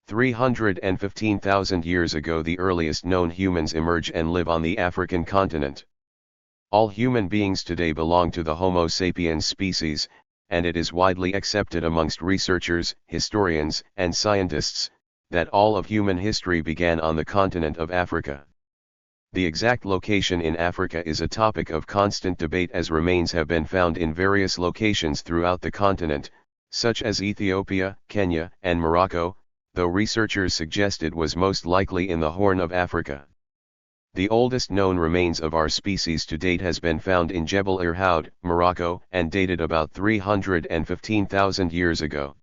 315,000 years ago the earliest known humans emerge and live on the African continent. All human beings today belong to the Homo sapiens species, and it is widely accepted amongst researchers, historians, and scientists, that all of human history began on the continent of Africa. The exact location in Africa is a topic of constant debate as remains have been found in various locations throughout the continent, such as Ethiopia, Kenya, and Morocco, though researchers suggest it was most likely in the Horn of Africa. The oldest known remains of our species to date has been found in Jebel Irhoud, Morocco, and dated about 315,000 years ago.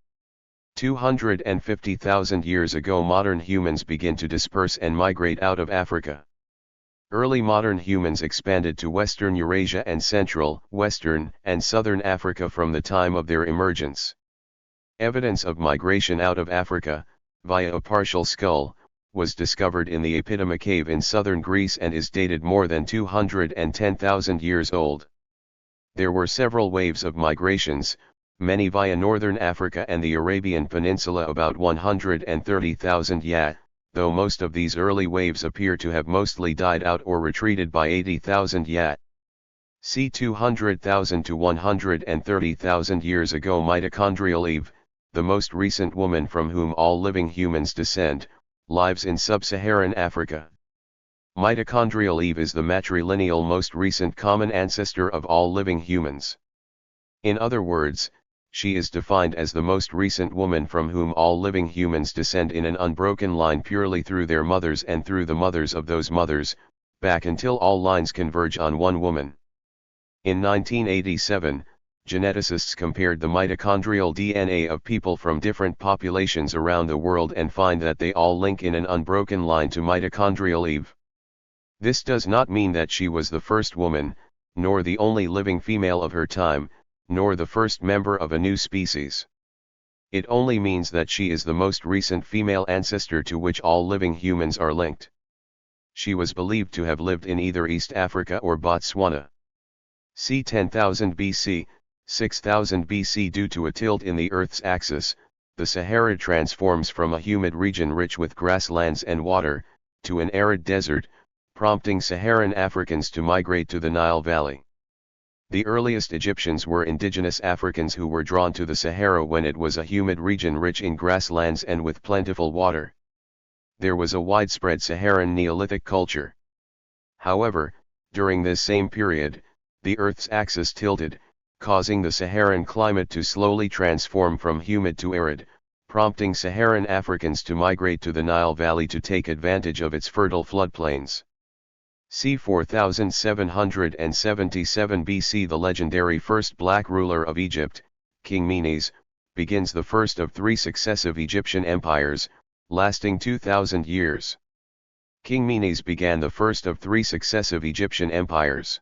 250,000 years ago modern humans begin to disperse and migrate out of Africa. Early modern humans expanded to Western Eurasia and Central, Western, and Southern Africa from the time of their emergence. Evidence of migration out of Africa, via a partial skull, was discovered in the Epidoma cave in southern Greece and is dated more than 210,000 years old. There were several waves of migrations, many via northern Africa and the Arabian Peninsula about 130,000 yat, though most of these early waves appear to have mostly died out or retreated by 80,000 yat. C 200,000 to 130,000 years ago mitochondrial Eve, the most recent woman from whom all living humans descend, lives in sub-Saharan Africa. Mitochondrial Eve is the matrilineal most recent common ancestor of all living humans. In other words, she is defined as the most recent woman from whom all living humans descend in an unbroken line purely through their mothers and through the mothers of those mothers, back until all lines converge on one woman. In 1987, geneticists compared the mitochondrial DNA of people from different populations around the world and find that they all link in an unbroken line to mitochondrial Eve. This does not mean that she was the first woman, nor the only living female of her time, nor the first member of a new species. It only means that she is the most recent female ancestor to which all living humans are linked. She was believed to have lived in either East Africa or Botswana. C 10,000 BC, 6,000 BC. Due to a tilt in the Earth's axis, the Sahara transforms from a humid region rich with grasslands and water, to an arid desert, prompting Saharan Africans to migrate to the Nile Valley. The earliest Egyptians were indigenous Africans who were drawn to the Sahara when it was a humid region rich in grasslands and with plentiful water. There was a widespread Saharan Neolithic culture. However, during this same period, the Earth's axis tilted, causing the Saharan climate to slowly transform from humid to arid, prompting Saharan Africans to migrate to the Nile Valley to take advantage of its fertile floodplains. C 4777 BC. The legendary first black ruler of Egypt, King Menes, begins the first of three successive Egyptian empires, lasting 2,000 years. King Menes began the first of three successive Egyptian empires.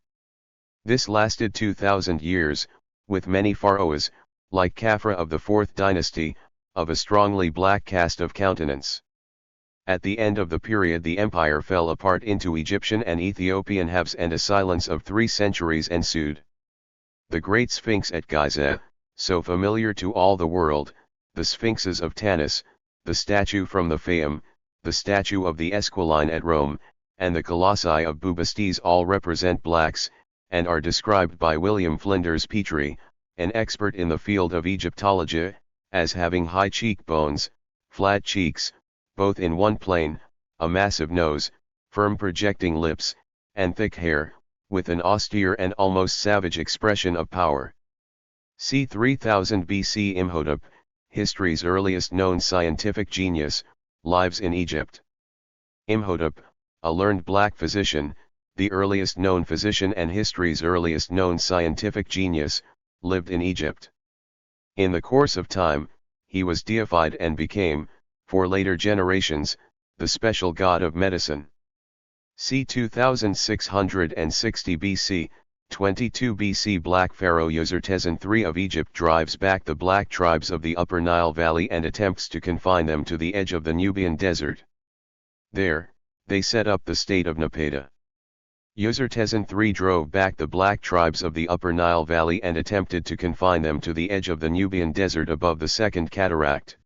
This lasted 2,000 years, with many pharaohs, like Khafra of the 4th dynasty, of a strongly black cast of countenance. At the end of the period the empire fell apart into Egyptian and Ethiopian halves and a silence of 3 centuries ensued. The Great Sphinx at Giza, so familiar to all the world, the Sphinxes of Tanis, the statue from the Fayum, the statue of the Esquiline at Rome, and the Colossi of Bubastis all represent blacks, and are described by William Flinders Petrie, an expert in the field of Egyptology, as having high cheekbones, flat cheeks, both in one plane, a massive nose, firm projecting lips, and thick hair, with an austere and almost savage expression of power. C 3000 BC. Imhotep, history's earliest known scientific genius, lives in Egypt. Imhotep, a learned black physician, the earliest known physician and history's earliest known scientific genius, lived in Egypt. In the course of time, he was deified and became, for later generations, the special god of medicine. C 2660 BC, 22 BC. Black Pharaoh Usertesen III of Egypt drives back the black tribes of the Upper Nile Valley and attempts to confine them to the edge of the Nubian desert. There, they set up the state of Napata. Usertesen III drove back the black tribes of the Upper Nile Valley and attempted to confine them to the edge of the Nubian desert above the Second Cataract.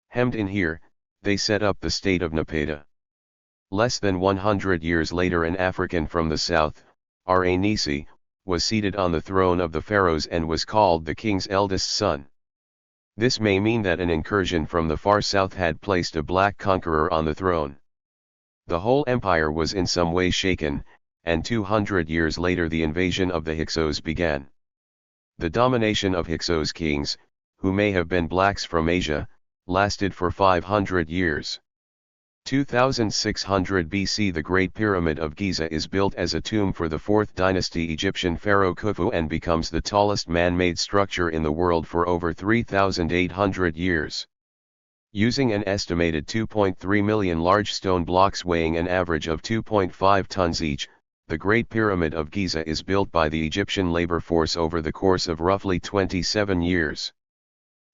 Hemmed in here, they set up the state of Napata. Less than 100 years later an African from the south, Ra-Nisi, was seated on the throne of the pharaohs and was called the king's eldest son. This may mean that an incursion from the far south had placed a black conqueror on the throne. The whole empire was in some way shaken, and 200 years later the invasion of the Hyksos began. The domination of Hyksos kings, who may have been blacks from Asia, lasted for 500 years. 2600 BC The Great Pyramid of Giza is built as a tomb for the 4th dynasty Egyptian pharaoh Khufu and becomes the tallest man-made structure in the world for over 3,800 years. Using an estimated 2.3 million large stone blocks weighing an average of 2.5 tons each, the Great Pyramid of Giza is built by the Egyptian labor force over the course of roughly 27 years.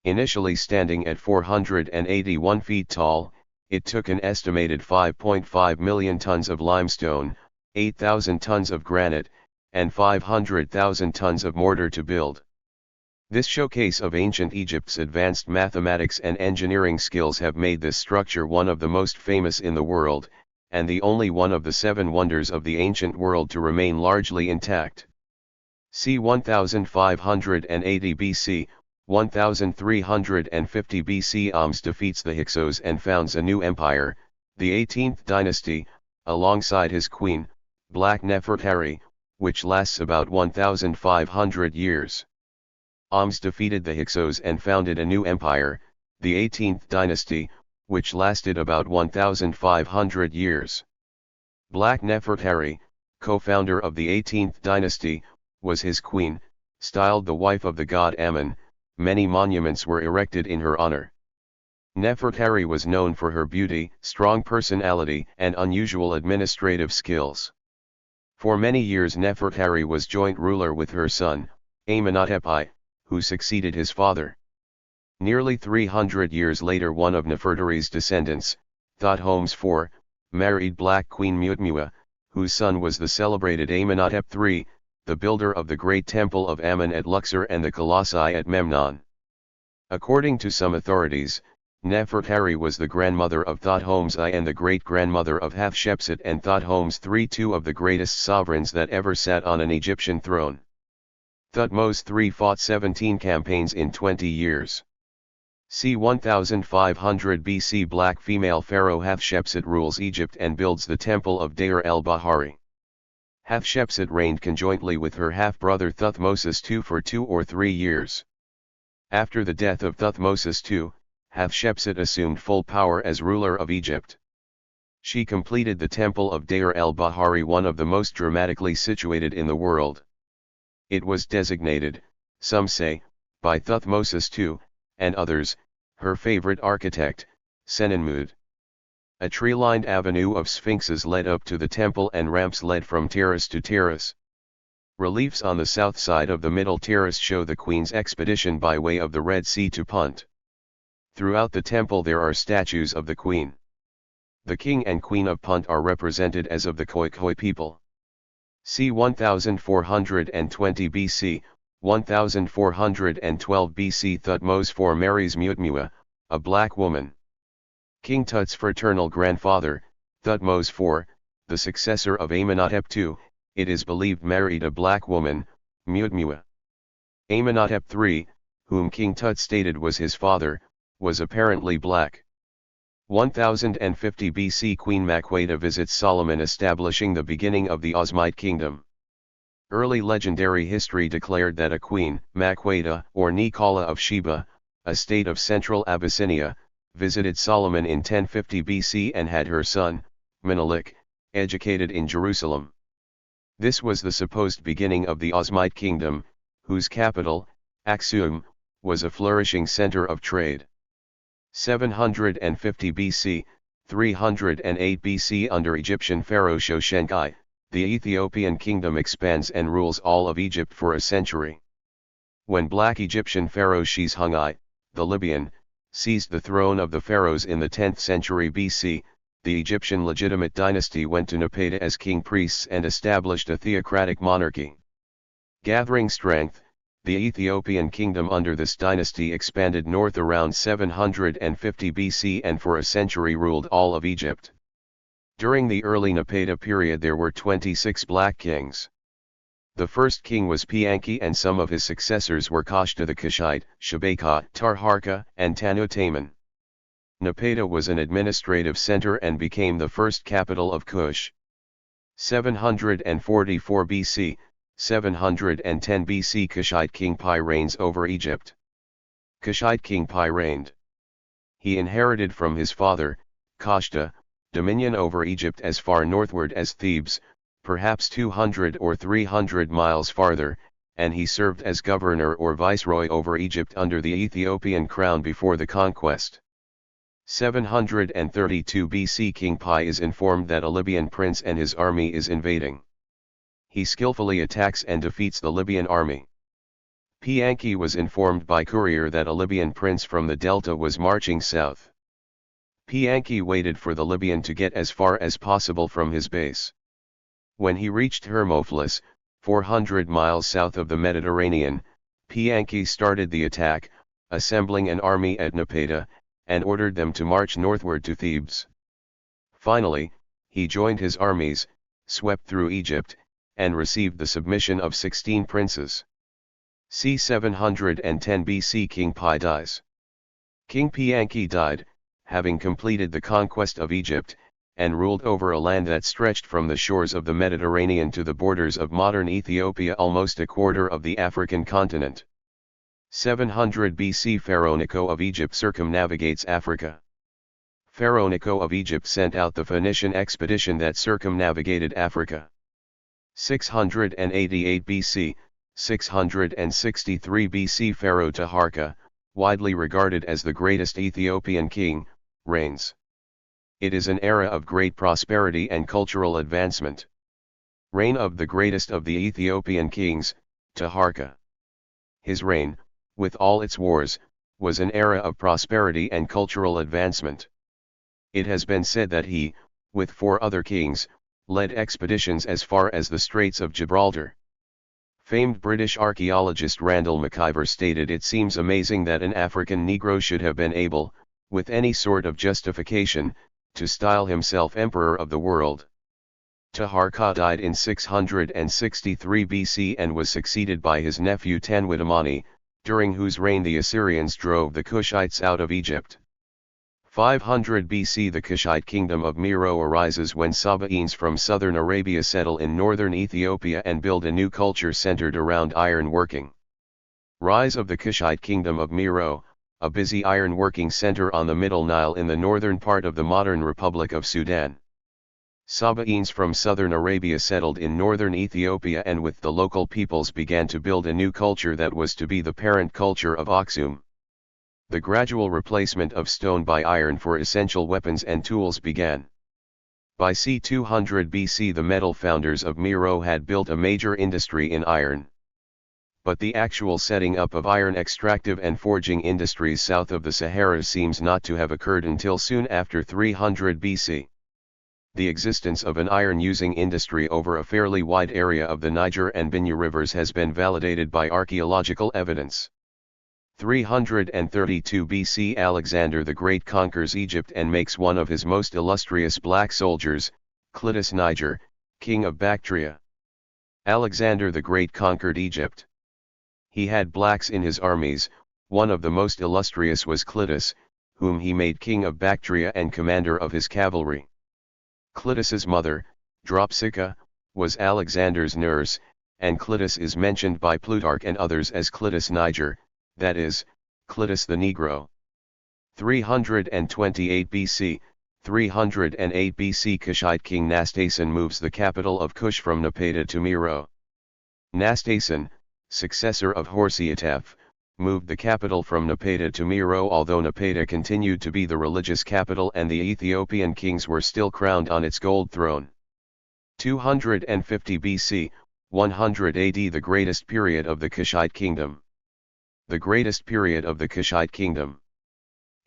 Initially standing at 481 feet tall, it took an estimated 5.5 million tons of limestone, 8,000 tons of granite, and 500,000 tons of mortar to build. This showcase of ancient Egypt's advanced mathematics and engineering skills have made this structure one of the most famous in the world, and the only one of the 7 wonders of the ancient world to remain largely intact. c. 1580 BC, 1350 BC Ahmes defeats the Hyksos and founds a new empire, the 18th dynasty, alongside his queen, Black Nefertari, which lasts about 1,500 years. Ahmes defeated the Hyksos and founded a new empire, the 18th dynasty, which lasted about 1,500 years. Black Nefertari, co-founder of the 18th dynasty, was his queen, styled the wife of the god Ammon. Many monuments were erected in her honor. Nefertari was known for her beauty, strong personality, and unusual administrative skills. For many years Nefertari was joint ruler with her son, Amenhotep I, who succeeded his father. Nearly 300 years later one of Nefertari's descendants, Thutmose IV, married Black Queen Mutmua, whose son was the celebrated Amenhotep III, the builder of the great temple of Ammon at Luxor and the colossi at Memnon. According to some authorities, Nefertari was the grandmother of Thutmose I and the great-grandmother of Hatshepsut and Thutmose III, 2 of the greatest sovereigns that ever sat on an Egyptian throne. Thutmose III fought 17 campaigns in 20 years. c. 1500 BC Black female pharaoh Hatshepsut rules Egypt and builds the temple of Deir el-Bahari. Hatshepsut reigned conjointly with her half-brother Thutmose II for 2 or 3 years. After the death of Thutmose II, Hatshepsut assumed full power as ruler of Egypt. She completed the temple of Deir el-Bahari, one of the most dramatically situated in the world. It was designated, some say, by Thutmose II, and others, her favorite architect, Senenmut. A tree-lined avenue of sphinxes led up to the temple and ramps led from terrace to terrace. Reliefs on the south side of the middle terrace show the queen's expedition by way of the Red Sea to Punt. Throughout the temple there are statues of the queen. The king and queen of Punt are represented as of the Khoikhoi people. c. 1420 BC, 1412 BC Thutmose IV marries Mutmua, a black woman. King Tut's fraternal grandfather, Thutmose IV, the successor of Amenhotep II, it is believed married a black woman, Mutmua. Amenhotep III, whom King Tut stated was his father, was apparently black. 1050 BC Queen Maqueda visits Solomon, establishing the beginning of the Osmite kingdom. Early legendary history declared that a queen, Maqueda or Nicala of Sheba, a state of central Abyssinia, visited Solomon in 1050 BC and had her son, Menelik, educated in Jerusalem. This was the supposed beginning of the Osmite kingdom, whose capital, Aksum, was a flourishing center of trade. 750 BC, 308 BC under Egyptian pharaoh Shoshenkai, the Ethiopian kingdom expands and rules all of Egypt for a century. When Black Egyptian pharaoh Sheshongai, the Libyan, seized the throne of the pharaohs in the 10th century BC, the Egyptian legitimate dynasty went to Napata as king priests and established a theocratic monarchy. Gathering strength, The Ethiopian kingdom under this dynasty expanded north around 750 BC and for a century ruled all of Egypt. During the early Napata period there were 26 black kings. The first king was Pianki and some of his successors were Kashta the Kushite, Shabaka, Tarharka, and Tanutaman. Napata was an administrative center and became the first capital of Kush. 744 BC, 710 BC Kushite king Pi reigns over Egypt. Kushite king Pi reigned. He inherited from his father, Kashta, dominion over Egypt as far northward as Thebes, perhaps 200 or 300 miles farther, and he served as governor or viceroy over Egypt under the Ethiopian crown before the conquest. 732 BC King Pi is informed that a Libyan prince and his army is invading. He skillfully attacks and defeats the Libyan army. Pianki was informed by courier that a Libyan prince from the delta was marching south. Pianki waited for the Libyan to get as far as possible from his base. When he reached Hermopolis, 400 miles south of the Mediterranean, Pianki started the attack, assembling an army at Napata, and ordered them to march northward to Thebes. Finally, he joined his armies, swept through Egypt, and received the submission of 16 princes. c. 710 BC King Pi dies. King Pianki died, having completed the conquest of Egypt, and ruled over a land that stretched from the shores of the Mediterranean to the borders of modern Ethiopia, almost a quarter of the African continent. 700 BC Pharaoh Necho of Egypt circumnavigates Africa. Pharaoh Necho of Egypt sent out the Phoenician expedition that circumnavigated Africa. 688 BC, 663 BC Pharaoh Taharka, widely regarded as the greatest Ethiopian king, reigns. It is an era of great prosperity and cultural advancement. Reign of the greatest of the Ethiopian kings, Taharka. His reign, with all its wars, was an era of prosperity and cultural advancement. It has been said that he, with 4 other kings, led expeditions as far as the Straits of Gibraltar. Famed British archaeologist Randall McIver stated, "It seems amazing that an African Negro should have been able, with any sort of justification, to style himself emperor of the world." Taharka died in 663 BC and was succeeded by his nephew Tanwitamani, during whose reign the Assyrians drove the Kushites out of Egypt. 500 BC The Kushite kingdom of Meroe arises when Sabaeans from southern Arabia settle in northern Ethiopia and build a new culture centered around iron working. Rise of the Kushite kingdom of Meroe, a busy iron working center on the Middle Nile in the northern part of the modern Republic of Sudan. Sabaeans from southern Arabia settled in northern Ethiopia and with the local peoples began to build a new culture that was to be the parent culture of Aksum. The gradual replacement of stone by iron for essential weapons and tools began. By c. 200 BC the metal founders of Meroe had built a major industry in iron. But the actual setting up of iron extractive and forging industries south of the Sahara seems not to have occurred until soon after 300 BC. The existence of an iron-using industry over a fairly wide area of the Niger and Binya rivers has been validated by archaeological evidence. 332 BC Alexander the Great conquers Egypt and makes one of his most illustrious black soldiers, Clitus Niger, king of Bactria. Alexander the Great conquered Egypt. He had blacks in his armies, one of the most illustrious was Clitus, whom he made king of Bactria and commander of his cavalry. Clitus's mother, Dropsica, was Alexander's nurse, and Clitus is mentioned by Plutarch and others as Clitus Niger, that is, Clitus the Negro. 328 BC, 308 BC Kushite king Nastasen moves the capital of Kush from Napata to Meroe. Nastasen, successor of Horsiatef, moved the capital from Napata to Meroe, although Napata continued to be the religious capital and the Ethiopian kings were still crowned on its gold throne. 250 BC, 100 AD the greatest period of the Kushite kingdom. The greatest period of the Kushite kingdom.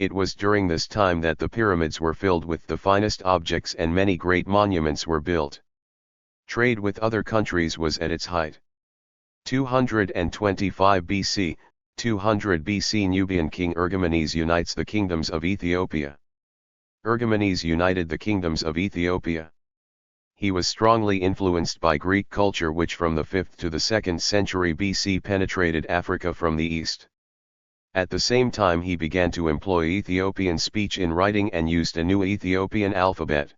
It was during this time that the pyramids were filled with the finest objects and many great monuments were built. Trade with other countries was at its height. 225 BC, 200 BC Nubian king Ergomenes unites the kingdoms of Ethiopia. Ergomenes united the kingdoms of Ethiopia. He was strongly influenced by Greek culture which from the 5th to the 2nd century BC penetrated Africa from the east. At the same time he began to employ Ethiopian speech in writing and used a new Ethiopian alphabet.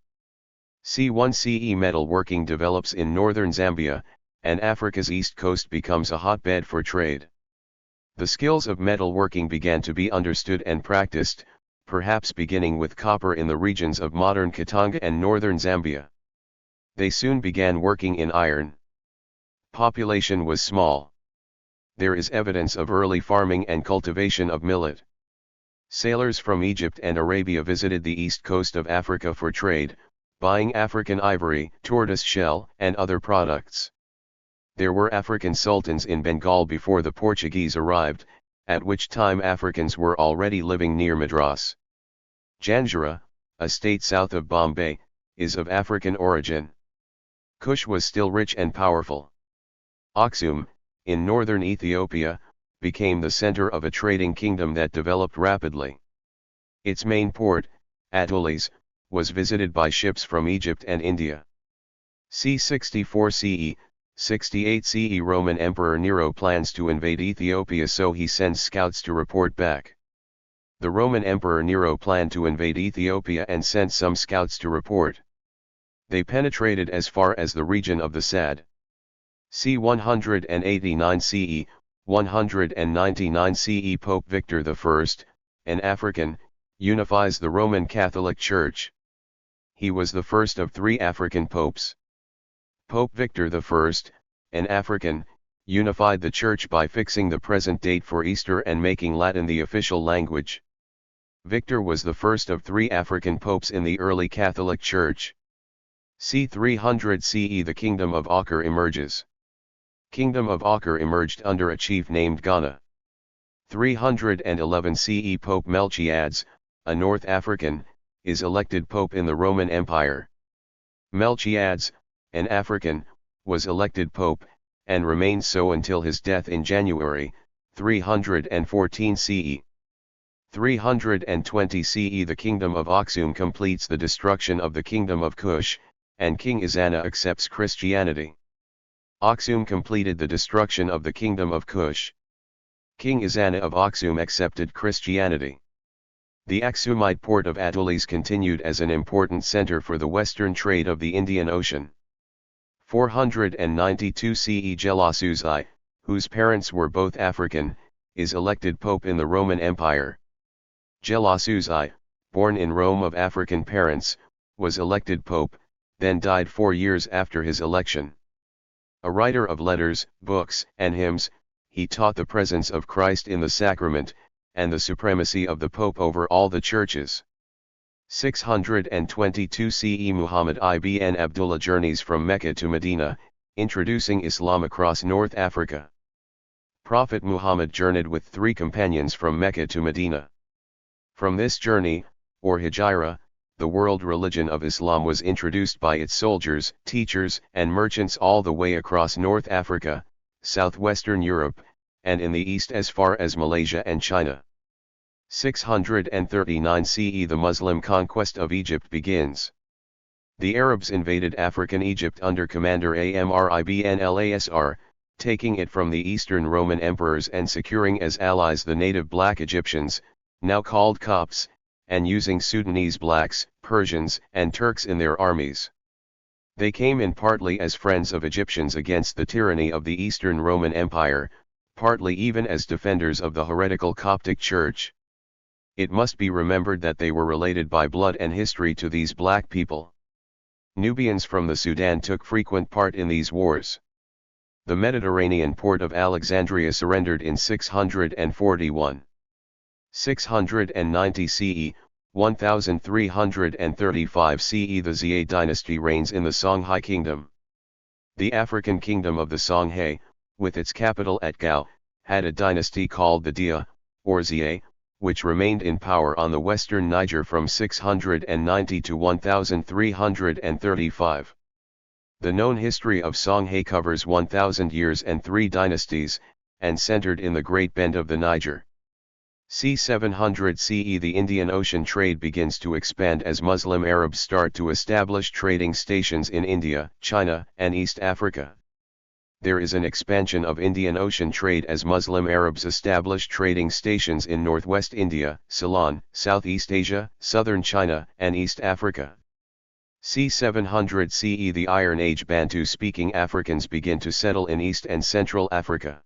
C1 CE metalworking develops in northern Zambia, and Africa's east coast becomes a hotbed for trade. The skills of metalworking began to be understood and practiced, perhaps beginning with copper in the regions of modern Katanga and northern Zambia. They soon began working in iron. Population was small. There is evidence of early farming and cultivation of millet. Sailors from Egypt and Arabia visited the east coast of Africa for trade, buying African ivory, tortoise shell, and other products. There were African sultans in Bengal before the Portuguese arrived, at which time Africans were already living near Madras. Janjira, a state south of Bombay, is of African origin. Kush was still rich and powerful. Aksum, in northern Ethiopia, became the center of a trading kingdom that developed rapidly. Its main port, Atolis, was visited by ships from Egypt and India. c. 64 CE, 68 CE Roman Emperor Nero plans to invade Ethiopia, so he sends scouts to report back. The Roman Emperor Nero planned to invade Ethiopia and sent some scouts to report. They penetrated as far as the region of the Sad. c. 189 CE, 199 CE Pope Victor I, an African, unifies the Roman Catholic Church. He was the first of 3 African popes. Pope Victor I, an African, unified the Church by fixing the present date for Easter and making Latin the official language. Victor was the first of 3 African popes in the early Catholic Church. c. 300 CE The Kingdom of Acre emerges. Kingdom of Acre emerged under a chief named Ghana. 311 CE Pope Melchiades, a North African, is elected pope in the Roman Empire. Melchiades, an African, was elected pope, and remained so until his death in January, 314 CE. 320 CE The Kingdom of Aksum completes the destruction of the Kingdom of Kush, and King Ezana accepts Christianity. Aksum completed the destruction of the Kingdom of Kush. King Ezana of Aksum accepted Christianity. The Aksumite port of Atolis continued as an important center for the western trade of the Indian Ocean. 492 CE Gelasius, whose parents were both African, is elected pope in the Roman Empire. Gelasius, born in Rome of African parents, was elected pope, then died 4 years after his election. A writer of letters, books, and hymns, he taught the presence of Christ in the sacrament, and the supremacy of the Pope over all the churches. 622 CE Muhammad ibn Abdullah journeys from Mecca to Medina, introducing Islam across North Africa. Prophet Muhammad journeyed with 3 companions from Mecca to Medina. From this journey, or Hijra, the world religion of Islam was introduced by its soldiers, teachers, and merchants all the way across North Africa, southwestern Europe, and in the east as far as Malaysia and China. 639 CE The Muslim conquest of Egypt begins. The Arabs invaded African Egypt under commander Amr ibn Lasr, taking it from the Eastern Roman emperors and securing as allies the native black Egyptians, now called Copts, and using Sudanese blacks, Persians, and Turks in their armies. They came in partly as friends of Egyptians against the tyranny of the Eastern Roman Empire, partly even as defenders of the heretical Coptic Church. It must be remembered that they were related by blood and history to these black people. Nubians from the Sudan took frequent part in these wars. The Mediterranean port of Alexandria surrendered in 641. 690 CE, 1335 CE The Ziyad dynasty reigns in the Songhai kingdom. The African kingdom of the Songhai, with its capital at Gao, had a dynasty called the Dia, or Ziyad, which remained in power on the western Niger from 690 to 1335. The known history of Songhai covers 1,000 years and 3 dynasties, and centered in the Great Bend of the Niger. c. 700 CE. The Indian Ocean trade begins to expand as Muslim Arabs start to establish trading stations in India, China, and East Africa. There is an expansion of Indian Ocean trade as Muslim Arabs establish trading stations in northwest India, Ceylon, Southeast Asia, southern China, and East Africa. c. 700 CE. The Iron Age. Bantu-speaking Africans begin to settle in East and Central Africa.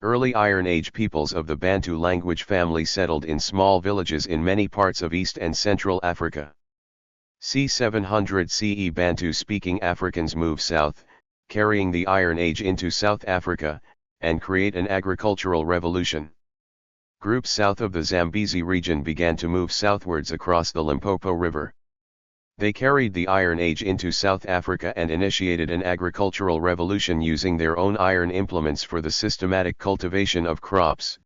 Early Iron Age peoples of the Bantu language family settled in small villages in many parts of East and Central Africa. c. 700 CE. Bantu-speaking Africans move south, carrying the Iron Age into South Africa, and create an agricultural revolution. Groups south of the Zambezi region began to move southwards across the Limpopo River. They carried the Iron Age into South Africa and initiated an agricultural revolution using their own iron implements for the systematic cultivation of crops.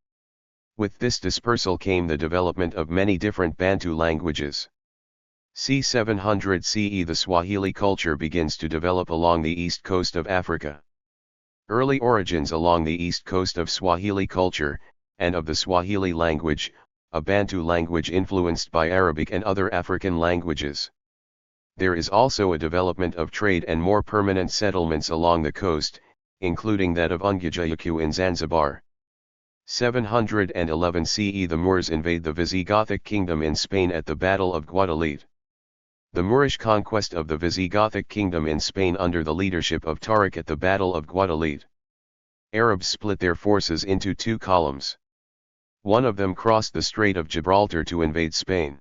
With this dispersal came the development of many different Bantu languages. c. 700 CE. The Swahili culture begins to develop along the east coast of Africa. Early origins along the east coast of Swahili culture, and of the Swahili language, a Bantu language influenced by Arabic and other African languages. There is also a development of trade and more permanent settlements along the coast, including that of Ungajayaku in Zanzibar. 711 CE. The Moors invade the Visigothic kingdom in Spain at the Battle of Guadalete. The Moorish conquest of the Visigothic kingdom in Spain under the leadership of Tariq at the Battle of Guadalete. Arabs split their forces into 2 columns. One of them crossed the Strait of Gibraltar to invade Spain.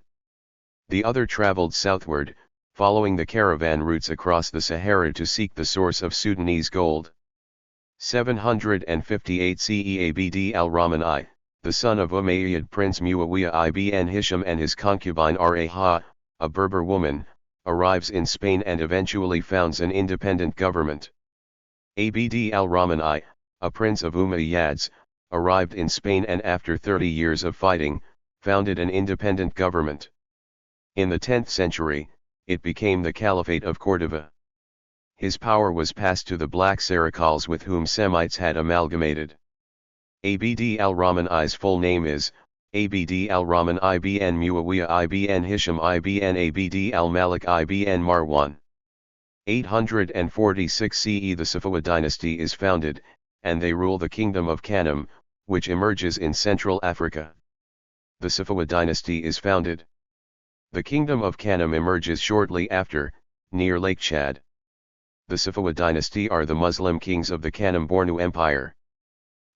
The other traveled southward, following the caravan routes across the Sahara to seek the source of Sudanese gold. 758 CE. Abd al-Rahman I, the son of Umayyad Prince Muawiyah ibn Hisham and his concubine Raha, a Berber woman, arrives in Spain and eventually founds an independent government. Abd al-Rahman I, a prince of Umayyads, arrived in Spain and after 30 years of fighting, founded an independent government. In the 10th century, it became the Caliphate of Cordova. His power was passed to the Black Saracals with whom Semites had amalgamated. Abd al-Rahman I's full name is Abd al-Rahman ibn Muawiyah ibn Hisham ibn Abd al-Malik ibn Marwan. 846 CE. The Safawa dynasty is founded, and they rule the kingdom of Kanem, which emerges in Central Africa. The Safawa dynasty is founded. The kingdom of Kanem emerges shortly after, near Lake Chad. The Safawa dynasty are the Muslim kings of the Kanem-Bornu Empire.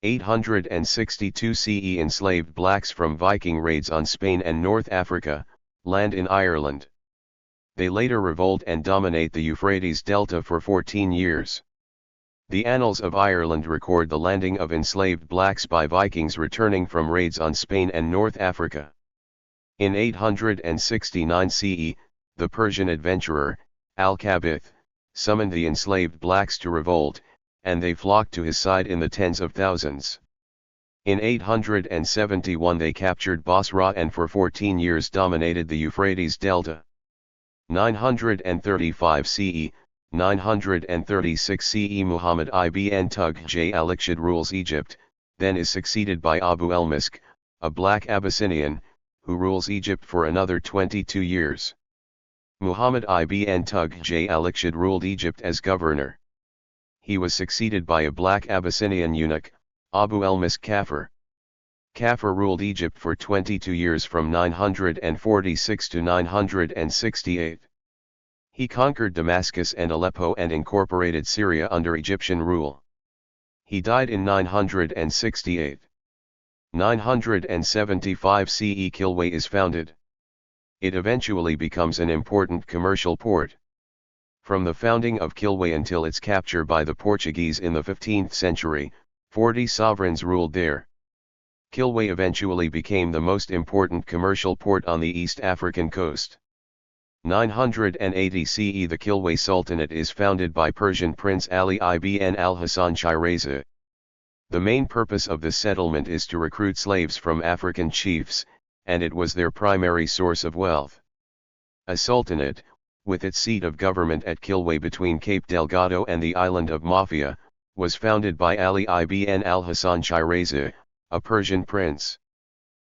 862 CE. Enslaved blacks from Viking raids on Spain and North Africa, land in Ireland. They later revolt and dominate the Euphrates Delta for 14 years. The annals of Ireland record the landing of enslaved blacks by Vikings returning from raids on Spain and North Africa. In 869 CE, the Persian adventurer, Al-Kabith, summoned the enslaved blacks to revolt, and they flocked to his side in the tens of thousands. In 871 they captured Basra and for 14 years dominated the Euphrates Delta. 935 CE, 936 CE. Muhammad ibn Tugh al-Ikhshid rules Egypt, then is succeeded by Abu el-Misk, a black Abyssinian, who rules Egypt for another 22 years. Muhammad ibn Tugh al-Ikhshid ruled Egypt as governor. He was succeeded by a black Abyssinian eunuch, Abu el-Misk Kafur. Kafur ruled Egypt for 22 years from 946 to 968. He conquered Damascus and Aleppo and incorporated Syria under Egyptian rule. He died in 968. 975 CE. Kilwa is founded. It eventually becomes an important commercial port. From the founding of Kilwa until its capture by the Portuguese in the 15th century, 40 sovereigns ruled there. Kilwa eventually became the most important commercial port on the East African coast. 980 CE. The Kilwa Sultanate is founded by Persian Prince Ali ibn al-Hasan Shirazi. The main purpose of this settlement is to recruit slaves from African chiefs, and it was their primary source of wealth. A sultanate, with its seat of government at Kilwa between Cape Delgado and the island of Mafia, was founded by Ali ibn al-Hasan Shirazi, a Persian prince.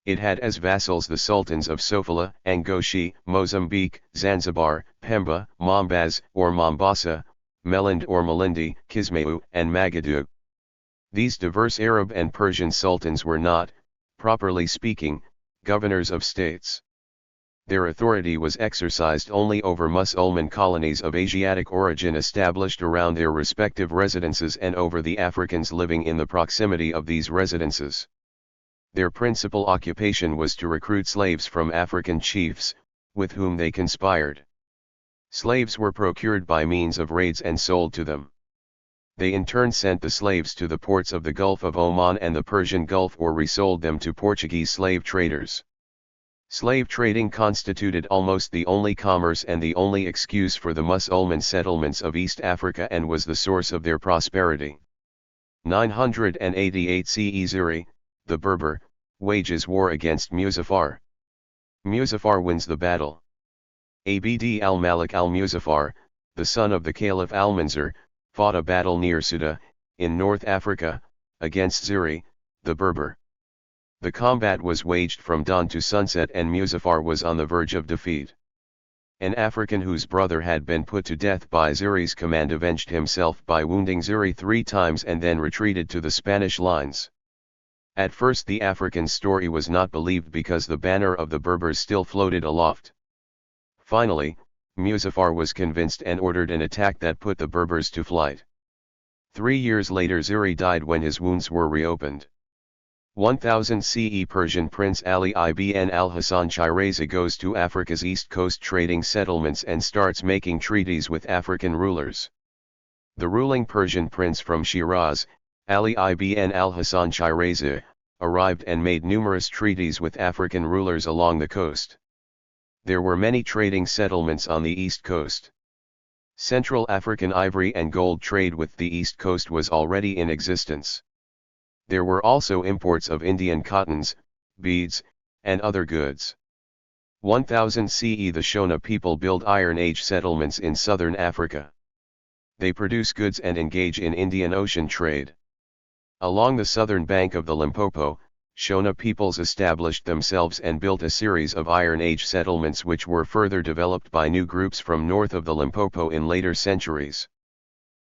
It had as vassals the sultans of Sofala, Angoshi, Mozambique, Zanzibar, Pemba, Mombaz or Mombasa, Melinde or Malindi, Kismayu, and Magadu. These diverse Arab and Persian sultans were not, properly speaking, governors of states. Their authority was exercised only over Mussulman colonies of Asiatic origin established around their respective residences and over the Africans living in the proximity of these residences. Their principal occupation was to recruit slaves from African chiefs, with whom they conspired. Slaves were procured by means of raids and sold to them. They in turn sent the slaves to the ports of the Gulf of Oman and the Persian Gulf or resold them to Portuguese slave traders. Slave trading constituted almost the only commerce and the only excuse for the Mussulman settlements of East Africa and was the source of their prosperity. 988 CE Ziri, the Berber, wages war against Muzaffar. Muzaffar wins the battle. Abd al-Malik al-Muzaffar, the son of the Caliph al-Mansur, fought a battle near Suda, in North Africa, against Ziri, the Berber. The combat was waged from dawn to sunset and Muzaffar was on the verge of defeat. An African whose brother had been put to death by Ziri's command avenged himself by wounding Ziri 3 times and then retreated to the Spanish lines. At first the African's story was not believed because the banner of the Berbers still floated aloft. Finally, Muzaffar was convinced and ordered an attack that put the Berbers to flight. 3 years later Ziri died when his wounds were reopened. 1000 CE Persian Prince Ali ibn al-Hasan Shirazi goes to Africa's east coast trading settlements and starts making treaties with African rulers. The ruling Persian prince from Shiraz, Ali ibn al-Hasan Shirazi, arrived and made numerous treaties with African rulers along the coast. There were many trading settlements on the east coast. Central African ivory and gold trade with the east coast was already in existence. There were also imports of Indian cottons, beads, and other goods. 1000 CE The Shona people build Iron Age settlements in southern Africa. They produce goods and engage in Indian Ocean trade. Along the southern bank of the Limpopo, Shona peoples established themselves and built a series of Iron Age settlements which were further developed by new groups from north of the Limpopo in later centuries.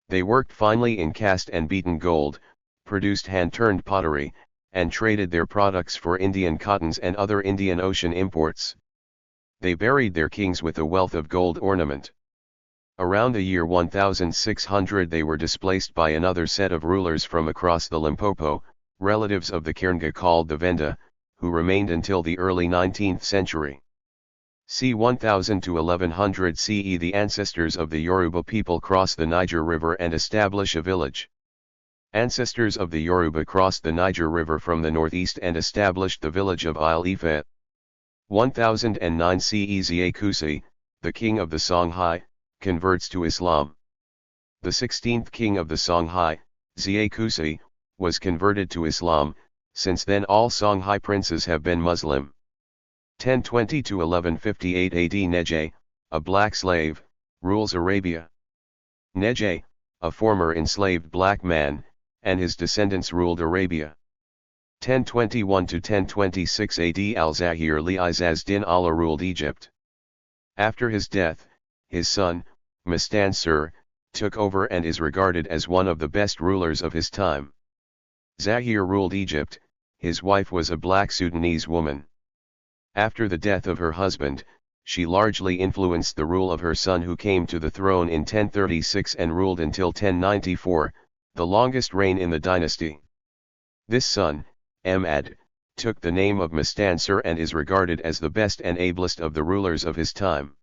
They worked finely in cast and beaten gold, produced hand-turned pottery, and traded their products for Indian cottons and other Indian Ocean imports. They buried their kings with a wealth of gold ornament. Around the year 1600 they were displaced by another set of rulers from across the Limpopo, relatives of the Kirnga called the Venda, who remained until the early 19th century. c. 1000 to 1100 CE The ancestors of the Yoruba people cross the Niger River and establish a village. Ancestors of the Yoruba crossed the Niger River from the northeast and established the village of Ile-Ife. 1009 CE Ziekusi, the king of the Songhai, converts to Islam. The 16th king of the Songhai, Ziekusi, was converted to Islam. Since then all Songhai princes have been Muslim. 1020 to 1158 AD Neje, a black slave, rules Arabia. Neje, a former enslaved black man, and his descendants ruled Arabia. 1021 to 1026 AD Al-Zahir li-Izz-ad-Din Allah ruled Egypt. After his death, his son, Mustansir, took over and is regarded as one of the best rulers of his time. Zahir ruled Egypt. His wife was a black Sudanese woman. After the death of her husband, she largely influenced the rule of her son who came to the throne in 1036 and ruled until 1094, the longest reign in the dynasty. This son, Ahmad, took the name of Mustansir and is regarded as the best and ablest of the rulers of his time.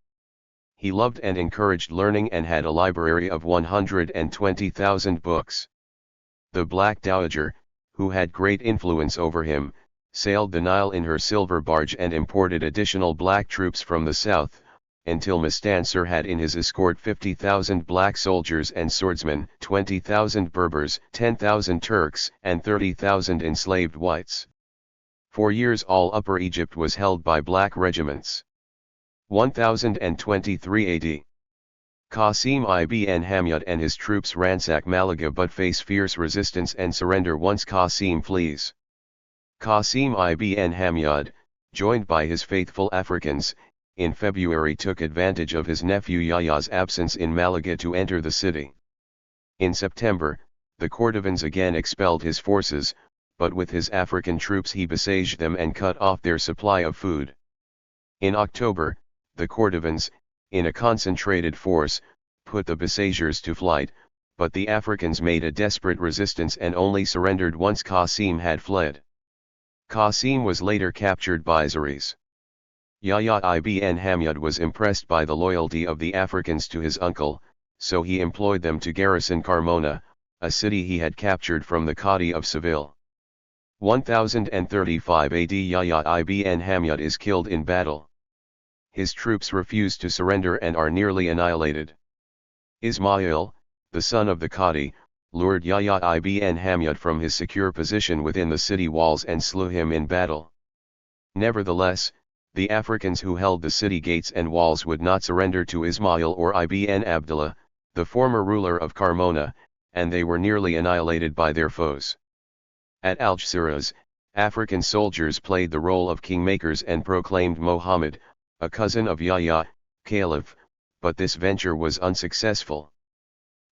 He loved and encouraged learning and had a library of 120,000 books. The Black Dowager, who had great influence over him, sailed the Nile in her silver barge and imported additional black troops from the south, until Mustansir had in his escort 50,000 black soldiers and swordsmen, 20,000 Berbers, 10,000 Turks, and 30,000 enslaved whites. For years all Upper Egypt was held by black regiments. 1023 AD. Qasim ibn Hamyat and his troops ransack Malaga but face fierce resistance and surrender once Qasim flees. Qasim ibn Hamyat, joined by his faithful Africans, in February took advantage of his nephew Yahya's absence in Malaga to enter the city. In September, the Cordovans again expelled his forces, but with his African troops he besieged them and cut off their supply of food. In October, the Cordovans, in a concentrated force, put the besiegers to flight, but the Africans made a desperate resistance and only surrendered once Qasim had fled. Qasim was later captured by Zaris. Yahya ibn Hamyat was impressed by the loyalty of the Africans to his uncle, so he employed them to garrison Carmona, a city he had captured from the Cadi of Seville. 1035 AD Yahya ibn Hamyat is killed in battle. His troops refuse to surrender and are nearly annihilated. Ismail, the son of the Cadi, lured Yahya ibn Hamyat from his secure position within the city walls and slew him in battle. Nevertheless, the Africans who held the city gates and walls would not surrender to Ismail or Ibn Abdullah, the former ruler of Carmona, and they were nearly annihilated by their foes. At Algeciras, African soldiers played the role of kingmakers and proclaimed Muhammad, a cousin of Yahya, caliph, but this venture was unsuccessful.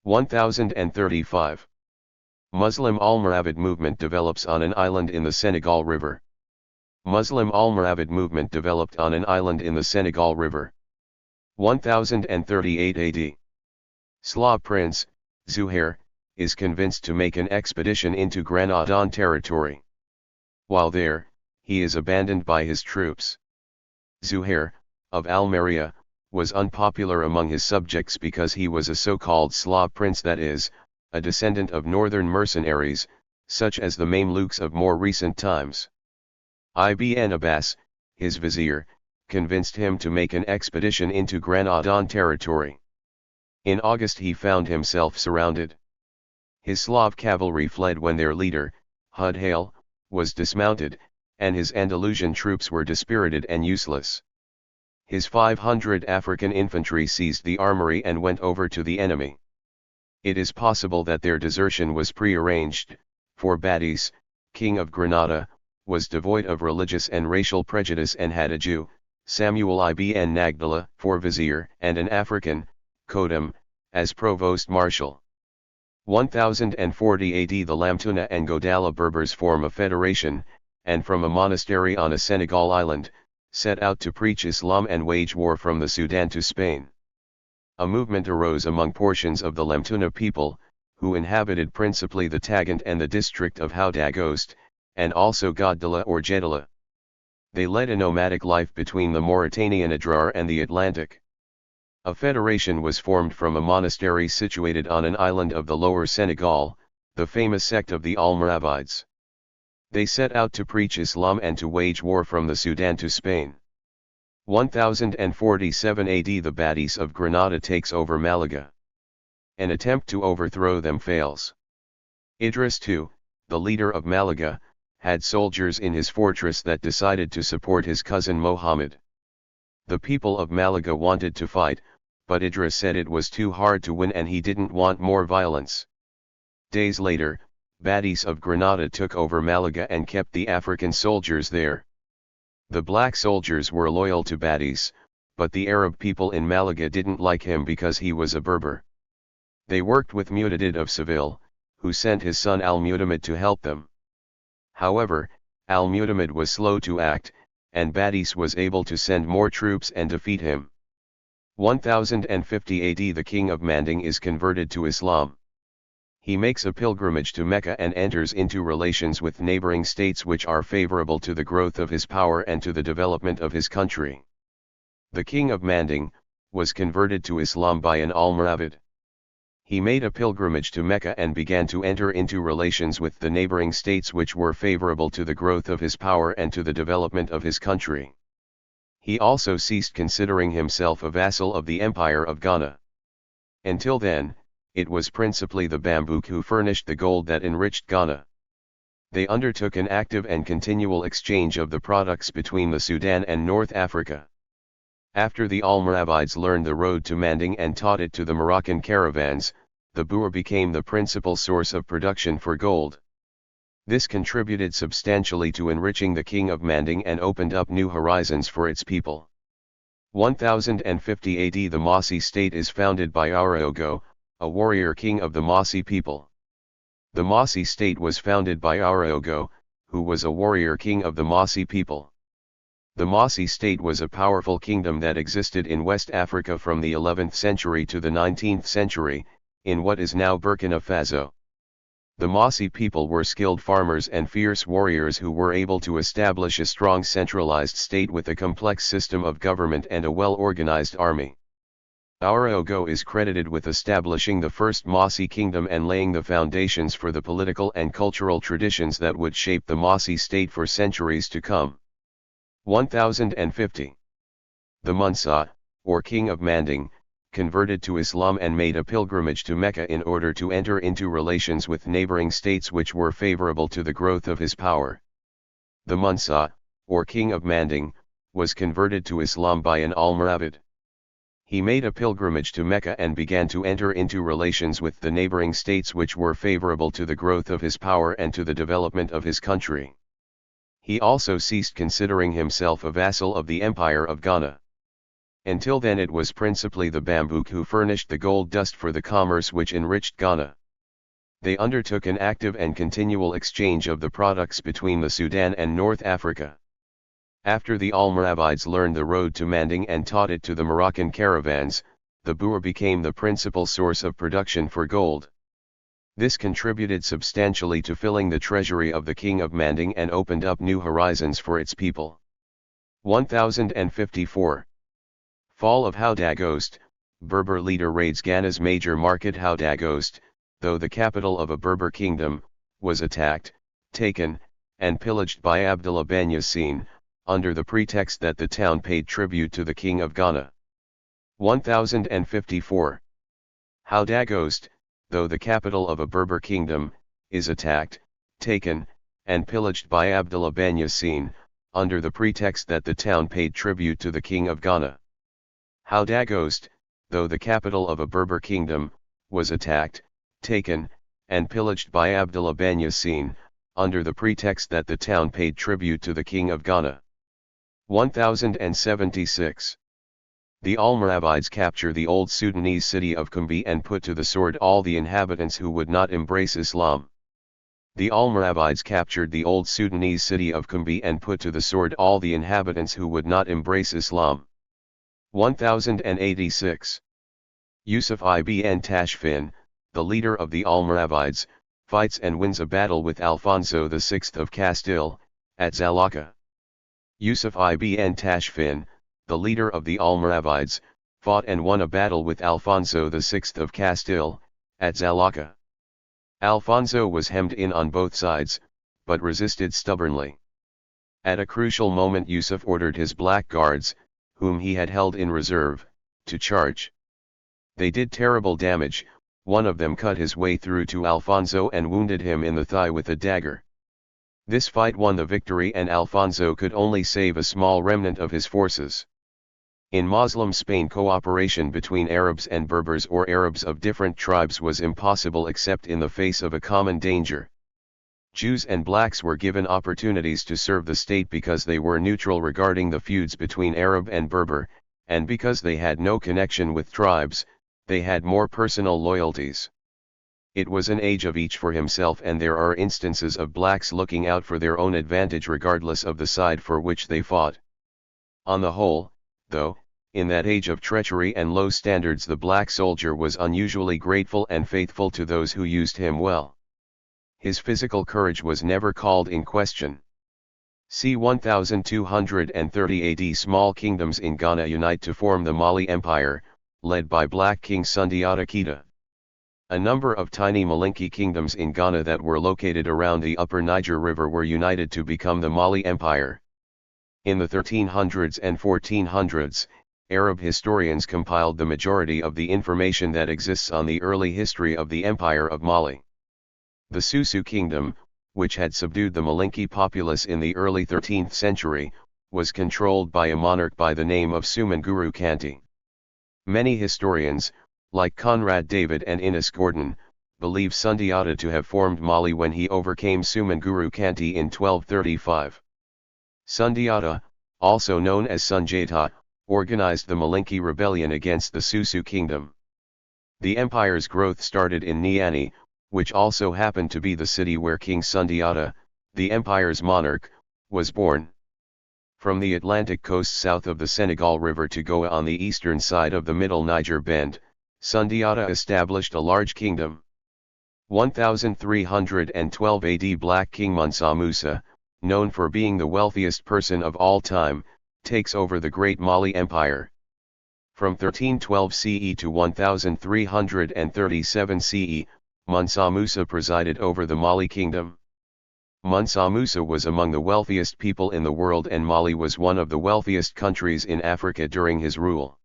1035. Muslim Almoravid movement develops on an island in the Senegal River. Muslim Almoravid movement developed on an island in the Senegal River. 1038 AD. Slav prince, Zuhair, is convinced to make an expedition into Granadan territory. While there, he is abandoned by his troops. Zuhair, of Almeria, was unpopular among his subjects because he was a so-called Slav prince, that is, a descendant of northern mercenaries, such as the Mamluks of more recent times. Ibn Abbas, his vizier, convinced him to make an expedition into Granadan territory. In August he found himself surrounded. His Slav cavalry fled when their leader, Hudhail, was dismounted, and his Andalusian troops were dispirited and useless. His 500 African infantry seized the armory and went over to the enemy. It is possible that their desertion was prearranged, for Badis, king of Granada, was devoid of religious and racial prejudice and had a Jew, Samuel ibn Nagdala, for vizier, and an African, Kodam, as provost marshal. 1040 AD the Lamtuna and Godala Berbers form a federation, and from a monastery on a Senegal island, set out to preach Islam and wage war from the Sudan to Spain. A movement arose among portions of the Lamtuna people, who inhabited principally the Tagant and the district of Haudagost, and also Godala or Jedala. They led a nomadic life between the Mauritanian Adrar and the Atlantic. A federation was formed from a monastery situated on an island of the lower Senegal, the famous sect of the Almoravides. They set out to preach Islam and to wage war from the Sudan to Spain. 1047 AD the Badis of Granada takes over Malaga. An attempt to overthrow them fails. Idris II, the leader of Malaga, had soldiers in his fortress that decided to support his cousin Mohammed. The people of Malaga wanted to fight, but Idris said it was too hard to win and he didn't want more violence. Days later, Badis of Granada took over Malaga and kept the African soldiers there. The black soldiers were loyal to Badis, but the Arab people in Malaga didn't like him because he was a Berber. They worked with Mu'tadid of Seville, who sent his son Al-Mu'tamid to help them. However, Al-Mu'tamid was slow to act, and Badis was able to send more troops and defeat him. 1050 AD the king of Manding is converted to Islam. He makes a pilgrimage to Mecca and enters into relations with neighboring states which are favorable to the growth of his power and to the development of his country. The king of Manding was converted to Islam by an Almoravid. He made a pilgrimage to Mecca and began to enter into relations with the neighboring states which were favorable to the growth of his power and to the development of his country. He also ceased considering himself a vassal of the Empire of Ghana. Until then, it was principally the Bambouk who furnished the gold that enriched Ghana. They undertook an active and continual exchange of the products between the Sudan and North Africa. After the Almoravides learned the road to Manding and taught it to the Moroccan caravans, the Boer became the principal source of production for gold. This contributed substantially to enriching the king of Manding and opened up new horizons for its people. 1050 AD. The Mossi state is founded by Araogo, a warrior king of the Mossi people. The Mossi state was founded by Araogo, who was a warrior king of the Mossi people. The Mossi state was a powerful kingdom that existed in West Africa from the 11th century to the 19th century, in what is now Burkina Faso. The Mossi people were skilled farmers and fierce warriors who were able to establish a strong centralized state with a complex system of government and a well-organized army. Araogo is credited with establishing the first Mossi kingdom and laying the foundations for the political and cultural traditions that would shape the Mossi state for centuries to come. 1050. The Musa, or king of Manding, converted to Islam and made a pilgrimage to Mecca in order to enter into relations with neighboring states which were favorable to the growth of his power. The Musa, or king of Manding, was converted to Islam by an Almoravid. He made a pilgrimage to Mecca and began to enter into relations with the neighboring states which were favorable to the growth of his power and to the development of his country. He also ceased considering himself a vassal of the Empire of Ghana. Until then it was principally the Bambouk who furnished the gold dust for the commerce which enriched Ghana. They undertook an active and continual exchange of the products between the Sudan and North Africa. After the Almoravides learned the road to Manding and taught it to the Moroccan caravans, the Boer became the principal source of production for gold. This contributed substantially to filling the treasury of the king of Manding and opened up new horizons for its people. 1054. Fall of Houdagost. Berber leader raids Ghana's major market Houdagost, though the capital of a Berber kingdom, was attacked, taken, and pillaged by Abdullah Ben Yassin, under the pretext that the town paid tribute to the king of Ghana. 1054. Houdagost, though the capital of a Berber kingdom, is attacked, taken, and pillaged by Abdullah Ben Yassin, under the pretext that the town paid tribute to the king of Ghana. Houdagost, though the capital of a Berber kingdom, was attacked, taken, and pillaged by Abdullah Ben Yassin, under the pretext that the town paid tribute to the king of Ghana. 1076. The Almoravides capture the old Sudanese city of Kumbi and put to the sword all the inhabitants who would not embrace Islam. The Almoravides captured the old Sudanese city of Kumbi and put to the sword all the inhabitants who would not embrace Islam. 1086. Yusuf ibn Tashfin, the leader of the Almoravides, fights and wins a battle with Alfonso VI of Castile, at Zalaca. Yusuf ibn Tashfin, the leader of the Almoravides, fought and won a battle with Alfonso VI of Castile, at Zalaca. Alfonso was hemmed in on both sides, but resisted stubbornly. At a crucial moment Yusuf ordered his black guards, whom he had held in reserve, to charge. They did terrible damage. One of them cut his way through to Alfonso and wounded him in the thigh with a dagger. This fight won the victory and Alfonso could only save a small remnant of his forces. In Muslim Spain, cooperation between Arabs and Berbers or Arabs of different tribes was impossible except in the face of a common danger. Jews and blacks were given opportunities to serve the state because they were neutral regarding the feuds between Arab and Berber, and because they had no connection with tribes, they had more personal loyalties. It was an age of each for himself, and there are instances of blacks looking out for their own advantage regardless of the side for which they fought. On the whole, though, in that age of treachery and low standards the black soldier was unusually grateful and faithful to those who used him well. His physical courage was never called in question. c. 1230 AD. Small kingdoms in Ghana unite to form the Mali Empire, led by Black King Sundiata Keita. A number of tiny Malinke kingdoms in Ghana that were located around the upper Niger River were united to become the Mali Empire. In the 1300s and 1400s, Arab historians compiled the majority of the information that exists on the early history of the Empire of Mali. The Susu kingdom, which had subdued the Malinke populace in the early 13th century, was controlled by a monarch by the name of Sumanguru Kanti. Many historians, like Conrad David and Innes Gordon, believe Sundiata to have formed Mali when he overcame Sumanguru Kanti in 1235. Sundiata, also known as Sunjata, organized the Malinki rebellion against the Susu kingdom. The empire's growth started in Niani, which also happened to be the city where King Sundiata, the empire's monarch, was born. From the Atlantic coast south of the Senegal River to Goa on the eastern side of the Middle Niger Bend, Sundiata established a large kingdom. 1312 AD Black King Mansa Musa, known for being the wealthiest person of all time, takes over the Great Mali Empire. From 1312 CE to 1337 CE, Mansa Musa presided over the Mali kingdom. Mansa Musa was among the wealthiest people in the world, and Mali was one of the wealthiest countries in Africa during his rule.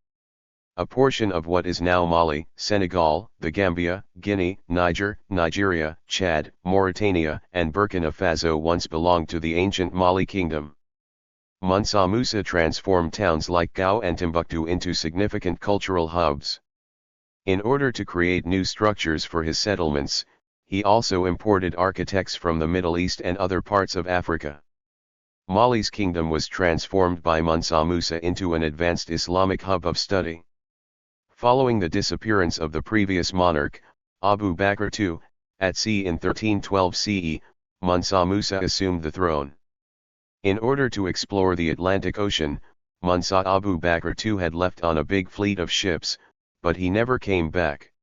A portion of what is now Mali, Senegal, the Gambia, Guinea, Niger, Nigeria, Chad, Mauritania, and Burkina Faso once belonged to the ancient Mali kingdom. Mansa Musa transformed towns like Gao and Timbuktu into significant cultural hubs. In order to create new structures for his settlements, he also imported architects from the Middle East and other parts of Africa. Mali's kingdom was transformed by Mansa Musa into an advanced Islamic hub of study. Following the disappearance of the previous monarch, Abu Bakr II, at sea in 1312 CE, Mansa Musa assumed the throne. In order to explore the Atlantic Ocean, Mansa Abu Bakr II had left on a big fleet of ships, but he never came back.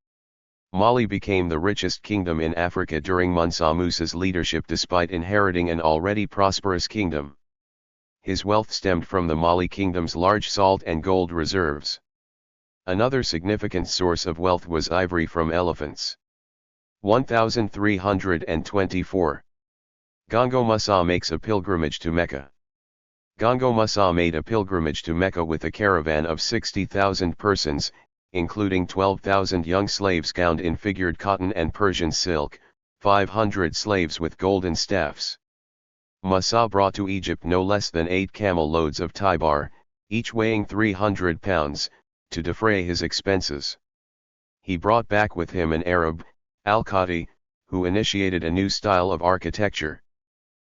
Mali became the richest kingdom in Africa during Mansa Musa's leadership despite inheriting an already prosperous kingdom. His wealth stemmed from the Mali kingdom's large salt and gold reserves. Another significant source of wealth was ivory from elephants. 1324. Gongo Musa makes a pilgrimage to Mecca. Gongo Musa made a pilgrimage to Mecca with a caravan of 60,000 persons, including 12,000 young slaves gowned in figured cotton and Persian silk, 500 slaves with golden staffs. Musa brought to Egypt no less than 8 camel loads of tibar, each weighing 300 pounds, to defray his expenses. He brought back with him an Arab, Al-Qadi, who initiated a new style of architecture.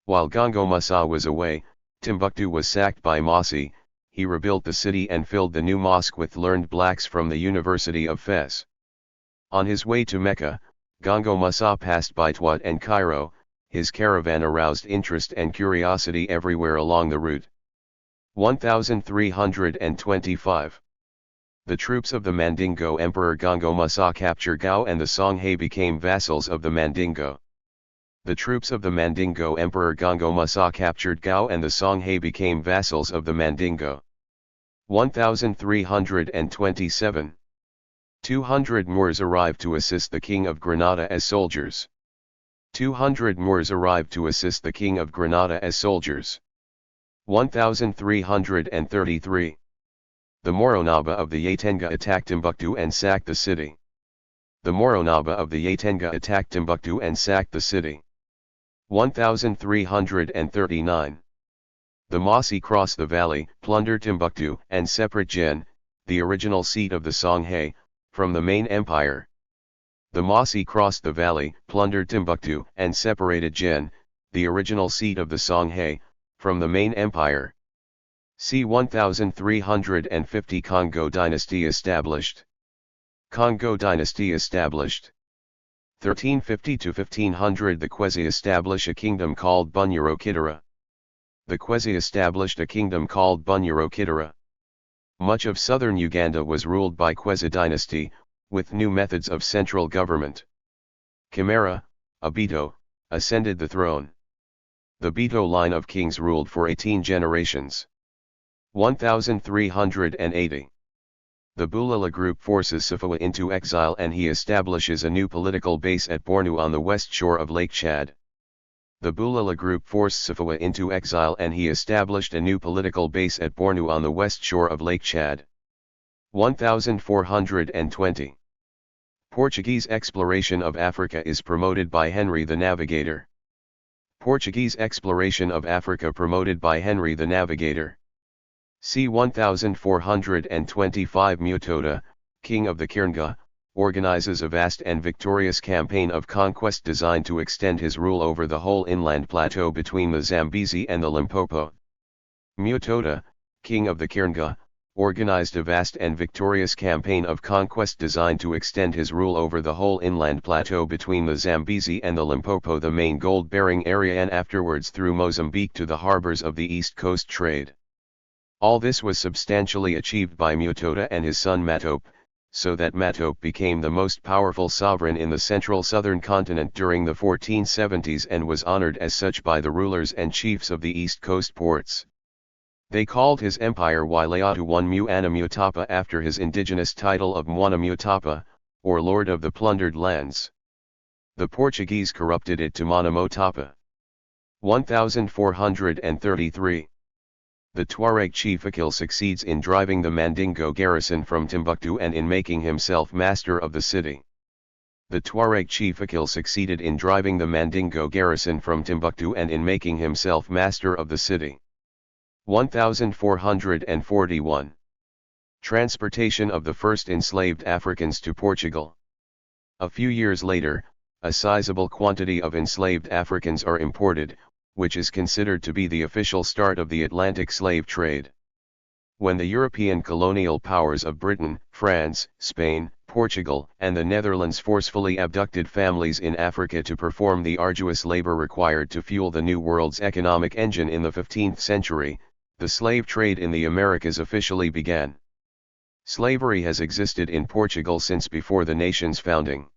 While Gongo Musa was away, Timbuktu was sacked by Mossi. He rebuilt the city and filled the new mosque with learned blacks from the University of Fez. On his way to Mecca, Gongo Musa passed by Tuat and Cairo. His caravan aroused interest and curiosity everywhere along the route. 1325. The troops of the Mandingo Emperor Gongo Musa captured Gao, and the Songhai became vassals of the Mandingo. The troops of the Mandingo Emperor Gongo Musa captured Gao, and the Songhai became vassals of the Mandingo. 1327. 200 Moors arrived to assist the King of Granada as soldiers. 200 Moors arrived to assist the King of Granada as soldiers. 1333. The Moronaba of the Yatenga attacked Timbuktu and sacked the city. The Moronaba of the Yatenga attacked Timbuktu and sacked the city. 1339. The Mossi crossed the valley, plundered Timbuktu, and separate Jen, the original seat of the Songhai, from the main empire. The Mossi crossed the valley, plundered Timbuktu, and separated Jen, the original seat of the Songhai, from the main empire. c. 1350 Congo dynasty established. Congo dynasty established. 1350 to 1500 The Kwezi establish a kingdom called Bunyoro-Kidira. The Kwezi established a kingdom called Bunyoro-Kidira. Much of southern Uganda was ruled by Kwezi dynasty, with new methods of central government. Kimera, a Bito, ascended the throne. The Bito line of kings ruled for 18 generations. 1380. The Bulala group forces Safawa into exile, and he establishes a new political base at Bornu on the west shore of Lake Chad. The Bulala group forced Safawa into exile, and he established a new political base at Bornu on the west shore of Lake Chad. 1420. Portuguese exploration of Africa is promoted by Henry the Navigator. Portuguese exploration of Africa promoted by Henry the Navigator. c. 1425 Mutoda, king of the Kirnga, organizes a vast and victorious campaign of conquest designed to extend his rule over the whole inland plateau between the Zambezi and the Limpopo. Mutoda, king of the Kirnga, organized a vast and victorious campaign of conquest designed to extend his rule over the whole inland plateau between the Zambezi and the Limpopo, the main gold-bearing area, and afterwards through Mozambique to the harbors of the East Coast trade. All this was substantially achieved by Mutoda and his son Matope, so that Matope became the most powerful sovereign in the central southern continent during the 1470s and was honored as such by the rulers and chiefs of the East Coast ports. They called his empire Waileatu One Muana Mutapa after his indigenous title of Mwana Mutapa, or Lord of the Plundered Lands. The Portuguese corrupted it to Mana Motapa. 1433. The Tuareg chief Akil succeeds in driving the Mandingo garrison from Timbuktu and in making himself master of the city. The Tuareg chief Akil succeeded in driving the Mandingo garrison from Timbuktu and in making himself master of the city. 1441. Transportation of the first enslaved Africans to Portugal. A few years later, a sizable quantity of enslaved Africans are imported, which is considered to be the official start of the Atlantic slave trade. When the European colonial powers of Britain, France, Spain, Portugal, and the Netherlands forcefully abducted families in Africa to perform the arduous labor required to fuel the New World's economic engine in the 15th century, the slave trade in the Americas officially began. Slavery has existed in Portugal since before the nation's founding.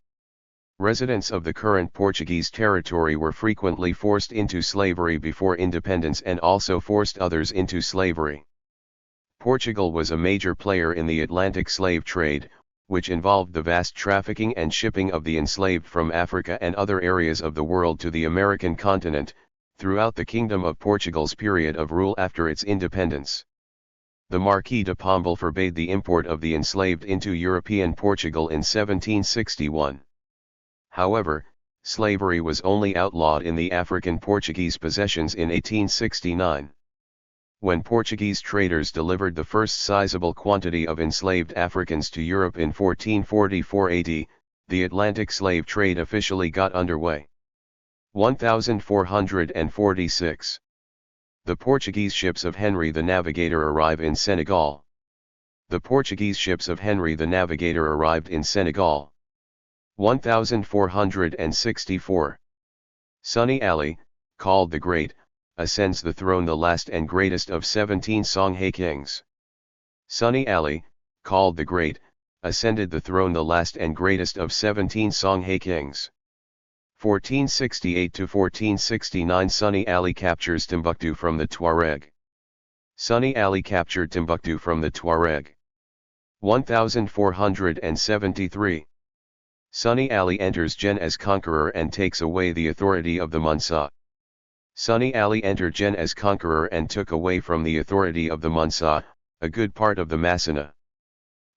Residents of the current Portuguese territory were frequently forced into slavery before independence and also forced others into slavery. Portugal was a major player in the Atlantic slave trade, which involved the vast trafficking and shipping of the enslaved from Africa and other areas of the world to the American continent, throughout the Kingdom of Portugal's period of rule after its independence. The Marquis de Pombal forbade the import of the enslaved into European Portugal in 1761. However, slavery was only outlawed in the African Portuguese possessions in 1869. When Portuguese traders delivered the first sizable quantity of enslaved Africans to Europe in 1444 AD, the Atlantic slave trade officially got underway. 1446. The Portuguese ships of Henry the Navigator arrive in Senegal. The Portuguese ships of Henry the Navigator arrived in Senegal. 1464. Sunny Ali, called the Great, ascends the throne, the last and greatest of 17 Songhay kings. Sunny Ali, called the Great, ascended the throne, the last and greatest of 17 Songhay kings. 1468 to 1469. Sunny Ali captures Timbuktu from the Tuareg. Sunny Ali captured Timbuktu from the Tuareg. 1473. Sunny Ali enters Jen as conqueror and takes away the authority of the Mansa. Sunny Ali entered Jen as conqueror and took away from the authority of the Mansa, a good part of the Masina.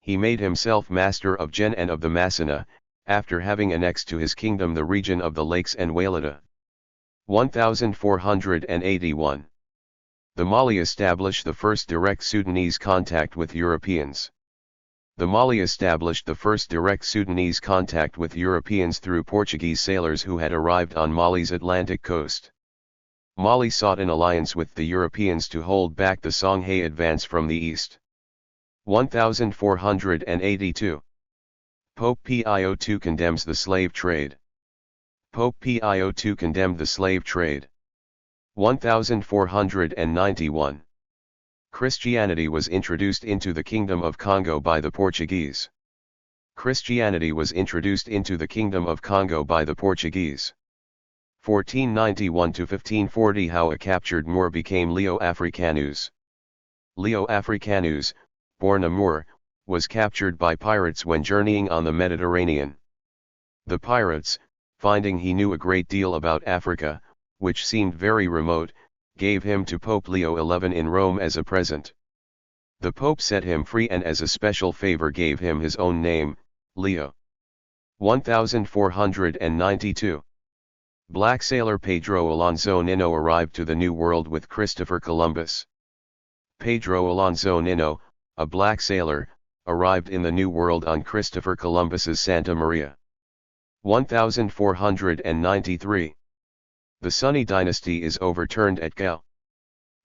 He made himself master of Jen and of the Masina, after having annexed to his kingdom the region of the lakes and Wailata. 1481. The Mali established the first direct Sudanese contact with Europeans. The Mali established the first direct Sudanese contact with Europeans through Portuguese sailors who had arrived on Mali's Atlantic coast. Mali sought an alliance with the Europeans to hold back the Songhay advance from the east. 1482. Pope Pio II condemns the slave trade. Pope Pio II condemned the slave trade. 1491. Christianity was introduced into the Kingdom of Congo by the Portuguese. Christianity was introduced into the Kingdom of Congo by the Portuguese. 1491 to 1540. How a captured Moor became Leo Africanus. Leo Africanus, born a Moor, was captured by pirates when journeying on the Mediterranean. The pirates, finding he knew a great deal about Africa, which seemed very remote, gave him to Pope Leo XI in Rome as a present. The Pope set him free and as a special favor gave him his own name, Leo. 1492. Black sailor Pedro Alonso Nino arrived to the New World with Christopher Columbus. Pedro Alonso Nino, a black sailor, arrived in the New World on Christopher Columbus's Santa Maria. 1493. The Sunni dynasty is overturned at Gao.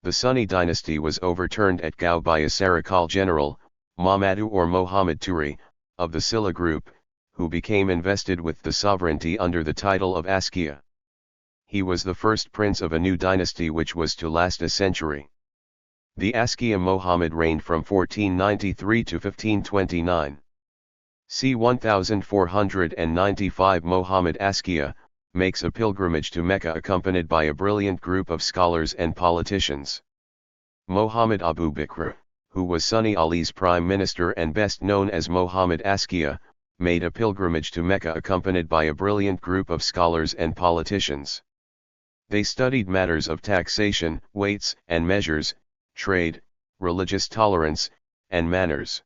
The Sunni dynasty was overturned at Gao by a Sarikal general, Mahmadu or Mohammad Turi, of the Silla group, who became invested with the sovereignty under the title of Askia. He was the first prince of a new dynasty which was to last a century. The Askia Muhammad reigned from 1493 to 1529. c. 1495 Muhammad Askia makes a pilgrimage to Mecca accompanied by a brilliant group of scholars and politicians. Muhammad Abu Bakr, who was Sunni Ali's prime minister and best known as Muhammad Askia, made a pilgrimage to Mecca accompanied by a brilliant group of scholars and politicians. They studied matters of taxation, weights and measures, trade, religious tolerance, and manners.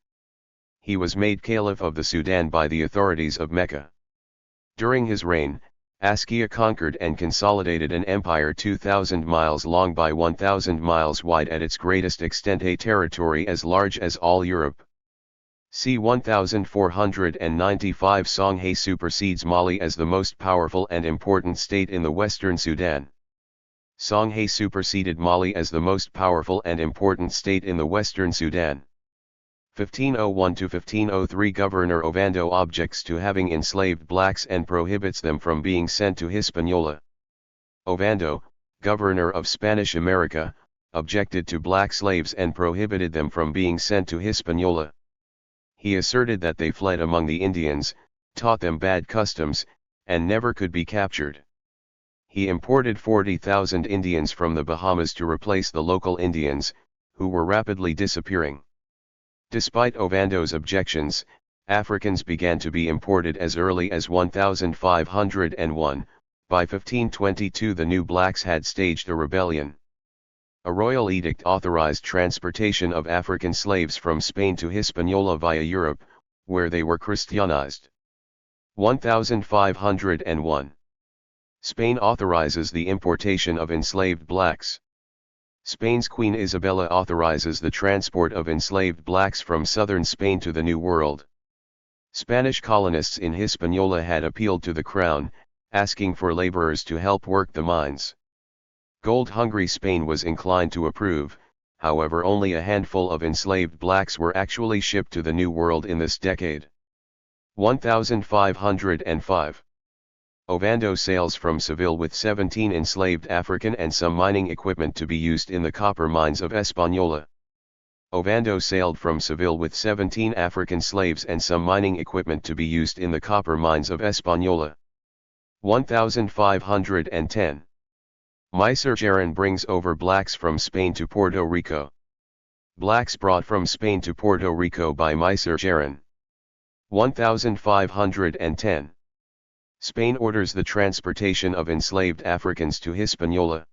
He was made Caliph of the Sudan by the authorities of Mecca. During his reign, Askia conquered and consolidated an empire 2,000 miles long by 1,000 miles wide, at its greatest extent a territory as large as all Europe. c. 1495 Songhai supersedes Mali as the most powerful and important state in the western Sudan. Songhai superseded Mali as the most powerful and important state in the western Sudan. 1501 to 1503 Governor Ovando objects to having enslaved blacks and prohibits them from being sent to Hispaniola. Ovando, governor of Spanish America, objected to black slaves and prohibited them from being sent to Hispaniola. He asserted that they fled among the Indians, taught them bad customs, and never could be captured. He imported 40,000 Indians from the Bahamas to replace the local Indians, who were rapidly disappearing. Despite Ovando's objections, Africans began to be imported as early as 1501. By 1522 the new blacks had staged a rebellion. A royal edict authorized transportation of African slaves from Spain to Hispaniola via Europe, where they were Christianized. 1501. Spain authorizes the importation of enslaved blacks. Spain's Queen Isabella authorizes the transport of enslaved blacks from southern Spain to the New World. Spanish colonists in Hispaniola had appealed to the crown, asking for laborers to help work the mines. Gold-hungry Spain was inclined to approve, however only a handful of enslaved blacks were actually shipped to the New World in this decade. 1505. Ovando sails from Seville with 17 enslaved African and some mining equipment to be used in the copper mines of Española. Ovando sailed from Seville with 17 African slaves and some mining equipment to be used in the copper mines of Española. 1510. Micer Jaron brings over blacks from Spain to Puerto Rico. Blacks brought from Spain to Puerto Rico by Micer Jaron. 1510. Spain orders the transportation of enslaved Africans to Hispaniola.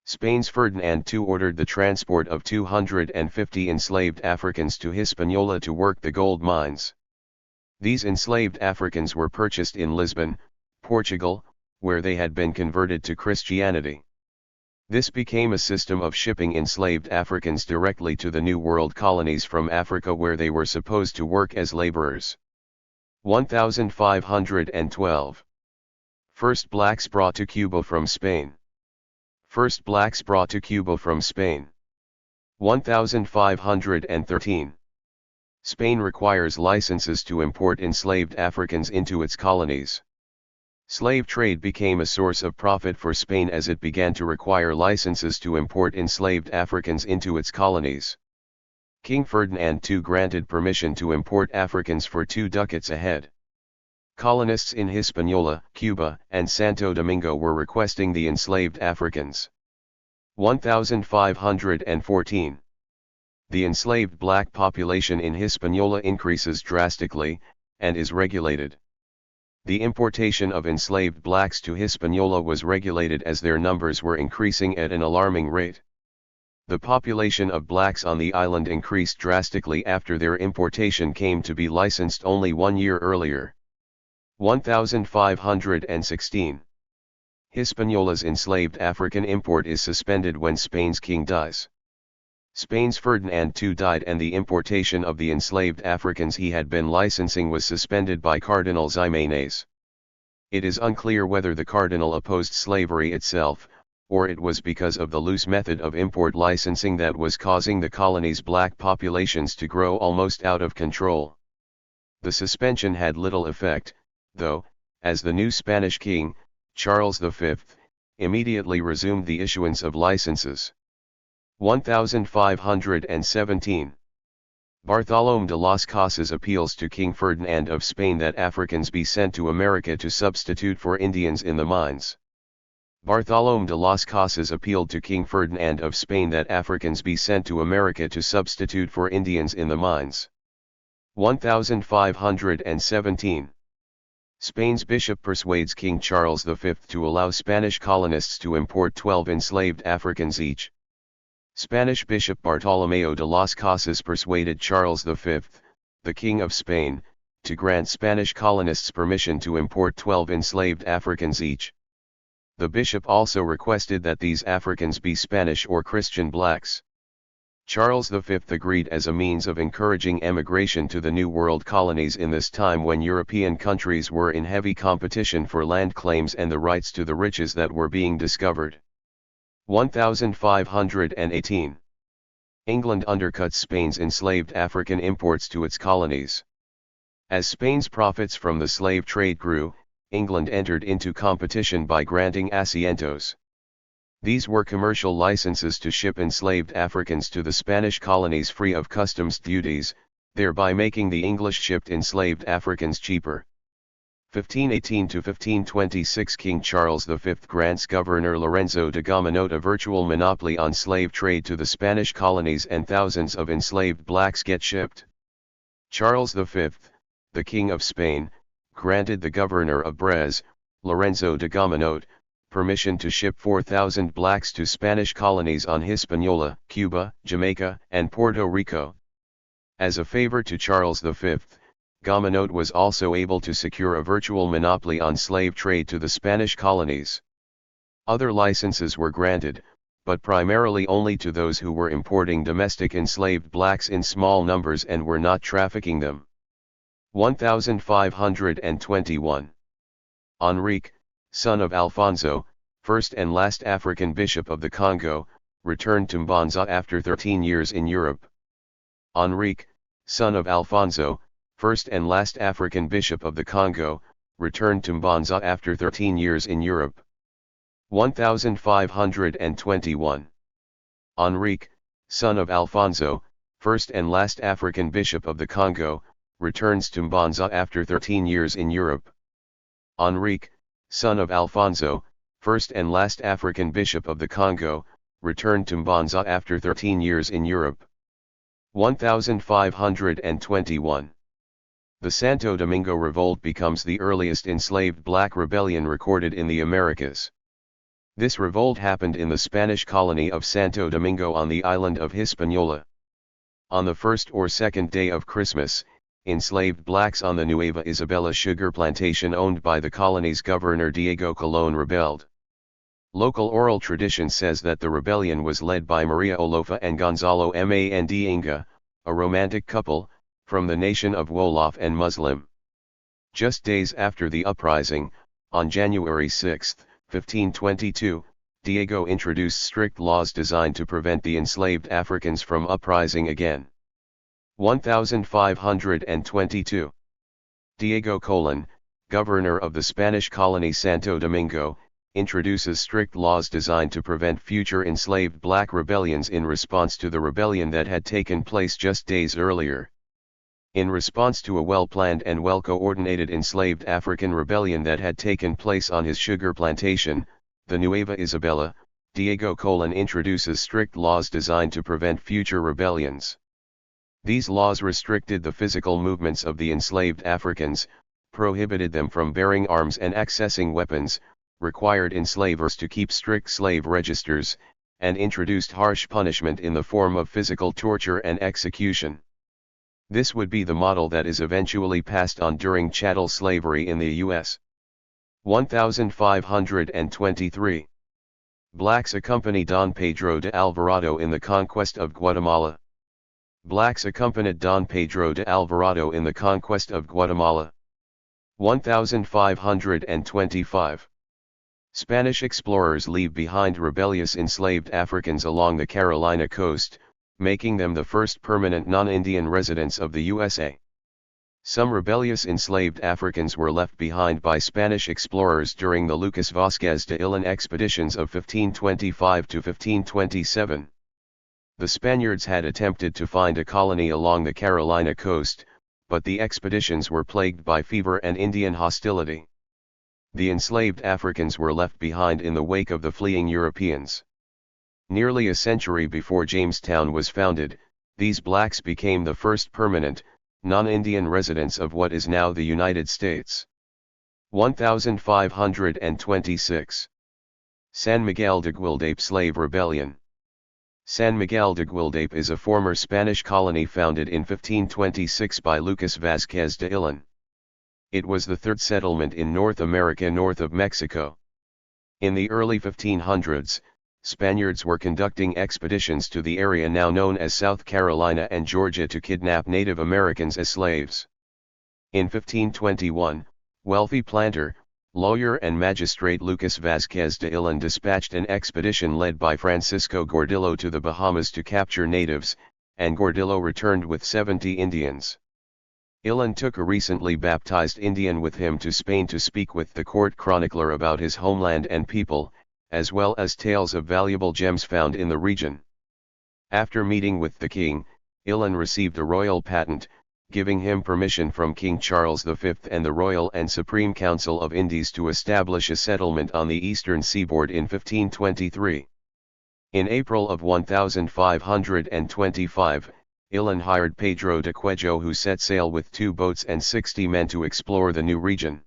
Spain's Ferdinand II ordered the transport of 250 enslaved Africans to Hispaniola to work the gold mines. These enslaved Africans were purchased in Lisbon, Portugal, where they had been converted to Christianity. This became a system of shipping enslaved Africans directly to the New World colonies from Africa, where they were supposed to work as laborers. 1512. First blacks brought to Cuba from Spain. First blacks brought to Cuba from Spain. 1513. Spain requires licenses to import enslaved Africans into its colonies. Slave trade became a source of profit for Spain as it began to require licenses to import enslaved Africans into its colonies. King Ferdinand II granted permission to import Africans for 2 ducats a head. Colonists in Hispaniola, Cuba, and Santo Domingo were requesting the enslaved Africans. 1514. The enslaved black population in Hispaniola increases drastically, and is regulated. The importation of enslaved blacks to Hispaniola was regulated as their numbers were increasing at an alarming rate. The population of blacks on the island increased drastically after their importation came to be licensed only 1 year earlier. 1516. Hispaniola's enslaved African import is suspended when Spain's king dies. Spain's Ferdinand II died and the importation of the enslaved Africans he had been licensing was suspended by Cardinal Ximenes. It is unclear whether the cardinal opposed slavery itself, or it was because of the loose method of import licensing that was causing the colony's black populations to grow almost out of control. The suspension had little effect, though, as the new Spanish king, Charles V, immediately resumed the issuance of licenses. 1517. Bartolomé de las Casas appeals to King Ferdinand of Spain that Africans be sent to America to substitute for Indians in the mines. Bartolomé de las Casas appealed to King Ferdinand of Spain that Africans be sent to America to substitute for Indians in the mines. 1517. Spain's bishop persuades King Charles V to allow Spanish colonists to import 12 enslaved Africans each. Spanish Bishop Bartolomeo de las Casas persuaded Charles V, the King of Spain, to grant Spanish colonists permission to import 12 enslaved Africans each. The bishop also requested that these Africans be Spanish or Christian blacks. Charles V agreed as a means of encouraging emigration to the New World colonies in this time when European countries were in heavy competition for land claims and the rights to the riches that were being discovered. 1518. England undercuts Spain's enslaved African imports to its colonies. As Spain's profits from the slave trade grew, England entered into competition by granting asientos. These were commercial licenses to ship enslaved Africans to the Spanish colonies free of customs duties, thereby making the English-shipped enslaved Africans cheaper. 1518 to 1526 King Charles V grants Governor Lorenzo de Gamenot a virtual monopoly on slave trade to the Spanish colonies and thousands of enslaved blacks get shipped. Charles V, the King of Spain, granted the governor of Brez, Lorenzo de Gamenot, permission to ship 4,000 blacks to Spanish colonies on Hispaniola, Cuba, Jamaica, and Puerto Rico. As a favor to Charles V, Gamenot was also able to secure a virtual monopoly on slave trade to the Spanish colonies. Other licenses were granted, but primarily only to those who were importing domestic enslaved blacks in small numbers and were not trafficking them. 1521. Enrique, son of Alfonso, first and last African bishop of the Congo, returned to Mbanza after 13 years in Europe. Enrique, son of Alfonso, first and last African bishop of the Congo, returned to Mbanza after 13 years in Europe. 1521. Enrique, son of Alfonso, first and last African bishop of the Congo, returns to Mbanza after 13 years in Europe. Enrique, son of Alfonso, first and last African bishop of the Congo, returned to Mbanza after 13 years in Europe. 1521. The Santo Domingo Revolt becomes the earliest enslaved black rebellion recorded in the Americas. This revolt happened in the Spanish colony of Santo Domingo on the island of Hispaniola. On the first or second day of Christmas, enslaved blacks on the Nueva Isabela sugar plantation owned by the colony's governor Diego Colón rebelled. Local oral tradition says that the rebellion was led by Maria Olofa and Gonzalo Mandinga, a romantic couple, from the nation of Wolof and Muslim. Just days after the uprising, on January 6, 1522, Diego introduced strict laws designed to prevent the enslaved Africans from uprising again. 1522. Diego Colón, governor of the Spanish colony Santo Domingo, introduces strict laws designed to prevent future enslaved black rebellions in response to the rebellion that had taken place just days earlier. In response to a well-planned and well-coordinated enslaved African rebellion that had taken place on his sugar plantation, the Nueva Isabela, Diego Colón introduces strict laws designed to prevent future rebellions. These laws restricted the physical movements of the enslaved Africans, prohibited them from bearing arms and accessing weapons, required enslavers to keep strict slave registers, and introduced harsh punishment in the form of physical torture and execution. This would be the model that is eventually passed on during chattel slavery in the U.S. 1523. Blacks accompany Don Pedro de Alvarado in the conquest of Guatemala. Blacks accompanied Don Pedro de Alvarado in the conquest of Guatemala. 1525. Spanish explorers leave behind rebellious enslaved Africans along the Carolina coast, making them the first permanent non-Indian residents of the USA. Some rebellious enslaved Africans were left behind by Spanish explorers during the Lucas Vázquez de Illán expeditions of 1525 to 1527. The Spaniards had attempted to find a colony along the Carolina coast, but the expeditions were plagued by fever and Indian hostility. The enslaved Africans were left behind in the wake of the fleeing Europeans. Nearly a century before Jamestown was founded, these blacks became the first permanent, non-Indian residents of what is now the United States. 1526. San Miguel de Guildape Slave Rebellion. San Miguel de Guildape is a former Spanish colony founded in 1526 by Lucas Vázquez de Illán. It was the third settlement in North America north of Mexico. In the early 1500s, Spaniards were conducting expeditions to the area now known as South Carolina and Georgia to kidnap Native Americans as slaves. In 1521, wealthy planter, lawyer and magistrate Lucas Vázquez de Illán dispatched an expedition led by Francisco Gordillo to the Bahamas to capture natives, and Gordillo returned with 70 Indians. Illán took a recently baptized Indian with him to Spain to speak with the court chronicler about his homeland and people, as well as tales of valuable gems found in the region. After meeting with the king, Illán received a royal patent, giving him permission from King Charles V and the Royal and Supreme Council of Indies to establish a settlement on the eastern seaboard in 1523. In April of 1525, Illán hired Pedro de Cuello, who set sail with 2 boats and 60 men to explore the new region.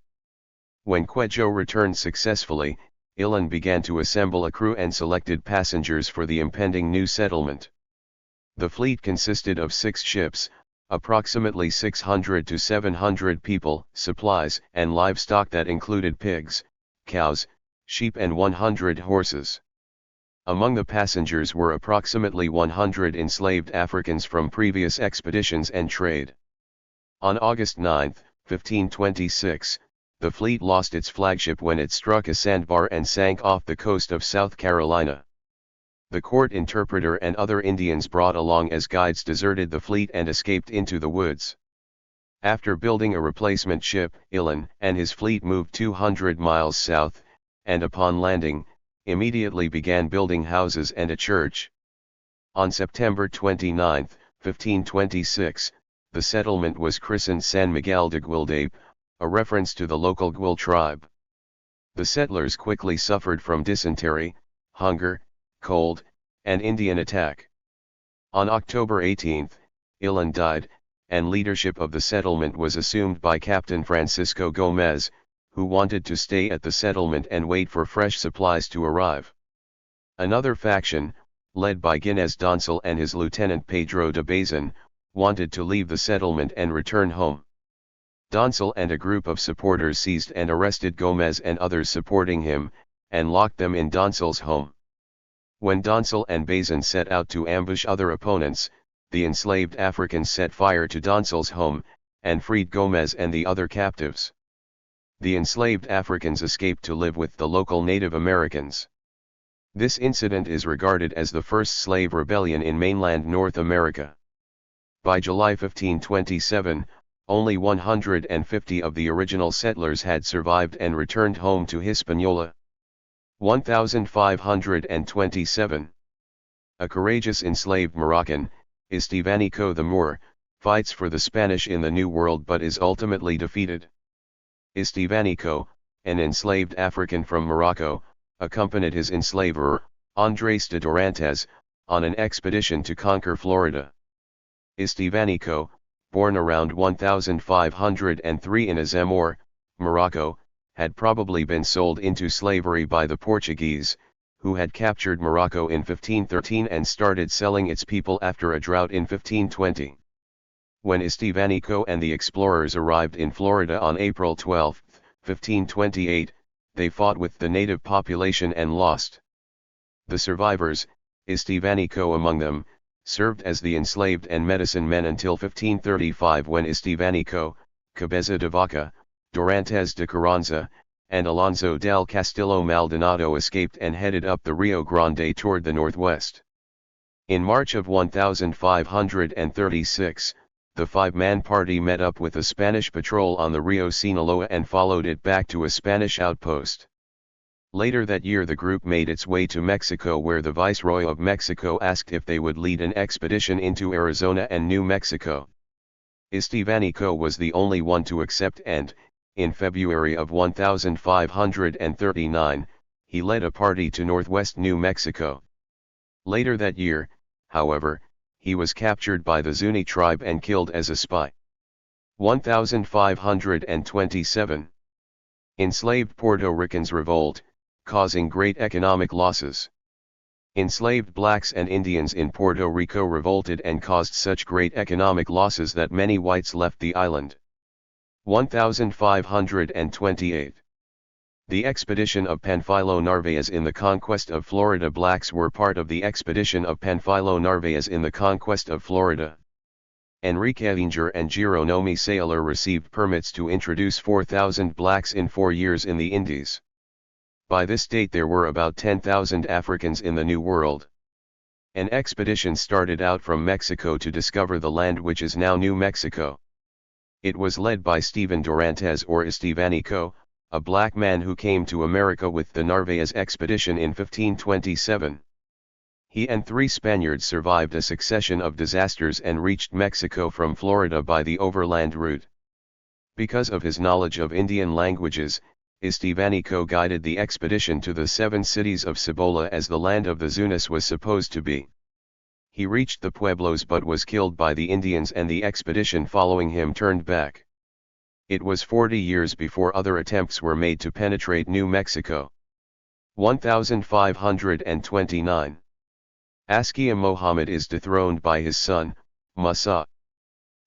When Cuello returned successfully, Illán began to assemble a crew and selected passengers for the impending new settlement. The fleet consisted of 6 ships, approximately 600 to 700 people, supplies and livestock that included pigs, cows, sheep and 100 horses. Among the passengers were approximately 100 enslaved Africans from previous expeditions and trade. On August 9, 1526, the fleet lost its flagship when it struck a sandbar and sank off the coast of South Carolina. The court interpreter and other Indians brought along as guides deserted the fleet and escaped into the woods. After building a replacement ship, Illán and his fleet moved 200 miles south, and upon landing, immediately began building houses and a church. On September 29, 1526, the settlement was christened San Miguel de Guildape, a reference to the local Guil tribe. The settlers quickly suffered from dysentery, hunger, cold, and Indian attack. On October 18, Illán died, and leadership of the settlement was assumed by Captain Francisco Gómez, who wanted to stay at the settlement and wait for fresh supplies to arrive. Another faction, led by Ginés Doncel and his lieutenant Pedro de Bazan, wanted to leave the settlement and return home. Doncel and a group of supporters seized and arrested Gómez and others supporting him, and locked them in Doncel's home. When Doncel and Bazan set out to ambush other opponents, the enslaved Africans set fire to Doncel's home, and freed Gómez and the other captives. The enslaved Africans escaped to live with the local Native Americans. This incident is regarded as the first slave rebellion in mainland North America. By July 1527, only 150 of the original settlers had survived and returned home to Hispaniola. 1527. A courageous enslaved Moroccan, Estevanico the Moor, fights for the Spanish in the New World but is ultimately defeated. Estevanico, an enslaved African from Morocco, accompanied his enslaver, Andrés de Dorantes, on an expedition to conquer Florida. Estevanico, born around 1503 in Azemmour, Morocco, had probably been sold into slavery by the Portuguese, who had captured Morocco in 1513 and started selling its people after a drought in 1520. When Estevanico and the explorers arrived in Florida on April 12, 1528, they fought with the native population and lost. The survivors, Istevanico among them, served as the enslaved and medicine men until 1535 when Istevanico, Cabeza de Vaca, Dorantes de Carranza, and Alonso del Castillo Maldonado escaped and headed up the Rio Grande toward the northwest. In March of 1536, the five-man party met up with a Spanish patrol on the Rio Sinaloa and followed it back to a Spanish outpost. Later that year the group made its way to Mexico where the Viceroy of Mexico asked if they would lead an expedition into Arizona and New Mexico. Istevanico was the only one to accept and, in February of 1539, he led a party to northwest New Mexico. Later that year, however, he was captured by the Zuni tribe and killed as a spy. 1527. Enslaved Puerto Ricans revolt, causing great economic losses. Enslaved blacks and Indians in Puerto Rico revolted and caused such great economic losses that many whites left the island. 1528. The expedition of Panfilo Narvaez in the conquest of Florida. Blacks were part of the expedition of Panfilo Narvaez in the conquest of Florida. Enrique Inger and Geronimo Saylor received permits to introduce 4,000 blacks in 4 years in the Indies. By this date there were about 10,000 Africans in the New World. An expedition started out from Mexico to discover the land which is now New Mexico. It was led by Stephen Dorantes or Istevanico, a black man who came to America with the Narvaez expedition in 1527. He and 3 Spaniards survived a succession of disasters and reached Mexico from Florida by the overland route. Because of his knowledge of Indian languages, Istevanico guided the expedition to the 7 cities of Cibola as the land of the Zunis was supposed to be. He reached the pueblos but was killed by the Indians and the expedition following him turned back. It was 40 years before other attempts were made to penetrate New Mexico. 1529. Askia Mohammed is dethroned by his son, Musa.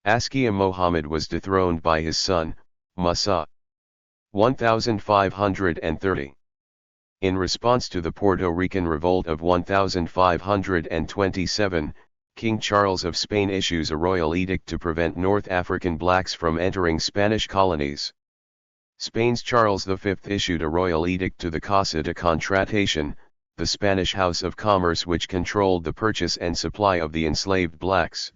Askia Mohammed was dethroned by his son, Musa. 1530. In response to the Puerto Rican revolt of 1527, King Charles of Spain issues a royal edict to prevent North African blacks from entering Spanish colonies. Spain's Charles V issued a royal edict to the Casa de Contratación, the Spanish House of Commerce which controlled the purchase and supply of the enslaved blacks.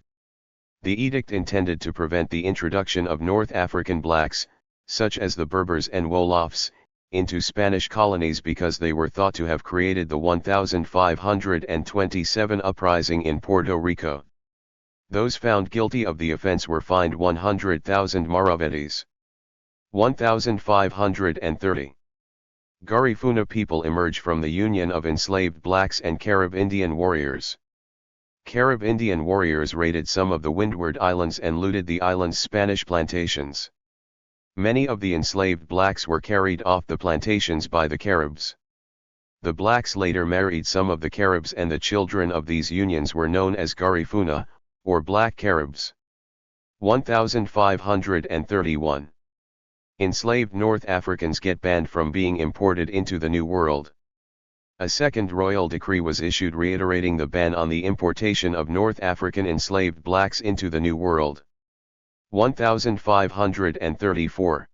The edict intended to prevent the introduction of North African blacks, such as the Berbers and Wolofs, into Spanish colonies because they were thought to have created the 1527 uprising in Puerto Rico. Those found guilty of the offense were fined 100,000 maravedis. 1530. Garifuna people emerge from the union of enslaved blacks and Carib Indian warriors. Carib Indian warriors raided some of the Windward Islands and looted the island's Spanish plantations. Many of the enslaved blacks were carried off the plantations by the Caribs. The blacks later married some of the Caribs and the children of these unions were known as Garifuna, or Black Caribs. 1531. Enslaved North Africans get banned from being imported into the New World. A second royal decree was issued reiterating the ban on the importation of North African enslaved blacks into the New World. 1534.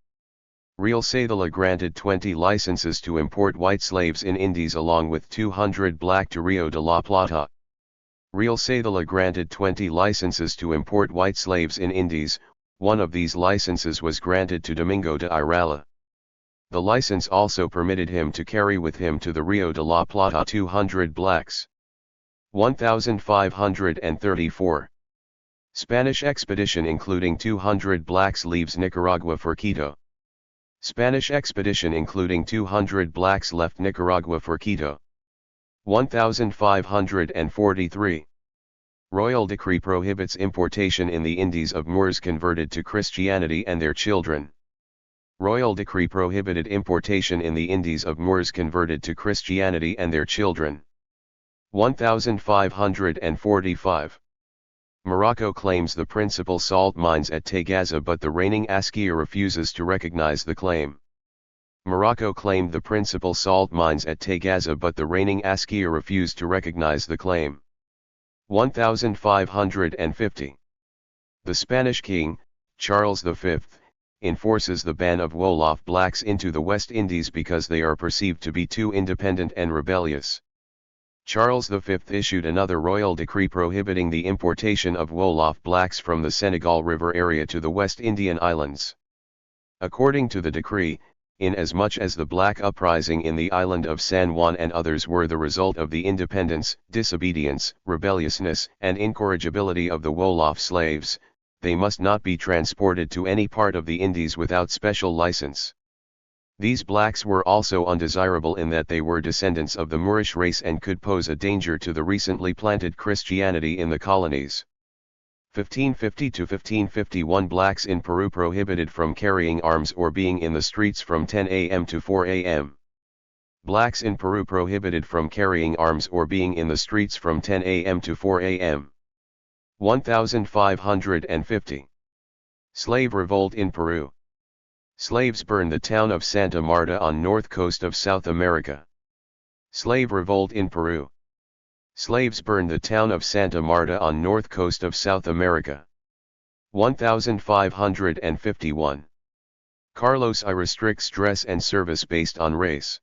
Real Cedula granted 20 licenses to import white slaves in Indies along with 200 black to Rio de la Plata. Real Cedula granted 20 licenses to import white slaves in Indies. One of these licenses was granted to Domingo de Irala. The license also permitted him to carry with him to the Rio de la Plata 200 blacks. 1534. Spanish expedition including 200 blacks leaves Nicaragua for Quito. Spanish expedition including 200 blacks left Nicaragua for Quito. 1543. Royal decree prohibits importation in the Indies of Moors converted to Christianity and their children. Royal decree prohibited importation in the Indies of Moors converted to Christianity and their children. 1545. Morocco claims the principal salt mines at Tagaza but the reigning Askia refuses to recognize the claim. Morocco claimed the principal salt mines at Tagaza, but the reigning Askia refused to recognize the claim. 1550. The Spanish king, Charles V, enforces the ban of Wolof blacks into the West Indies because they are perceived to be too independent and rebellious. Charles V issued another royal decree prohibiting the importation of Wolof blacks from the Senegal River area to the West Indian Islands. According to the decree, inasmuch as the black uprising in the island of San Juan and others were the result of the independence, disobedience, rebelliousness, and incorrigibility of the Wolof slaves, they must not be transported to any part of the Indies without special license. These blacks were also undesirable in that they were descendants of the Moorish race and could pose a danger to the recently planted Christianity in the colonies. 1550 to 1551 Blacks in Peru prohibited from carrying arms or being in the streets from 10 a.m. to 4 a.m. Blacks in Peru prohibited from carrying arms or being in the streets from 10 a.m. to 4 a.m. 1550. Slave revolt in Peru. Slaves burned the town of Santa Marta on north coast of South America. Slave revolt in Peru. Slaves burned the town of Santa Marta on north coast of South America. 1551. Carlos I restricts dress and service based on race.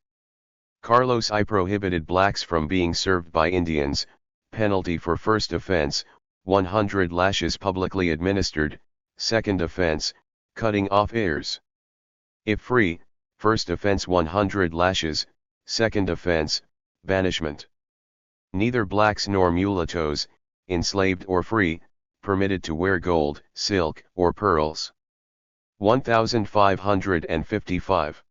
Carlos I prohibited blacks from being served by Indians, penalty for first offense, 100 lashes publicly administered, second offense, cutting off ears. If free, first offense 100 lashes, second offense, banishment. Neither blacks nor mulattoes, enslaved or free, permitted to wear gold, silk, or pearls. 1555.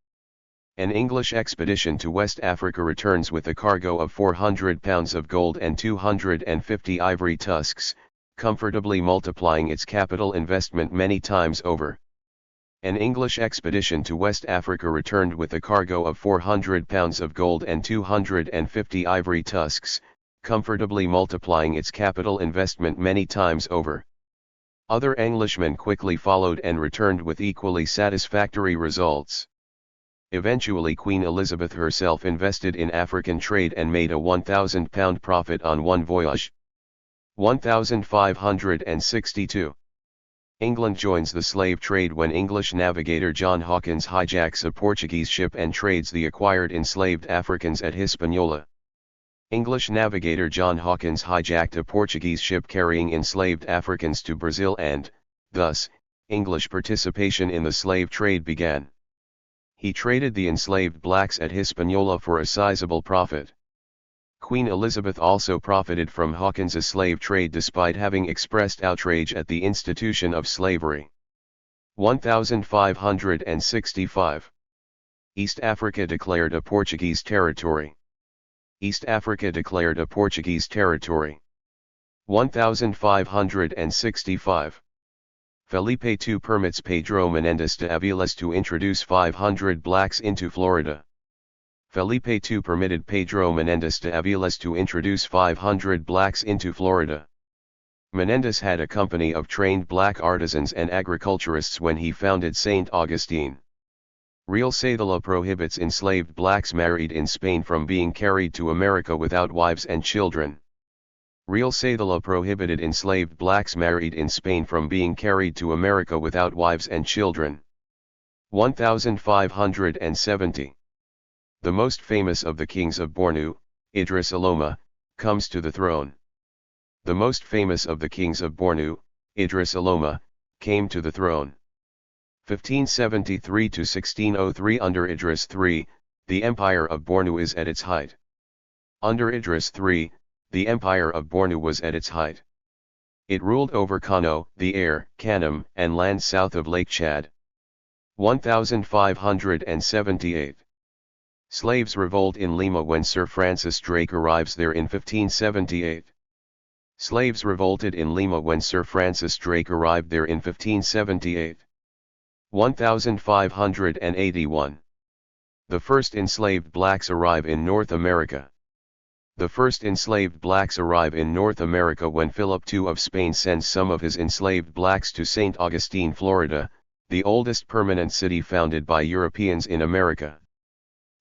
An English expedition to West Africa returns with a cargo of 400 pounds of gold and 250 ivory tusks, comfortably multiplying its capital investment many times over. An English expedition to West Africa returned with a cargo of 400 pounds of gold and 250 ivory tusks, comfortably multiplying its capital investment many times over. Other Englishmen quickly followed and returned with equally satisfactory results. Eventually Queen Elizabeth herself invested in African trade and made a £1,000 profit on one voyage. 1562. England joins the slave trade when English navigator John Hawkins hijacks a Portuguese ship and trades the acquired enslaved Africans at Hispaniola. English navigator John Hawkins hijacked a Portuguese ship carrying enslaved Africans to Brazil and, thus, English participation in the slave trade began. He traded the enslaved blacks at Hispaniola for a sizable profit. Queen Elizabeth also profited from Hawkins's slave trade despite having expressed outrage at the institution of slavery. 1565. East Africa declared a Portuguese territory. East Africa declared a Portuguese territory. 1565. Felipe II permits Pedro Menendez de Aviles to introduce 500 blacks into Florida. Felipe II permitted Pedro Menendez de Aviles to introduce 500 blacks into Florida. Menendez had a company of trained black artisans and agriculturists when he founded St. Augustine. Real Cédula prohibits enslaved blacks married in Spain from being carried to America without wives and children. Real Cédula prohibited enslaved blacks married in Spain from being carried to America without wives and children. 1570. The most famous of the kings of Bornu, Idris Aloma, comes to the throne. The most famous of the kings of Bornu, Idris Aloma, came to the throne. 1573 to 1603 Under Idris III, the Empire of Bornu is at its height. Under Idris III, the Empire of Bornu was at its height. It ruled over Kano, the air, Kanem, and lands south of Lake Chad. 1578. Slaves revolt in Lima when Sir Francis Drake arrives there in 1578. Slaves revolted in Lima when Sir Francis Drake arrived there in 1578. 1581. The first enslaved blacks arrive in North America. The first enslaved blacks arrive in North America when Philip II of Spain sends some of his enslaved blacks to St. Augustine, Florida, the oldest permanent city founded by Europeans in America.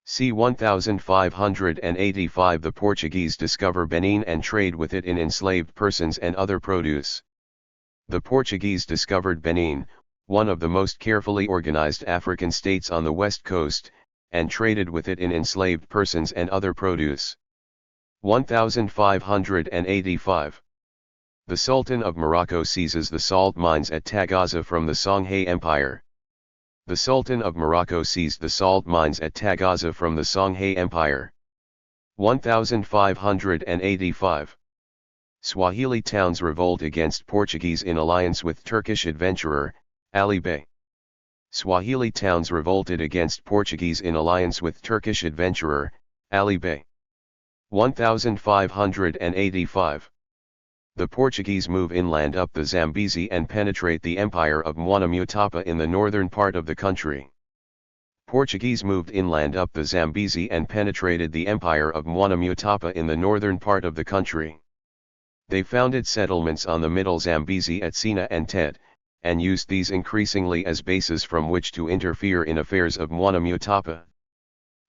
c. 1585 The Portuguese discover Benin and trade with it in enslaved persons and other produce. The Portuguese discovered Benin, one of the most carefully organized African states on the west coast, and traded with it in enslaved persons and other produce. 1585. The Sultan of Morocco seizes the salt mines at Tagaza from the Songhai Empire. The Sultan of Morocco seized the salt mines at Tagaza from the Songhai Empire. 1585. Swahili towns revolt against Portuguese in alliance with Turkish adventurer, Ali Bey. Swahili towns revolted against Portuguese in alliance with Turkish adventurer, Ali Bey. 1585. The Portuguese move inland up the Zambezi and penetrate the empire of Mwana-Mutapa in the northern part of the country. Portuguese moved inland up the Zambezi and penetrated the empire of Mwana-Mutapa in the northern part of the country. They founded settlements on the middle Zambezi at Sina and Ted, and used these increasingly as bases from which to interfere in affairs of Mwana-Mutapa.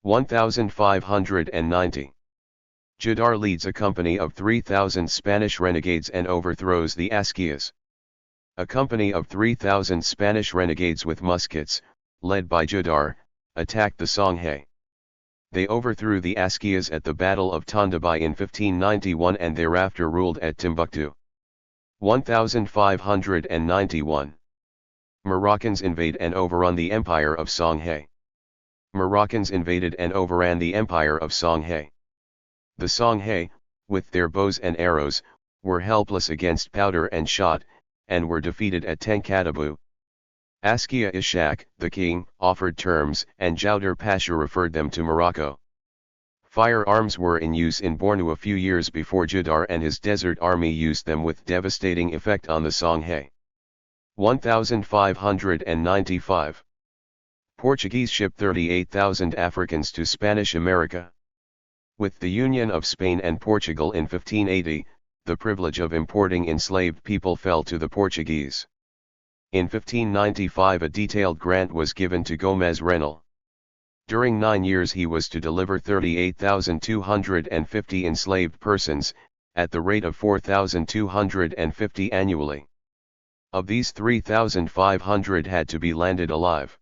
1590. Jadar leads a company of 3,000 Spanish renegades and overthrows the Asquias. A company of 3,000 Spanish renegades with muskets, led by Jadar, attacked the Songhai. They overthrew the Asquias at the Battle of Tondabai in 1591 and thereafter ruled at Timbuktu. 1591. Moroccans invade and overrun the empire of Songhai. Moroccans invaded and overran the empire of Songhai. The Songhai, with their bows and arrows, were helpless against powder and shot, and were defeated at Tenkatabu. Askia Ishak, the king, offered terms, and Jowdar Pasha referred them to Morocco. Firearms were in use in Bornu a few years before Jadar and his desert army used them with devastating effect on the Songhai. 1595. Portuguese ship 38,000 Africans to Spanish America. With the union of Spain and Portugal in 1580, the privilege of importing enslaved people fell to the Portuguese. In 1595 a detailed grant was given to Gómez Renal. During 9 years he was to deliver 38,250 enslaved persons, at the rate of 4,250 annually. Of these 3,500 had to be landed alive.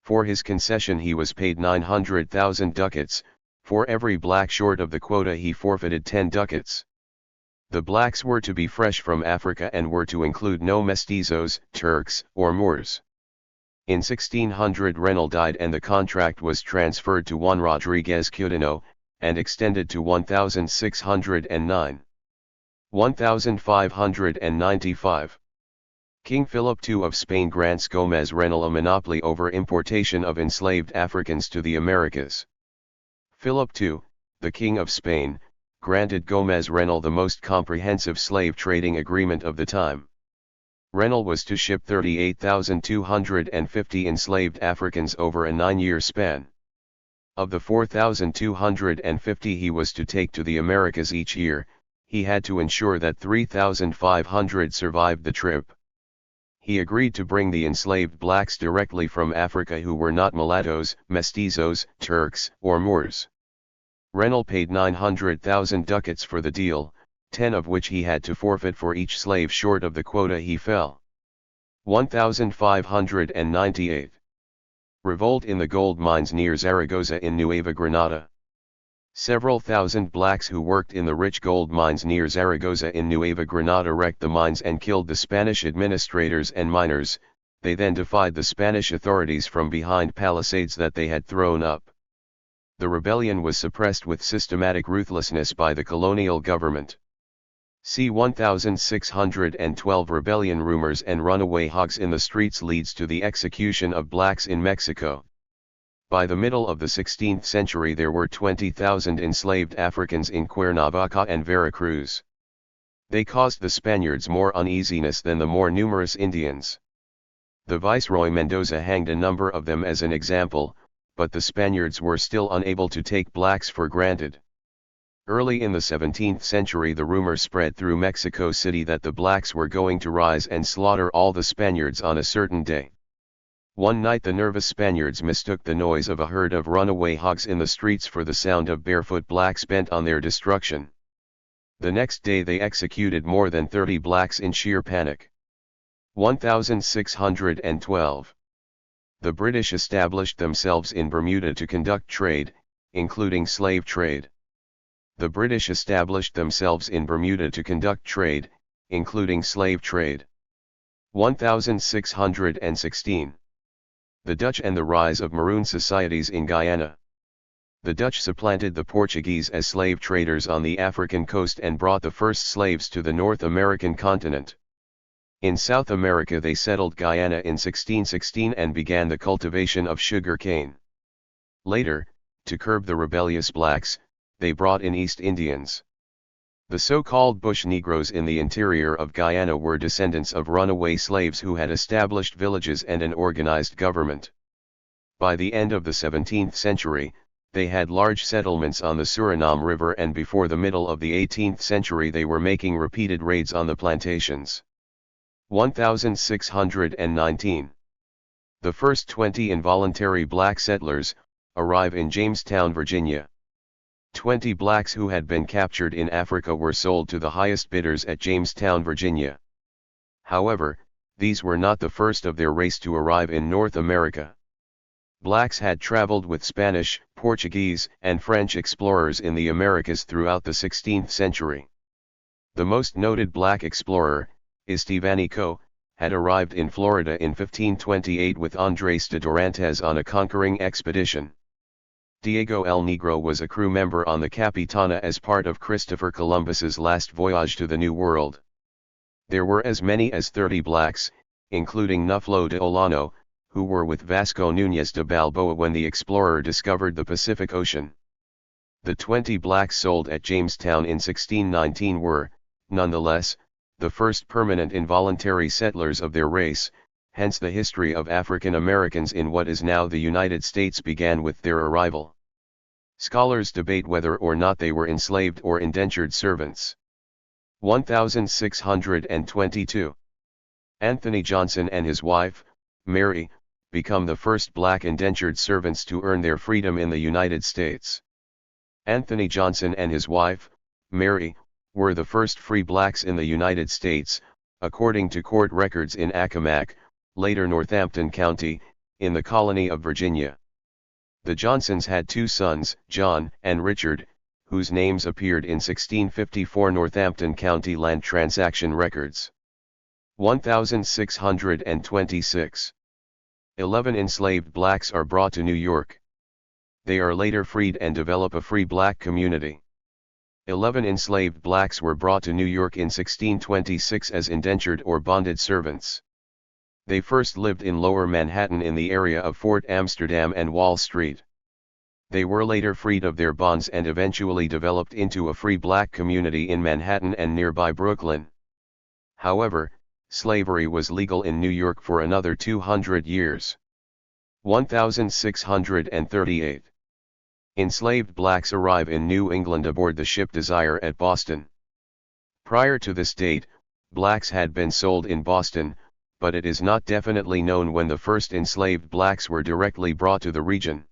For his concession he was paid 900,000 ducats, for every black short of the quota he forfeited 10 ducats. The blacks were to be fresh from Africa and were to include no mestizos, Turks, or Moors. In 1600 Renal died and the contract was transferred to Juan Rodriguez Cudino, and extended to 1609. 1595. King Philip II of Spain grants Gómez Renal a monopoly over importation of enslaved Africans to the Americas. Philip II, the King of Spain, granted Gómez Renal the most comprehensive slave trading agreement of the time. Renal was to ship 38,250 enslaved Africans over a 9-year span. Of the 4,250 he was to take to the Americas each year, he had to ensure that 3,500 survived the trip. He agreed to bring the enslaved blacks directly from Africa who were not mulattoes, mestizos, Turks, or Moors. Renal paid 900,000 ducats for the deal, 10 of which he had to forfeit for each slave short of the quota he fell. 1598. Revolt in the gold mines near Zaragoza in Nueva Granada. Several thousand blacks who worked in the rich gold mines near Zaragoza in Nueva Granada wrecked the mines and killed the Spanish administrators and miners. They then defied the Spanish authorities from behind palisades that they had thrown up. The rebellion was suppressed with systematic ruthlessness by the colonial government. c. 1612 Rebellion rumors and runaway hogs in the streets leads to the execution of blacks in Mexico. By the middle of the 16th century there were 20,000 enslaved Africans in Cuernavaca and Veracruz. They caused the Spaniards more uneasiness than the more numerous Indians. The Viceroy Mendoza hanged a number of them as an example, but the Spaniards were still unable to take blacks for granted. Early in the 17th century the rumor spread through Mexico City that the blacks were going to rise and slaughter all the Spaniards on a certain day. One night the nervous Spaniards mistook the noise of a herd of runaway hogs in the streets for the sound of barefoot blacks bent on their destruction. The next day they executed more than 30 blacks in sheer panic. 1612. The British established themselves in Bermuda to conduct trade, including slave trade. The British established themselves in Bermuda to conduct trade, including slave trade. 1616. The Dutch and the rise of maroon societies in Guyana. The Dutch supplanted the Portuguese as slave traders on the African coast and brought the first slaves to the North American continent. In South America they settled Guyana in 1616 and began the cultivation of sugar cane. Later, to curb the rebellious blacks, they brought in East Indians. The so-called bush Negroes in the interior of Guyana were descendants of runaway slaves who had established villages and an organized government. By the end of the 17th century, they had large settlements on the Suriname River, and before the middle of the 18th century they were making repeated raids on the plantations. 1619. The first 20 involuntary black settlers arrive in Jamestown, Virginia. 20 blacks who had been captured in Africa were sold to the highest bidders at Jamestown, Virginia. However, these were not the first of their race to arrive in North America. Blacks had traveled with Spanish, Portuguese, and French explorers in the Americas throughout the 16th century. The most noted black explorer, Estevanico, had arrived in Florida in 1528 with Andrés de Dorantes on a conquering expedition. Diego el Negro was a crew member on the Capitana as part of Christopher Columbus's last voyage to the New World. There were as many as 30 blacks, including Nuflo de Olano, who were with Vasco Núñez de Balboa when the explorer discovered the Pacific Ocean. The 20 blacks sold at Jamestown in 1619 were, nonetheless, the first permanent involuntary settlers of their race, hence the history of African Americans in what is now the United States began with their arrival. Scholars debate whether or not they were enslaved or indentured servants. 1622. Anthony Johnson and his wife, Mary, become the first black indentured servants to earn their freedom in the United States. Anthony Johnson and his wife, Mary, were the first free blacks in the United States, according to court records in Accomack, later Northampton County, in the colony of Virginia. The Johnsons had 2 sons, John and Richard, whose names appeared in 1654 Northampton County land transaction records. 1626. 11 enslaved blacks are brought to New York. They are later freed and develop a free black community. 11 enslaved blacks were brought to New York in 1626 as indentured or bonded servants. They first lived in Lower Manhattan in the area of Fort Amsterdam and Wall Street. They were later freed of their bonds and eventually developed into a free black community in Manhattan and nearby Brooklyn. However, slavery was legal in New York for another 200 years. 1638. Enslaved blacks arrive in New England aboard the ship Desire at Boston. Prior to this date, blacks had been sold in Boston, but it is not definitely known when the first enslaved blacks were directly brought to the region.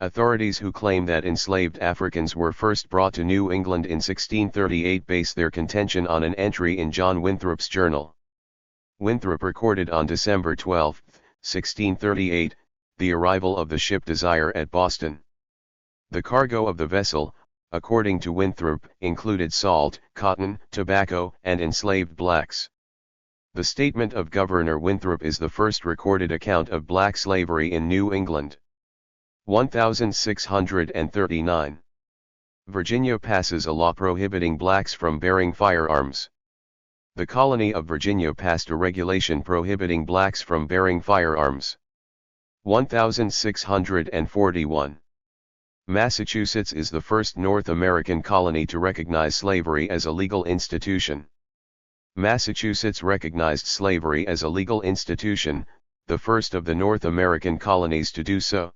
Authorities who claim that enslaved Africans were first brought to New England in 1638 base their contention on an entry in John Winthrop's journal. Winthrop recorded on December 12, 1638, the arrival of the ship Desire at Boston. The cargo of the vessel, according to Winthrop, included salt, cotton, tobacco, and enslaved blacks. The statement of Governor Winthrop is the first recorded account of black slavery in New England. 1639. Virginia passes a law prohibiting blacks from bearing firearms. The colony of Virginia passed a regulation prohibiting blacks from bearing firearms. 1641. Massachusetts is the first North American colony to recognize slavery as a legal institution. Massachusetts recognized slavery as a legal institution, the first of the North American colonies to do so.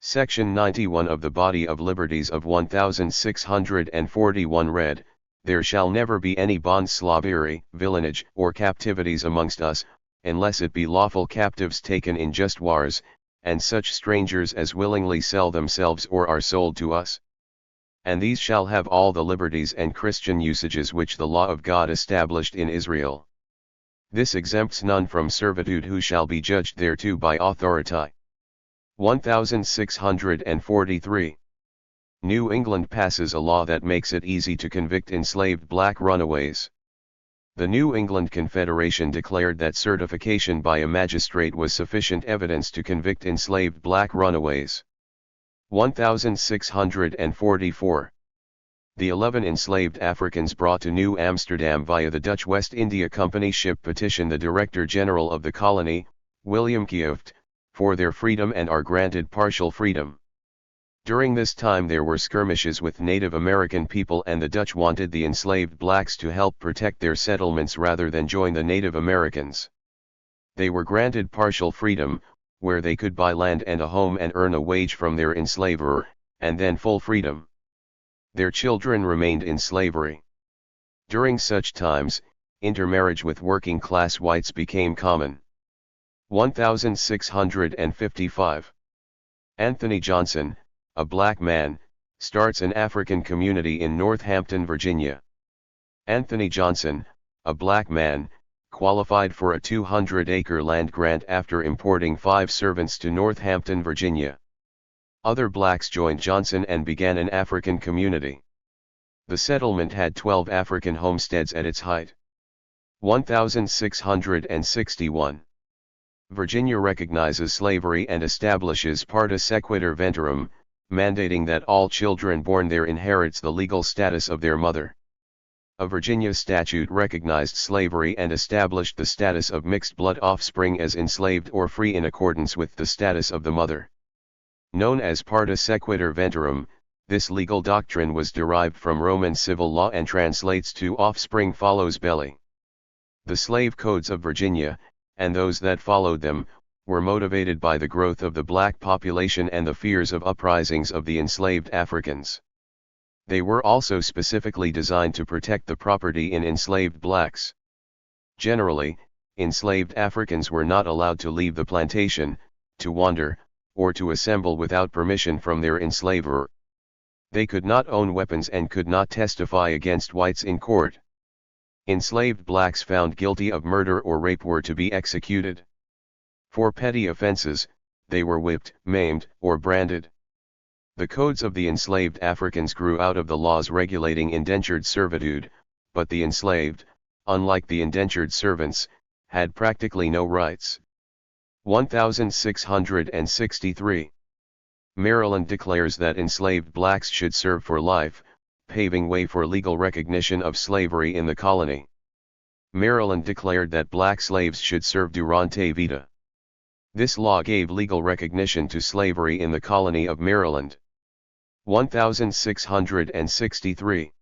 Section 91 of the Body of Liberties of 1641 read, "There shall never be any bond slavery, villanage, or captivities amongst us, unless it be lawful captives taken in just wars, and such strangers as willingly sell themselves or are sold to us. And these shall have all the liberties and Christian usages which the law of God established in Israel. This exempts none from servitude who shall be judged thereto by authority. 1643. New England passes a law that makes it easy to convict enslaved black runaways. The New England Confederation declared that certification by a magistrate was sufficient evidence to convict enslaved black runaways. 1644. The 11 enslaved Africans brought to New Amsterdam via the Dutch West India Company ship petitioned the Director General of the colony, William Kieft, for their freedom and are granted partial freedom. During this time there were skirmishes with Native American people and the Dutch wanted the enslaved blacks to help protect their settlements rather than join the Native Americans. They were granted partial freedom, where they could buy land and a home and earn a wage from their enslaver, and then full freedom. Their children remained in slavery. During such times, intermarriage with working-class whites became common. 1655. Anthony Johnson, a black man, starts an African community in Northampton, Virginia. Anthony Johnson, a black man, qualified for a 200-acre land grant after importing 5 servants to Northampton, Virginia. Other blacks joined Johnson and began an African community. The settlement had 12 African homesteads at its height. 1661. Virginia recognizes slavery and establishes parta sequitur ventorum, mandating that all children born there inherits the legal status of their mother. A Virginia statute recognized slavery and established the status of mixed-blood offspring as enslaved or free in accordance with the status of the mother. Known as parta sequitur ventorum, this legal doctrine was derived from Roman civil law and translates to offspring follows belly. The slave codes of Virginia, and those that followed them, were motivated by the growth of the black population and the fears of uprisings of the enslaved Africans. They were also specifically designed to protect the property in enslaved blacks. Generally, enslaved Africans were not allowed to leave the plantation, to wander, or to assemble without permission from their enslaver. They could not own weapons and could not testify against whites in court. Enslaved blacks found guilty of murder or rape were to be executed. For petty offenses, they were whipped, maimed, or branded. The codes of the enslaved Africans grew out of the laws regulating indentured servitude, but the enslaved, unlike the indentured servants, had practically no rights. 1663. Maryland declares that enslaved blacks should serve for life, paving way for legal recognition of slavery in the colony. Maryland declared that black slaves should serve durante vita. This law gave legal recognition to slavery in the colony of Maryland. 1663.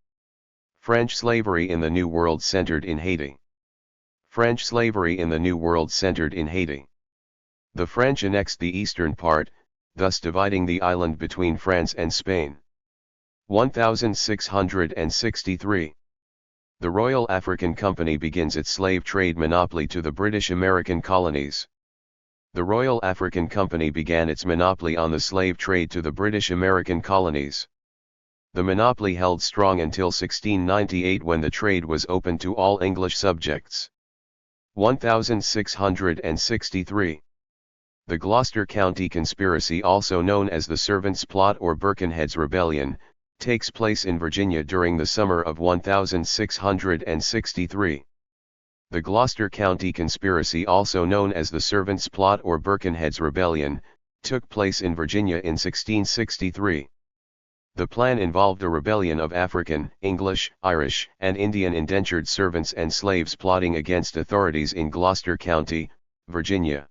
French slavery in the New World centered in Haiti. French slavery in the New World centered in Haiti. The French annexed the eastern part, thus dividing the island between France and Spain. 1663. The Royal African Company begins its slave trade monopoly to the British American colonies. The Royal African Company began its monopoly on the slave trade to the British American colonies. The monopoly held strong until 1698 when the trade was open to all English subjects. 1663. The Gloucester County Conspiracy, also known as the Servants' Plot or Birkenhead's Rebellion, takes place in Virginia during the summer of 1663. The Gloucester County Conspiracy, also known as the Servants' Plot or Birkenhead's Rebellion, took place in Virginia in 1663. The plan involved a rebellion of African, English, Irish, and Indian indentured servants and slaves plotting against authorities in Gloucester County, Virginia.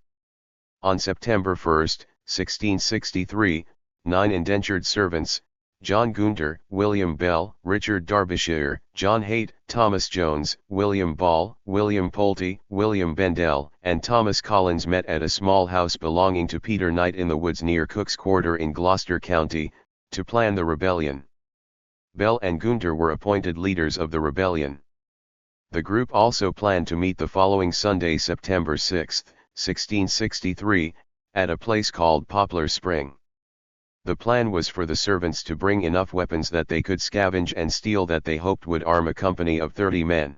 On September 1, 1663, 9 indentured servants, John Gunter, William Bell, Richard Derbyshire, John Haight, Thomas Jones, William Ball, William Pulte, William Bendel, and Thomas Collins met at a small house belonging to Peter Knight in the woods near Cook's Quarter in Gloucester County, to plan the rebellion. Bell and Gunter were appointed leaders of the rebellion. The group also planned to meet the following Sunday, September 6, 1663, at a place called Poplar Spring. The plan was for the servants to bring enough weapons that they could scavenge and steal that they hoped would arm a company of 30 men.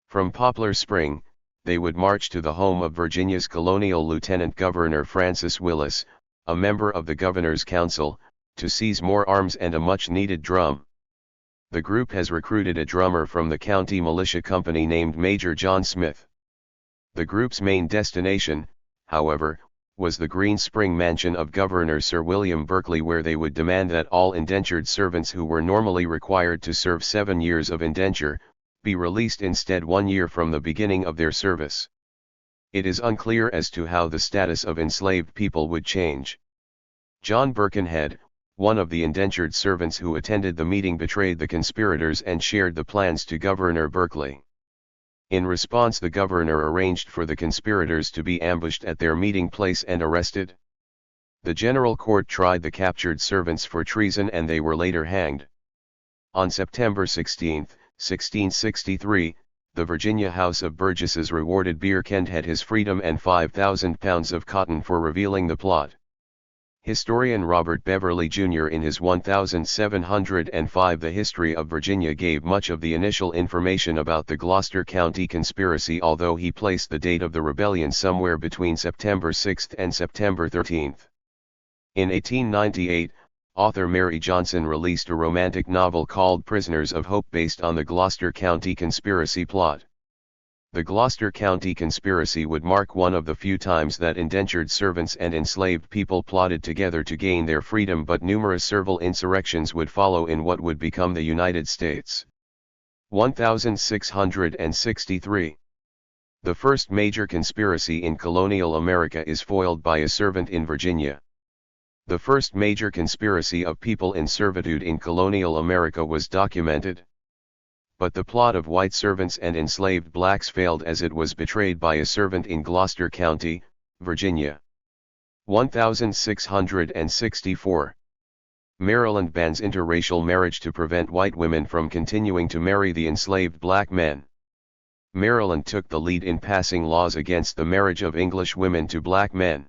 From Poplar Spring, they would march to the home of Virginia's colonial Lieutenant Governor Francis Willis, a member of the Governor's Council, to seize more arms and a much-needed drum. The group has recruited a drummer from the county militia company named Major John Smith. The group's main destination, however, was the Green Spring mansion of Governor Sir William Berkeley, where they would demand that all indentured servants who were normally required to serve 7 years of indenture, be released instead 1 year from the beginning of their service. It is unclear as to how the status of enslaved people would change. John Birkenhead, one of the indentured servants who attended the meeting, betrayed the conspirators and shared the plans to Governor Berkeley. In response, the governor arranged for the conspirators to be ambushed at their meeting place and arrested. The General Court tried the captured servants for treason and they were later hanged. On September 16, 1663, the Virginia House of Burgesses rewarded Birkenhead his freedom and £5,000 of cotton for revealing the plot. Historian Robert Beverly Jr. in his 1705 The History of Virginia gave much of the initial information about the Gloucester County conspiracy, although he placed the date of the rebellion somewhere between September 6 and September 13. In 1898, author Mary Johnson released a romantic novel called Prisoners of Hope based on the Gloucester County conspiracy plot. The Gloucester County conspiracy would mark one of the few times that indentured servants and enslaved people plotted together to gain their freedom, but numerous servile insurrections would follow in what would become the United States. 1663. The first major conspiracy in colonial America is foiled by a servant in Virginia. The first major conspiracy of people in servitude in colonial America was documented. But the plot of white servants and enslaved blacks failed as it was betrayed by a servant in Gloucester County, Virginia. 1664. Maryland bans interracial marriage to prevent white women from continuing to marry the enslaved black men. Maryland took the lead in passing laws against the marriage of English women to black men.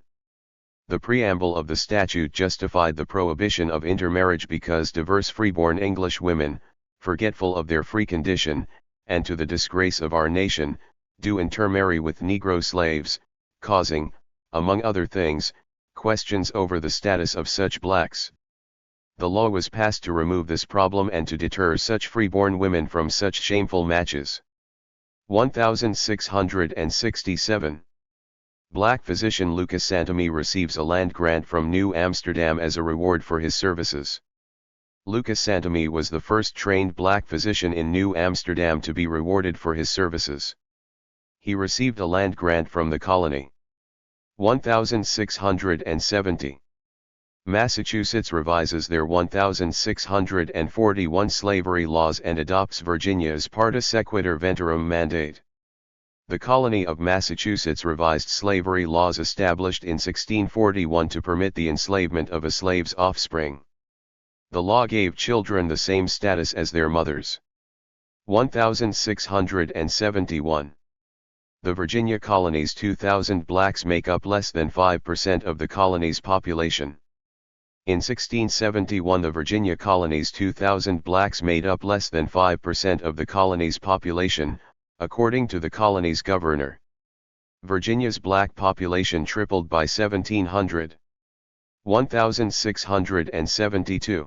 The preamble of the statute justified the prohibition of intermarriage because diverse freeborn English women, forgetful of their free condition, and to the disgrace of our nation, do intermarry with Negro slaves, causing, among other things, questions over the status of such blacks. The law was passed to remove this problem and to deter such freeborn women from such shameful matches. 1667. Black physician Lucas Santamy receives a land grant from New Amsterdam as a reward for his services. Lucas Santamy was the first trained black physician in New Amsterdam to be rewarded for his services. He received a land grant from the colony. 1670. Massachusetts revises their 1641 slavery laws and adopts Virginia's Parta Sequitur Ventorum mandate. The colony of Massachusetts revised slavery laws established in 1641 to permit the enslavement of a slave's offspring. The law gave children the same status as their mothers. 1671. The Virginia colony's 2,000 blacks make up less than 5% of the colony's population. In 1671 the Virginia colony's 2,000 blacks made up less than 5% of the colony's population, according to the colony's governor. Virginia's black population tripled by 1700. 1672.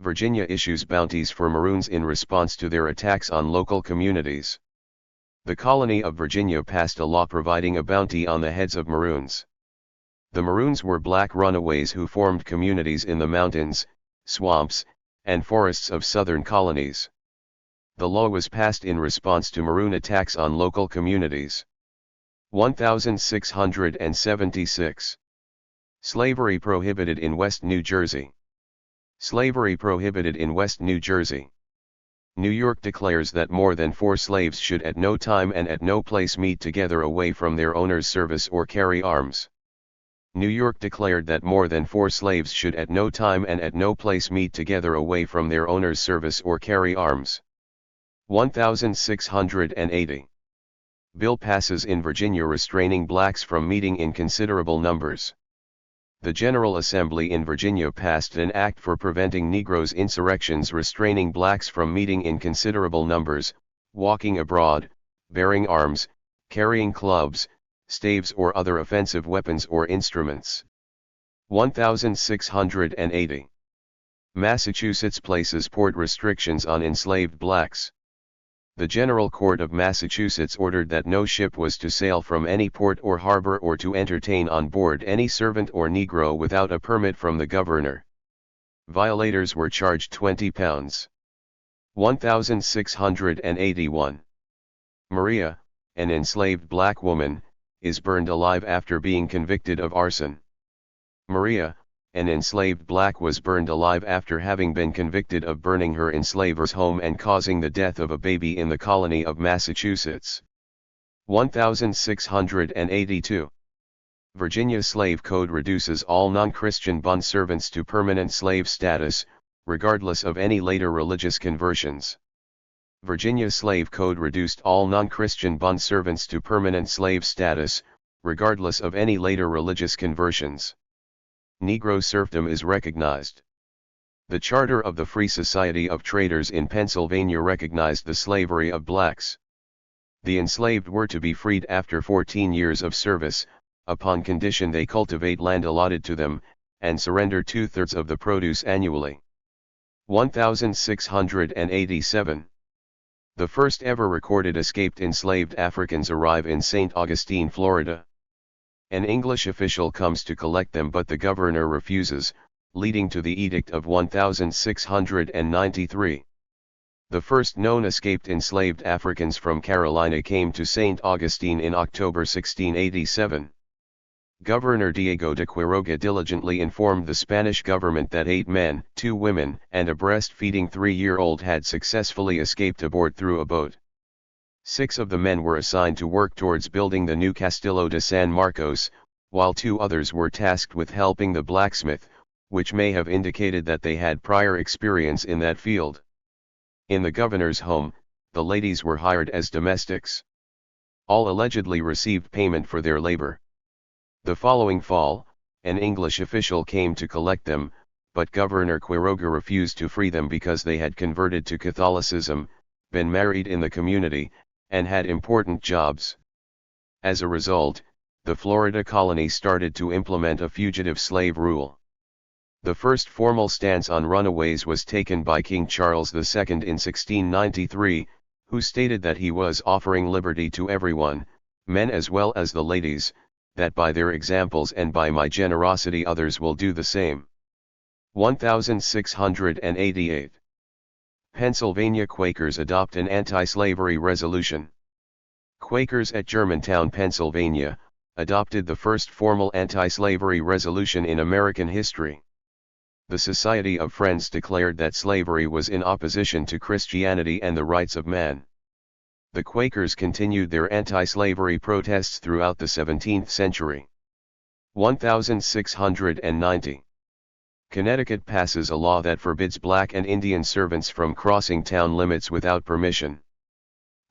Virginia issues bounties for Maroons in response to their attacks on local communities. The colony of Virginia passed a law providing a bounty on the heads of Maroons. The Maroons were black runaways who formed communities in the mountains, swamps, and forests of southern colonies. The law was passed in response to Maroon attacks on local communities. 1676. Slavery prohibited in West New Jersey. Slavery prohibited in West New Jersey. New York declares that more than 4 slaves should at no time and at no place meet together away from their owner's service or carry arms. New York declared that more than 4 slaves should at no time and at no place meet together away from their owner's service or carry arms. 1680. Bill passes in Virginia restraining blacks from meeting in considerable numbers. The General Assembly in Virginia passed an act for preventing Negroes' insurrections restraining blacks from meeting in considerable numbers, walking abroad, bearing arms, carrying clubs, staves or other offensive weapons or instruments. 1680. Massachusetts places port restrictions on enslaved blacks. The General Court of Massachusetts ordered that no ship was to sail from any port or harbor or to entertain on board any servant or Negro without a permit from the governor. Violators were charged £20. 1681. Maria, an enslaved black woman, is burned alive after being convicted of arson. Maria, an enslaved black was burned alive after having been convicted of burning her enslaver's home and causing the death of a baby in the colony of Massachusetts. 1682. Virginia Slave Code reduces all non-Christian bond servants to permanent slave status, regardless of any later religious conversions. Virginia Slave Code reduced all non-Christian bond servants to permanent slave status, regardless of any later religious conversions. Negro serfdom is recognized. The Charter of the Free Society of Traders in Pennsylvania recognized the slavery of blacks. The enslaved were to be freed after 14 years of service, upon condition they cultivate land allotted to them, and surrender 2/3 of the produce annually. 1687. The first ever recorded escaped enslaved Africans arrive in St. Augustine, Florida. An English official comes to collect them but the governor refuses, leading to the Edict of 1693. The first known escaped enslaved Africans from Carolina came to St. Augustine in October 1687. Governor Diego de Quiroga diligently informed the Spanish government that 8 men, 2 women, and a breastfeeding 3-year-old had successfully escaped aboard through a boat. 6 of the men were assigned to work towards building the new Castillo de San Marcos, while 2 others were tasked with helping the blacksmith, which may have indicated that they had prior experience in that field. In the governor's home, the ladies were hired as domestics. All allegedly received payment for their labor. The following fall, an English official came to collect them, but Governor Quiroga refused to free them because they had converted to Catholicism, been married in the community, and had important jobs. As a result, the Florida colony started to implement a fugitive slave rule. The first formal stance on runaways was taken by King Charles II in 1693, who stated that he was offering liberty to everyone, men as well as the ladies, that by their examples and by my generosity others will do the same. 1688. Pennsylvania Quakers adopt an anti-slavery resolution. Quakers at Germantown, Pennsylvania, adopted the first formal anti-slavery resolution in American history. The Society of Friends declared that slavery was in opposition to Christianity and the rights of man. The Quakers continued their anti-slavery protests throughout the 17th century. 1690. Connecticut passes a law that forbids black and Indian servants from crossing town limits without permission.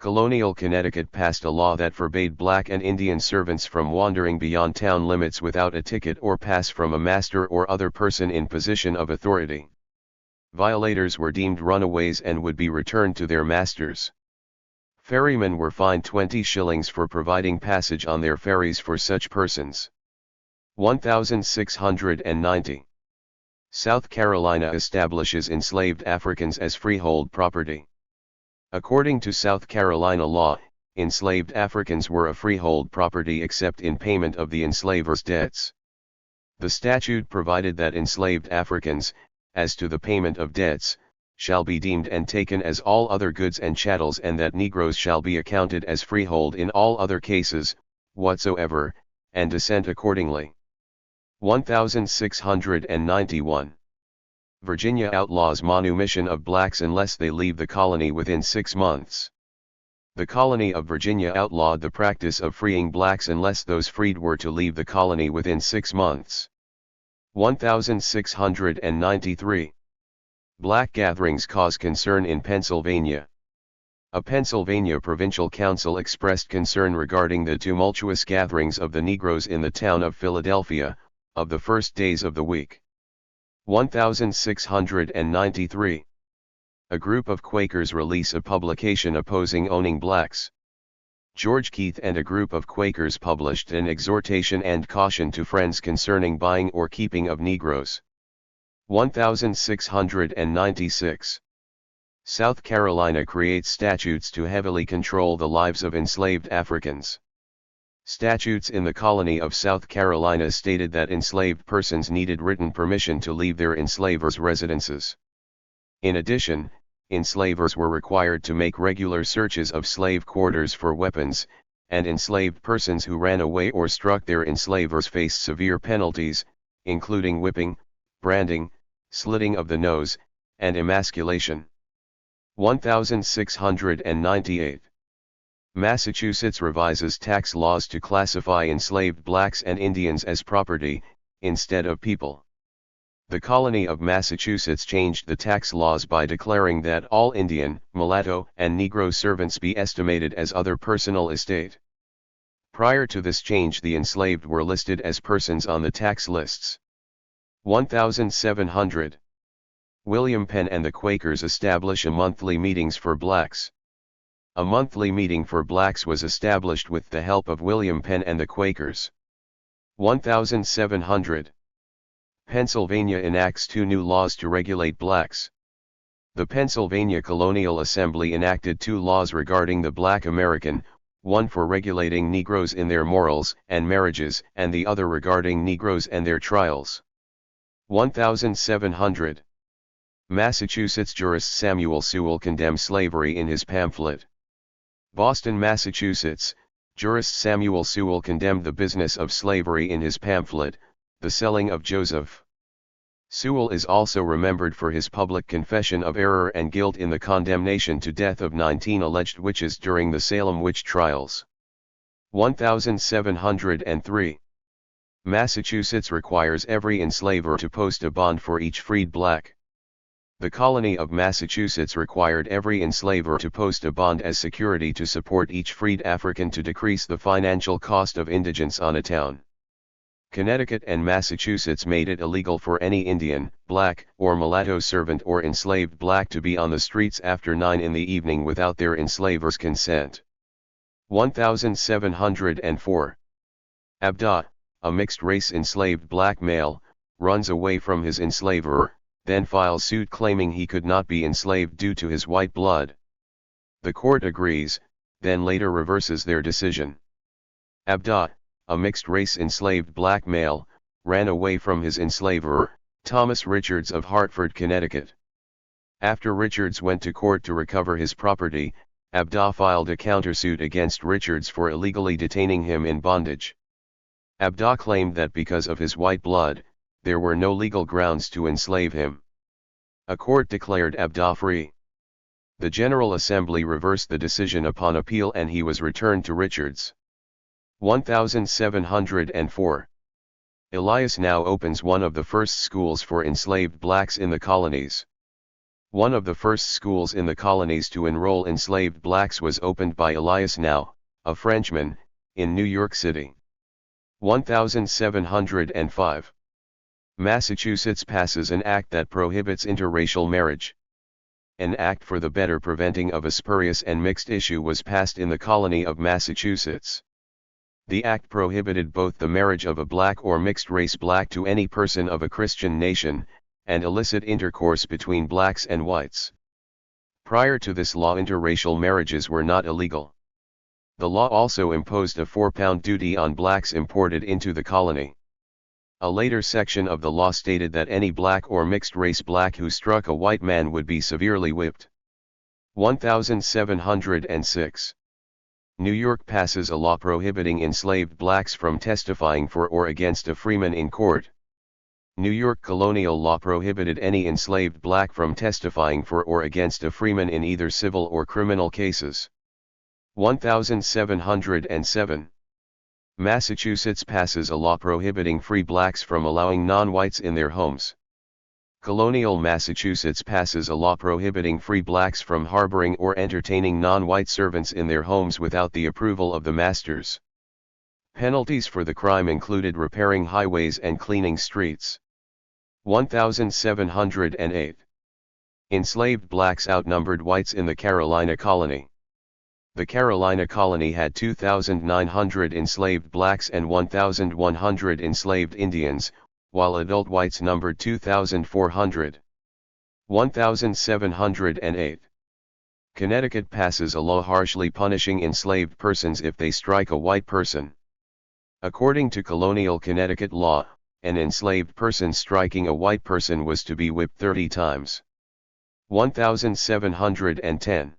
Colonial Connecticut passed a law that forbade black and Indian servants from wandering beyond town limits without a ticket or pass from a master or other person in position of authority. Violators were deemed runaways and would be returned to their masters. Ferrymen were fined 20 shillings for providing passage on their ferries for such persons. 1690. South Carolina establishes enslaved Africans as freehold property. According to South Carolina law, enslaved Africans were a freehold property except in payment of the enslaver's debts. The statute provided that enslaved Africans, as to the payment of debts, shall be deemed and taken as all other goods and chattels, and that Negroes shall be accounted as freehold in all other cases, whatsoever, and assent accordingly. 1691. Virginia outlaws manumission of blacks unless they leave the colony within 6 months. The colony of Virginia outlawed the practice of freeing blacks unless those freed were to leave the colony within 6 months. 1693. Black gatherings cause concern in Pennsylvania. A Pennsylvania provincial council expressed concern regarding the tumultuous gatherings of the Negroes in the town of Philadelphia, of the first days of the week. 1693. A group of Quakers release a publication opposing owning blacks. George Keith and a group of Quakers published an exhortation and caution to friends concerning buying or keeping of Negroes. 1696. South Carolina creates statutes to heavily control the lives of enslaved Africans. Statutes in the colony of South Carolina stated that enslaved persons needed written permission to leave their enslavers' residences. In addition, enslavers were required to make regular searches of slave quarters for weapons, and enslaved persons who ran away or struck their enslavers faced severe penalties, including whipping, branding, slitting of the nose, and emasculation. 1698. Massachusetts revises tax laws to classify enslaved blacks and Indians as property, instead of people. The colony of Massachusetts changed the tax laws by declaring that all Indian, mulatto, and Negro servants be estimated as other personal estate. Prior to this change, the enslaved were listed as persons on the tax lists. 1700. William Penn and the Quakers establish a monthly meetings for blacks. A monthly meeting for blacks was established with the help of William Penn and the Quakers. 1700. Pennsylvania enacts 2 new laws to regulate blacks. The Pennsylvania Colonial Assembly enacted 2 laws regarding the black American, one for regulating Negroes in their morals and marriages, and the other regarding Negroes and their trials. 1700. Massachusetts jurist Samuel Sewall condemns slavery in his pamphlet. Boston, Massachusetts, jurist Samuel Sewall condemned the business of slavery in his pamphlet, The Selling of Joseph. Sewall is also remembered for his public confession of error and guilt in the condemnation to death of 19 alleged witches during the Salem witch trials. 1703. Massachusetts requires every enslaver to post a bond for each freed black. The colony of Massachusetts required every enslaver to post a bond as security to support each freed African to decrease the financial cost of indigence on a town. Connecticut and Massachusetts made it illegal for any Indian, black, or mulatto servant or enslaved black to be on the streets after 9 in the evening without their enslaver's consent. 1704. Abdah, a mixed-race enslaved black male, runs away from his enslaver, then files suit claiming he could not be enslaved due to his white blood. The court agrees, then later reverses their decision. Abdah, a mixed-race enslaved black male, ran away from his enslaver, Thomas Richards of Hartford, Connecticut. After Richards went to court to recover his property, Abdah filed a countersuit against Richards for illegally detaining him in bondage. Abdah claimed that because of his white blood, there were no legal grounds to enslave him. A court declared Abdah free. The General Assembly reversed the decision upon appeal and he was returned to Richards. 1704. Elias now opens one of the first schools for enslaved blacks in the colonies. One of the first schools in the colonies to enroll enslaved blacks was opened by Elias Now, a Frenchman, in New York City. 1705. Massachusetts passes an act that prohibits interracial marriage. An act for the better preventing of a spurious and mixed issue was passed in the colony of Massachusetts. The act prohibited both the marriage of a black or mixed-race black to any person of a Christian nation, and illicit intercourse between blacks and whites. Prior to this law, interracial marriages were not illegal. The law also imposed a £4 duty on blacks imported into the colony. A later section of the law stated that any black or mixed-race black who struck a white man would be severely whipped. 1706. New York passes a law prohibiting enslaved blacks from testifying for or against a freeman in court. New York colonial law prohibited any enslaved black from testifying for or against a freeman in either civil or criminal cases. 1707. Massachusetts passes a law prohibiting free blacks from allowing non-whites in their homes. Colonial Massachusetts passes a law prohibiting free blacks from harboring or entertaining non-white servants in their homes without the approval of the masters. Penalties for the crime included repairing highways and cleaning streets. 1708. Enslaved blacks outnumbered whites in the Carolina colony. The Carolina colony had 2,900 enslaved blacks and 1,100 enslaved Indians, while adult whites numbered 2,400. 1708. Connecticut passes a law harshly punishing enslaved persons if they strike a white person. According to colonial Connecticut law, an enslaved person striking a white person was to be whipped 30 times. 1710.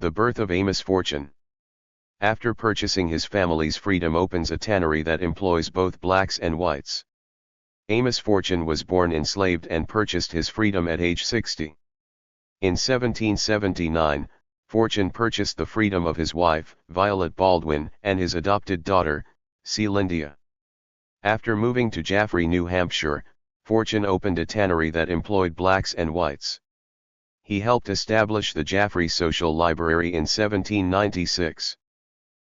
The birth of Amos Fortune. After purchasing his family's freedom opens a tannery that employs both blacks and whites. Amos Fortune was born enslaved and purchased his freedom at age 60. In 1779, Fortune purchased the freedom of his wife, Violet Baldwin, and his adopted daughter, Celindia. After moving to Jaffrey, New Hampshire, Fortune opened a tannery that employed blacks and whites. He helped establish the Jaffrey Social Library in 1796.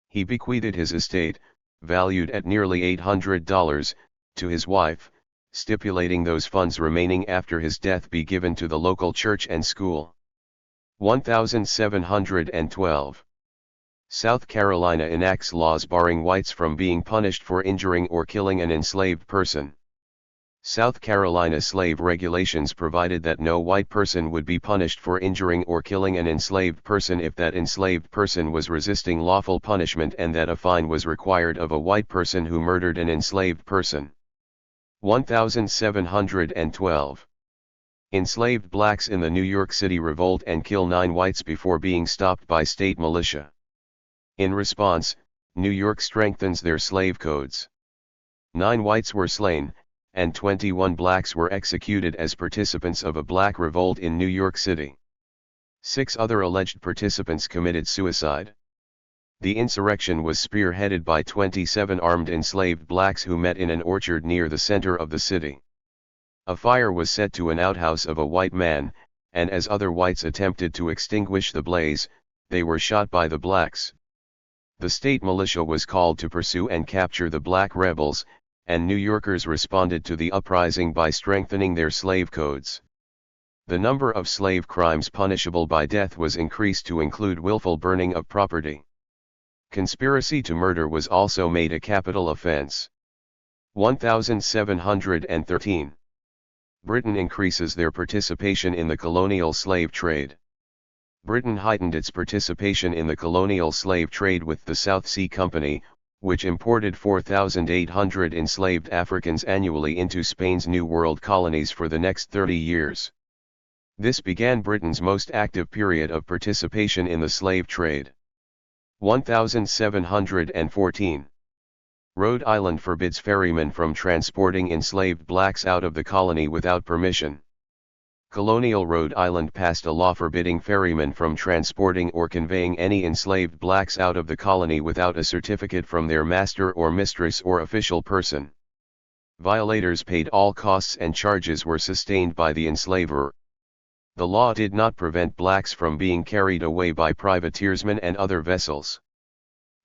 He bequeathed his estate, valued at nearly $800, to his wife, stipulating those funds remaining after his death be given to the local church and school. 1712. South Carolina enacts laws barring whites from being punished for injuring or killing an enslaved person. South Carolina slave regulations provided that no white person would be punished for injuring or killing an enslaved person if that enslaved person was resisting lawful punishment, and that a fine was required of a white person who murdered an enslaved person. 1712. Enslaved blacks in the New York City revolt and kill 9 whites before being stopped by state militia. In response, New York strengthens their slave codes. 9 whites were slain, and 21 blacks were executed as participants of a black revolt in New York City. 6 other alleged participants committed suicide. The insurrection was spearheaded by 27 armed enslaved blacks who met in an orchard near the center of the city. A fire was set to an outhouse of a white man, and as other whites attempted to extinguish the blaze, they were shot by the blacks. The state militia was called to pursue and capture the black rebels, and New Yorkers responded to the uprising by strengthening their slave codes. The number of slave crimes punishable by death was increased to include willful burning of property. Conspiracy to murder was also made a capital offense. 1713. Britain increases their participation in the colonial slave trade. Britain heightened its participation in the colonial slave trade with the South Sea Company, which imported 4,800 enslaved Africans annually into Spain's New World colonies for the next 30 years. This began Britain's most active period of participation in the slave trade. 1714. Rhode Island forbids ferrymen from transporting enslaved blacks out of the colony without permission. Colonial Rhode Island passed a law forbidding ferrymen from transporting or conveying any enslaved blacks out of the colony without a certificate from their master or mistress or official person. Violators paid all costs and charges were sustained by the enslaver. The law did not prevent blacks from being carried away by privateersmen and other vessels.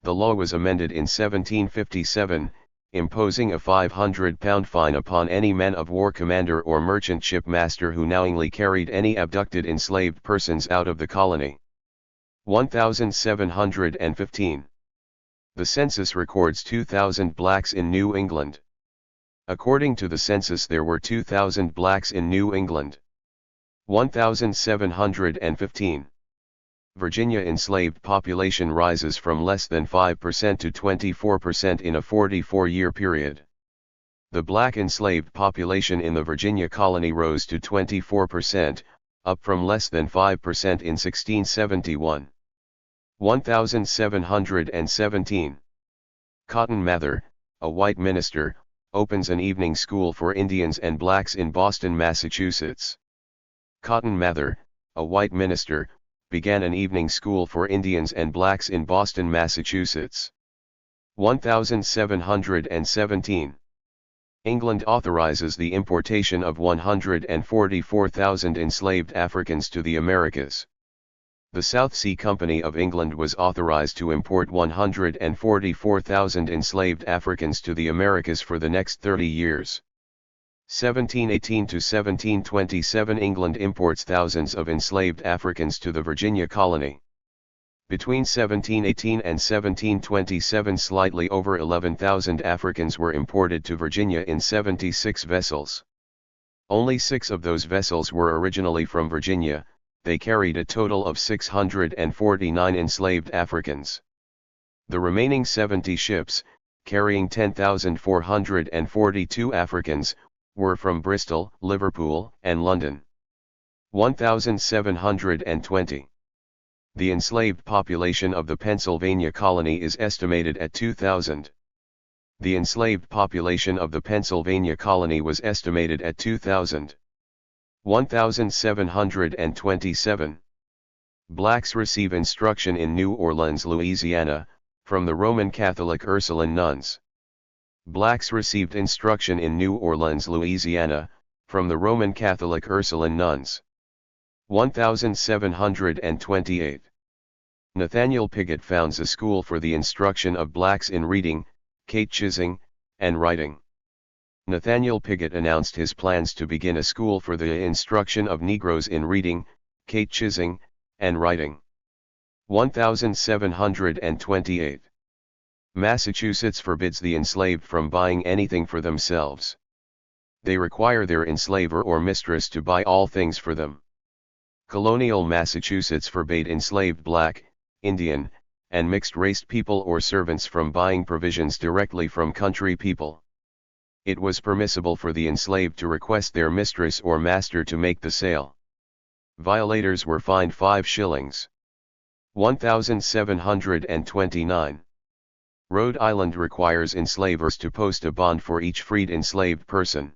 The law was amended in 1757, imposing a £500 fine upon any man-of-war commander or merchant ship master who knowingly carried any abducted enslaved persons out of the colony. 1715. The census records 2,000 blacks in New England. According to the census, there were 2,000 blacks in New England. 1715. Virginia enslaved population rises from less than 5% to 24% in a 44-year period. The black enslaved population in the Virginia colony rose to 24%, up from less than 5% in 1671. 1717. Cotton Mather, a white minister, opens an evening school for Indians and blacks in Boston, Massachusetts. Cotton Mather, a white minister, began an evening school for Indians and blacks in Boston, Massachusetts. 1717. England authorizes the importation of 144,000 enslaved Africans to the Americas. The South Sea Company of England was authorized to import 144,000 enslaved Africans to the Americas for the next 30 years. 1718 to 1727 England imports thousands of enslaved Africans to the Virginia colony. Between 1718 and 1727 slightly over 11,000 Africans were imported to Virginia in 76 vessels. Only 6 of those vessels were originally from Virginia. They carried a total of 649 enslaved Africans. The remaining 70 ships, carrying 10,442 Africans, were from Bristol, Liverpool, and London. 1,720. The enslaved population of the Pennsylvania colony is estimated at 2,000. The enslaved population of the Pennsylvania colony was estimated at 2,000. 1,727. Blacks receive instruction in New Orleans, Louisiana, from the Roman Catholic Ursuline nuns. Blacks received instruction in New Orleans, Louisiana, from the Roman Catholic Ursuline nuns. 1,728. Nathaniel Pigott founds a school for the instruction of blacks in reading, catechising, and writing. Nathaniel Pigott announced his plans to begin a school for the instruction of Negroes in reading, catechising, and writing. 1,728. Massachusetts forbids the enslaved from buying anything for themselves. They require their enslaver or mistress to buy all things for them. Colonial Massachusetts forbade enslaved black, Indian, and mixed-race people or servants from buying provisions directly from country people. It was permissible for the enslaved to request their mistress or master to make the sale. Violators were fined 5 shillings. 1,729. Rhode Island requires enslavers to post a bond for each freed enslaved person.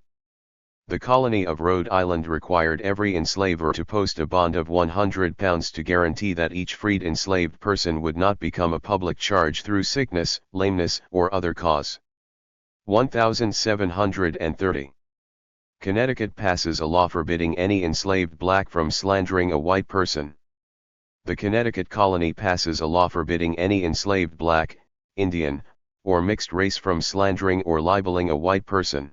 The colony of Rhode Island required every enslaver to post a bond of £100 to guarantee that each freed enslaved person would not become a public charge through sickness, lameness, or other cause. 1,730. Connecticut passes a law forbidding any enslaved black from slandering a white person. The Connecticut colony passes a law forbidding any enslaved black, Indian, or mixed race from slandering or libeling a white person.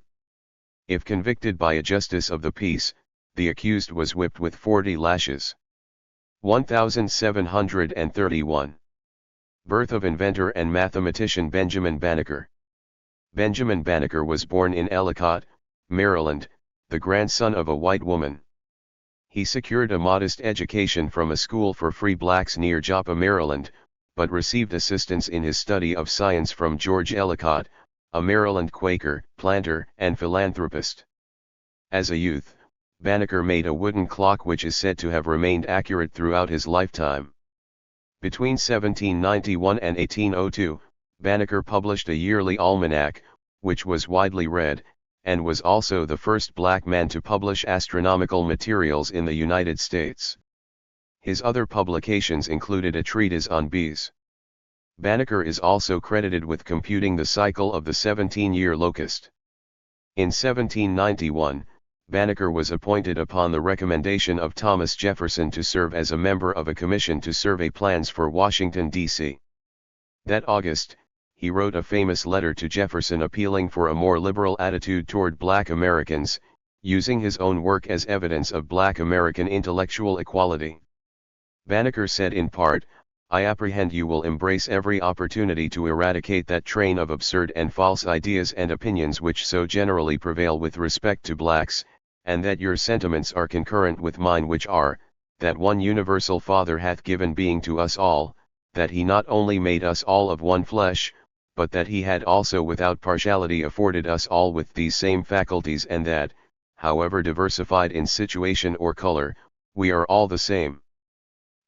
If convicted by a justice of the peace, the accused was whipped with 40 lashes. 1,731. Birth of inventor and mathematician Benjamin Banneker. Benjamin Banneker was born in Ellicott, Maryland, the grandson of a white woman. He secured a modest education from a school for free blacks near Joppa, Maryland, but received assistance in his study of science from George Ellicott, a Maryland Quaker, planter, and philanthropist. As a youth, Banneker made a wooden clock which is said to have remained accurate throughout his lifetime. Between 1791 and 1802, Banneker published a yearly almanac, which was widely read, and was also the first black man to publish astronomical materials in the United States. His other publications included a treatise on bees. Banneker is also credited with computing the cycle of the 17-year locust. In 1791, Banneker was appointed upon the recommendation of Thomas Jefferson to serve as a member of a commission to survey plans for Washington, D.C. That August, he wrote a famous letter to Jefferson appealing for a more liberal attitude toward black Americans, using his own work as evidence of black American intellectual equality. Banneker said in part, "I apprehend you will embrace every opportunity to eradicate that train of absurd and false ideas and opinions which so generally prevail with respect to blacks, and that your sentiments are concurrent with mine, which are, that one universal Father hath given being to us all, that he not only made us all of one flesh, but that he had also without partiality afforded us all with these same faculties, and that, however diversified in situation or color, we are all the same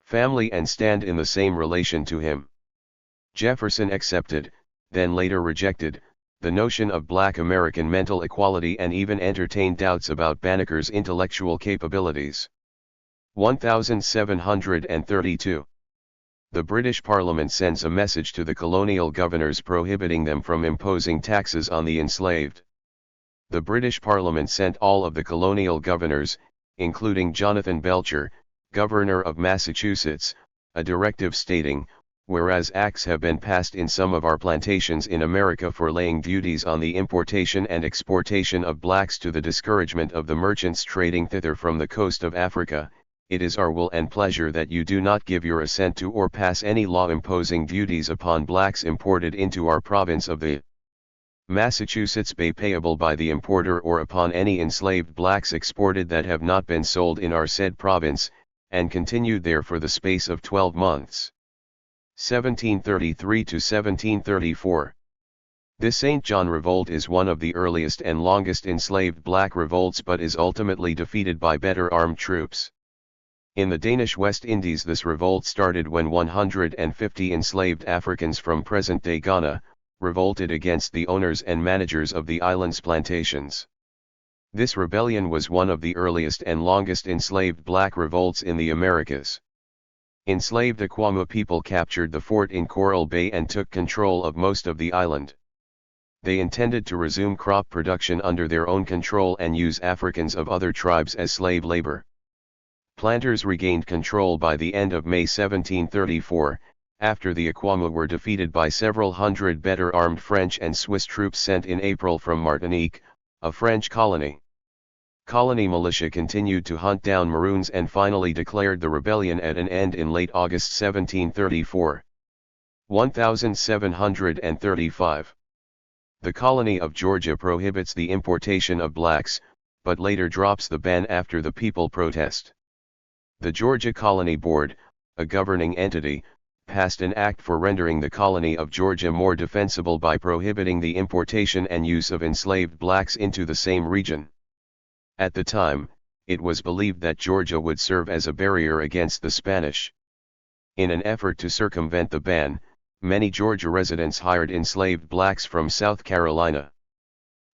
family and stand in the same relation to him." Jefferson accepted, then later rejected, the notion of black American mental equality and even entertained doubts about Banneker's intellectual capabilities. 1,732. The British Parliament sends a message to the colonial governors prohibiting them from imposing taxes on the enslaved. the British Parliament sent all of the colonial governors, including Jonathan Belcher, Governor of Massachusetts, a directive stating, whereas acts have been passed in some of our plantations in America for laying duties on the importation and exportation of blacks to the discouragement of the merchants trading thither from the coast of Africa, it is our will and pleasure that you do not give your assent to or pass any law imposing duties upon blacks imported into our province of the Massachusetts Bay payable by the importer or upon any enslaved blacks exported that have not been sold in our said province, and continued there for the space of 12 months. 1733 to 1734. This St. John Revolt is one of the earliest and longest enslaved black revolts but is ultimately defeated by better armed troops. In the Danish West Indies this revolt started when 150 enslaved Africans from present-day Ghana, revolted against the owners and managers of the island's plantations. This rebellion was one of the earliest and longest enslaved black revolts in the Americas. Enslaved Aquama people captured the fort in Coral Bay and took control of most of the island. They intended to resume crop production under their own control and use Africans of other tribes as slave labor. Planters regained control by the end of May 1734, after the Aquama were defeated by several hundred better armed French and Swiss troops sent in April from Martinique, a French colony. Colony militia continued to hunt down Maroons and finally declared the rebellion at an end in late August 1734. 1735. The colony of Georgia prohibits the importation of blacks, but later drops the ban after the people protest. The Georgia Colony Board, a governing entity, passed an act for rendering the colony of Georgia more defensible by prohibiting the importation and use of enslaved blacks into the same region. At the time, it was believed that Georgia would serve as a barrier against the Spanish. In an effort to circumvent the ban, many Georgia residents hired enslaved blacks from South Carolina.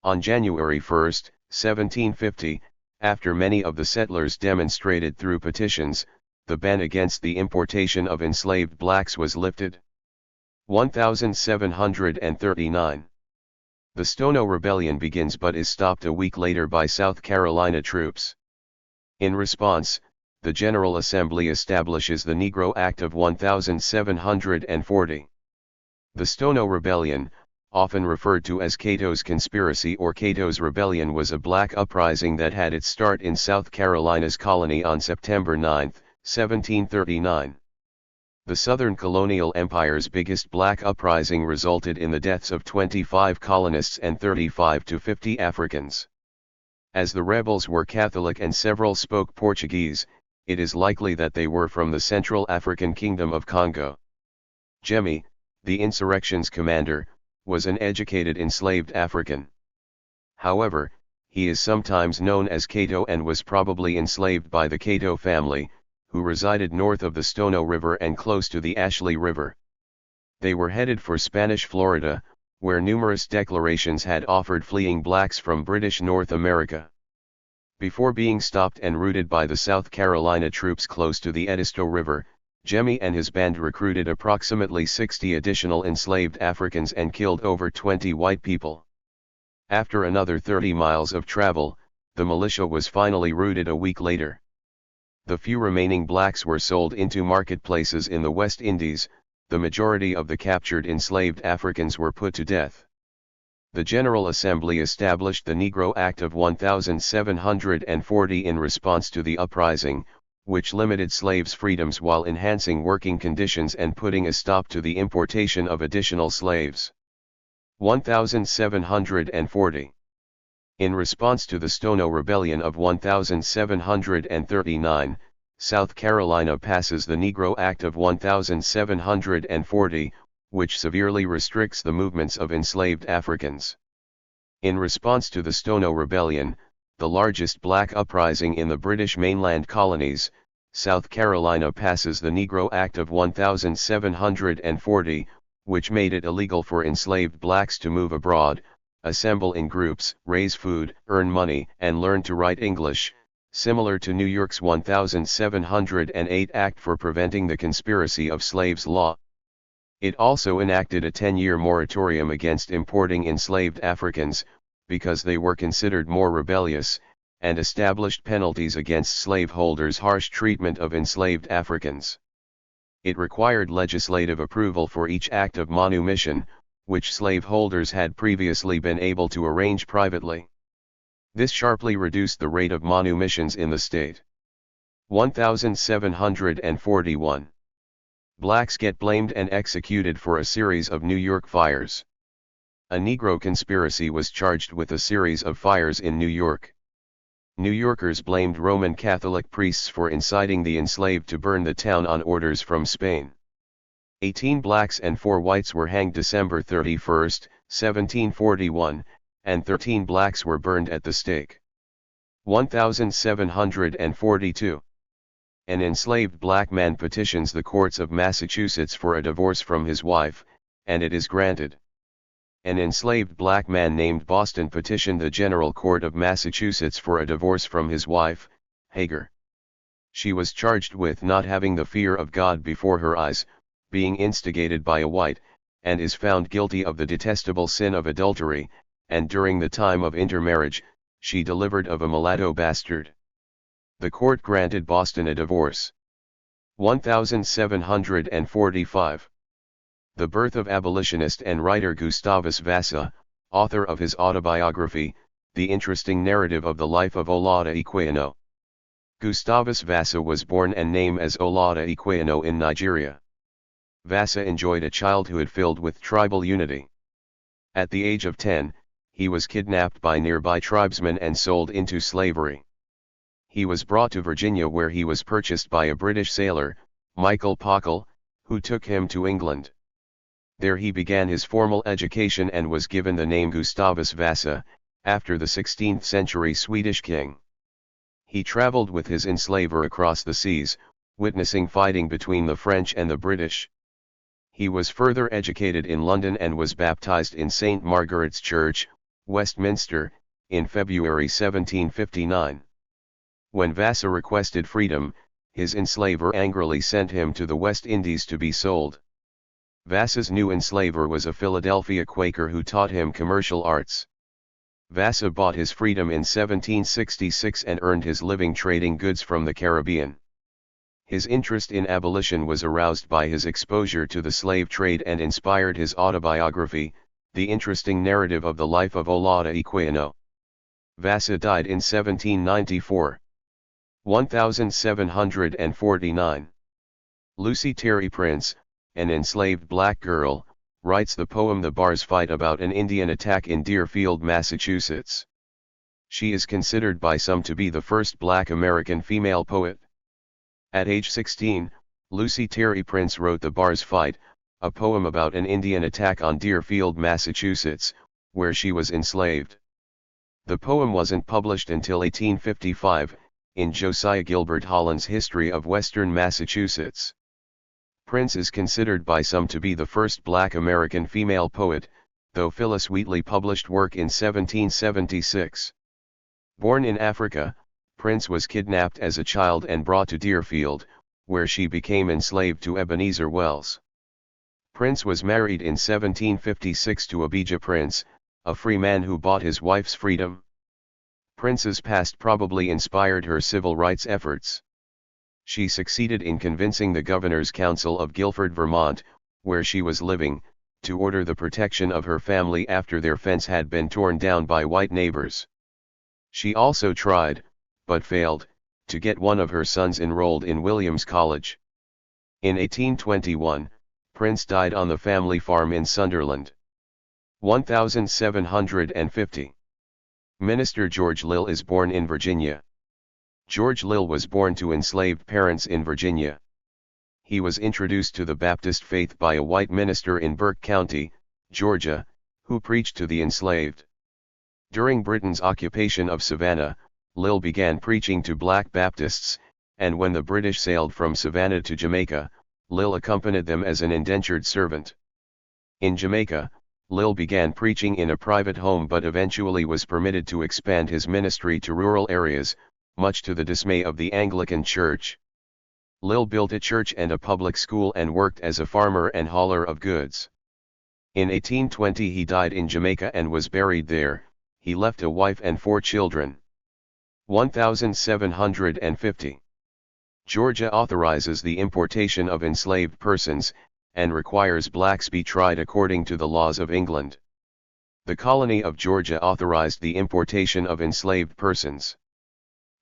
On January 1, 1750, after many of the settlers demonstrated through petitions, the ban against the importation of enslaved blacks was lifted. 1739. The Stono Rebellion begins but is stopped a week later by South Carolina troops. In response, the General Assembly establishes the Negro Act of 1740. The Stono Rebellion, often referred to as Cato's Conspiracy or Cato's Rebellion, was a black uprising that had its start in South Carolina's colony on September 9, 1739. The Southern Colonial Empire's biggest black uprising resulted in the deaths of 25 colonists and 35 to 50 Africans. As the rebels were Catholic and several spoke Portuguese, it is likely that they were from the Central African Kingdom of Congo. Jemmy, the insurrection's commander, was an educated enslaved African. However, he is sometimes known as Cato and was probably enslaved by the Cato family, who resided north of the Stono River and close to the Ashley River. They were headed for Spanish Florida, where numerous declarations had offered fleeing blacks from British North America. Before being stopped and routed by the South Carolina troops close to the Edisto River, Jemmy and his band recruited approximately 60 additional enslaved Africans and killed over 20 white people. After another 30 miles of travel, the militia was finally routed a week later. The few remaining blacks were sold into marketplaces in the West Indies. The majority of the captured enslaved Africans were put to death. The General Assembly established the Negro Act of 1740 in response to the uprising, which limited slaves' freedoms while enhancing working conditions and putting a stop to the importation of additional slaves. 1740. In response to the Stono Rebellion of 1739, South Carolina passes the Negro Act of 1740, which severely restricts the movements of enslaved Africans. In response to the Stono Rebellion, the largest black uprising in the British mainland colonies, South Carolina passes the Negro Act of 1740, which made it illegal for enslaved blacks to move abroad, assemble in groups, raise food, earn money, and learn to write English, similar to New York's 1708 Act for Preventing the Conspiracy of Slaves law. It also enacted a 10-year moratorium against importing enslaved Africans, because they were considered more rebellious, and established penalties against slaveholders' harsh treatment of enslaved Africans. It required legislative approval for each act of manumission, which slaveholders had previously been able to arrange privately. This sharply reduced the rate of manumissions in the state. 1741. Blacks get blamed and executed for a series of New York fires. A Negro conspiracy was charged with a series of fires in New York. New Yorkers blamed Roman Catholic priests for inciting the enslaved to burn the town on orders from Spain. 18 blacks and 4 whites were hanged December 31, 1741, and 13 blacks were burned at the stake. 1742. An enslaved black man petitions the courts of Massachusetts for a divorce from his wife, and it is granted. An enslaved black man named Boston petitioned the General Court of Massachusetts for a divorce from his wife, Hagar. She was charged with not having the fear of God before her eyes, being instigated by a white, and is found guilty of the detestable sin of adultery, and during the time of intermarriage, she delivered of a mulatto bastard. The court granted Boston a divorce. 1745. The birth of abolitionist and writer Gustavus Vassa, author of his autobiography, The Interesting Narrative of the Life of Olaudah Equiano. Gustavus Vassa was born and named as Olaudah Equiano in Nigeria. Vassa enjoyed a childhood filled with tribal unity. At the age of 10, he was kidnapped by nearby tribesmen and sold into slavery. He was brought to Virginia where he was purchased by a British sailor, Michael Pockle, who took him to England. There he began his formal education and was given the name Gustavus Vassa, after the 16th century Swedish king. He traveled with his enslaver across the seas, witnessing fighting between the French and the British. He was further educated in London and was baptized in St. Margaret's Church, Westminster, in February 1759. When Vassa requested freedom, his enslaver angrily sent him to the West Indies to be sold. Vassa's new enslaver was a Philadelphia Quaker who taught him commercial arts. Vassa bought his freedom in 1766 and earned his living trading goods from the Caribbean. His interest in abolition was aroused by his exposure to the slave trade and inspired his autobiography, The Interesting Narrative of the Life of Olaudah Equiano. Vassa died in 1794. 1749. Lucy Terry Prince, an enslaved black girl, writes the poem The Bars Fight about an Indian attack in Deerfield, Massachusetts. She is considered by some to be the first black American female poet. At age 16, Lucy Terry Prince wrote The Bars Fight, a poem about an Indian attack on Deerfield, Massachusetts, where she was enslaved. The poem wasn't published until 1855, in Josiah Gilbert Holland's History of Western Massachusetts. Prince is considered by some to be the first black American female poet, though Phyllis Wheatley published work in 1776. Born in Africa, Prince was kidnapped as a child and brought to Deerfield, where she became enslaved to Ebenezer Wells. Prince was married in 1756 to Abijah Prince, a free man who bought his wife's freedom. Prince's past probably inspired her civil rights efforts. She succeeded in convincing the Governor's Council of Guilford, Vermont, where she was living, to order the protection of her family after their fence had been torn down by white neighbors. She also tried, but failed, to get one of her sons enrolled in Williams College. In 1821, Prince died on the family farm in Sunderland. 1750. Minister George Lill is born in Virginia. George Lill was born to enslaved parents in Virginia. He was introduced to the Baptist faith by a white minister in Burke County, Georgia, who preached to the enslaved. During Britain's occupation of Savannah, Lill began preaching to black Baptists, and when the British sailed from Savannah to Jamaica, Lill accompanied them as an indentured servant. In Jamaica, Lill began preaching in a private home but eventually was permitted to expand his ministry to rural areas, much to the dismay of the Anglican Church. Lill built a church and a public school and worked as a farmer and hauler of goods. In 1820 he died in Jamaica and was buried there. He left a wife and 4 children. 1750. Georgia authorizes the importation of enslaved persons, and requires blacks be tried according to the laws of England. The colony of Georgia authorized the importation of enslaved persons.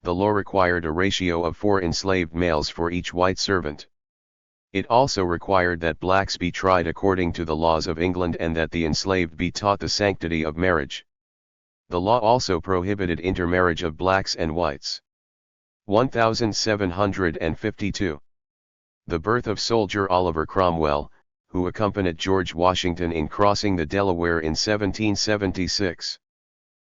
The law required a ratio of 4 enslaved males for each white servant. It also required that blacks be tried according to the laws of England and that the enslaved be taught the sanctity of marriage. The law also prohibited intermarriage of blacks and whites. 1752. The birth of soldier Oliver Cromwell, who accompanied George Washington in crossing the Delaware in 1776.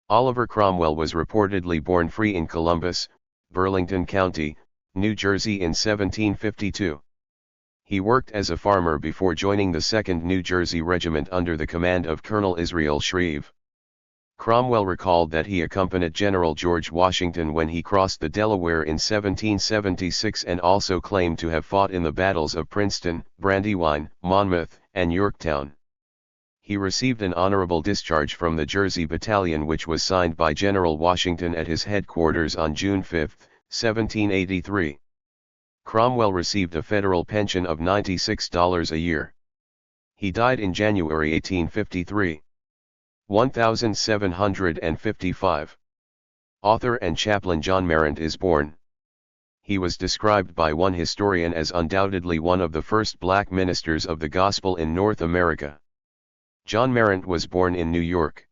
Oliver Cromwell was reportedly born free in Columbus, Burlington County, New Jersey in 1752. He worked as a farmer before joining the 2nd New Jersey Regiment under the command of Colonel Israel Shreve. Cromwell recalled that he accompanied General George Washington when he crossed the Delaware in 1776 and also claimed to have fought in the battles of Princeton, Brandywine, Monmouth, and Yorktown. He received an honorable discharge from the Jersey Battalion, which was signed by General Washington at his headquarters on June 5, 1783. Cromwell received a federal pension of $96 a year. He died in January 1853. 1755. Author and chaplain John Marrant is born. He was described by one historian as undoubtedly one of the first black ministers of the gospel in North America. John Marrant was born in New York.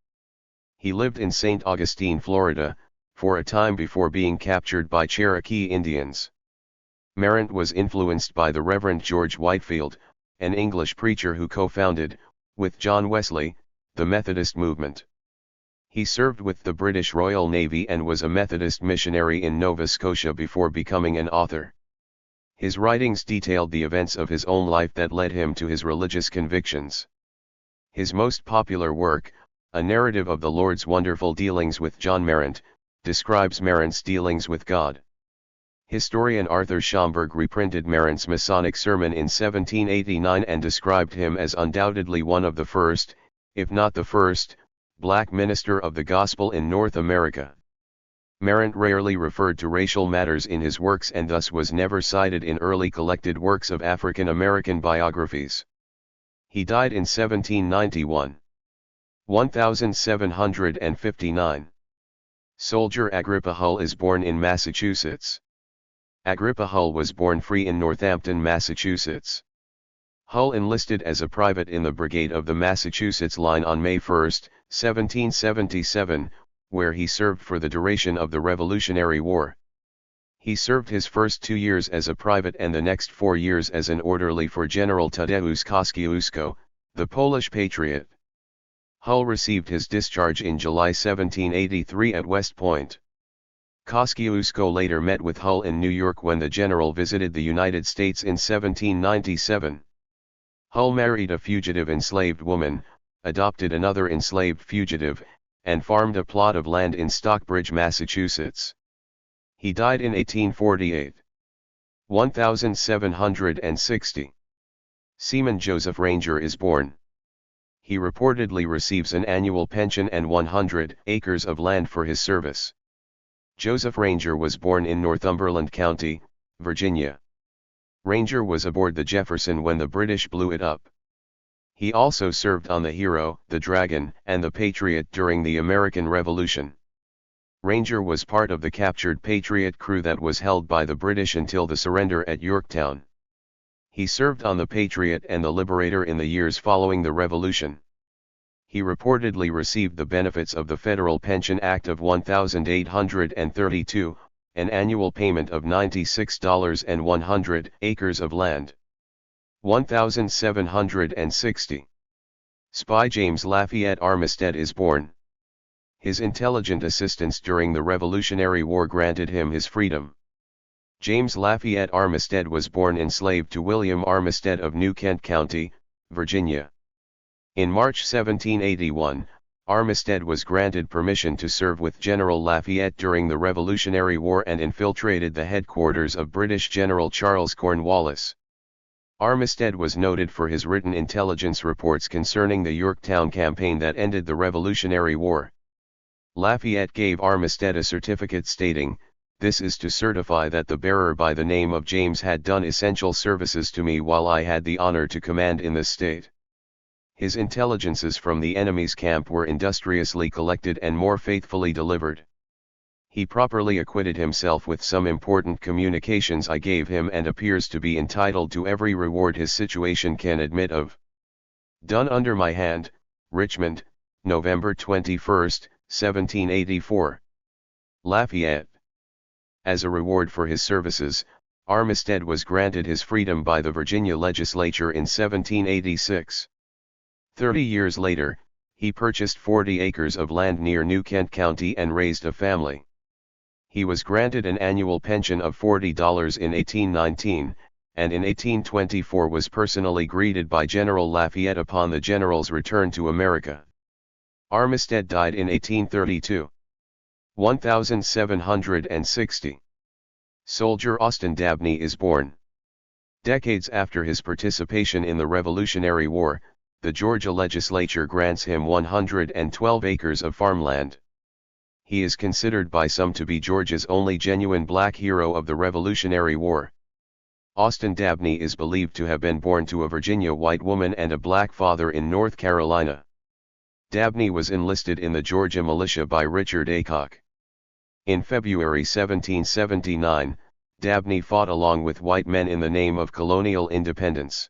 He lived in St. Augustine, Florida, for a time before being captured by Cherokee Indians. Marrant was influenced by the Reverend George Whitefield, an English preacher who co-founded, with John Wesley, the Methodist movement. He served with the British Royal Navy and was a Methodist missionary in Nova Scotia before becoming an author. His writings detailed the events of his own life that led him to his religious convictions. His most popular work, A Narrative of the Lord's Wonderful Dealings with John Marrant, describes Marrant's dealings with God. Historian Arthur Schomburg reprinted Marrant's Masonic sermon in 1789 and described him as undoubtedly one of the first, if not the first, black minister of the gospel in North America. Marrant rarely referred to racial matters in his works and thus was never cited in early collected works of African American biographies. He died in 1791. 1759. Soldier Agrippa Hull is born in Massachusetts. Agrippa Hull was born free in Northampton, Massachusetts. Hull enlisted as a private in the Brigade of the Massachusetts Line on May 1, 1777, where he served for the duration of the Revolutionary War. He served his first 2 years as a private and the next 4 years as an orderly for General Tadeusz Kosciuszko, the Polish patriot. Hull received his discharge in July 1783 at West Point. Kosciuszko later met with Hull in New York when the general visited the United States in 1797. Hull married a fugitive enslaved woman, adopted another enslaved fugitive, and farmed a plot of land in Stockbridge, Massachusetts. He died in 1848. 1760. Seaman Joseph Ranger is born. He reportedly receives an annual pension and 100 acres of land for his service. Joseph Ranger was born in Northumberland County, Virginia. Ranger was aboard the Jefferson when the British blew it up. He also served on the Hero, the Dragon, and the Patriot during the American Revolution. Ranger was part of the captured Patriot crew that was held by the British until the surrender at Yorktown. He served on the Patriot and the Liberator in the years following the Revolution. He reportedly received the benefits of the Federal Pension Act of 1832, an annual payment of $96 and 100 acres of land. 1760. Spy James Lafayette Armistead is born. His intelligent assistance during the Revolutionary War granted him his freedom. James Lafayette Armistead was born enslaved to William Armistead of New Kent County, Virginia. In March 1781, Armistead was granted permission to serve with General Lafayette during the Revolutionary War and infiltrated the headquarters of British General Charles Cornwallis. Armistead was noted for his written intelligence reports concerning the Yorktown campaign that ended the Revolutionary War. Lafayette gave Armistead a certificate stating, "This is to certify that the bearer by the name of James had done essential services to me while I had the honor to command in this state." His intelligences from the enemy's camp were industriously collected and more faithfully delivered. He properly acquitted himself with some important communications I gave him and appears to be entitled to every reward his situation can admit of. Done under my hand, Richmond, November 21, 1784. Lafayette. As a reward for his services, Armistead was granted his freedom by the Virginia legislature in 1786. 30 years later, he purchased 40 acres of land near New Kent County and raised a family. He was granted an annual pension of $40 in 1819, and in 1824 was personally greeted by General Lafayette upon the general's return to America. Armistead died in 1832. 1760. Soldier Austin Dabney is born. Decades after his participation in the Revolutionary War, the Georgia legislature grants him 112 acres of farmland. He is considered by some to be Georgia's only genuine black hero of the Revolutionary War. Austin Dabney is believed to have been born to a Virginia white woman and a black father in North Carolina. Dabney was enlisted in the Georgia militia by Richard Aycock. In February 1779, Dabney fought along with white men in the name of colonial independence.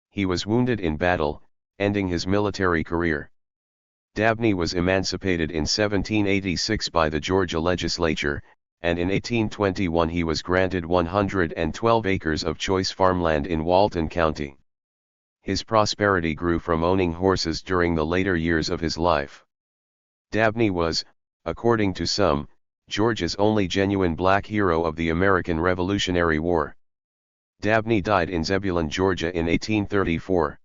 He was wounded in battle, ending his military career. Dabney was emancipated in 1786 by the Georgia legislature, and in 1821 he was granted 112 acres of choice farmland in Walton County. His prosperity grew from owning horses during the later years of his life. Dabney was, according to some, Georgia's only genuine black hero of the American Revolutionary War. Dabney died in Zebulon, Georgia in 1834.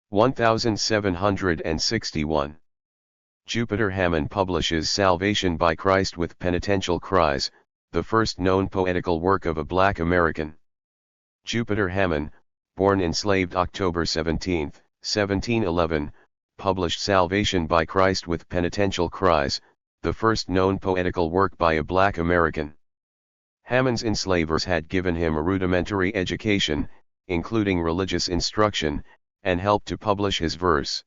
1761. Jupiter Hammond publishes Salvation by Christ with Penitential Cries, the first known poetical work of a black American. Jupiter Hammond, born enslaved October 17, 1711, published Salvation by Christ with Penitential Cries, the first known poetical work by a black American. Hammond's enslavers had given him a rudimentary education, including religious instruction, and helped to publish his verse.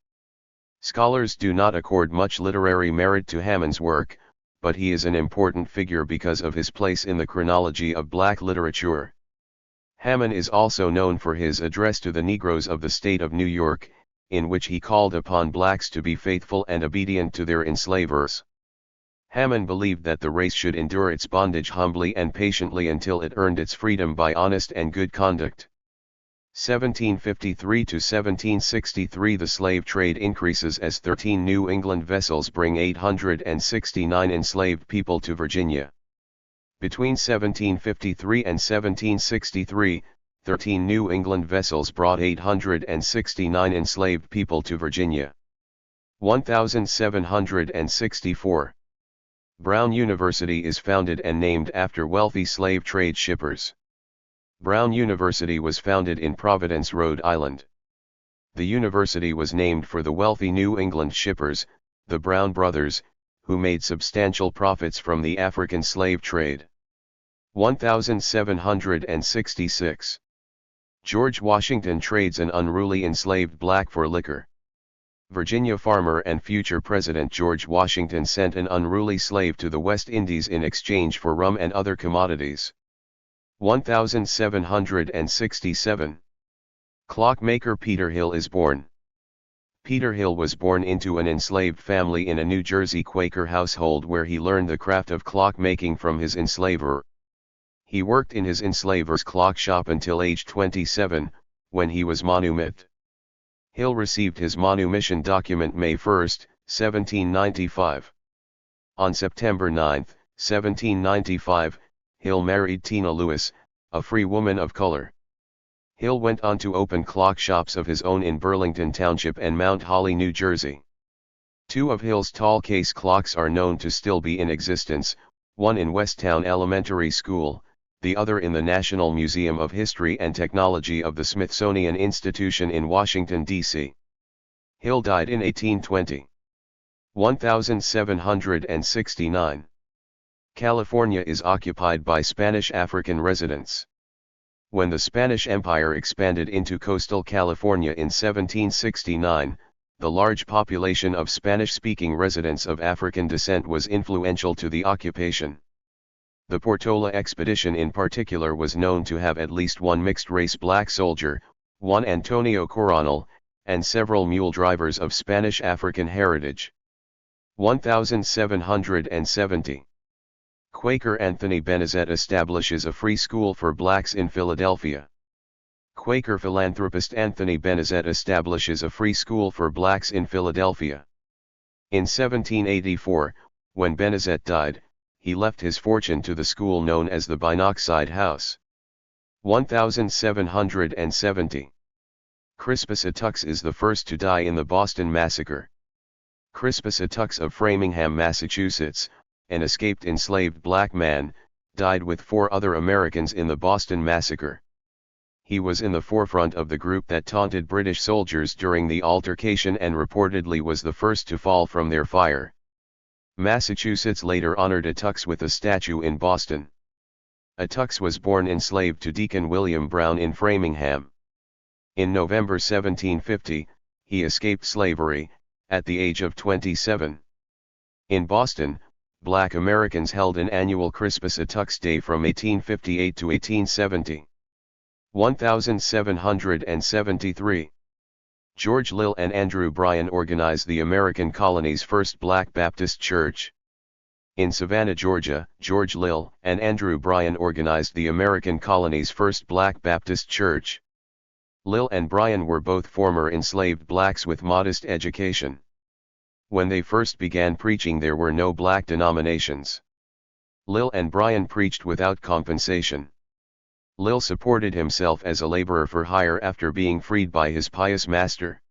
Scholars do not accord much literary merit to Hammond's work, but he is an important figure because of his place in the chronology of black literature. Hammond is also known for his address to the Negroes of the state of New York, in which he called upon blacks to be faithful and obedient to their enslavers. Hammond believed that the race should endure its bondage humbly and patiently until it earned its freedom by honest and good conduct. 1753 to 1763 The slave trade increases as 13 New England vessels bring 869 enslaved people to Virginia. Between 1753 and 1763, 13 New England vessels brought 869 enslaved people to Virginia. 1764. Brown University is founded and named after wealthy slave trade shippers. Brown University was founded in Providence, Rhode Island. The university was named for the wealthy New England shippers, the Brown brothers, who made substantial profits from the African slave trade. 1766. George Washington trades an unruly enslaved black for liquor. Virginia farmer and future President George Washington sent an unruly slave to the West Indies in exchange for rum and other commodities. 1767. Clockmaker Peter Hill is born. Peter Hill was born into an enslaved family in a New Jersey Quaker household where he learned the craft of clockmaking from his enslaver. He worked in his enslaver's clock shop until age 27, when he was manumitted. Hill received his manumission document May 1, 1795. On September 9, 1795, Hill married Tina Lewis, a free woman of color. Hill went on to open clock shops of his own in Burlington Township and Mount Holly, New Jersey. Two of Hill's tall case clocks are known to still be in existence, one in Westtown Elementary School, the other in the National Museum of History and Technology of the Smithsonian Institution in Washington, D.C. Hill died in 1820. 1769. California is occupied by Spanish African residents. When the Spanish Empire expanded into coastal California in 1769, the large population of Spanish-speaking residents of African descent was influential to the occupation. The Portola expedition in particular was known to have at least one mixed-race black soldier, Juan Antonio Coronel, and several mule drivers of Spanish African heritage. 1770. Quaker Anthony Benezet establishes a free school for blacks in Philadelphia. Quaker philanthropist Anthony Benezet establishes a free school for blacks in Philadelphia. In 1784, when Benezet died, he left his fortune to the school known as the Binoxide House. 1770. Crispus Attucks is the first to die in the Boston Massacre. Crispus Attucks of Framingham, Massachusetts, an escaped enslaved black man, died with 4 other Americans in the Boston Massacre. He was in the forefront of the group that taunted British soldiers during the altercation and reportedly was the first to fall from their fire. Massachusetts later honored Attucks with a statue in Boston. Attucks was born enslaved to Deacon William Brown in Framingham. In November 1750, he escaped slavery, at the age of 27. In Boston, Black Americans held an annual Crispus Attucks Day from 1858 to 1870. 1773. George Lill and Andrew Bryan organized the American colony's first Black Baptist church. In Savannah, Georgia, George Lill and Andrew Bryan organized the American colony's first Black Baptist church. Lill and Bryan were both former enslaved blacks with modest education. When they first began preaching, there were no black denominations. Lill and Bryan preached without compensation. Lill supported himself as a laborer for hire after being freed by his pious master.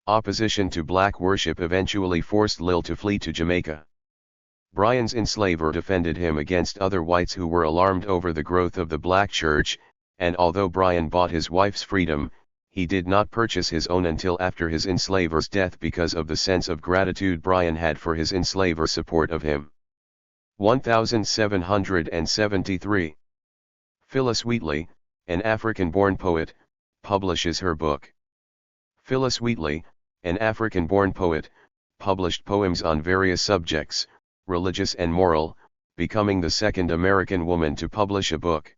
Opposition to black worship eventually forced Lill to flee to Jamaica. Bryan's enslaver defended him against other whites who were alarmed over the growth of the black church, and although Bryan bought his wife's freedom, he did not purchase his own until after his enslaver's death because of the sense of gratitude Bryan had for his enslaver's support of him. 1773. Phyllis Wheatley, an African-born poet, publishes her book. Phyllis Wheatley, an African-born poet, published poems on various subjects, religious and moral, becoming the second American woman to publish a book.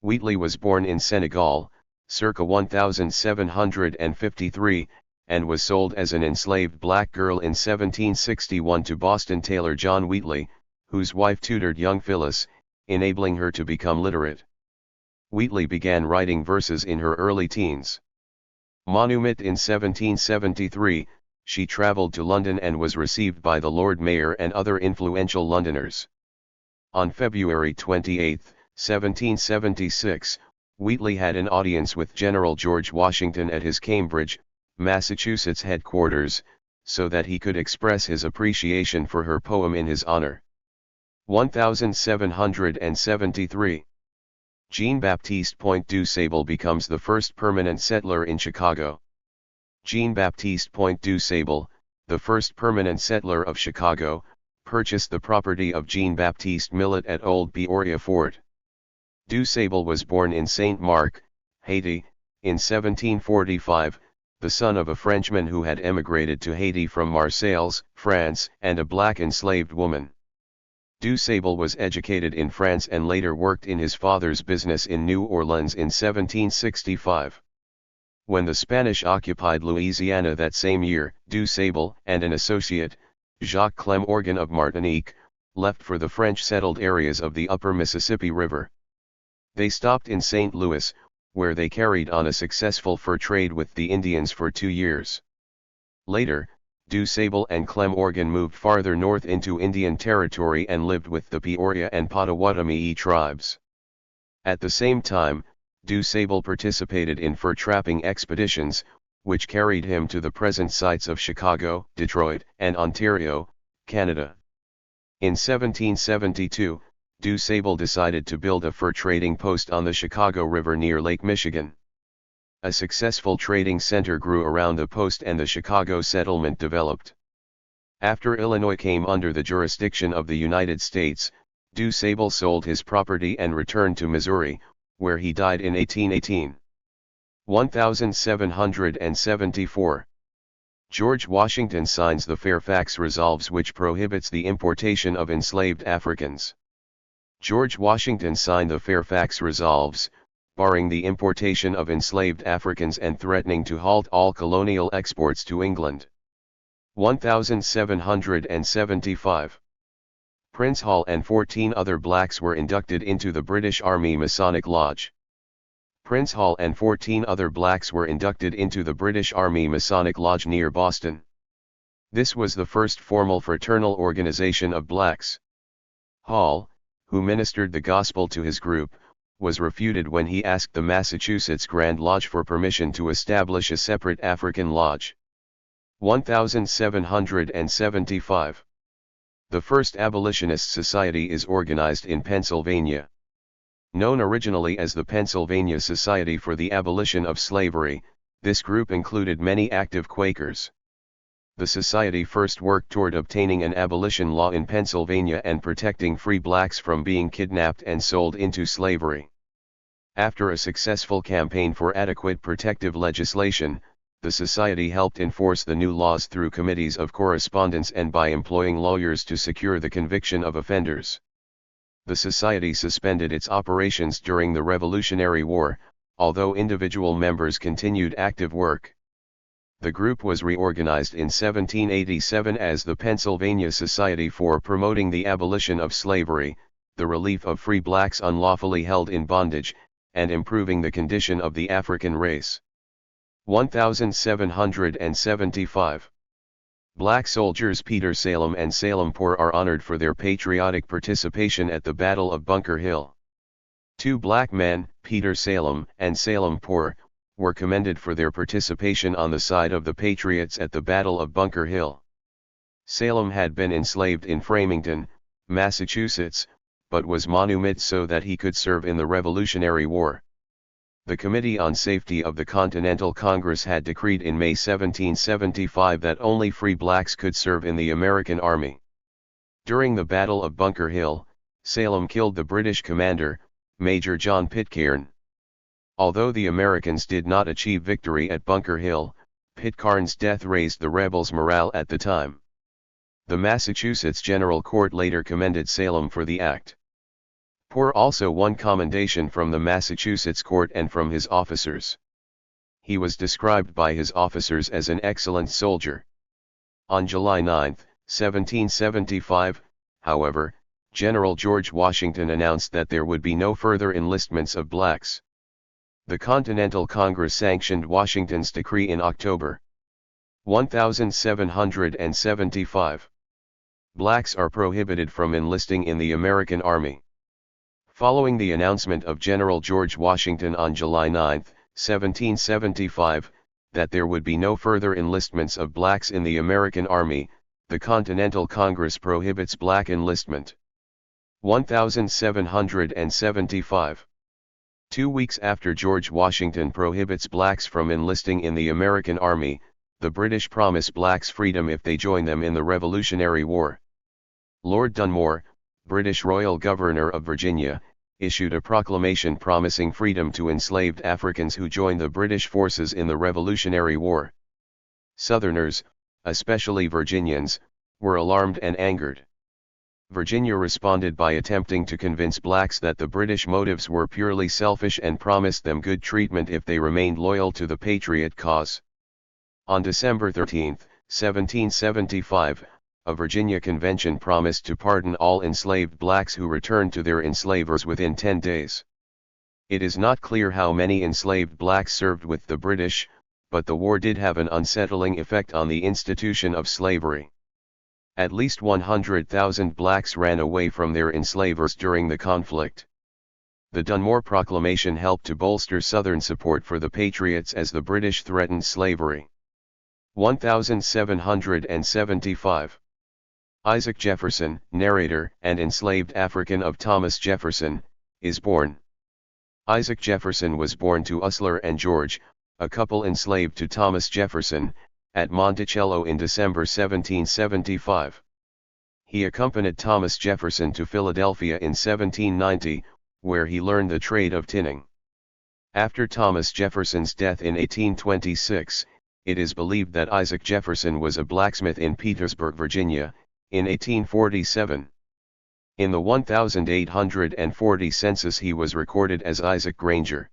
Wheatley was born in Senegal, circa 1753, and was sold as an enslaved black girl in 1761 to Boston tailor John Wheatley, whose wife tutored young Phyllis, enabling her to become literate. Wheatley began writing verses in her early teens. Monument in 1773, she travelled to London and was received by the Lord Mayor and other influential Londoners. On February 28, 1776, Wheatley had an audience with General George Washington at his Cambridge, Massachusetts headquarters, so that he could express his appreciation for her poem in his honor. 1773. Jean-Baptiste Point du Sable becomes the first permanent settler in Chicago. Jean-Baptiste Point du Sable, the first permanent settler of Chicago, purchased the property of Jean-Baptiste Millet at Old Peoria Fort. Du Sable was born in Saint Marc, Haiti, in 1745, the son of a Frenchman who had emigrated to Haiti from Marseilles, France, and a black enslaved woman. Du Sable was educated in France and later worked in his father's business in New Orleans in 1765. When the Spanish occupied Louisiana that same year, Du Sable and an associate, Jacques Clem Organ of Martinique, left for the French-settled areas of the upper Mississippi River. They stopped in St. Louis, where they carried on a successful fur trade with the Indians for 2 years. Later, Du Sable and Clem Organ moved farther north into Indian Territory and lived with the Peoria and Potawatomi tribes. At the same time, Du Sable participated in fur trapping expeditions, which carried him to the present sites of Chicago, Detroit, and Ontario, Canada. In 1772, Du Sable decided to build a fur trading post on the Chicago River near Lake Michigan. A successful trading center grew around the post and the Chicago settlement developed. After Illinois came under the jurisdiction of the United States, DuSable sold his property and returned to Missouri, where he died in 1818. 1774. George Washington signs the Fairfax Resolves, which prohibits the importation of enslaved Africans. George Washington signed the Fairfax Resolves, barring the importation of enslaved Africans and threatening to halt all colonial exports to England. 1775. Prince Hall and 14 other blacks were inducted into the British Army Masonic Lodge. Prince Hall and 14 other blacks were inducted into the British Army Masonic Lodge near Boston. This was the first formal fraternal organization of blacks. Hall, who ministered the gospel to his group, was refuted when he asked the Massachusetts Grand Lodge for permission to establish a separate African lodge. 1775. The first abolitionist society is organized in Pennsylvania. Known originally as the Pennsylvania Society for the Abolition of Slavery, this group included many active Quakers. The society first worked toward obtaining an abolition law in Pennsylvania and protecting free blacks from being kidnapped and sold into slavery. After a successful campaign for adequate protective legislation, the society helped enforce the new laws through committees of correspondence and by employing lawyers to secure the conviction of offenders. The society suspended its operations during the Revolutionary War, although individual members continued active work. The group was reorganized in 1787 as the Pennsylvania Society for Promoting the Abolition of Slavery, the Relief of Free Blacks Unlawfully Held in Bondage, and Improving the Condition of the African Race. 1775. Black soldiers Peter Salem and Salem Poor are honored for their patriotic participation at the Battle of Bunker Hill. Two black men, Peter Salem and Salem Poor, were commended for their participation on the side of the Patriots at the Battle of Bunker Hill. Salem had been enslaved in Framingham, Massachusetts, but was manumitted so that he could serve in the Revolutionary War. The Committee on Safety of the Continental Congress had decreed in May 1775 that only free blacks could serve in the American Army. During the Battle of Bunker Hill, Salem killed the British commander, Major John Pitcairn. Although the Americans did not achieve victory at Bunker Hill, Pitcairn's death raised the rebels' morale at the time. The Massachusetts General Court later commended Salem for the act. Poor also won commendation from the Massachusetts court and from his officers. He was described by his officers as an excellent soldier. On July 9, 1775, however, General George Washington announced that there would be no further enlistments of blacks. The Continental Congress sanctioned Washington's decree in October. 1775. Blacks are prohibited from enlisting in the American Army. Following the announcement of General George Washington on July 9, 1775, that there would be no further enlistments of blacks in the American Army, the Continental Congress prohibits black enlistment. 1775. 2 weeks after George Washington prohibits blacks from enlisting in the American Army, the British promise blacks freedom if they join them in the Revolutionary War. Lord Dunmore, British Royal Governor of Virginia, issued a proclamation promising freedom to enslaved Africans who joined the British forces in the Revolutionary War. Southerners, especially Virginians, were alarmed and angered. Virginia responded by attempting to convince blacks that the British motives were purely selfish and promised them good treatment if they remained loyal to the Patriot cause. On December 13, 1775, a Virginia convention promised to pardon all enslaved blacks who returned to their enslavers within 10 days. It is not clear how many enslaved blacks served with the British, but the war did have an unsettling effect on the institution of slavery. At least 100,000 blacks ran away from their enslavers during the conflict. The Dunmore Proclamation helped to bolster Southern support for the Patriots as the British threatened slavery. 1775. Isaac Jefferson, narrator and enslaved African of Thomas Jefferson, is born. Isaac Jefferson was born to Usler and George, a couple enslaved to Thomas Jefferson, at Monticello in December 1775. He accompanied Thomas Jefferson to Philadelphia in 1790, where he learned the trade of tinning. After Thomas Jefferson's death in 1826, it is believed that Isaac Jefferson was a blacksmith in Petersburg, Virginia, in 1847. In the 1840 census he was recorded as Isaac Granger.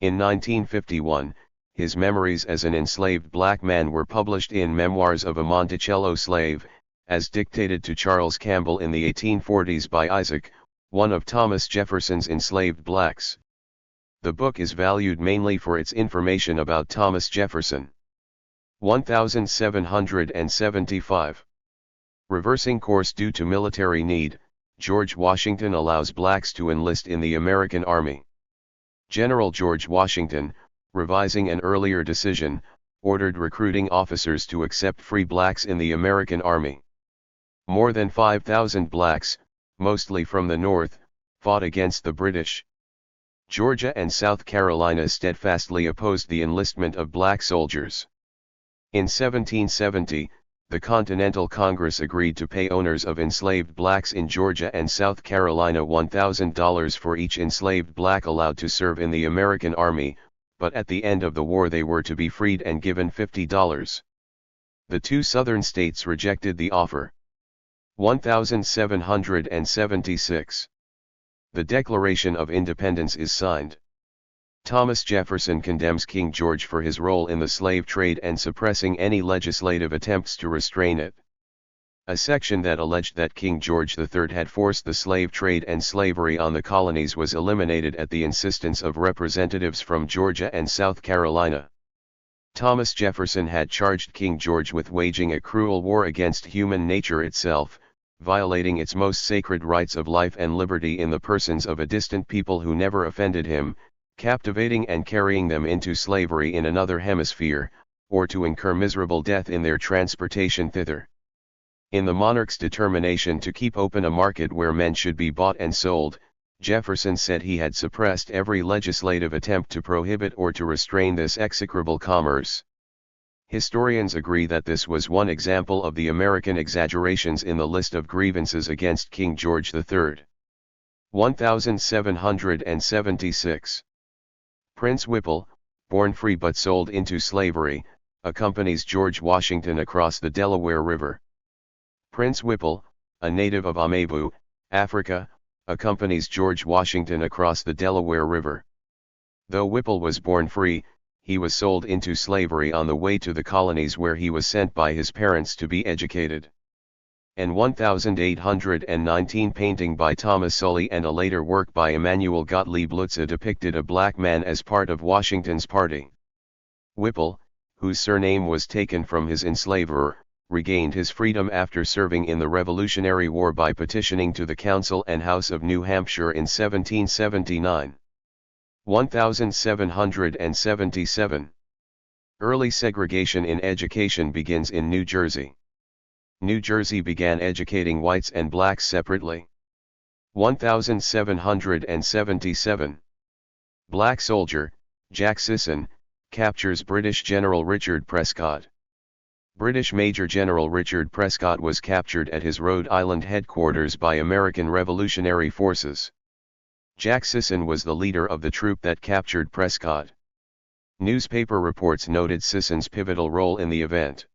In 1951, his memories as an enslaved black man were published in Memoirs of a Monticello Slave, as dictated to Charles Campbell in the 1840s by Isaac, one of Thomas Jefferson's enslaved blacks. The book is valued mainly for its information about Thomas Jefferson. 1775. Reversing course due to military need, George Washington allows blacks to enlist in the American Army. General George Washington, revising an earlier decision, ordered recruiting officers to accept free blacks in the American Army. More than 5,000 blacks, mostly from the North, fought against the British. Georgia and South Carolina steadfastly opposed the enlistment of black soldiers. In 1770, the Continental Congress agreed to pay owners of enslaved blacks in Georgia and South Carolina $1,000 for each enslaved black allowed to serve in the American Army, but at the end of the war they were to be freed and given $50. The two southern states rejected the offer. 1776. The Declaration of Independence is signed. Thomas Jefferson condemns King George for his role in the slave trade and suppressing any legislative attempts to restrain it. A section that alleged that King George III had forced the slave trade and slavery on the colonies was eliminated at the insistence of representatives from Georgia and South Carolina. Thomas Jefferson had charged King George with waging a cruel war against human nature itself, violating its most sacred rights of life and liberty in the persons of a distant people who never offended him, captivating and carrying them into slavery in another hemisphere, or to incur miserable death in their transportation thither. In the monarch's determination to keep open a market where men should be bought and sold, Jefferson said he had suppressed every legislative attempt to prohibit or to restrain this execrable commerce. Historians agree that this was one example of the American exaggerations in the list of grievances against King George III. 1776. Prince Whipple, born free but sold into slavery, accompanies George Washington across the Delaware River. Prince Whipple, a native of Amebu, Africa, accompanies George Washington across the Delaware River. Though Whipple was born free, he was sold into slavery on the way to the colonies where he was sent by his parents to be educated. An 1819 painting by Thomas Sully and a later work by Emmanuel Gottlieb Lutze depicted a black man as part of Washington's party. Whipple, whose surname was taken from his enslaver, regained his freedom after serving in the Revolutionary War by petitioning to the Council and House of New Hampshire in 1779. 1777. Early segregation in education begins in New Jersey. New Jersey began educating whites and blacks separately. 1777. Black soldier, Jack Sisson, captures British General Richard Prescott. British Major General Richard Prescott was captured at his Rhode Island headquarters by American Revolutionary forces. Jack Sisson was the leader of the troop that captured Prescott. Newspaper reports noted Sisson's pivotal role in the event.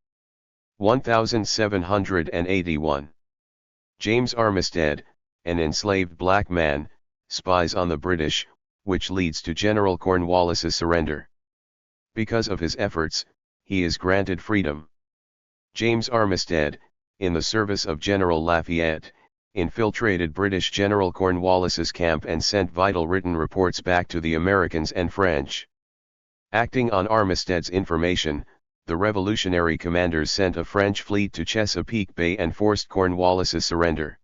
1781. James Armistead, an enslaved black man, spies on the British, which leads to General Cornwallis's surrender. Because of his efforts, he is granted freedom. James Armistead, in the service of General Lafayette, infiltrated British General Cornwallis's camp and sent vital written reports back to the Americans and French. Acting on Armistead's information, the revolutionary commanders sent a French fleet to Chesapeake Bay and forced Cornwallis's surrender.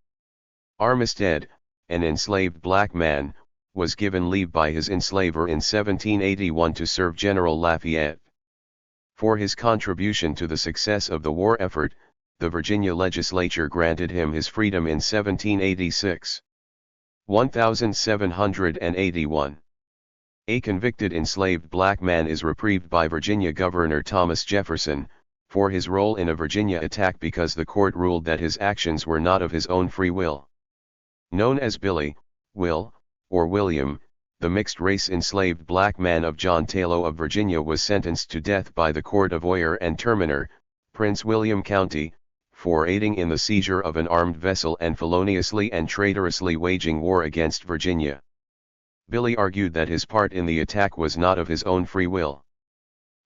Armistead, an enslaved black man, was given leave by his enslaver in 1781 to serve General Lafayette. For his contribution to the success of the war effort, the Virginia legislature granted him his freedom in 1786. 1781. A convicted enslaved black man is reprieved by Virginia Governor Thomas Jefferson, for his role in a Virginia attack because the court ruled that his actions were not of his own free will. Known as Billy, Will, or William, the mixed-race enslaved black man of John Taylor of Virginia was sentenced to death by the court of Oyer and Terminer, Prince William County, for aiding in the seizure of an armed vessel and feloniously and traitorously waging war against Virginia. Billy argued that his part in the attack was not of his own free will.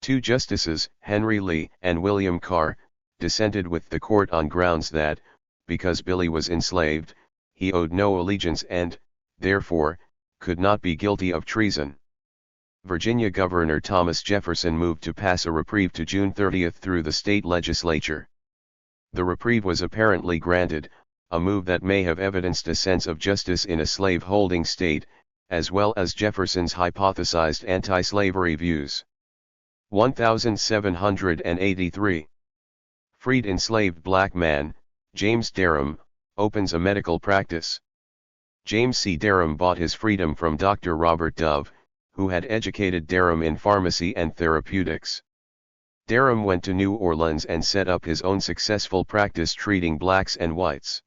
Two justices, Henry Lee and William Carr, dissented with the court on grounds that, because Billy was enslaved, he owed no allegiance and, therefore, could not be guilty of treason. Virginia Governor Thomas Jefferson moved to pass a reprieve to June 30 through the state legislature. The reprieve was apparently granted, a move that may have evidenced a sense of justice in a slave-holding state, as well as Jefferson's hypothesized anti-slavery views. 1783. Freed enslaved black man, James Derham, opens a medical practice. James C. Derham bought his freedom from Dr. Robert Dove, who had educated Derham in pharmacy and therapeutics. Derham went to New Orleans and set up his own successful practice treating blacks and whites.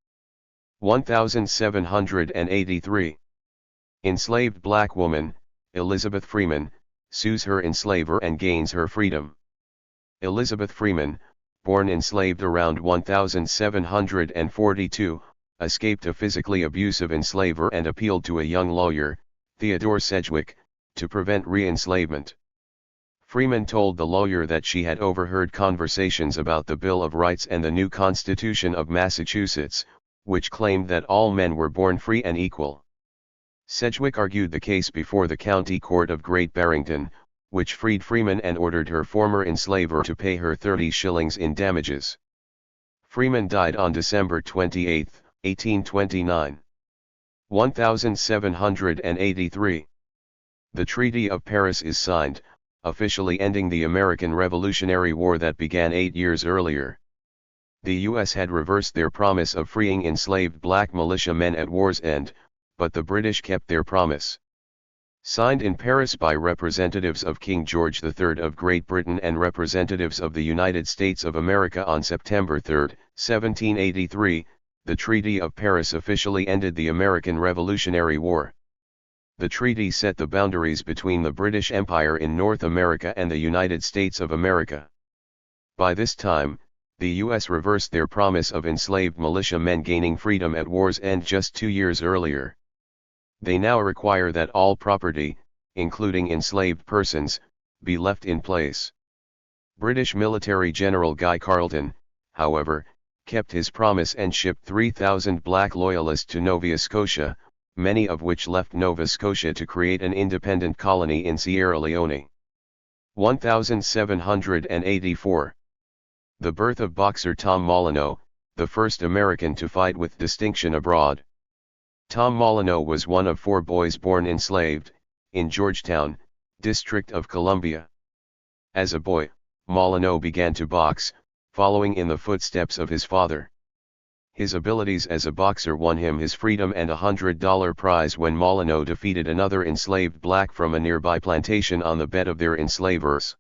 1783. Enslaved black woman, Elizabeth Freeman, sues her enslaver and gains her freedom. Elizabeth Freeman, born enslaved around 1742, escaped a physically abusive enslaver and appealed to a young lawyer, Theodore Sedgwick, to prevent re-enslavement. Freeman told the lawyer that she had overheard conversations about the Bill of Rights and the new Constitution of Massachusetts, which claimed that all men were born free and equal. Sedgwick argued the case before the County Court of Great Barrington, which freed Freeman and ordered her former enslaver to pay her 30 shillings in damages. Freeman died on December 28, 1829. 1783. The Treaty of Paris is signed, officially ending the American Revolutionary War that began 8 years earlier. The U.S. had reversed their promise of freeing enslaved black militiamen at war's end, but the British kept their promise. Signed in Paris by representatives of King George III of Great Britain and representatives of the United States of America on September 3, 1783, the Treaty of Paris officially ended the American Revolutionary War. The treaty set the boundaries between the British Empire in North America and the United States of America. By this time, the U.S. reversed their promise of enslaved militiamen gaining freedom at war's end just 2 years earlier. They now require that all property, including enslaved persons, be left in place. British military General Guy Carleton, however, kept his promise and shipped 3,000 black loyalists to Nova Scotia, many of which left Nova Scotia to create an independent colony in Sierra Leone. 1784. The birth of boxer Tom Molyneux, the first American to fight with distinction abroad. Tom Molyneux was one of 4 boys born enslaved, in Georgetown, District of Columbia. As a boy, Molyneux began to box, following in the footsteps of his father. His abilities as a boxer won him his freedom and a $100 prize when Molyneux defeated another enslaved black from a nearby plantation on the bed of their enslavers.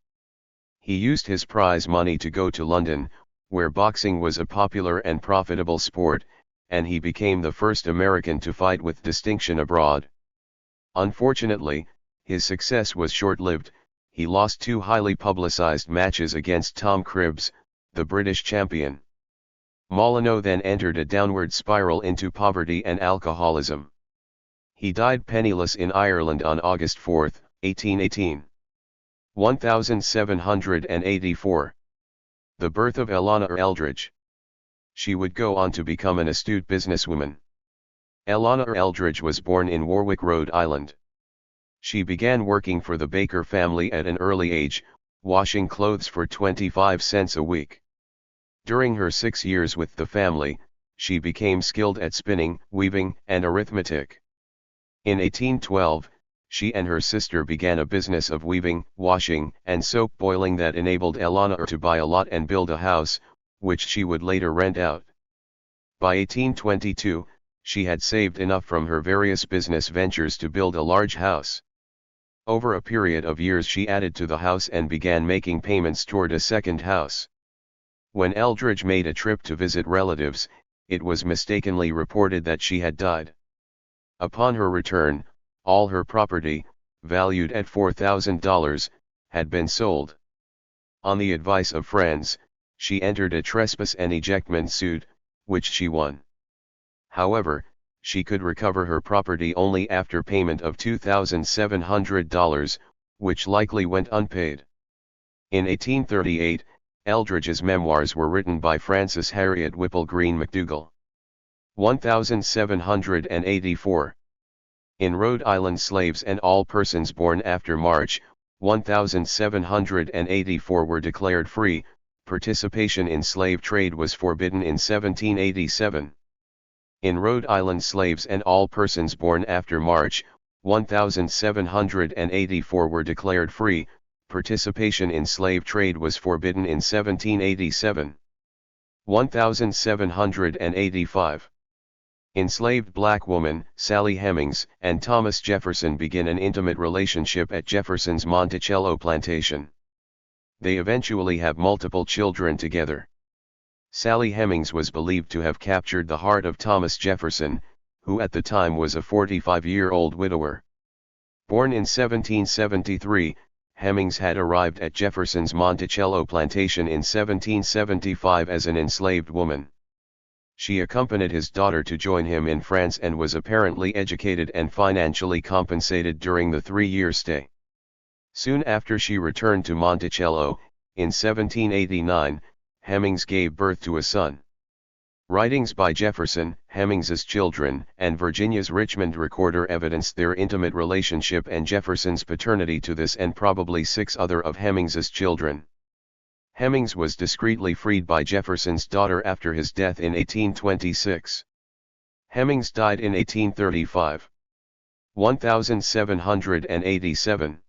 He used his prize money to go to London, where boxing was a popular and profitable sport, and he became the first American to fight with distinction abroad. Unfortunately, his success was short-lived. He lost 2 highly publicized matches against Tom Cribbs, the British champion. Molyneux then entered a downward spiral into poverty and alcoholism. He died penniless in Ireland on August 4, 1818. 1784. The birth of Eleanor Eldridge. She would go on to become an astute businesswoman. Eleanor Eldridge was born in Warwick, Rhode Island. She began working for the Baker family at an early age, washing clothes for 25 cents a week. During her 6 years with the family, she became skilled at spinning, weaving, and arithmetic. In 1812, she and her sister began a business of weaving, washing, and soap boiling that enabled Eleanor to buy a lot and build a house, which she would later rent out. By 1822, she had saved enough from her various business ventures to build a large house. Over a period of years she added to the house and began making payments toward a second house. When Eldridge made a trip to visit relatives, it was mistakenly reported that she had died. Upon her return, all her property, valued at $4,000, had been sold. On the advice of friends, she entered a trespass and ejectment suit, which she won. However, she could recover her property only after payment of $2,700, which likely went unpaid. In 1838, Eldridge's memoirs were written by Frances Harriet Whipple Green McDougall. 1784. In Rhode Island, slaves and all persons born after March 1784 were declared free. Participation in slave trade was forbidden in 1787. In Rhode Island, slaves and all persons born after March 1784 were declared free. Participation in slave trade was forbidden in 1787. 1785. Enslaved black woman, Sally Hemings, and Thomas Jefferson begin an intimate relationship at Jefferson's Monticello plantation. They eventually have multiple children together. Sally Hemings was believed to have captured the heart of Thomas Jefferson, who at the time was a 45-year-old widower. Born in 1773, Hemings had arrived at Jefferson's Monticello plantation in 1775 as an enslaved woman. She accompanied his daughter to join him in France and was apparently educated and financially compensated during the 3-year stay. Soon after she returned to Monticello, in 1789, Hemings gave birth to a son. Writings by Jefferson, Hemings's children, and Virginia's Richmond recorder evidenced their intimate relationship and Jefferson's paternity to this and probably 6 other of Hemings's children. Hemings was discreetly freed by Jefferson's daughter after his death in 1826. Hemings died in 1835. 1787.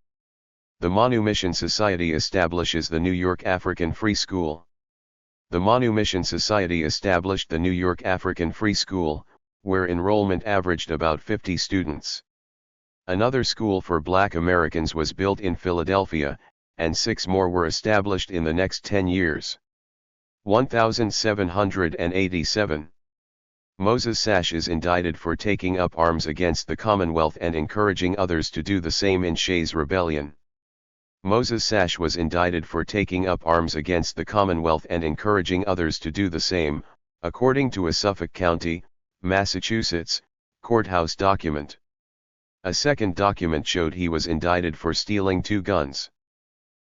The Manumission Society establishes the New York African Free School. The Manumission Society established the New York African Free School, where enrollment averaged about 50 students. Another school for black Americans was built in Philadelphia, and 6 more were established in the next 10 years. 1787. Moses Sash is indicted for taking up arms against the Commonwealth and encouraging others to do the same in Shays' Rebellion. Moses Sash was indicted for taking up arms against the Commonwealth and encouraging others to do the same, according to a Suffolk County, Massachusetts, courthouse document. A second document showed he was indicted for stealing 2 guns.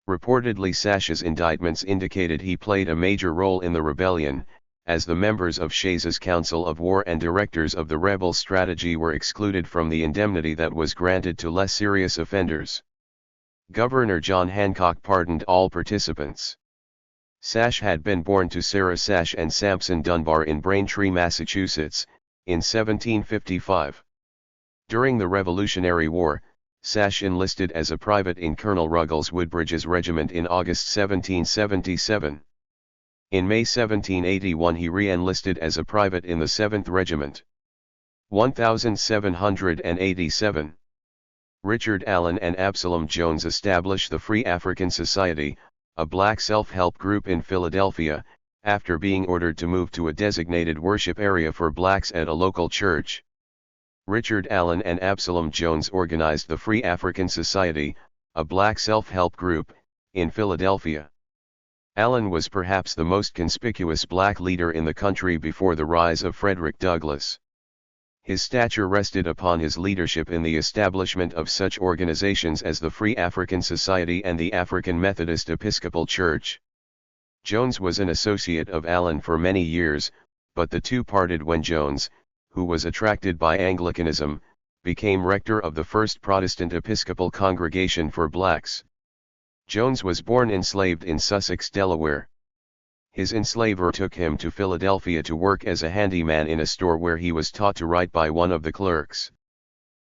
Reportedly, Sash's indictments indicated he played a major role in the rebellion, as the members of Shays's Council of War and directors of the rebel strategy were excluded from the indemnity that was granted to less serious offenders. Governor John Hancock pardoned all participants. Sash had been born to Sarah Sash and Sampson Dunbar in Braintree, Massachusetts, in 1755. During the Revolutionary War, Sash enlisted as a private in Colonel Ruggles Woodbridge's regiment in August 1777. In May 1781 he re-enlisted as a private in the 7th Regiment. 1787. Richard Allen and Absalom Jones established the Free African Society, a black self-help group in Philadelphia, after being ordered to move to a designated worship area for blacks at a local church. Richard Allen and Absalom Jones organized the Free African Society, a black self-help group, in Philadelphia. Allen was perhaps the most conspicuous black leader in the country before the rise of Frederick Douglass. His stature rested upon his leadership in the establishment of such organizations as the Free African Society and the African Methodist Episcopal Church. Jones was an associate of Allen for many years, but the two parted when Jones, who was attracted by Anglicanism, became rector of the First Protestant Episcopal Congregation for Blacks. Jones was born enslaved in Sussex, Delaware. His enslaver took him to Philadelphia to work as a handyman in a store where he was taught to write by one of the clerks.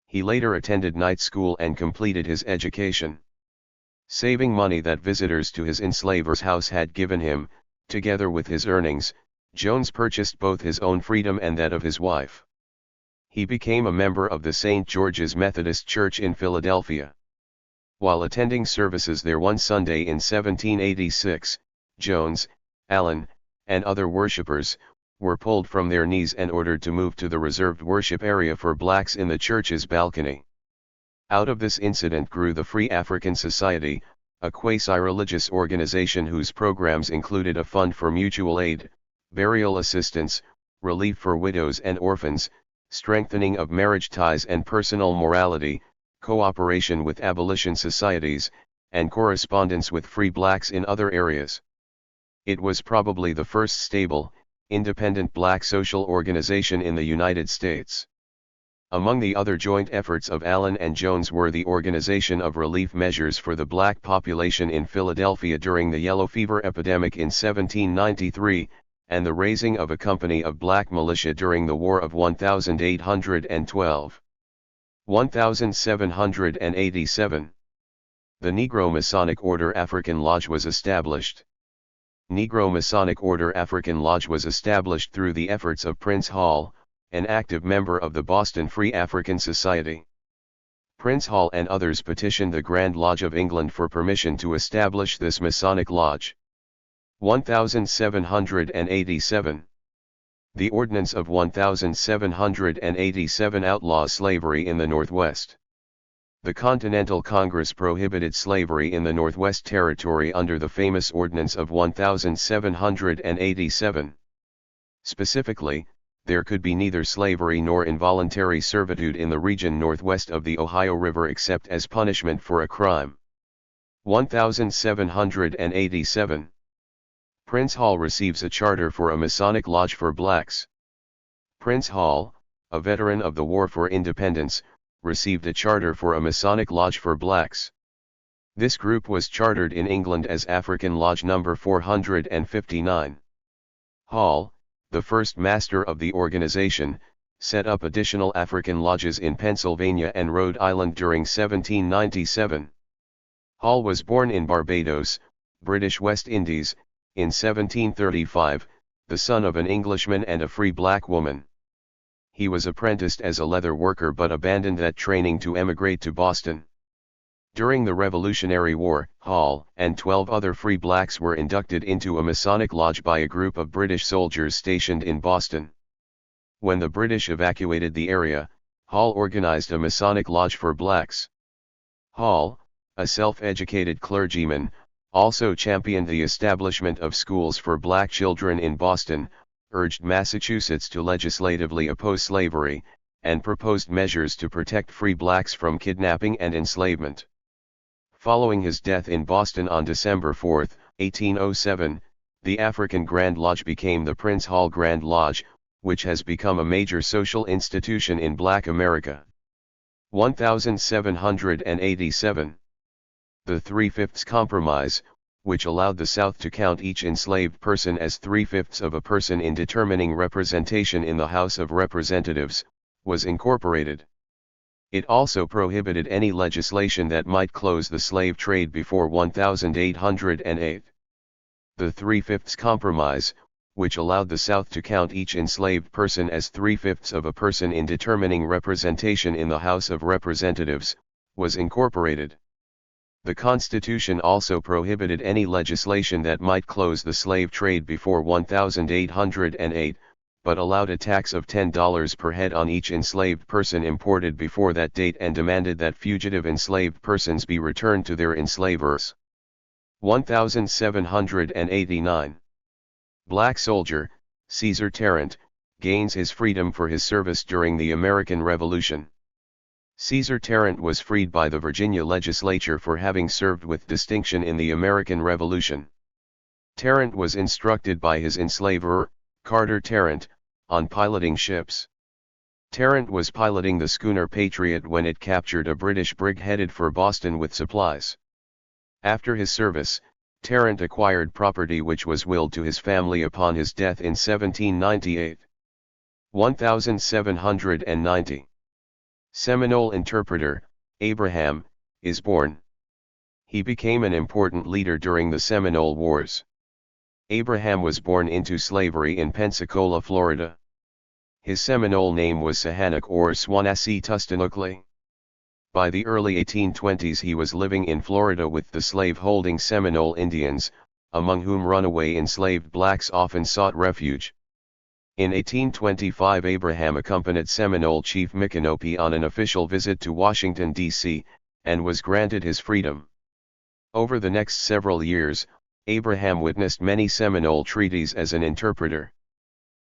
He later attended night school and completed his education. Saving money that visitors to his enslaver's house had given him, together with his earnings, Jones purchased both his own freedom and that of his wife. He became a member of the St. George's Methodist Church in Philadelphia. While attending services there one Sunday in 1786, Jones, Allen, and other worshippers, were pulled from their knees and ordered to move to the reserved worship area for blacks in the church's balcony. Out of this incident grew the Free African Society, a quasi-religious organization whose programs included a fund for mutual aid, burial assistance, relief for widows and orphans, strengthening of marriage ties and personal morality, cooperation with abolition societies, and correspondence with free blacks in other areas. It was probably the first stable, independent black social organization in the United States. Among the other joint efforts of Allen and Jones were the organization of relief measures for the black population in Philadelphia during the yellow fever epidemic in 1793, and the raising of a company of black militia during the War of 1812. 1787. The Negro Masonic Order African Lodge was established. Negro Masonic Order African Lodge was established through the efforts of Prince Hall, an active member of the Boston Free African Society. Prince Hall and others petitioned the Grand Lodge of England for permission to establish this Masonic Lodge. 1787. The Ordinance of 1787 outlaws slavery in the Northwest. The Continental Congress prohibited slavery in the Northwest Territory under the famous Ordinance of 1787. Specifically, there could be neither slavery nor involuntary servitude in the region northwest of the Ohio River except as punishment for a crime. 1787. Prince Hall receives a charter for a Masonic Lodge for blacks. Prince Hall, a veteran of the War for Independence, received a charter for a Masonic Lodge for blacks. This group was chartered in England as African Lodge No. 459. Hall, the first master of the organization, set up additional African lodges in Pennsylvania and Rhode Island during 1797. Hall was born in Barbados, British West Indies, in 1735, the son of an Englishman and a free black woman. He was apprenticed as a leather worker but abandoned that training to emigrate to Boston. During the Revolutionary War, Hall and 12 other free blacks were inducted into a Masonic Lodge by a group of British soldiers stationed in Boston. When the British evacuated the area, Hall organized a Masonic Lodge for blacks. Hall, a self-educated clergyman, also championed the establishment of schools for black children in Boston, urged Massachusetts to legislatively oppose slavery, and proposed measures to protect free blacks from kidnapping and enslavement. Following his death in Boston on December 4, 1807, the African Grand Lodge became the Prince Hall Grand Lodge, which has become a major social institution in Black America. 1787. The Three-Fifths Compromise, which allowed the South to count each enslaved person as three-fifths of a person in determining representation in the House of Representatives, was incorporated. It also prohibited any legislation that might close the slave trade before 1808. The Three-Fifths Compromise, which allowed the South to count each enslaved person as three-fifths of a person in determining representation in the House of Representatives, was incorporated. The Constitution also prohibited any legislation that might close the slave trade before 1808, but allowed a tax of $10 per head on each enslaved person imported before that date and demanded that fugitive enslaved persons be returned to their enslavers. 1789. Black soldier, Caesar Tarrant, gains his freedom for his service during the American Revolution. Caesar Tarrant was freed by the Virginia legislature for having served with distinction in the American Revolution. Tarrant was instructed by his enslaver, Carter Tarrant, on piloting ships. Tarrant was piloting the schooner Patriot when it captured a British brig headed for Boston with supplies. After his service, Tarrant acquired property which was willed to his family upon his death in 1798. 1790. Seminole interpreter, Abraham, is born. He became an important leader during the Seminole Wars. Abraham was born into slavery in Pensacola, Florida. His Seminole name was Sahanook or Swanassi-Tustanukli. By the early 1820s he was living in Florida with the slave-holding Seminole Indians, among whom runaway enslaved blacks often sought refuge. In 1825 Abraham accompanied Seminole chief Micanopy on an official visit to Washington, D.C., and was granted his freedom. Over the next several years, Abraham witnessed many Seminole treaties as an interpreter.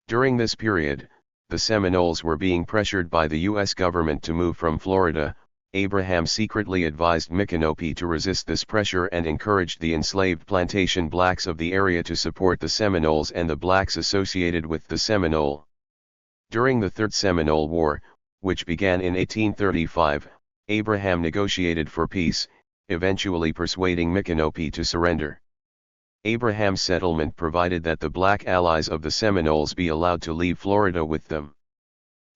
During this period, the Seminoles were being pressured by the U.S. government to move from Florida. Abraham secretly advised Micanopy to resist this pressure and encouraged the enslaved plantation blacks of the area to support the Seminoles and the blacks associated with the Seminole. During the Third Seminole War, which began in 1835, Abraham negotiated for peace, eventually persuading Micanopy to surrender. Abraham's settlement provided that the black allies of the Seminoles be allowed to leave Florida with them.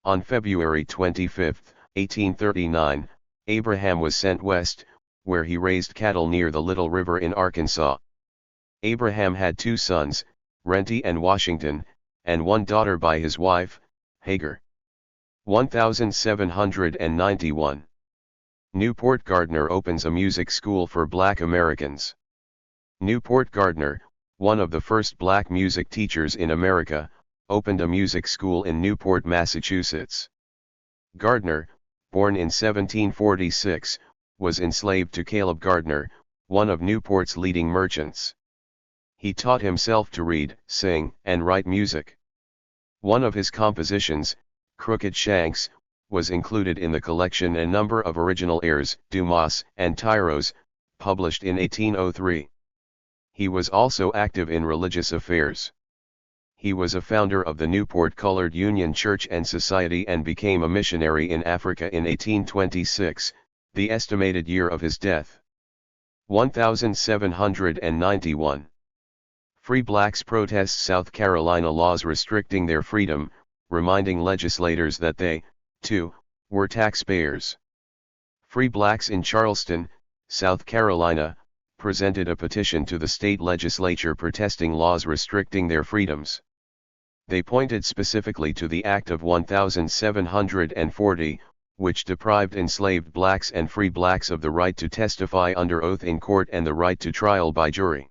On February 25, 1839, Abraham was sent west, where he raised cattle near the Little River in Arkansas. Abraham had 2 sons, Renty and Washington, and 1 daughter by his wife, Hagar. 1791. Newport Gardner opens a music school for black Americans. Newport Gardner, one of the first black music teachers in America, opened a music school in Newport, Massachusetts. Gardner, born in 1746, was enslaved to Caleb Gardner, one of Newport's leading merchants. He taught himself to read, sing, and write music. One of his compositions, Crooked Shanks, was included in the collection A Number of Original Airs, Dumas and Tyros, published in 1803. He was also active in religious affairs. He was a founder of the Newport Colored Union Church and Society and became a missionary in Africa in 1826, the estimated year of his death. 1791. Free blacks protest South Carolina laws restricting their freedom, reminding legislators that they, too, were taxpayers. Free blacks in Charleston, South Carolina, presented a petition to the state legislature protesting laws restricting their freedoms. They pointed specifically to the Act of 1740, which deprived enslaved blacks and free blacks of the right to testify under oath in court and the right to trial by jury.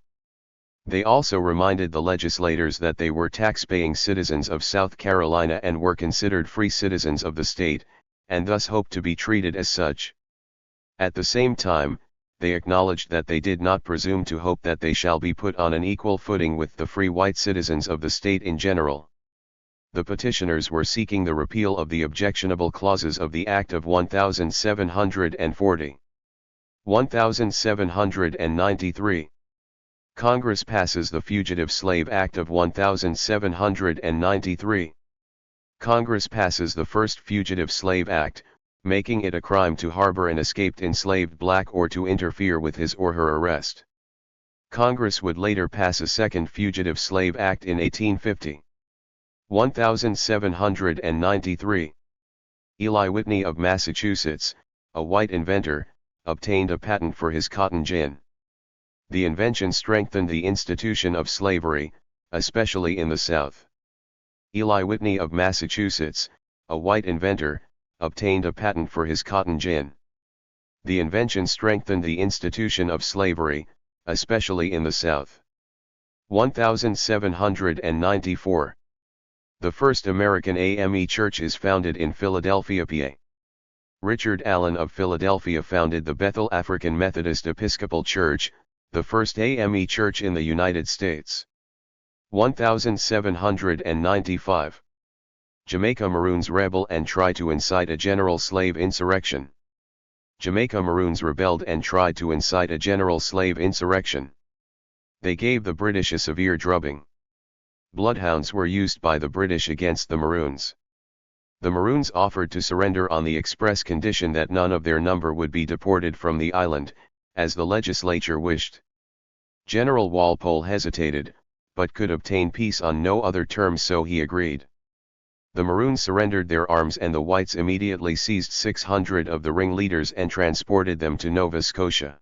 They also reminded the legislators that they were tax-paying citizens of South Carolina and were considered free citizens of the state, and thus hoped to be treated as such. At the same time, they acknowledged that they did not presume to hope that they shall be put on an equal footing with the free white citizens of the state in general. The petitioners were seeking the repeal of the objectionable clauses of the Act of 1740. 1793. Congress passes the Fugitive Slave Act of 1793. Congress passes the first Fugitive Slave Act, making it a crime to harbor an escaped enslaved black or to interfere with his or her arrest. Congress would later pass a second Fugitive Slave Act in 1850. 1793. Eli Whitney of Massachusetts, a white inventor, obtained a patent for his cotton gin. The invention strengthened the institution of slavery, especially in the South. Eli Whitney of Massachusetts, a white inventor, obtained a patent for his cotton gin. The invention strengthened the institution of slavery, especially in the South. 1794. The first American AME church is founded in Philadelphia, PA. Richard Allen of Philadelphia founded the Bethel African Methodist Episcopal Church, the first AME church in the United States. 1795. Jamaica Maroons rebel and try to incite a general slave insurrection. Jamaica Maroons rebelled and tried to incite a general slave insurrection. They gave the British a severe drubbing. Bloodhounds were used by the British against the Maroons. The Maroons offered to surrender on the express condition that none of their number would be deported from the island, as the legislature wished. General Walpole hesitated, but could obtain peace on no other terms, so he agreed. The Maroons surrendered their arms and the whites immediately seized 600 of the ringleaders and transported them to Nova Scotia.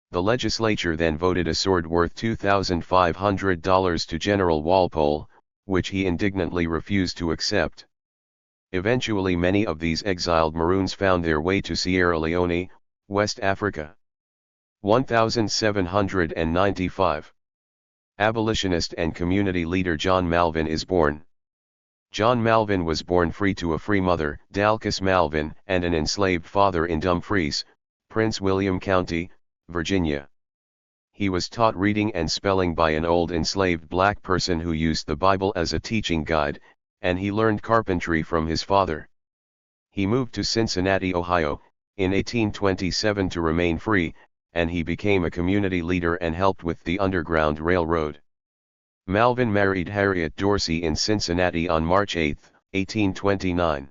The legislature then voted a sword worth $2,500 to General Walpole, which he indignantly refused to accept. Eventually many of these exiled Maroons found their way to Sierra Leone, West Africa. 1795. Abolitionist and community leader John Malvin is born. John Malvin was born free to a free mother, Dallas Malvin, and an enslaved father in Dumfries, Prince William County, Virginia. He was taught reading and spelling by an old enslaved black person who used the Bible as a teaching guide, and he learned carpentry from his father. He moved to Cincinnati, Ohio, in 1827 to remain free, and he became a community leader and helped with the Underground Railroad. Malvin married Harriet Dorsey in Cincinnati on March 8, 1829.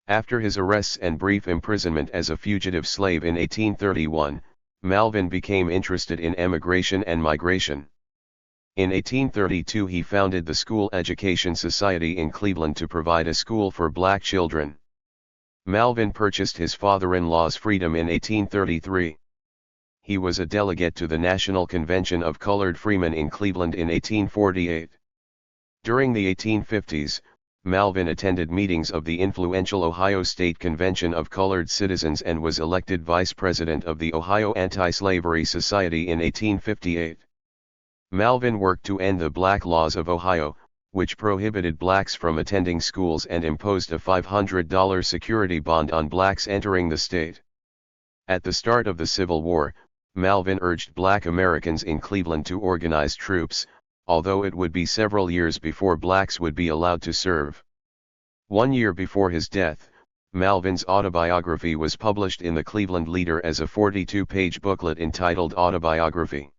After his arrests and brief imprisonment as a fugitive slave in 1831, Malvin became interested in emigration and migration. In 1832 he founded the School Education Society in Cleveland to provide a school for black children. Malvin purchased his father-in-law's freedom in 1833. He was a delegate to the National Convention of Colored Freemen in Cleveland in 1848. During the 1850s, Malvin attended meetings of the influential Ohio State Convention of Colored Citizens and was elected vice president of the Ohio Anti-Slavery Society in 1858. Malvin worked to end the black laws of Ohio, which prohibited blacks from attending schools and imposed a $500 security bond on blacks entering the state. At the start of the Civil War, Malvin urged black Americans in Cleveland to organize troops, although it would be several years before blacks would be allowed to serve. 1 year before his death, Malvin's autobiography was published in the Cleveland Leader as a 42-page booklet entitled Autobiography.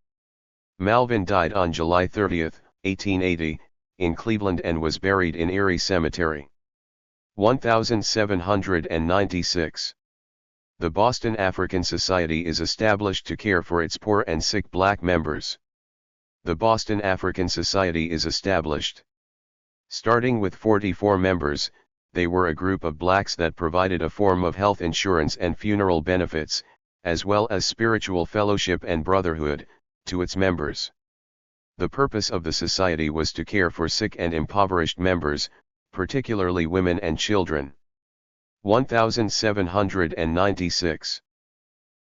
Malvin died on July 30, 1880, in Cleveland and was buried in Erie Cemetery. 1796. The Boston African Society is established to care for its poor and sick black members. The Boston African Society is established. Starting with 44 members, they were a group of blacks that provided a form of health insurance and funeral benefits, as well as spiritual fellowship and brotherhood, to its members. The purpose of the society was to care for sick and impoverished members, particularly women and children. 1796.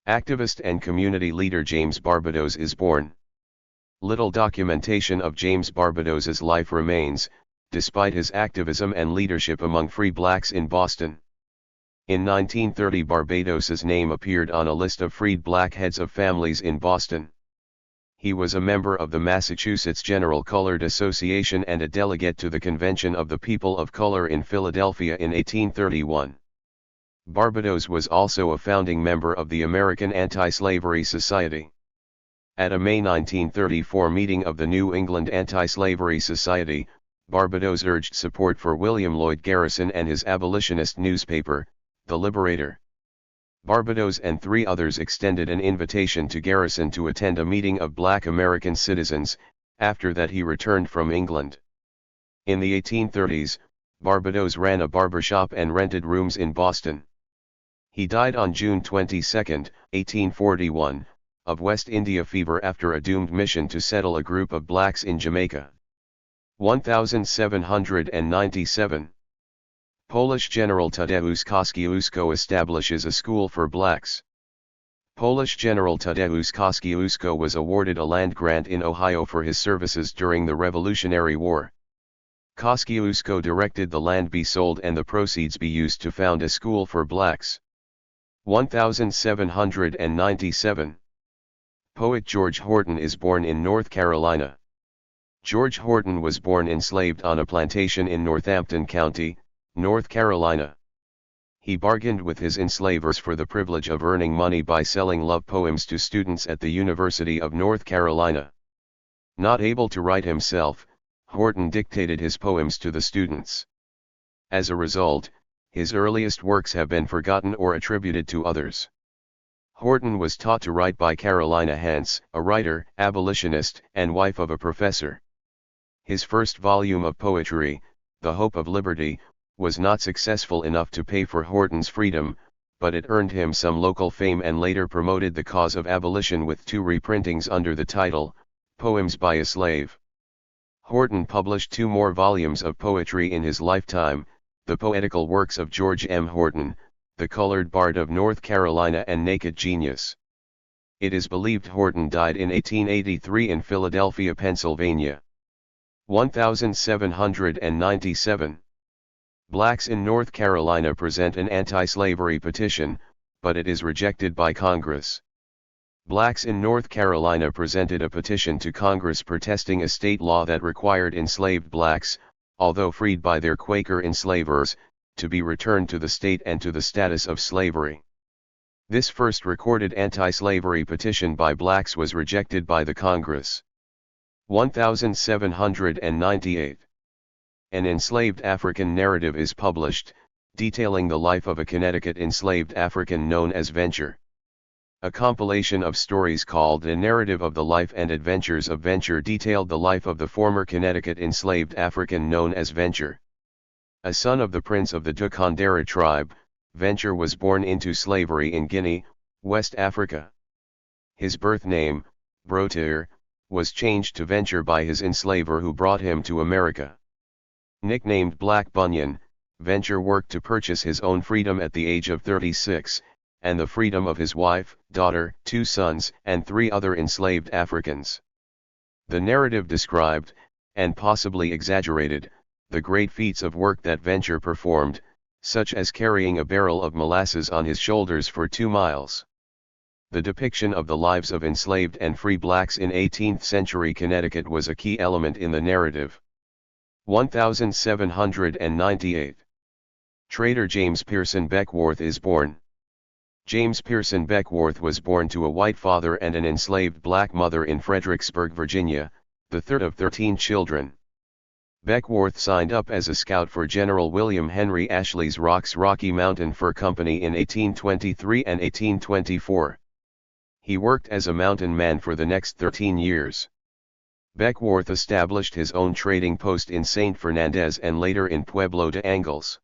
Activist and community leader James Barbados is born. Little documentation of James Barbados's life remains, despite his activism and leadership among free blacks in Boston. In 1930 Barbados's name appeared on a list of freed black heads of families in Boston. He was a member of the Massachusetts General Colored Association and a delegate to the Convention of the People of Color in Philadelphia in 1831. Barbados was also a founding member of the American Anti-Slavery Society. At a May 1934 meeting of the New England Anti-Slavery Society, Barbados urged support for William Lloyd Garrison and his abolitionist newspaper, The Liberator. Barbados and 3 others extended an invitation to Garrison to attend a meeting of black American citizens, after that he returned from England. In the 1830s, Barbados ran a barbershop and rented rooms in Boston. He died on June 22, 1841, of West India fever after a doomed mission to settle a group of blacks in Jamaica. 1797. Polish General Tadeusz Kosciuszko establishes a school for blacks. Polish General Tadeusz Kosciuszko was awarded a land grant in Ohio for his services during the Revolutionary War. Kosciuszko directed the land be sold and the proceeds be used to found a school for blacks. 1797. Poet George Horton is born in North Carolina. George Horton was born enslaved on a plantation in Northampton County, North Carolina. He bargained with his enslavers for the privilege of earning money by selling love poems to students at the University of North Carolina. Not able to write himself, Horton dictated his poems to the students. As a result, his earliest works have been forgotten or attributed to others. Horton was taught to write by Carolina Hance, a writer, abolitionist, and wife of a professor. His first volume of poetry, The Hope of Liberty, was not successful enough to pay for Horton's freedom, but it earned him some local fame and later promoted the cause of abolition with 2 reprintings under the title, Poems by a Slave. Horton published 2 more volumes of poetry in his lifetime, the poetical works of George M. Horton, The Colored Bard of North Carolina and Naked Genius. It is believed Horton died in 1883 in Philadelphia, Pennsylvania. 1797. Blacks in North Carolina present an anti-slavery petition, but it is rejected by Congress. Blacks in North Carolina presented a petition to Congress protesting a state law that required enslaved blacks, although freed by their Quaker enslavers, to be returned to the state and to the status of slavery. This first recorded anti-slavery petition by blacks was rejected by the Congress. 1798. An enslaved African narrative is published, detailing the life of a Connecticut enslaved African known as Venture. A compilation of stories called A Narrative of the Life and Adventures of Venture detailed the life of the former Connecticut enslaved African known as Venture. A son of the prince of the Dukandara tribe, Venture was born into slavery in Guinea, West Africa. His birth name, Brotir, was changed to Venture by his enslaver who brought him to America. Nicknamed Black Bunyan, Venture worked to purchase his own freedom at the age of 36, and the freedom of his wife, daughter, 2 sons, and 3 other enslaved Africans. The narrative described, and possibly exaggerated, the great feats of work that Venture performed, such as carrying a barrel of molasses on his shoulders for 2 miles. The depiction of the lives of enslaved and free blacks in 18th-century Connecticut was a key element in the narrative. 1798. Trader James Pearson Beckworth is born. James Pearson Beckworth was born to a white father and an enslaved black mother in Fredericksburg, Virginia, the third of 13 children. Beckworth signed up as a scout for General William Henry Ashley's Rocky Mountain Fur Company in 1823 and 1824. He worked as a mountain man for the next 13 years. Beckworth established his own trading post in St. Fernandez and later in Pueblo de Angles.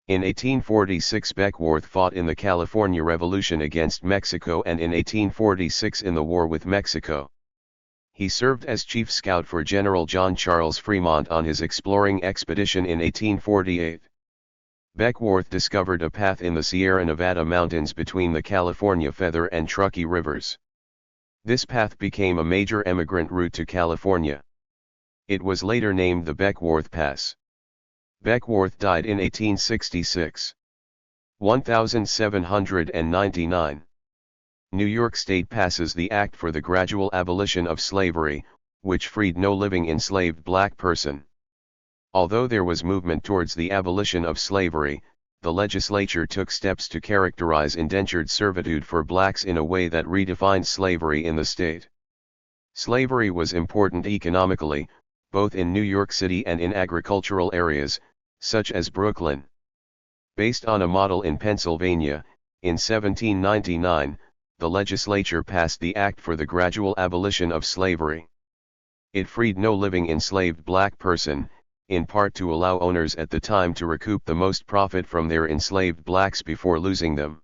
In 1846 Beckworth fought in the California Revolution against Mexico and in 1846 in the war with Mexico. He served as chief scout for General John Charles Fremont on his exploring expedition in 1848. Beckworth discovered a path in the Sierra Nevada mountains between the California Feather and Truckee rivers. This path became a major emigrant route to California. It was later named the Beckworth Pass. Beckworth died in 1866. 1799. New York State passes the Act for the Gradual Abolition of Slavery, which freed no living enslaved black person. Although there was movement towards the abolition of slavery, the legislature took steps to characterize indentured servitude for blacks in a way that redefined slavery in the state. Slavery was important economically, both in New York City and in agricultural areas, such as Brooklyn. Based on a model in Pennsylvania, in 1799, the legislature passed the Act for the Gradual Abolition of Slavery. It freed no living enslaved black person, in part to allow owners at the time to recoup the most profit from their enslaved blacks before losing them.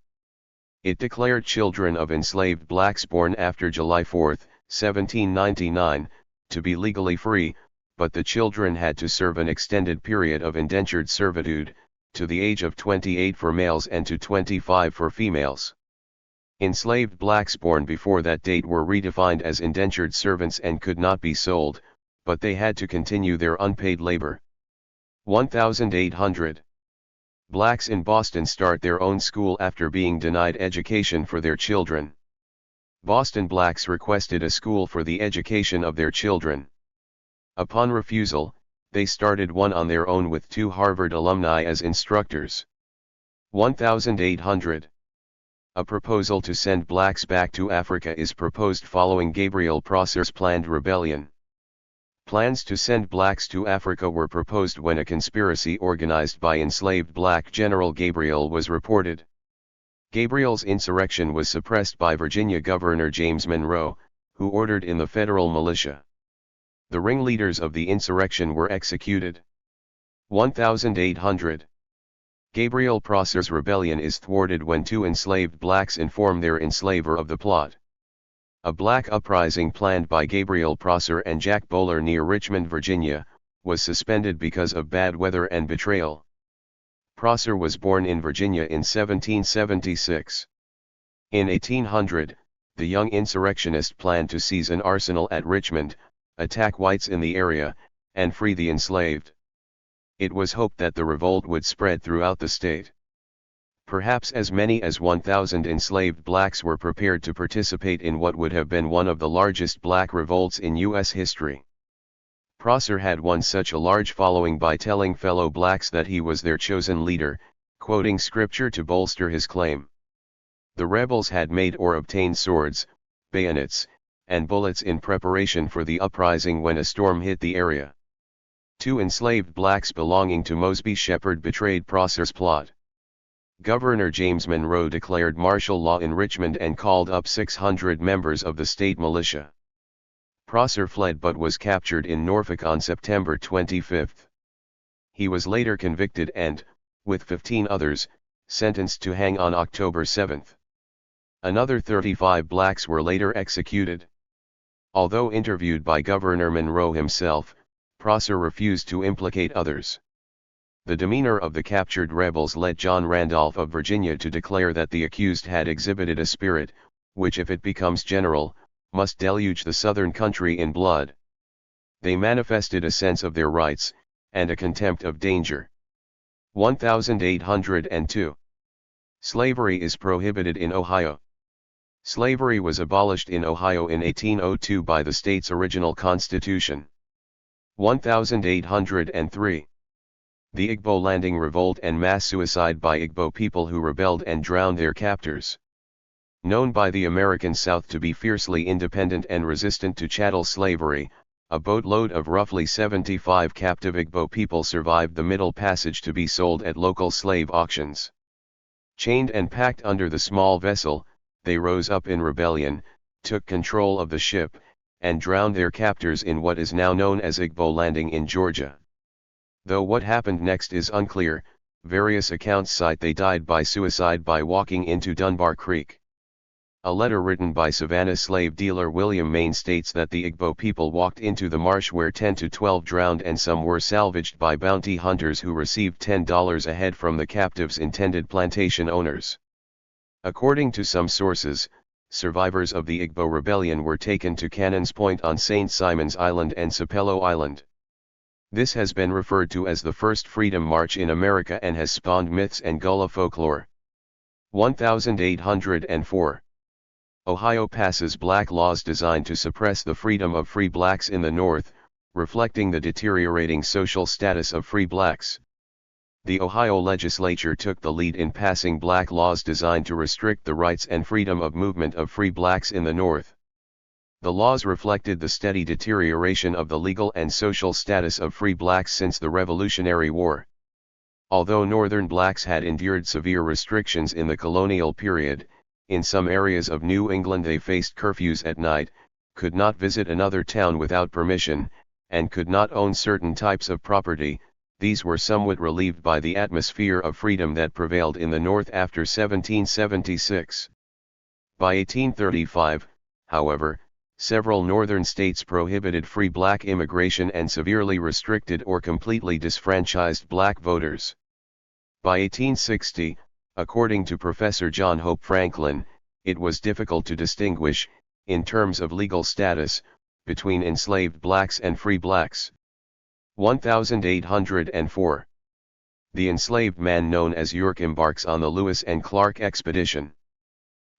It declared children of enslaved blacks born after July 4, 1799, to be legally free, but the children had to serve an extended period of indentured servitude, to the age of 28 for males and to 25 for females. Enslaved blacks born before that date were redefined as indentured servants and could not be sold, but they had to continue their unpaid labor. 1800. Blacks in Boston start their own school after being denied education for their children. Boston blacks requested a school for the education of their children. Upon refusal, they started one on their own with 2 Harvard alumni as instructors. 1800. A proposal to send blacks back to Africa is proposed following Gabriel Prosser's planned rebellion. Plans to send blacks to Africa were proposed when a conspiracy organized by enslaved black General Gabriel was reported. Gabriel's insurrection was suppressed by Virginia Governor James Monroe, who ordered in the federal militia. The ringleaders of the insurrection were executed. 1800. Gabriel Prosser's rebellion is thwarted when 2 enslaved blacks inform their enslaver of the plot. A black uprising planned by Gabriel Prosser and Jack Bowler near Richmond, Virginia, was suspended because of bad weather and betrayal. Prosser was born in Virginia in 1776. In 1800, the young insurrectionist planned to seize an arsenal at Richmond, attack whites in the area, and free the enslaved. It was hoped that the revolt would spread throughout the state. Perhaps as many as 1,000 enslaved blacks were prepared to participate in what would have been one of the largest black revolts in U.S. history. Prosser had won such a large following by telling fellow blacks that he was their chosen leader, quoting scripture to bolster his claim. The rebels had made or obtained swords, bayonets, and bullets in preparation for the uprising when a storm hit the area. 2 enslaved blacks belonging to Mosby Shepherd betrayed Prosser's plot. Governor James Monroe declared martial law in Richmond and called up 600 members of the state militia. Prosser fled but was captured in Norfolk on September 25. He was later convicted and, with 15 others, sentenced to hang on October 7. Another 35 blacks were later executed. Although interviewed by Governor Monroe himself, Prosser refused to implicate others. The demeanor of the captured rebels led John Randolph of Virginia to declare that the accused had exhibited a spirit, which if it becomes general, must deluge the southern country in blood. They manifested a sense of their rights, and a contempt of danger. 1802. Slavery is prohibited in Ohio. Slavery was abolished in Ohio in 1802 by the state's original constitution. 1803. The Igbo Landing Revolt and mass suicide by Igbo people who rebelled and drowned their captors. Known by the American South to be fiercely independent and resistant to chattel slavery, a boatload of roughly 75 captive Igbo people survived the Middle Passage to be sold at local slave auctions. Chained and packed under the small vessel, they rose up in rebellion, took control of the ship, and drowned their captors in what is now known as Igbo Landing in Georgia. Though what happened next is unclear, various accounts cite they died by suicide by walking into Dunbar Creek. A letter written by Savannah slave dealer William Maine states that the Igbo people walked into the marsh where 10 to 12 drowned and some were salvaged by bounty hunters who received $10 a head from the captives' intended plantation owners. According to some sources, survivors of the Igbo rebellion were taken to Cannon's Point on St. Simon's Island and Sapelo Island. This has been referred to as the first Freedom March in America and has spawned myths and Gullah folklore. 1804. Ohio passes black laws designed to suppress the freedom of free blacks in the North, reflecting the deteriorating social status of free blacks. The Ohio legislature took the lead in passing black laws designed to restrict the rights and freedom of movement of free blacks in the North. The laws reflected the steady deterioration of the legal and social status of free blacks since the Revolutionary War. Although Northern blacks had endured severe restrictions in the colonial period, in some areas of New England they faced curfews at night, could not visit another town without permission, and could not own certain types of property. These were somewhat relieved by the atmosphere of freedom that prevailed in the North after 1776. By 1835, however, several northern states prohibited free black immigration and severely restricted or completely disfranchised black voters. By 1860, according to Professor John Hope Franklin, it was difficult to distinguish, in terms of legal status, between enslaved blacks and free blacks. 1804. The enslaved man known as York embarks on the Lewis and Clark expedition.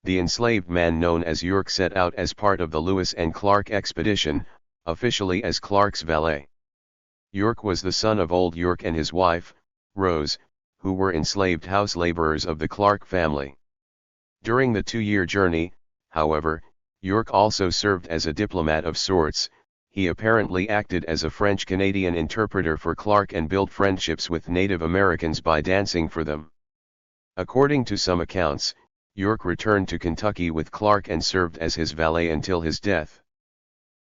The enslaved man known as York set out as part of the Lewis and Clark expedition, officially as Clark's valet. York was the son of Old York and his wife, Rose, who were enslaved house laborers of the Clark family. During the 2-year journey, however, York also served as a diplomat of sorts. He apparently acted as a French-Canadian interpreter for Clark and built friendships with Native Americans by dancing for them. According to some accounts, York returned to Kentucky with Clark and served as his valet until his death.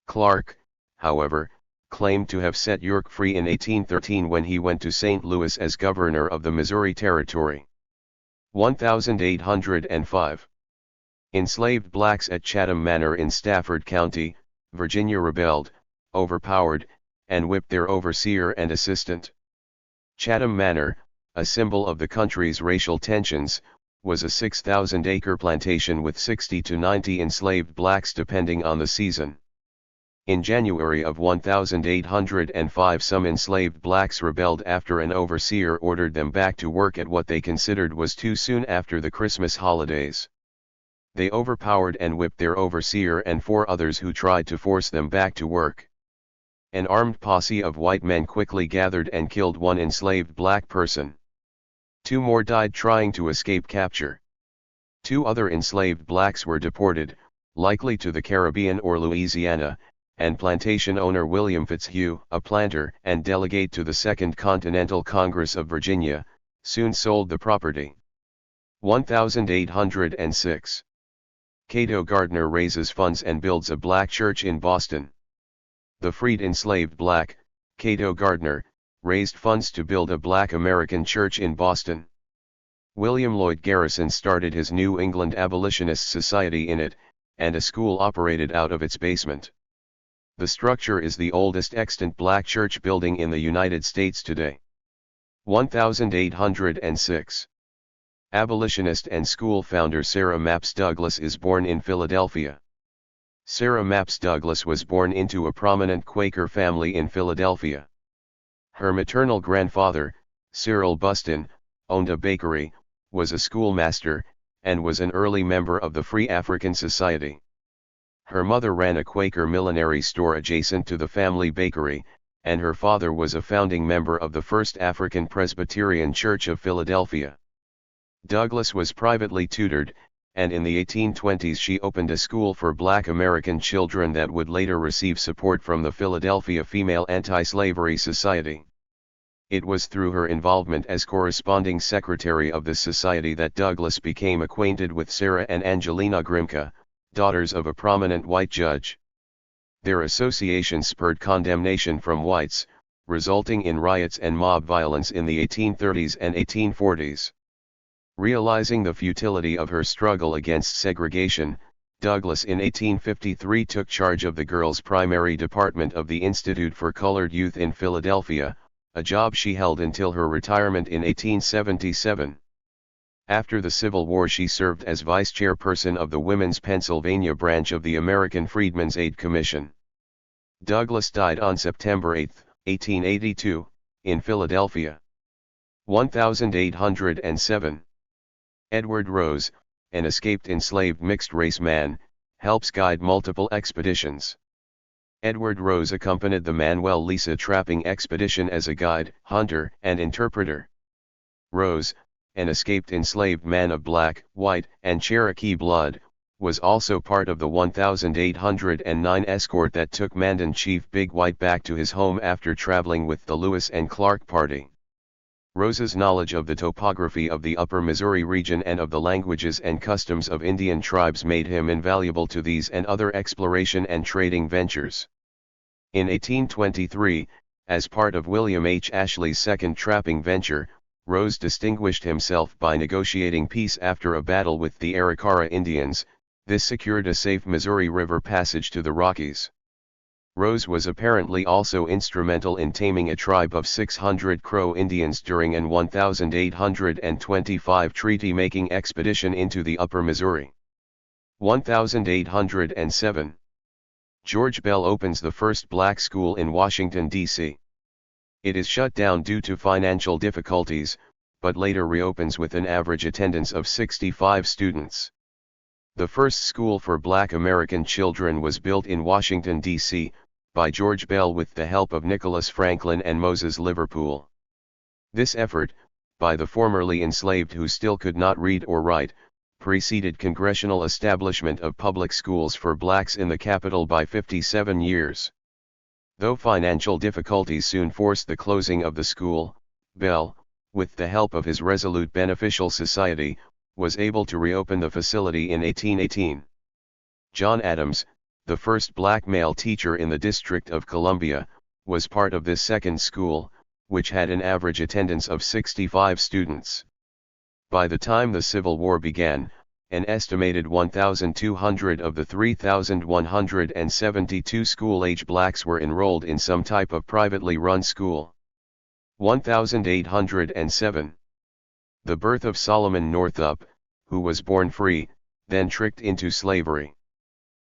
Clark, however, claimed to have set York free in 1813 when he went to St. Louis as governor of the Missouri Territory. 1805. Enslaved blacks at Chatham Manor in Stafford County, Virginia rebelled, overpowered, and whipped their overseer and assistant. Chatham Manor, a symbol of the country's racial tensions, was a 6,000-acre plantation with 60 to 90 enslaved blacks depending on the season. In January of 1805 some enslaved blacks rebelled after an overseer ordered them back to work at what they considered was too soon after the Christmas holidays. They overpowered and whipped their overseer and 4 others who tried to force them back to work. An armed posse of white men quickly gathered and killed 1 enslaved black person. 2 more died trying to escape capture. 2 other enslaved blacks were deported, likely to the Caribbean or Louisiana, and plantation owner William Fitzhugh, a planter and delegate to the Second Continental Congress of Virginia, soon sold the property. 1806. Cato Gardner raises funds and builds a black church in Boston. The freed enslaved black, Cato Gardner, raised funds to build a black American church in Boston. William Lloyd Garrison started his New England Abolitionist Society in it, and a school operated out of its basement. The structure is the oldest extant black church building in the United States today. 1806. Abolitionist and school founder Sarah Mapps Douglas is born in Philadelphia. Sarah Mapps Douglas was born into a prominent Quaker family in Philadelphia. Her maternal grandfather, Cyril Buston, owned a bakery, was a schoolmaster, and was an early member of the Free African Society. Her mother ran a Quaker millinery store adjacent to the family bakery, and her father was a founding member of the First African Presbyterian Church of Philadelphia. Douglas was privately tutored, and in the 1820s she opened a school for black American children that would later receive support from the Philadelphia Female Anti-Slavery Society. It was through her involvement as corresponding secretary of the society that Douglas became acquainted with Sarah and Angelina Grimke, daughters of a prominent white judge. Their association spurred condemnation from whites, resulting in riots and mob violence in the 1830s and 1840s. Realizing the futility of her struggle against segregation, Douglas in 1853 took charge of the girls' primary department of the Institute for Colored Youth in Philadelphia, a job she held until her retirement in 1877. After the Civil War she served as vice chairperson of the Women's Pennsylvania branch of the American Freedmen's Aid Commission. Douglas died on September 8, 1882, in Philadelphia. 1807. Edward Rose, an escaped enslaved mixed-race man, helps guide multiple expeditions. Edward Rose accompanied the Manuel Lisa trapping expedition as a guide, hunter, and interpreter. Rose, an escaped enslaved man of black, white, and Cherokee blood, was also part of the 1809 escort that took Mandan Chief Big White back to his home after traveling with the Lewis and Clark Party. Rose's knowledge of the topography of the Upper Missouri region and of the languages and customs of Indian tribes made him invaluable to these and other exploration and trading ventures. In 1823, as part of William H. Ashley's second trapping venture, Rose distinguished himself by negotiating peace after a battle with the Arikara Indians. This secured a safe Missouri River passage to the Rockies. Rose was apparently also instrumental in taming a tribe of 600 Crow Indians during an 1825 treaty-making expedition into the Upper Missouri. 1807. George Bell opens the first black school in Washington, D.C. It is shut down due to financial difficulties, but later reopens with an average attendance of 65 students. The first school for black American children was built in Washington, D.C., by George Bell with the help of Nicholas Franklin and Moses Liverpool. This effort, by the formerly enslaved who still could not read or write, preceded congressional establishment of public schools for blacks in the capital by 57 years. Though financial difficulties soon forced the closing of the school, Bell, with the help of his resolute beneficial society, was able to reopen the facility in 1818. John Adams, the first black male teacher in the District of Columbia, was part of this second school, which had an average attendance of 65 students. By the time the Civil War began, an estimated 1,200 of the 3,172 school-age blacks were enrolled in some type of privately run school. 1807. The birth of Solomon Northup, who was born free, then tricked into slavery.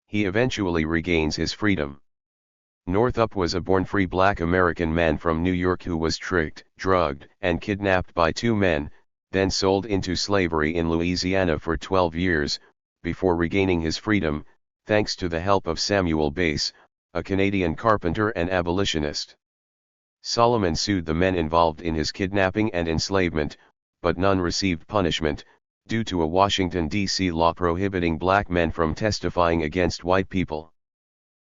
He eventually regains his freedom. Northup was a born-free black American man from New York who was tricked, drugged, and kidnapped by two men, then sold into slavery in Louisiana for 12 years, before regaining his freedom, thanks to the help of Samuel Bass, a Canadian carpenter and abolitionist. Solomon sued the men involved in his kidnapping and enslavement, but none received punishment, due to a Washington, D.C. law prohibiting black men from testifying against white people.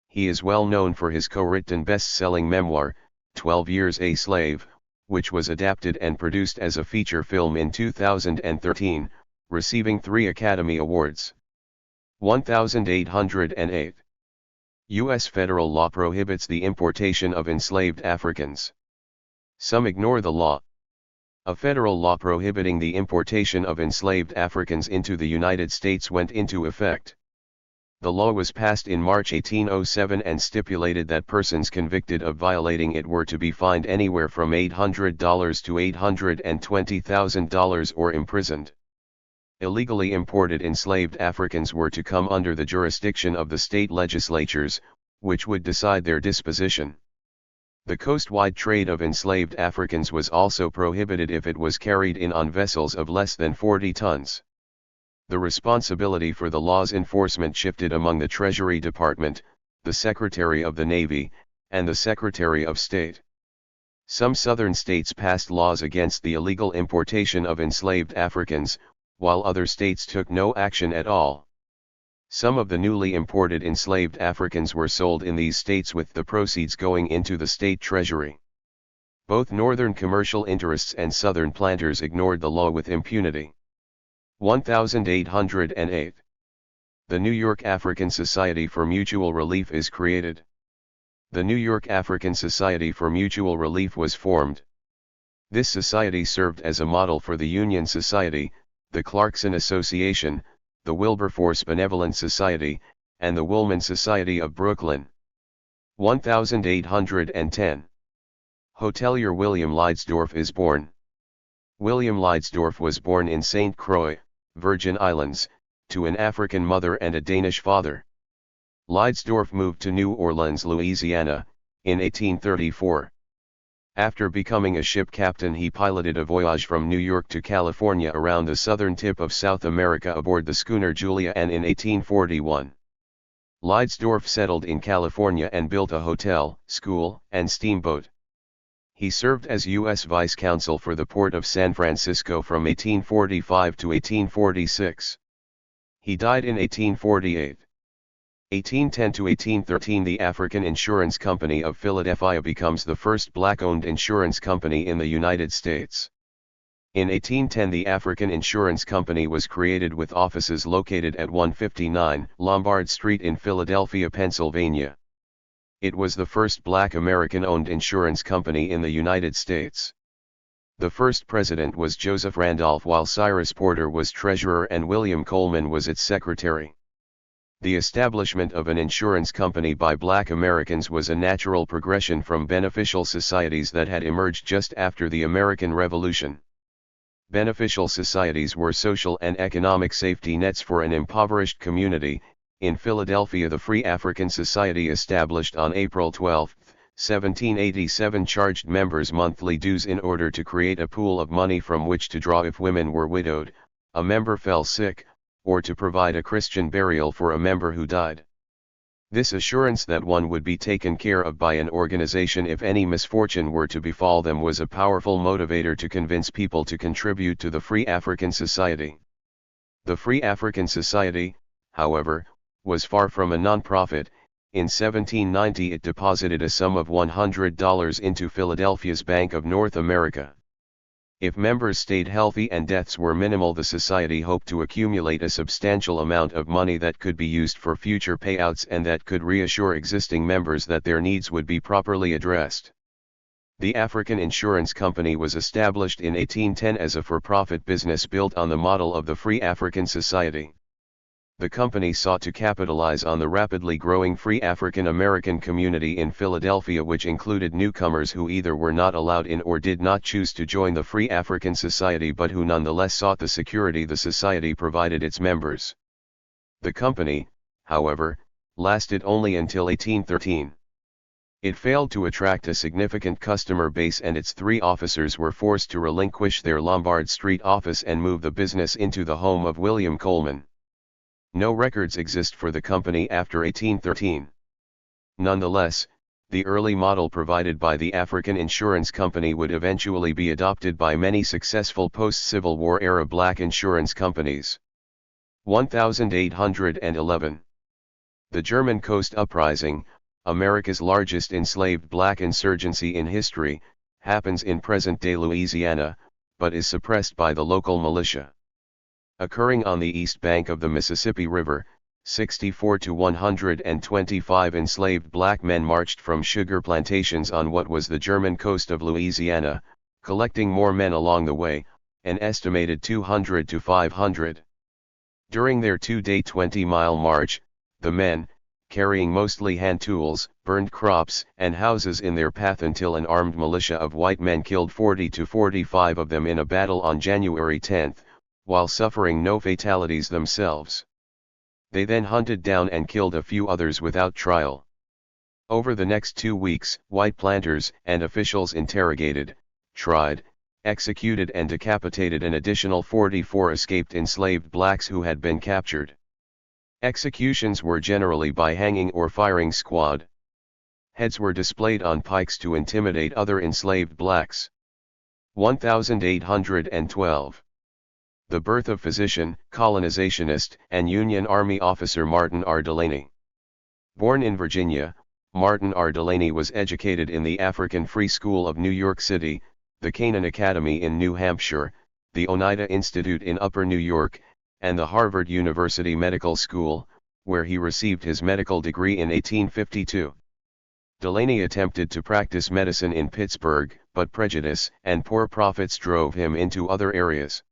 He is well known for his co-written best-selling memoir, 12 Years a Slave, which was adapted and produced as a feature film in 2013, receiving 3 Academy Awards. 1808. U.S. federal law prohibits the importation of enslaved Africans. Some ignore the law. A federal law prohibiting the importation of enslaved Africans into the United States went into effect. The law was passed in March 1807 and stipulated that persons convicted of violating it were to be fined anywhere from $800 to $820,000 or imprisoned. Illegally imported enslaved Africans were to come under the jurisdiction of the state legislatures, which would decide their disposition. The coast-wide trade of enslaved Africans was also prohibited if it was carried in on vessels of less than 40 tons. The responsibility for the law's enforcement shifted among the Treasury Department, the Secretary of the Navy, and the Secretary of State. Some southern states passed laws against the illegal importation of enslaved Africans, while other states took no action at all. Some of the newly imported enslaved Africans were sold in these states with the proceeds going into the state treasury. Both northern commercial interests and southern planters ignored the law with impunity. 1808. The New York African Society for Mutual Relief is created. The New York African Society for Mutual Relief was formed. This society served as a model for the Union Society, the Clarkson Association, the Wilberforce Benevolent Society, and the Woolman Society of Brooklyn. 1810. Hotelier William Leidsdorf is born. William Leidsdorf was born in St. Croix, Virgin Islands, to an African mother and a Danish father. Leidsdorf moved to New Orleans, Louisiana, in 1834. After becoming a ship captain, he piloted a voyage from New York to California around the southern tip of South America aboard the schooner Julia, and in 1841. Leidsdorf settled in California and built a hotel, school, and steamboat. He served as U.S. Vice Consul for the port of San Francisco from 1845 to 1846. He died in 1848. 1810 to 1813. The African Insurance Company of Philadelphia becomes the first black-owned insurance company in the United States. In 1810, the African Insurance Company was created with offices located at 159 Lombard Street in Philadelphia, Pennsylvania. It was the first black American-owned insurance company in the United States. The first president was Joseph Randolph, while Cyrus Porter was treasurer and William Coleman was its secretary. The establishment of an insurance company by black Americans was a natural progression from beneficial societies that had emerged just after the American Revolution. Beneficial societies were social and economic safety nets for an impoverished community. In Philadelphia, the Free African Society, established on April 12, 1787, charged members monthly dues in order to create a pool of money from which to draw if women were widowed, a member fell sick, or to provide a Christian burial for a member who died. This assurance that one would be taken care of by an organization if any misfortune were to befall them was a powerful motivator to convince people to contribute to the Free African Society. The Free African Society, however, was far from a non-profit. In 1790 it deposited a sum of $100 into Philadelphia's Bank of North America. If members stayed healthy and deaths were minimal, the society hoped to accumulate a substantial amount of money that could be used for future payouts and that could reassure existing members that their needs would be properly addressed. The African Insurance Company was established in 1810 as a for-profit business built on the model of the Free African Society. The company sought to capitalize on the rapidly growing free African American community in Philadelphia, which included newcomers who either were not allowed in or did not choose to join the Free African Society but who nonetheless sought the security the society provided its members. The company, however, lasted only until 1813. It failed to attract a significant customer base, and its 3 officers were forced to relinquish their Lombard Street office and move the business into the home of William Coleman. No records exist for the company after 1813. Nonetheless, the early model provided by the African Insurance Company would eventually be adopted by many successful post-Civil War era black insurance companies. 1811. The German Coast Uprising, America's largest enslaved black insurgency in history, happens in present-day Louisiana, but is suppressed by the local militia. Occurring on the east bank of the Mississippi River, 64 to 125 enslaved black men marched from sugar plantations on what was the German coast of Louisiana, collecting more men along the way, an estimated 200 to 500. During their 2-day 20-mile march, the men, carrying mostly hand tools, burned crops and houses in their path until an armed militia of white men killed 40 to 45 of them in a battle on January 10, while suffering no fatalities themselves. They then hunted down and killed a few others without trial. Over the next 2 weeks, white planters and officials interrogated, tried, executed and decapitated an additional 44 escaped enslaved blacks who had been captured. Executions were generally by hanging or firing squad. Heads were displayed on pikes to intimidate other enslaved blacks. 1812. The birth of physician, colonizationist, and Union Army officer Martin R. Delany. Born in Virginia, Martin R. Delany was educated in the African Free School of New York City, the Canaan Academy in New Hampshire, the Oneida Institute in Upper New York, and the Harvard University Medical School, where he received his medical degree in 1852. Delany attempted to practice medicine in Pittsburgh, but prejudice and poor profits drove him into other areas.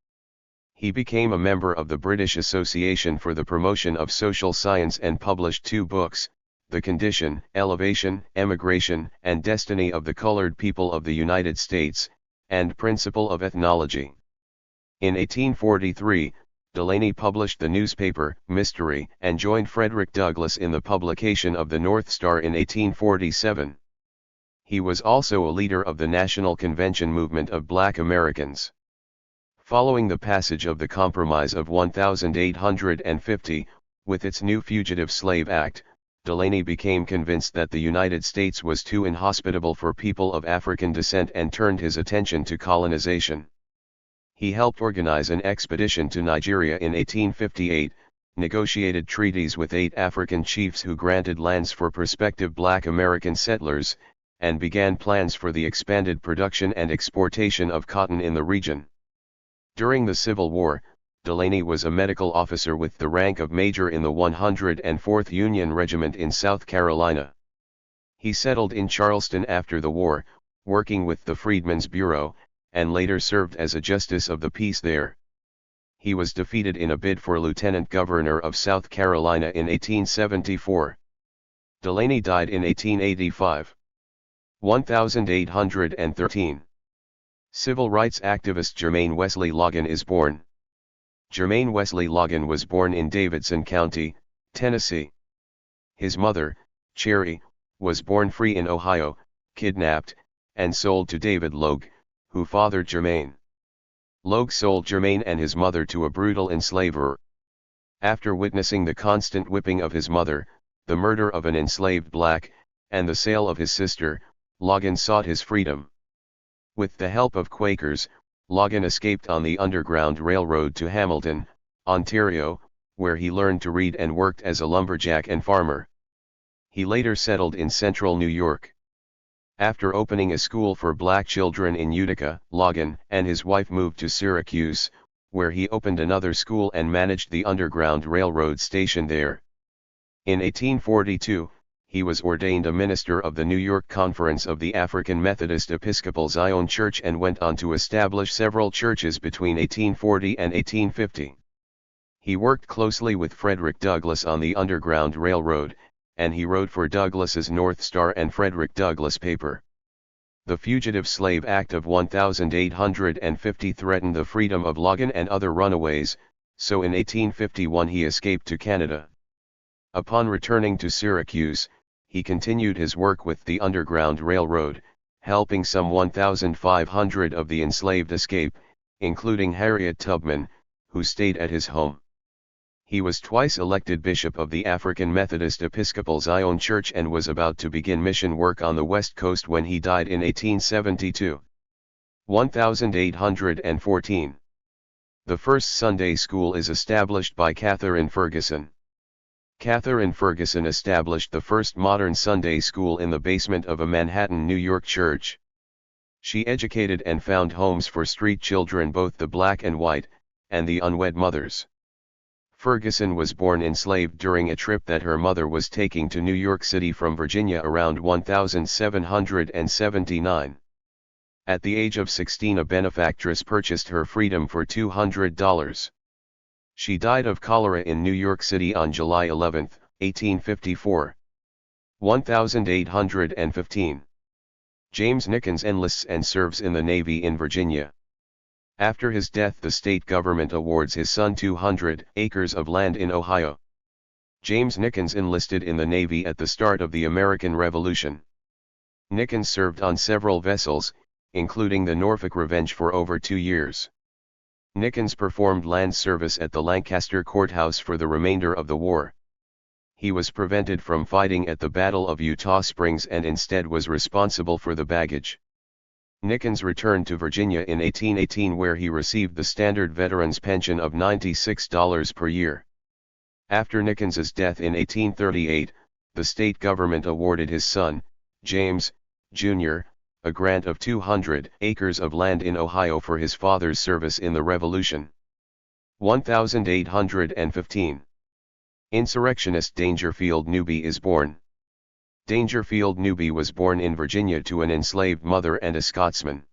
He became a member of the British Association for the Promotion of Social Science and published 2 books, The Condition, Elevation, Emigration, and Destiny of the Colored People of the United States, and Principle of Ethnology. In 1843, Delany published the newspaper, Mystery, and joined Frederick Douglass in the publication of the North Star in 1847. He was also a leader of the National Convention movement of Black Americans. Following the passage of the Compromise of 1850, with its new Fugitive Slave Act, Delany became convinced that the United States was too inhospitable for people of African descent and turned his attention to colonization. He helped organize an expedition to Nigeria in 1858, negotiated treaties with 8 African chiefs who granted lands for prospective black American settlers, and began plans for the expanded production and exportation of cotton in the region. During the Civil War, Delany was a medical officer with the rank of major in the 104th Union Regiment in South Carolina. He settled in Charleston after the war, working with the Freedmen's Bureau, and later served as a justice of the peace there. He was defeated in a bid for lieutenant governor of South Carolina in 1874. Delany died in 1885. 1813. Civil rights activist Jermaine Wesley Logan is born. Jermaine Wesley Logan was born in Davidson County, Tennessee. His mother, Cherry, was born free in Ohio, kidnapped, and sold to David Logue, who fathered Jermaine. Logue sold Jermaine and his mother to a brutal enslaver. After witnessing the constant whipping of his mother, the murder of an enslaved black, and the sale of his sister, Logan sought his freedom. With the help of Quakers, Logan escaped on the Underground Railroad to Hamilton, Ontario, where he learned to read and worked as a lumberjack and farmer. He later settled in central New York. After opening a school for black children in Utica, Logan and his wife moved to Syracuse, where he opened another school and managed the Underground Railroad station there. In 1842, he was ordained a minister of the New York Conference of the African Methodist Episcopal Zion Church and went on to establish several churches between 1840 and 1850. He worked closely with Frederick Douglass on the Underground Railroad, and he wrote for Douglass's North Star and Frederick Douglass paper. The Fugitive Slave Act of 1850 threatened the freedom of Logan and other runaways, so in 1851 he escaped to Canada. Upon returning to Syracuse, he continued his work with the Underground Railroad, helping some 1,500 of the enslaved escape, including Harriet Tubman, who stayed at his home. He was twice elected bishop of the African Methodist Episcopal Zion Church and was about to begin mission work on the West Coast when he died in 1872. 1814. The first Sunday school is established by Catherine Ferguson. Catherine Ferguson established the first modern Sunday school in the basement of a Manhattan, New York church. She educated and found homes for street children, both the black and white, and the unwed mothers. Ferguson was born enslaved during a trip that her mother was taking to New York City from Virginia around 1779. At the age of 16, a benefactress purchased her freedom for $200. She died of cholera in New York City on July 11, 1854. 1815. James Nickens enlists and serves in the Navy in Virginia. After his death, the state government awards his son 200 acres of land in Ohio. James Nickens enlisted in the Navy at the start of the American Revolution. Nickens served on several vessels, including the Norfolk Revenge, for over 2 years. Nickens performed land service at the Lancaster Courthouse for the remainder of the war. He was prevented from fighting at the Battle of Eutaw Springs and instead was responsible for the baggage. Nickens returned to Virginia in 1818, where he received the standard veteran's pension of $96 per year. After Nickens's death in 1838, the state government awarded his son, James, Jr., a grant of 200 acres of land in Ohio for his father's service in the Revolution. 1815. Insurrectionist Dangerfield Newby is born. Dangerfield Newby was born in Virginia to an enslaved mother and a Scotsman.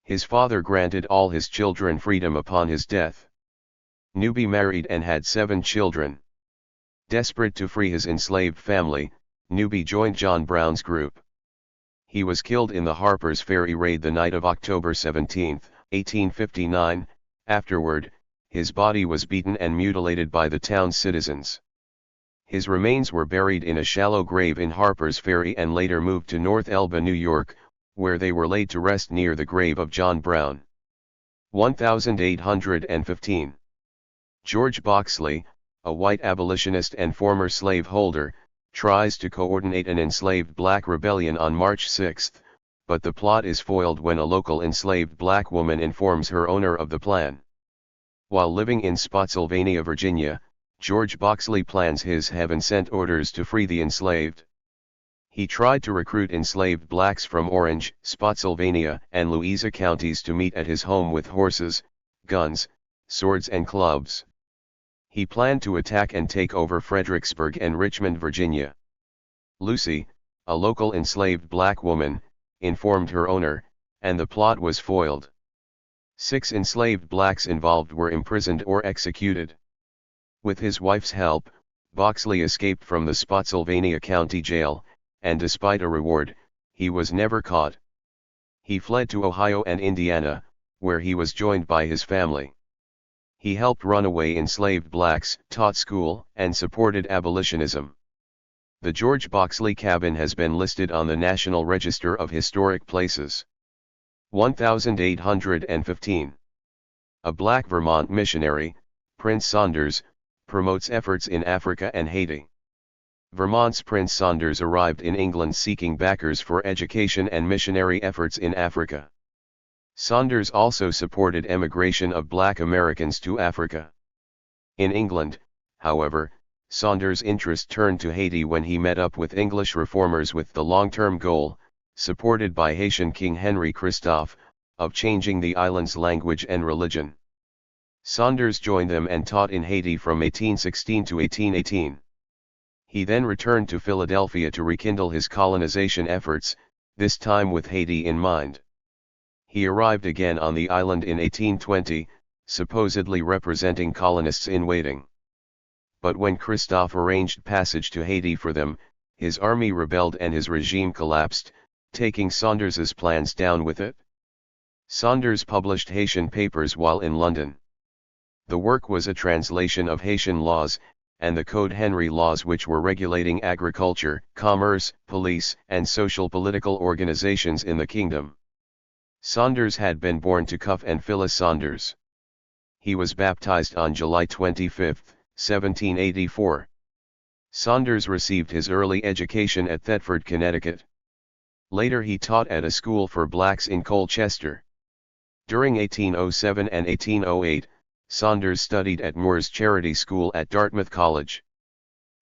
His father granted all his children freedom upon his death. Newby married and had 7 children. Desperate to free his enslaved family, Newby joined John Brown's group. He was killed in the Harper's Ferry raid the night of October 17, 1859. Afterward, his body was beaten and mutilated by the town's citizens. His remains were buried in a shallow grave in Harper's Ferry and later moved to North Elba, New York, where they were laid to rest near the grave of John Brown. 1815. George Boxley, a white abolitionist and former slaveholder, tries to coordinate an enslaved black rebellion on March 6, but the plot is foiled when a local enslaved black woman informs her owner of the plan. While living in Spotsylvania, Virginia, George Boxley plans his heaven-sent orders to free the enslaved. He tried to recruit enslaved blacks from Orange, Spotsylvania, and Louisa counties to meet at his home with horses, guns, swords and clubs. He planned to attack and take over Fredericksburg and Richmond, Virginia. Lucy, a local enslaved black woman, informed her owner, and the plot was foiled. 6 enslaved blacks involved were imprisoned or executed. With his wife's help, Boxley escaped from the Spotsylvania County Jail, and despite a reward, he was never caught. He fled to Ohio and Indiana, where he was joined by his family. He helped runaway enslaved blacks, taught school, and supported abolitionism. The George Boxley Cabin has been listed on the National Register of Historic Places. 1815. A black Vermont missionary, Prince Saunders, promotes efforts in Africa and Haiti. Vermont's Prince Saunders arrived in England seeking backers for education and missionary efforts in Africa. Saunders also supported emigration of black Americans to Africa. In England, however, Saunders' interest turned to Haiti when he met up with English reformers with the long-term goal, supported by Haitian King Henry Christophe, of changing the island's language and religion. Saunders joined them and taught in Haiti from 1816 to 1818. He then returned to Philadelphia to rekindle his colonization efforts, this time with Haiti in mind. He arrived again on the island in 1820, supposedly representing colonists in waiting. But when Christophe arranged passage to Haiti for them, his army rebelled and his regime collapsed, taking Saunders's plans down with it. Saunders published Haitian papers while in London. The work was a translation of Haitian laws, and the Code Henry laws, which were regulating agriculture, commerce, police, and social political organizations in the kingdom. Saunders had been born to Cuff and Phyllis Saunders. He was baptized on July 25, 1784. Saunders received his early education at Thetford, Connecticut. Later he taught at a school for blacks in Colchester. During 1807 and 1808, Saunders studied at Moore's Charity School at Dartmouth College.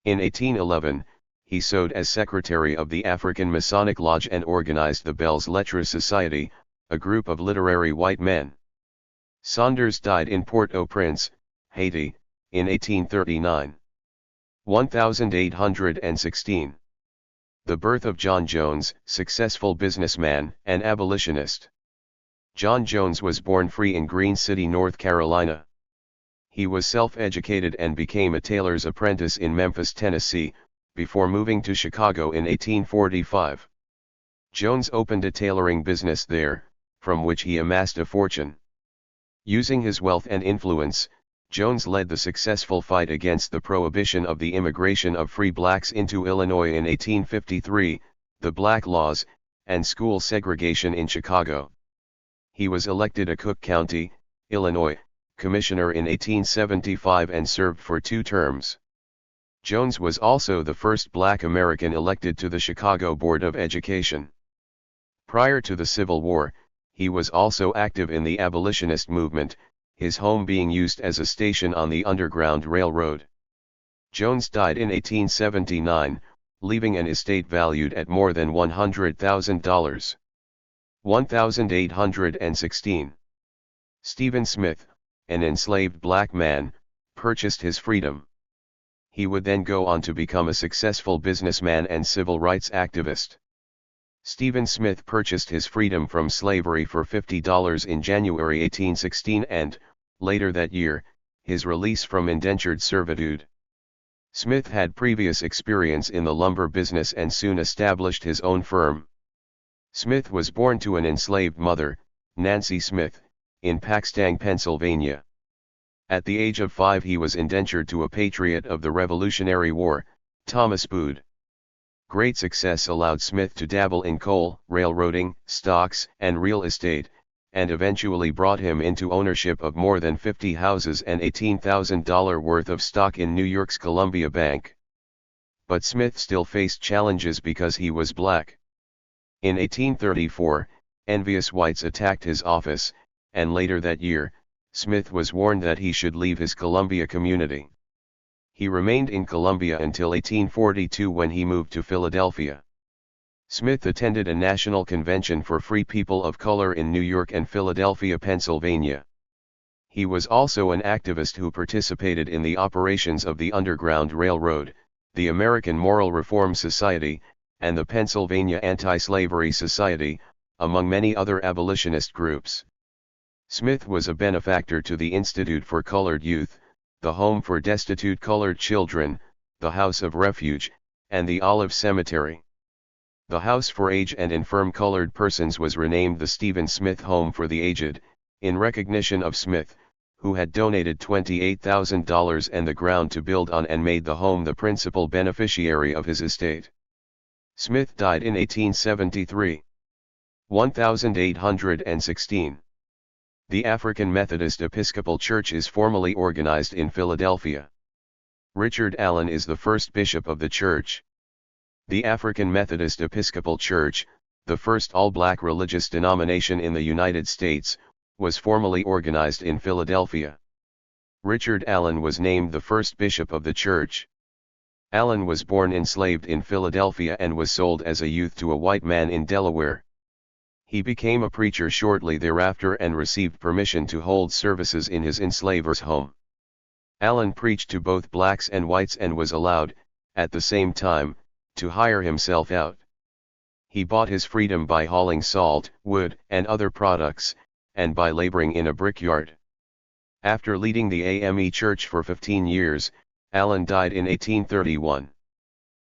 In 1811, he served as secretary of the African Masonic Lodge and organized the Belles Lettres Society, a group of literary white men. Saunders died in Port-au-Prince, Haiti, in 1839. 1816. The birth of John Jones, successful businessman and abolitionist. John Jones was born free in Green City, North Carolina. He was self-educated and became a tailor's apprentice in Memphis, Tennessee, before moving to Chicago in 1845. Jones opened a tailoring business there, from which he amassed a fortune. Using his wealth and influence, Jones led the successful fight against the prohibition of the immigration of free blacks into Illinois in 1853, the Black Laws, and school segregation in Chicago. He was elected a Cook County, Illinois, commissioner in 1875 and served for 2 terms. Jones was also the first black American elected to the Chicago Board of Education. Prior to the Civil War, he was also active in the abolitionist movement, his home being used as a station on the Underground Railroad. Jones died in 1879, leaving an estate valued at more than $100,000. 1816. Stephen Smith, an enslaved black man, purchased his freedom. He would then go on to become a successful businessman and civil rights activist. Stephen Smith purchased his freedom from slavery for $50 in January 1816 and, later that year, his release from indentured servitude. Smith had previous experience in the lumber business and soon established his own firm. Smith was born to an enslaved mother, Nancy Smith, in Paxtang, Pennsylvania. At the age of 5 he was indentured to a patriot of the Revolutionary War, Thomas Bood. Great success allowed Smith to dabble in coal, railroading, stocks, and real estate, and eventually brought him into ownership of more than 50 houses and $18,000 worth of stock in New York's Columbia Bank. But Smith still faced challenges because he was black. In 1834, envious whites attacked his office, and later that year, Smith was warned that he should leave his Columbia community. He remained in Columbia until 1842 when he moved to Philadelphia. Smith attended a national convention for free people of color in New York and Philadelphia, Pennsylvania. He was also an activist who participated in the operations of the Underground Railroad, the American Moral Reform Society, and the Pennsylvania Anti-Slavery Society, among many other abolitionist groups. Smith was a benefactor to the Institute for Colored Youth, the Home for Destitute Colored Children, the House of Refuge, and the Olive Cemetery. The House for Aged and Infirm Colored Persons was renamed the Stephen Smith Home for the Aged, in recognition of Smith, who had donated $28,000 and the ground to build on and made the home the principal beneficiary of his estate. Smith died in 1873. 1816. The African Methodist Episcopal Church is formally organized in Philadelphia. Richard Allen is the first bishop of the church. The African Methodist Episcopal Church, the first all-black religious denomination in the United States, was formally organized in Philadelphia. Richard Allen was named the first bishop of the church. Allen was born enslaved in Philadelphia and was sold as a youth to a white man in Delaware. He became a preacher shortly thereafter and received permission to hold services in his enslaver's home. Allen preached to both blacks and whites and was allowed, at the same time, to hire himself out. He bought his freedom by hauling salt, wood, and other products, and by laboring in a brickyard. After leading the AME Church for 15 years, Allen died in 1831.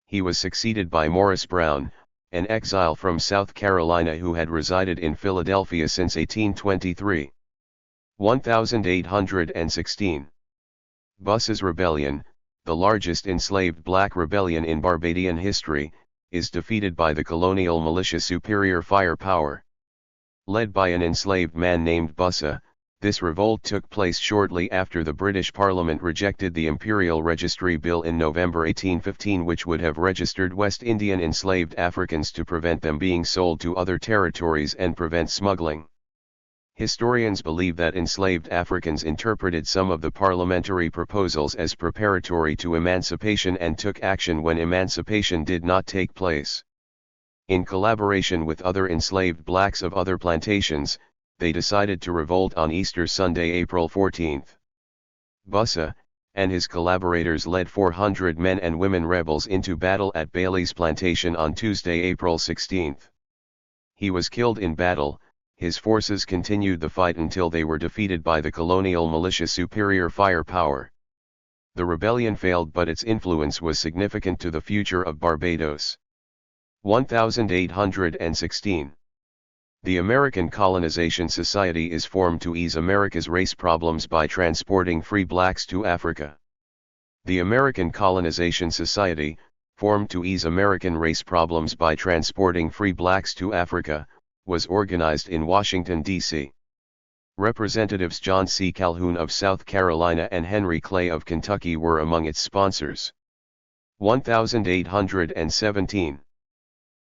He was succeeded by Morris Brown, an exile from South Carolina who had resided in Philadelphia since 1823. 1816. Buss's Rebellion, the largest enslaved black rebellion in Barbadian history, is defeated by the colonial militia's superior firepower. Led by an enslaved man named Bussa, this revolt took place shortly after the British Parliament rejected the Imperial Registry Bill in November 1815, which would have registered West Indian enslaved Africans to prevent them being sold to other territories and prevent smuggling. Historians believe that enslaved Africans interpreted some of the parliamentary proposals as preparatory to emancipation and took action when emancipation did not take place. In collaboration with other enslaved blacks of other plantations, they decided to revolt on Easter Sunday, April 14. Bussa and his collaborators led 400 men and women rebels into battle at Bailey's plantation on Tuesday, April 16. He was killed in battle. His forces continued the fight until they were defeated by the colonial militia's superior firepower. The rebellion failed, but its influence was significant to the future of Barbados. 1816. The American Colonization Society is formed to ease America's race problems by transporting free blacks to Africa. The American Colonization Society, formed to ease American race problems by transporting free blacks to Africa, was organized in Washington, D.C. Representatives John C. Calhoun of South Carolina and Henry Clay of Kentucky were among its sponsors. 1817.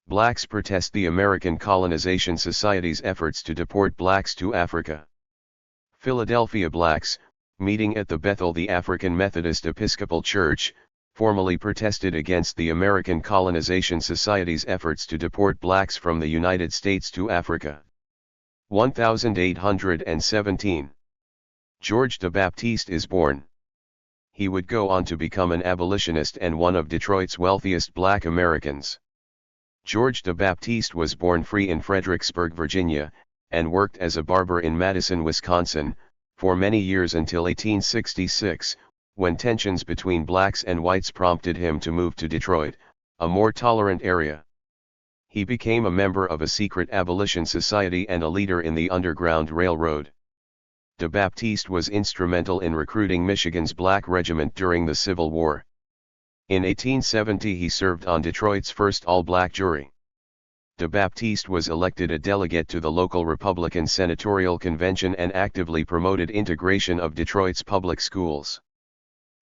Blacks protest the American Colonization Society's efforts to deport blacks to Africa. Philadelphia blacks, meeting at the Bethel the African Methodist Episcopal Church, formally protested against the American Colonization Society's efforts to deport blacks from the United States to Africa. 1817. George de Baptiste is born. He would go on to become an abolitionist and one of Detroit's wealthiest black Americans. George de Baptiste was born free in Fredericksburg, Virginia, and worked as a barber in Madison, Wisconsin, for many years until 1866, when tensions between blacks and whites prompted him to move to Detroit, a more tolerant area. He became a member of a secret abolition society and a leader in the Underground Railroad. De Baptiste was instrumental in recruiting Michigan's Black Regiment during the Civil War. In 1870 he served on Detroit's first all-black jury. De Baptiste was elected a delegate to the local Republican Senatorial Convention and actively promoted integration of Detroit's public schools.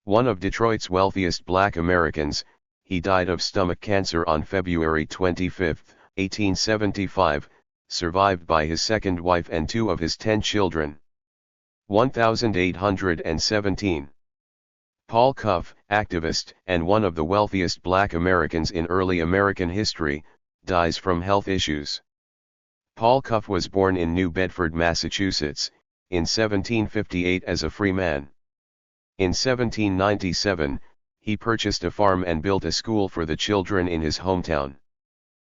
One of Detroit's wealthiest black Americans, he died of stomach cancer on February 25, 1875, survived by his second wife and 2 of his 10 children. 1817. Paul Cuffe, activist and one of the wealthiest black Americans in early American history, dies from health issues. Paul Cuffe was born in New Bedford, Massachusetts, in 1758 as a free man. In 1797, he purchased a farm and built a school for the children in his hometown.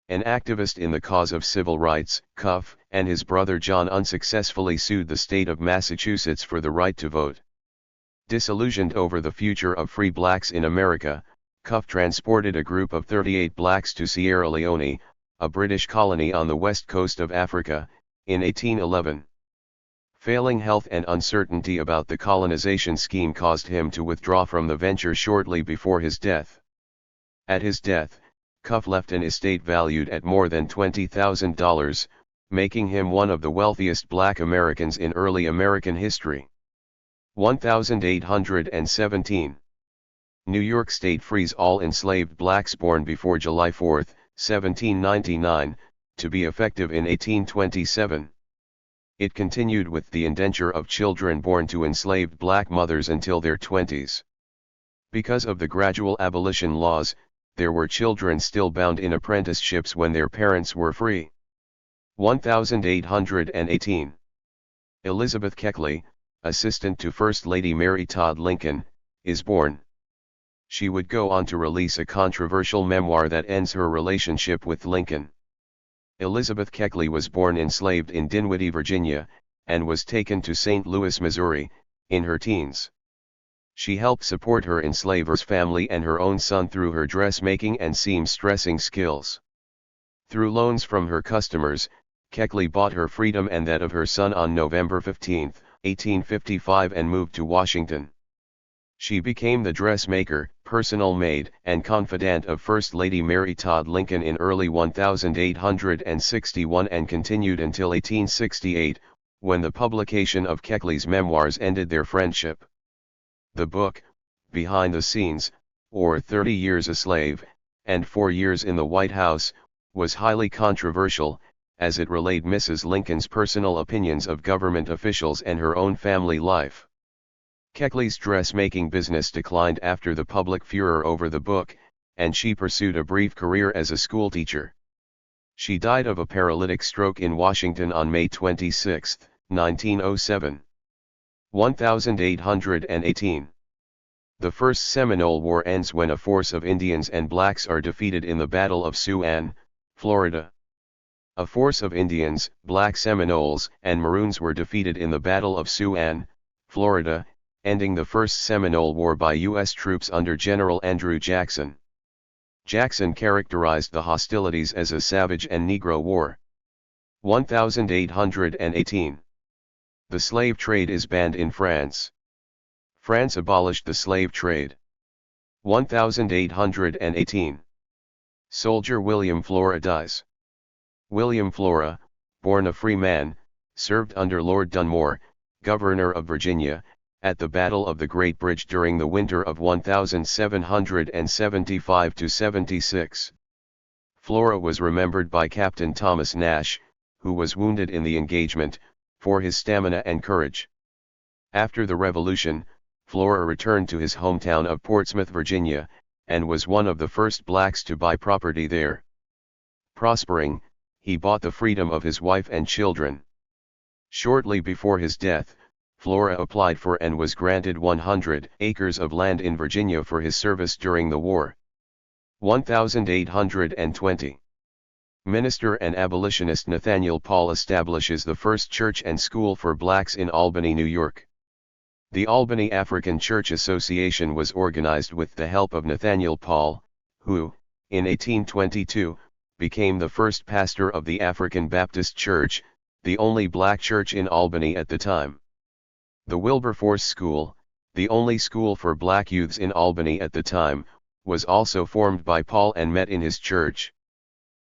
An activist in the cause of civil rights, Cuffe and his brother John unsuccessfully sued the state of Massachusetts for the right to vote. Disillusioned over the future of free blacks in America, Cuffe transported a group of 38 blacks to Sierra Leone, a British colony on the west coast of Africa, in 1811. Failing health and uncertainty about the colonization scheme caused him to withdraw from the venture shortly before his death. At his death, Cuffe left an estate valued at more than $20,000, making him one of the wealthiest black Americans in early American history. 1817. New York State frees all enslaved blacks born before July 4, 1799, to be effective in 1827. It continued with the indenture of children born to enslaved black mothers until their 20s. Because of the gradual abolition laws, there were children still bound in apprenticeships when their parents were free. 1818. Elizabeth Keckley, assistant to First Lady Mary Todd Lincoln, is born. She would go on to release a controversial memoir that ends her relationship with Lincoln. Elizabeth Keckley was born enslaved in Dinwiddie, Virginia, and was taken to St. Louis, Missouri, in her teens. She helped support her enslaver's family and her own son through her dressmaking and seamstressing skills. Through loans from her customers, Keckley bought her freedom and that of her son on November 15, 1855 and moved to Washington. She became the dressmaker, personal maid, and confidant of First Lady Mary Todd Lincoln in early 1861 and continued until 1868, when the publication of Keckley's memoirs ended their friendship. The book, Behind the Scenes, or 30 Years a Slave, and 4 Years in the White House, was highly controversial, as it relayed Mrs. Lincoln's personal opinions of government officials and her own family life. Keckley's dressmaking business declined after the public furor over the book, and she pursued a brief career as a schoolteacher. She died of a paralytic stroke in Washington on May 26, 1907. 1818. The First Seminole War ends when a force of Indians and blacks are defeated in the Battle of Siouxan, Florida. A force of Indians, Black Seminoles, and Maroons were defeated in the Battle of Siouxan, Florida, ending the First Seminole War by U.S. troops under General Andrew Jackson. Jackson characterized the hostilities as a savage and Negro war. 1818. The slave trade is banned in France. France abolished the slave trade. 1818. Soldier William Flora dies. William Flora, born a free man, served under Lord Dunmore, Governor of Virginia, at the Battle of the Great Bridge during the winter of 1775–76. Flora was remembered by Captain Thomas Nash, who was wounded in the engagement, for his stamina and courage. After the Revolution, Flora returned to his hometown of Portsmouth, Virginia, and was one of the first blacks to buy property there. Prospering, he bought the freedom of his wife and children. Shortly before his death, Flora applied for and was granted 100 acres of land in Virginia for his service during the war. 1820. Minister and abolitionist Nathaniel Paul establishes the first church and school for blacks in Albany, New York. The Albany African Church Association was organized with the help of Nathaniel Paul, who, in 1822, became the first pastor of the African Baptist Church, the only black church in Albany at the time. The Wilberforce School, the only school for black youths in Albany at the time, was also formed by Paul and met in his church.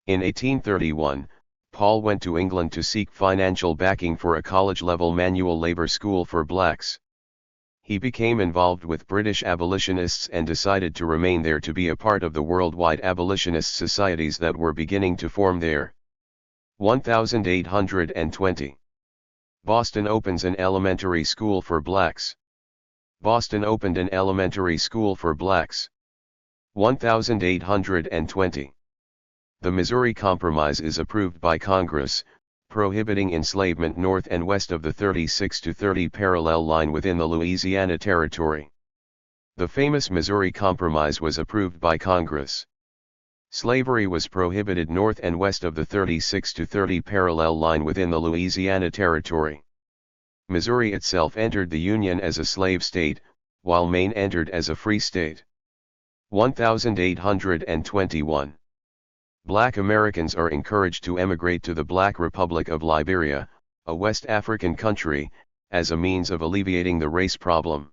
In 1831, Paul went to England to seek financial backing for a college-level manual labor school for blacks. He became involved with British abolitionists and decided to remain there to be a part of the worldwide abolitionist societies that were beginning to form there. 1820. Boston opens an elementary school for blacks. Boston opened an elementary school for blacks. 1820. The Missouri Compromise is approved by Congress, prohibiting enslavement north and west of the 36-30 parallel line within the Louisiana Territory. The famous Missouri Compromise was approved by Congress. Slavery was prohibited north and west of the 36-30 parallel line within the Louisiana Territory. Missouri itself entered the Union as a slave state, while Maine entered as a free state. 1821. Black Americans are encouraged to emigrate to the Black Republic of Liberia, a West African country, as a means of alleviating the race problem.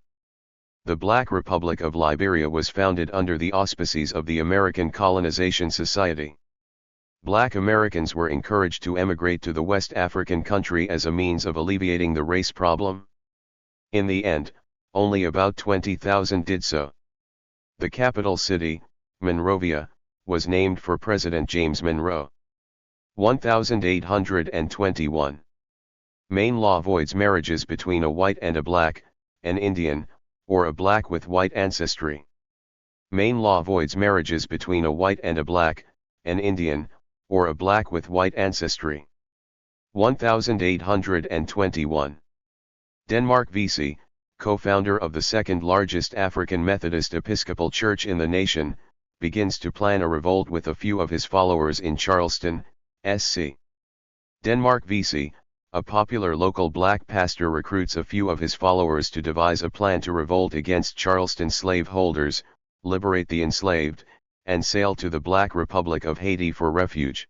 The Black Republic of Liberia was founded under the auspices of the American Colonization Society. Black Americans were encouraged to emigrate to the West African country as a means of alleviating the race problem. In the end, only about 20,000 did so. The capital city, Monrovia, was named for President James Monroe. 1821. Maine law voids marriages between a white and a black, an Indian, or a black with white ancestry. Maine law voids marriages between a white and a black, an Indian, or a black with white ancestry. 1821. Denmark Vesey, co-founder of the second largest African Methodist Episcopal Church in the nation, begins to plan a revolt with a few of his followers in Charleston, SC. Denmark Vesey, a popular local black pastor recruits a few of his followers to devise a plan to revolt against Charleston slaveholders, liberate the enslaved, and sail to the Black Republic of Haiti for refuge.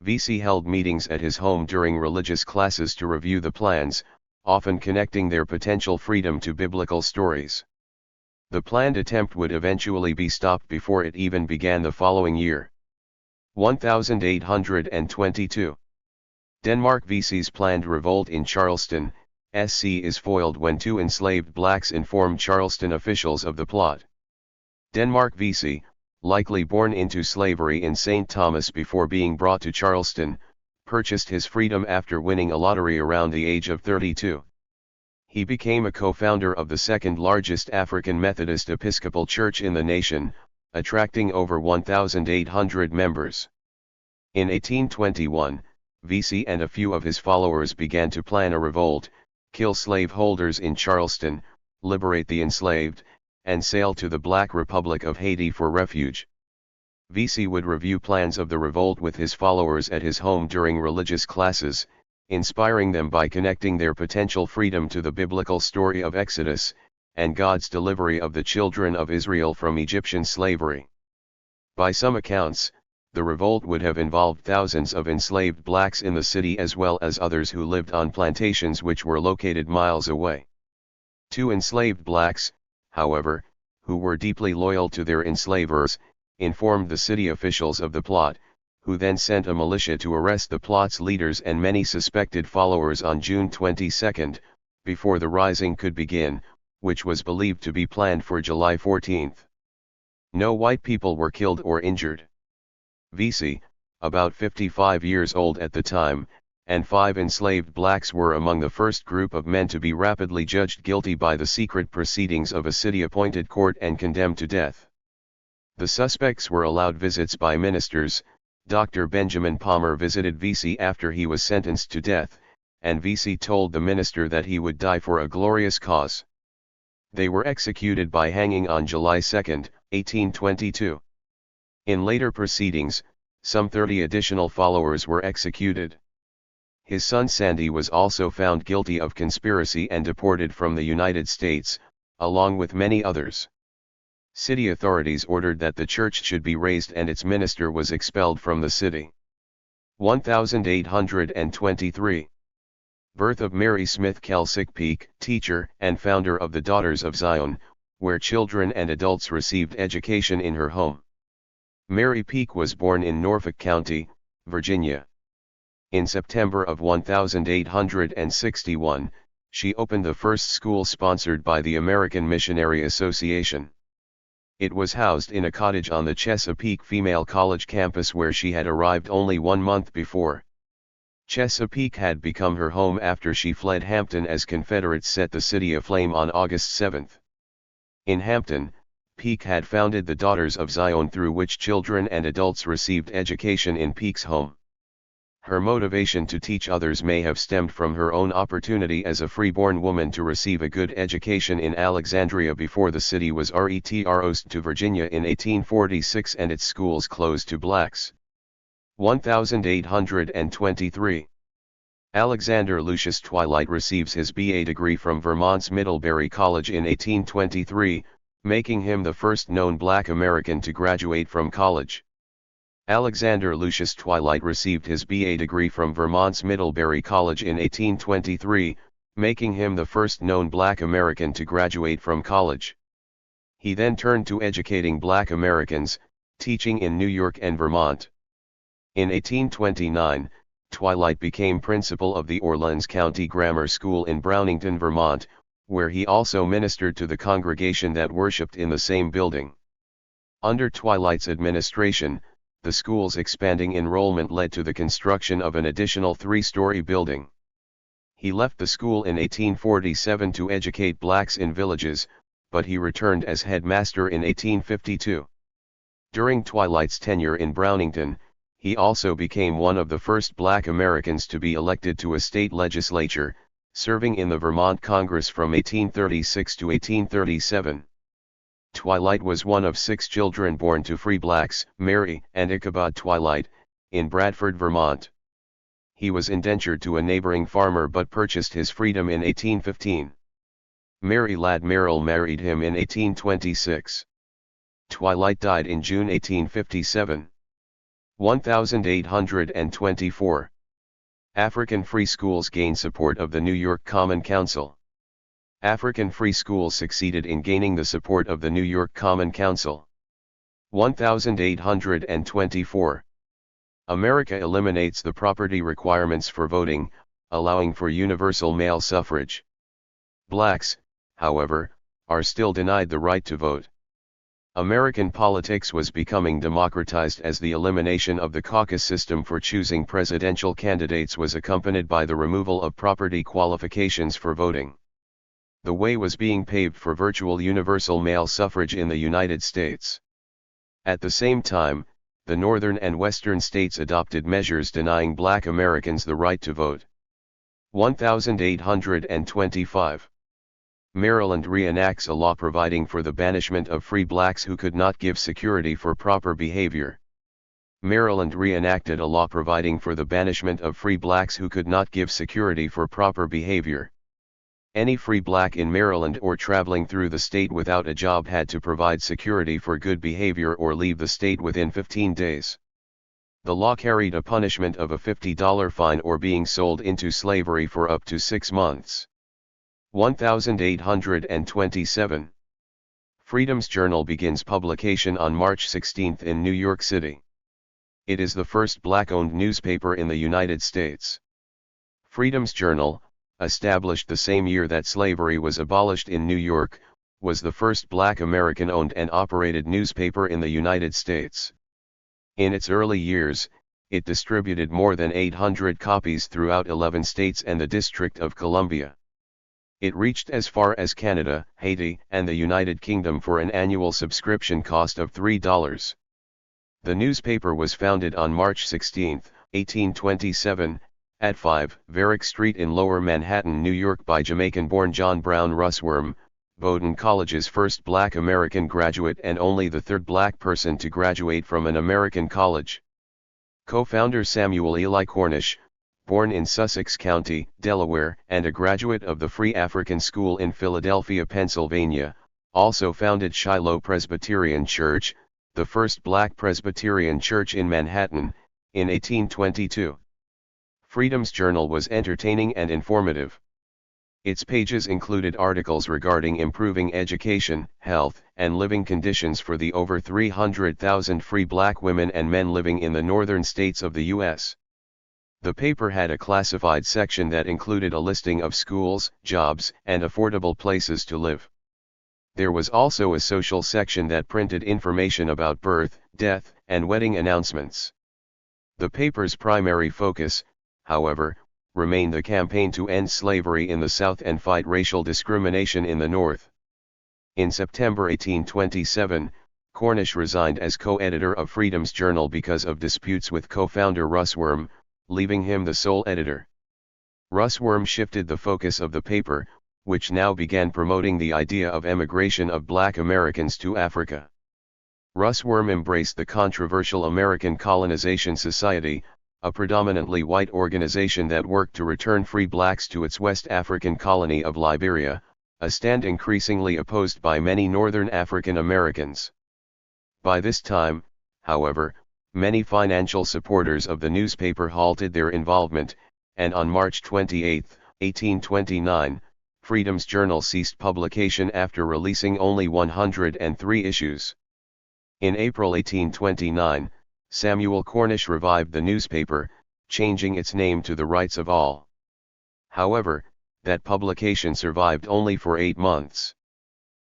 VC held meetings at his home during religious classes to review the plans, often connecting their potential freedom to biblical stories. The planned attempt would eventually be stopped before it even began the following year. 1822. Denmark VC's planned revolt in Charleston, SC is foiled when two enslaved blacks inform Charleston officials of the plot. Denmark VC, likely born into slavery in St. Thomas before being brought to Charleston, purchased his freedom after winning a lottery around the age of 32. He became a co-founder of the second largest African Methodist Episcopal Church in the nation, attracting over 1,800 members. In 1821, VC and a few of his followers began to plan a revolt, kill slaveholders in Charleston, liberate the enslaved, and sail to the Black Republic of Haiti for refuge. VC would review plans of the revolt with his followers at his home during religious classes, inspiring them by connecting their potential freedom to the biblical story of Exodus, and God's delivery of the children of Israel from Egyptian slavery. By some accounts, the revolt would have involved thousands of enslaved blacks in the city as well as others who lived on plantations which were located miles away. Two enslaved blacks, however, who were deeply loyal to their enslavers, informed the city officials of the plot, who then sent a militia to arrest the plot's leaders and many suspected followers on June 22, before the rising could begin, which was believed to be planned for July 14. No white people were killed or injured. VC, about 55 years old at the time, and 5 enslaved blacks were among the first group of men to be rapidly judged guilty by the secret proceedings of a city-appointed court and condemned to death. The suspects were allowed visits by ministers. Dr. Benjamin Palmer visited VC after he was sentenced to death, and VC told the minister that he would die for a glorious cause. They were executed by hanging on July 2, 1822. In later proceedings, some 30 additional followers were executed. His son Sandy was also found guilty of conspiracy and deported from the United States, along with many others. City authorities ordered that the church should be razed and its minister was expelled from the city. 1823. Birth of Mary Smith Kelsick Peak, teacher and founder of the Daughters of Zion, where children and adults received education in her home. Mary Peak was born in Norfolk County, Virginia. In September of 1861, she opened the first school sponsored by the American Missionary Association. It was housed in a cottage on the Chesapeake Female College campus where she had arrived only 1 month before. Chesapeake had become her home after she fled Hampton as Confederates set the city aflame on August 7. In Hampton, Peak had founded the Daughters of Zion, through which children and adults received education in Peak's home. Her motivation to teach others may have stemmed from her own opportunity as a freeborn woman to receive a good education in Alexandria before the city was retroceded to Virginia in 1846 and its schools closed to blacks. 1823. Alexander Lucius Twilight receives his BA degree from Vermont's Middlebury College in 1823, making him the first known black American to graduate from college. Alexander Lucius Twilight received his BA degree from Vermont's Middlebury College in 1823, making him the first known black American to graduate from college. He then turned to educating black Americans, teaching in New York and Vermont. In 1829, Twilight became principal of the Orleans County Grammar School in Brownington, Vermont, where he also ministered to the congregation that worshipped in the same building. Under Twilight's administration, the school's expanding enrollment led to the construction of an additional 3-story building. He left the school in 1847 to educate blacks in villages, but he returned as headmaster in 1852. During Twilight's tenure in Brownington, he also became one of the first black Americans to be elected to a state legislature, serving in the Vermont Congress from 1836 to 1837. Twilight was one of 6 children born to free blacks, Mary and Ichabod Twilight, in Bradford, Vermont. he was indentured to a neighboring farmer but purchased his freedom in 1815. Mary Ladd Merrill married him in 1826. Twilight died in June 1857. 1824. African free schools gained support of the New York Common Council. African free schools succeeded in gaining the support of the New York Common Council. 1824. America eliminates the property requirements for voting, allowing for universal male suffrage. Blacks, however, are still denied the right to vote. American politics was becoming democratized as the elimination of the caucus system for choosing presidential candidates was accompanied by the removal of property qualifications for voting. The way was being paved for virtual universal male suffrage in the United States. At the same time, the northern and western states adopted measures denying Black Americans the right to vote. 1825. Maryland reenacts a law providing for the banishment of free blacks who could not give security for proper behavior. Maryland reenacted a law providing for the banishment of free blacks who could not give security for proper behavior. Any free black in Maryland or traveling through the state without a job had to provide security for good behavior or leave the state within 15 days. The law carried a punishment of a $50 fine or being sold into slavery for up to 6 months. 1827. Freedom's Journal begins publication on March 16 in New York City. It is the first black-owned newspaper in the United States. Freedom's Journal, established the same year that slavery was abolished in New York, was the first Black American-owned and operated newspaper in the United States. In its early years, it distributed more than 800 copies throughout 11 states and the District of Columbia. It reached as far as Canada, Haiti, and the United Kingdom for an annual subscription cost of $3. The newspaper was founded on March 16, 1827, at 5 Varick Street in Lower Manhattan, New York by Jamaican-born John Brown Russwurm, Bowdoin College's first Black American graduate and only the third black person to graduate from an American college. Co-founder Samuel Eli Cornish, born in Sussex County, Delaware, and a graduate of the Free African School in Philadelphia, Pennsylvania, also founded Shiloh Presbyterian Church, the first Black Presbyterian church in Manhattan, in 1822. Freedom's Journal was entertaining and informative. Its pages included articles regarding improving education, health, and living conditions for the over 300,000 free black women and men living in the northern states of the U.S. The paper had a classified section that included a listing of schools, jobs, and affordable places to live. There was also a social section that printed information about birth, death, and wedding announcements. The paper's primary focus, however, remained the campaign to end slavery in the South and fight racial discrimination in the North. In September 1827, Cornish resigned as co-editor of Freedom's Journal because of disputes with co-founder Russwurm, leaving him the sole editor. Russwurm shifted the focus of the paper, which now began promoting the idea of emigration of Black Americans to Africa. Russwurm embraced the controversial American Colonization Society, a predominantly white organization that worked to return free blacks to its West African colony of Liberia, a stand increasingly opposed by many Northern African Americans. By this time, however, many financial supporters of the newspaper halted their involvement, and on March 28, 1829, Freedom's Journal ceased publication after releasing only 103 issues. In April 1829, Samuel Cornish revived the newspaper, changing its name to The Rights of All. However, that publication survived only for 8 months.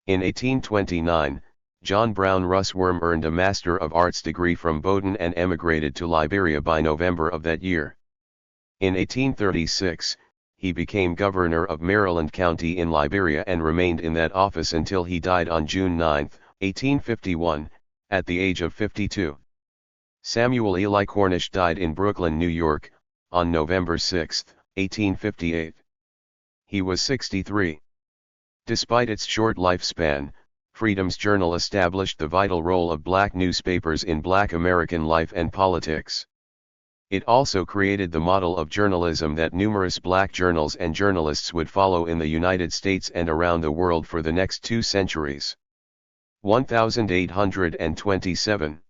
In 1829, John Brown Russwurm earned a Master of Arts degree from Bowdoin and emigrated to Liberia by November of that year. In 1836, he became governor of Maryland County in Liberia and remained in that office until he died on June 9, 1851, at the age of 52. Samuel Eli Cornish died in Brooklyn, New York, on November 6, 1858. He was 63. Despite its short lifespan, Freedom's Journal established the vital role of black newspapers in Black American life and politics. It also created the model of journalism that numerous black journals and journalists would follow in the United States and around the world for the next 2 centuries. 1827.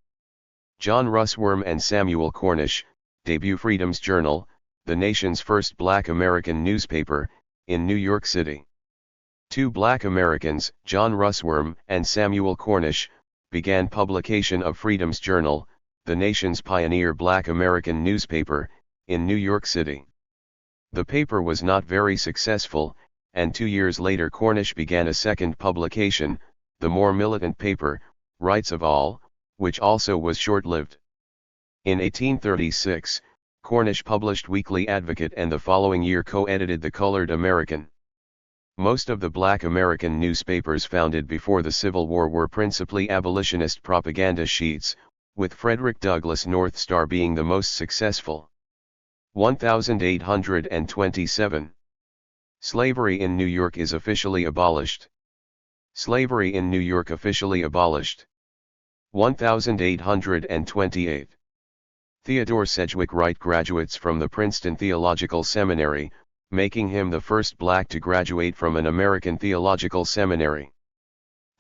John Russwurm and Samuel Cornish, debut Freedom's Journal, the nation's first black American newspaper, in New York City. 2 black Americans, John Russwurm and Samuel Cornish, began publication of Freedom's Journal, the nation's pioneer black American newspaper, in New York City. The paper was not very successful, and 2 years later Cornish began a second publication, the more militant paper, Rights of All, which also was short-lived. In 1836, Cornish published Weekly Advocate and the following year co-edited the Colored American. Most of the black American newspapers founded before the Civil War were principally abolitionist propaganda sheets, with Frederick Douglass' North Star being the most successful. 1827. Slavery in New York is officially abolished. Slavery in New York officially abolished. 1828. Theodore Sedgwick Wright graduates from the Princeton Theological Seminary, making him the first black to graduate from an American theological seminary.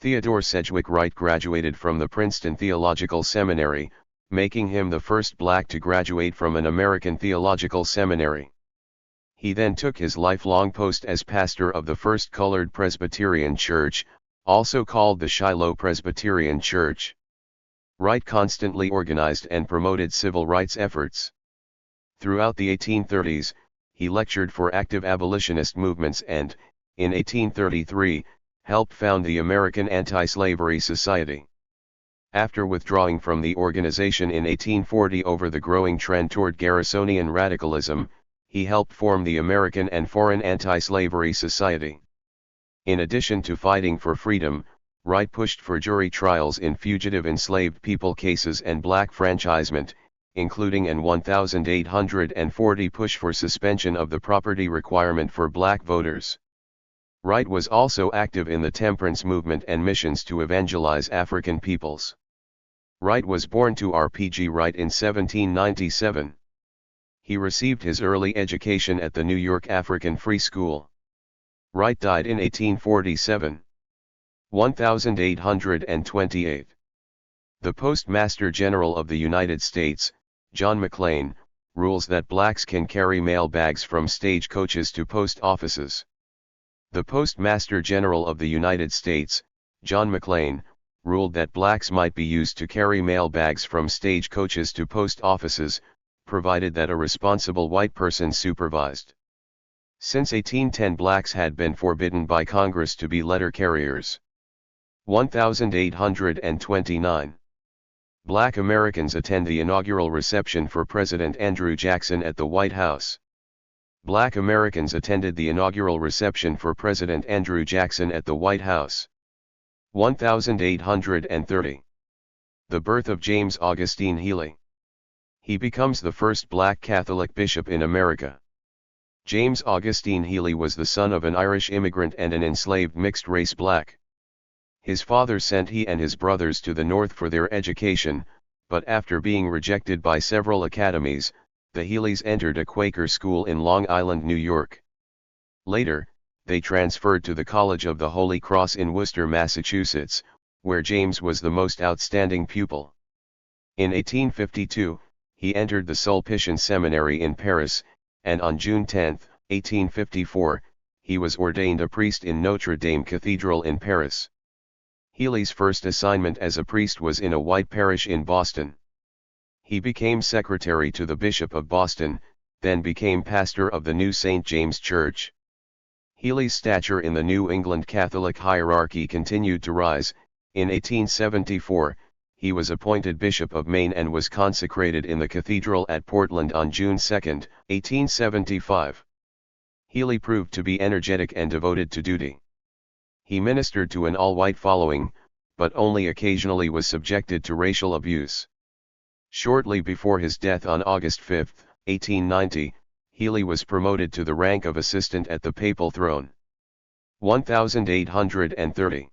Theodore Sedgwick Wright graduated from the Princeton Theological Seminary, making him the first black to graduate from an American theological seminary. He then took his lifelong post as pastor of the First Colored Presbyterian Church, also called the Shiloh Presbyterian Church. Wright constantly organized and promoted civil rights efforts. Throughout the 1830s, he lectured for active abolitionist movements and, in 1833, helped found the American Anti-Slavery Society. After withdrawing from the organization in 1840 over the growing trend toward Garrisonian radicalism, he helped form the American and Foreign Anti-Slavery Society. In addition to fighting for freedom, Wright pushed for jury trials in fugitive enslaved people cases and black franchisement, including an 1840 push for suspension of the property requirement for black voters. Wright was also active in the temperance movement and missions to evangelize African peoples. Wright was born to R.P.G. Wright in 1797. He received his early education at the New York African Free School. Wright died in 1847. 1828. The Postmaster General of the United States, John McLean, rules that blacks can carry mail bags from stage coaches to post offices. The Postmaster General of the United States, John McLean, ruled that blacks might be used to carry mail bags from stage coaches to post offices, provided that a responsible white person supervised. Since 1810, blacks had been forbidden by Congress to be letter carriers. 1829. Black Americans attend the inaugural reception for President Andrew Jackson at the White House. Black Americans attended the inaugural reception for President Andrew Jackson at the White House. 1830. The birth of James Augustine Healy. He becomes the first black Catholic bishop in America. James Augustine Healy was the son of an Irish immigrant and an enslaved mixed-race black. His father sent he and his brothers to the North for their education, but after being rejected by several academies, the Healys entered a Quaker school in Long Island, New York. Later, they transferred to the College of the Holy Cross in Worcester, Massachusetts, where James was the most outstanding pupil. In 1852, he entered the Sulpician Seminary in Paris, and on June 10, 1854, he was ordained a priest in Notre Dame Cathedral in Paris. Healy's first assignment as a priest was in a white parish in Boston. He became secretary to the Bishop of Boston, then became pastor of the new St. James Church. Healy's stature in the New England Catholic hierarchy continued to rise. In 1874, he was appointed Bishop of Maine and was consecrated in the cathedral at Portland on June 2, 1875. Healy proved to be energetic and devoted to duty. He ministered to an all-white following, but only occasionally was subjected to racial abuse. Shortly before his death on August 5, 1890, Healy was promoted to the rank of assistant at the papal throne. 1830.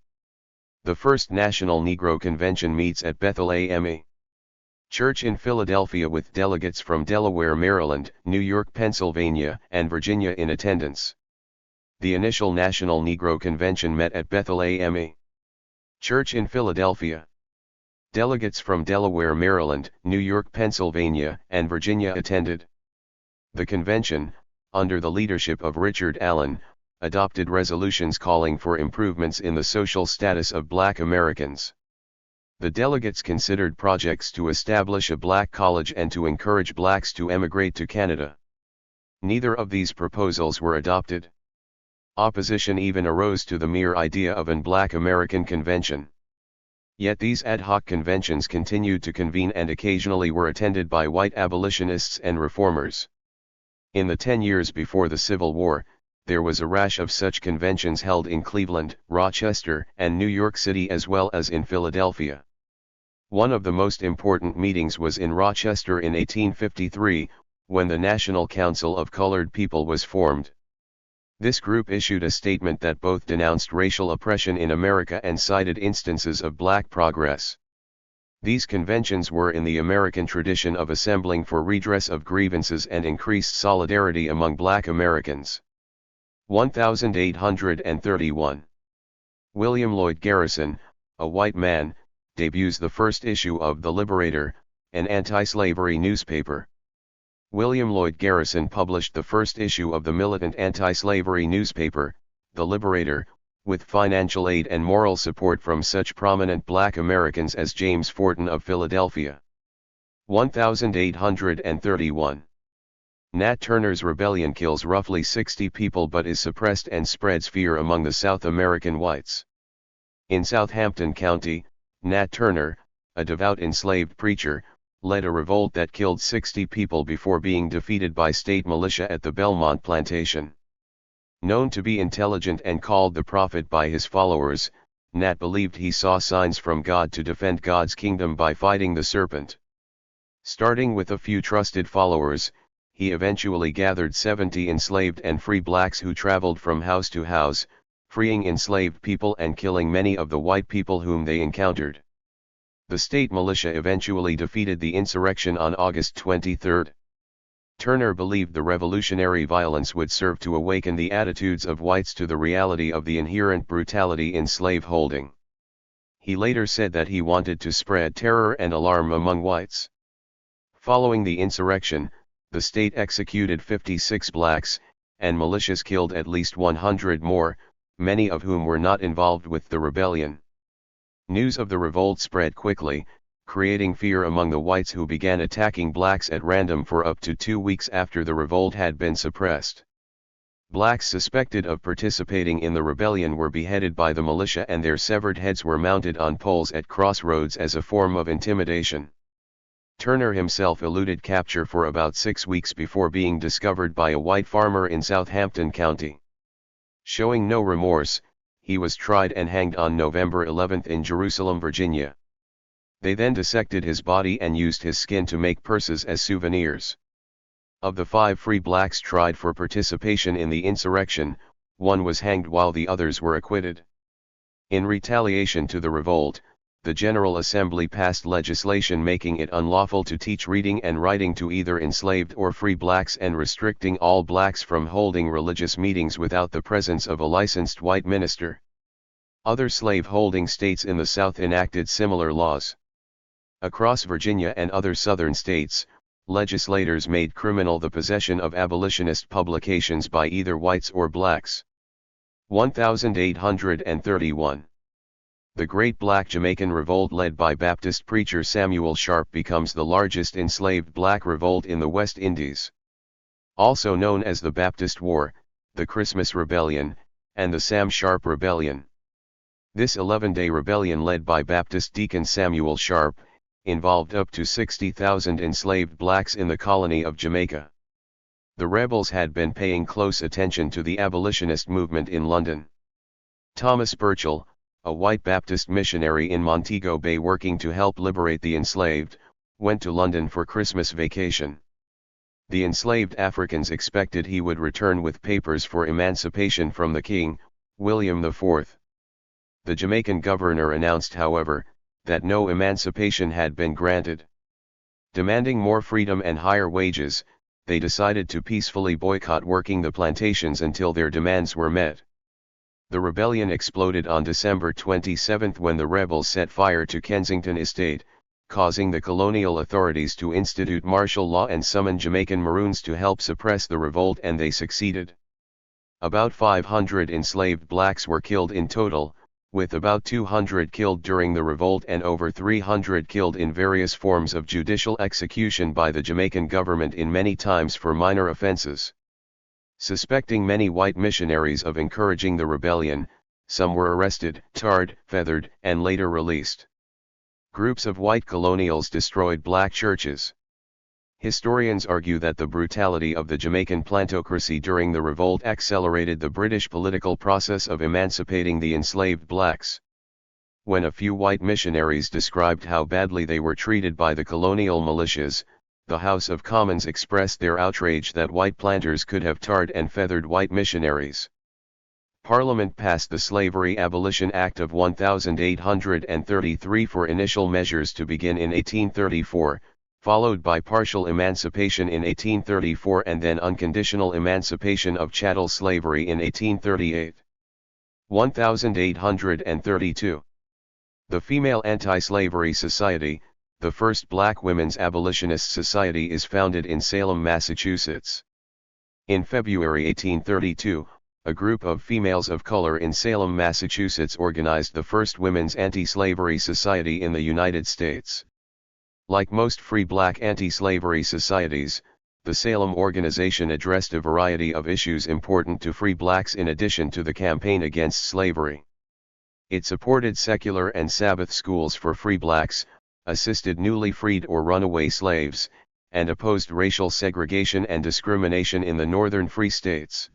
The First National Negro Convention meets at Bethel, AME. Church in Philadelphia with delegates from Delaware, Maryland, New York, Pennsylvania, and Virginia in attendance. The initial National Negro Convention met at Bethel-AME. Church in Philadelphia. Delegates from Delaware, Maryland, New York, Pennsylvania, and Virginia attended. The convention, under the leadership of Richard Allen, adopted resolutions calling for improvements in the social status of Black Americans. The delegates considered projects to establish a black college and to encourage blacks to emigrate to Canada. Neither of these proposals were adopted. Opposition even arose to the mere idea of an Black American convention. Yet these ad hoc conventions continued to convene and occasionally were attended by white abolitionists and reformers. In the 10 years before the Civil War, there was a rash of such conventions held in Cleveland, Rochester, and New York City as well as in Philadelphia. One of the most important meetings was in Rochester in 1853, when the National Council of Colored People was formed. This group issued a statement that both denounced racial oppression in America and cited instances of black progress. These conventions were in the American tradition of assembling for redress of grievances and increased solidarity among Black Americans. 1831. William Lloyd Garrison, a white man, debuts the first issue of The Liberator, an anti-slavery newspaper. William Lloyd Garrison published the first issue of the militant anti-slavery newspaper, The Liberator, with financial aid and moral support from such prominent Black Americans as James Forten of Philadelphia. 1831. Nat Turner's rebellion kills roughly 60 people but is suppressed and spreads fear among the South American whites. In Southampton County, Nat Turner, a devout enslaved preacher, led a revolt that killed 60 people before being defeated by state militia at the Belmont plantation. Known to be intelligent and called the prophet by his followers, Nat believed he saw signs from God to defend God's kingdom by fighting the serpent. Starting with a few trusted followers, he eventually gathered 70 enslaved and free blacks who traveled from house to house, freeing enslaved people and killing many of the white people whom they encountered. The state militia eventually defeated the insurrection on August 23. Turner believed the revolutionary violence would serve to awaken the attitudes of whites to the reality of the inherent brutality in slaveholding. He later said that he wanted to spread terror and alarm among whites. Following the insurrection, the state executed 56 blacks, and militias killed at least 100 more, many of whom were not involved with the rebellion. News of the revolt spread quickly, creating fear among the whites who began attacking blacks at random for up to 2 weeks after the revolt had been suppressed. Blacks suspected of participating in the rebellion were beheaded by the militia and their severed heads were mounted on poles at crossroads as a form of intimidation. Turner himself eluded capture for about 6 weeks before being discovered by a white farmer in Southampton County. Showing no remorse, he was tried and hanged on November 11 in Jerusalem, Virginia. They then dissected his body and used his skin to make purses as souvenirs. Of the 5 free blacks tried for participation in the insurrection, 1 was hanged while the others were acquitted. In retaliation to the revolt, the General Assembly passed legislation making it unlawful to teach reading and writing to either enslaved or free blacks and restricting all blacks from holding religious meetings without the presence of a licensed white minister. Other slave-holding states in the South enacted similar laws. Across Virginia and other Southern states, legislators made criminal the possession of abolitionist publications by either whites or blacks. 1831. The Great Black Jamaican Revolt led by Baptist preacher Samuel Sharp becomes the largest enslaved black revolt in the West Indies. Also known as the Baptist War, the Christmas Rebellion, and the Sam Sharp Rebellion. This 11-day rebellion led by Baptist deacon Samuel Sharp, involved up to 60,000 enslaved blacks in the colony of Jamaica. The rebels had been paying close attention to the abolitionist movement in London. Thomas Burchell, a white Baptist missionary in Montego Bay working to help liberate the enslaved, went to London for Christmas vacation. The enslaved Africans expected he would return with papers for emancipation from the king, William IV. The Jamaican governor announced, however, that no emancipation had been granted. Demanding more freedom and higher wages, they decided to peacefully boycott working the plantations until their demands were met. The rebellion exploded on December 27 when the rebels set fire to Kensington Estate, causing the colonial authorities to institute martial law and summon Jamaican Maroons to help suppress the revolt, and they succeeded. About 500 enslaved blacks were killed in total, with about 200 killed during the revolt and over 300 killed in various forms of judicial execution by the Jamaican government, in many times for minor offenses. Suspecting many white missionaries of encouraging the rebellion, some were arrested, tarred, feathered, and later released. Groups of white colonials destroyed black churches. Historians argue that the brutality of the Jamaican plantocracy during the revolt accelerated the British political process of emancipating the enslaved blacks. When a few white missionaries described how badly they were treated by the colonial militias, the House of Commons expressed their outrage that white planters could have tarred and feathered white missionaries. Parliament passed the Slavery Abolition Act of 1833 for initial measures to begin in 1834, followed by partial emancipation in 1834 and then unconditional emancipation of chattel slavery in 1838. 1832. The Female Anti-Slavery Society, the first black women's abolitionist society, is founded in Salem, Massachusetts. In February 1832, a group of females of color in Salem, Massachusetts organized the first women's anti-slavery society in the United States. Like most free black anti-slavery societies, the Salem organization addressed a variety of issues important to free blacks in addition to the campaign against slavery. It supported secular and Sabbath schools for free blacks, assisted newly freed or runaway slaves, and opposed racial segregation and discrimination in the northern free states.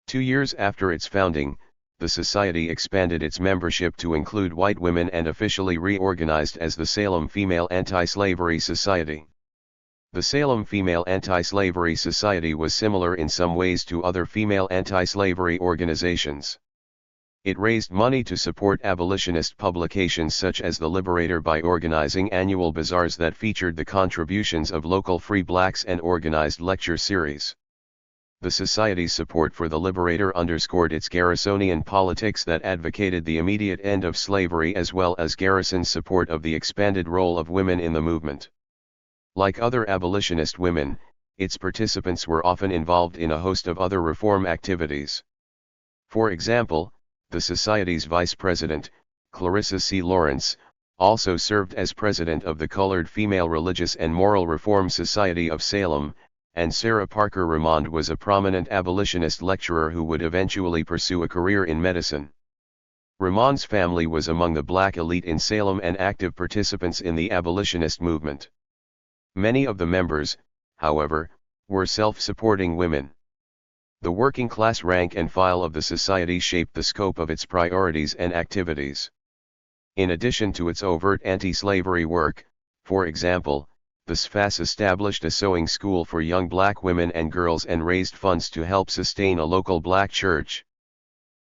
2 years after its founding, the society expanded its membership to include white women and officially reorganized as the Salem Female Anti-Slavery Society. The Salem Female Anti-Slavery Society was similar in some ways to other female anti-slavery organizations. It raised money to support abolitionist publications such as The Liberator by organizing annual bazaars that featured the contributions of local free blacks and organized lecture series. The Society's support for The Liberator underscored its Garrisonian politics that advocated the immediate end of slavery, as well as Garrison's support of the expanded role of women in the movement. Like other abolitionist women, its participants were often involved in a host of other reform activities. For example, the Society's vice president, Clarissa C. Lawrence, also served as president of the Colored Female Religious and Moral Reform Society of Salem, and Sarah Parker Remond was a prominent abolitionist lecturer who would eventually pursue a career in medicine. Remond's family was among the black elite in Salem and active participants in the abolitionist movement. Many of the members, however, were self-supporting women. The working class rank and file of the society shaped the scope of its priorities and activities. In addition to its overt anti-slavery work, for example, the SFAS established a sewing school for young black women and girls and raised funds to help sustain a local black church.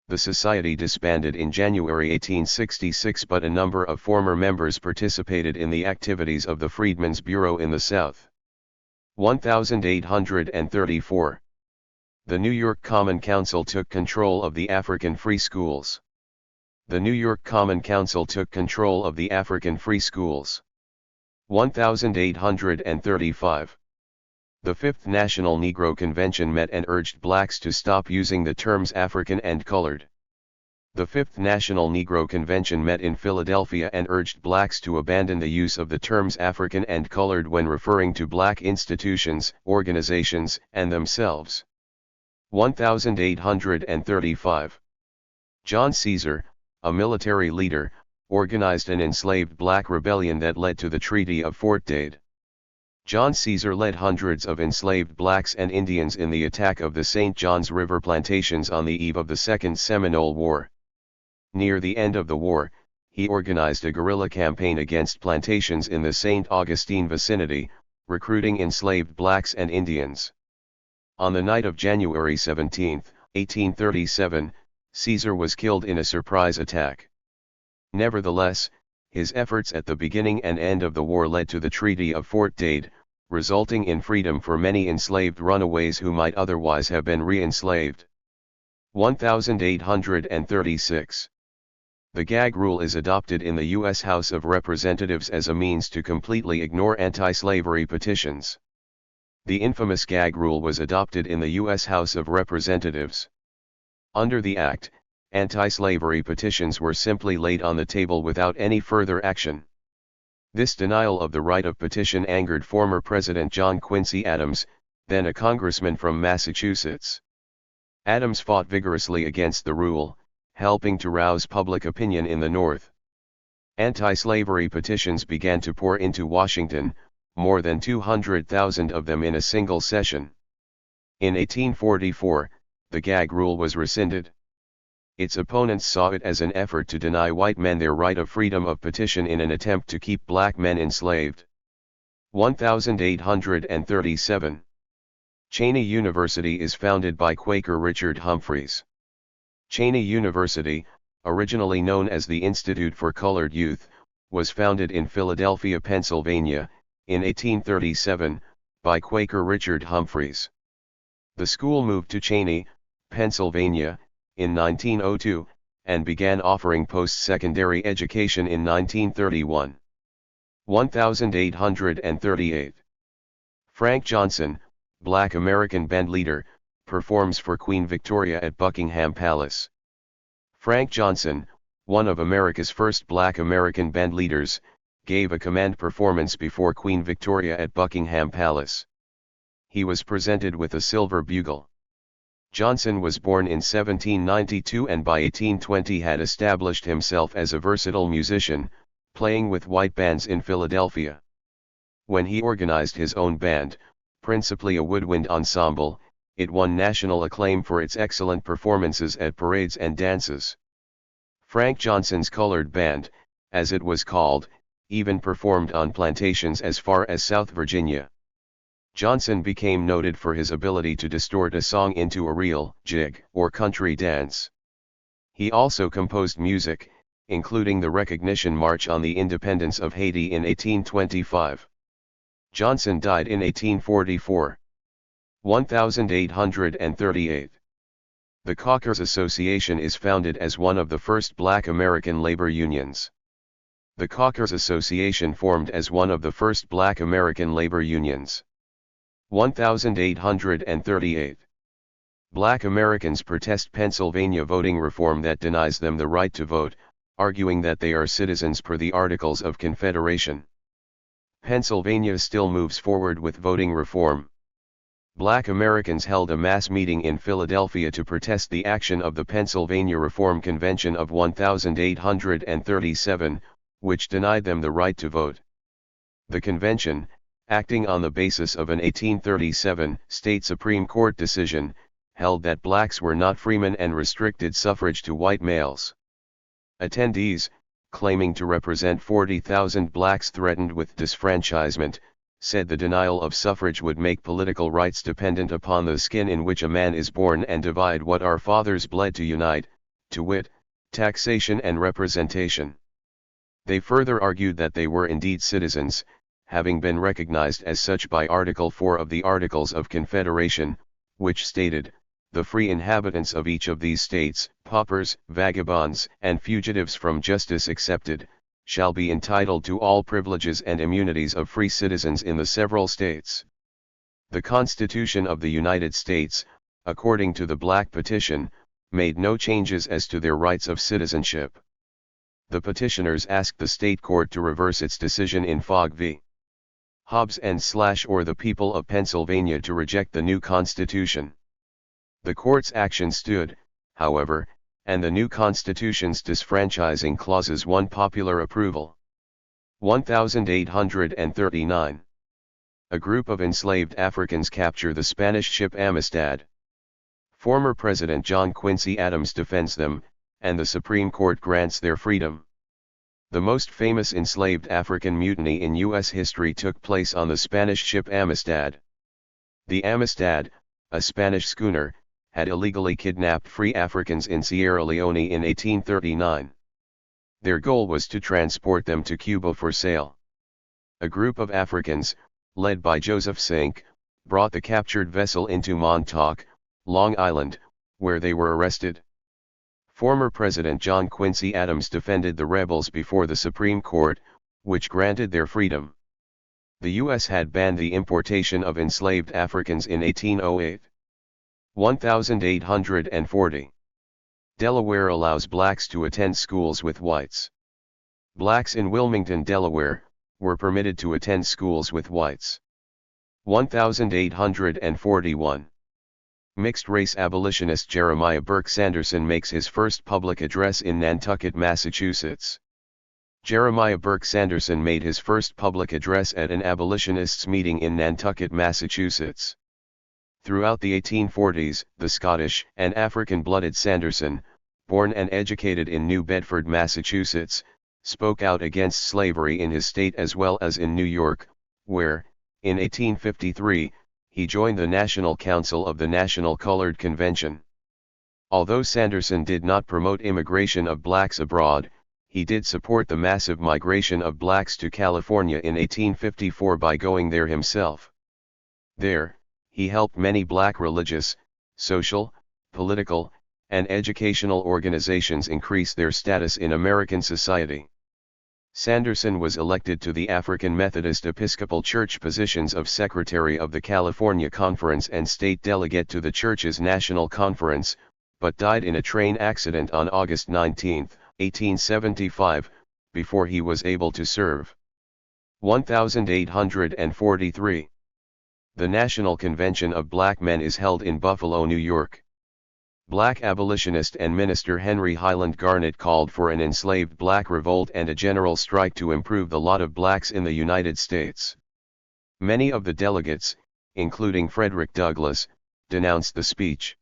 The society disbanded in January 1866, but a number of former members participated in the activities of the Freedmen's Bureau in the South. 1834. The New York Common Council took control of the African free schools. The New York Common Council took control of the African free schools. 1835. The Fifth National Negro Convention met and urged blacks to stop using the terms African and colored. The Fifth National Negro Convention met in Philadelphia and urged blacks to abandon the use of the terms African and colored when referring to black institutions, organizations, and themselves. 1835. John Caesar, a military leader, organized an enslaved black rebellion that led to the Treaty of Fort Dade. John Caesar led hundreds of enslaved blacks and Indians in the attack of the St. John's River plantations on the eve of the Second Seminole War. Near the end of the war, he organized a guerrilla campaign against plantations in the St. Augustine vicinity, recruiting enslaved blacks and Indians. On the night of January 17, 1837, Caesar was killed in a surprise attack. Nevertheless, His efforts at the beginning and end of the war led to the Treaty of Fort Dade, resulting in freedom for many enslaved runaways who might otherwise have been re-enslaved. 1836. The gag rule is adopted in the U.S. House of Representatives as a means to completely ignore anti-slavery petitions. The infamous gag rule was adopted in the U.S. House of Representatives. Under the act, anti-slavery petitions were simply laid on the table without any further action. This denial of the right of petition angered former President John Quincy Adams, then a congressman from Massachusetts. Adams fought vigorously against the rule, helping to rouse public opinion in the North. Anti-slavery petitions began to pour into Washington, more than 200,000 of them in a single session. In 1844, the gag rule was rescinded. Its opponents saw it as an effort to deny white men their right of freedom of petition in an attempt to keep black men enslaved. 1837. Cheyney University is founded by Quaker Richard Humphreys. Cheyney University, originally known as the Institute for Colored Youth, was founded in Philadelphia, Pennsylvania, in 1837, by Quaker Richard Humphreys. The school moved to Cheyney, Pennsylvania, in 1902, and began offering post-secondary education in 1931. 1838. Frank Johnson, Black American bandleader, performs for Queen Victoria at Buckingham Palace. Frank Johnson, one of America's first Black American bandleaders, gave a command performance before Queen Victoria at Buckingham Palace. He was presented with a silver bugle. Johnson was born in 1792 and by 1820 had established himself as a versatile musician, playing with white bands in Philadelphia. When he organized his own band, principally a woodwind ensemble, it won national acclaim for its excellent performances at parades and dances. Frank Johnson's colored band, as it was called, even performed on plantations as far as South Virginia. Johnson became noted for his ability to distort a song into a reel, jig, or country dance. He also composed music, including the Recognition March on the Independence of Haiti in 1825. Johnson died in 1844. 1838. The Caulkers Association is founded as one of the first Black American labor unions. The Caulkers Association formed as one of the first Black American labor unions. 1838. Black Americans protest Pennsylvania voting reform that denies them the right to vote, arguing that they are citizens per the Articles of Confederation. Pennsylvania still moves forward with voting reform. Black Americans held a mass meeting in Philadelphia to protest the action of the Pennsylvania Reform Convention of 1837, which denied them the right to vote. The convention, acting on the basis of an 1837 state Supreme Court decision, held that blacks were not freemen and restricted suffrage to white males. Attendees, claiming to represent 40,000 blacks threatened with disfranchisement, said the denial of suffrage would make political rights dependent upon the skin in which a man is born and divide what our fathers bled to unite, to wit, taxation and representation. They further argued that they were indeed citizens, having been recognized as such by Article 4 of the Articles of Confederation, which stated, "The free inhabitants of each of these states, paupers, vagabonds, and fugitives from justice excepted, shall be entitled to all privileges and immunities of free citizens in the several states." The Constitution of the United States, according to the Black Petition, made no changes as to their rights of citizenship. The petitioners asked the state court to reverse its decision in Fogg v. Hobbs and or the people of Pennsylvania to reject the new constitution. The court's action stood, however, and the new constitution's disfranchising clauses won popular approval. 1839. A group of enslaved Africans capture the Spanish ship Amistad. Former President John Quincy Adams defends them, and the Supreme Court grants their freedom. The most famous enslaved African mutiny in U.S. history took place on the Spanish ship Amistad. The Amistad, a Spanish schooner, had illegally kidnapped free Africans in Sierra Leone in 1839. Their goal was to transport them to Cuba for sale. A group of Africans, led by Joseph Sink, brought the captured vessel into Montauk, Long Island, where they were arrested. Former President John Quincy Adams defended the rebels before the Supreme Court, which granted their freedom. The U.S. had banned the importation of enslaved Africans in 1808. 1840. Delaware allows blacks to attend schools with whites. Blacks in Wilmington, Delaware, were permitted to attend schools with whites. 1841. Mixed-race abolitionist Jeremiah Burke Sanderson makes his first public address in Nantucket, Massachusetts. Jeremiah Burke Sanderson made his first public address at an abolitionists' meeting in Nantucket, Massachusetts. Throughout the 1840s, the Scottish and African-blooded Sanderson, born and educated in New Bedford, Massachusetts, spoke out against slavery in his state as well as in New York, where, in 1853, he joined the National Council of the National Colored Convention. Although Sanderson did not promote immigration of blacks abroad, he did support the massive migration of blacks to California in 1854 by going there himself. There, he helped many black religious, social, political, and educational organizations increase their status in American society. Sanderson was elected to the African Methodist Episcopal Church positions of Secretary of the California Conference and State Delegate to the church's National Conference, but died in a train accident on August 19, 1875, before he was able to serve. 1843. The National Convention of Black Men is held in Buffalo, New York. Black abolitionist and minister Henry Highland Garnet called for an enslaved black revolt and a general strike to improve the lot of blacks in the United States. Many of the delegates, including Frederick Douglass, denounced the speech.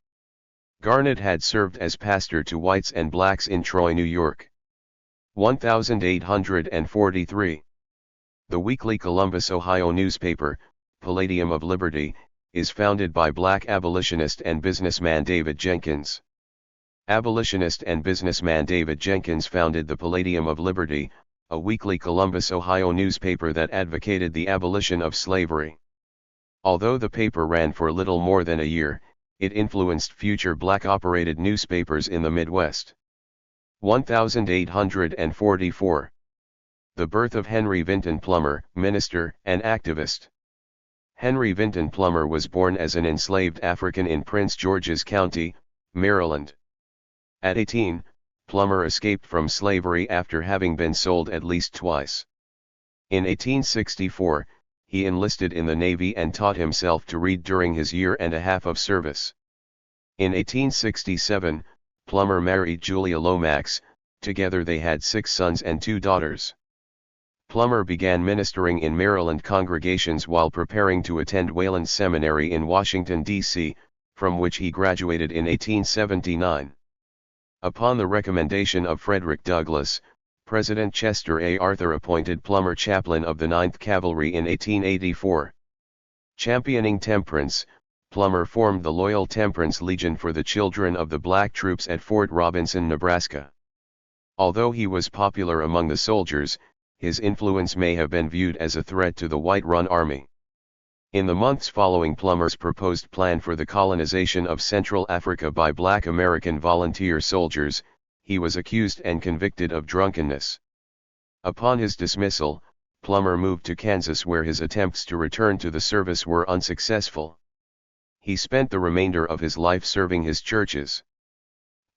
Garnet had served as pastor to whites and blacks in Troy, New York. 1843. The weekly Columbus, Ohio newspaper, Palladium of Liberty, is founded by black abolitionist and businessman David Jenkins. Abolitionist and businessman David Jenkins founded the Palladium of Liberty, a weekly Columbus, Ohio newspaper that advocated the abolition of slavery. Although the paper ran for little more than a year, it influenced future black-operated newspapers in the Midwest. 1844. The birth of Henry Vinton Plummer, minister and activist. Henry Vinton Plummer was born as an enslaved African in Prince George's County, Maryland. At 18, Plummer escaped from slavery after having been sold at least twice. In 1864, he enlisted in the Navy and taught himself to read during his year and a half of service. In 1867, Plummer married Julia Lomax. Together they had 6 sons and 2 daughters. Plummer began ministering in Maryland congregations while preparing to attend Wayland Seminary in Washington, D.C., from which he graduated in 1879. Upon the recommendation of Frederick Douglass, President Chester A. Arthur appointed Plummer chaplain of the 9th Cavalry in 1884. Championing temperance, Plummer formed the Loyal Temperance Legion for the children of the black troops at Fort Robinson, Nebraska. Although he was popular among the soldiers, his influence may have been viewed as a threat to the white-run army. In the months following Plummer's proposed plan for the colonization of Central Africa by black American volunteer soldiers, he was accused and convicted of drunkenness. Upon his dismissal, Plummer moved to Kansas where his attempts to return to the service were unsuccessful. He spent the remainder of his life serving his churches.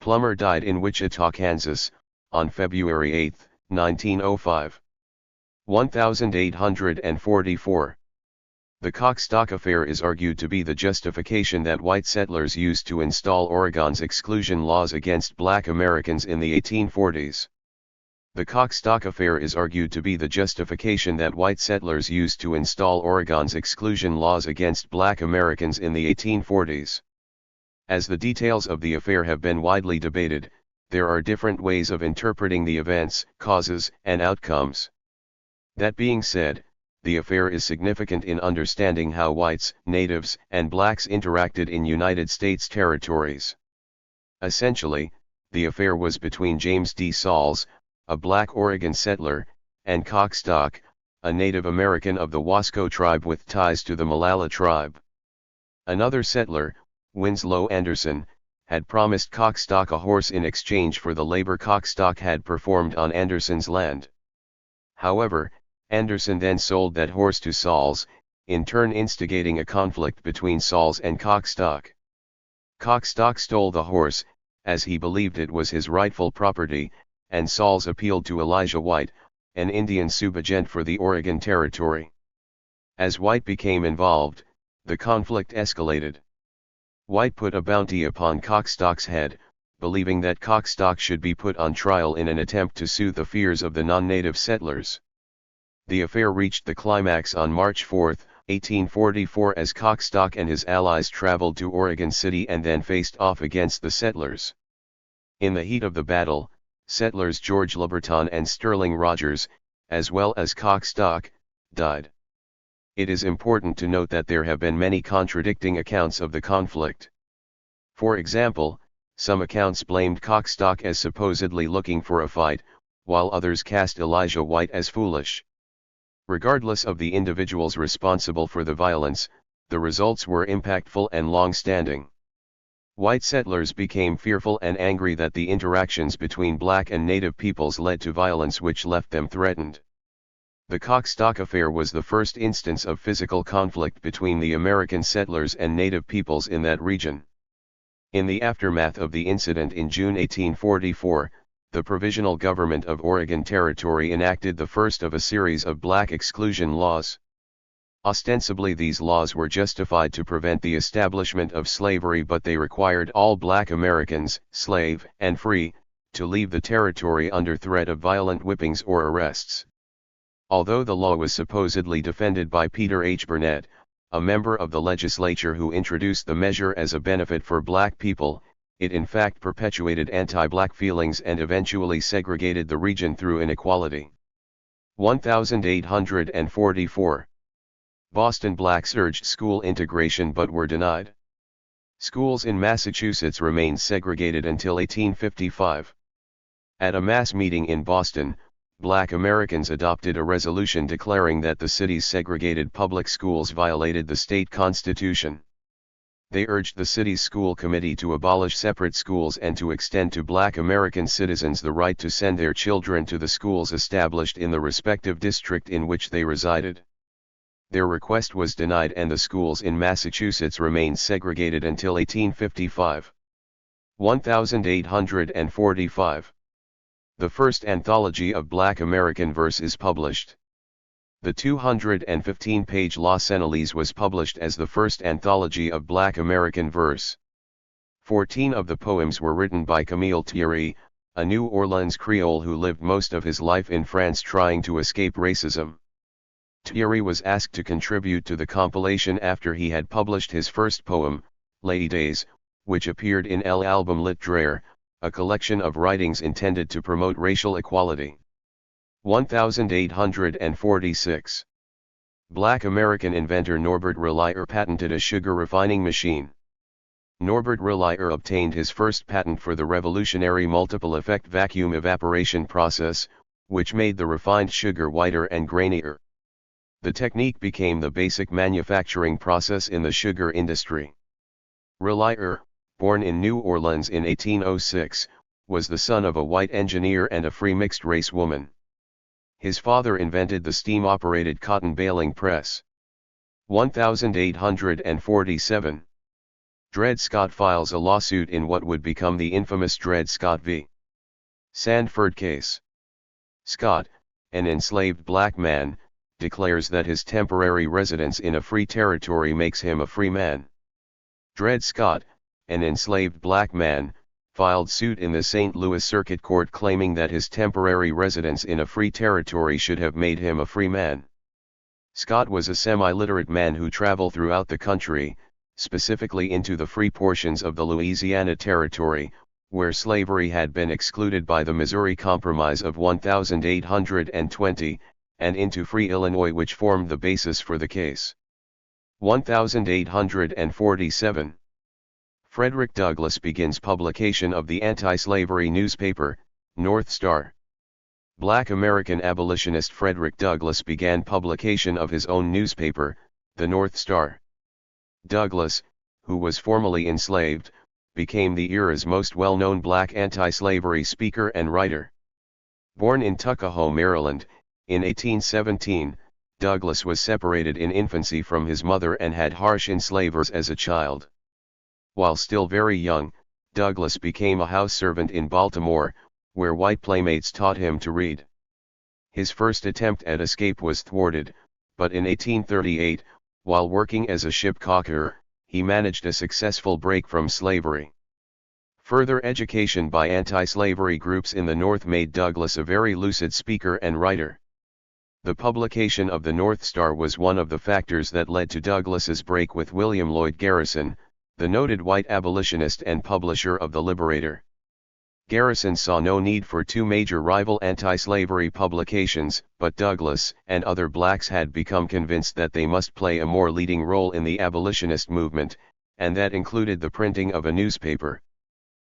Plummer died in Wichita, Kansas, on February 8, 1905. 1844. The Coxstock Affair is argued to be the justification that white settlers used to install Oregon's exclusion laws against black Americans in the 1840s. The Coxstock Affair is argued to be the justification that white settlers used to install Oregon's exclusion laws against black Americans in the 1840s. As the details of the affair have been widely debated, there are different ways of interpreting the events, causes, and outcomes. That being said, the affair is significant in understanding how whites, natives, and blacks interacted in United States territories. Essentially, the affair was between James D. Sauls, a black Oregon settler, and Coxstock, a Native American of the Wasco tribe with ties to the Malala tribe. Another settler, Winslow Anderson, had promised Coxstock a horse in exchange for the labor Coxstock had performed on Anderson's land. However, Anderson then sold that horse to Sauls, in turn instigating a conflict between Sauls and Coxstock. Coxstock stole the horse, as he believed it was his rightful property, and Sauls appealed to Elijah White, an Indian subagent for the Oregon Territory. As White became involved, the conflict escalated. White put a bounty upon Coxstock's head, believing that Coxstock should be put on trial in an attempt to soothe the fears of the non-native settlers. The affair reached the climax on March 4, 1844, as Coxstock and his allies traveled to Oregon City and then faced off against the settlers. In the heat of the battle, settlers George Liberton and Sterling Rogers, as well as Coxstock, died. It is important to note that there have been many contradicting accounts of the conflict. For example, some accounts blamed Coxstock as supposedly looking for a fight, while others cast Elijah White as foolish. Regardless of the individuals responsible for the violence, the results were impactful and long-standing. White settlers became fearful and angry that the interactions between black and native peoples led to violence which left them threatened. The Coxstock affair was the first instance of physical conflict between the American settlers and native peoples in that region. In the aftermath of the incident in June 1844, the Provisional Government of Oregon Territory enacted the first of a series of black exclusion laws. Ostensibly these laws were justified to prevent the establishment of slavery, but they required all black Americans, slave and free, to leave the territory under threat of violent whippings or arrests. Although the law was supposedly defended by Peter H. Burnett, a member of the legislature who introduced the measure as a benefit for black people, it in fact perpetuated anti-black feelings and eventually segregated the region through inequality. 1844. Boston blacks urged school integration but were denied. Schools in Massachusetts remained segregated until 1855. At a mass meeting in Boston, Black Americans adopted a resolution declaring that the city's segregated public schools violated the state constitution. They urged the city's school committee to abolish separate schools and to extend to Black American citizens the right to send their children to the schools established in the respective district in which they resided. Their request was denied and the schools in Massachusetts remained segregated until 1855. 1845. The first anthology of Black American verse is published. The 215-page Los Annales was published as the first anthology of Black American verse. 14 of the poems were written by Camille Thierry, a New Orleans Creole who lived most of his life in France trying to escape racism. Thierry was asked to contribute to the compilation after he had published his first poem, Lady Days, which appeared in L'Album littéraire, a collection of writings intended to promote racial equality. 1846. Black American inventor Norbert Relier patented a sugar refining machine. Norbert Relier obtained his first patent for the revolutionary multiple-effect vacuum evaporation process, which made the refined sugar whiter and grainier. The technique became the basic manufacturing process in the sugar industry. Relier, born in New Orleans in 1806, was the son of a white engineer and a free mixed-race woman. His father invented the steam-operated cotton baling press. 1847. Dred Scott files a lawsuit in what would become the infamous Dred Scott v. Sandford case. Scott, an enslaved black man, declares that his temporary residence in a free territory makes him a free man. Dred Scott, an enslaved black man, filed suit in the St. Louis Circuit Court claiming that his temporary residence in a free territory should have made him a free man. Scott was a semi-literate man who traveled throughout the country, specifically into the free portions of the Louisiana Territory, where slavery had been excluded by the Missouri Compromise of 1820, and into free Illinois, which formed the basis for the case. 1847. Frederick Douglass begins publication of the anti-slavery newspaper, North Star. Black American abolitionist Frederick Douglass began publication of his own newspaper, the North Star. Douglass, who was formerly enslaved, became the era's most well-known black anti-slavery speaker and writer. Born in Tuckahoe, Maryland, in 1817, Douglass was separated in infancy from his mother and had harsh enslavers as a child. While still very young, Douglass became a house servant in Baltimore, where white playmates taught him to read. His first attempt at escape was thwarted, but in 1838, while working as a ship caulker, he managed a successful break from slavery. Further education by anti-slavery groups in the North made Douglass a very lucid speaker and writer. The publication of the North Star was one of the factors that led to Douglass's break with William Lloyd Garrison, the noted white abolitionist and publisher of The Liberator. Garrison saw no need for two major rival anti-slavery publications, but Douglass and other blacks had become convinced that they must play a more leading role in the abolitionist movement, and that included the printing of a newspaper.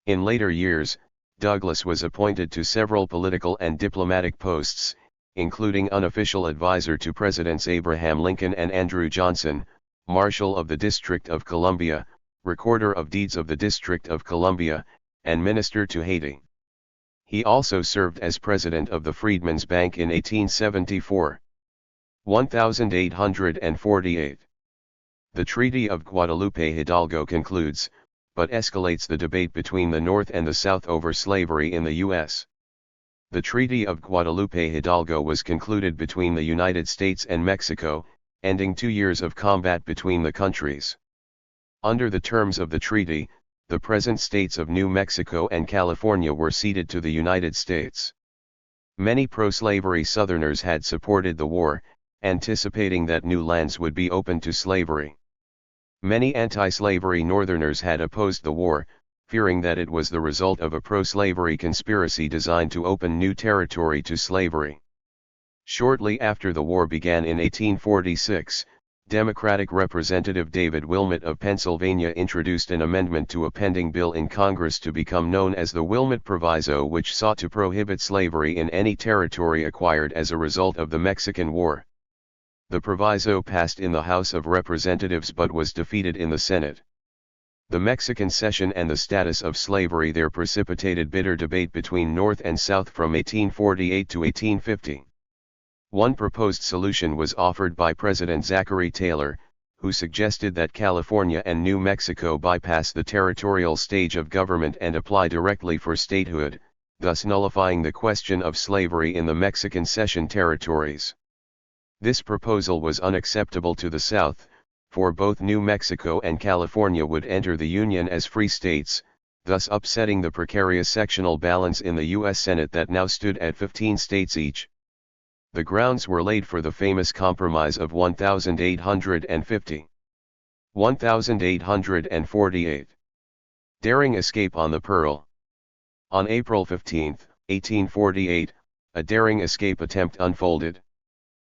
In later years, Douglass was appointed to several political and diplomatic posts, including unofficial advisor to Presidents Abraham Lincoln and Andrew Johnson, Marshal of the District of Columbia, Recorder of Deeds of the District of Columbia, and Minister to Haiti. He also served as President of the Freedmen's Bank in 1874. 1848. The Treaty of Guadalupe Hidalgo concludes, but escalates the debate between the North and the South over slavery in the U.S. The Treaty of Guadalupe Hidalgo was concluded between the United States and Mexico, ending 2 years of combat between the countries. Under the terms of the treaty, the present states of New Mexico and California were ceded to the United States. Many pro-slavery Southerners had supported the war, anticipating that new lands would be open to slavery. Many anti-slavery Northerners had opposed the war, fearing that it was the result of a pro-slavery conspiracy designed to open new territory to slavery. Shortly after the war began in 1846, Democratic Representative David Wilmot of Pennsylvania introduced an amendment to a pending bill in Congress to become known as the Wilmot Proviso, which sought to prohibit slavery in any territory acquired as a result of the Mexican War. The proviso passed in the House of Representatives but was defeated in the Senate. The Mexican Cession and the status of slavery there precipitated bitter debate between North and South from 1848 to 1850. One proposed solution was offered by President Zachary Taylor, who suggested that California and New Mexico bypass the territorial stage of government and apply directly for statehood, thus nullifying the question of slavery in the Mexican Cession territories. This proposal was unacceptable to the South, for both New Mexico and California would enter the Union as free states, thus upsetting the precarious sectional balance in the U.S. Senate that now stood at 15 states each. The grounds were laid for the famous Compromise of 1850. 1848. Daring escape on the Pearl. On April 15, 1848, a daring escape attempt unfolded.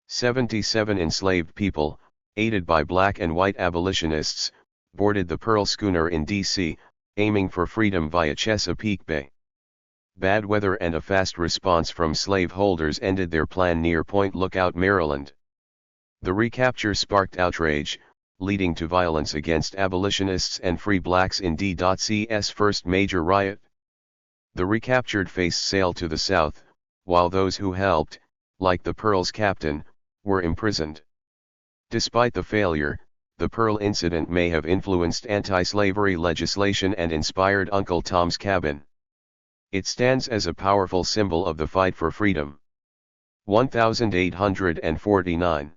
77 enslaved people, aided by black and white abolitionists, boarded the Pearl schooner in D.C., aiming for freedom via Chesapeake Bay. Bad weather and a fast response from slaveholders ended their plan near Point Lookout, Maryland. The recapture sparked outrage, leading to violence against abolitionists and free blacks in D.C.'s first major riot. The recaptured faced sail to the south, while those who helped, like the Pearl's captain, were imprisoned. Despite the failure, the Pearl incident may have influenced anti-slavery legislation and inspired Uncle Tom's Cabin. It stands as a powerful symbol of the fight for freedom. 1849.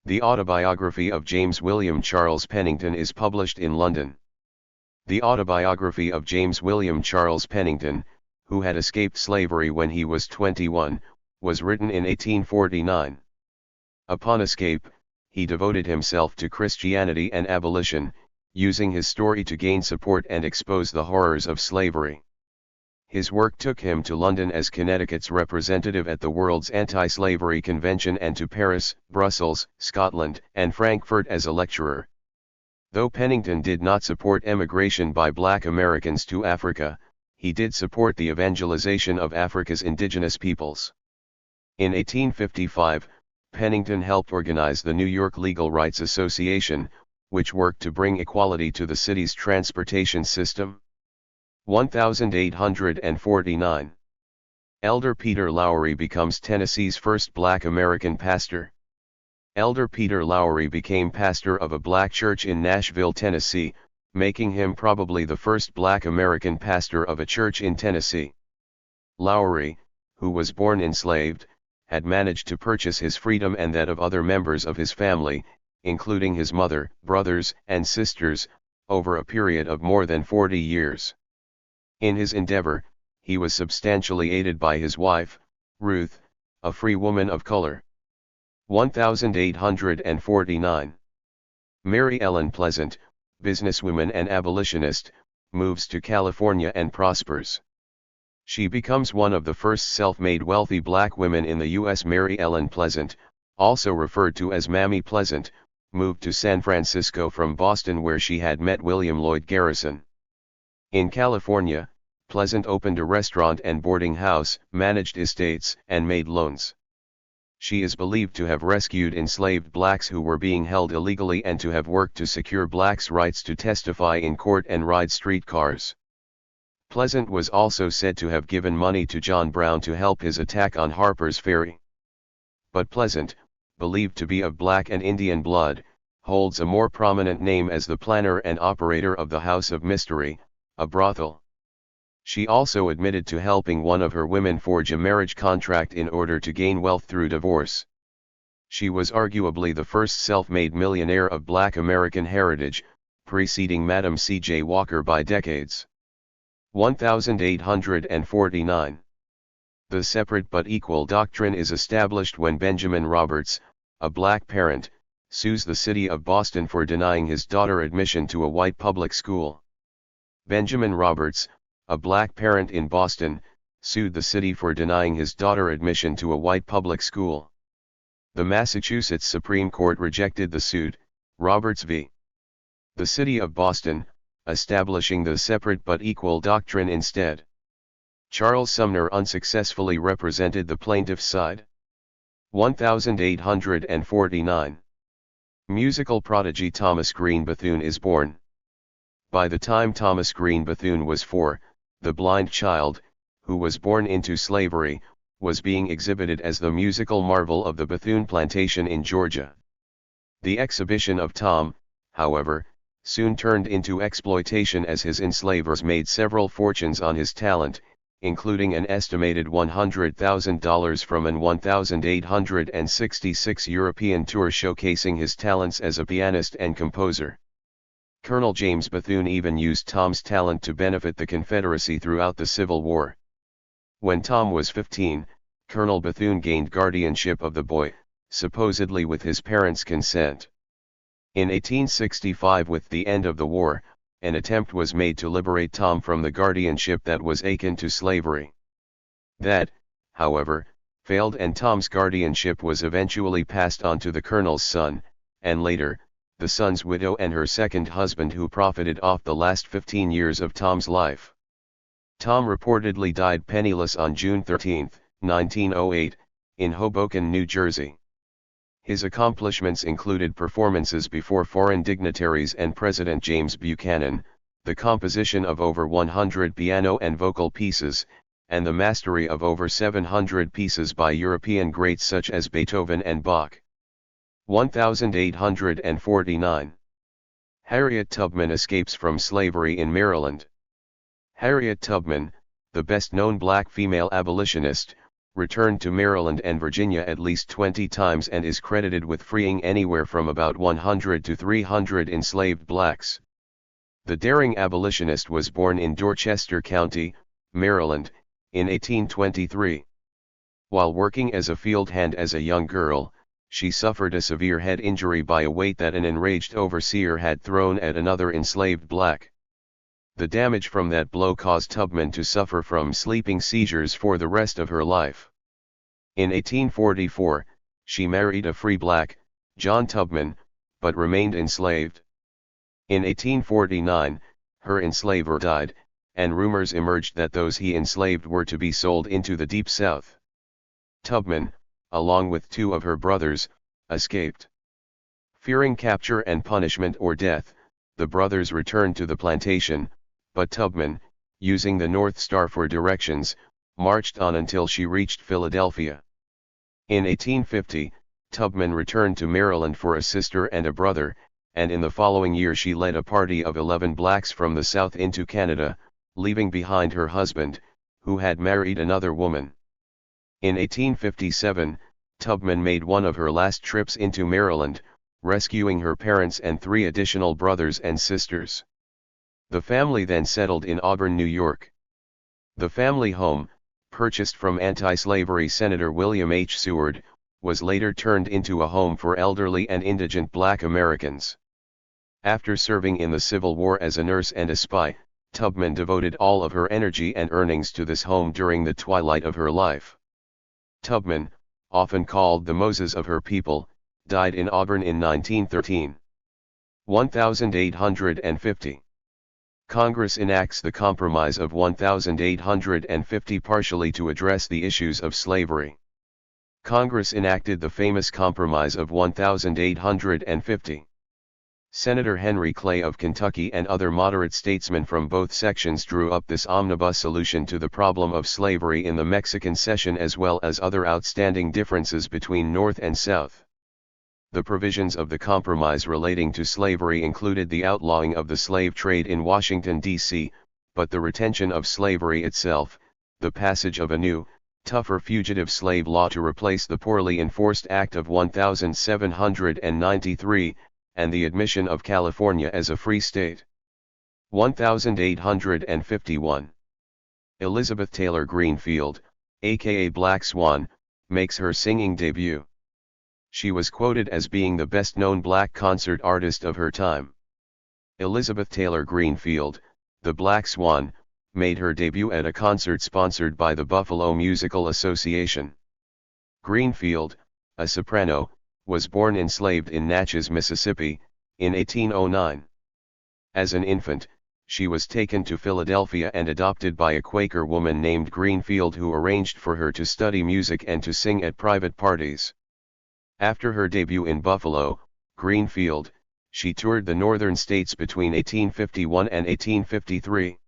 The autobiography of James William Charles Pennington is published in London. The autobiography of James William Charles Pennington, who had escaped slavery when he was 21, was written in 1849. Upon escape, he devoted himself to Christianity and abolition, using his story to gain support and expose the horrors of slavery. His work took him to London as Connecticut's representative at the World's Anti-Slavery Convention and to Paris, Brussels, Scotland, and Frankfurt as a lecturer. Though Pennington did not support emigration by black Americans to Africa, he did support the evangelization of Africa's indigenous peoples. In 1855, Pennington helped organize the New York Legal Rights Association, which worked to bring equality to the city's transportation system. 1849. Elder Peter Lowry becomes Tennessee's first black American pastor. Elder Peter Lowry became pastor of a black church in Nashville, Tennessee, making him probably the first black American pastor of a church in Tennessee. Lowry, who was born enslaved, had managed to purchase his freedom and that of other members of his family, including his mother, brothers, and sisters, over a period of more than 40 years. In his endeavor, he was substantially aided by his wife, Ruth, a free woman of color. 1849. Mary Ellen Pleasant, businesswoman and abolitionist, moves to California and prospers. She becomes one of the first self-made wealthy black women in the U.S. Mary Ellen Pleasant, also referred to as Mammy Pleasant, moved to San Francisco from Boston where she had met William Lloyd Garrison. In California, Pleasant opened a restaurant and boarding house, managed estates, and made loans. She is believed to have rescued enslaved blacks who were being held illegally and to have worked to secure blacks' rights to testify in court and ride streetcars. Pleasant was also said to have given money to John Brown to help his attack on Harper's Ferry. But Pleasant, believed to be of black and Indian blood, holds a more prominent name as the planner and operator of the House of Mystery, a brothel. She also admitted to helping one of her women forge a marriage contract in order to gain wealth through divorce. She was arguably the first self-made millionaire of black American heritage, preceding Madam C.J. Walker by decades. 1849. The separate but equal doctrine is established when Benjamin Roberts, a black parent, sues the city of Boston for denying his daughter admission to a white public school. Benjamin Roberts, a black parent in Boston, sued the city for denying his daughter admission to a white public school. The Massachusetts Supreme Court rejected the suit, Roberts v. the City of Boston, establishing the separate but equal doctrine instead. Charles Sumner unsuccessfully represented the plaintiff's side. 1849. Musical prodigy Thomas Green Bethune is born. By the time Thomas Green Bethune was 4, the blind child, who was born into slavery, was being exhibited as the musical marvel of the Bethune plantation in Georgia. The exhibition of Tom, however, soon turned into exploitation as his enslavers made several fortunes on his talent, including an estimated $100,000 from an 1866 European tour showcasing his talents as a pianist and composer. Colonel James Bethune even used Tom's talent to benefit the Confederacy throughout the Civil War. When Tom was 15, Colonel Bethune gained guardianship of the boy, supposedly with his parents' consent. In 1865, with the end of the war, an attempt was made to liberate Tom from the guardianship that was akin to slavery. That, however, failed and Tom's guardianship was eventually passed on to the colonel's son, and later, the son's widow and her second husband, who profited off the last 15 years of Tom's life. Tom reportedly died penniless on June 13, 1908, in Hoboken, New Jersey. His accomplishments included performances before foreign dignitaries and President James Buchanan, the composition of over 100 piano and vocal pieces, and the mastery of over 700 pieces by European greats such as Beethoven and Bach. 1849. Harriet Tubman escapes from slavery in Maryland. Harriet Tubman, the best-known black female abolitionist, returned to Maryland and Virginia at least 20 times and is credited with freeing anywhere from about 100 to 300 enslaved blacks. The daring abolitionist was born in Dorchester County, Maryland, in 1823. While working as a field hand as a young girl, she suffered a severe head injury by a weight that an enraged overseer had thrown at another enslaved black. The damage from that blow caused Tubman to suffer from sleeping seizures for the rest of her life. In 1844, she married a free black, John Tubman, but remained enslaved. In 1849, her enslaver died, and rumors emerged that those he enslaved were to be sold into the Deep South. Tubman, along with 2 of her brothers, escaped. Fearing capture and punishment or death, the brothers returned to the plantation, but Tubman, using the North Star for directions, marched on until she reached Philadelphia. In 1850, Tubman returned to Maryland for a sister and a brother, and in the following year she led a party of 11 blacks from the South into Canada, leaving behind her husband, who had married another woman. In 1857, Tubman made one of her last trips into Maryland, rescuing her parents and 3 additional brothers and sisters. The family then settled in Auburn, New York. The family home, purchased from anti-slavery Senator William H. Seward, was later turned into a home for elderly and indigent Black Americans. After serving in the Civil War as a nurse and a spy, Tubman devoted all of her energy and earnings to this home during the twilight of her life. Tubman, often called the Moses of her people, died in Auburn in 1913. 1850. Congress enacts the Compromise of 1850 partially to address the issues of slavery. Congress enacted the famous Compromise of 1850. Senator Henry Clay of Kentucky and other moderate statesmen from both sections drew up this omnibus solution to the problem of slavery in the Mexican Cession, as well as other outstanding differences between North and South. The provisions of the compromise relating to slavery included the outlawing of the slave trade in Washington, D.C., but the retention of slavery itself, the passage of a new, tougher fugitive slave law to replace the poorly enforced Act of 1793, and the admission of California as a free state. 1851. Elizabeth Taylor Greenfield, aka Black Swan, makes her singing debut. She was quoted as being the best-known black concert artist of her time. Elizabeth Taylor Greenfield, the Black Swan, made her debut at a concert sponsored by the Buffalo Musical Association. Greenfield, a soprano, was born enslaved in Natchez, Mississippi, in 1809. As an infant, she was taken to Philadelphia and adopted by a Quaker woman named Greenfield, who arranged for her to study music and to sing at private parties. After her debut in Buffalo, Greenfield, she toured the northern states between 1851 and 1853.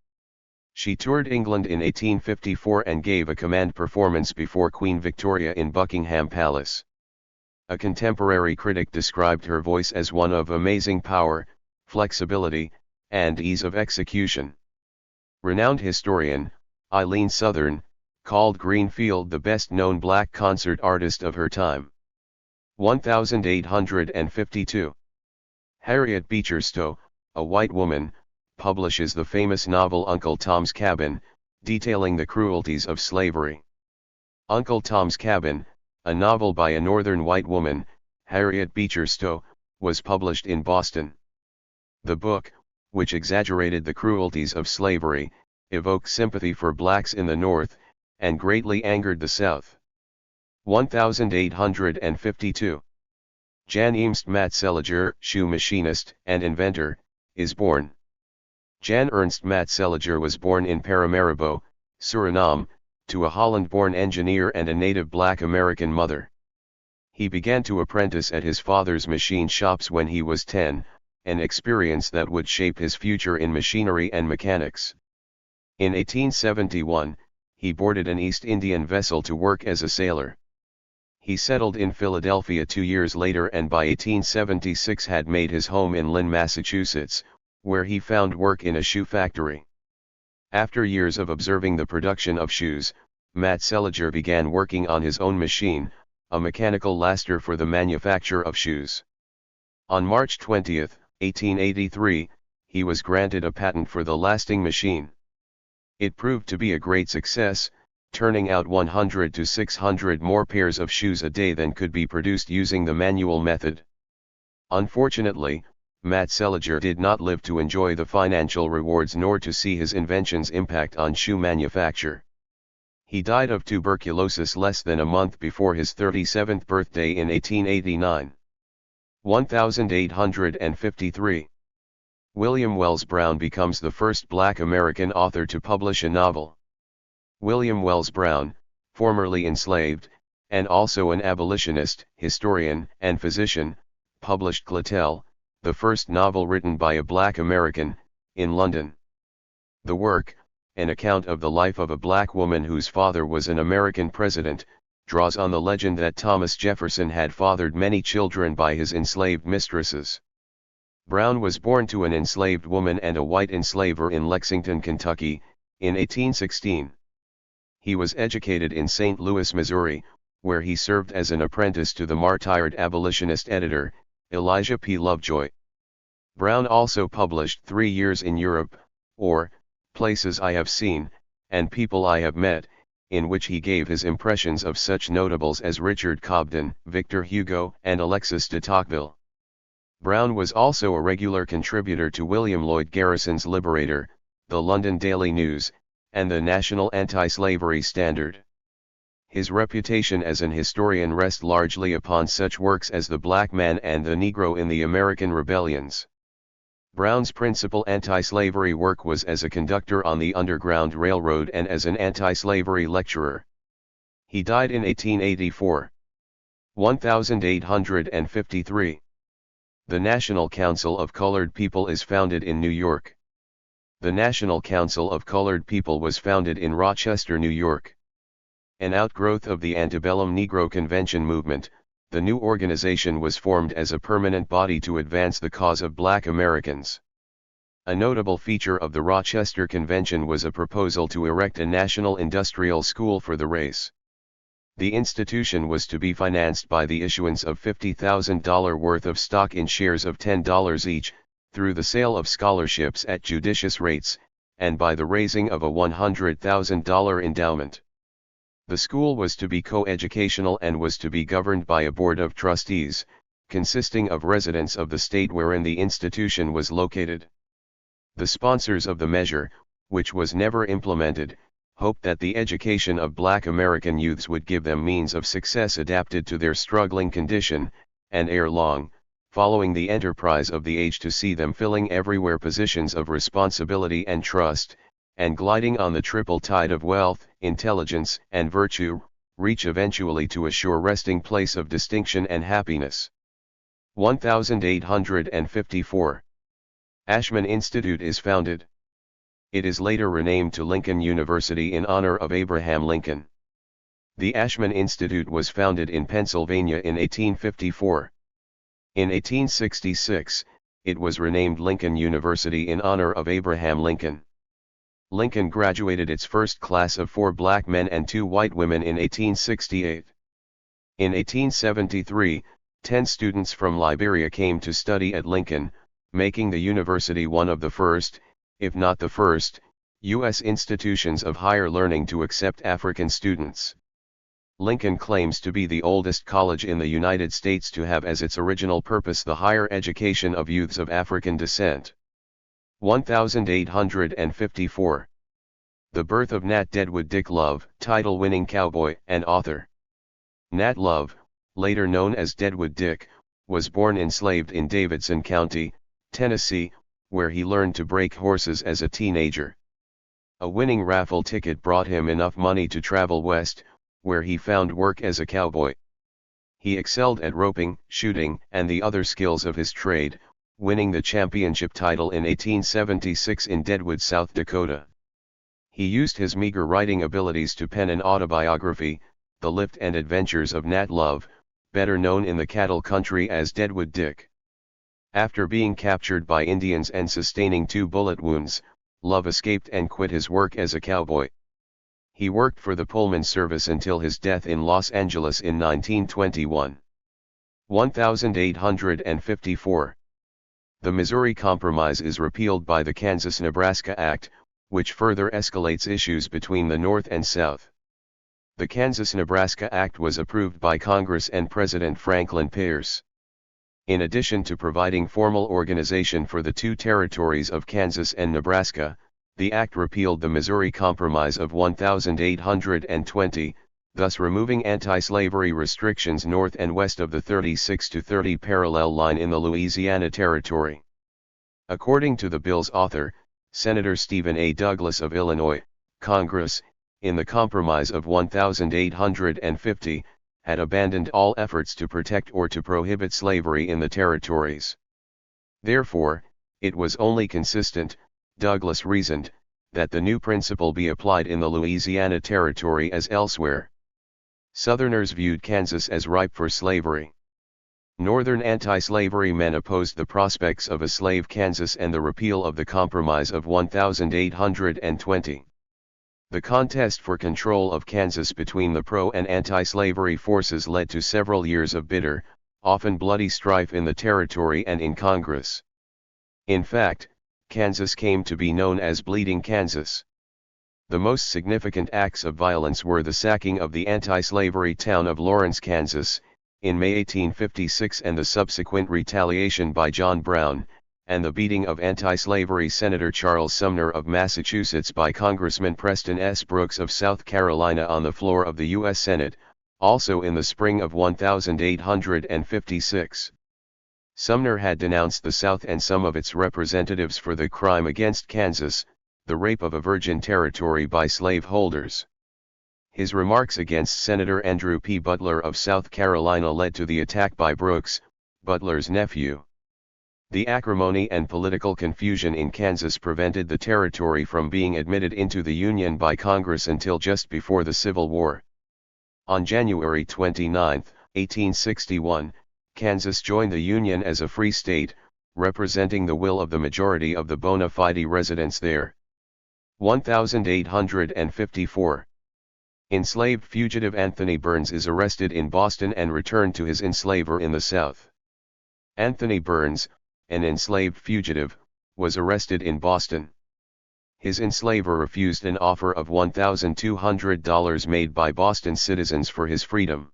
She toured England in 1854 and gave a command performance before Queen Victoria in Buckingham Palace. A contemporary critic described her voice as one of amazing power, flexibility, and ease of execution. Renowned historian, Eileen Southern, called Greenfield the best-known black concert artist of her time. 1852. Harriet Beecher Stowe, a white woman, publishes the famous novel Uncle Tom's Cabin, detailing the cruelties of slavery. Uncle Tom's Cabin, a novel by a northern white woman, Harriet Beecher Stowe, was published in Boston. The book, which exaggerated the cruelties of slavery, evoked sympathy for blacks in the North, and greatly angered the South. 1852. Jan Ernst Matseliger, shoe machinist and inventor, is born. Jan Ernst Matseliger was born in Paramaribo, Suriname, to a Holland-born engineer and a native black American mother. He began to apprentice at his father's machine shops when he was 10, an experience that would shape his future in machinery and mechanics. In 1871, he boarded an East Indian vessel to work as a sailor. He settled in Philadelphia 2 years later and by 1876 had made his home in Lynn, Massachusetts, where he found work in a shoe factory. After years of observing the production of shoes, Matseliger began working on his own machine, a mechanical laster for the manufacture of shoes. On March 20, 1883, he was granted a patent for the lasting machine. It proved to be a great success, turning out 100 to 600 more pairs of shoes a day than could be produced using the manual method. Unfortunately, Matseliger did not live to enjoy the financial rewards nor to see his invention's impact on shoe manufacture. He died of tuberculosis less than a month before his 37th birthday in 1889. 1853. William Wells Brown becomes the first black American author to publish a novel. William Wells Brown, formerly enslaved, and also an abolitionist, historian, and physician, published Clotel, the first novel written by a black American, in London. The work, an account of the life of a black woman whose father was an American president, draws on the legend that Thomas Jefferson had fathered many children by his enslaved mistresses. Brown was born to an enslaved woman and a white enslaver in Lexington, Kentucky, in 1816. He was educated in St. Louis, Missouri, where he served as an apprentice to the martyred abolitionist editor, Elijah P. Lovejoy. Brown also published 3 Years in Europe, or, Places I Have Seen, and People I Have Met, in which he gave his impressions of such notables as Richard Cobden, Victor Hugo, and Alexis de Tocqueville. Brown was also a regular contributor to William Lloyd Garrison's Liberator, the London Daily News, and the National Anti-Slavery Standard. His reputation as an historian rests largely upon such works as The Black Man and the Negro in the American Rebellions. Brown's principal anti-slavery work was as a conductor on the Underground Railroad and as an anti-slavery lecturer. He died in 1884. 1853. The National Council of Colored People is founded in New York. The National Council of Colored People was founded in Rochester, New York. An outgrowth of the antebellum Negro Convention movement, the new organization was formed as a permanent body to advance the cause of black Americans. A notable feature of the Rochester Convention was a proposal to erect a national industrial school for the race. The institution was to be financed by the issuance of $50,000 worth of stock in shares of $10 each, through the sale of scholarships at judicious rates, and by the raising of a $100,000 endowment. The school was to be co-educational and was to be governed by a board of trustees, consisting of residents of the state wherein the institution was located. The sponsors of the measure, which was never implemented, hoped that the education of black American youths would give them means of success adapted to their struggling condition, and ere long, following the enterprise of the age to see them filling everywhere positions of responsibility and trust, and gliding on the triple tide of wealth, intelligence, and virtue, reach eventually to a sure resting place of distinction and happiness. 1854. Ashman Institute is founded. It is later renamed to Lincoln University in honor of Abraham Lincoln. The Ashman Institute was founded in Pennsylvania in 1854. In 1866, it was renamed Lincoln University in honor of Abraham Lincoln. Lincoln graduated its first class of 4 black men and 2 white women in 1868. In 1873, 10 students from Liberia came to study at Lincoln, making the university one of the first, if not the first, U.S. institutions of higher learning to accept African students. Lincoln claims to be the oldest college in the United States to have as its original purpose the higher education of youths of African descent. 1854. The birth of Nat Deadwood Dick Love, title-winning cowboy and author. Nat Love, later known as Deadwood Dick, was born enslaved in Davidson County, Tennessee, where he learned to break horses as a teenager. A winning raffle ticket brought him enough money to travel west, where he found work as a cowboy. He excelled at roping, shooting, and the other skills of his trade, winning the championship title in 1876 in Deadwood, South Dakota. He used his meager writing abilities to pen an autobiography, The Life and Adventures of Nat Love, better known in the cattle country as Deadwood Dick. After being captured by Indians and sustaining 2 bullet wounds, Love escaped and quit his work as a cowboy. He worked for the Pullman Service until his death in Los Angeles in 1921. 1854. The Missouri Compromise is repealed by the Kansas-Nebraska Act, which further escalates issues between the North and South. The Kansas-Nebraska Act was approved by Congress and President Franklin Pierce. In addition to providing formal organization for the 2 territories of Kansas and Nebraska, the act repealed the Missouri Compromise of 1820, thus removing anti-slavery restrictions north and west of the 36-30 parallel line in the Louisiana Territory. According to the bill's author, Senator Stephen A. Douglas of Illinois, Congress, in the Compromise of 1850, had abandoned all efforts to protect or to prohibit slavery in the territories. Therefore, it was only consistent, Douglas reasoned, that the new principle be applied in the Louisiana Territory as elsewhere. Southerners viewed Kansas as ripe for slavery. Northern anti-slavery men opposed the prospects of a slave Kansas and the repeal of the Compromise of 1820. The contest for control of Kansas between the pro- and anti-slavery forces led to several years of bitter, often bloody strife in the territory and in Congress. In fact, Kansas came to be known as Bleeding Kansas. The most significant acts of violence were the sacking of the anti-slavery town of Lawrence, Kansas, in May 1856 and the subsequent retaliation by John Brown, and the beating of anti-slavery Senator Charles Sumner of Massachusetts by Congressman Preston S. Brooks of South Carolina on the floor of the U.S. Senate, also in the spring of 1856. Sumner had denounced the South and some of its representatives for the crime against Kansas, the rape of a virgin territory by slaveholders. His remarks against Senator Andrew P. Butler of South Carolina led to the attack by Brooks, Butler's nephew. The acrimony and political confusion in Kansas prevented the territory from being admitted into the Union by Congress until just before the Civil War. On January 29, 1861, Kansas joined the Union as a free state, representing the will of the majority of the bona fide residents there. 1854. Enslaved fugitive Anthony Burns is arrested in Boston and returned to his enslaver in the South. Anthony Burns, an enslaved fugitive, was arrested in Boston. His enslaver refused an offer of $1,200 made by Boston citizens for his freedom.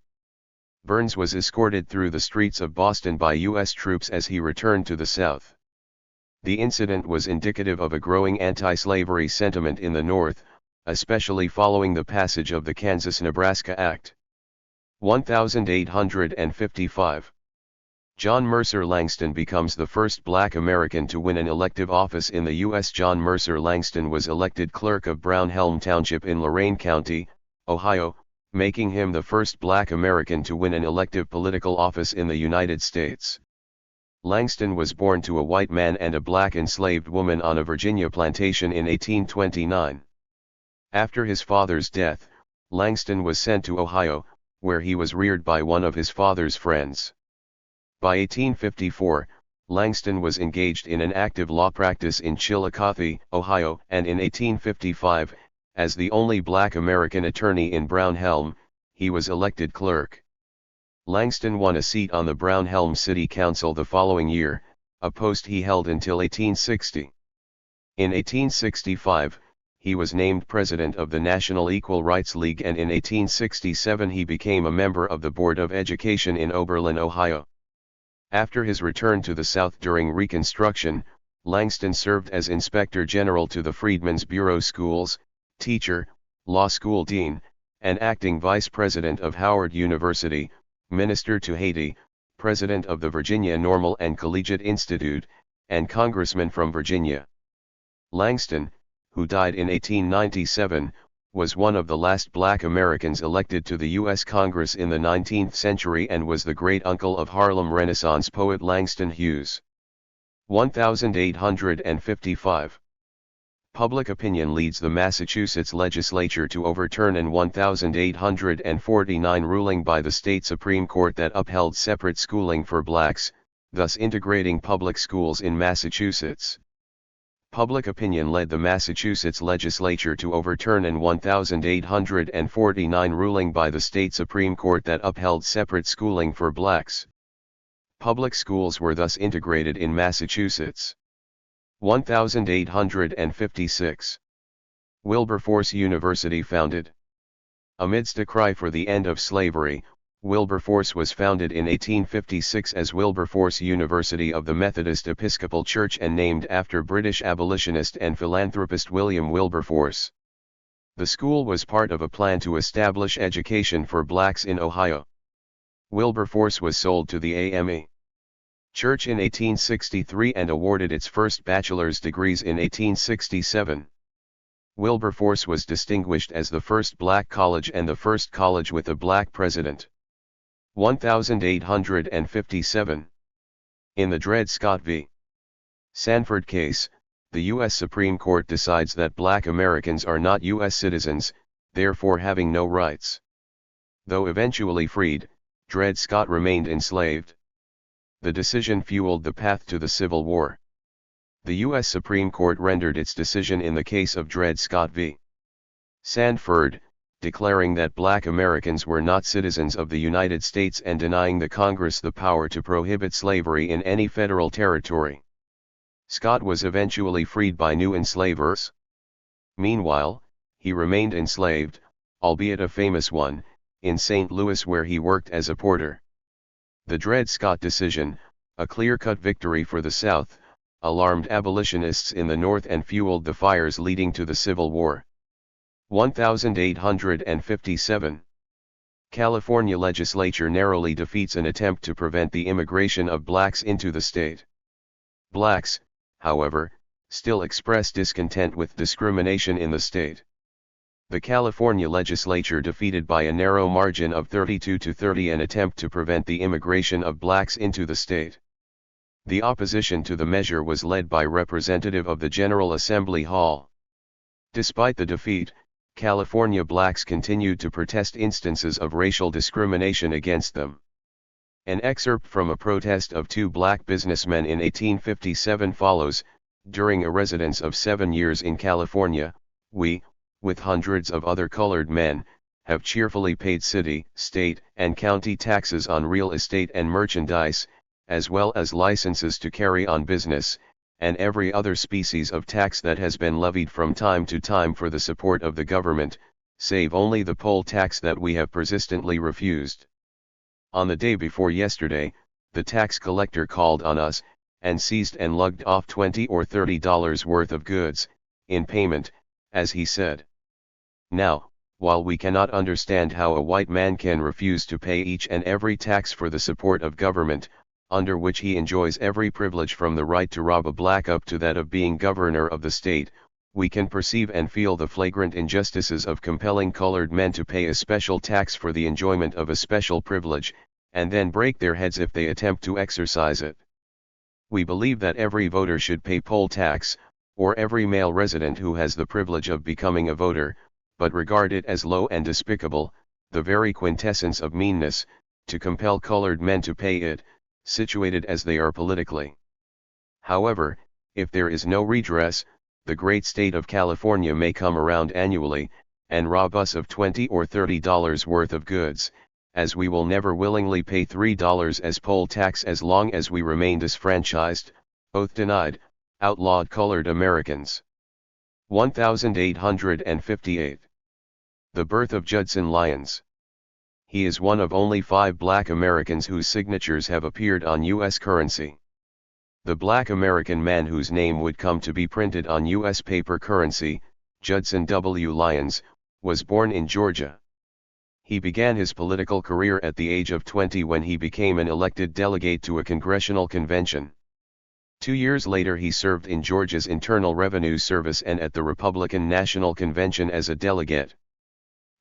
Burns was escorted through the streets of Boston by U.S. troops as he returned to the South. The incident was indicative of a growing anti-slavery sentiment in the North, especially following the passage of the Kansas-Nebraska Act. 1855. John Mercer Langston becomes the first black American to win an elective office in the U.S. John Mercer Langston was elected clerk of Brown Helm Township in Lorain County, Ohio, making him the first black American to win an elective political office in the United States. Langston was born to a white man and a black enslaved woman on a Virginia plantation in 1829. After his father's death, Langston was sent to Ohio, where he was reared by one of his father's friends. By 1854, Langston was engaged in an active law practice in Chillicothe, Ohio, and in 1855, as the only black American attorney in Brown Helm, he was elected clerk. Langston won a seat on the Brown Helm City Council the following year, a post he held until 1860. In 1865, he was named president of the National Equal Rights League, and in 1867 he became a member of the Board of Education in Oberlin, Ohio. After his return to the South during Reconstruction, Langston served as Inspector General to the Freedmen's Bureau Schools, teacher, law school dean, and acting vice president of Howard University, minister to Haiti, president of the Virginia Normal and Collegiate Institute, and congressman from Virginia. Langston, who died in 1897, was one of the last black Americans elected to the U.S. Congress in the 19th century and was the great-uncle of Harlem Renaissance poet Langston Hughes. 1855. Public opinion leads the Massachusetts legislature to overturn an 1849 ruling by the state Supreme Court that upheld separate schooling for blacks, thus integrating public schools in Massachusetts. Public opinion led the Massachusetts legislature to overturn an 1849 ruling by the state Supreme Court that upheld separate schooling for blacks. Public schools were thus integrated in Massachusetts. 1856. Wilberforce University founded. Amidst a cry for the end of slavery, Wilberforce was founded in 1856 as Wilberforce University of the Methodist Episcopal Church and named after British abolitionist and philanthropist William Wilberforce. The school was part of a plan to establish education for blacks in Ohio. Wilberforce was sold to the AME. Church in 1863 and awarded its first bachelor's degrees in 1867. Wilberforce was distinguished as the first black college and the first college with a black president. 1857. In the Dred Scott v. Sanford case, the U.S. Supreme Court decides that black Americans are not U.S. citizens, therefore having no rights. Though eventually freed, Dred Scott remained enslaved. The decision fueled the path to the Civil War. The U.S. Supreme Court rendered its decision in the case of Dred Scott v. Sanford, declaring that black Americans were not citizens of the United States and denying the Congress the power to prohibit slavery in any federal territory. Scott was eventually freed by new enslavers. Meanwhile, he remained enslaved, albeit a famous one, in St. Louis where he worked as a porter. The Dred Scott decision, a clear-cut victory for the South, alarmed abolitionists in the North and fueled the fires leading to the Civil War. 1857. California legislature narrowly defeats an attempt to prevent the immigration of blacks into the state. Blacks, however, still express discontent with discrimination in the state. The California legislature defeated by a narrow margin of 32-30 an attempt to prevent the immigration of blacks into the state. The opposition to the measure was led by Representative of the General Assembly Hall. Despite the defeat, California blacks continued to protest instances of racial discrimination against them. An excerpt from a protest of two black businessmen in 1857 follows. During a residence of 7 years in California, we, with hundreds of other colored men, have cheerfully paid city, state, and county taxes on real estate and merchandise, as well as licenses to carry on business, and every other species of tax that has been levied from time to time for the support of the government, save only the poll tax that we have persistently refused. On the day before yesterday, the tax collector called on us, and seized and lugged off $20 or $30 worth of goods, in payment, as he said. Now, while we cannot understand how a white man can refuse to pay each and every tax for the support of government, under which he enjoys every privilege from the right to rob a black up to that of being governor of the state, we can perceive and feel the flagrant injustices of compelling colored men to pay a special tax for the enjoyment of a special privilege, and then break their heads if they attempt to exercise it. We believe that every voter should pay poll tax, or every male resident who has the privilege of becoming a voter, but regard it as low and despicable, the very quintessence of meanness, to compel colored men to pay it, situated as they are politically. However, if there is no redress, the great state of California may come around annually, and rob us of $20 or $30 worth of goods, as we will never willingly pay $3 as poll tax as long as we remain disfranchised, oath denied, outlawed colored Americans. 1858. The birth of Judson Lyons. He is one of only 5 black Americans whose signatures have appeared on U.S. currency. The black American man whose name would come to be printed on U.S. paper currency, Judson W. Lyons, was born in Georgia. He began his political career at the age of 20 when he became an elected delegate to a congressional convention. 2 years later he served in Georgia's Internal Revenue Service and at the Republican National Convention as a delegate.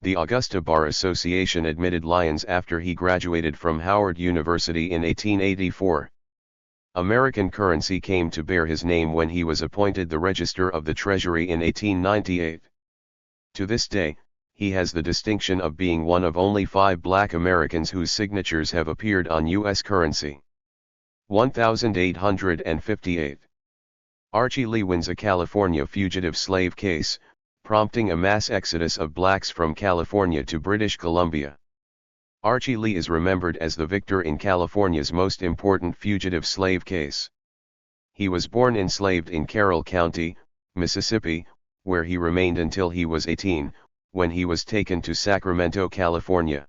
The Augusta Bar Association admitted Lyons after he graduated from Howard University in 1884. American currency came to bear his name when he was appointed the Register of the Treasury in 1898. To this day, he has the distinction of being one of only 5 black Americans whose signatures have appeared on U.S. currency. 1858. Archie Lee wins a California fugitive slave case, prompting a mass exodus of blacks from California to British Columbia. Archie Lee is remembered as the victor in California's most important fugitive slave case. He was born enslaved in Carroll County, Mississippi, where he remained until he was 18, when he was taken to Sacramento, California.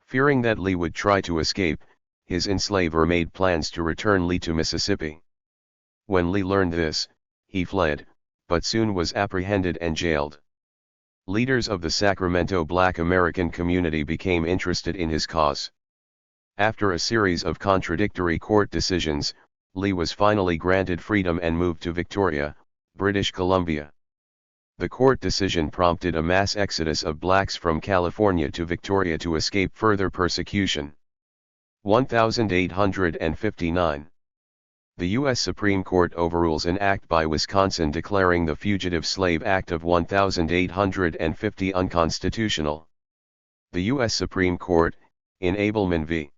Fearing that Lee would try to escape, his enslaver made plans to return Lee to Mississippi. When Lee learned this, he fled, but soon was apprehended and jailed. Leaders of the Sacramento Black American community became interested in his cause. After a series of contradictory court decisions, Lee was finally granted freedom and moved to Victoria, British Columbia. The court decision prompted a mass exodus of blacks from California to Victoria to escape further persecution. 1859. The U.S. Supreme Court overrules an act by Wisconsin declaring the Fugitive Slave Act of 1850 unconstitutional. The U.S. Supreme Court, in Abelman v.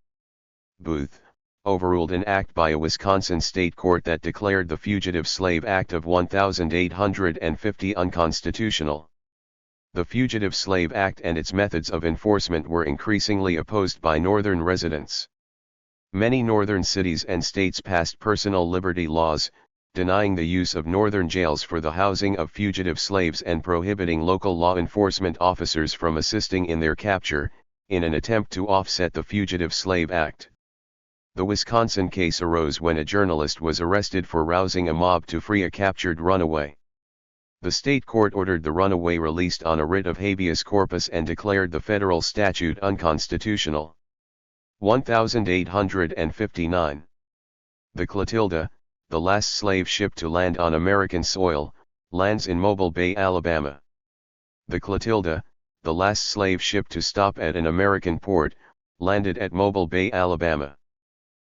Booth, overruled an act by a Wisconsin state court that declared the Fugitive Slave Act of 1850 unconstitutional. The Fugitive Slave Act and its methods of enforcement were increasingly opposed by Northern residents. Many Northern cities and states passed personal liberty laws, denying the use of Northern jails for the housing of fugitive slaves and prohibiting local law enforcement officers from assisting in their capture, in an attempt to offset the Fugitive Slave Act. The Wisconsin case arose when a journalist was arrested for rousing a mob to free a captured runaway. The state court ordered the runaway released on a writ of habeas corpus and declared the federal statute unconstitutional. 1859. The Clotilda, the last slave ship to land on American soil, lands in Mobile Bay, Alabama. The Clotilda, the last slave ship to stop at an American port, landed at Mobile Bay, Alabama.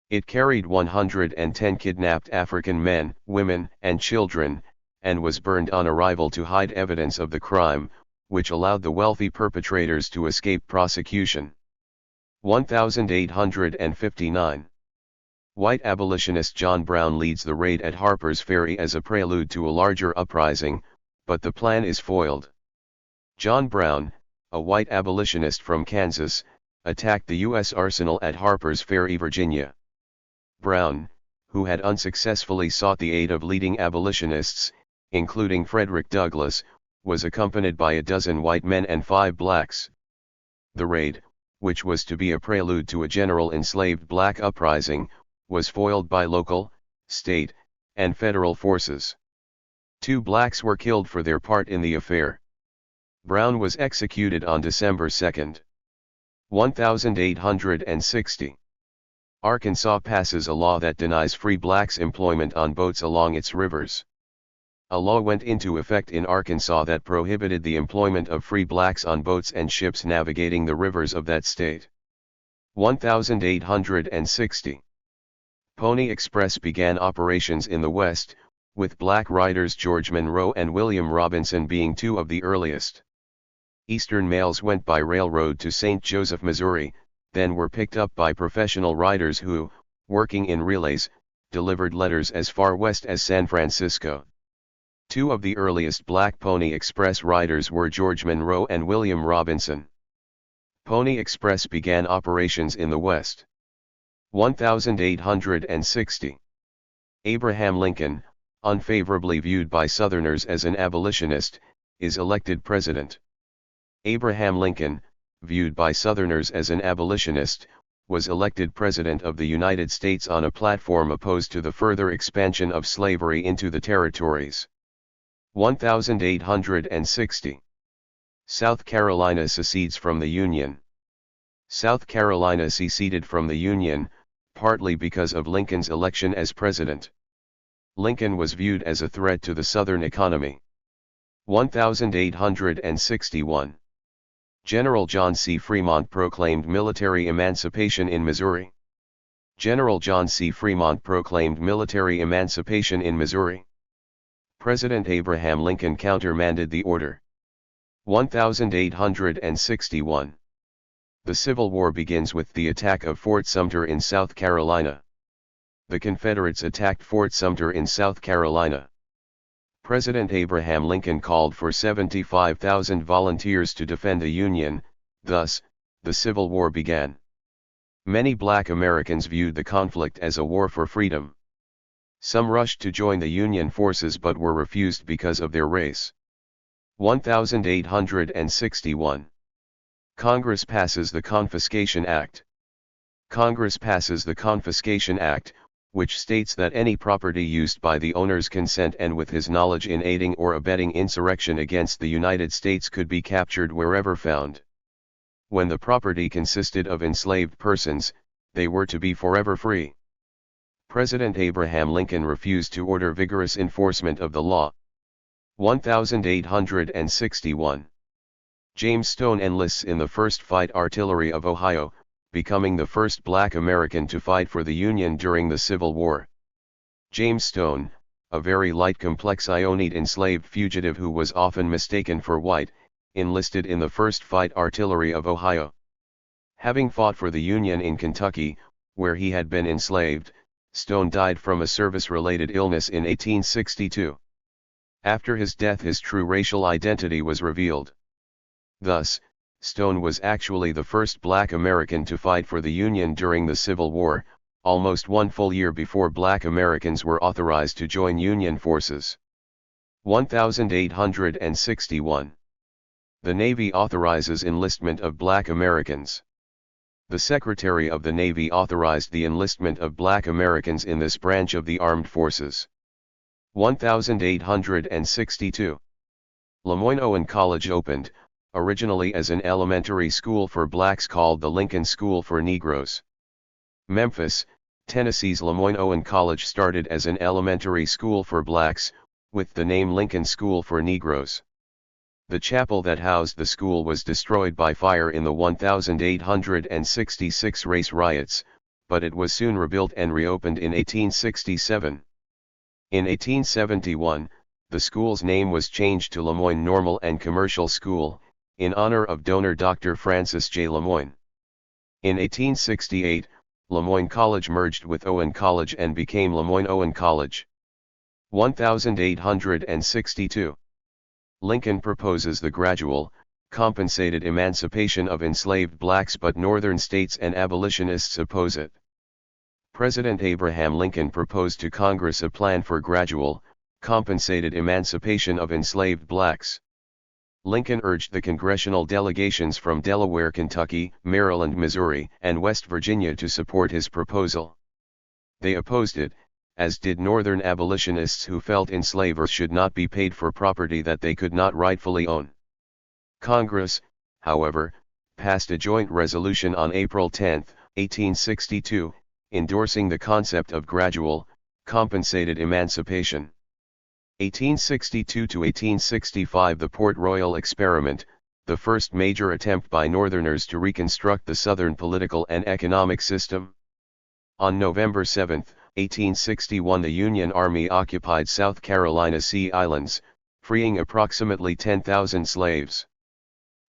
It carried 110 kidnapped African men, women, and children, and was burned on arrival to hide evidence of the crime, which allowed the wealthy perpetrators to escape prosecution. 1859. White abolitionist John Brown leads the raid at Harper's Ferry as a prelude to a larger uprising, but the plan is foiled. John Brown, a white abolitionist from Kansas, attacked the U.S. arsenal at Harper's Ferry, Virginia. Brown, who had unsuccessfully sought the aid of leading abolitionists, including Frederick Douglass, was accompanied by a dozen white men and 5 blacks. The raid, which was to be a prelude to a general enslaved black uprising, was foiled by local, state, and federal forces. 2 blacks were killed for their part in the affair. Brown was executed on December 2. 1860. Arkansas passes a law that denies free blacks employment on boats along its rivers. A law went into effect in Arkansas that prohibited the employment of free blacks on boats and ships navigating the rivers of that state. 1860. Pony Express began operations in the West, with black riders George Monroe and William Robinson being 2 of the earliest. Eastern mails went by railroad to St. Joseph, Missouri, then were picked up by professional riders who, working in relays, delivered letters as far west as San Francisco. 2 of the earliest black Pony Express riders were George Monroe and William Robinson. Pony Express began operations in the West. 1860. Abraham Lincoln, unfavorably viewed by Southerners as an abolitionist, is elected president. Abraham Lincoln, viewed by Southerners as an abolitionist, was elected President of the United States on a platform opposed to the further expansion of slavery into the territories. 1860. South Carolina secedes from the Union. South Carolina seceded from the Union, partly because of Lincoln's election as president. Lincoln was viewed as a threat to the Southern economy. 1861. General John C. Fremont proclaimed military emancipation in Missouri. General John C. Fremont proclaimed military emancipation in Missouri. President Abraham Lincoln countermanded the order. 1861. The Civil War begins with the attack of Fort Sumter in South Carolina. The Confederates attacked Fort Sumter in South Carolina. President Abraham Lincoln called for 75,000 volunteers to defend the Union, thus, the Civil War began. Many black Americans viewed the conflict as a war for freedom. Some rushed to join the Union forces but were refused because of their race. 1861. Congress passes the Confiscation Act. Congress passes the Confiscation Act, which states that any property used by the owner's consent and with his knowledge in aiding or abetting insurrection against the United States could be captured wherever found. When the property consisted of enslaved persons, they were to be forever free. President Abraham Lincoln refused to order vigorous enforcement of the law. 1861. James Stone enlists in the 1st Fight Artillery of Ohio, becoming the first black American to fight for the Union during the Civil War. James Stone, a very light complex-ioned enslaved fugitive who was often mistaken for white, enlisted in the 1st Fight Artillery of Ohio. Having fought for the Union in Kentucky, where he had been enslaved, Stone died from a service-related illness in 1862. After his death, his true racial identity was revealed. Thus, Stone was actually the first black American to fight for the Union during the Civil War, almost one full year before black Americans were authorized to join Union forces. 1861. The Navy authorizes enlistment of black Americans. The Secretary of the Navy authorized the enlistment of black Americans in this branch of the armed forces. 1862. Lemoyne-Owen College opened, originally as an elementary school for blacks called the Lincoln School for Negroes. Memphis, Tennessee's Lemoyne-Owen College started as an elementary school for blacks, with the name Lincoln School for Negroes. The chapel that housed the school was destroyed by fire in the 1866 race riots, but it was soon rebuilt and reopened in 1867. In 1871, the school's name was changed to Lemoyne Normal and Commercial School, in honor of donor Dr. Francis J. Lemoyne. In 1868, Lemoyne College merged with Owen College and became Lemoyne-Owen College. 1862. Lincoln proposes the gradual, compensated emancipation of enslaved blacks, but northern states and abolitionists oppose it. President Abraham Lincoln proposed to Congress a plan for gradual, compensated emancipation of enslaved blacks. Lincoln urged the congressional delegations from Delaware, Kentucky, Maryland, Missouri, and West Virginia to support his proposal. They opposed it, as did Northern abolitionists who felt enslavers should not be paid for property that they could not rightfully own. Congress, however, passed a joint resolution on April 10, 1862, endorsing the concept of gradual, compensated emancipation. 1862 to 1865. The Port Royal Experiment, the first major attempt by Northerners to reconstruct the Southern political and economic system. On November 7, 1861, the Union Army occupied South Carolina's Sea Islands, freeing approximately 10,000 slaves.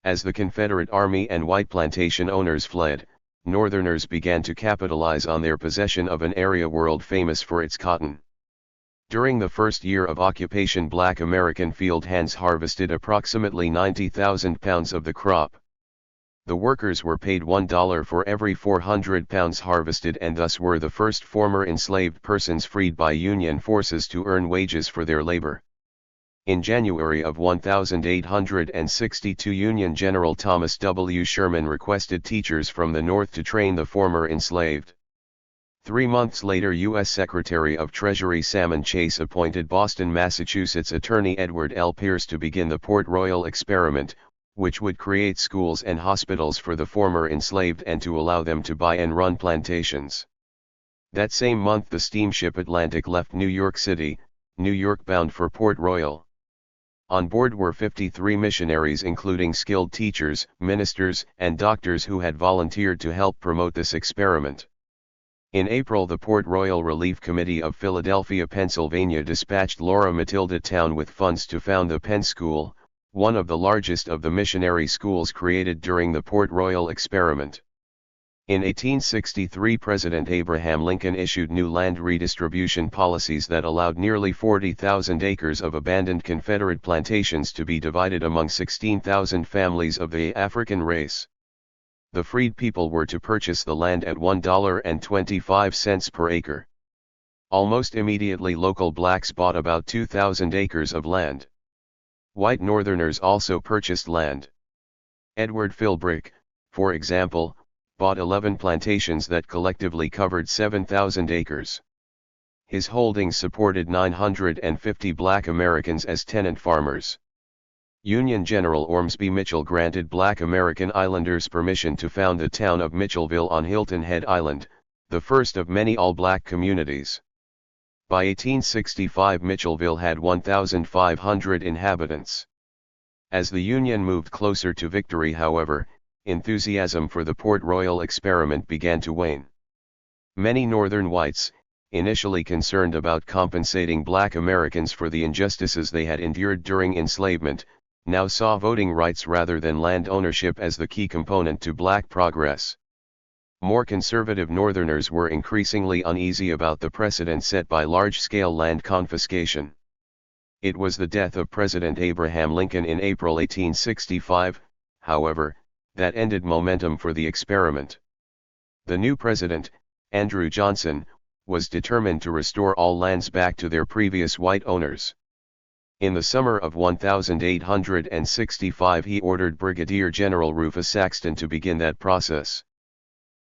As the Confederate Army and white plantation owners fled, Northerners began to capitalize on their possession of an area world famous for its cotton. During the first year of occupation, black American field hands harvested approximately 90,000 pounds of the crop. The workers were paid $1 for every 400 pounds harvested, and thus were the first former enslaved persons freed by Union forces to earn wages for their labor. In January of 1862, Union General Thomas W. Sherman requested teachers from the North to train the former enslaved. 3 months later, U.S. Secretary of Treasury Salmon Chase appointed Boston, Massachusetts attorney Edward L. Pierce to begin the Port Royal Experiment, which would create schools and hospitals for the former enslaved and to allow them to buy and run plantations. That same month, the steamship Atlantic left New York City, New York, bound for Port Royal. On board were 53 missionaries, including skilled teachers, ministers, and doctors who had volunteered to help promote this experiment. In April, the Port Royal Relief Committee of Philadelphia, Pennsylvania dispatched Laura Matilda Town with funds to found the Penn School, one of the largest of the missionary schools created during the Port Royal Experiment. In 1863, President Abraham Lincoln issued new land redistribution policies that allowed nearly 40,000 acres of abandoned Confederate plantations to be divided among 16,000 families of the African race. The freed people were to purchase the land at $1.25 per acre. Almost immediately, local blacks bought about 2,000 acres of land. White Northerners also purchased land. Edward Philbrick, for example, bought 11 plantations that collectively covered 7,000 acres. His holdings supported 950 black Americans as tenant farmers. Union General Ormsby Mitchell granted Black American Islanders permission to found the town of Mitchellville on Hilton Head Island, the first of many all-black communities. By 1865 Mitchellville had 1,500 inhabitants. As the Union moved closer to victory, however, enthusiasm for the Port Royal experiment began to wane. Many Northern whites, initially concerned about compensating Black Americans for the injustices they had endured during enslavement, now saw voting rights rather than land ownership as the key component to Black progress. More conservative Northerners were increasingly uneasy about the precedent set by large-scale land confiscation. It was the death of President Abraham Lincoln in April 1865, however, that ended momentum for the experiment. The new president, Andrew Johnson, was determined to restore all lands back to their previous white owners. In the summer of 1865 he ordered Brigadier General Rufus Saxton to begin that process.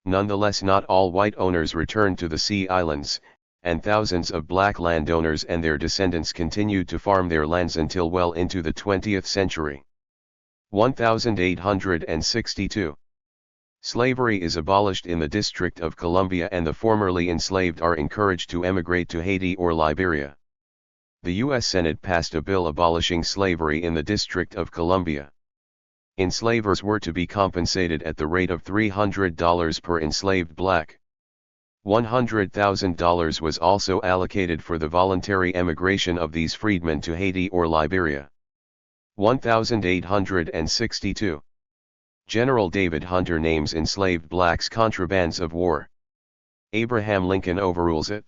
Nonetheless, not all white owners returned to the Sea Islands, and thousands of black landowners and their descendants continued to farm their lands until well into the 20th century. 1862. Slavery is abolished in the District of Columbia and the formerly enslaved are encouraged to emigrate to Haiti or Liberia. The U.S. Senate passed a bill abolishing slavery in the District of Columbia. Enslavers were to be compensated at the rate of $300 per enslaved black. $100,000 was also allocated for the voluntary emigration of these freedmen to Haiti or Liberia. 1862. General David Hunter names enslaved blacks contrabands of war. Abraham Lincoln overrules it.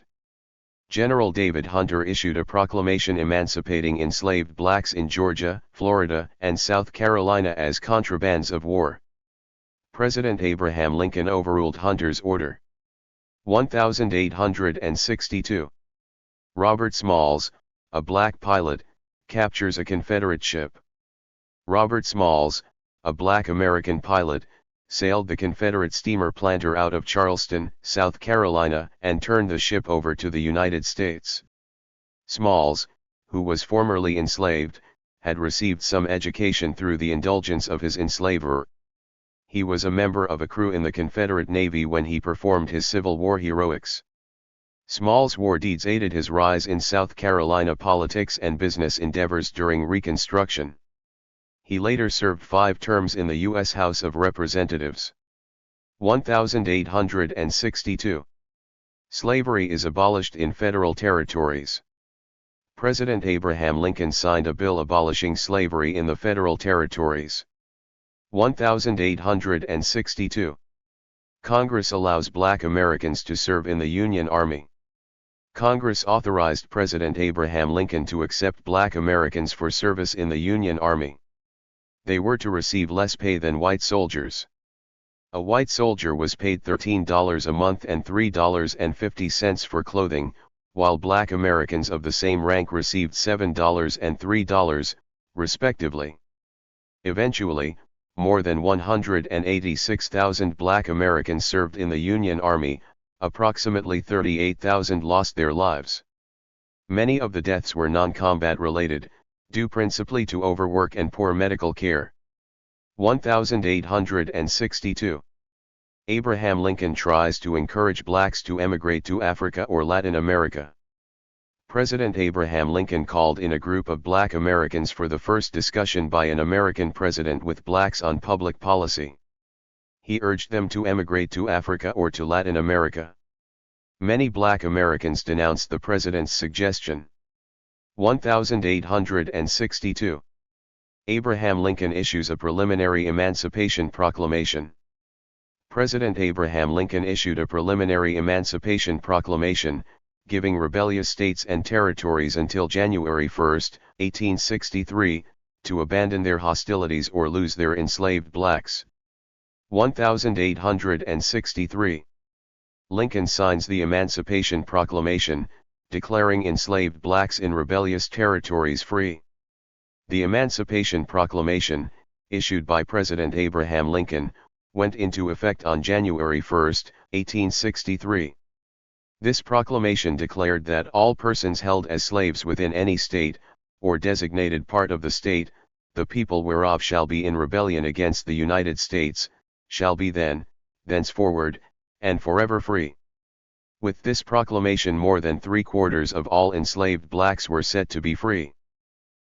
General David Hunter issued a proclamation emancipating enslaved blacks in Georgia, Florida, and South Carolina as contrabands of war. President Abraham Lincoln overruled Hunter's order. 1862. Robert Smalls, a black pilot, captures a Confederate ship. Robert Smalls, a black American pilot, sailed the Confederate steamer Planter out of Charleston, South Carolina, and turned the ship over to the United States. Smalls, who was formerly enslaved, had received some education through the indulgence of his enslaver. He was a member of a crew in the Confederate Navy when he performed his Civil War heroics. Smalls' war deeds aided his rise in South Carolina politics and business endeavors during Reconstruction. He later served 5 terms in the U.S. House of Representatives. 1862. Slavery is abolished in federal territories. President Abraham Lincoln signed a bill abolishing slavery in the federal territories. 1862. Congress allows black Americans to serve in the Union Army. Congress authorized President Abraham Lincoln to accept black Americans for service in the Union Army. They were to receive less pay than white soldiers. A white soldier was paid $13 a month and $3.50 for clothing, while black Americans of the same rank received $7 and $3, respectively. Eventually, more than 186,000 black Americans served in the Union Army, approximately 38,000 lost their lives. Many of the deaths were non-combat related, due principally to overwork and poor medical care. 1862. Abraham Lincoln tries to encourage blacks to emigrate to Africa or Latin America. President Abraham Lincoln called in a group of black Americans for the first discussion by an American president with blacks on public policy. He urged them to emigrate to Africa or to Latin America. Many black Americans denounced the president's suggestion. 1862. Abraham Lincoln issues a preliminary Emancipation Proclamation. President Abraham Lincoln issued a preliminary Emancipation Proclamation, giving rebellious states and territories until January 1, 1863, to abandon their hostilities or lose their enslaved blacks. 1863. Lincoln signs the Emancipation Proclamation, declaring enslaved blacks in rebellious territories free. The Emancipation Proclamation, issued by President Abraham Lincoln, went into effect on January 1, 1863. This proclamation declared that all persons held as slaves within any state, or designated part of the state, the people whereof shall be in rebellion against the United States, shall be then, thenceforward, and forever free. With this proclamation more than 3/4 of all enslaved blacks were set to be free.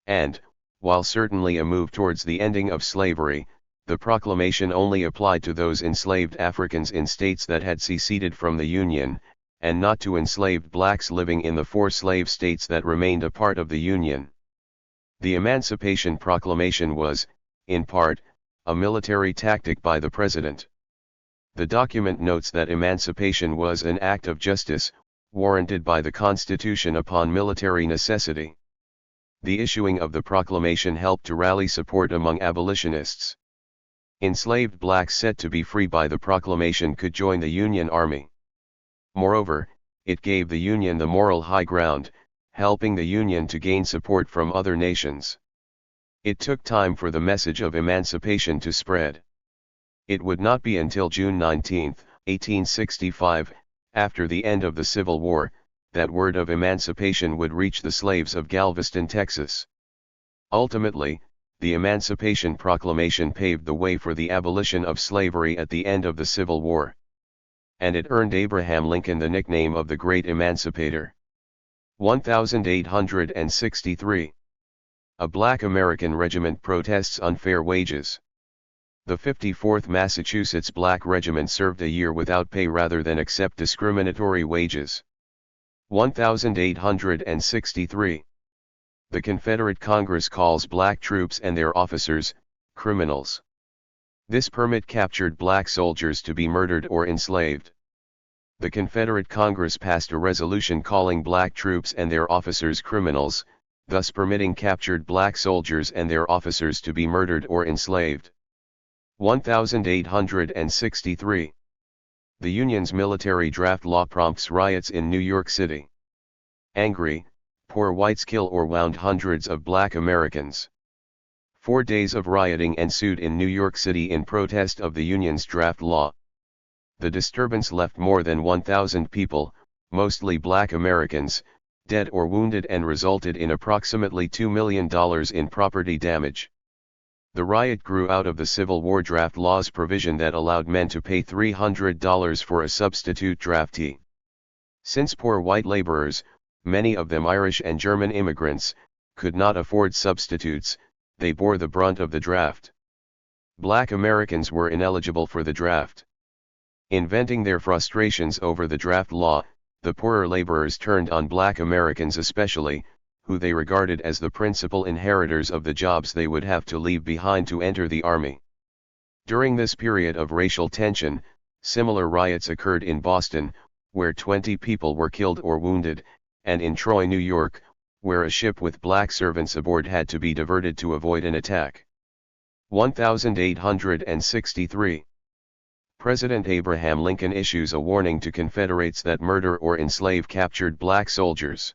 And, while certainly a move towards the ending of slavery, the proclamation only applied to those enslaved Africans in states that had seceded from the Union, and not to enslaved blacks living in the 4 slave states that remained a part of the Union. The Emancipation Proclamation was, in part, a military tactic by the President. The document notes that emancipation was an act of justice, warranted by the Constitution upon military necessity. The issuing of the proclamation helped to rally support among abolitionists. Enslaved blacks set to be free by the proclamation could join the Union Army. Moreover, it gave the Union the moral high ground, helping the Union to gain support from other nations. It took time for the message of emancipation to spread. It would not be until June 19, 1865, after the end of the Civil War, that word of emancipation would reach the slaves of Galveston, Texas. Ultimately, the Emancipation Proclamation paved the way for the abolition of slavery at the end of the Civil War. And it earned Abraham Lincoln the nickname of the Great Emancipator. 1863. A Black American regiment protests unfair wages. The 54th Massachusetts Black Regiment served a year without pay rather than accept discriminatory wages. 1863. The Confederate Congress calls black troops and their officers, criminals. This permit captured black soldiers to be murdered or enslaved. The Confederate Congress passed a resolution calling black troops and their officers criminals, thus permitting captured black soldiers and their officers to be murdered or enslaved. 1863. The Union's military draft law prompts riots in New York City. Angry, poor whites kill or wound hundreds of black Americans. 4 days of rioting ensued in New York City in protest of the Union's draft law. The disturbance left more than 1,000 people, mostly black Americans, dead or wounded and resulted in approximately $2 million in property damage. The riot grew out of the Civil War draft law's provision that allowed men to pay $300 for a substitute draftee. Since poor white laborers, many of them Irish and German immigrants, could not afford substitutes, they bore the brunt of the draft. Black Americans were ineligible for the draft. In venting their frustrations over the draft law, the poorer laborers turned on black Americans especially, who they regarded as the principal inheritors of the jobs they would have to leave behind to enter the army. During this period of racial tension, similar riots occurred in Boston, where 20 people were killed or wounded, and in Troy, New York, where a ship with black servants aboard had to be diverted to avoid an attack. 1863. President Abraham Lincoln issues a warning to Confederates that murder or enslave captured black soldiers.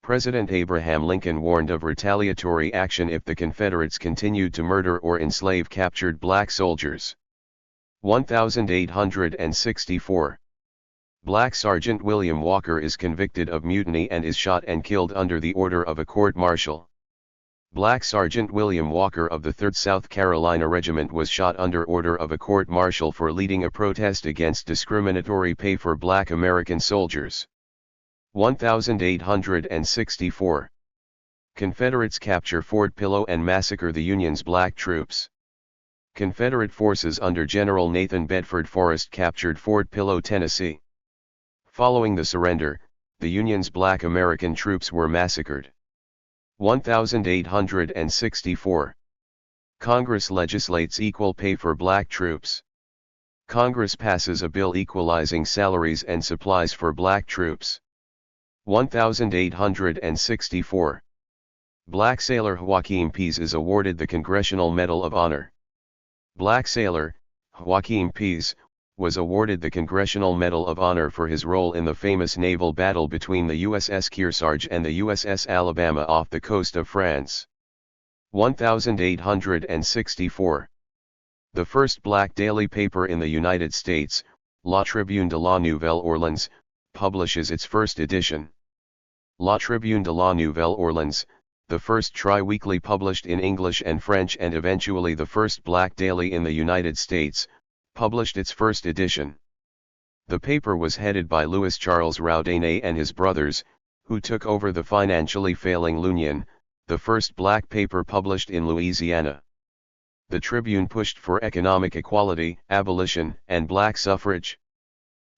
President Abraham Lincoln warned of retaliatory action if the Confederates continued to murder or enslave captured black soldiers. 1864. Black Sergeant William Walker is convicted of mutiny and is shot and killed under the order of a court-martial. Black Sergeant William Walker of the 3rd South Carolina Regiment was shot under order of a court-martial for leading a protest against discriminatory pay for black American soldiers. 1864. Confederates capture Fort Pillow and massacre the Union's black troops. Confederate forces under General Nathan Bedford Forrest captured Fort Pillow, Tennessee. Following the surrender, the Union's black American troops were massacred. 1864. Congress legislates equal pay for black troops. Congress passes a bill equalizing salaries and supplies for black troops. 1864. Black sailor Joaquim Pease is awarded the Congressional Medal of Honor. Black sailor, Joaquim Pease, was awarded the Congressional Medal of Honor for his role in the famous naval battle between the USS Kearsarge and the USS Alabama off the coast of France. 1864. The first black daily paper in the United States, La Tribune de la Nouvelle Orleans, publishes its first edition. La Tribune de la Nouvelle Orleans, the first tri-weekly published in English and French and eventually the first black daily in the United States, published its first edition. The paper was headed by Louis Charles Roudanet and his brothers, who took over the financially failing L'Union, the first black paper published in Louisiana. The Tribune pushed for economic equality, abolition, and black suffrage.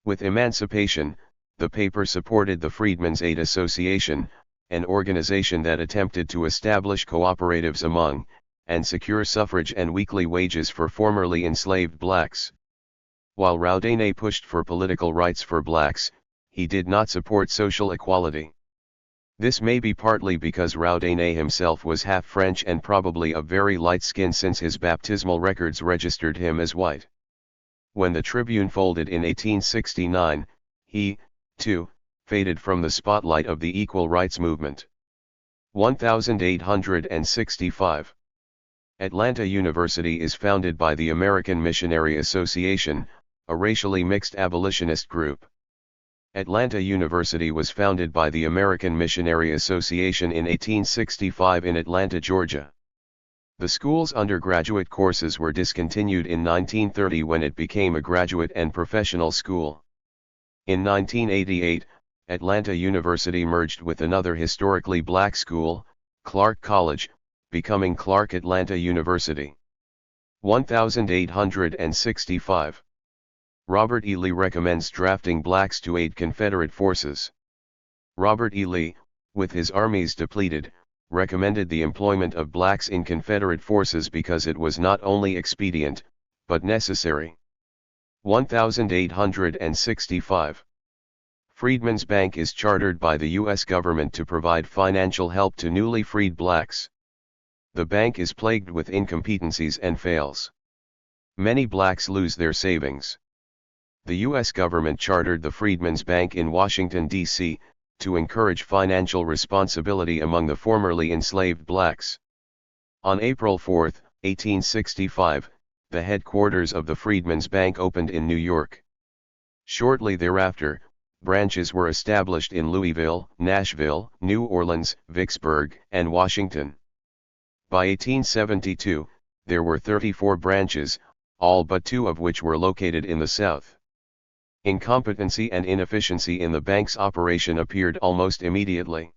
With emancipation, the paper supported the Freedmen's Aid Association, an organization that attempted to establish cooperatives among, and secure suffrage and weekly wages for formerly enslaved blacks. While Roudanet pushed for political rights for blacks, he did not support social equality. This may be partly because Roudanet himself was half French and probably of very light skin since his baptismal records registered him as white. When the Tribune folded in 1869, he, too, faded from the spotlight of the equal rights movement. 1865. Atlanta University is founded by the American Missionary Association, a racially mixed abolitionist group. Atlanta University was founded by the American Missionary Association in 1865 in Atlanta, Georgia. The school's undergraduate courses were discontinued in 1930 when it became a graduate and professional school. In 1988, Atlanta University merged with another historically black school, Clark College, becoming Clark Atlanta University. 1865. Robert E. Lee recommends drafting blacks to aid Confederate forces. Robert E. Lee, with his armies depleted, recommended the employment of blacks in Confederate forces because it was not only expedient, but necessary. 1865. Freedmen's Bank is chartered by the U.S. government to provide financial help to newly freed blacks. The bank is plagued with incompetencies and fails. Many blacks lose their savings. The U.S. government chartered the Freedmen's Bank in Washington, D.C., to encourage financial responsibility among the formerly enslaved blacks. On April 4, 1865, the headquarters of the Freedmen's Bank opened in New York. Shortly thereafter, branches were established in Louisville, Nashville, New Orleans, Vicksburg, and Washington. By 1872, there were 34 branches, all but 2 of which were located in the South. Incompetency and inefficiency in the bank's operation appeared almost immediately.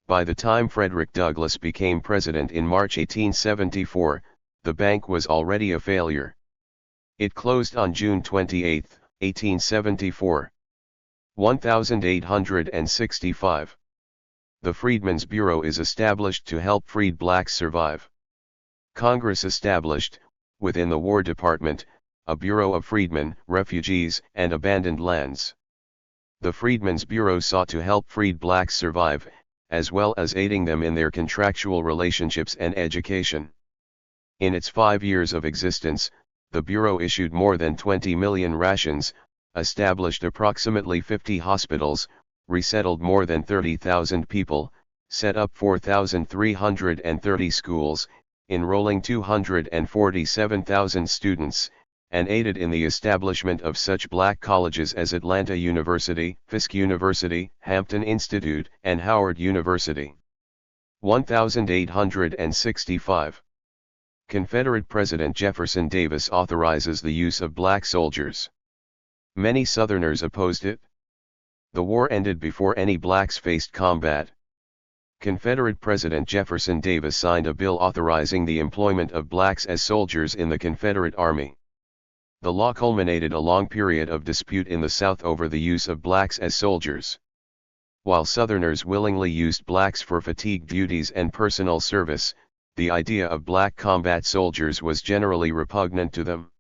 By the time Frederick Douglass became president in March 1874, the bank was already a failure. It closed on June 28, 1874. 1865. The Freedmen's Bureau is established to help freed blacks survive. Congress established, within the War Department, a Bureau of Freedmen, Refugees, and Abandoned Lands. The Freedmen's Bureau sought to help freed blacks survive, as well as aiding them in their contractual relationships and education. In its 5 years of existence, the Bureau issued more than 20 million rations, established approximately 50 hospitals, resettled more than 30,000 people, set up 4,330 schools, enrolling 247,000 students, and aided in the establishment of such black colleges as Atlanta University, Fisk University, Hampton Institute, and Howard University. 1865. Confederate President Jefferson Davis authorizes the use of black soldiers. Many Southerners opposed it. The war ended before any blacks faced combat. Confederate President Jefferson Davis signed a bill authorizing the employment of blacks as soldiers in the Confederate Army. The law culminated a long period of dispute in the South over the use of blacks as soldiers. While Southerners willingly used blacks for fatigue duties and personal service, the idea of black combat soldiers was generally repugnant to them.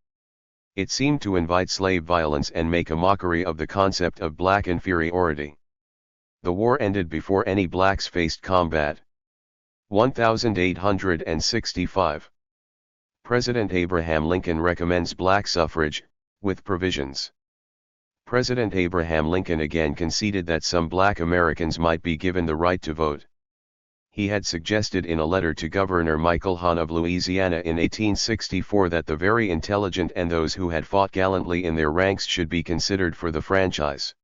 It seemed to invite slave violence and make a mockery of the concept of black inferiority. The war ended before any blacks faced combat. 1865. President Abraham Lincoln recommends black suffrage, with provisions. President Abraham Lincoln again conceded that some black Americans might be given the right to vote. He had suggested in a letter to Governor Michael Hahn of Louisiana in 1864 that the very intelligent and those who had fought gallantly in their ranks should be considered for the franchise.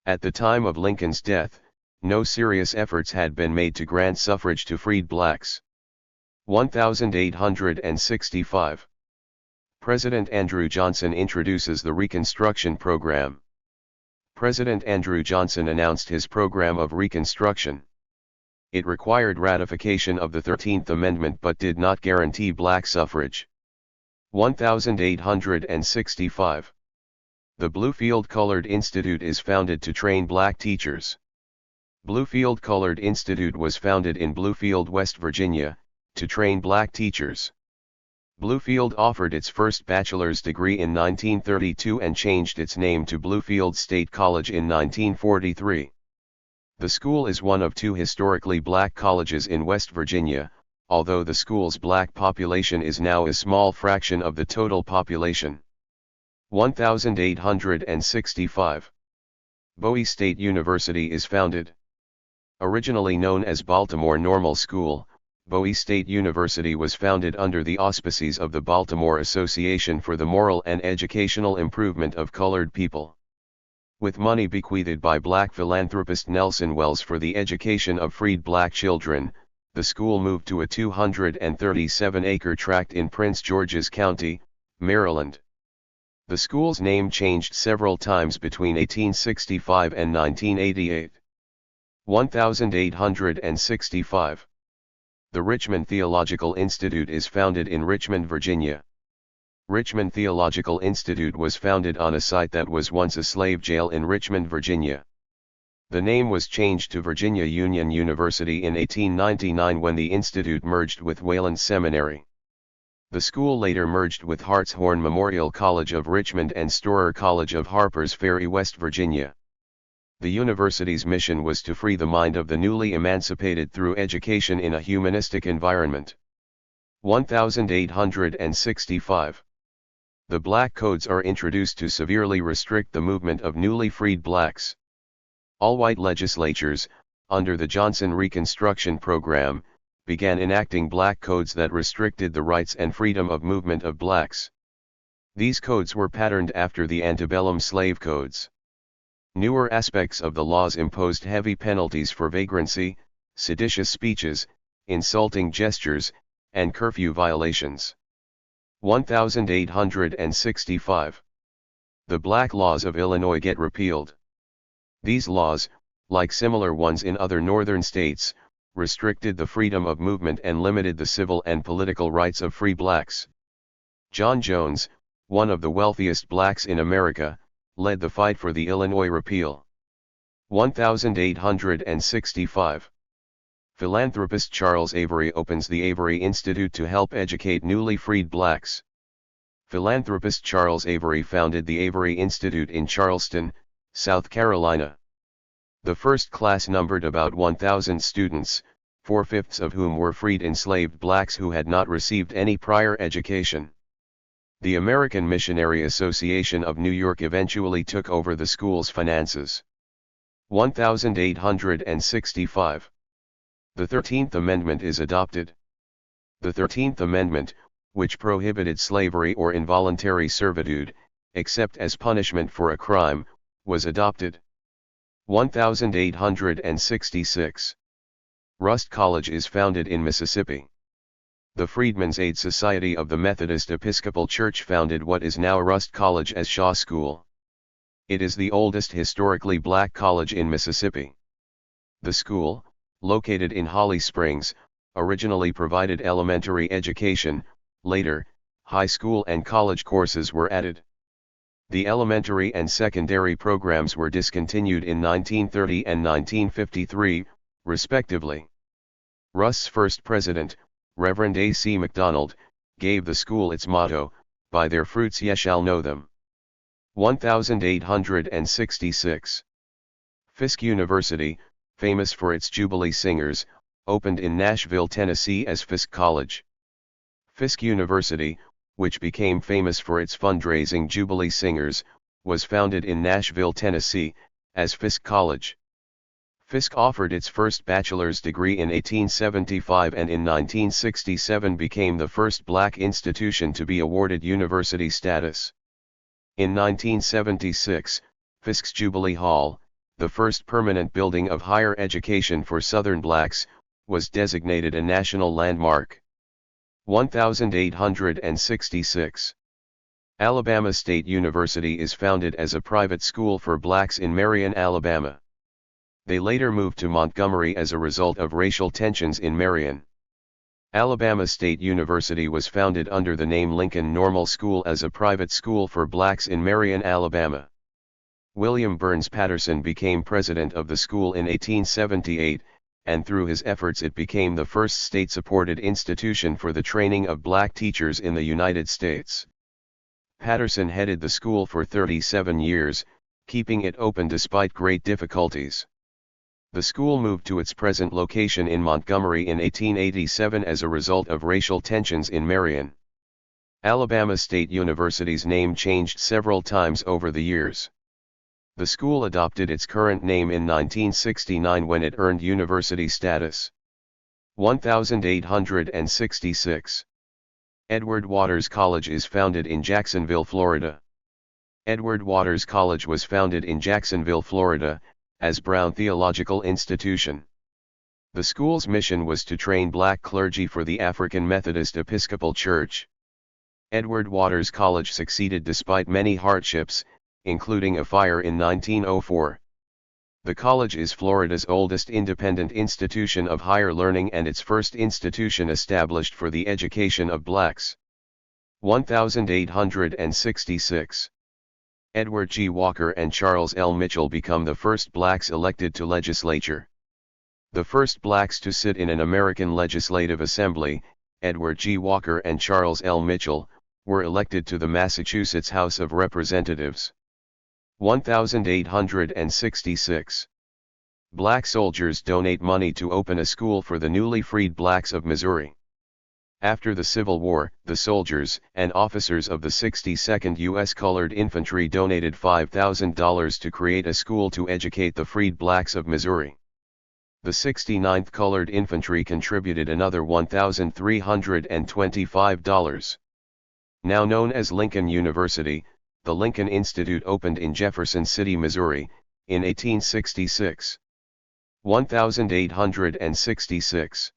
At the time of Lincoln's death, No serious efforts had been made to grant suffrage to freed blacks. 1865. President Andrew Johnson introduces the Reconstruction Program. President Andrew Johnson announced his program of Reconstruction. It required ratification of the 13th Amendment but did not guarantee black suffrage. 1865. The Bluefield Colored Institute is founded to train black teachers. Bluefield Colored Institute was founded in Bluefield, West Virginia, to train black teachers. Bluefield offered its first bachelor's degree in 1932 and changed its name to Bluefield State College in 1943. The school is one of two historically black colleges in West Virginia, although the school's black population is now a small fraction of the total population. 1865. Bowie State University is founded. Originally known as Baltimore Normal School, Bowie State University was founded under the auspices of the Baltimore Association for the Moral and Educational Improvement of Colored People. With money bequeathed by black philanthropist Nelson Wells for the education of freed black children, the school moved to a 237-acre tract in Prince George's County, Maryland. The school's name changed several times between 1865 and 1988. 1865. The Richmond Theological Institute is founded in Richmond, Virginia. Richmond Theological Institute was founded on a site that was once a slave jail in Richmond, Virginia. The name was changed to Virginia Union University in 1899 when the institute merged with Wayland Seminary. The school later merged with Hartshorn Memorial College of Richmond and Storer College of Harpers Ferry, West Virginia. The university's mission was to free the mind of the newly emancipated through education in a humanistic environment. 1865. The Black Codes are introduced to severely restrict the movement of newly freed blacks. All white legislatures, under the Johnson Reconstruction Program, began enacting black codes that restricted the rights and freedom of movement of blacks. These codes were patterned after the antebellum slave codes. Newer aspects of the laws imposed heavy penalties for vagrancy, seditious speeches, insulting gestures, and curfew violations. 1865. The Black Laws of Illinois get repealed. These laws, like similar ones in other northern states, restricted the freedom of movement and limited the civil and political rights of free blacks. John Jones, one of the wealthiest blacks in America, led the fight for the Illinois repeal. 1865. Philanthropist Charles Avery opens the Avery Institute to help educate newly freed blacks. Philanthropist Charles Avery founded the Avery Institute in Charleston, South Carolina. The first class numbered about 1,000 students, 4/5 of whom were freed enslaved blacks who had not received any prior education. The American Missionary Association of New York eventually took over the school's finances. 1865. The 13th Amendment is adopted. The 13th Amendment, which prohibited slavery or involuntary servitude, except as punishment for a crime, was adopted. 1866. Rust College is founded in Mississippi. The Freedmen's Aid Society of the Methodist Episcopal Church founded what is now Rust College as Shaw School. It is the oldest historically black college in Mississippi. The school, located in Holly Springs, originally provided elementary education. Later, high school and college courses were added. The elementary and secondary programs were discontinued in 1930 and 1953, respectively. Rust's first president, Reverend A.C. McDonald, gave the school its motto, "By their fruits ye shall know them." 1866. Fisk University, famous for its Jubilee Singers, opened in Nashville, Tennessee as Fisk College. Fisk University, which became famous for its fundraising Jubilee Singers, was founded in Nashville, Tennessee, as Fisk College. Fisk offered its first bachelor's degree in 1875 and in 1967 became the first black institution to be awarded university status. In 1976, Fisk's Jubilee Hall, the first permanent building of higher education for Southern blacks, was designated a national landmark. 1866. Alabama State University is founded as a private school for blacks in Marion, Alabama. They later moved to Montgomery as a result of racial tensions in Marion. Alabama State University was founded under the name Lincoln Normal School as a private school for blacks in Marion, Alabama. William Burns Patterson became president of the school in 1878, and through his efforts it became the first state-supported institution for the training of black teachers in the United States. Patterson headed the school for 37 years, keeping it open despite great difficulties. The school moved to its present location in Montgomery in 1887 as a result of racial tensions in Marion. Alabama State University's name changed several times over the years. The school adopted its current name in 1969 when it earned university status. 1866. Edward Waters College is founded in Jacksonville, Florida. Edward Waters College was founded in Jacksonville, Florida, as Brown Theological Institution. The school's mission was to train black clergy for the African Methodist Episcopal Church. Edward Waters College succeeded despite many hardships, including a fire in 1904. The college is Florida's oldest independent institution of higher learning and its first institution established for the education of blacks. 1866. Edward G. Walker and Charles L. Mitchell become the first blacks elected to legislature. The first blacks to sit in an American legislative assembly, Edward G. Walker and Charles L. Mitchell, were elected to the Massachusetts House of Representatives. 1866. Black soldiers donate money to open a school for the newly freed blacks of Missouri. After the Civil War, the soldiers and officers of the 62nd U.S. Colored Infantry donated $5,000 to create a school to educate the freed blacks of Missouri. The 69th Colored Infantry contributed another $1,325. Now known as Lincoln University, the Lincoln Institute opened in Jefferson City, Missouri, in 1866. 1866.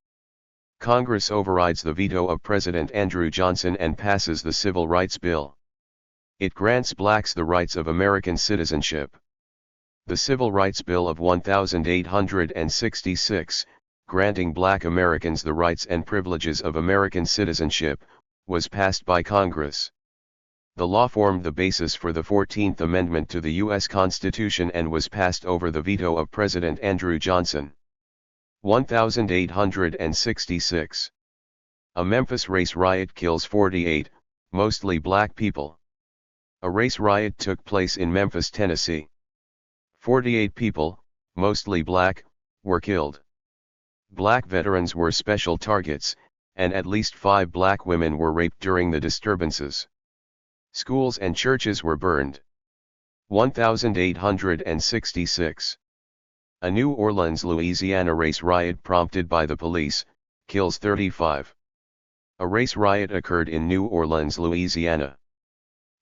Congress overrides the veto of President Andrew Johnson and passes the Civil Rights Bill. It grants blacks the rights of American citizenship. The Civil Rights Bill of 1866, granting black Americans the rights and privileges of American citizenship, was passed by Congress. The law formed the basis for the 14th Amendment to the U.S. Constitution and was passed over the veto of President Andrew Johnson. 1866. A Memphis race riot kills 48, mostly black people. A race riot took place in Memphis, Tennessee. 48 people, mostly black, were killed. Black veterans were special targets, and at least 5 black women were raped during the disturbances. Schools and churches were burned. 1866. A New Orleans, Louisiana race riot prompted by the police, kills 35. A race riot occurred in New Orleans, Louisiana.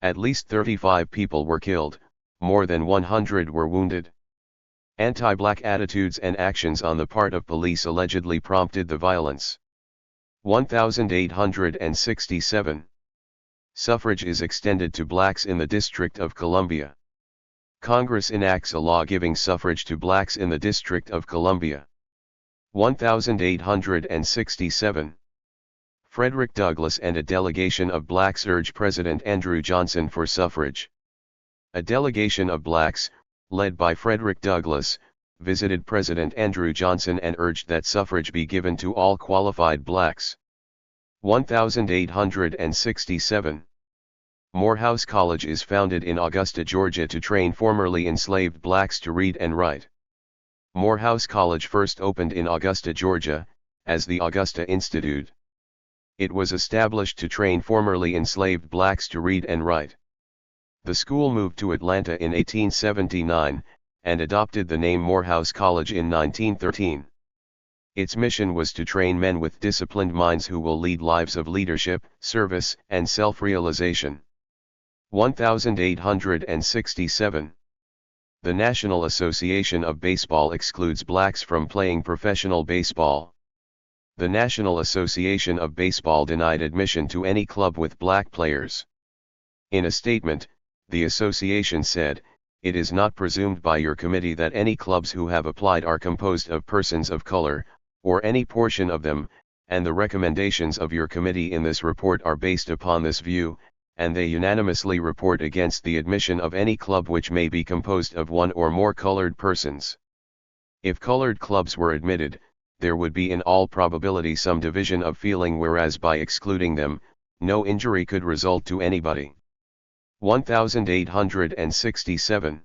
At least 35 people were killed, more than 100 were wounded. Anti-black attitudes and actions on the part of police allegedly prompted the violence. 1867. Suffrage is extended to blacks in the District of Columbia. Congress enacts a law giving suffrage to blacks in the District of Columbia. 1867. Frederick Douglass and a delegation of blacks urge President Andrew Johnson for suffrage. A delegation of blacks, led by Frederick Douglass, visited President Andrew Johnson and urged that suffrage be given to all qualified blacks. 1867. Morehouse College is founded in Augusta, Georgia to train formerly enslaved blacks to read and write. Morehouse College first opened in Augusta, Georgia, as the Augusta Institute. It was established to train formerly enslaved blacks to read and write. The school moved to Atlanta in 1879, and adopted the name Morehouse College in 1913. Its mission was to train men with disciplined minds who will lead lives of leadership, service, and self-realization. 1867. The National Association of Baseball excludes blacks from playing professional baseball. The National Association of Baseball denied admission to any club with black players. In a statement, the association said, "It is not presumed by your committee that any clubs who have applied are composed of persons of color, or any portion of them, and the recommendations of your committee in this report are based upon this view, and they unanimously report against the admission of any club which may be composed of one or more colored persons. If colored clubs were admitted, there would be in all probability some division of feeling, whereas by excluding them, no injury could result to anybody." 1867.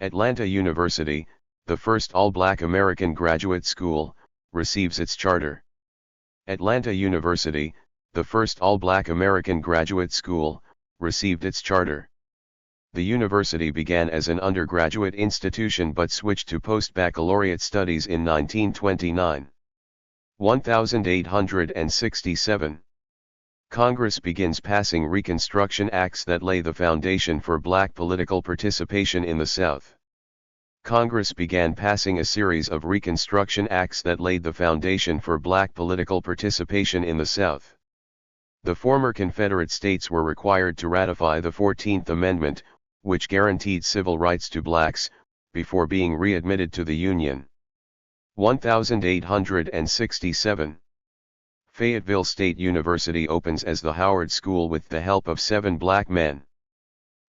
Atlanta University, the first all-black American graduate school, receives its charter. Atlanta University, the first all-black American graduate school, received its charter. The university began as an undergraduate institution but switched to post-baccalaureate studies in 1929. 1867. Congress begins passing Reconstruction Acts that lay the foundation for black political participation in the South. Congress began passing a series of Reconstruction Acts that laid the foundation for black political participation in the South. The former Confederate states were required to ratify the 14th Amendment, which guaranteed civil rights to blacks, before being readmitted to the Union. 1867. Fayetteville State University opens as the Howard School with the help of 7 black men.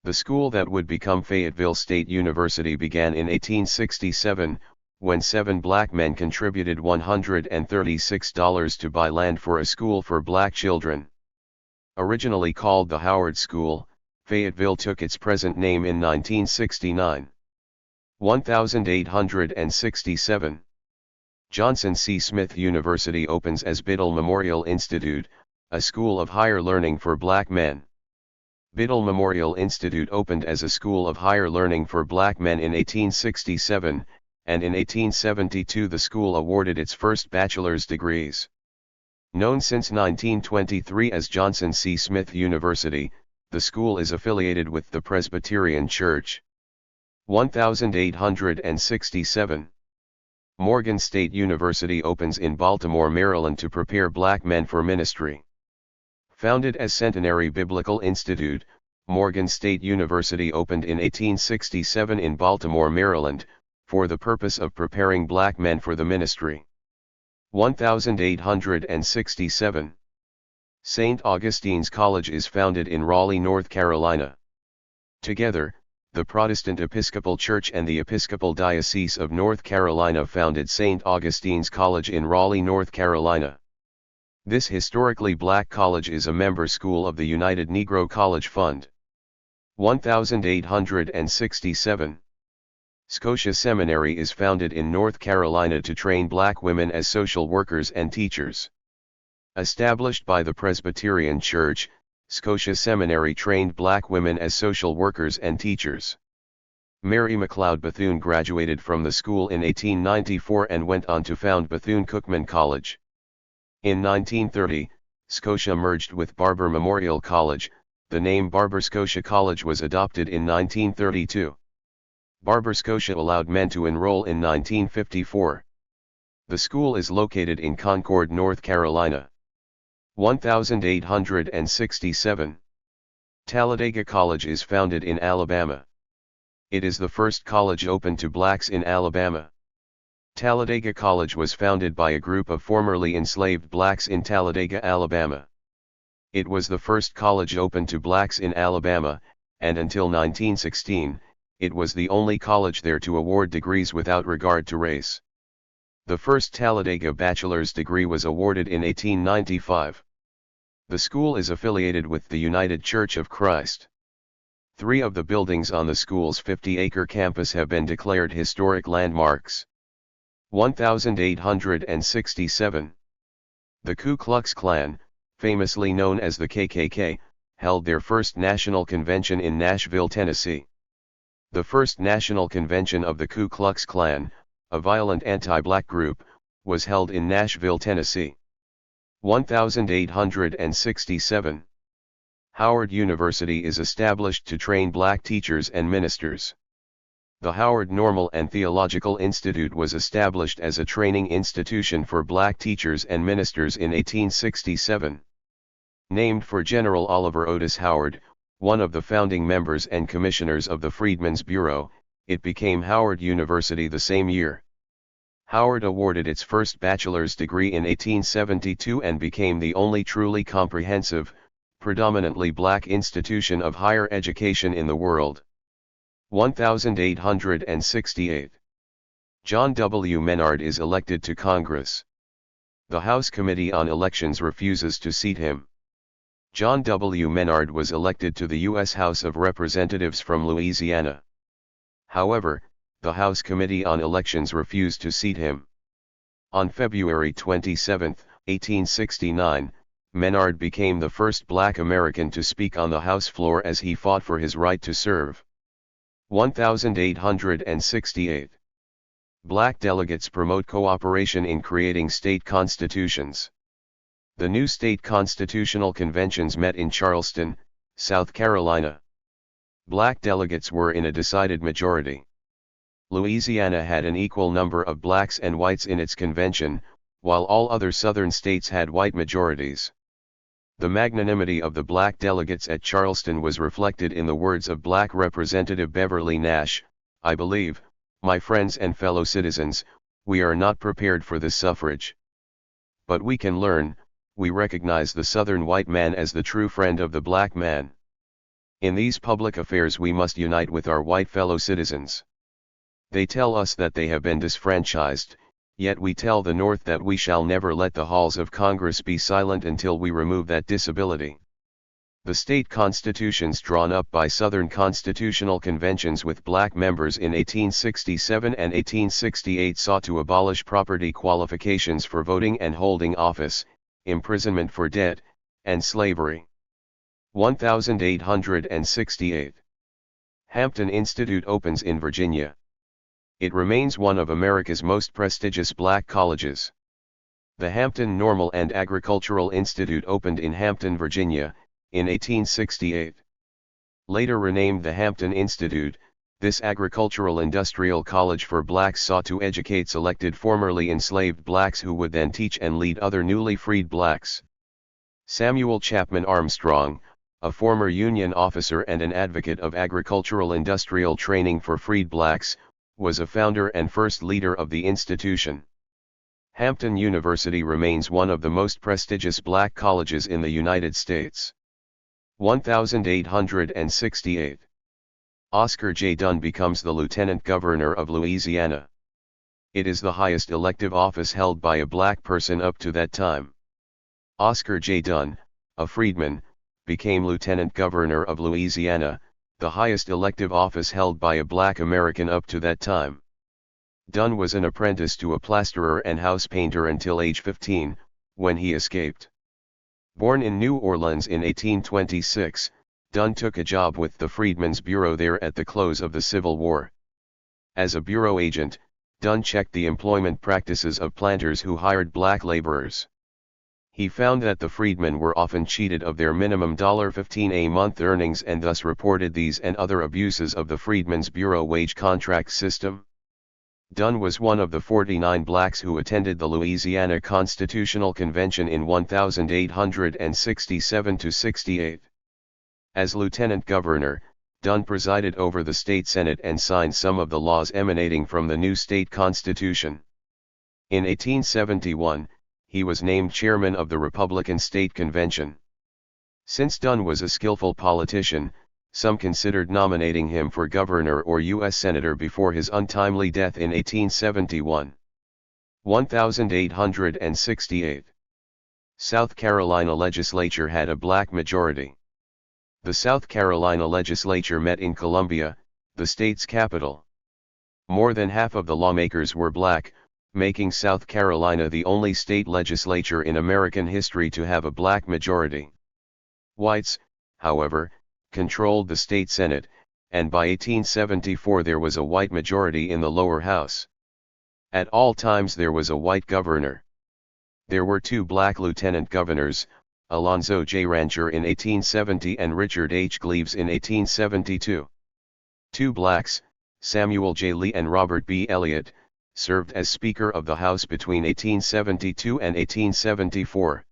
The school that would become Fayetteville State University began in 1867, when 7 black men contributed $136 to buy land for a school for black children. Originally called the Howard School, Fayetteville took its present name in 1969. 1867. Johnson C. Smith University opens as Biddle Memorial Institute, a school of higher learning for black men. Biddle Memorial Institute opened as a school of higher learning for black men in 1867, and in 1872 the school awarded its first bachelor's degrees. Known since 1923 as Johnson C. Smith University, the school is affiliated with the Presbyterian Church. 1867. Morgan State University opens in Baltimore, Maryland to prepare black men for ministry. Founded as Centenary Biblical Institute, Morgan State University opened in 1867 in Baltimore, Maryland, for the purpose of preparing black men for the ministry. 1867. St. Augustine's College is founded in Raleigh, North Carolina. Together, the Protestant Episcopal Church and the Episcopal Diocese of North Carolina founded St. Augustine's College in Raleigh, North Carolina. This historically black college is a member school of the United Negro College Fund. 1867. Scotia Seminary is founded in North Carolina to train black women as social workers and teachers. Established by the Presbyterian Church, Scotia Seminary trained black women as social workers and teachers. Mary McLeod Bethune graduated from the school in 1894 and went on to found Bethune-Cookman College. In 1930, Scotia merged with Barber Memorial College. The name Barber Scotia College was adopted in 1932. Barber Scotia allowed men to enroll in 1954. The school is located in Concord, North Carolina. 1867. Talladega College is founded in Alabama. It is the first college open to blacks in Alabama. Talladega College was founded by a group of formerly enslaved blacks in Talladega, Alabama. It was the first college open to blacks in Alabama, and until 1916, it was the only college there to award degrees without regard to race. The first Talladega bachelor's degree was awarded in 1895. The school is affiliated with the United Church of Christ. 3 of the buildings on the school's 50-acre campus have been declared historic landmarks. 1867. The Ku Klux Klan, famously known as the KKK, held their first national convention in Nashville, Tennessee. The first national convention of the Ku Klux Klan, a violent anti-black group, was held in Nashville, Tennessee. 1867. Howard University is established to train black teachers and ministers. The Howard Normal and Theological Institute was established as a training institution for black teachers and ministers in 1867. Named for General Oliver Otis Howard, one of the founding members and commissioners of the Freedmen's Bureau, it became Howard University the same year. Howard awarded its first bachelor's degree in 1872 and became the only truly comprehensive, predominantly black institution of higher education in the world. 1868. John W. Menard is elected to Congress. The House Committee on Elections refuses to seat him. John W. Menard was elected to the U.S. House of Representatives from Louisiana. However, the House Committee on Elections refused to seat him. On February 27, 1869, Menard became the first black American to speak on the House floor as he fought for his right to serve. 1868. Black delegates promote cooperation in creating state constitutions. The new state constitutional conventions met in Charleston, South Carolina. Black delegates were in a decided majority. Louisiana had an equal number of blacks and whites in its convention, while all other southern states had white majorities. The magnanimity of the black delegates at Charleston was reflected in the words of Black Representative Beverly Nash: "I believe, my friends and fellow citizens, we are not prepared for this suffrage. But we can learn. We recognize the Southern white man as the true friend of the black man. In these public affairs we must unite with our white fellow citizens. They tell us that they have been disfranchised, yet we tell the North that we shall never let the halls of Congress be silent until we remove that disability." The state constitutions drawn up by Southern constitutional conventions with black members in 1867 and 1868 sought to abolish property qualifications for voting and holding office, imprisonment for debt, and slavery. 1868. Hampton Institute opens in Virginia. It remains one of America's most prestigious black colleges. The Hampton Normal and Agricultural Institute opened in Hampton, Virginia, in 1868. Later renamed the Hampton Institute, this agricultural industrial college for blacks sought to educate selected formerly enslaved blacks who would then teach and lead other newly freed blacks. Samuel Chapman Armstrong, a former Union officer and an advocate of agricultural industrial training for freed blacks, was a founder and first leader of the institution. Hampton University remains one of the most prestigious black colleges in the United States. 1868. Oscar J. Dunn becomes the Lieutenant Governor of Louisiana. It is the highest elective office held by a black person up to that time. Oscar J. Dunn, a freedman, became Lieutenant Governor of Louisiana, the highest elective office held by a black American up to that time. Dunn was an apprentice to a plasterer and house painter until age 15, when he escaped. Born in New Orleans in 1826, Dunn took a job with the Freedmen's Bureau there at the close of the Civil War. As a bureau agent, Dunn checked the employment practices of planters who hired black laborers. He found that the freedmen were often cheated of their minimum $15 a month earnings and thus reported these and other abuses of the Freedmen's Bureau wage contract system. Dunn was one of the 49 blacks who attended the Louisiana Constitutional Convention in 1867–68. As Lieutenant Governor, Dunn presided over the state Senate and signed some of the laws emanating from the new state constitution. In 1871, he was named chairman of the Republican State Convention. Since Dunn was a skillful politician, some considered nominating him for governor or U.S. senator before his untimely death in 1871. 1868. South Carolina legislature had a black majority. The South Carolina legislature met in Columbia, the state's capital. More than half of the lawmakers were black, making South Carolina the only state legislature in American history to have a black majority. Whites, however, controlled the state Senate, and by 1874 there was a white majority in the lower house. At all times there was a white governor. There were two black lieutenant governors, Alonzo J. Rancher in 1870 and Richard H. Gleaves in 1872. Two blacks, Samuel J. Lee and Robert B. Elliott, served as Speaker of the House between 1872 and 1874.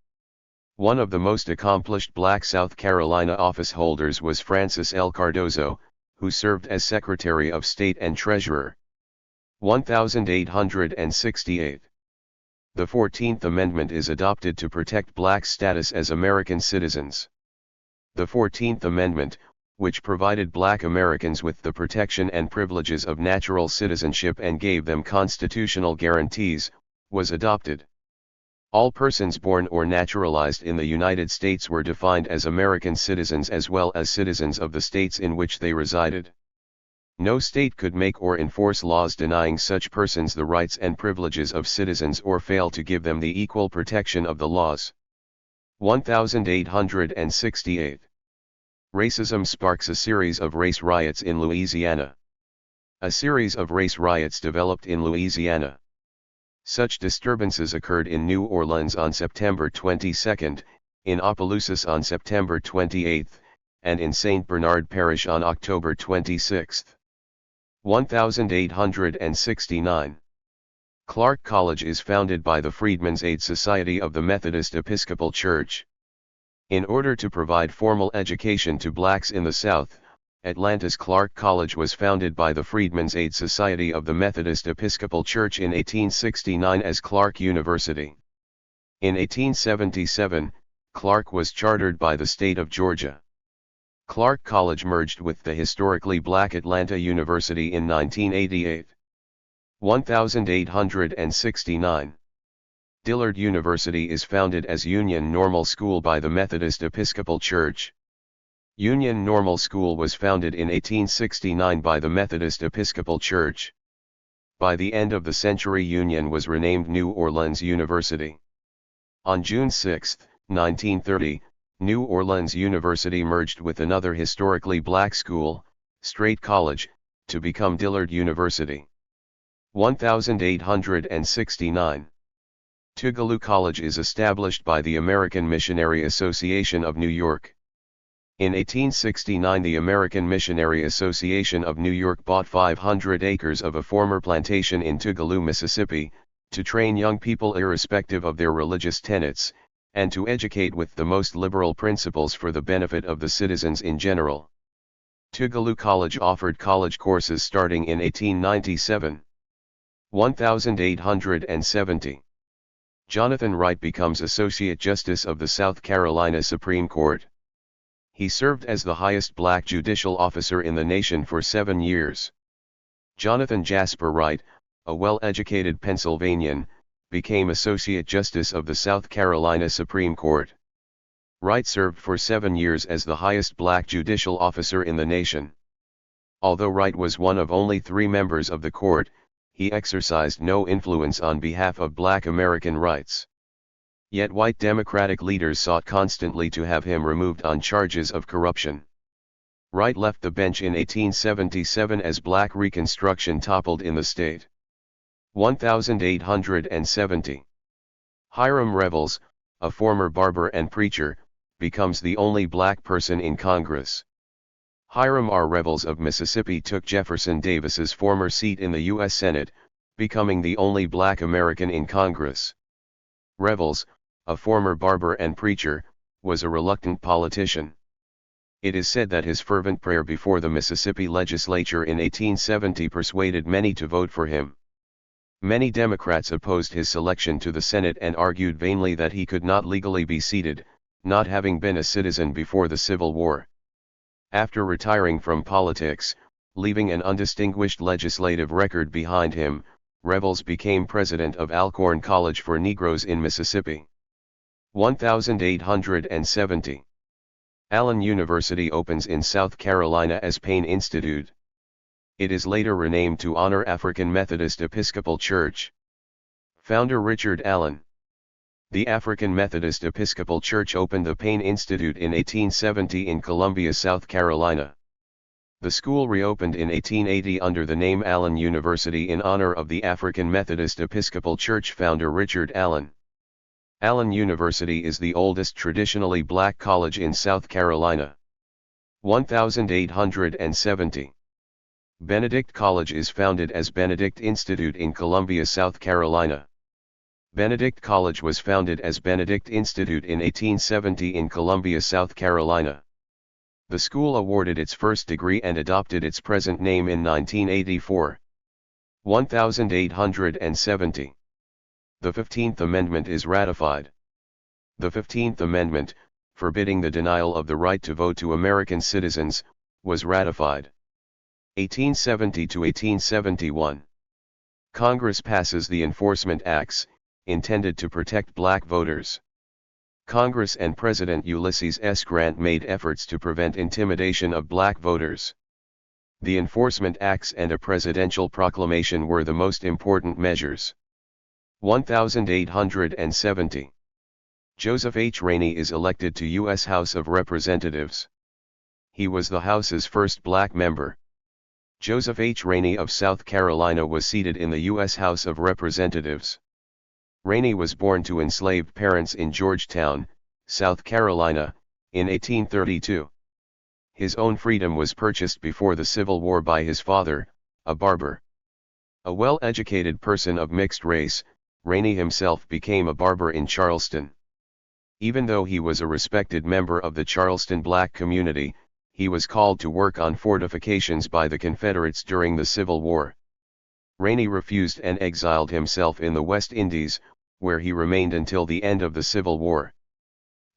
One of the most accomplished black South Carolina office holders was Francis L. Cardozo, who served as Secretary of State and Treasurer. 1868. The 14th Amendment is adopted to protect blacks' status as American citizens. The 14th Amendment, which provided black Americans with the protection and privileges of natural citizenship and gave them constitutional guarantees, was adopted. All persons born or naturalized in the United States were defined as American citizens as well as citizens of the states in which they resided. No state could make or enforce laws denying such persons the rights and privileges of citizens or fail to give them the equal protection of the laws. 1868. Racism sparks a series of race riots in Louisiana. A series of race riots developed in Louisiana. Such disturbances occurred in New Orleans on September 22, in Opelousas on September 28, and in St. Bernard Parish on October 26. 1869. Clark College is founded by the Freedmen's Aid Society of the Methodist Episcopal Church. In order to provide formal education to blacks in the South, Atlanta's Clark College was founded by the Freedmen's Aid Society of the Methodist Episcopal Church in 1869 as Clark University. In 1877, Clark was chartered by the state of Georgia. Clark College merged with the historically black Atlanta University in 1988. 1869. Dillard University is founded as Union Normal School by the Methodist Episcopal Church. Union Normal School was founded in 1869 by the Methodist Episcopal Church. By the end of the century, Union was renamed New Orleans University. On June 6, 1930, New Orleans University merged with another historically black school, Straight College, to become Dillard University. 1869. Tougaloo College is established by the American Missionary Association of New York. In 1869, the American Missionary Association of New York bought 500 acres of a former plantation in Tougaloo, Mississippi, to train young people irrespective of their religious tenets, and to educate with the most liberal principles for the benefit of the citizens in general. Tougaloo College offered college courses starting in 1897. 1870. Jonathan Wright becomes Associate Justice of the South Carolina Supreme Court. He served as the highest black judicial officer in the nation for 7 years. Jonathan Jasper Wright, a well-educated Pennsylvanian, became Associate Justice of the South Carolina Supreme Court. Wright served for 7 years as the highest black judicial officer in the nation. Although Wright was one of only 3 members of the court, he exercised no influence on behalf of black American rights. Yet white Democratic leaders sought constantly to have him removed on charges of corruption. Wright left the bench in 1877 as black Reconstruction toppled in the state. 1870. Hiram Revels, a former barber and preacher, becomes the only black person in Congress. Hiram R. Revels of Mississippi took Jefferson Davis's former seat in the U.S. Senate, becoming the only black American in Congress. Revels, a former barber and preacher, was a reluctant politician. It is said that his fervent prayer before the Mississippi legislature in 1870 persuaded many to vote for him. Many Democrats opposed his selection to the Senate and argued vainly that he could not legally be seated, not having been a citizen before the Civil War. After retiring from politics, leaving an undistinguished legislative record behind him, Revels became president of Alcorn College for Negroes in Mississippi. 1870. Allen University opens in South Carolina as Payne Institute. It is later renamed to honor African Methodist Episcopal Church. Founder Richard Allen. The African Methodist Episcopal Church opened the Payne Institute in 1870 in Columbia, South Carolina. The school reopened in 1880 under the name Allen University in honor of the African Methodist Episcopal Church founder Richard Allen. Allen University is the oldest traditionally black college in South Carolina. 1870. Benedict College is founded as Benedict Institute in Columbia, South Carolina. Benedict College was founded as Benedict Institute in 1870 in Columbia, South Carolina. The school awarded its first degree and adopted its present name in 1984. 1870. The 15th Amendment is ratified. The 15th Amendment, forbidding the denial of the right to vote to American citizens, was ratified. 1870 to 1871. Congress passes the Enforcement Acts, intended to protect black voters. Congress and President Ulysses S. Grant made efforts to prevent intimidation of black voters. The Enforcement Acts and a presidential proclamation were the most important measures. 1870. Joseph H. Rainey is elected to U.S. House of Representatives. He was the House's first black member. Joseph H. Rainey of South Carolina was seated in the U.S. House of Representatives. Rainey was born to enslaved parents in Georgetown, South Carolina, in 1832. His own freedom was purchased before the Civil War by his father, a barber. A well-educated person of mixed race, Rainey himself became a barber in Charleston. Even though he was a respected member of the Charleston black community, he was called to work on fortifications by the Confederates during the Civil War. Rainey refused and exiled himself in the West Indies, where he remained until the end of the Civil War.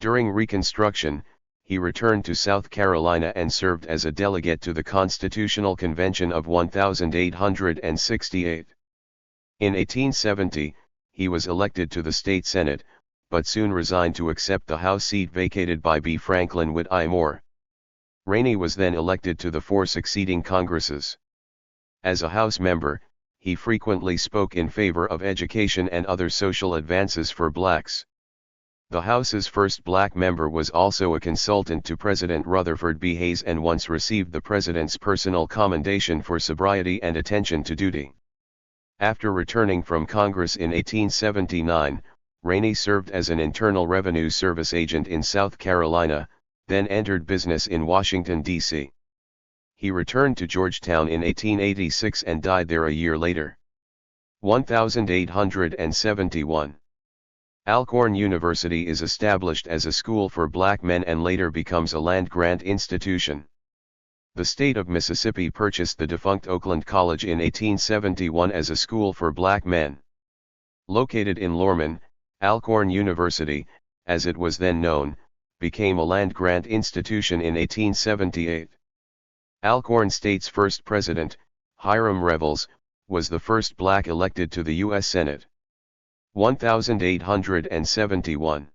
During Reconstruction, he returned to South Carolina and served as a delegate to the Constitutional Convention of 1868. In 1870, he was elected to the state Senate, but soon resigned to accept the House seat vacated by B. Franklin Whittemore. Rainey was then elected to the 4 succeeding Congresses. As a House member, he frequently spoke in favor of education and other social advances for blacks. The House's first black member was also a consultant to President Rutherford B. Hayes and once received the President's personal commendation for sobriety and attention to duty. After returning from Congress in 1879, Rainey served as an Internal Revenue Service agent in South Carolina, then entered business in Washington, D.C. He returned to Georgetown in 1886 and died there a year later. 1871. Alcorn University is established as a school for black men and later becomes a land-grant institution. The state of Mississippi purchased the defunct Oakland College in 1871 as a school for black men. Located in Lorman, Alcorn University, as it was then known, became a land-grant institution in 1878. Alcorn State's first president, Hiram Revels, was the first black elected to the U.S. Senate. 1871.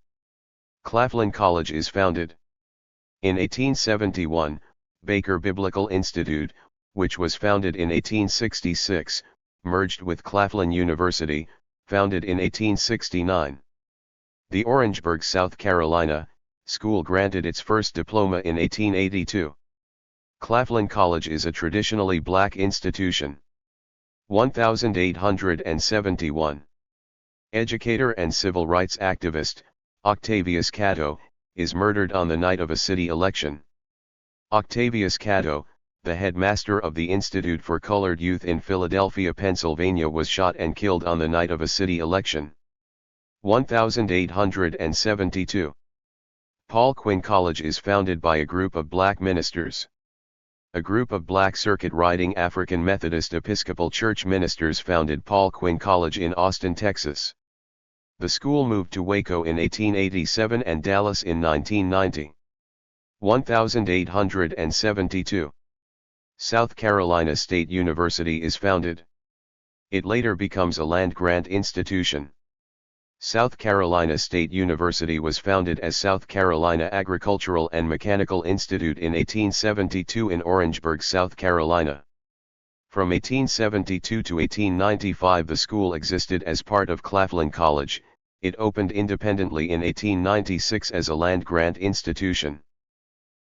Claflin College is founded. In 1871, Baker Biblical Institute, which was founded in 1866, merged with Claflin University, founded in 1869. The Orangeburg, South Carolina, school granted its first diploma in 1882. Claflin College is a traditionally black institution. 1871. Educator and civil rights activist, Octavius Catto, is murdered on the night of a city election. Octavius Catto, the headmaster of the Institute for Colored Youth in Philadelphia, Pennsylvania, was shot and killed on the night of a city election. 1872. Paul Quinn College is founded by a group of black ministers. A group of black circuit-riding African Methodist Episcopal Church ministers founded Paul Quinn College in Austin, Texas. The school moved to Waco in 1887 and Dallas in 1990. 1872. South Carolina State University is founded. It later becomes a land-grant institution. South Carolina State University was founded as South Carolina Agricultural and Mechanical Institute in 1872 in Orangeburg, South Carolina. From 1872 to 1895 the school existed as part of Claflin College. It opened independently in 1896 as a land-grant institution.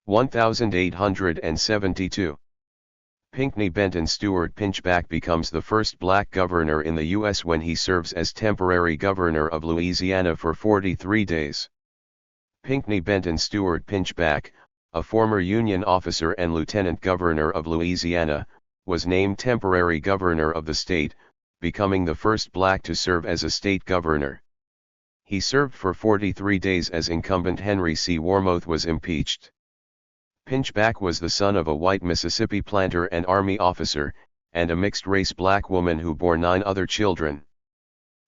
1872. Pinckney Benton Stewart Pinchback becomes the first black governor in the U.S. when he serves as temporary governor of Louisiana for 43 days. Pinckney Benton Stewart Pinchback, a former Union officer and lieutenant governor of Louisiana, was named temporary governor of the state, becoming the first black to serve as a state governor. He served for 43 days as incumbent Henry C. Warmoth was impeached. Pinchback was the son of a white Mississippi planter and Army officer, and a mixed-race black woman who bore 9 other children.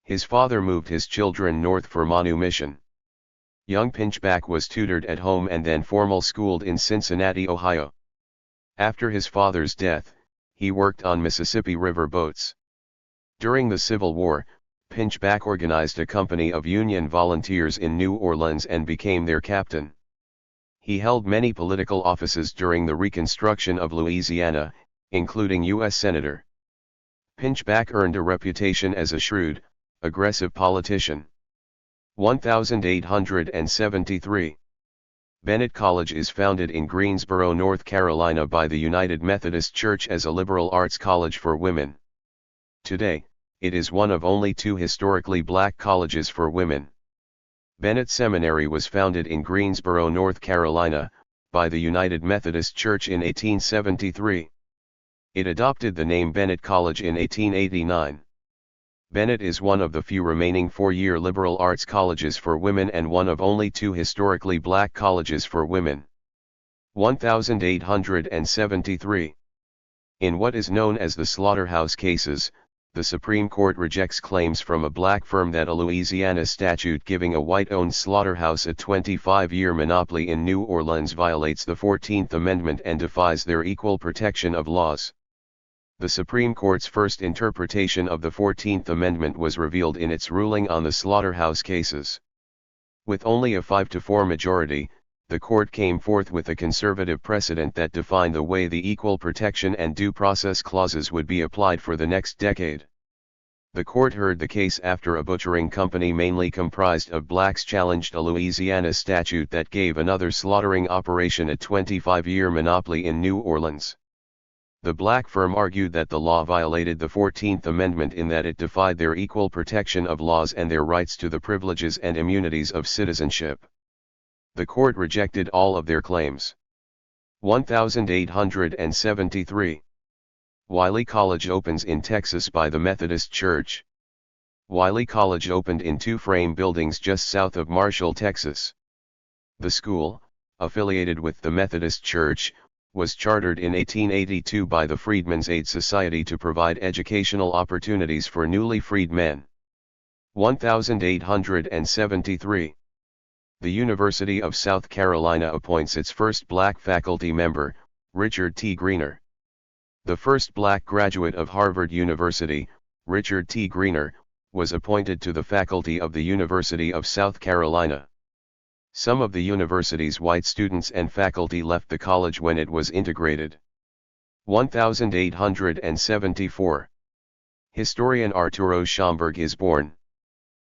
His father moved his children north for manumission. Young Pinchback was tutored at home and then formal schooled in Cincinnati, Ohio. After his father's death, he worked on Mississippi River boats. During the Civil War, Pinchback organized a company of Union volunteers in New Orleans and became their captain. He held many political offices during the Reconstruction of Louisiana, including U.S. Senator. Pinchback earned a reputation as a shrewd, aggressive politician. 1873. Bennett College is founded in Greensboro, North Carolina by the United Methodist Church as a liberal arts college for women. Today, it is one of only 2 historically black colleges for women. Bennett Seminary was founded in Greensboro, North Carolina, by the United Methodist Church in 1873. It adopted the name Bennett College in 1889. Bennett is one of the few remaining 4-year liberal arts colleges for women and one of only 2 historically black colleges for women. 1873. In what is known as the Slaughterhouse cases, the Supreme Court rejects claims from a black firm that a Louisiana statute giving a white-owned slaughterhouse a 25-year monopoly in New Orleans violates the 14th Amendment and defies their equal protection of laws. The Supreme Court's first interpretation of the 14th Amendment was revealed in its ruling on the slaughterhouse cases. With only a 5-4 majority, the court came forth with a conservative precedent that defined the way the equal protection and due process clauses would be applied for the next decade. The court heard the case after a butchering company mainly comprised of blacks challenged a Louisiana statute that gave another slaughtering operation a 25-year monopoly in New Orleans. The black firm argued that the law violated the 14th Amendment in that it defied their equal protection of laws and their rights to the privileges and immunities of citizenship. The court rejected all of their claims. 1873. Wiley College opens in Texas by the Methodist Church. Wiley College opened in 2 frame buildings just south of Marshall, Texas. The school, affiliated with the Methodist Church, was chartered in 1882 by the Freedmen's Aid Society to provide educational opportunities for newly freed men. 1873. The University of South Carolina appoints its first black faculty member, Richard T. Greener. The first black graduate of Harvard University, Richard T. Greener, was appointed to the faculty of the University of South Carolina. Some of the university's white students and faculty left the college when it was integrated. 1874. Historian Arturo Schomburg is born.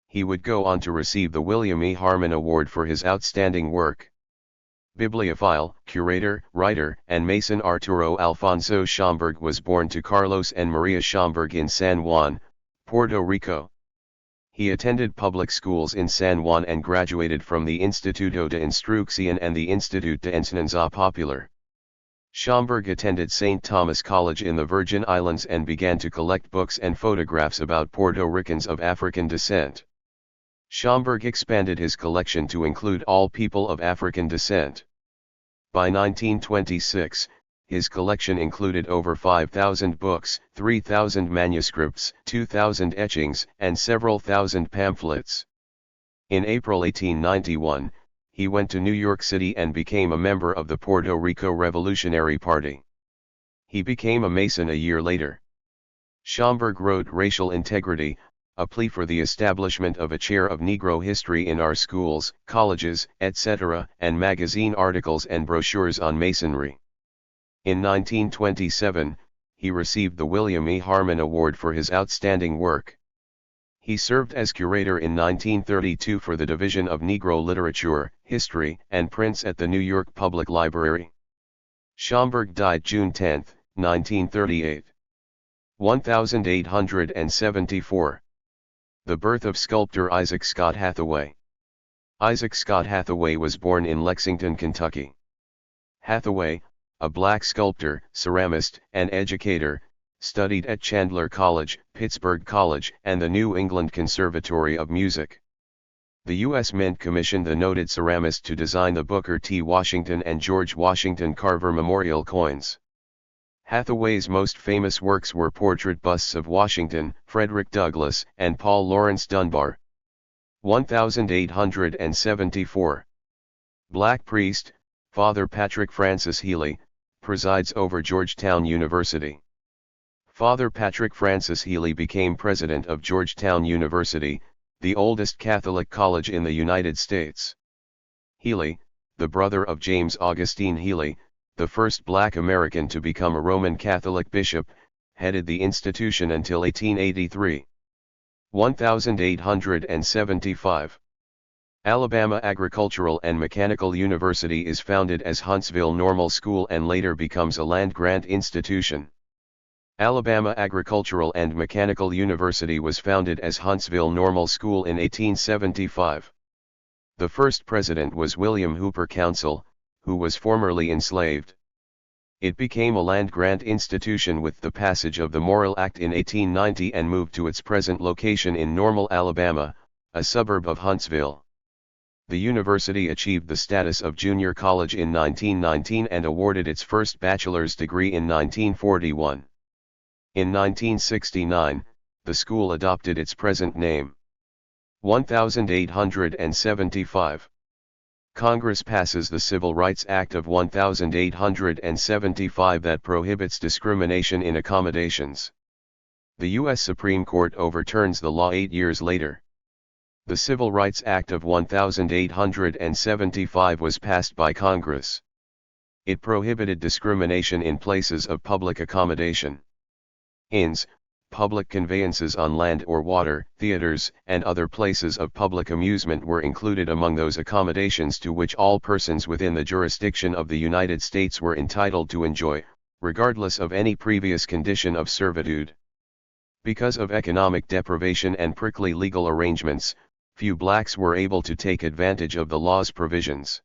He would go on to receive the William E. Harmon Award for his outstanding work. Bibliophile, curator, writer, and Mason Arturo Alfonso Schomburg was born to Carlos and Maria Schomburg in San Juan, Puerto Rico. He attended public schools in San Juan and graduated from the Instituto de Instrucción and the Institut de Enseñanza Popular. Schomburg attended St. Thomas College in the Virgin Islands and began to collect books and photographs about Puerto Ricans of African descent. Schomburg expanded his collection to include all people of African descent. By 1926, his collection included over 5,000 books, 3,000 manuscripts, 2,000 etchings, and several thousand pamphlets. In April 1891, he went to New York City and became a member of the Puerto Rico Revolutionary Party. He became a Mason a year later. Schomburg wrote Racial Integrity, a plea for the establishment of a chair of Negro history in our schools, colleges, etc., and magazine articles and brochures on Masonry. In 1927, he received the William E. Harmon Award for his outstanding work. He served as curator in 1932 for the Division of Negro Literature, History, and Prints at the New York Public Library. Schomburg died June 10, 1938. 1874. The birth of sculptor Isaac Scott Hathaway. Isaac Scott Hathaway was born in Lexington, Kentucky. Hathaway, a black sculptor, ceramist, and educator, studied at Chandler College, Pittsburgh College, and the New England Conservatory of Music. The U.S. Mint commissioned the noted ceramist to design the Booker T. Washington and George Washington Carver memorial coins. Hathaway's most famous works were portrait busts of Washington, Frederick Douglass, and Paul Laurence Dunbar. 1874. Black priest, Father Patrick Francis Healy, presides over Georgetown University. Father Patrick Francis Healy became president of Georgetown University, the oldest Catholic college in the United States. Healy, the brother of James Augustine Healy, the first black American to become a Roman Catholic bishop, headed the institution until 1883. 1875. Alabama Agricultural and Mechanical University is founded as Huntsville Normal School and later becomes a land-grant institution. Alabama Agricultural and Mechanical University was founded as Huntsville Normal School in 1875. The first president was William Hooper Council, who was formerly enslaved. It became a land-grant institution with the passage of the Morrill Act in 1890 and moved to its present location in Normal, Alabama, a suburb of Huntsville. The university achieved the status of junior college in 1919 and awarded its first bachelor's degree in 1941. In 1969, the school adopted its present name. 1875. Congress passes the Civil Rights Act of 1875 that prohibits discrimination in accommodations. The U.S. Supreme Court overturns the law 8 years later. The Civil Rights Act of 1875 was passed by Congress. It prohibited discrimination in places of public accommodation. Inns, public conveyances on land or water, theaters, and other places of public amusement were included among those accommodations to which all persons within the jurisdiction of the United States were entitled to enjoy, regardless of any previous condition of servitude. Because of economic deprivation and prickly legal arrangements, few blacks were able to take advantage of the law's provisions.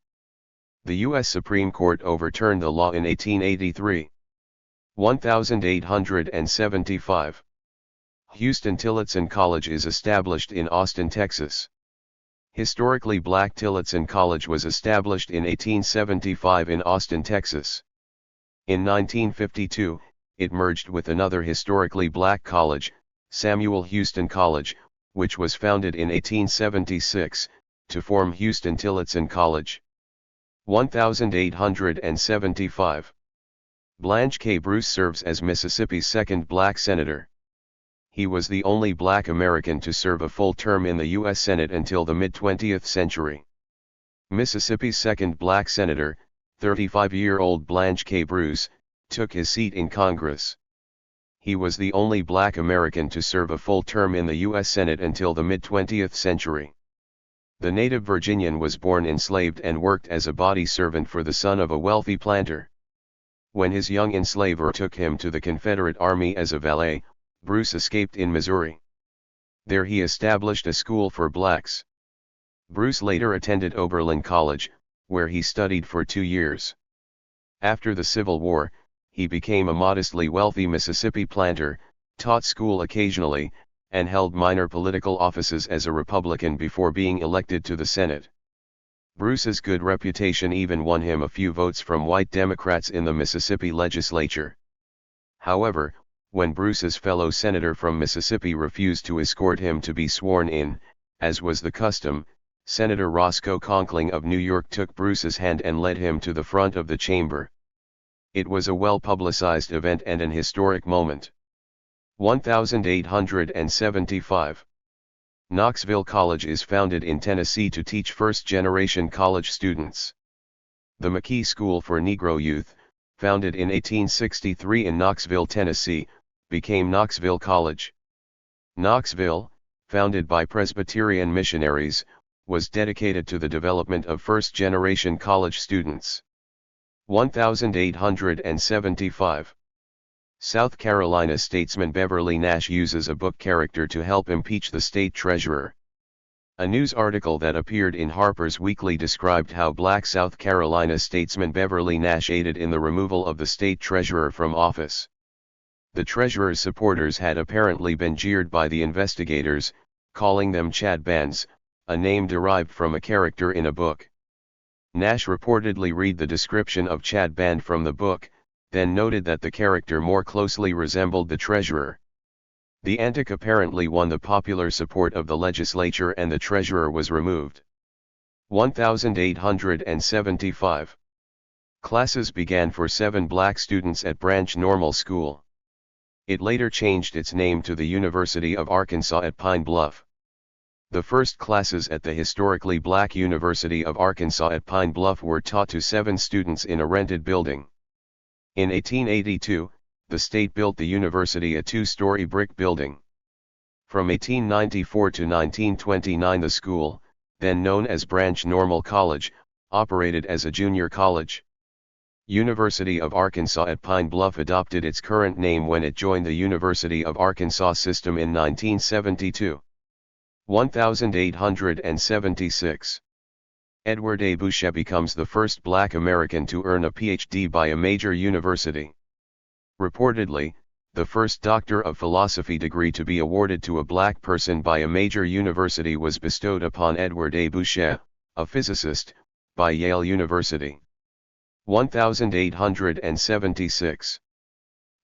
The U.S. Supreme Court overturned the law in 1883. 1875. Houston Tillotson College is established in Austin, Texas. Historically black Tillotson College was established in 1875 in Austin, Texas. In 1952, it merged with another historically black college, Samuel Houston College, which was founded in 1876, to form Houston Tillotson College. 1875. Blanche K. Bruce serves as Mississippi's second black senator. He was the only black American to serve a full term in the U.S. Senate until the mid-20th century. Mississippi's second black senator, 35-year-old Blanche K. Bruce, took his seat in Congress. He was the only black American to serve a full term in the U.S. Senate until the mid-20th century. The native Virginian was born enslaved and worked as a body servant for the son of a wealthy planter. When his young enslaver took him to the Confederate Army as a valet, Bruce escaped in Missouri. There he established a school for blacks. Bruce later attended Oberlin College, where he studied for 2 years. After the Civil War, he became a modestly wealthy Mississippi planter, taught school occasionally, and held minor political offices as a Republican before being elected to the Senate. Bruce's good reputation even won him a few votes from white Democrats in the Mississippi legislature. However, when Bruce's fellow senator from Mississippi refused to escort him to be sworn in, as was the custom, Senator Roscoe Conkling of New York took Bruce's hand and led him to the front of the chamber. It was a well-publicized event and an historic moment. 1875. Knoxville College is founded in Tennessee to teach first-generation college students. The McKee School for Negro Youth, founded in 1863 in Knoxville, Tennessee, became Knoxville College. Knoxville, founded by Presbyterian missionaries, was dedicated to the development of first-generation college students. 1875. South Carolina statesman Beverly Nash uses a book character to help impeach the state treasurer. A news article that appeared in Harper's Weekly described how Black South Carolina statesman Beverly Nash aided in the removal of the state treasurer from office. The treasurer's supporters had apparently been jeered by the investigators, calling them Chad Bands, a name derived from a character in a book. Nash reportedly read the description of Chad Band from the book, then noted that the character more closely resembled the treasurer. The antic apparently won the popular support of the legislature and the treasurer was removed. 1875. Classes began for 7 black students at Branch Normal School. It later changed its name to the University of Arkansas at Pine Bluff. The first classes at the historically black University of Arkansas at Pine Bluff were taught to 7 students in a rented building. In 1882, the state built the university a 2-story brick building. From 1894 to 1929 the school, then known as Branch Normal College, operated as a junior college. University of Arkansas at Pine Bluff adopted its current name when it joined the University of Arkansas system in 1972. 1876. Edward A. Boucher becomes the first black American to earn a Ph.D. by a major university. Reportedly, the first Doctor of Philosophy degree to be awarded to a black person by a major university was bestowed upon Edward A. Boucher, a physicist, by Yale University. 1876.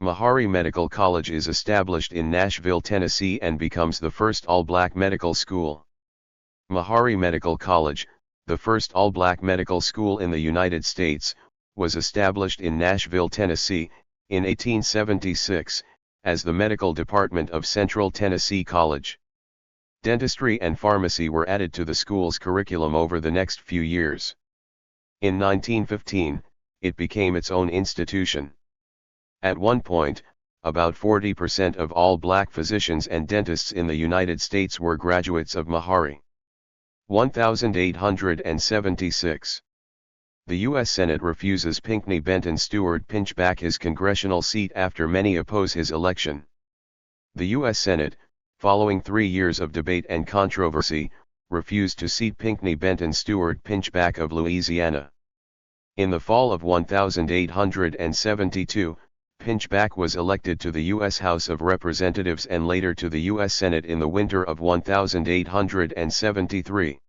Meharry Medical College is established in Nashville, Tennessee and becomes the first all-black medical school. Meharry Medical College, the first all-black medical school in the United States, was established in Nashville, Tennessee, in 1876, as the medical department of Central Tennessee College. Dentistry and pharmacy were added to the school's curriculum over the next few years. In 1915, it became its own institution. At one point, about 40% of all black physicians and dentists in the United States were graduates of Meharry. 1876. The U.S. Senate refuses Pinckney Benton Stewart pinch back his congressional seat after many oppose his election. The U.S. Senate, following 3 years of debate and controversy, refused to seat Pinckney Benton Stewart Pinchback of Louisiana. In the fall of 1872, Pinchback was elected to the U.S. House of Representatives and later to the U.S. Senate in the winter of 1873.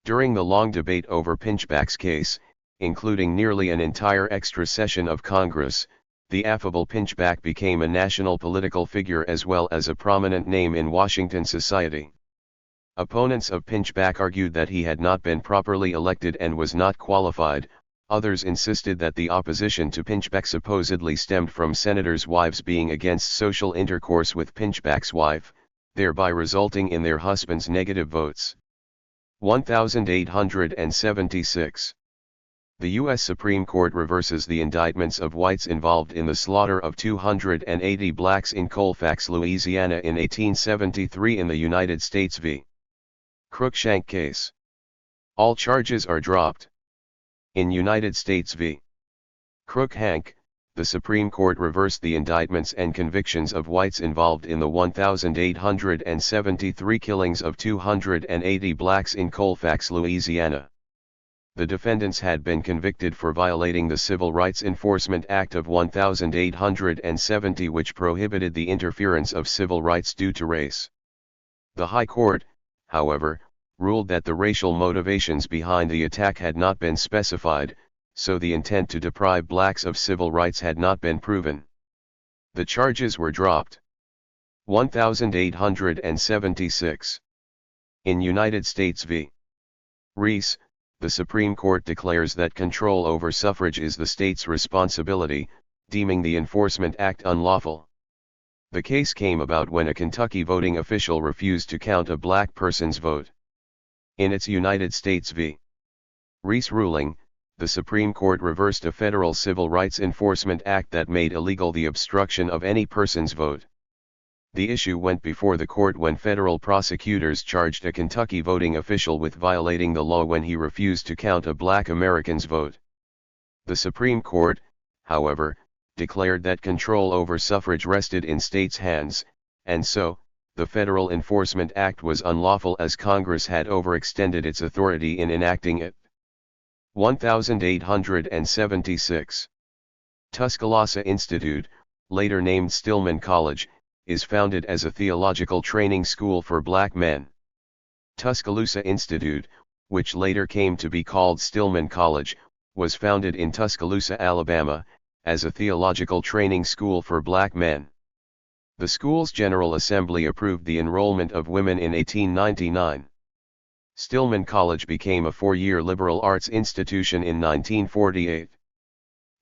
During the long debate over Pinchback's case, including nearly an entire extra session of Congress, the affable Pinchback became a national political figure as well as a prominent name in Washington society. Opponents of Pinchback argued that he had not been properly elected and was not qualified. Others insisted that the opposition to Pinchback supposedly stemmed from senators' wives being against social intercourse with Pinchback's wife, thereby resulting in their husbands' negative votes. 1876. The U.S. Supreme Court reverses the indictments of whites involved in the slaughter of 280 blacks in Colfax, Louisiana in 1873 in the United States v. Cruikshank case. All charges are dropped. In United States v. Cruikshank, the Supreme Court reversed the indictments and convictions of whites involved in the 1873 killings of 280 blacks in Colfax, Louisiana. The defendants had been convicted for violating the Civil Rights Enforcement Act of 1870, which prohibited the interference of civil rights due to race. The High Court, however, ruled that the racial motivations behind the attack had not been specified, so the intent to deprive blacks of civil rights had not been proven. The charges were dropped. 1876. In United States v. Reese, the Supreme Court declares that control over suffrage is the state's responsibility, deeming the Enforcement Act unlawful. The case came about when a Kentucky voting official refused to count a black person's vote. In its United States v. Reese ruling, the Supreme Court reversed a federal Civil Rights Enforcement Act that made illegal the obstruction of any person's vote. The issue went before the court when federal prosecutors charged a Kentucky voting official with violating the law when he refused to count a black American's vote. The Supreme Court, however, declared that control over suffrage rested in states' hands, and so, the Federal Enforcement Act was unlawful as Congress had overextended its authority in enacting it. 1876. Tuscaloosa Institute, later named Stillman College, is founded as a theological training school for black men. Tuscaloosa Institute, which later came to be called Stillman College, was founded in Tuscaloosa, Alabama, as a theological training school for black men. The school's General Assembly approved the enrollment of women in 1899. Stillman College became a four-year liberal arts institution in 1948.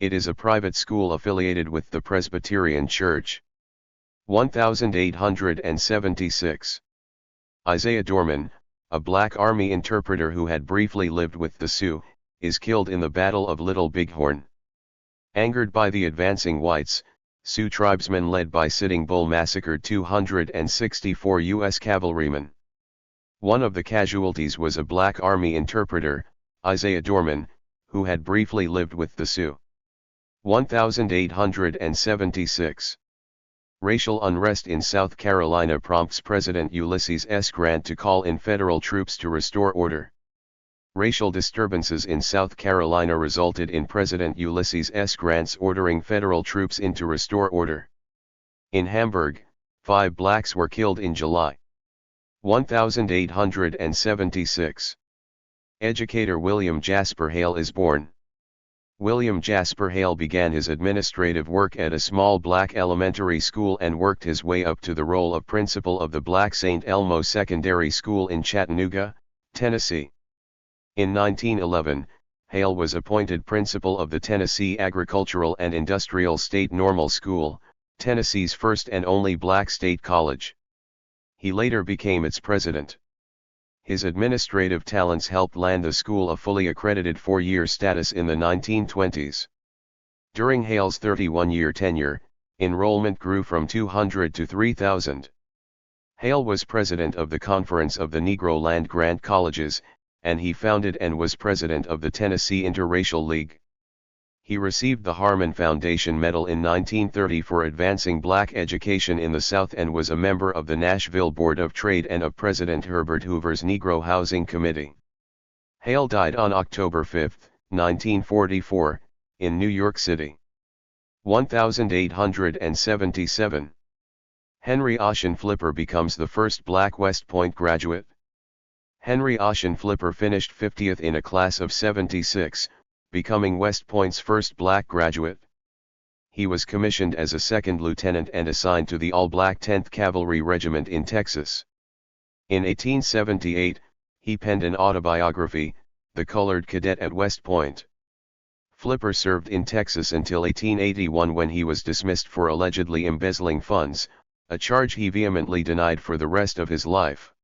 It is a private school affiliated with the Presbyterian Church. 1876. Isaiah Dorman, a black army interpreter who had briefly lived with the Sioux, is killed in the Battle of Little Bighorn. Angered by the advancing whites, Sioux tribesmen led by Sitting Bull massacred 264 U.S. cavalrymen. One of the casualties was a black army interpreter, Isaiah Dorman, who had briefly lived with the Sioux. 1876. Racial unrest in South Carolina prompts President Ulysses S. Grant to call in federal troops to restore order. Racial disturbances in South Carolina resulted in President Ulysses S. Grant's ordering federal troops in to restore order. In Hamburg, 5 blacks were killed in July. 1876. Educator William Jasper Hale is born. William Jasper Hale began his administrative work at a small black elementary school and worked his way up to the role of principal of the black St. Elmo Secondary School in Chattanooga, Tennessee. In 1911, Hale was appointed principal of the Tennessee Agricultural and Industrial State Normal School, Tennessee's first and only black state college. He later became its president. His administrative talents helped land the school a fully accredited four-year status in the 1920s. During Hale's 31-year tenure, enrollment grew from 200 to 3,000. Hale was president of the Conference of the Negro Land Grant Colleges, and he founded and was president of the Tennessee Interracial League. He received the Harmon Foundation Medal in 1930 for advancing black education in the South and was a member of the Nashville Board of Trade and of President Herbert Hoover's Negro Housing Committee. Hale died on October 5, 1944, in New York City. 1877. Henry Ocean Flipper becomes the first black West Point graduate. Henry Ocean Flipper finished 50th in a class of 76, becoming West Point's first black graduate. He was commissioned as a second lieutenant and assigned to the all-black 10th Cavalry Regiment in Texas. In 1878, he penned an autobiography, The Colored Cadet at West Point. Flipper served in Texas until 1881 when he was dismissed for allegedly embezzling funds, a charge he vehemently denied for the rest of his life.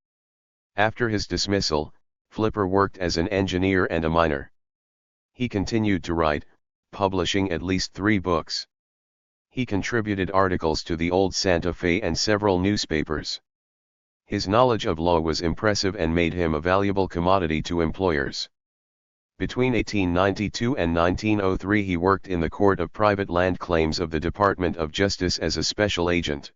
After his dismissal, Flipper worked as an engineer and a miner. He continued to write, publishing at least 3 books. He contributed articles to the Old Santa Fe and several newspapers. His knowledge of law was impressive and made him a valuable commodity to employers. Between 1892 and 1903 he worked in the Court of Private Land Claims of the Department of Justice as a special agent.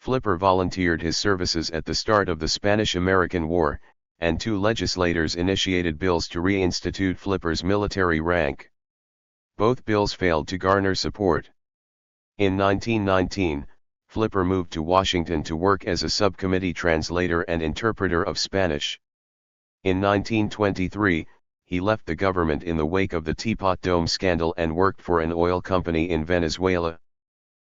Flipper volunteered his services at the start of the Spanish-American War, and 2 legislators initiated bills to reinstitute Flipper's military rank. Both bills failed to garner support. In 1919, Flipper moved to Washington to work as a subcommittee translator and interpreter of Spanish. In 1923, he left the government in the wake of the Teapot Dome scandal and worked for an oil company in Venezuela.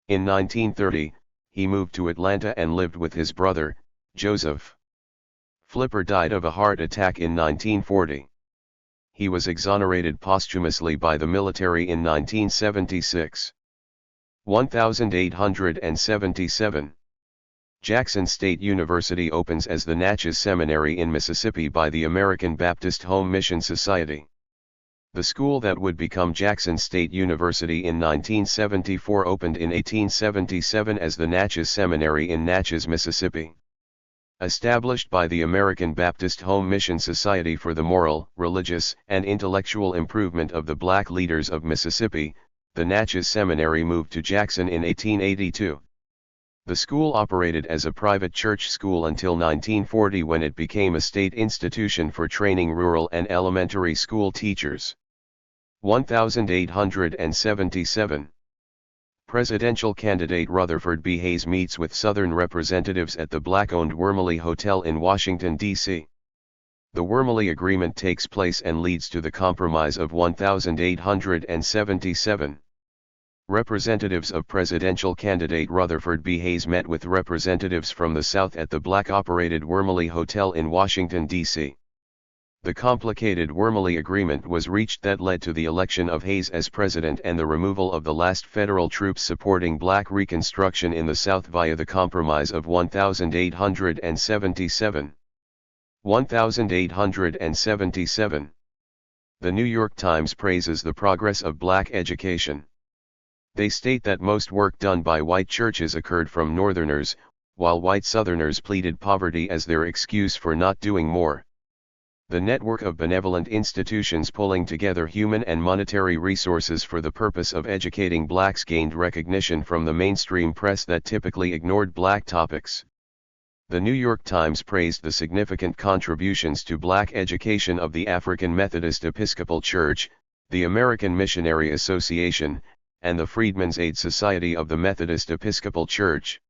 In 1930, he moved to Atlanta and lived with his brother, Joseph. Flipper died of a heart attack in 1940. He was exonerated posthumously by the military in 1976. 1877. Jackson State University opens as the Natchez Seminary in Mississippi by the American Baptist Home Mission Society. The school that would become Jackson State University in 1974 opened in 1877 as the Natchez Seminary in Natchez, Mississippi. Established by the American Baptist Home Mission Society for the moral, religious, and intellectual improvement of the black leaders of Mississippi, the Natchez Seminary moved to Jackson in 1882. The school operated as a private church school until 1940, when it became a state institution for training rural and elementary school teachers. 1877. Presidential candidate Rutherford B. Hayes meets with Southern representatives at the black-owned Wormley Hotel in Washington, D.C. The Wormley Agreement takes place and leads to the Compromise of 1877. Representatives of presidential candidate Rutherford B. Hayes met with representatives from the South at the black-operated Wormley Hotel in Washington, D.C. The complicated Wormley Agreement was reached that led to the election of Hayes as president and the removal of the last federal troops supporting black Reconstruction in the South via the Compromise of 1877. 1877. The New York Times praises the progress of black education. They state that most work done by white churches occurred from Northerners, while white Southerners pleaded poverty as their excuse for not doing more. The network of benevolent institutions pulling together human and monetary resources for the purpose of educating blacks gained recognition from the mainstream press that typically ignored black topics. The New York Times praised the significant contributions to black education of the African Methodist Episcopal Church, the American Missionary Association, and the Freedmen's Aid Society of the Methodist Episcopal Church.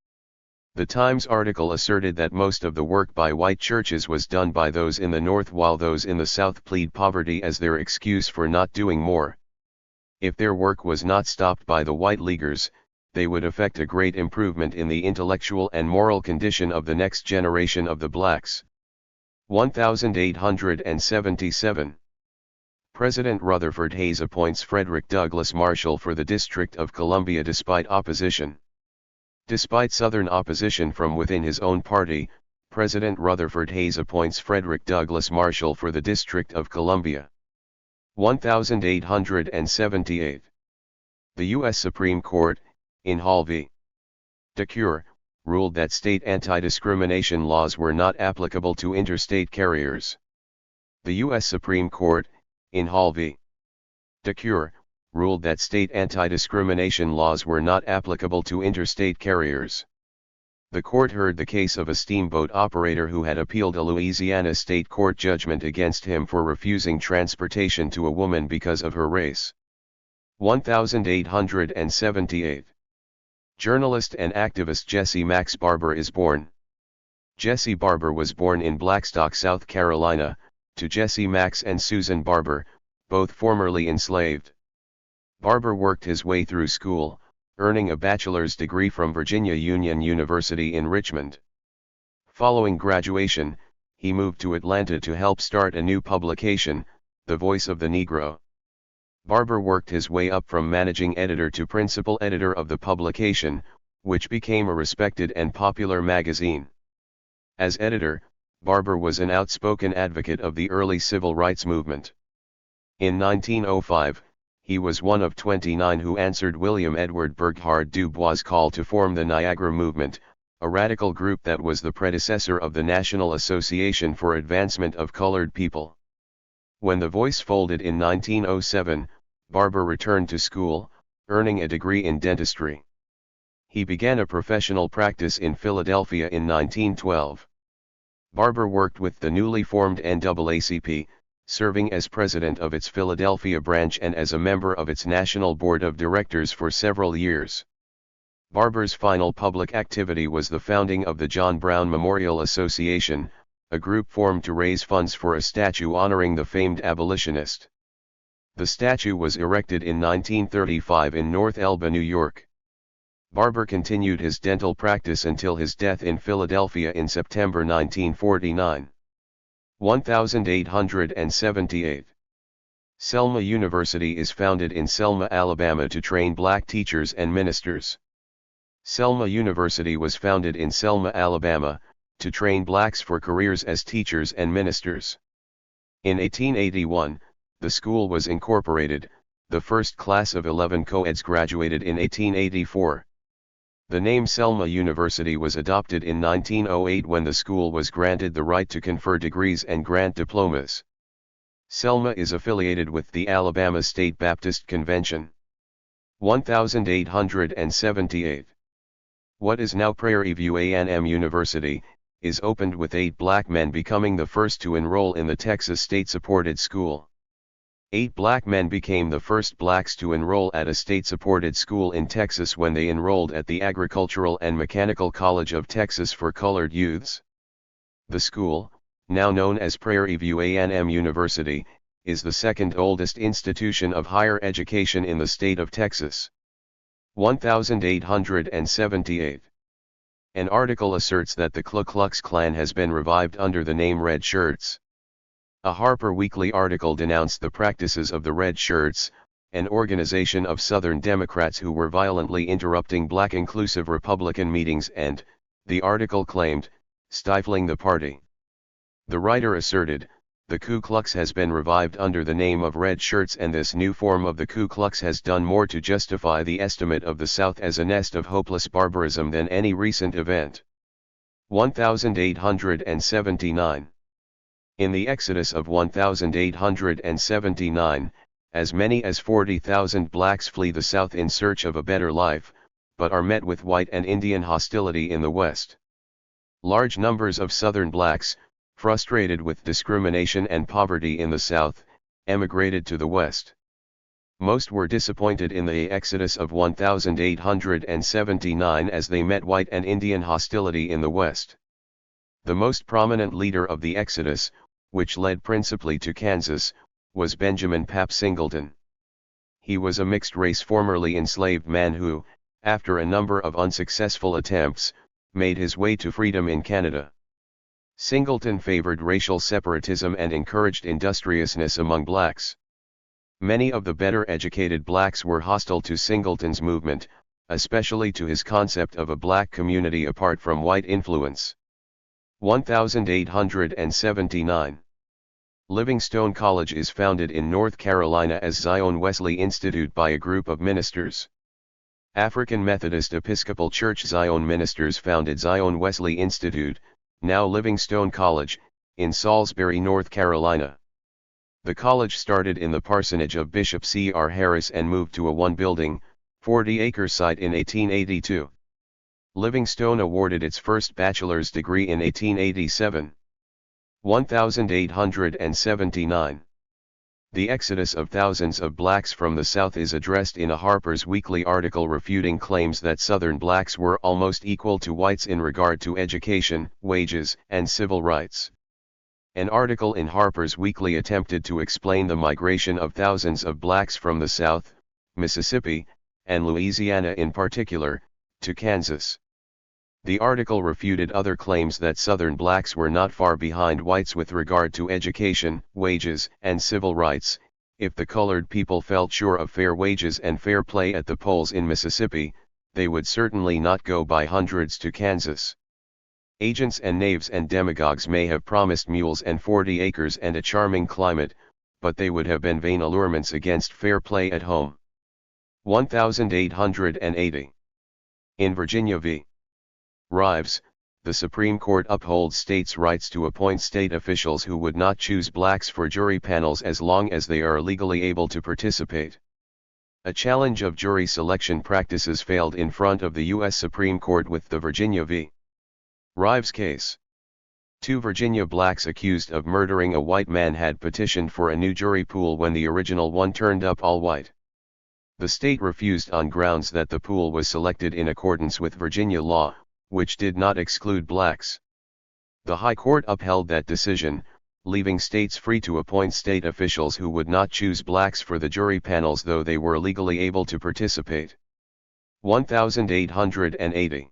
The Times article asserted that most of the work by white churches was done by those in the North, while those in the South plead poverty as their excuse for not doing more. If their work was not stopped by the white leaguers, they would effect a great improvement in the intellectual and moral condition of the next generation of the blacks. 1877. President Rutherford Hayes appoints Frederick Douglass Marshall for the District of Columbia despite opposition. Despite Southern opposition from within his own party, President Rutherford Hayes appoints Frederick Douglass Marshall for the District of Columbia. 1878. The U.S. Supreme Court, in Hall v. Decuir, ruled that state anti-discrimination laws were not applicable to interstate carriers. The U.S. Supreme Court, in Hall v. Decuir, ruled that state anti-discrimination laws were not applicable to interstate carriers. The court heard the case of a steamboat operator who had appealed a Louisiana state court judgment against him for refusing transportation to a woman because of her race. 1878. Journalist and activist Jesse Max Barber is born. Jesse Barber was born in Blackstock, South Carolina, to Jesse Max and Susan Barber, both formerly enslaved. Barber worked his way through school, earning a bachelor's degree from Virginia Union University in Richmond. Following graduation, he moved to Atlanta to help start a new publication, The Voice of the Negro. Barber worked his way up from managing editor to principal editor of the publication, which became a respected and popular magazine. As editor, Barber was an outspoken advocate of the early civil rights movement. In 1905, he was one of 29 who answered William Edward Burghardt Du Bois' call to form the Niagara Movement, a radical group that was the predecessor of the National Association for Advancement of Colored People. When The Voice folded in 1907, Barber returned to school, earning a degree in dentistry. He began a professional practice in Philadelphia in 1912. Barber worked with the newly formed NAACP, serving as president of its Philadelphia branch and as a member of its national board of directors for several years. Barber's final public activity was the founding of the John Brown Memorial Association, a group formed to raise funds for a statue honoring the famed abolitionist. The statue was erected in 1935 in North Elba, New York. Barber continued his dental practice until his death in Philadelphia in September 1949. 1878. Selma University is founded in Selma, Alabama to train black teachers and ministers. Selma University was founded in Selma, Alabama, to train blacks for careers as teachers and ministers. In 1881, the school was incorporated. The first class of 11 co-eds graduated in 1884. The name Selma University was adopted in 1908 when the school was granted the right to confer degrees and grant diplomas. Selma is affiliated with the Alabama State Baptist Convention. 1878. What is now Prairie View A&M University, is opened with 8 black men becoming the first to enroll in the Texas state-supported school. 8 black men became the first blacks to enroll at a state-supported school in Texas when they enrolled at the Agricultural and Mechanical College of Texas for colored youths. The school, now known as Prairie View A&M University, is the second oldest institution of higher education in the state of Texas. 1878. An article asserts that the Ku Klux Klan has been revived under the name Red Shirts. A Harper Weekly article denounced the practices of the Red Shirts, an organization of Southern Democrats who were violently interrupting black inclusive Republican meetings and, the article claimed, stifling the party. The writer asserted, the Ku Klux has been revived under the name of Red Shirts, and this new form of the Ku Klux has done more to justify the estimate of the South as a nest of hopeless barbarism than any recent event. 1879. In the exodus of 1879, as many as 40,000 blacks flee the South in search of a better life, but are met with white and Indian hostility in the West. Large numbers of Southern blacks, frustrated with discrimination and poverty in the South, emigrated to the West. Most were disappointed in the exodus of 1879 as they met white and Indian hostility in the West. The most prominent leader of the exodus, which led principally to Kansas, was Benjamin Pap Singleton. He was a mixed-race formerly enslaved man who, after a number of unsuccessful attempts, made his way to freedom in Canada. Singleton favored racial separatism and encouraged industriousness among blacks. Many of the better educated blacks were hostile to Singleton's movement, especially to his concept of a black community apart from white influence. 1879. Livingstone College is founded in North Carolina as Zion Wesley Institute by a group of ministers. African Methodist Episcopal Church Zion ministers founded Zion Wesley Institute, now Livingstone College, in Salisbury, North Carolina. The college started in the parsonage of Bishop C.R. Harris and moved to a one-building, 40-acre site in 1882. Livingstone awarded its first bachelor's degree in 1887. 1879. The exodus of thousands of blacks from the South is addressed in a Harper's Weekly article refuting claims that Southern blacks were almost equal to whites in regard to education, wages, and civil rights. An article in Harper's Weekly attempted to explain the migration of thousands of blacks from the South, Mississippi, and Louisiana in particular, to Kansas. The article refuted other claims that Southern blacks were not far behind whites with regard to education, wages, and civil rights. If the colored people felt sure of fair wages and fair play at the polls in Mississippi, they would certainly not go by hundreds to Kansas. Agents and knaves and demagogues may have promised mules and 40 acres and a charming climate, but they would have been vain allurements against fair play at home. 1880. In Virginia v. Rives, the Supreme Court upholds states' rights to appoint state officials who would not choose blacks for jury panels as long as they are legally able to participate. A challenge of jury selection practices failed in front of the U.S. Supreme Court with the Virginia v. Rives case. 2 Virginia blacks accused of murdering a white man had petitioned for a new jury pool when the original one turned up all white. The state refused on grounds that the pool was selected in accordance with Virginia law, which did not exclude blacks. The High Court upheld that decision, leaving states free to appoint state officials who would not choose blacks for the jury panels though they were legally able to participate. 1880.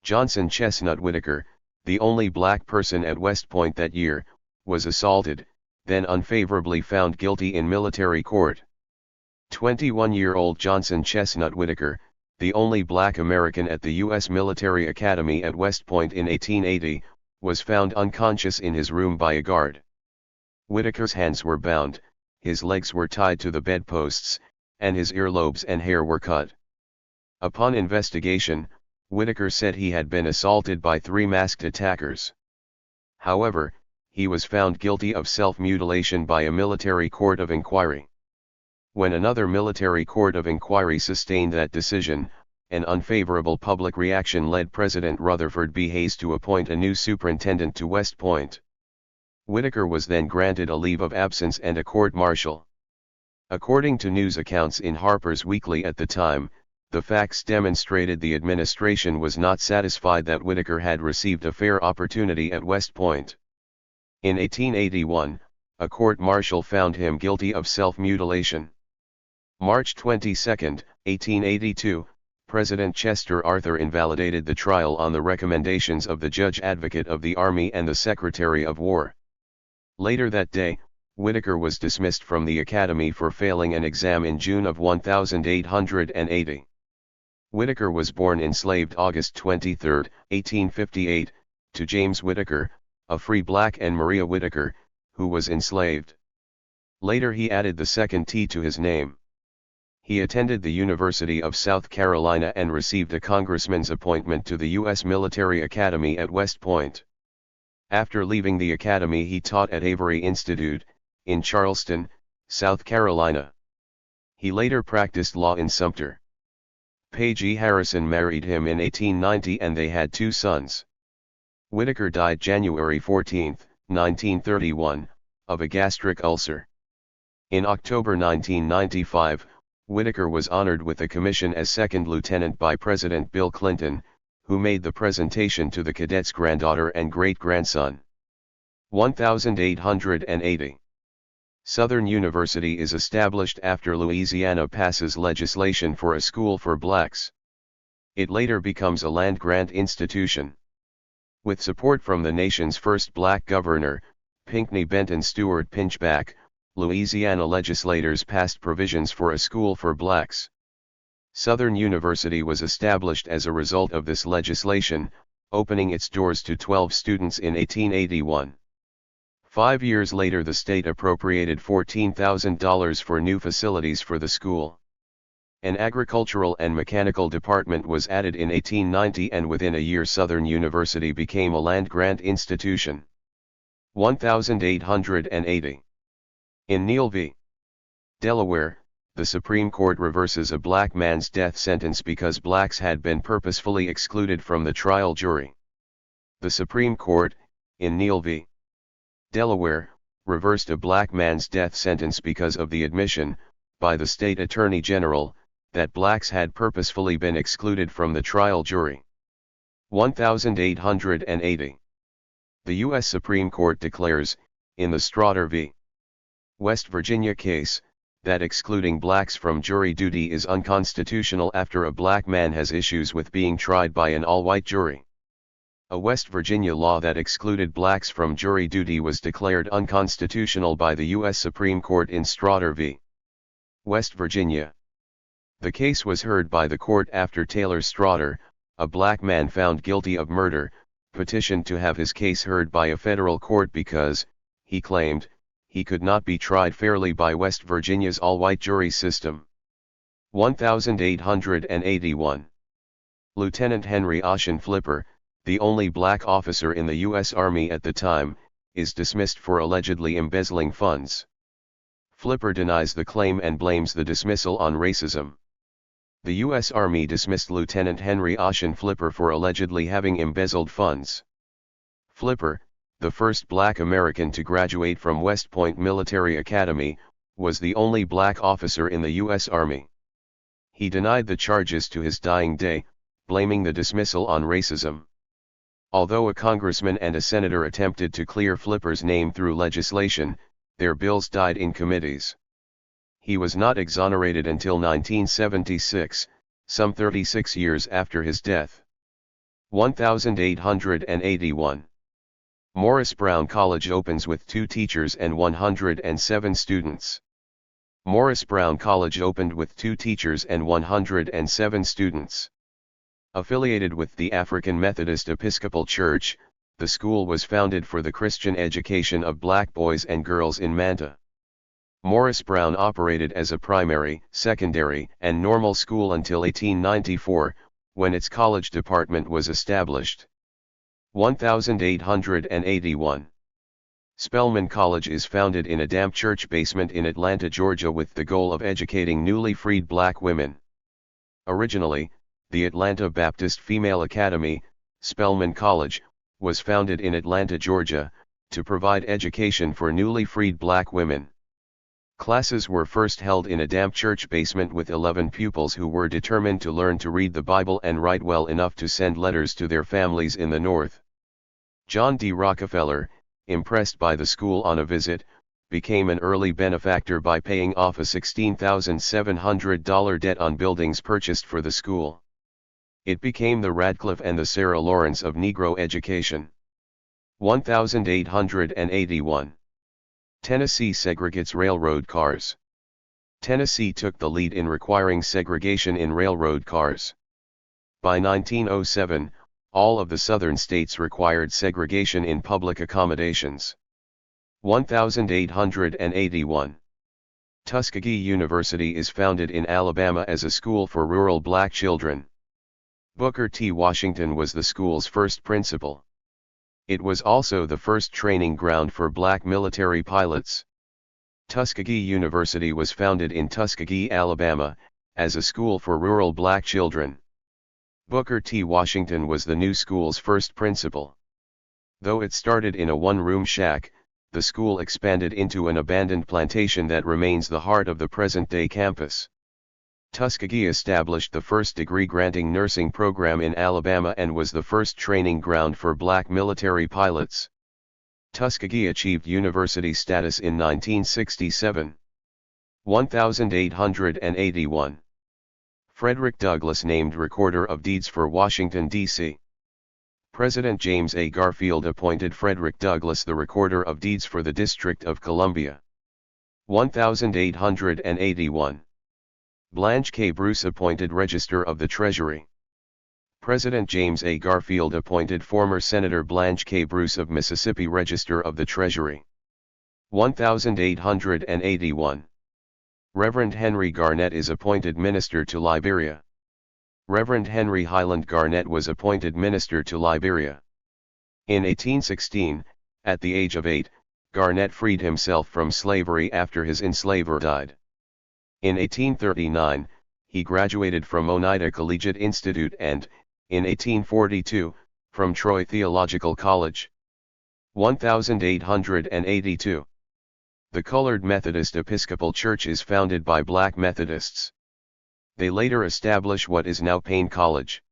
Johnson Chestnut Whitaker, the only black person at West Point that year, was assaulted, then unfavorably found guilty in military court. 21-year-old Johnson Chestnut Whitaker, the only black American at the U.S. Military Academy at West Point in 1880, was found unconscious in his room by a guard. Whitaker's hands were bound, his legs were tied to the bedposts, and his earlobes and hair were cut. Upon investigation, Whitaker said he had been assaulted by 3 masked attackers. However, he was found guilty of self-mutilation by a military court of inquiry. When another military court of inquiry sustained that decision, An unfavorable public reaction led President Rutherford B. Hayes to appoint a new superintendent to West Point. Whitaker was then granted a leave of absence and a court-martial. According to news accounts in Harper's Weekly at the time, the facts demonstrated the administration was not satisfied that Whitaker had received a fair opportunity at West Point. In 1881, a court-martial found him guilty of self-mutilation. March 22, 1882, President Chester Arthur invalidated the trial on the recommendations of the Judge Advocate of the Army and the Secretary of War. Later that day, Whitaker was dismissed from the Academy for failing an exam in June of 1880. Whitaker was born enslaved August 23, 1858, to James Whitaker, a free black, and Maria Whitaker, who was enslaved. Later he added the second T to his name. He attended the University of South Carolina and received a congressman's appointment to the U.S. Military Academy at West Point. After leaving the academy he taught at Avery Institute, in Charleston, South Carolina. He later practiced law in Sumter. Paige E. Harrison married him in 1890 and they had 2 sons. Whitaker died January 14, 1931, of a gastric ulcer. In October 1995, Whitaker was honored with a commission as second lieutenant by President Bill Clinton, who made the presentation to the cadet's granddaughter and great-grandson. 1880. Southern University is established after Louisiana passes legislation for a school for blacks. It later becomes a land-grant institution. With support from the nation's first black governor, Pinckney Benton Stewart Pinchback, Louisiana legislators passed provisions for a school for blacks. Southern University was established as a result of this legislation, opening its doors to 12 students in 1881. 5 years later the state appropriated $14,000 for new facilities for the school. An agricultural and mechanical department was added in 1890 and within a year Southern University became a land-grant institution. 1880. In Neal v. Delaware, the Supreme Court reverses a black man's death sentence because blacks had been purposefully excluded from the trial jury. The Supreme Court, in Neal v. Delaware, reversed a black man's death sentence because of the admission, by the state attorney general, that blacks had purposefully been excluded from the trial jury. 1880. The U.S. Supreme Court declares, in the Strotter v. West Virginia case, that excluding blacks from jury duty is unconstitutional after a black man has issues with being tried by an all-white jury. A West Virginia law that excluded blacks from jury duty was declared unconstitutional by the U.S. Supreme Court in Strotter v. West Virginia. The case was heard by the court after Taylor Strotter, a black man found guilty of murder, petitioned to have his case heard by a federal court because, he claimed, he could not be tried fairly by West Virginia's all-white jury system. 1881. Lieutenant Henry Ocean Flipper, the only black officer in the U.S. Army at the time, is dismissed for allegedly embezzling funds. Flipper denies the claim and blames the dismissal on racism. The U.S. Army dismissed Lieutenant Henry Ocean Flipper for allegedly having embezzled funds. Flipper, the first black American to graduate from West Point Military Academy, was the only black officer in the U.S. Army. He denied the charges to his dying day, blaming the dismissal on racism. Although a congressman and a senator attempted to clear Flipper's name through legislation, their bills died in committees. He was not exonerated until 1976, some 36 years after his death. 1881. Morris Brown College opens with 2 teachers and 107 students. Morris Brown College opened with 2 teachers and 107 students. Affiliated with the African Methodist Episcopal Church, the school was founded for the Christian education of black boys and girls in Manta. Morris Brown operated as a primary, secondary, and normal school until 1894, when its college department was established. 1881. Spelman College is founded in a damp church basement in Atlanta, Georgia with the goal of educating newly freed black women. Originally, The Atlanta Baptist Female Academy, Spelman College, was founded in Atlanta, Georgia, to provide education for newly freed black women. Classes were first held in a damp church basement with 11 pupils who were determined to learn to read the Bible and write well enough to send letters to their families in the North. John D. Rockefeller, impressed by the school on a visit, became an early benefactor by paying off a $16,700 debt on buildings purchased for the school. It became the Radcliffe and the Sarah Lawrence of Negro education. 1881. Tennessee segregates railroad cars. Tennessee took the lead in requiring segregation in railroad cars. By 1907, all of the southern states required segregation in public accommodations. 1881. Tuskegee University is founded in Alabama as a school for rural black children. Booker T. Washington was the school's first principal. It was also the first training ground for black military pilots. Tuskegee University was founded in Tuskegee, Alabama, as a school for rural black children. Booker T. Washington was the new school's first principal. Though it started in a one-room shack, the school expanded into an abandoned plantation that remains the heart of the present-day campus. Tuskegee established the first degree-granting nursing program in Alabama and was the first training ground for black military pilots. Tuskegee achieved university status in 1967. 1881. Frederick Douglass named Recorder of Deeds for Washington, D.C. President James A. Garfield appointed Frederick Douglass the Recorder of Deeds for the District of Columbia. 1881. Blanche K. Bruce appointed Register of the Treasury. President James A. Garfield appointed former Senator Blanche K. Bruce of Mississippi Register of the Treasury. 1881. Reverend Henry Garnett is appointed Minister to Liberia. Reverend Henry Highland Garnett was appointed Minister to Liberia. In 1816, at the age of 8, Garnett freed himself from slavery after his enslaver died. In 1839, he graduated from Oneida Collegiate Institute and, in 1842, from Troy Theological College. 1882. The Colored Methodist Episcopal Church is founded by black Methodists. They later establish what is now Payne College.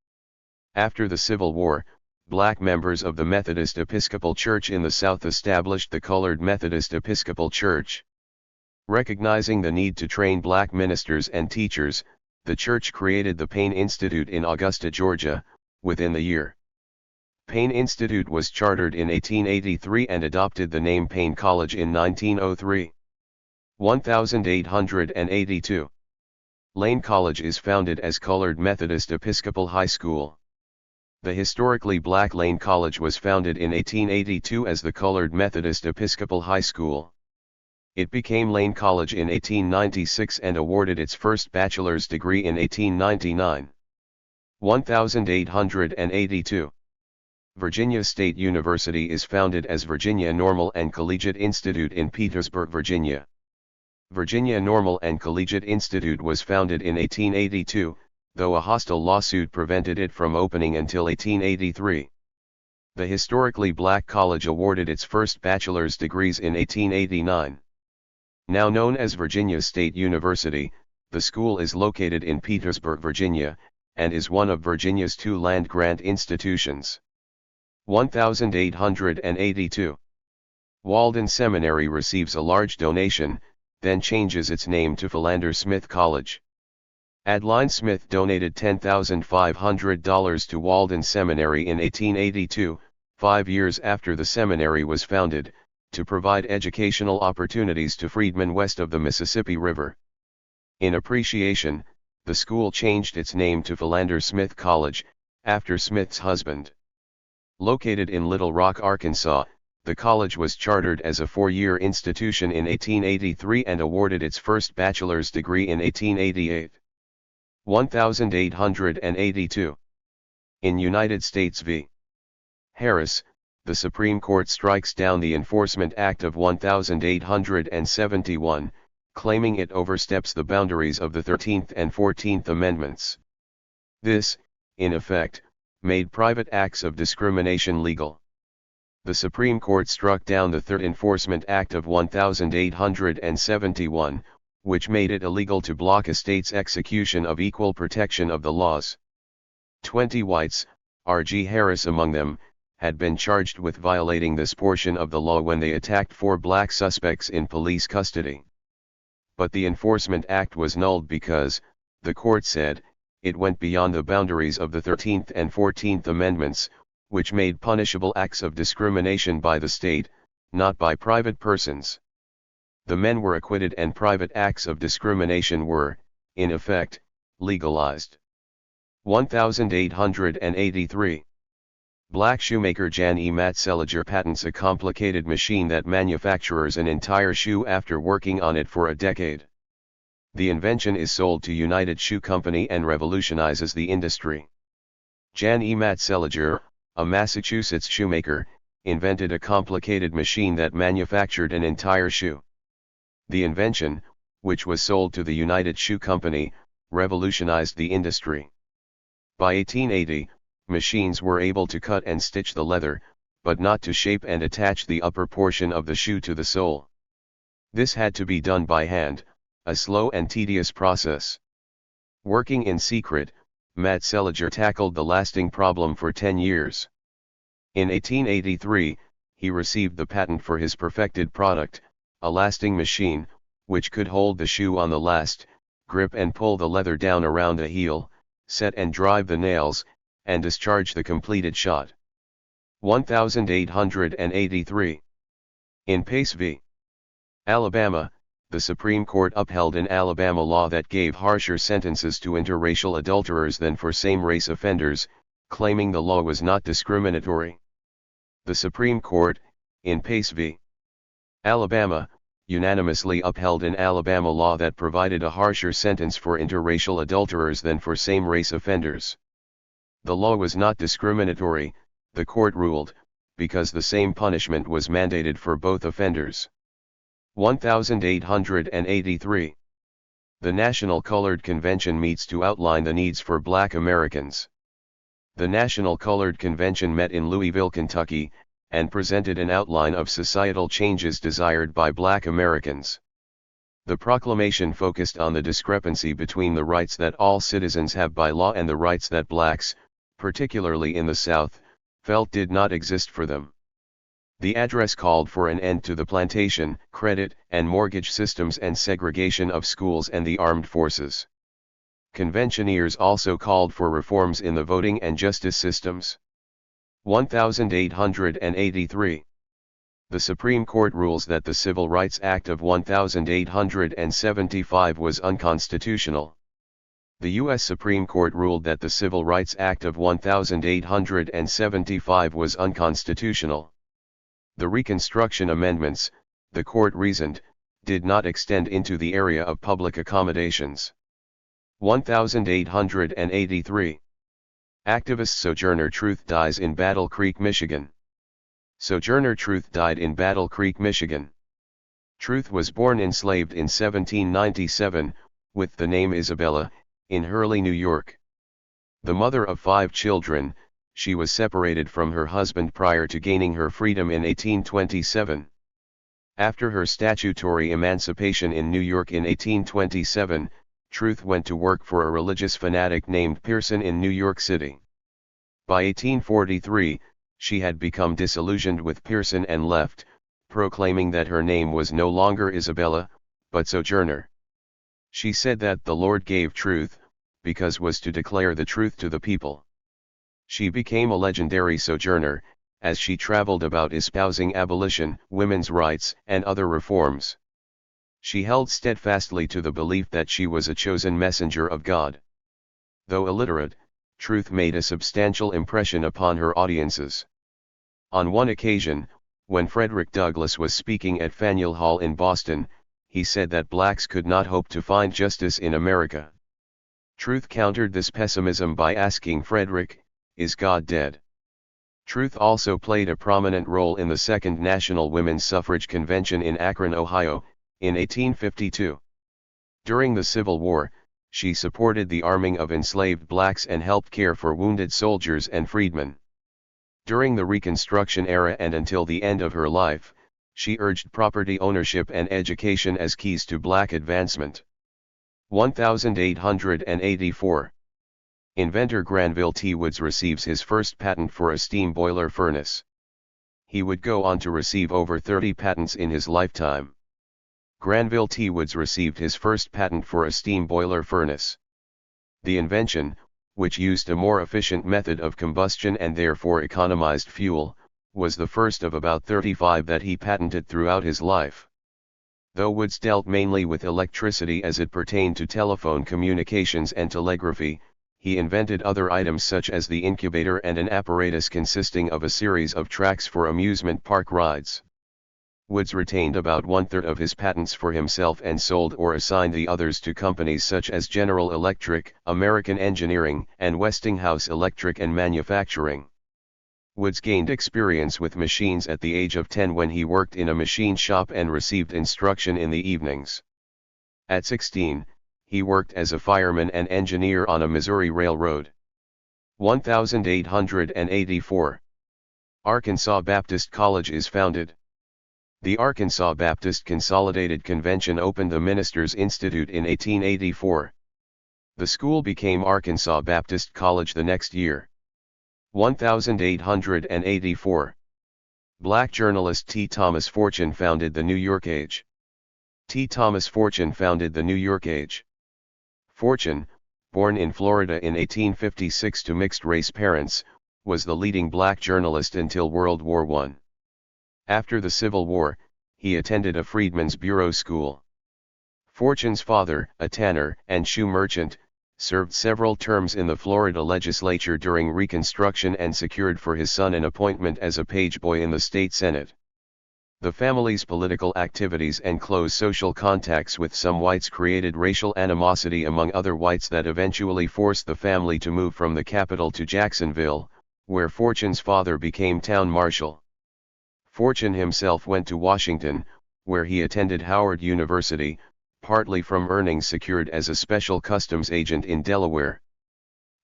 After the Civil War, black members of the Methodist Episcopal Church in the South established the Colored Methodist Episcopal Church. Recognizing the need to train black ministers and teachers, the church created the Payne Institute in Augusta, Georgia, within the year. Payne Institute was chartered in 1883 and adopted the name Payne College in 1903. 1882. Lane College is founded as Colored Methodist Episcopal High School. The historically black Lane College was founded in 1882 as the Colored Methodist Episcopal High School. It became Lane College in 1896 and awarded its first bachelor's degree in 1899. 1882. Virginia State University is founded as Virginia Normal and Collegiate Institute in Petersburg, Virginia. Virginia Normal and Collegiate Institute was founded in 1882, though a hostile lawsuit prevented it from opening until 1883. The historically black college awarded its first bachelor's degrees in 1889. Now known as Virginia State University, the school is located in Petersburg, Virginia, and is one of Virginia's two land-grant institutions. 1882. Walden Seminary receives a large donation, then changes its name to Philander Smith College. Adeline Smith donated $10,500 to Walden Seminary in 1882, 5 years after the seminary was founded, to provide educational opportunities to freedmen west of the Mississippi River. In appreciation, the school changed its name to Philander Smith College, after Smith's husband. Located in Little Rock, Arkansas, the college was chartered as a 4-year institution in 1883 and awarded its first bachelor's degree in 1888. 1882. In United States v. Harris, the Supreme Court strikes down the Enforcement Act of 1871, claiming it oversteps the boundaries of the 13th and 14th Amendments. This, in effect, made private acts of discrimination legal. The Supreme Court struck down the Third Enforcement Act of 1871, which made it illegal to block a state's execution of equal protection of the laws. 20 whites, R.G. Harris among them, had been charged with violating this portion of the law when they attacked 4 black suspects in police custody. But the Enforcement Act was nulled because, the court said, it went beyond the boundaries of the 13th and 14th Amendments, which made punishable acts of discrimination by the state, not by private persons. The men were acquitted and private acts of discrimination were, in effect, legalized. 1883. Black shoemaker Jan E. Matseliger patents a complicated machine that manufactures an entire shoe after working on it for a decade. The invention is sold to United Shoe Company and revolutionizes the industry. Jan E. Matseliger, a Massachusetts shoemaker, invented a complicated machine that manufactured an entire shoe. The invention, which was sold to the United Shoe Company, revolutionized the industry. By 1880, machines were able to cut and stitch the leather, but not to shape and attach the upper portion of the shoe to the sole. This had to be done by hand, a slow and tedious process. Working in secret, Matseliger tackled the lasting problem for 10 years. In 1883, he received the patent for his perfected product, a lasting machine, which could hold the shoe on the last, grip and pull the leather down around the heel, set and drive the nails, and discharge the completed shot. 1883. In Pace v. Alabama, the Supreme Court upheld an Alabama law that gave harsher sentences to interracial adulterers than for same-race offenders, claiming the law was not discriminatory. The Supreme Court, in Pace v. Alabama, unanimously upheld an Alabama law that provided a harsher sentence for interracial adulterers than for same-race offenders. The law was not discriminatory, the court ruled, because the same punishment was mandated for both offenders. 1883. The National Colored Convention meets to outline the needs for Black Americans. The National Colored Convention met in Louisville, Kentucky, and presented an outline of societal changes desired by Black Americans. The proclamation focused on the discrepancy between the rights that all citizens have by law and the rights that blacks, particularly in the South, felt did not exist for them. The address called for an end to the plantation, credit, and mortgage systems and segregation of schools and the armed forces. Conventioneers also called for reforms in the voting and justice systems. 1883. The Supreme Court rules that the Civil Rights Act of 1875 was unconstitutional. The U.S. Supreme Court ruled that the Civil Rights Act of 1875 was unconstitutional. The Reconstruction Amendments, the court reasoned, did not extend into the area of public accommodations. 1883. Activist Sojourner Truth dies in Battle Creek, Michigan. Sojourner Truth died in Battle Creek, Michigan. Truth was born enslaved in 1797, with the name Isabella, in Hurley, New York. The mother of 5 children, she was separated from her husband prior to gaining her freedom in 1827. After her statutory emancipation in New York in 1827, Truth went to work for a religious fanatic named Pearson in New York City. By 1843, she had become disillusioned with Pearson and left, proclaiming that her name was no longer Isabella, but Sojourner. She said that the Lord gave truth, because was to declare the truth to the people. She became a legendary sojourner, as she traveled about espousing abolition, women's rights, and other reforms. She held steadfastly to the belief that she was a chosen messenger of God. Though illiterate, Truth made a substantial impression upon her audiences. On one occasion, when Frederick Douglass was speaking at Faneuil Hall in Boston, he said that blacks could not hope to find justice in America. Truth countered this pessimism by asking Frederick, "Is God dead?" Truth also played a prominent role in the Second National Women's Suffrage Convention in Akron, Ohio, in 1852. During the Civil War, She supported the arming of enslaved blacks and helped care for wounded soldiers and freedmen. During the Reconstruction era and until the end of her life, she urged property ownership and education as keys to black advancement. 1884. Inventor Granville T. Woods receives his first patent for a steam boiler furnace. He would go on to receive over 30 patents in his lifetime. Granville T. Woods received his first patent for a steam boiler furnace. The invention, which used a more efficient method of combustion and therefore economized fuel, was the first of about 35 that he patented throughout his life. Though Woods dealt mainly with electricity as it pertained to telephone communications and telegraphy, he invented other items such as the incubator and an apparatus consisting of a series of tracks for amusement park rides. Woods retained about 1/3 of his patents for himself and sold or assigned the others to companies such as General Electric, American Engineering, and Westinghouse Electric and Manufacturing. Woods gained experience with machines at the age of 10 when he worked in a machine shop and received instruction in the evenings. At 16, he worked as a fireman and engineer on a Missouri railroad. 1884. Arkansas Baptist College is founded. The Arkansas Baptist Consolidated Convention opened the Ministers Institute in 1884. The school became Arkansas Baptist College the next year. 1884. Black journalist T. Thomas Fortune founded the New York Age. T. Thomas Fortune founded the New York Age. Fortune, born in Florida in 1856 to mixed-race parents, was the leading black journalist until World War I. After the Civil War, he attended a freedmen's bureau school. Fortune's father, a tanner and shoe merchant, served several terms in the Florida legislature during Reconstruction and secured for his son an appointment as a page boy in the state Senate. The family's political activities and close social contacts with some whites created racial animosity among other whites that eventually forced the family to move from the capital to Jacksonville, where Fortune's father became town marshal. Fortune himself went to Washington, where he attended Howard University, partly from earnings secured as a special customs agent in Delaware.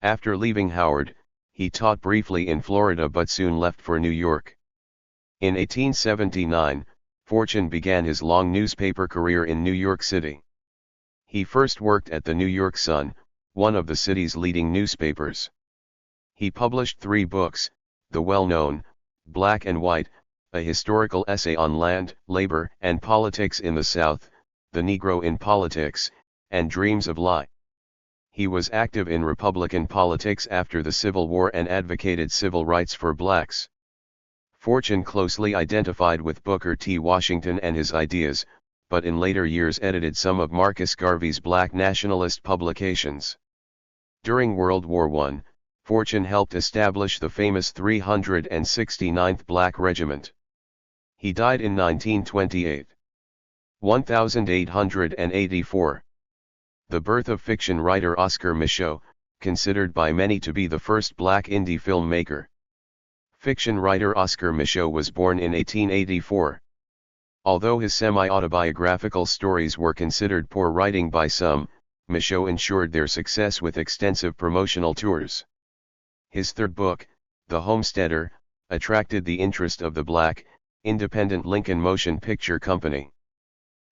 After leaving Howard, he taught briefly in Florida but soon left for New York. In 1879, Fortune began his long newspaper career in New York City. He first worked at the New York Sun, one of the city's leading newspapers. He published 3 books, the well-known, Black and White, a historical essay on land, labor, and politics in the South, The Negro in Politics, and Dreams of Lie. He was active in Republican politics after the Civil War and advocated civil rights for blacks. Fortune closely identified with Booker T. Washington and his ideas, but in later years edited some of Marcus Garvey's black nationalist publications. During World War I, Fortune helped establish the famous 369th Black Regiment. He died in 1928. 1884. The birth of fiction writer Oscar Micheaux, considered by many to be the first black indie filmmaker. Fiction writer Oscar Micheaux was born in 1884. Although his semi-autobiographical stories were considered poor writing by some, Micheaux ensured their success with extensive promotional tours. His third book, The Homesteader, attracted the interest of the black, independent Lincoln Motion Picture Company.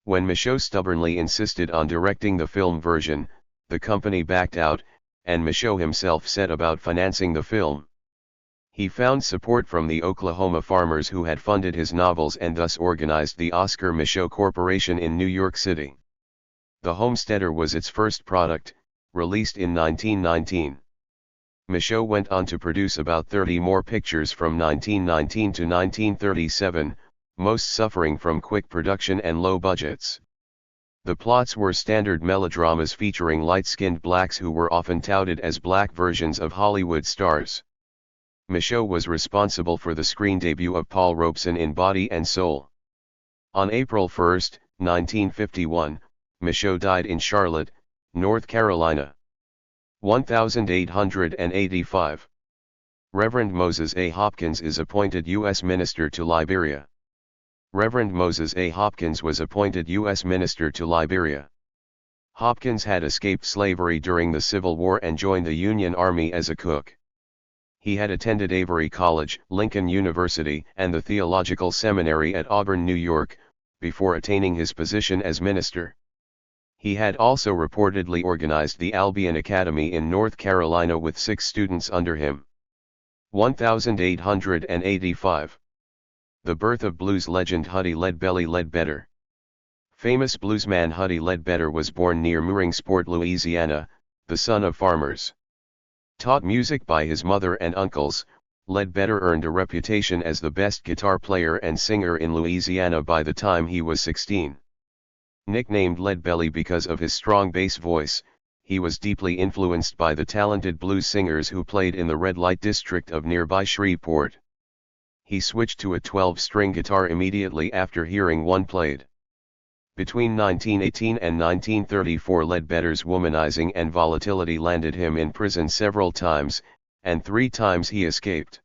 When Micheaux stubbornly insisted on directing the film version, the company backed out, and Micheaux himself set about financing the film. He found support from the Oklahoma farmers who had funded his novels and thus organized the Oscar Micheaux Corporation in New York City. The Homesteader was its first product, released in 1919. Micheaux went on to produce about 30 more pictures from 1919 to 1937, most suffering from quick production and low budgets. The plots were standard melodramas featuring light-skinned blacks who were often touted as black versions of Hollywood stars. Micheaux was responsible for the screen debut of Paul Robeson in Body and Soul. On April 1, 1951, Micheaux died in Charlotte, North Carolina. 1885. Reverend Moses A. Hopkins is appointed U.S. Minister to Liberia. Reverend Moses A. Hopkins was appointed U.S. Minister to Liberia. Hopkins had escaped slavery during the Civil War and joined the Union Army as a cook. He had attended Avery College, Lincoln University, and the Theological Seminary at Auburn, New York, before attaining his position as minister. He had also reportedly organized the Albion Academy in North Carolina with 6 students under him. 1885. The birth of blues legend Huddie Leadbelly Ledbetter. Famous bluesman Huddie Ledbetter was born near Mooringsport, Louisiana, the son of farmers. Taught music by his mother and uncles, Ledbetter earned a reputation as the best guitar player and singer in Louisiana by the time he was 16. Nicknamed Leadbelly because of his strong bass voice, he was deeply influenced by the talented blues singers who played in the red light district of nearby Shreveport. He switched to a 12-string guitar immediately after hearing one played. Between 1918 and 1934, Ledbetter's womanizing and volatility landed him in prison several times, and 3 times he escaped.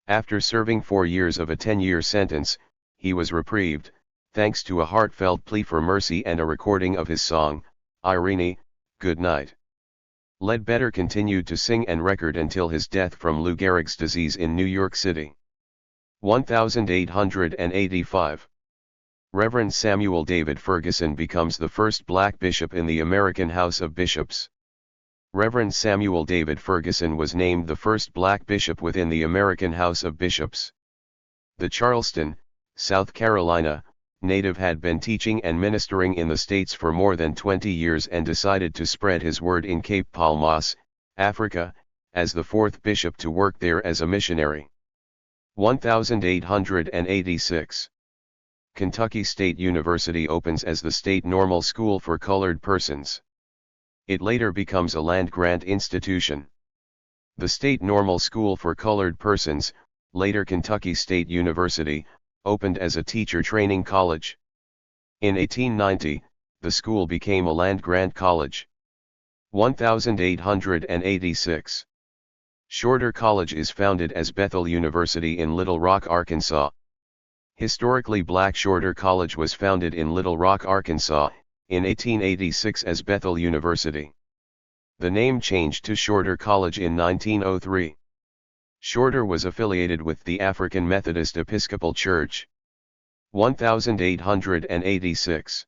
After serving 4 years of a 10-year sentence, he was reprieved, thanks to a heartfelt plea for mercy and a recording of his song, Irene, Good Night. Ledbetter continued to sing and record until his death from Lou Gehrig's disease in New York City. 1885. Reverend Samuel David Ferguson becomes the first black bishop in the American House of Bishops. Reverend Samuel David Ferguson was named the first black bishop within the American House of Bishops. The Charleston, South Carolina, native had been teaching and ministering in the States for more than 20 years and decided to spread his word in Cape Palmas, Africa, as the 4th bishop to work there as a missionary. 1886. Kentucky State University opens as the state normal school for colored persons. It later becomes a land-grant institution. The State Normal School for Colored Persons, later Kentucky State University, opened as a teacher training college. In 1890, the school became a land-grant college. 1886. Shorter College is founded as Bethel University in Little Rock, Arkansas. Historically black Shorter College was founded in Little Rock, Arkansas, in 1886 as Bethel University. The name changed to Shorter College in 1903. Shorter was affiliated with the African Methodist Episcopal Church. 1886.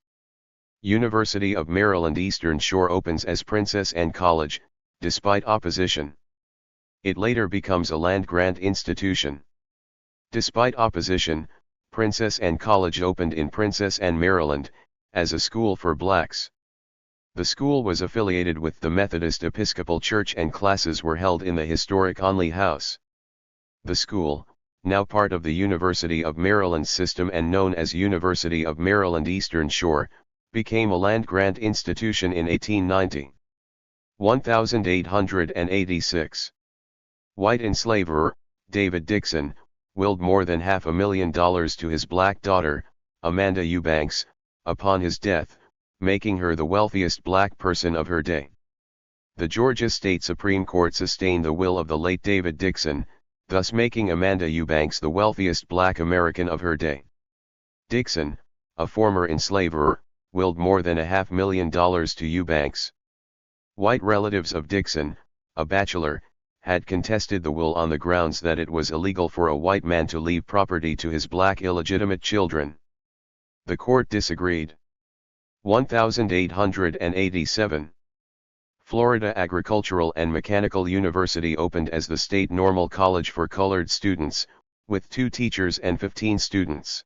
University of Maryland Eastern Shore opens as Princess Anne College, despite opposition. It later becomes a land-grant institution. Despite opposition, Princess Anne College opened in Princess Anne, Maryland, as a school for blacks. The school was affiliated with the Methodist Episcopal Church and classes were held in the historic Onley House. The school, now part of the University of Maryland system and known as University of Maryland Eastern Shore, became a land-grant institution in 1890. 1886. White enslaver, David Dixon, willed more than $500,000 to his black daughter, Amanda Eubanks, upon his death, making her the wealthiest black person of her day. The Georgia State Supreme Court sustained the will of the late David Dixon, thus making Amanda Eubanks the wealthiest black American of her day. Dixon, a former enslaver, willed more than $500,000 to Eubanks. White relatives of Dixon, a bachelor, had contested the will on the grounds that it was illegal for a white man to leave property to his black illegitimate children. The court disagreed. 1887. Florida Agricultural and Mechanical University opened as the state normal college for colored students, with 2 teachers and 15 students.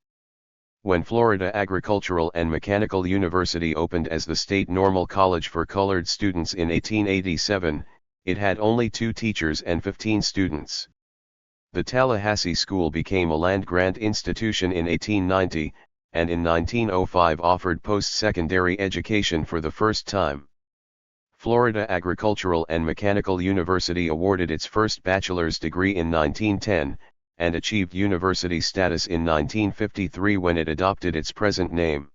When Florida Agricultural and Mechanical University opened as the state normal college for colored students in 1887, it had only 2 teachers and 15 students. The Tallahassee School became a land-grant institution in 1890, and in 1905 offered post-secondary education for the first time. Florida Agricultural and Mechanical University awarded its first bachelor's degree in 1910, and achieved university status in 1953 when it adopted its present name.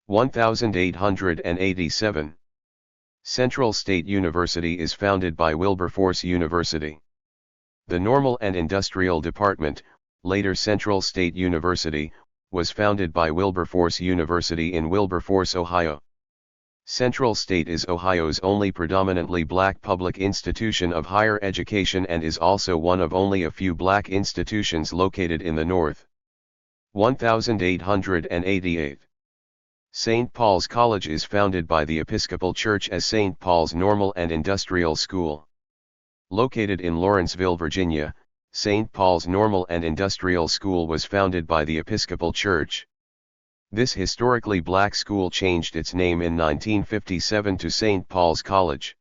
1887. Central State University is founded by Wilberforce University. The Normal and Industrial Department, later Central State University, was founded by Wilberforce University in Wilberforce, Ohio. Central State is Ohio's only predominantly black public institution of higher education and is also one of only a few black institutions located in the North. 1888. St. Paul's College is founded by the Episcopal Church as St. Paul's Normal and Industrial School. Located in Lawrenceville, Virginia, St. Paul's Normal and Industrial School was founded by the Episcopal Church. This historically black school changed its name in 1957 to St. Paul's College.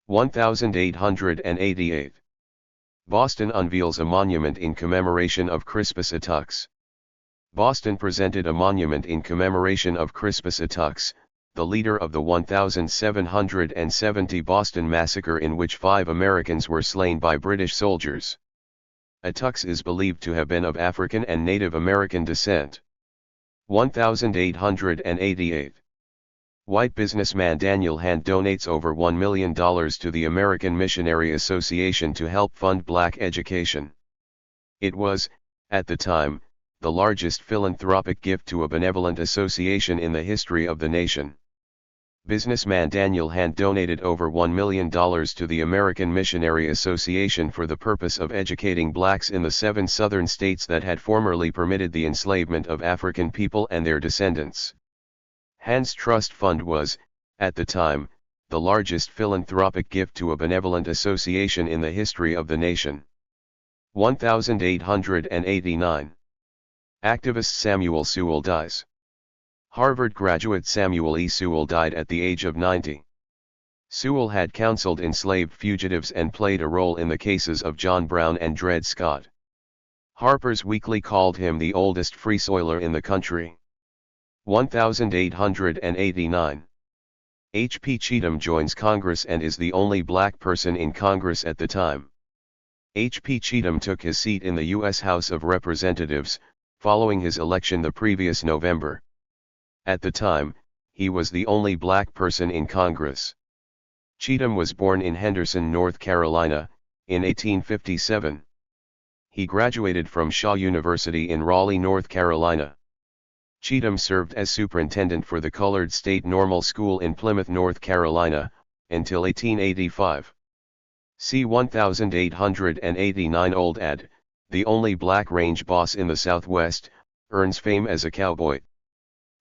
1888. Boston unveils a monument in commemoration of Crispus Attucks. Boston presented a monument in commemoration of Crispus Attucks, the leader of the 1770 Boston Massacre in which 5 Americans were slain by British soldiers. Attucks is believed to have been of African and Native American descent. 1888. White businessman Daniel Hand donates over $1 million to the American Missionary Association to help fund black education. It was, at the time, the largest philanthropic gift to a benevolent association in the history of the nation. Businessman Daniel Hand donated over $1 million to the American Missionary Association for the purpose of educating blacks in the 7 southern states that had formerly permitted the enslavement of African people and their descendants. Hand's trust fund was, at the time, the largest philanthropic gift to a benevolent association in the history of the nation. 1889. Activist Samuel Sewall dies. Harvard graduate Samuel E. Sewall died at the age of 90. Sewall had counseled enslaved fugitives and played a role in the cases of John Brown and Dred Scott. Harper's Weekly called him the oldest free soiler in the country. 1889. H. P. Cheatham joins Congress and is the only black person in Congress at the time. H. P. Cheatham took his seat in the U.S. House of Representatives, following his election the previous November. At the time, he was the only black person in Congress. Cheatham was born in Henderson, North Carolina, in 1857. He graduated from Shaw University in Raleigh, North Carolina. Cheatham served as superintendent for the Colored State Normal School in Plymouth, North Carolina, until 1885. C. 1889. Old Ad, the only black range boss in the Southwest, earns fame as a cowboy.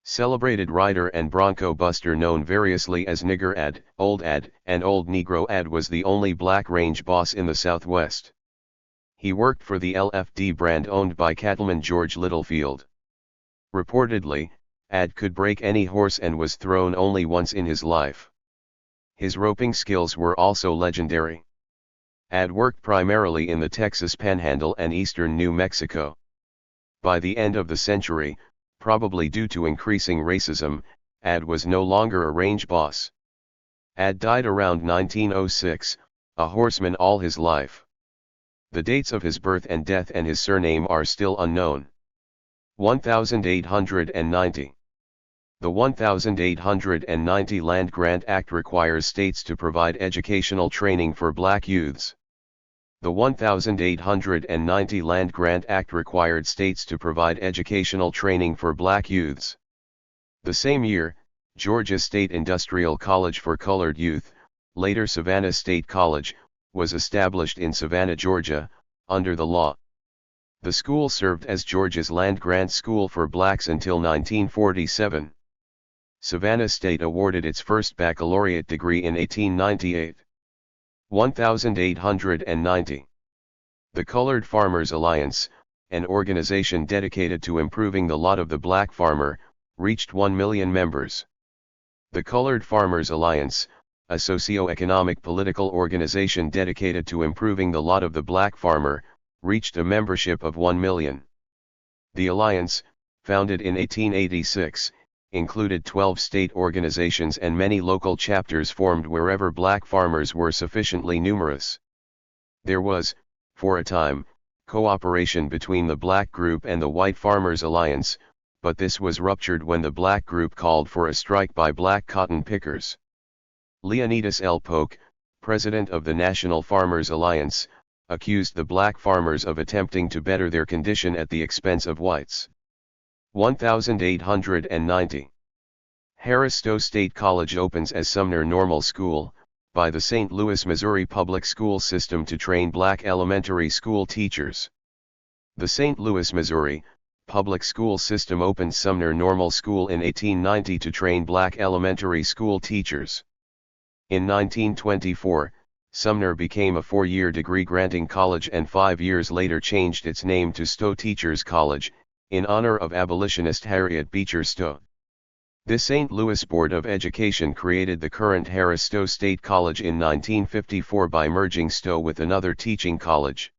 Celebrated rider and bronco buster known variously as Nigger Ad, Old Ad, and Old Negro Ad was the only black range boss in the Southwest. He worked for the LFD brand owned by cattleman George Littlefield. Reportedly, Ad could break any horse and was thrown only once in his life. His roping skills were also legendary. Ad worked primarily in the Texas Panhandle and eastern New Mexico. By the end of the century, probably due to increasing racism, Ad was no longer a range boss. Ad died around 1906, a horseman all his life. The dates of his birth and death and his surname are still unknown. 1890. The 1890 Land Grant Act requires states to provide educational training for black youths. The 1890 Land Grant Act required states to provide educational training for black youths. The same year, Georgia State Industrial College for Colored Youth, later Savannah State College, was established in Savannah, Georgia, under the law. The school served as Georgia's land-grant school for blacks until 1947. Savannah State awarded its first baccalaureate degree in 1898. 1890. The Colored Farmers Alliance, an organization dedicated to improving the lot of the black farmer, reached 1 million members. The Colored Farmers Alliance, a socio-economic political organization dedicated to improving the lot of the black farmer, reached a membership of 1 million. The alliance, founded in 1886, included 12 state organizations and many local chapters formed wherever black farmers were sufficiently numerous. There was, for a time, cooperation between the black group and the White Farmers Alliance, but this was ruptured when the black group called for a strike by black cotton pickers. Leonidas L. Polk, president of the National Farmers Alliance, accused the black farmers of attempting to better their condition at the expense of whites. 1890. Harris Stowe State College opens as Sumner Normal School, by the St. Louis, Missouri public school system to train black elementary school teachers. The St. Louis, Missouri public school system opened Sumner Normal School in 1890 to train black elementary school teachers. In 1924, Sumner became a 4-year degree-granting college and 5 years later changed its name to Stowe Teachers College, in honor of abolitionist Harriet Beecher Stowe. The St. Louis Board of Education created the current Harris Stowe State College in 1954 by merging Stowe with another teaching college.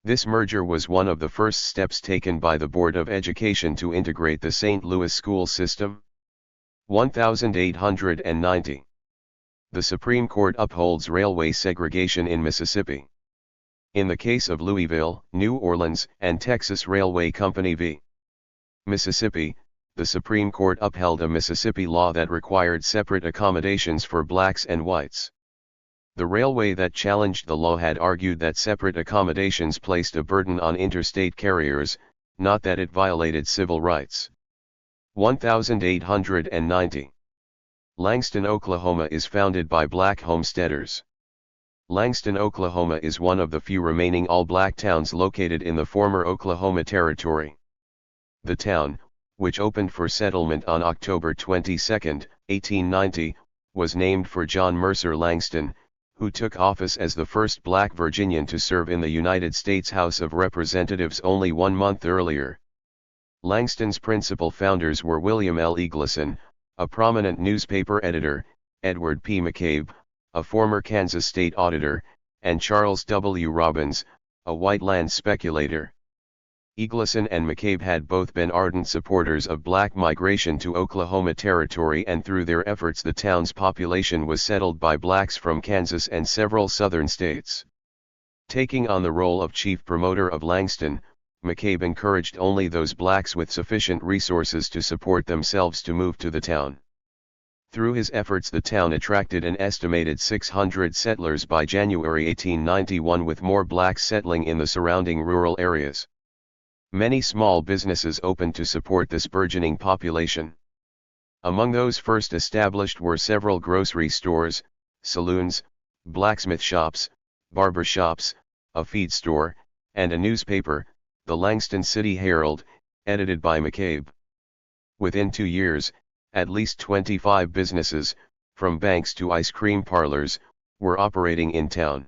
This merger was one of the first steps taken by the Board of Education to integrate the St. Louis school system. 1890. The Supreme Court upholds railway segregation in Mississippi. In the case of Louisville, New Orleans, and Texas Railway Company v. Mississippi, the Supreme Court upheld a Mississippi law that required separate accommodations for blacks and whites. The railway that challenged the law had argued that separate accommodations placed a burden on interstate carriers, not that it violated civil rights. 1890. Langston, Oklahoma is founded by black homesteaders. Langston, Oklahoma is one of the few remaining all-black towns located in the former Oklahoma Territory. The town, which opened for settlement on October 22, 1890, was named for John Mercer Langston, who took office as the first black Virginian to serve in the United States House of Representatives only 1 month earlier. Langston's principal founders were William L. Eggleston, a prominent newspaper editor, Edward P. McCabe, a former Kansas state auditor, and Charles W. Robbins, a white land speculator. Eggleston and McCabe had both been ardent supporters of black migration to Oklahoma Territory, and through their efforts the town's population was settled by blacks from Kansas and several southern states. Taking on the role of chief promoter of Langston, McCabe encouraged only those blacks with sufficient resources to support themselves to move to the town. Through his efforts the town attracted an estimated 600 settlers by January 1891, with more blacks settling in the surrounding rural areas. Many small businesses opened to support this burgeoning population. Among those first established were several grocery stores, saloons, blacksmith shops, barber shops, a feed store, and a newspaper, the Langston City Herald, edited by McCabe. Within 2 years, at least 25 businesses, from banks to ice cream parlors, were operating in town.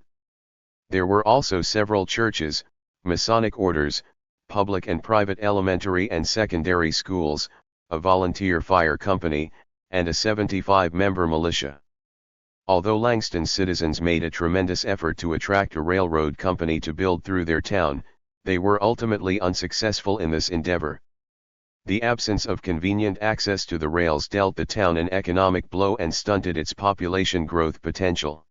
There were also several churches, Masonic orders, public and private elementary and secondary schools, a volunteer fire company, and a 75-member militia. Although Langston's citizens made a tremendous effort to attract a railroad company to build through their town, they were ultimately unsuccessful in this endeavor. The absence of convenient access to the rails dealt the town an economic blow and stunted its population growth potential.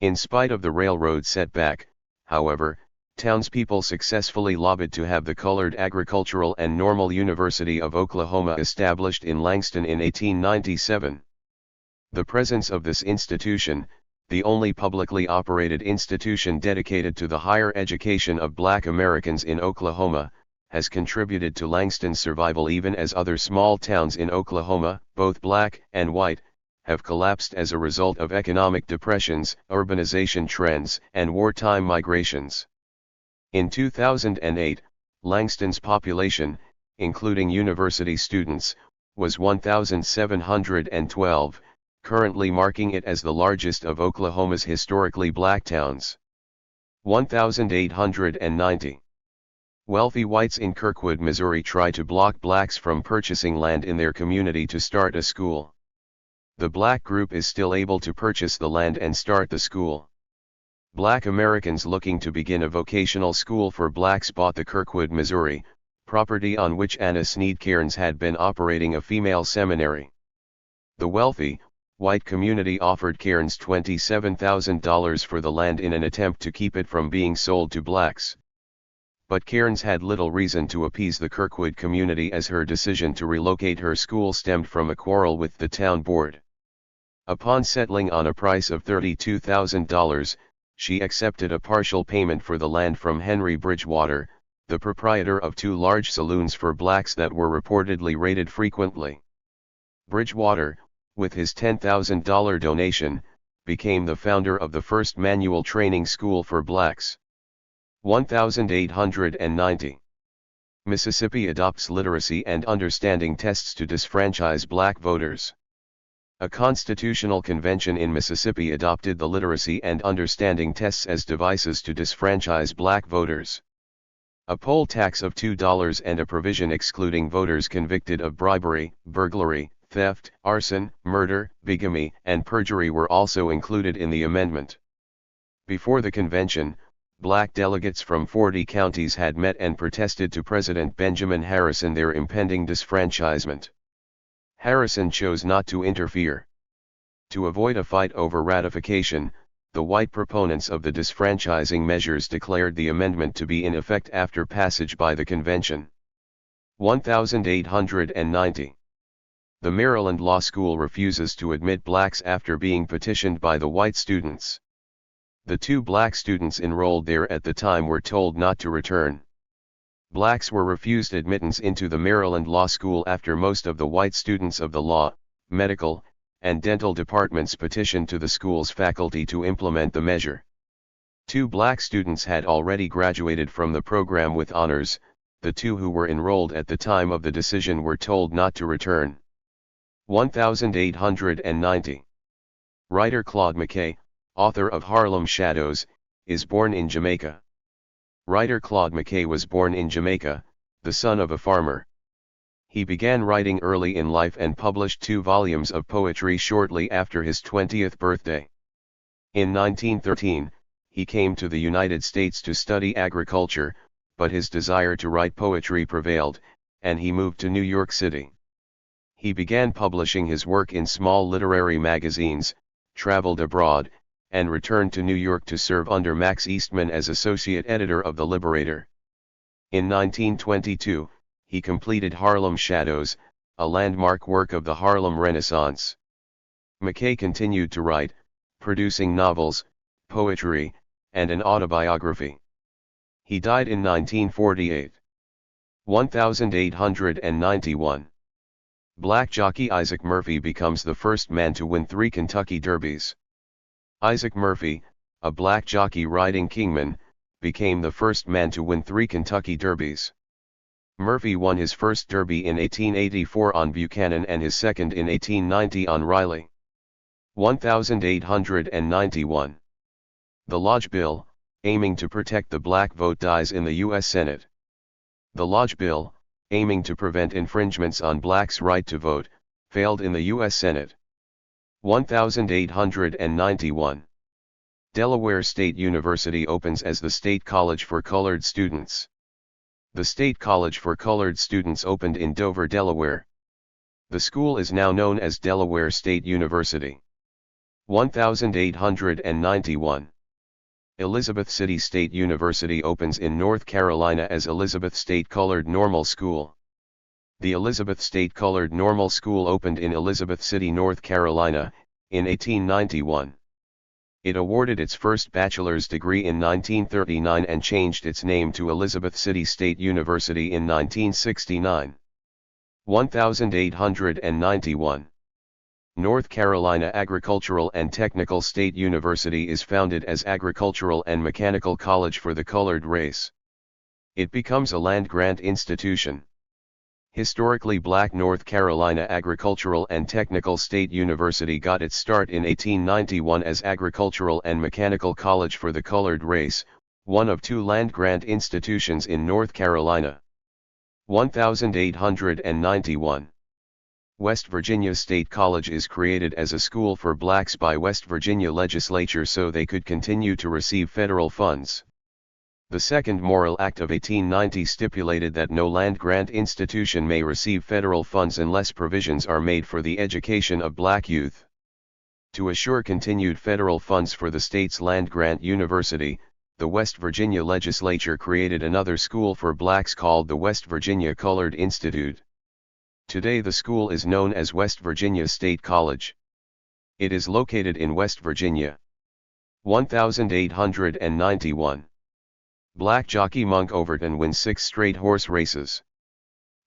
In spite of the railroad setback, however, townspeople successfully lobbied to have the Colored Agricultural and Normal University of Oklahoma established in Langston in 1897. The presence of this institution, the only publicly operated institution dedicated to the higher education of black Americans in Oklahoma, has contributed to Langston's survival even as other small towns in Oklahoma, both black and white, have collapsed as a result of economic depressions, urbanization trends, and wartime migrations. In 2008, Langston's population, including university students, was 1,712, currently marking it as the largest of Oklahoma's historically black towns. 1890. Wealthy whites in Kirkwood, Missouri try to block blacks from purchasing land in their community to start a school. The black group is still able to purchase the land and start the school. Black Americans looking to begin a vocational school for blacks bought the Kirkwood, Missouri, property on which Anna Sneed Cairns had been operating a female seminary. The wealthy, white community offered Cairns $27,000 for the land in an attempt to keep it from being sold to blacks. But Cairns had little reason to appease the Kirkwood community, as her decision to relocate her school stemmed from a quarrel with the town board. Upon settling on a price of $32,000, she accepted a partial payment for the land from Henry Bridgewater, the proprietor of 2 large saloons for blacks that were reportedly raided frequently. Bridgewater, with his $10,000 donation, became the founder of the first manual training school for blacks. 1890. Mississippi adopts literacy and understanding tests to disfranchise black voters. A constitutional convention in Mississippi adopted the literacy and understanding tests as devices to disfranchise black voters. A poll tax of $2 and a provision excluding voters convicted of bribery, burglary, theft, arson, murder, bigamy, and perjury were also included in the amendment. Before the convention, black delegates from 40 counties had met and protested to President Benjamin Harrison their impending disfranchisement. Harrison chose not to interfere. To avoid a fight over ratification, the white proponents of the disfranchising measures declared the amendment to be in effect after passage by the convention. 1890. The Maryland Law School refuses to admit blacks after being petitioned by the white students. The 2 black students enrolled there at the time were told not to return. Blacks were refused admittance into the Maryland Law School after most of the white students of the law, medical, and dental departments petitioned to the school's faculty to implement the measure. 2 black students had already graduated from the program with honors. The 2 who were enrolled at the time of the decision were told not to return. 1890. Writer Claude McKay, author of Harlem Shadows, is born in Jamaica. Writer Claude McKay was born in Jamaica, the son of a farmer. He began writing early in life and published 2 volumes of poetry shortly after his 20th birthday. In 1913, he came to the United States to study agriculture, but his desire to write poetry prevailed, and he moved to New York City. He began publishing his work in small literary magazines, traveled abroad, and returned to New York to serve under Max Eastman as associate editor of The Liberator. In 1922, he completed Harlem Shadows, a landmark work of the Harlem Renaissance. McKay continued to write, producing novels, poetry, and an autobiography. He died in 1948. 1891. Black jockey Isaac Murphy becomes the first man to win 3 Kentucky Derbies. Isaac Murphy, a black jockey riding Kingman, became the first man to win 3 Kentucky Derbies. Murphy won his first Derby in 1884 on Buchanan and his second in 1890 on Riley. 1891. The Lodge Bill, aiming to protect the black vote, dies in the U.S. Senate. The Lodge Bill, aiming to prevent infringements on blacks' right to vote, failed in the U.S. Senate. 1891. Delaware State University opens as the State College for Colored Students. The State College for Colored Students opened in Dover, Delaware. The school is now known as Delaware State University. 1891. Elizabeth City State University opens in North Carolina as Elizabeth State Colored Normal School. The Elizabeth State Colored Normal School opened in Elizabeth City, North Carolina, in 1891. It awarded its first bachelor's degree in 1939 and changed its name to Elizabeth City State University in 1969. 1891. North Carolina Agricultural and Technical State University is founded as Agricultural and Mechanical College for the Colored Race. It becomes a land-grant institution. Historically black North Carolina Agricultural and Technical State University got its start in 1891 as Agricultural and Mechanical College for the Colored Race, one of 2 land-grant institutions in North Carolina. 1891. West Virginia State College is created as a school for blacks by West Virginia legislature so they could continue to receive federal funds. The Second Morrill Act of 1890 stipulated that no land-grant institution may receive federal funds unless provisions are made for the education of black youth. To assure continued federal funds for the state's land-grant university, the West Virginia legislature created another school for blacks called the West Virginia Colored Institute. Today the school is known as West Virginia State College. It is located in West Virginia. 1891. Black jockey Monk Overton wins 6 straight horse races.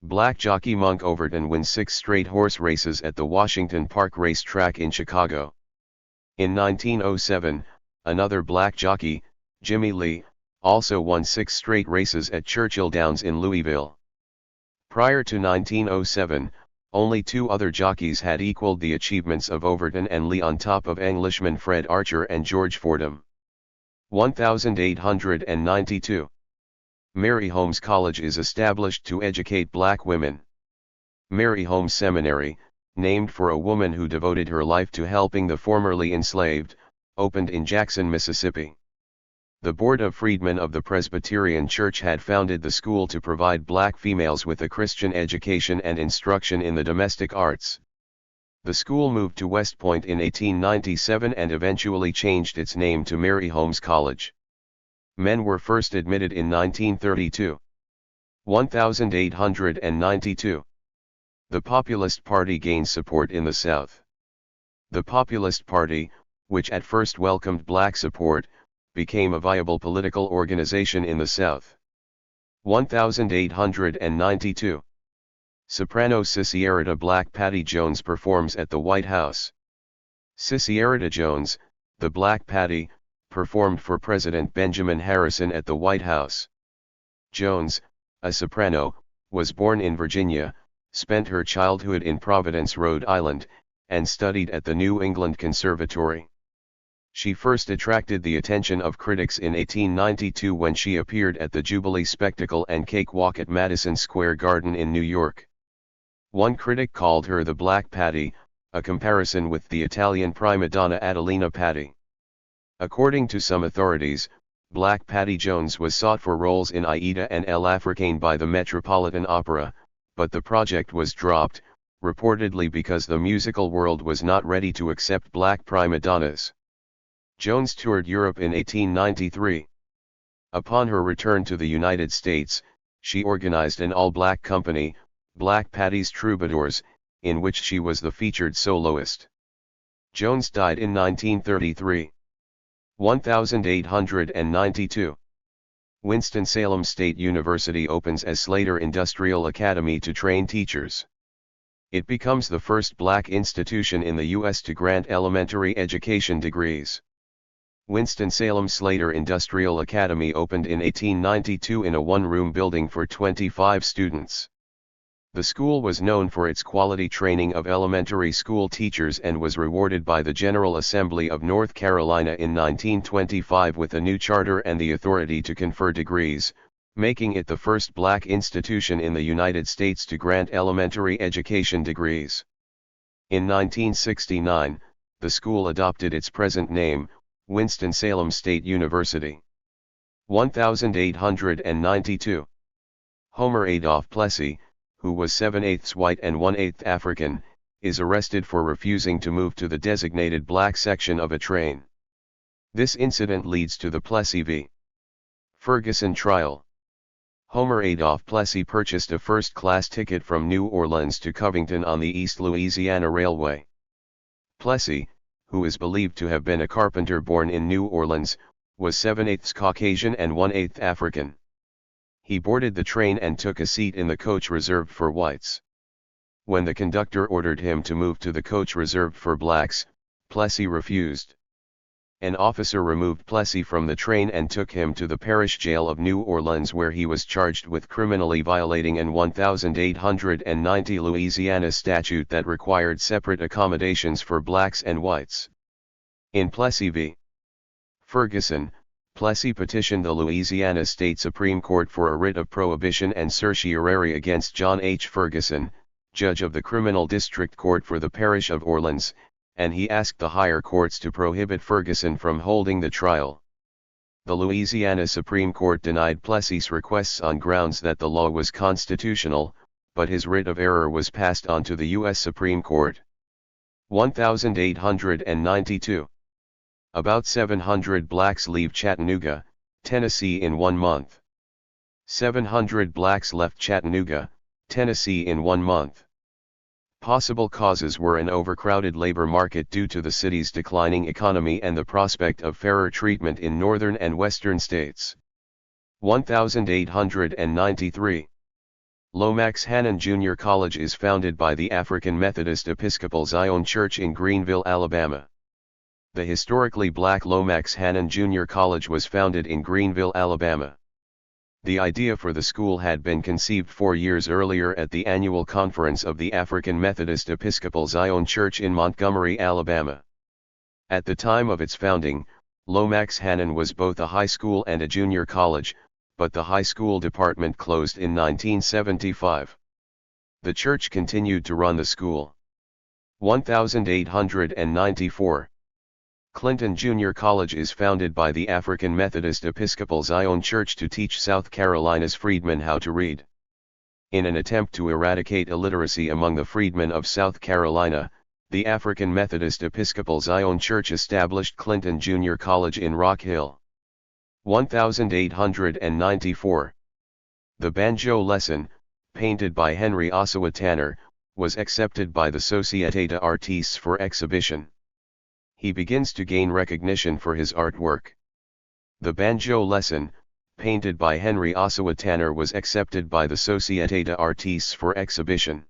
Black jockey Monk Overton wins 6 straight horse races at the Washington Park Racetrack in Chicago. In 1907, another black jockey, Jimmy Lee, also won 6 straight races at Churchill Downs in Louisville. Prior to 1907, only 2 other jockeys had equaled the achievements of Overton and Lee on top of Englishmen Fred Archer and George Fordham. 1892. Mary Holmes College is established to educate black women. Mary Holmes Seminary, named for a woman who devoted her life to helping the formerly enslaved, opened in Jackson, Mississippi. The Board of Freedmen of the Presbyterian Church had founded the school to provide black females with a Christian education and instruction in the domestic arts. The school moved to West Point in 1897 and eventually changed its name to Mary Holmes College. Men were first admitted in 1932. 1892. The Populist Party gained support in the South. The Populist Party, which at first welcomed black support, became a viable political organization in the South. 1892. Soprano Cicierita Black Patty Jones performs at the White House. Cicierita Jones, the Black Patty, performed for President Benjamin Harrison at the White House. Jones, a soprano, was born in Virginia, spent her childhood in Providence, Rhode Island, and studied at the New England Conservatory. She first attracted the attention of critics in 1892 when she appeared at the Jubilee Spectacle and Cakewalk at Madison Square Garden in New York. One critic called her the Black Patty, a comparison with the Italian prima donna Adelina Patti. According to some authorities, Black Patty Jones was sought for roles in Aida and El Africaine by the Metropolitan Opera, but the project was dropped, reportedly because the musical world was not ready to accept black prima donnas. Jones toured Europe in 1893. Upon her return to the United States, she organized an all-black company, Black Patty's Troubadours, in which she was the featured soloist. Jones died in 1933. 1892. Winston-Salem State University opens as Slater Industrial Academy to train teachers. It becomes the first black institution in the U.S. to grant elementary education degrees. Winston-Salem Slater Industrial Academy opened in 1892 in a one-room building for 25 students. The school was known for its quality training of elementary school teachers and was rewarded by the General Assembly of North Carolina in 1925 with a new charter and the authority to confer degrees, making it the first black institution in the United States to grant elementary education degrees. In 1969, the school adopted its present name, Winston-Salem State University. 1892. Homer Adolph Plessy, who was 7/8 white and 1/8 African, is arrested for refusing to move to the designated black section of a train. This incident leads to the Plessy v. Ferguson trial. Homer Adolph Plessy purchased a first-class ticket from New Orleans to Covington on the East Louisiana Railway. Plessy, who is believed to have been a carpenter born in New Orleans, was 7/8 Caucasian and 1/8 African. He boarded the train and took a seat in the coach reserved for whites. When the conductor ordered him to move to the coach reserved for blacks, Plessy refused. An officer removed Plessy from the train and took him to the parish jail of New Orleans, where he was charged with criminally violating an 1890 Louisiana statute that required separate accommodations for blacks and whites. In Plessy v. Ferguson, Plessy petitioned the Louisiana State Supreme Court for a writ of prohibition and certiorari against John H. Ferguson, judge of the Criminal District Court for the parish of Orleans, and he asked the higher courts to prohibit Ferguson from holding the trial. The Louisiana Supreme Court denied Plessy's requests on grounds that the law was constitutional, but his writ of error was passed on to the U.S. Supreme Court. 1892. About 700 blacks leave Chattanooga, Tennessee in 1 month. 700 blacks left Chattanooga, Tennessee in 1 month. Possible causes were an overcrowded labor market due to the city's declining economy and the prospect of fairer treatment in northern and western states. 1893. Lomax Hannon Junior College is founded by the African Methodist Episcopal Zion Church in Greenville, Alabama. The historically black Lomax Hannon Junior College was founded in Greenville, Alabama. The idea for the school had been conceived 4 years earlier at the annual conference of the African Methodist Episcopal Zion Church in Montgomery, Alabama. At the time of its founding, Lomax Hannon was both a high school and a junior college, but the high school department closed in 1975. The church continued to run the school. 1894. Clinton Junior College is founded by the African Methodist Episcopal Zion Church to teach South Carolina's freedmen how to read. In an attempt to eradicate illiteracy among the freedmen of South Carolina, the African Methodist Episcopal Zion Church established Clinton Junior College in Rock Hill. 1894. The banjo lesson, painted by Henry Ossawa Tanner, was accepted by the Société d'Artistes for exhibition. He begins to gain recognition for his artwork. The banjo lesson, painted by Henry Ossawa Tanner, was accepted by the Société d'Artistes for exhibition.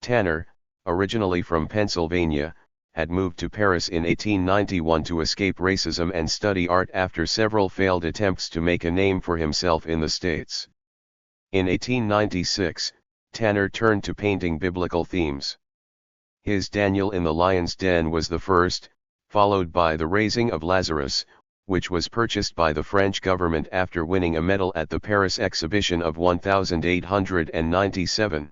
Tanner, originally from Pennsylvania, had moved to Paris in 1891 to escape racism and study art after several failed attempts to make a name for himself in the States. In 1896, Tanner turned to painting biblical themes. His Daniel in the Lion's Den was the first, followed by The Raising of Lazarus, which was purchased by the French government after winning a medal at the Paris exhibition of 1897.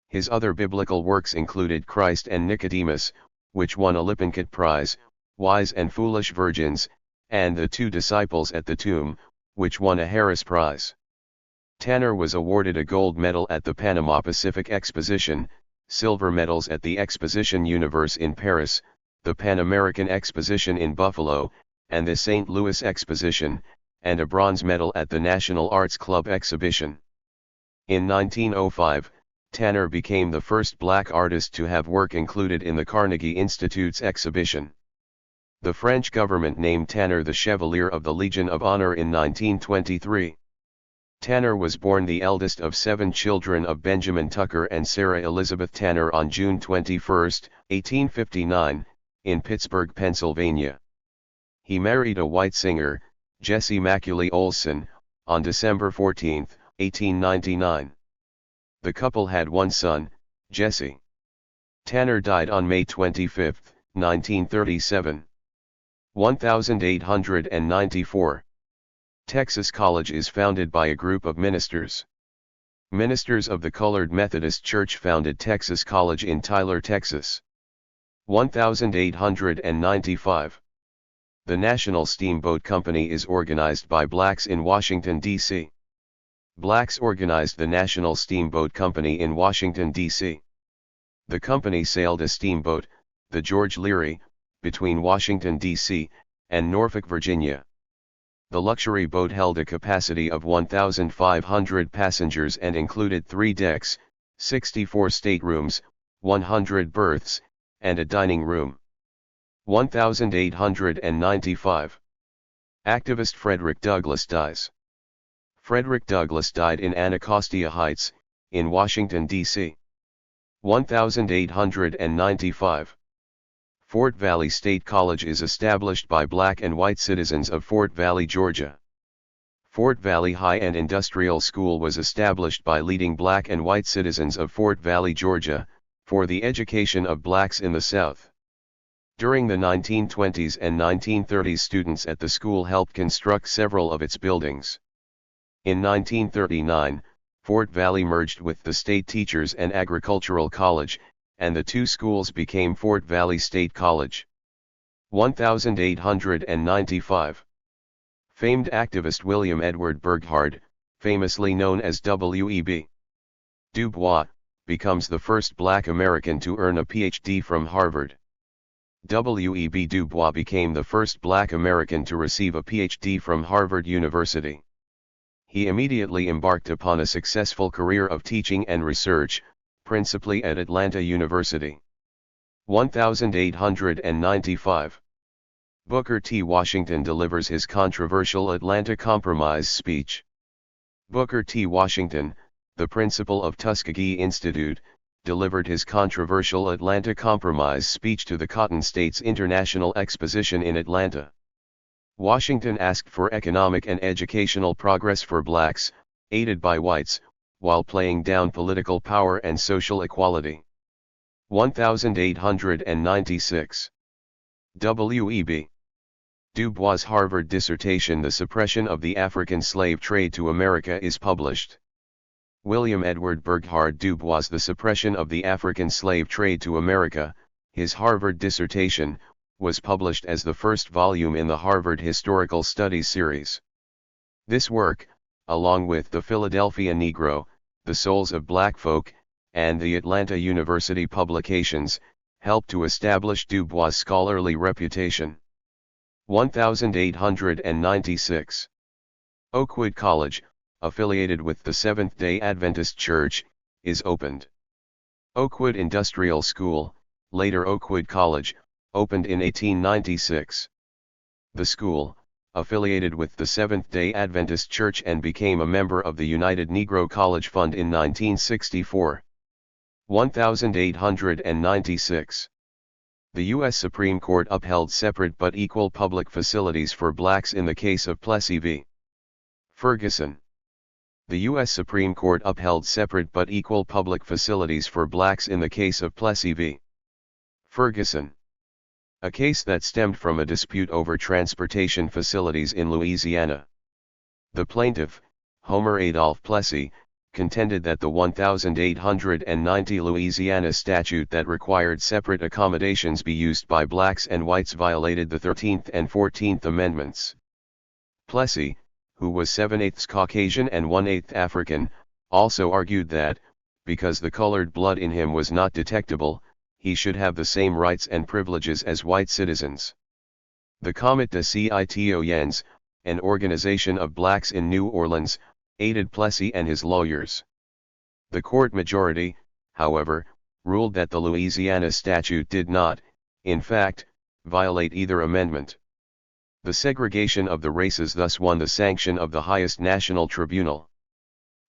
His other biblical works included Christ and Nicodemus, which won a Lippincott Prize, Wise and Foolish Virgins, and The Two Disciples at the Tomb, which won a Harris Prize. Tanner was awarded a gold medal at the Panama Pacific Exposition, silver medals at the Exposition Universe in Paris, the Pan American Exposition in Buffalo, and the St. Louis Exposition, and a bronze medal at the National Arts Club Exhibition. In 1905, Tanner became the first black artist to have work included in the Carnegie Institute's exhibition. The French government named Tanner the Chevalier of the Legion of Honor in 1923. Tanner was born the eldest of 7 children of Benjamin Tucker and Sarah Elizabeth Tanner on June 21, 1859, in Pittsburgh, Pennsylvania. He married a white singer, Jessie Macaulay Olson, on December 14, 1899. The couple had one son, Jesse. Tanner died on May 25, 1937. 1894. Texas College is founded by a group of ministers. Ministers of the Colored Methodist Church founded Texas College in Tyler, Texas. 1895. The National Steamboat Company is organized by blacks in Washington, D.C. Blacks organized the National Steamboat Company in Washington, D.C. The company sailed a steamboat, the George Leary, between Washington, D.C., and Norfolk, Virginia. The luxury boat held a capacity of 1,500 passengers and included 3 decks, 64 staterooms, 100 berths, and a dining room. 1895. Activist Frederick Douglass dies. Frederick Douglass died in Anacostia Heights, in Washington, D.C. 1895. Fort Valley State College is established by black and white citizens of Fort Valley, Georgia. Fort Valley High and Industrial School was established by leading black and white citizens of Fort Valley, Georgia, for the education of blacks in the South. During the 1920s and 1930s, students at the school helped construct several of its buildings. In 1939, Fort Valley merged with the State Teachers and Agricultural College, and the two schools became Fort Valley State College. 1895. Famed activist William Edward Burghardt, famously known as W.E.B. Du Bois, becomes the first black American to earn a Ph.D. from Harvard. W.E.B. Du Bois became the first black American to receive a Ph.D. from Harvard University. He immediately embarked upon a successful career of teaching and research, principally at Atlanta University. 1895. Booker T. Washington delivers his controversial Atlanta Compromise speech. Booker T. Washington, the principal of Tuskegee Institute, delivered his controversial Atlanta Compromise speech to the Cotton States International Exposition in Atlanta. Washington asked for economic and educational progress for blacks, aided by whites, while playing down political power and social equality. 1896. W.E.B. Du Bois' Harvard dissertation The Suppression of the African Slave Trade to America is published. William Edward Burghardt Du Bois' The Suppression of the African Slave Trade to America, his Harvard dissertation, was published as the first volume in the Harvard Historical Studies series. This work, along with The Philadelphia Negro, The Souls of Black Folk, and the Atlanta University publications, helped to establish Du Bois' scholarly reputation. 1896. Oakwood College, affiliated with the Seventh-day Adventist Church, is opened. Oakwood Industrial School, later Oakwood College, opened in 1896. The school, affiliated with the Seventh-day Adventist Church and became a member of the United Negro College Fund in 1964. 1896. The U.S. Supreme Court upheld separate but equal public facilities for blacks in the case of Plessy v. Ferguson. The U.S. Supreme Court upheld separate but equal public facilities for blacks in the case of Plessy v. Ferguson. A case that stemmed from a dispute over transportation facilities in Louisiana. The plaintiff, Homer Adolph Plessy, contended that the 1890 Louisiana statute that required separate accommodations be used by blacks and whites violated the 13th and 14th Amendments. Plessy, who was 7/8 Caucasian and 1/8 African, also argued that, because the colored blood in him was not detectable, he should have the same rights and privileges as white citizens. The Comité de Citoyens, an organization of blacks in New Orleans, aided Plessy and his lawyers. The court majority, however, ruled that the Louisiana statute did not, in fact, violate either amendment. The segregation of the races thus won the sanction of the highest national tribunal.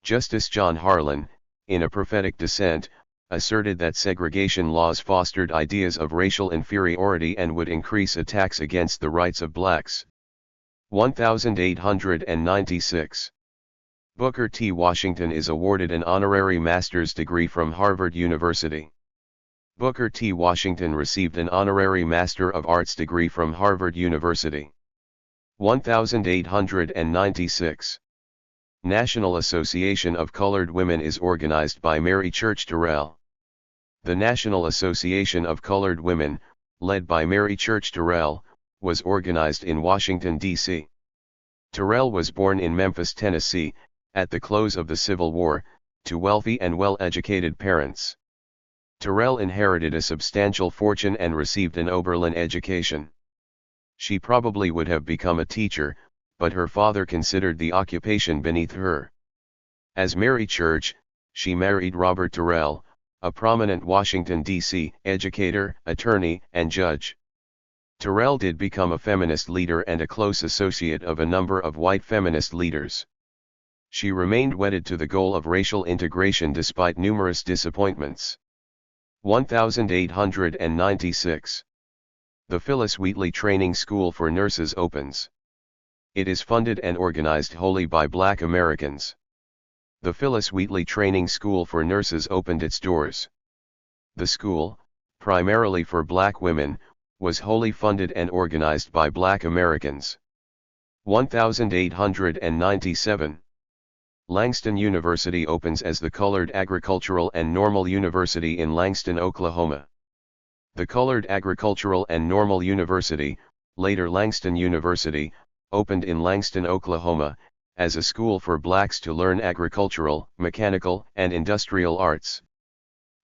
Justice John Harlan, in a prophetic dissent, asserted that segregation laws fostered ideas of racial inferiority and would increase attacks against the rights of blacks. 1896. Booker T. Washington is awarded an honorary master's degree from Harvard University. Booker T. Washington received an honorary Master of Arts degree from Harvard University. 1896. National Association of Colored Women is organized by Mary Church Terrell. The National Association of Colored Women, led by Mary Church Terrell, was organized in Washington, D.C. Terrell was born in Memphis, Tennessee, at the close of the Civil War, to wealthy and well-educated parents. Terrell inherited a substantial fortune and received an Oberlin education. She probably would have become a teacher, but her father considered the occupation beneath her. As Mary Church, she married Robert Terrell, a prominent Washington, D.C. educator, attorney, and judge. Terrell did become a feminist leader and a close associate of a number of white feminist leaders. She remained wedded to the goal of racial integration despite numerous disappointments. 1896. The Phyllis Wheatley Training School for Nurses opens. It is funded and organized wholly by Black Americans. The Phyllis Wheatley Training School for Nurses opened its doors. The school, primarily for black women, was wholly funded and organized by Black Americans. 1897. Langston University opens as the Colored Agricultural and Normal University in Langston, Oklahoma. The Colored Agricultural and Normal University, later Langston University, opened in Langston, Oklahoma, as a school for blacks to learn agricultural, mechanical, and industrial arts.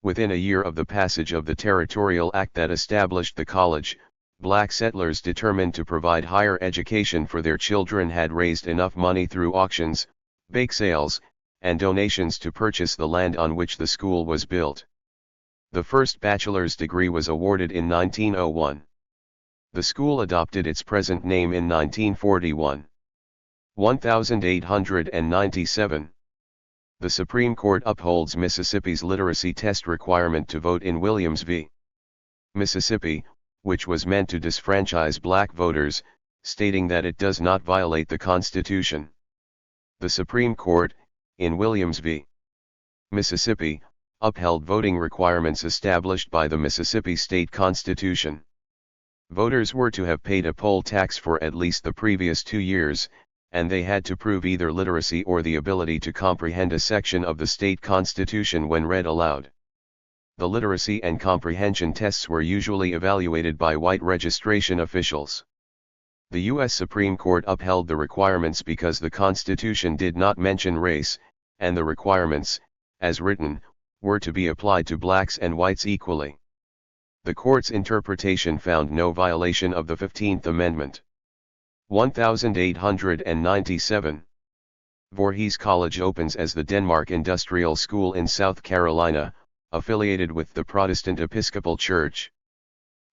Within a year of the passage of the Territorial Act that established the college, black settlers determined to provide higher education for their children had raised enough money through auctions, bake sales, and donations to purchase the land on which the school was built. The first bachelor's degree was awarded in 1901. The school adopted its present name in 1941. 1897. The Supreme Court upholds Mississippi's literacy test requirement to vote in Williams v. Mississippi, which was meant to disfranchise black voters, stating that it does not violate the Constitution. The Supreme Court, in Williams v. Mississippi, upheld voting requirements established by the Mississippi State Constitution. Voters were to have paid a poll tax for at least the previous 2 years, and they had to prove either literacy or the ability to comprehend a section of the state constitution when read aloud. The literacy and comprehension tests were usually evaluated by white registration officials. The U.S. Supreme Court upheld the requirements because the Constitution did not mention race, and the requirements, as written, were to be applied to blacks and whites equally. The court's interpretation found no violation of the 15th Amendment. 1897. Voorhees College opens as the Denmark Industrial School in South Carolina, affiliated with the Protestant Episcopal Church.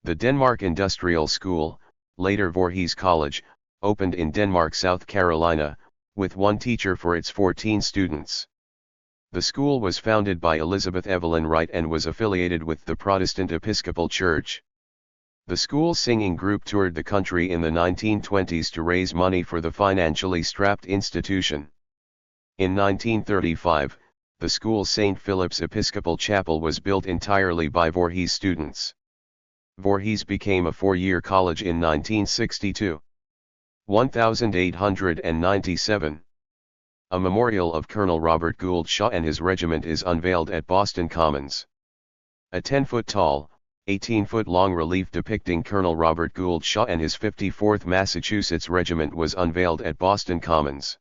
The Denmark Industrial School, later Voorhees College, opened in Denmark, South Carolina, with one teacher for its 14 students. The school was founded by Elizabeth Evelyn Wright and was affiliated with the Protestant Episcopal Church. The school's singing group toured the country in the 1920s to raise money for the financially strapped institution. In 1935, the school's St. Philip's Episcopal Chapel was built entirely by Voorhees students. Voorhees became a 4-year college in 1962. 1897. A memorial of Colonel Robert Gould Shaw and his regiment is unveiled at Boston Commons. A 10-foot-tall, 18-foot-long relief depicting Colonel Robert Gould Shaw and his 54th Massachusetts Regiment was unveiled at Boston Commons.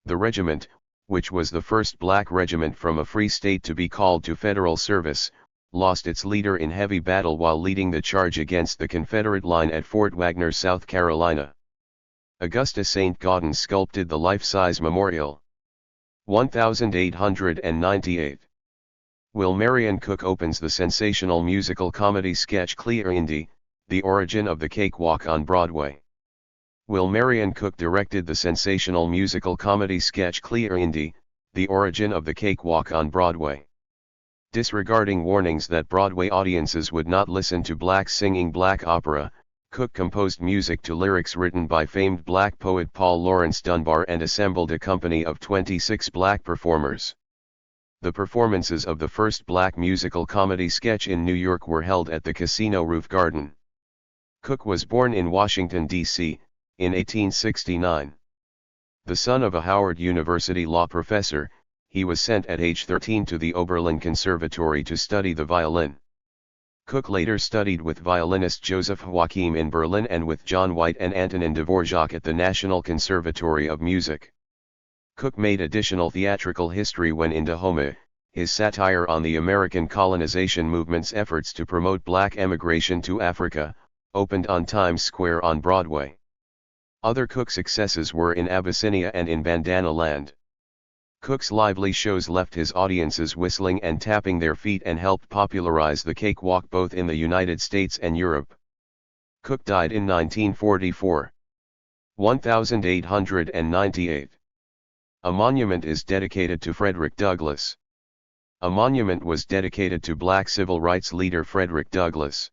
The regiment, which was the first black regiment from a free state to be called to federal service, lost its leader in heavy battle while leading the charge against the Confederate line at Fort Wagner, South Carolina. Augusta St. Gaudens sculpted the life-size memorial. 1898. Will Marion Cook opens the sensational musical comedy sketch Clear Indy, The Origin of the Cakewalk on Broadway. Will Marion Cook directed the sensational musical comedy sketch Clear Indy, The Origin of the Cakewalk on Broadway. Disregarding warnings that Broadway audiences would not listen to blacks singing black opera, Cook composed music to lyrics written by famed black poet Paul Laurence Dunbar and assembled a company of 26 black performers. The performances of the first black musical comedy sketch in New York were held at the Casino Roof Garden. Cook was born in Washington, D.C., in 1869. The son of a Howard University law professor, he was sent at age 13 to the Oberlin Conservatory to study the violin. Cook later studied with violinist Joseph Joachim in Berlin and with John White and Antonin Dvorak at the National Conservatory of Music. Cook made additional theatrical history when in Dahomey, his satire on the American colonization movement's efforts to promote black emigration to Africa, opened on Times Square on Broadway. Other Cook successes were in Abyssinia and in Bandana Land. Cook's lively shows left his audiences whistling and tapping their feet and helped popularize the cakewalk both in the United States and Europe. Cook died in 1944. 1898. A monument is dedicated to Frederick Douglass. A monument was dedicated to black civil rights leader Frederick Douglass.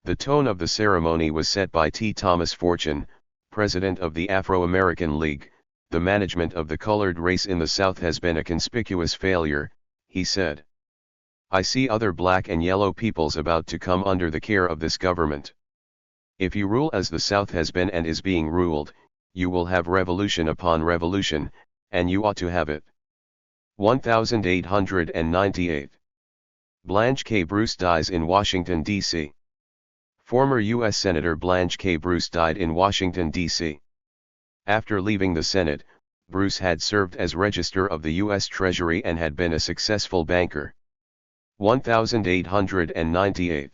The tone of the ceremony was set by T. Thomas Fortune, president of the Afro-American League. The management of the colored race in the South has been a conspicuous failure, he said. I see other black and yellow peoples about to come under the care of this government. If you rule as the South has been and is being ruled, you will have revolution upon revolution, and you ought to have it. 1898. Blanche K. Bruce dies in Washington, D.C. Former U.S. Senator Blanche K. Bruce died in Washington, D.C. After leaving the Senate, Bruce had served as Register of the U.S. Treasury and had been a successful banker. 1898.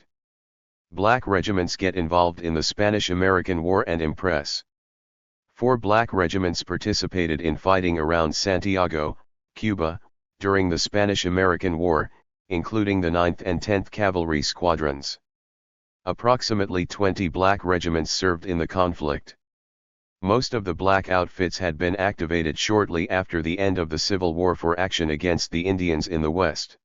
Black regiments get involved in the Spanish-American War and impress. 4 black regiments participated in fighting around Santiago, Cuba, during the Spanish-American War, including the 9th and 10th Cavalry Squadrons. Approximately 20 black regiments served in the conflict. Most of the black outfits had been activated shortly after the end of the Civil War for action against the Indians in the West.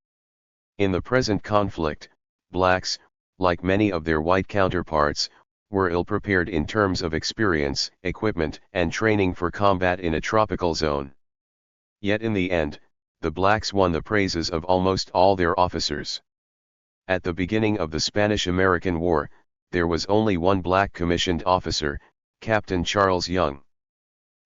In the present conflict, blacks, like many of their white counterparts, were ill-prepared in terms of experience, equipment, and training for combat in a tropical zone. Yet in the end, the blacks won the praises of almost all their officers. At the beginning of the Spanish-American War, there was only one black commissioned officer, Captain Charles Young.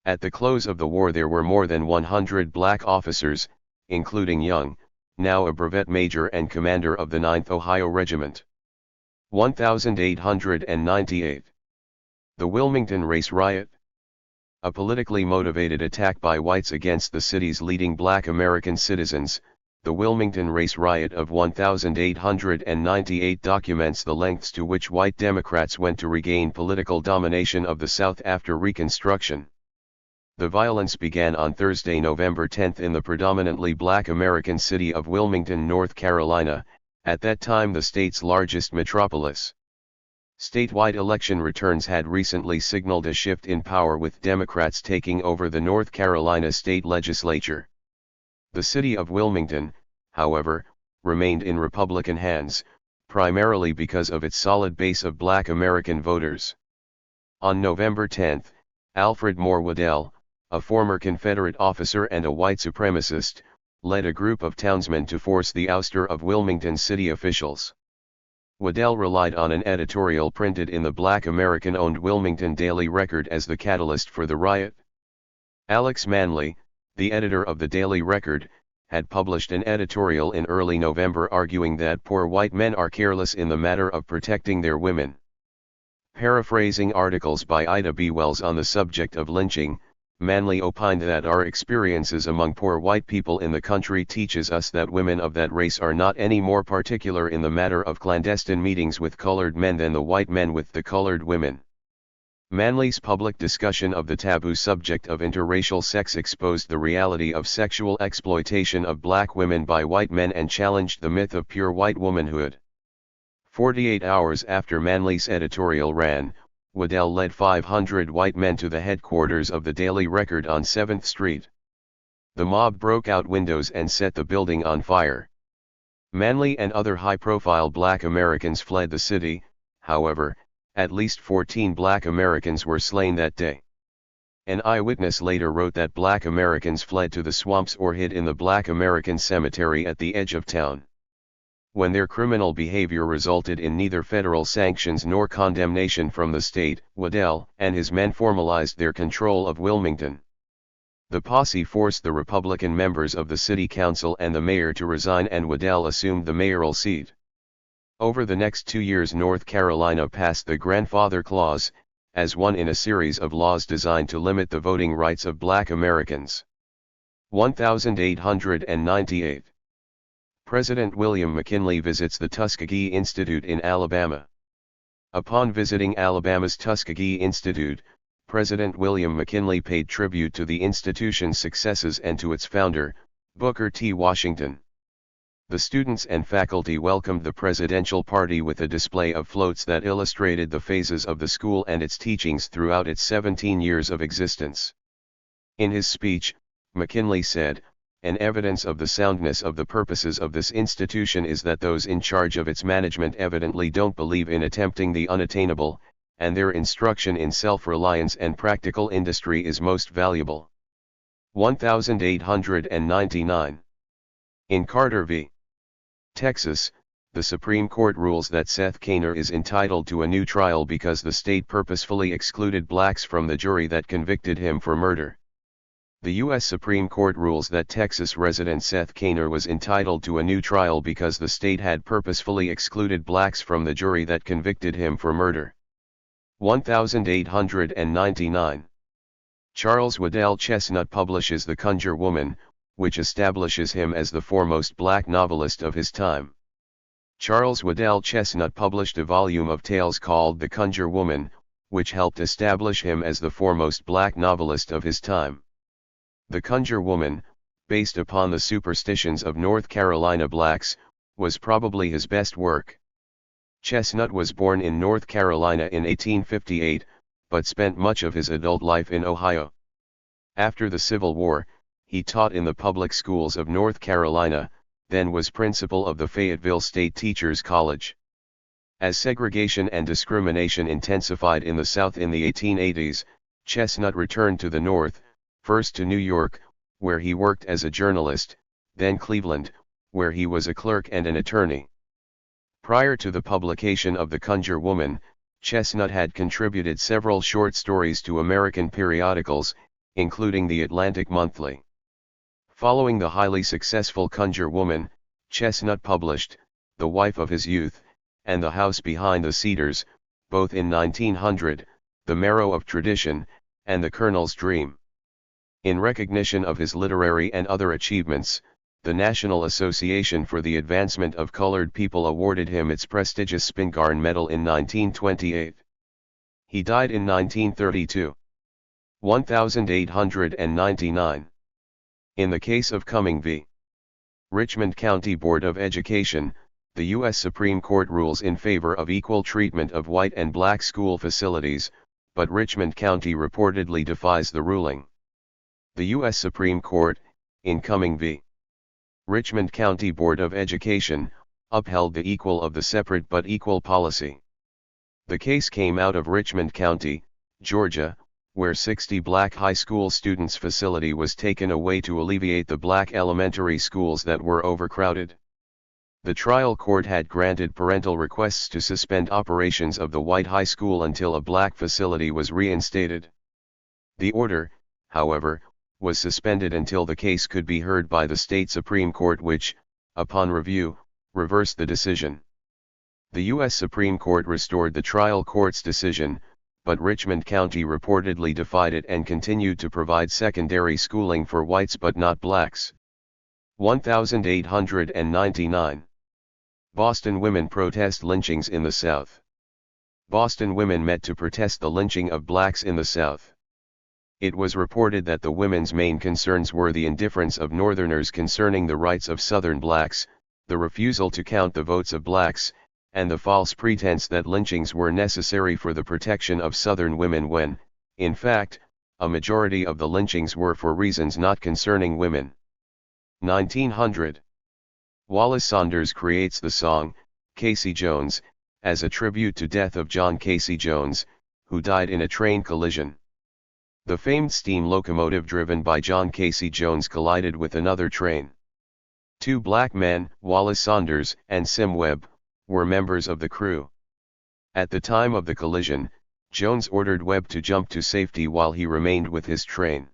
At the close of the war there were more than 100 black officers, including Young, now a brevet major and commander of the 9th Ohio Regiment. 1898. The Wilmington Race Riot. A politically motivated attack by whites against the city's leading black American citizens, the Wilmington Race Riot of 1898 documents the lengths to which white Democrats went to regain political domination of the South after Reconstruction. The violence began on Thursday, November 10 in the predominantly black American city of Wilmington, North Carolina, at that time the state's largest metropolis. Statewide election returns had recently signaled a shift in power with Democrats taking over the North Carolina state legislature. The city of Wilmington, however, remained in Republican hands, primarily because of its solid base of black American voters. On November 10, Alfred Moore Waddell, a former Confederate officer and a white supremacist, led a group of townsmen to force the ouster of Wilmington city officials. Waddell relied on an editorial printed in the black American-owned Wilmington Daily Record as the catalyst for the riot. Alex Manley, the editor of the Daily Record, had published an editorial in early November arguing that poor white men are careless in the matter of protecting their women. Paraphrasing articles by Ida B. Wells on the subject of lynching, Manley opined that our experiences among poor white people in the country teaches us that women of that race are not any more particular in the matter of clandestine meetings with colored men than the white men with the colored women. Manley's public discussion of the taboo subject of interracial sex exposed the reality of sexual exploitation of black women by white men and challenged the myth of pure white womanhood. 48 hours after Manley's editorial ran, Waddell led 500 white men to the headquarters of the Daily Record on 7th Street. The mob broke out windows and set the building on fire. Manley and other high-profile black Americans fled the city. However, at least 14 black Americans were slain that day. An eyewitness later wrote that black Americans fled to the swamps or hid in the Black American Cemetery at the edge of town. When their criminal behavior resulted in neither federal sanctions nor condemnation from the state, Waddell and his men formalized their control of Wilmington. The posse forced the Republican members of the city council and the mayor to resign, and Waddell assumed the mayoral seat. Over the next 2 years, North Carolina passed the Grandfather Clause, as one in a series of laws designed to limit the voting rights of black Americans. 1898. President William McKinley visits the Tuskegee Institute in Alabama. Upon visiting Alabama's Tuskegee Institute, President William McKinley paid tribute to the institution's successes and to its founder, Booker T. Washington. The students and faculty welcomed the presidential party with a display of floats that illustrated the phases of the school and its teachings throughout its 17 years of existence. In his speech, McKinley said, "An evidence of the soundness of the purposes of this institution is that those in charge of its management evidently don't believe in attempting the unattainable, and their instruction in self-reliance and practical industry is most valuable." 1899. In Carter v. Texas, the Supreme Court rules that Seth Kaner is entitled to a new trial because the state purposefully excluded blacks from the jury that convicted him for murder. The U.S. Supreme Court rules that Texas resident Seth Kaner was entitled to a new trial because the state had purposefully excluded blacks from the jury that convicted him for murder. 1899. Charles Waddell Chestnut publishes The Conjure Woman, which establishes him as the foremost black novelist of his time. Charles Waddell Chestnut published a volume of tales called The Conjure Woman, which helped establish him as the foremost black novelist of his time. The Conjure Woman, based upon the superstitions of North Carolina blacks, was probably his best work. Chestnut was born in North Carolina in 1858, but spent much of his adult life in Ohio. After the Civil War, he taught in the public schools of North Carolina, then was principal of the Fayetteville State Teachers College. As segregation and discrimination intensified in the South in the 1880s, Chestnut returned to the North, first to New York, where he worked as a journalist, then Cleveland, where he was a clerk and an attorney. Prior to the publication of The Conjure Woman, Chestnut had contributed several short stories to American periodicals, including the Atlantic Monthly. Following the highly successful Conjure Woman, Chestnut published The Wife of His Youth, and The House Behind the Cedars, both in 1900, The Marrow of Tradition, and The Colonel's Dream. In recognition of his literary and other achievements, the National Association for the Advancement of Colored People awarded him its prestigious Spingarn Medal in 1928. He died in 1932. 1899. In the case of Cumming v. Richmond County Board of Education, the U.S. Supreme Court rules in favor of equal treatment of white and black school facilities, but Richmond County reportedly defies the ruling. The U.S. Supreme Court, in Cumming v. Richmond County Board of Education, upheld the equal of the separate but equal policy. The case came out of Richmond County, Georgia, where 60 black high school students' facility was taken away to alleviate the black elementary schools that were overcrowded. The trial court had granted parental requests to suspend operations of the white high school until a black facility was reinstated. The order, however, was suspended until the case could be heard by the state Supreme Court, which, upon review, reversed the decision. The U.S. Supreme Court restored the trial court's decision, but Richmond County reportedly defied it and continued to provide secondary schooling for whites but not blacks. 1899. Boston women protest lynchings in the South. Boston women met to protest the lynching of blacks in the South. It was reported that the women's main concerns were the indifference of Northerners concerning the rights of Southern blacks, the refusal to count the votes of blacks, and the false pretense that lynchings were necessary for the protection of Southern women when, in fact, a majority of the lynchings were for reasons not concerning women. 1900. Wallace Saunders creates the song, Casey Jones, as a tribute to death of John Casey Jones, who died in a train collision. The famed steam locomotive driven by John Casey Jones collided with another train. Two black men, Wallace Saunders and Sim Webb, were members of the crew. At the time of the collision, Jones ordered Webb to jump to safety while he remained with his train.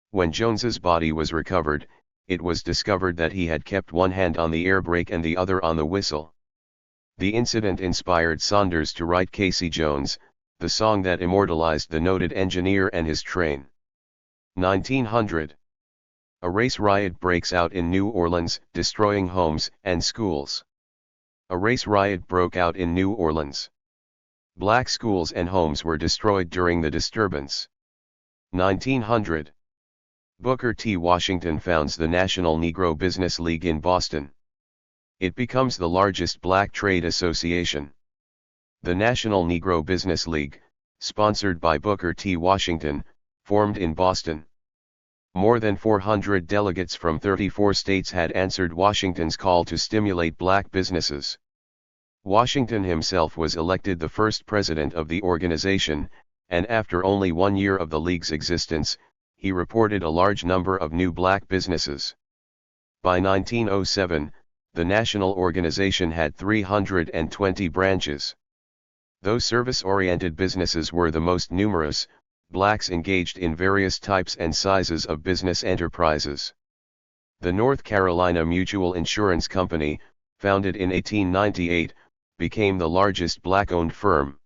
When Jones's body was recovered, it was discovered that he had kept one hand on the air brake and the other on the whistle. The incident inspired Saunders to write Casey Jones, the song that immortalized the noted engineer and his train. 1900. A race riot breaks out in New Orleans, destroying homes and schools. A race riot broke out in New Orleans. Black schools and homes were destroyed during the disturbance. 1900. Booker T. Washington founds the National Negro Business League in Boston. It becomes the largest black trade association. The National Negro Business League, sponsored by Booker T. Washington, formed in Boston. More than 400 delegates from 34 states had answered Washington's call to stimulate black businesses. Washington himself was elected the first president of the organization, and after only 1 year of the League's existence, he reported a large number of new black businesses. By 1907, the national organization had 320 branches. Though service-oriented businesses were the most numerous, blacks engaged in various types and sizes of business enterprises. The North Carolina Mutual Insurance Company, founded in 1898, became the largest black-owned firm.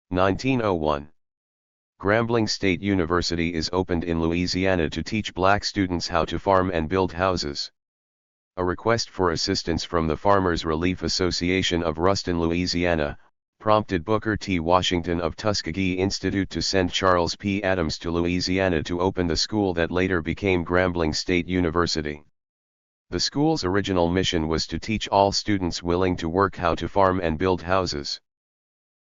1901. Grambling State University is opened in Louisiana to teach black students how to farm and build houses. A request for assistance from the Farmers Relief Association of Ruston, Louisiana, prompted Booker T. Washington of Tuskegee Institute to send Charles P. Adams to Louisiana to open the school that later became Grambling State University. The school's original mission was to teach all students willing to work how to farm and build houses.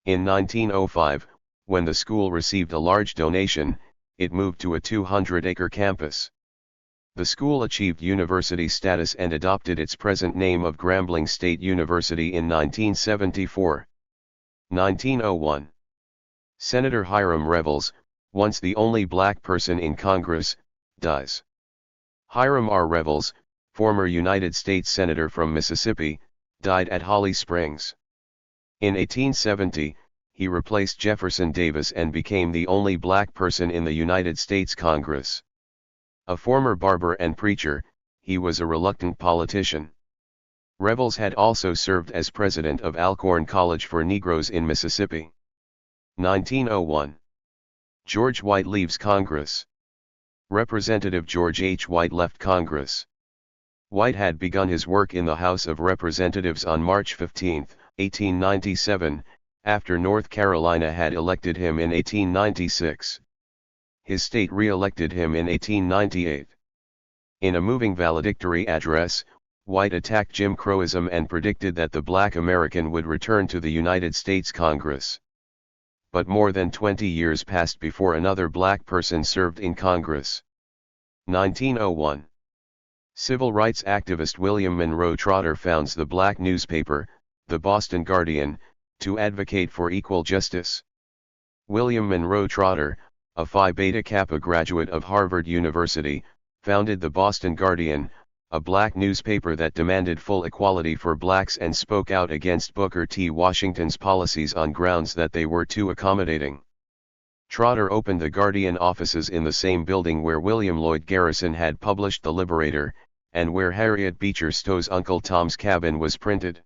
In 1905, When the school received a large donation, it moved to a 200-acre campus. The school achieved university status and adopted its present name of Grambling State University in 1974. 1901. Senator Hiram Revels, once the only black person in Congress, dies. Hiram R. Revels, former United States Senator from Mississippi, died at Holly Springs. In 1870, he replaced Jefferson Davis and became the only black person in the United States Congress. A former barber and preacher, he was a reluctant politician. Revels had also served as president of Alcorn College for Negroes in Mississippi. 1901. George White leaves Congress. Representative George H. White left Congress. White had begun his work in the House of Representatives on March 15, 1897, after North Carolina had elected him in 1896. His state re-elected him in 1898. In a moving valedictory address, White attacked Jim Crowism and predicted that the black American would return to the United States Congress. But more than 20 years passed before another black person served in Congress. 1901. Civil rights activist William Monroe Trotter founds the black newspaper, the Boston Guardian, to advocate for equal justice. William Monroe Trotter, a Phi Beta Kappa graduate of Harvard University, founded the Boston Guardian, a black newspaper that demanded full equality for blacks and spoke out against Booker T. Washington's policies on grounds that they were too accommodating. Trotter opened the Guardian offices in the same building where William Lloyd Garrison had published The Liberator, and where Harriet Beecher Stowe's Uncle Tom's Cabin was printed.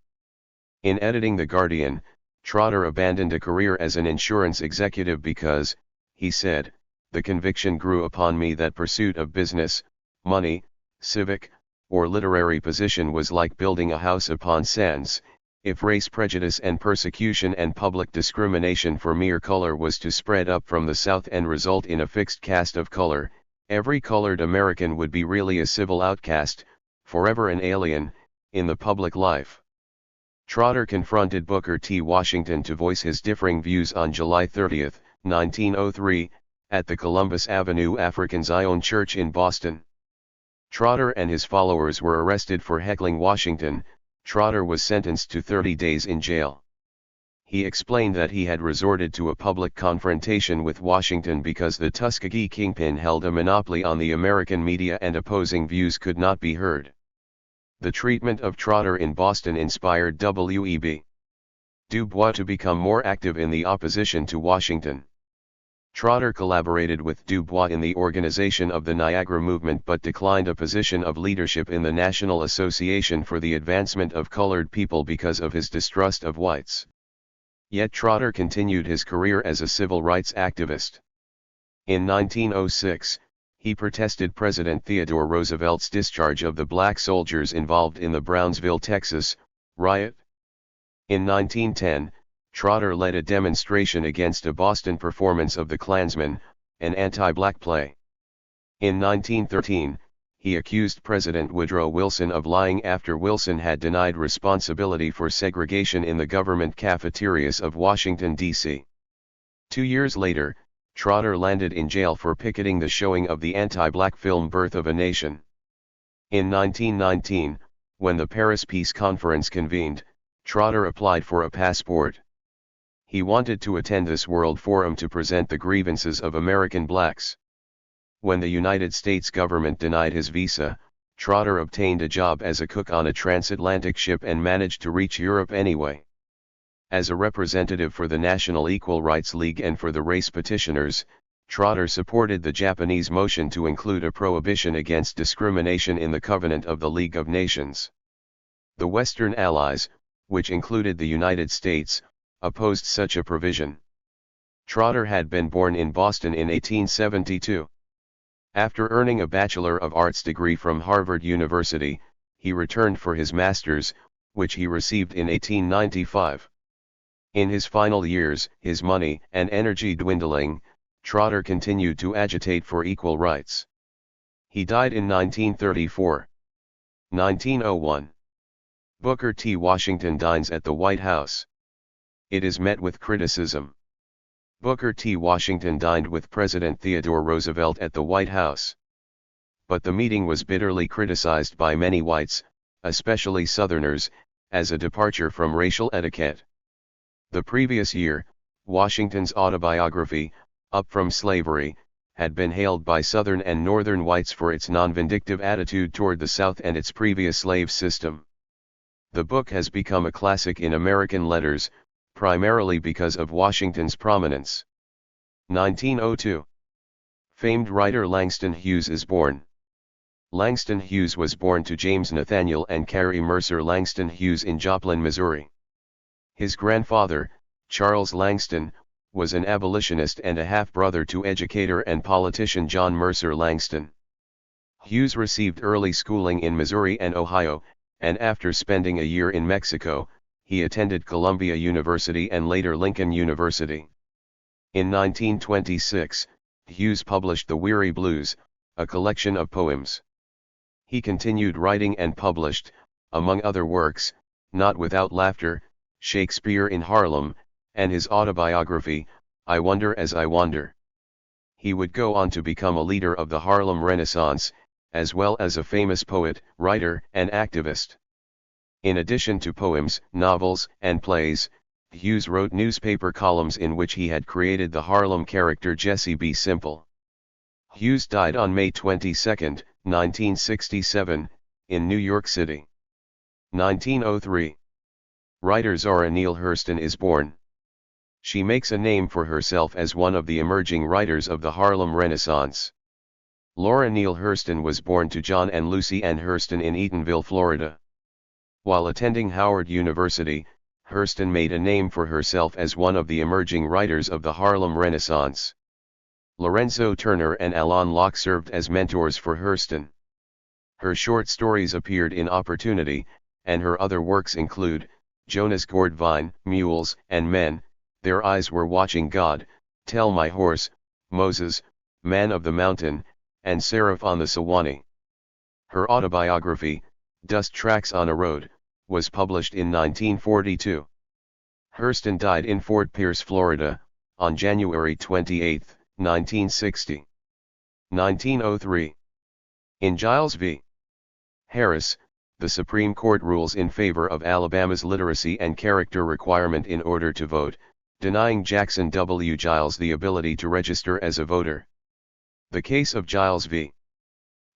In editing The Guardian, Trotter abandoned a career as an insurance executive because, he said, the conviction grew upon me that pursuit of business, money, civic, or literary position was like building a house upon sands. If race prejudice and persecution and public discrimination for mere color was to spread up from the South and result in a fixed caste of color, every colored American would be really a civil outcast, forever an alien, in the public life. Trotter confronted Booker T. Washington to voice his differing views on July 30, 1903, at the Columbus Avenue African Zion Church in Boston. Trotter and his followers were arrested for heckling Washington. Trotter was sentenced to 30 days in jail. He explained that he had resorted to a public confrontation with Washington because the Tuskegee kingpin held a monopoly on the American media and opposing views could not be heard. The treatment of Trotter in Boston inspired W.E.B. Du Bois to become more active in the opposition to Washington. Trotter collaborated with Du Bois in the organization of the Niagara Movement but declined a position of leadership in the National Association for the Advancement of Colored People because of his distrust of whites. Yet Trotter continued his career as a civil rights activist. In 1906, he protested President Theodore Roosevelt's discharge of the black soldiers involved in the Brownsville, Texas, riot. In 1910, Trotter led a demonstration against a Boston performance of The Klansman, an anti-black play. In 1913, he accused President Woodrow Wilson of lying after Wilson had denied responsibility for segregation in the government cafeterias of Washington, D.C. 2 years later, Trotter landed in jail for picketing the showing of the anti-black film Birth of a Nation. In 1919, when the Paris Peace Conference convened, Trotter applied for a passport. He wanted to attend this World Forum to present the grievances of American blacks. When the United States government denied his visa, Trotter obtained a job as a cook on a transatlantic ship and managed to reach Europe anyway. As a representative for the National Equal Rights League and for the race petitioners, Trotter supported the Japanese motion to include a prohibition against discrimination in the Covenant of the League of Nations. The Western Allies, which included the United States, opposed such a provision. Trotter had been born in Boston in 1872. After earning a Bachelor of Arts degree from Harvard University, he returned for his master's, which he received in 1895. In his final years, his money and energy dwindling, Trotter continued to agitate for equal rights. He died in 1934. 1901. Booker T. Washington dines at the White House. It is met with criticism. Booker T. Washington dined with President Theodore Roosevelt at the White House. But the meeting was bitterly criticized by many whites, especially Southerners, as a departure from racial etiquette. The previous year, Washington's autobiography, Up from Slavery, had been hailed by Southern and Northern whites for its non-vindictive attitude toward the South and its previous slave system. The book has become a classic in American letters, primarily because of Washington's prominence. 1902. Famed writer Langston Hughes is born. Langston Hughes was born to James Nathaniel and Carrie Mercer Langston Hughes in Joplin, Missouri. His grandfather, Charles Langston, was an abolitionist and a half-brother to educator and politician John Mercer Langston. Hughes received early schooling in Missouri and Ohio, and after spending a year in Mexico, he attended Columbia University and later Lincoln University. In 1926, Hughes published The Weary Blues, a collection of poems. He continued writing and published, among other works, Not Without Laughter, Shakespeare in Harlem, and his autobiography, I Wonder as I Wander. He would go on to become a leader of the Harlem Renaissance, as well as a famous poet, writer, and activist. In addition to poems, novels, and plays, Hughes wrote newspaper columns in which he had created the Harlem character Jesse B. Simple. Hughes died on May 22, 1967, in New York City. 1903. Writer Zora Neale Hurston is born. She makes a name for herself as one of the emerging writers of the Harlem Renaissance. Laura Neale Hurston was born to John and Lucy Ann Hurston in Eatonville, Florida. While attending Howard University, Hurston made a name for herself as one of the emerging writers of the Harlem Renaissance. Lorenzo Turner and Alain Locke served as mentors for Hurston. Her short stories appeared in Opportunity, and her other works include Jonas Gordvine, Mules and Men, Their Eyes Were Watching God, Tell My Horse, Moses, Man of the Mountain, and Seraph on the Sewanee. Her autobiography, Dust Tracks on a Road, was published in 1942. Hurston died in Fort Pierce, Florida, on January 28, 1960. 1903. In Giles v. Harris, the Supreme Court rules in favor of Alabama's literacy and character requirement in order to vote, denying Jackson W. Giles the ability to register as a voter. The case of Giles v.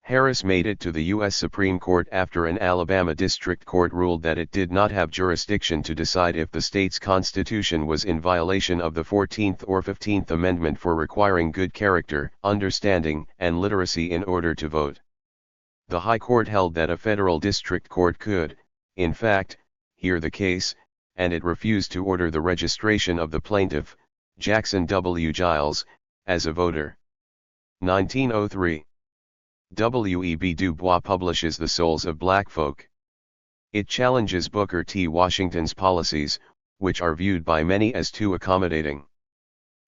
Harris made it to the U.S. Supreme Court after an Alabama District Court ruled that it did not have jurisdiction to decide if the state's constitution was in violation of the 14th or 15th Amendment for requiring good character, understanding, and literacy in order to vote. The High Court held that a federal district court could, in fact, hear the case, and it refused to order the registration of the plaintiff, Jackson W. Giles, as a voter. 1903. W. E. B. Du Bois publishes The Souls of Black Folk. It challenges Booker T. Washington's policies, which are viewed by many as too accommodating.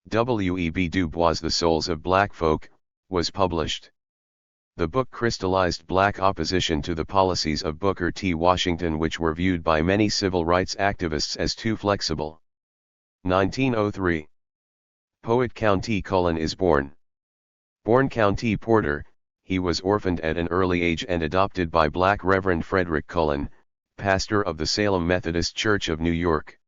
W. E. B. Du Bois' The Souls of Black Folk was published. The book crystallized black opposition to the policies of Booker T. Washington, which were viewed by many civil rights activists as too flexible. 1903. Poet Count T. Cullen is born. Born Count T. Porter, he was orphaned at an early age and adopted by Black Reverend Frederick Cullen, pastor of the Salem Methodist Church of New York.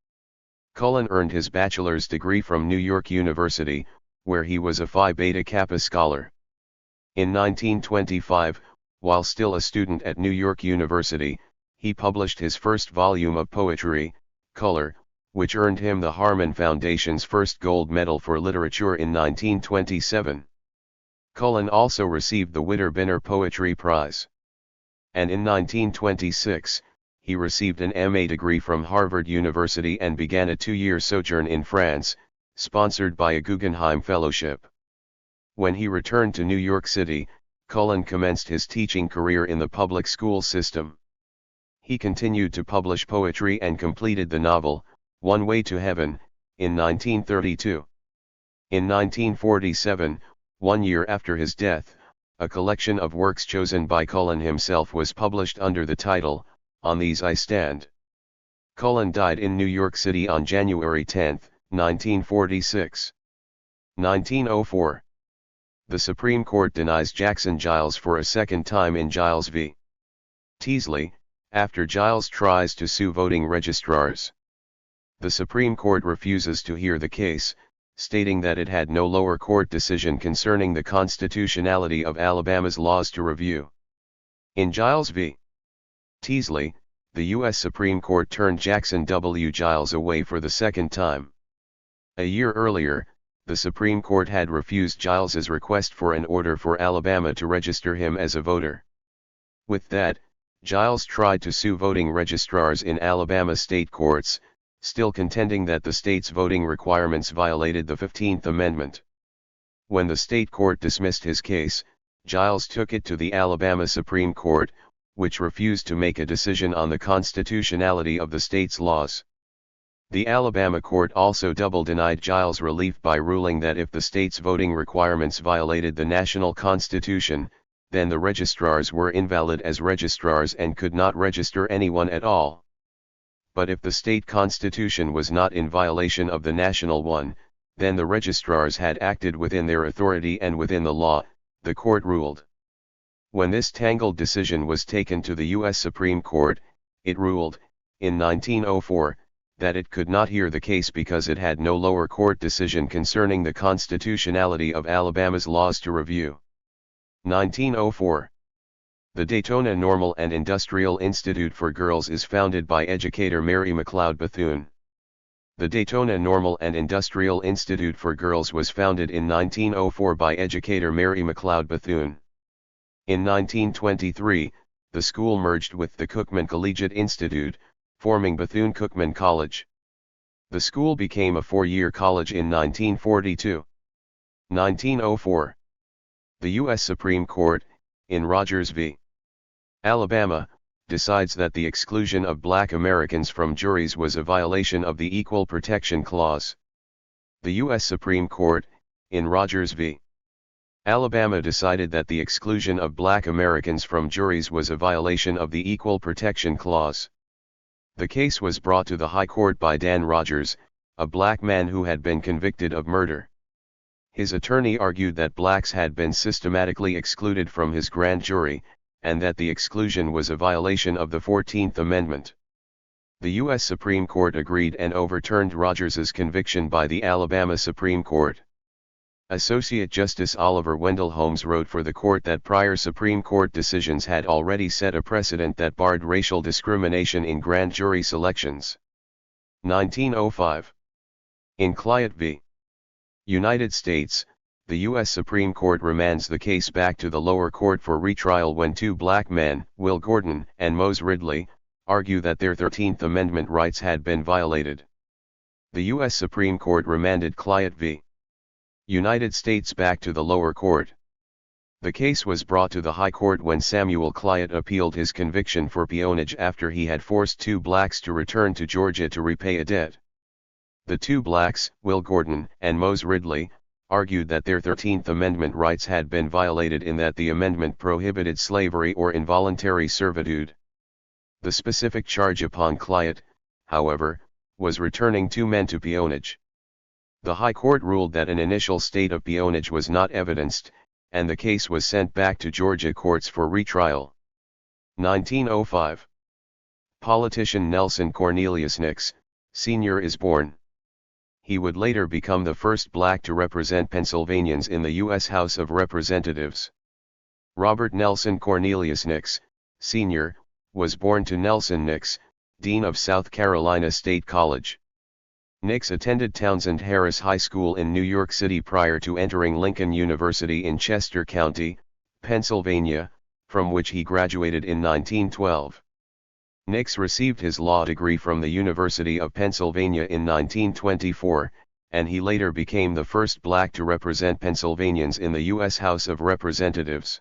Cullen earned his bachelor's degree from New York University, where he was a Phi Beta Kappa scholar. In 1925, while still a student at New York University, he published his first volume of poetry, Color, which earned him the Harmon Foundation's first gold medal for literature in 1927. Cullen also received the Witter-Bynner Poetry Prize. And in 1926, he received an MA degree from Harvard University and began a 2-year sojourn in France, sponsored by a Guggenheim Fellowship. When he returned to New York City, Cullen commenced his teaching career in the public school system. He continued to publish poetry and completed the novel, One Way to Heaven, in 1932. In 1947, 1 year after his death, a collection of works chosen by Cullen himself was published under the title, On These I Stand. Cullen died in New York City on January 10, 1946. 1904. The Supreme Court denies Jackson Giles for a second time in Giles v. Teasley, after Giles tries to sue voting registrars. The Supreme Court refuses to hear the case, stating that it had no lower court decision concerning the constitutionality of Alabama's laws to review. In Giles v. Teasley, the U.S. Supreme Court turned Jackson W. Giles away for the second time. A year earlier, the Supreme Court had refused Giles's request for an order for Alabama to register him as a voter. With that, Giles tried to sue voting registrars in Alabama state courts, still contending that the state's voting requirements violated the 15th Amendment. When the state court dismissed his case, Giles took it to the Alabama Supreme Court, which refused to make a decision on the constitutionality of the state's laws. The Alabama court also double denied Giles relief by ruling that if the state's voting requirements violated the national constitution, then the registrars were invalid as registrars and could not register anyone at all. But if the state constitution was not in violation of the national one, then the registrars had acted within their authority and within the law, the court ruled. When this tangled decision was taken to the U.S. Supreme Court, it ruled, in 1904, that it could not hear the case because it had no lower court decision concerning the constitutionality of Alabama's laws to review. 1904. The Daytona Normal and Industrial Institute for Girls is founded by educator Mary McLeod Bethune. The Daytona Normal and Industrial Institute for Girls was founded in 1904 by educator Mary McLeod Bethune. In 1923, the school merged with the Cookman Collegiate Institute, forming Bethune-Cookman College. The school became a four-year college in 1942. 1904. The U.S. Supreme Court, in Rogers v. Alabama, decides that the exclusion of black Americans from juries was a violation of the Equal Protection Clause. The U.S. Supreme Court, in Rogers v. Alabama decided that the exclusion of black Americans from juries was a violation of the Equal Protection Clause. The case was brought to the High Court by Dan Rogers, a black man who had been convicted of murder. His attorney argued that blacks had been systematically excluded from his grand jury, and that the exclusion was a violation of the 14th Amendment. The U.S. Supreme Court agreed and overturned Rogers's conviction by the Alabama Supreme Court. Associate Justice Oliver Wendell Holmes wrote for the court that prior Supreme Court decisions had already set a precedent that barred racial discrimination in grand jury selections. 1905. In Client v. United States, the U.S. Supreme Court remands the case back to the lower court for retrial when two black men, Will Gordon and Mose Ridley, argue that their 13th Amendment rights had been violated. The U.S. Supreme Court remanded Client v. United States back to the lower court. The case was brought to the High Court when Samuel Client appealed his conviction for peonage after he had forced two blacks to return to Georgia to repay a debt. The two blacks, Will Gordon and Mose Ridley, argued that their 13th Amendment rights had been violated in that the amendment prohibited slavery or involuntary servitude. The specific charge upon Client, however, was returning two men to peonage. The High Court ruled that an initial state of peonage was not evidenced, and the case was sent back to Georgia courts for retrial. 1905. Politician Nelson Cornelius Nix, Sr. is born. He would later become the first black to represent Pennsylvanians in the U.S. House of Representatives. Robert Nelson Cornelius Nix, Sr., was born to Nelson Nix, Dean of South Carolina State College. Nix attended Townsend Harris High School in New York City prior to entering Lincoln University in Chester County, Pennsylvania, from which he graduated in 1912. Nix received his law degree from the University of Pennsylvania in 1924, and he later became the first black to represent Pennsylvanians in the U.S. House of Representatives.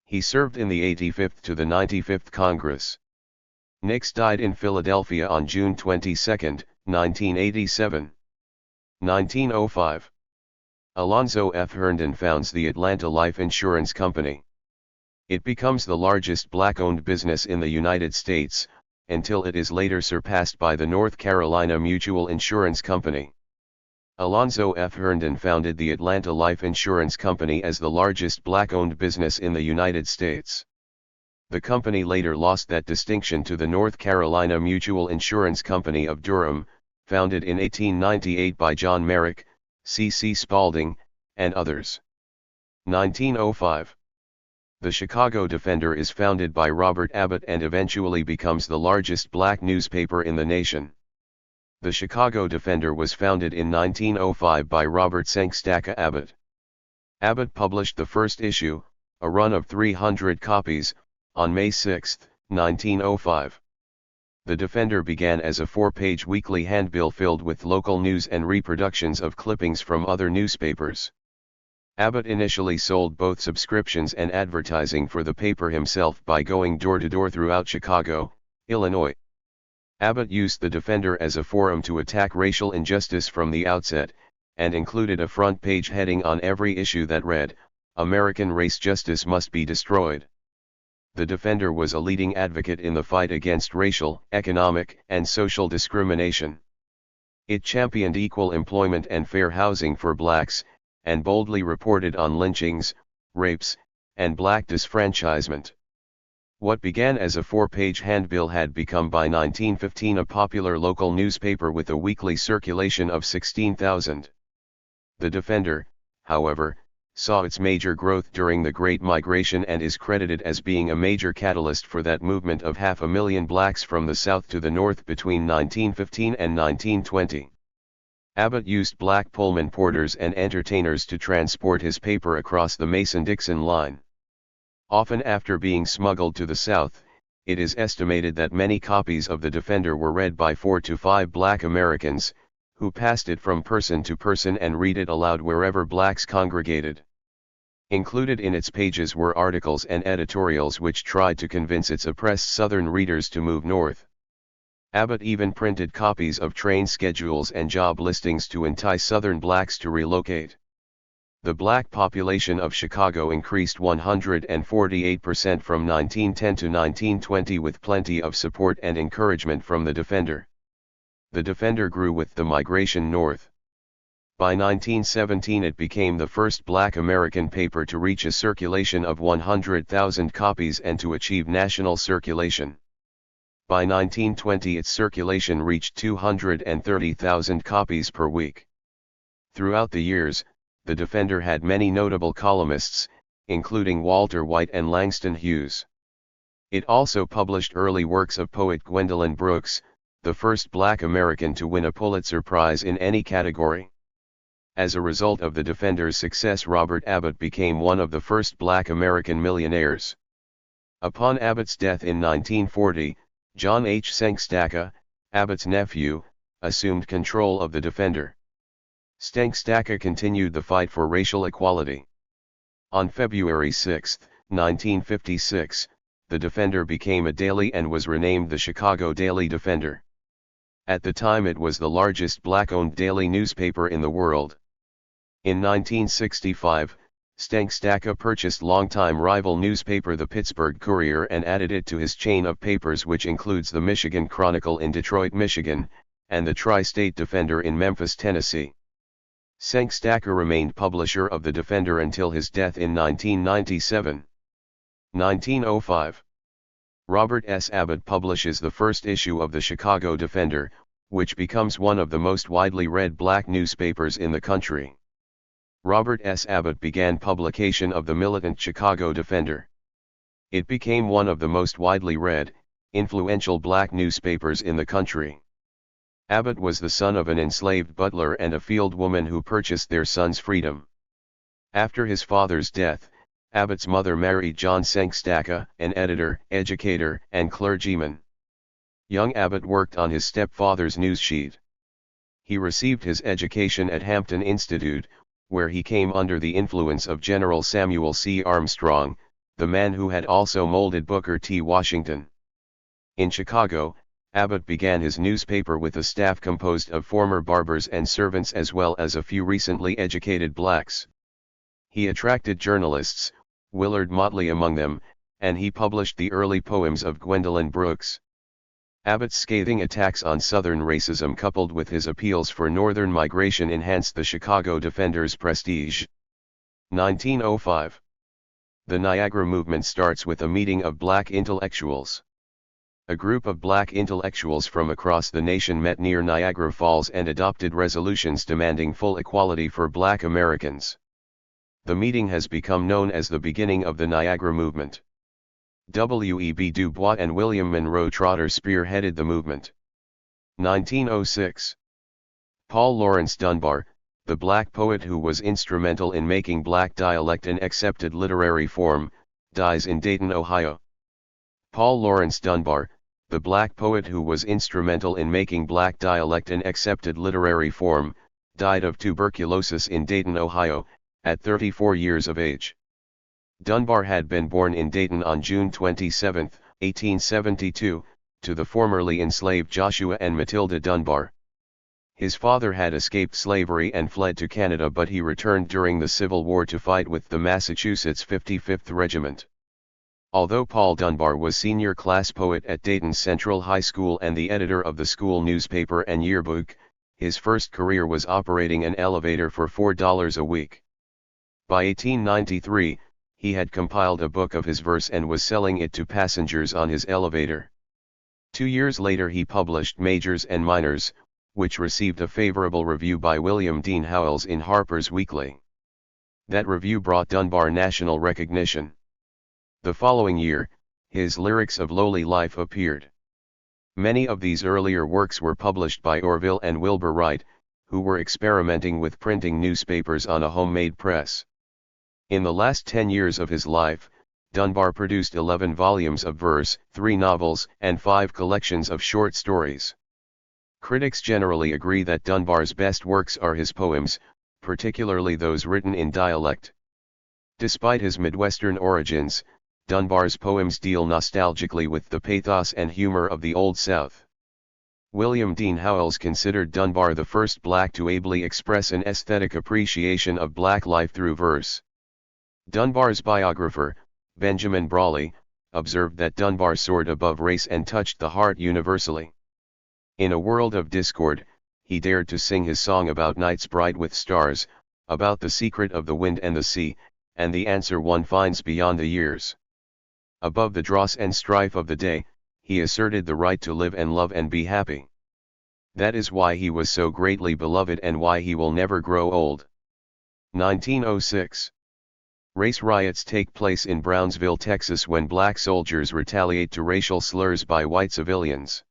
He served in the 85th to the 95th Congress. Nix died in Philadelphia on June 22, 1987. 1905. Alonzo F. Herndon founds the Atlanta Life Insurance Company. It becomes the largest black-owned business in the United States, until it is later surpassed by the North Carolina Mutual Insurance Company. Alonzo F. Herndon founded the Atlanta Life Insurance Company as the largest black-owned business in the United States. The company later lost that distinction to the North Carolina Mutual Insurance Company of Durham, founded in 1898 by John Merrick, C.C. Spaulding, and others. 1905. The Chicago Defender is founded by Robert Abbott and eventually becomes the largest black newspaper in the nation. The Chicago Defender was founded in 1905 by Robert Sengstacke Abbott. Abbott published the first issue, a run of 300 copies, on May 6, 1905. The Defender began as a 4-page weekly handbill filled with local news and reproductions of clippings from other newspapers. Abbott initially sold both subscriptions and advertising for the paper himself by going door to door throughout Chicago, Illinois. Abbott used the Defender as a forum to attack racial injustice from the outset, and included a front-page heading on every issue that read, "American race justice must be destroyed." The Defender was a leading advocate in the fight against racial, economic, and social discrimination. It championed equal employment and fair housing for blacks, and boldly reported on lynchings, rapes, and black disfranchisement. What began as a 4-page handbill had become by 1915 a popular local newspaper with a weekly circulation of 16,000. The Defender, however, saw its major growth during the Great Migration and is credited as being a major catalyst for that movement of 500,000 blacks from the South to the North between 1915 and 1920. Abbott used black Pullman porters and entertainers to transport his paper across the Mason-Dixon line. Often after being smuggled to the South, it is estimated that many copies of the Defender were read by 4 to 5 black Americans, who passed it from person to person and read it aloud wherever blacks congregated. Included in its pages were articles and editorials which tried to convince its oppressed Southern readers to move north. Abbott even printed copies of train schedules and job listings to entice Southern blacks to relocate. The black population of Chicago increased 148% from 1910 to 1920 with plenty of support and encouragement from the Defender. The Defender grew with the migration north. By 1917 it became the first black American paper to reach a circulation of 100,000 copies and to achieve national circulation. By 1920 its circulation reached 230,000 copies per week. Throughout the years, the Defender had many notable columnists, including Walter White and Langston Hughes. It also published early works of poet Gwendolyn Brooks, the first black American to win a Pulitzer Prize in any category. As a result of the Defender's success, Robert Abbott became one of the first black American millionaires. Upon Abbott's death in 1940, John H. Sengstacke, Abbott's nephew, assumed control of the Defender. Sengstacke continued the fight for racial equality. On February 6, 1956, the Defender became a daily and was renamed the Chicago Daily Defender. At the time it was the largest black-owned daily newspaper in the world. In 1965, Sengstacke purchased longtime rival newspaper the Pittsburgh Courier and added it to his chain of papers, which includes the Michigan Chronicle in Detroit, Michigan, and the Tri-State Defender in Memphis, Tennessee. Sengstacke remained publisher of the Defender until his death in 1997. 1905. Robert S. Abbott publishes the first issue of the Chicago Defender, which becomes one of the most widely read black newspapers in the country. Robert S. Abbott began publication of the militant Chicago Defender. It became one of the most widely read, influential black newspapers in the country. Abbott was the son of an enslaved butler and a field woman who purchased their son's freedom. After his father's death, Abbott's mother married John Sengstacke, an editor, educator, and clergyman. Young Abbott worked on his stepfather's news sheet. He received his education at Hampton Institute, where he came under the influence of General Samuel C. Armstrong, the man who had also molded Booker T. Washington. In Chicago, Abbott began his newspaper with a staff composed of former barbers and servants as well as a few recently educated blacks. He attracted journalists, Willard Motley among them, and he published the early poems of Gwendolyn Brooks. Abbott's scathing attacks on Southern racism coupled with his appeals for Northern migration enhanced the Chicago Defender's prestige. 1905. The Niagara movement starts with a meeting of black intellectuals. A group of black intellectuals from across the nation met near Niagara Falls and adopted resolutions demanding full equality for black Americans. The meeting has become known as the beginning of the Niagara movement. W.E.B. Du Bois and William Monroe Trotter spearheaded the movement. 1906. Paul Laurence Dunbar, the black poet who was instrumental in making black dialect an accepted literary form, dies in Dayton, Ohio. Paul Laurence Dunbar, the black poet who was instrumental in making black dialect an accepted literary form, died of tuberculosis in Dayton, Ohio, at 34 years of age. Dunbar had been born in Dayton on June 27, 1872, to the formerly enslaved Joshua and Matilda Dunbar. His father had escaped slavery and fled to Canada, but he returned during the Civil War to fight with the Massachusetts 55th Regiment. Although Paul Dunbar was senior class poet at Dayton Central High School and the editor of the school newspaper and yearbook, his first career was operating an elevator for $4 a week. By 1893, he had compiled a book of his verse and was selling it to passengers on his elevator. 2 years later he published Majors and Minors, which received a favorable review by William Dean Howells in Harper's Weekly. That review brought Dunbar national recognition. The following year, his Lyrics of Lowly Life appeared. Many of these earlier works were published by Orville and Wilbur Wright, who were experimenting with printing newspapers on a homemade press. In the last 10 years of his life, Dunbar produced 11 volumes of verse, 3 novels, and 5 collections of short stories. Critics generally agree that Dunbar's best works are his poems, particularly those written in dialect. Despite his Midwestern origins, Dunbar's poems deal nostalgically with the pathos and humor of the Old South. William Dean Howells considered Dunbar the first black to ably express an aesthetic appreciation of black life through verse. Dunbar's biographer, Benjamin Brawley, observed that Dunbar soared above race and touched the heart universally. In a world of discord, he dared to sing his song about nights bright with stars, about the secret of the wind and the sea, and the answer one finds beyond the years. Above the dross and strife of the day, he asserted the right to live and love and be happy. That is why he was so greatly beloved and why he will never grow old. 1906. Race riots take place in Brownsville, Texas when black soldiers retaliate to racial slurs by white civilians.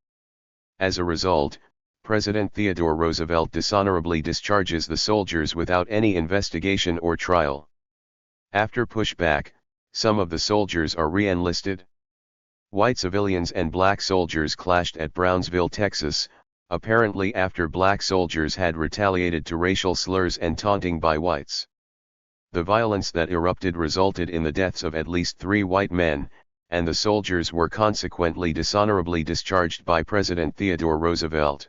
As a result, President Theodore Roosevelt dishonorably discharges the soldiers without any investigation or trial. After pushback, some of the soldiers are re-enlisted. White civilians and black soldiers clashed at Brownsville, Texas, apparently after black soldiers had retaliated to racial slurs and taunting by whites. The violence that erupted resulted in the deaths of at least 3 white men, and the soldiers were consequently dishonorably discharged by President Theodore Roosevelt.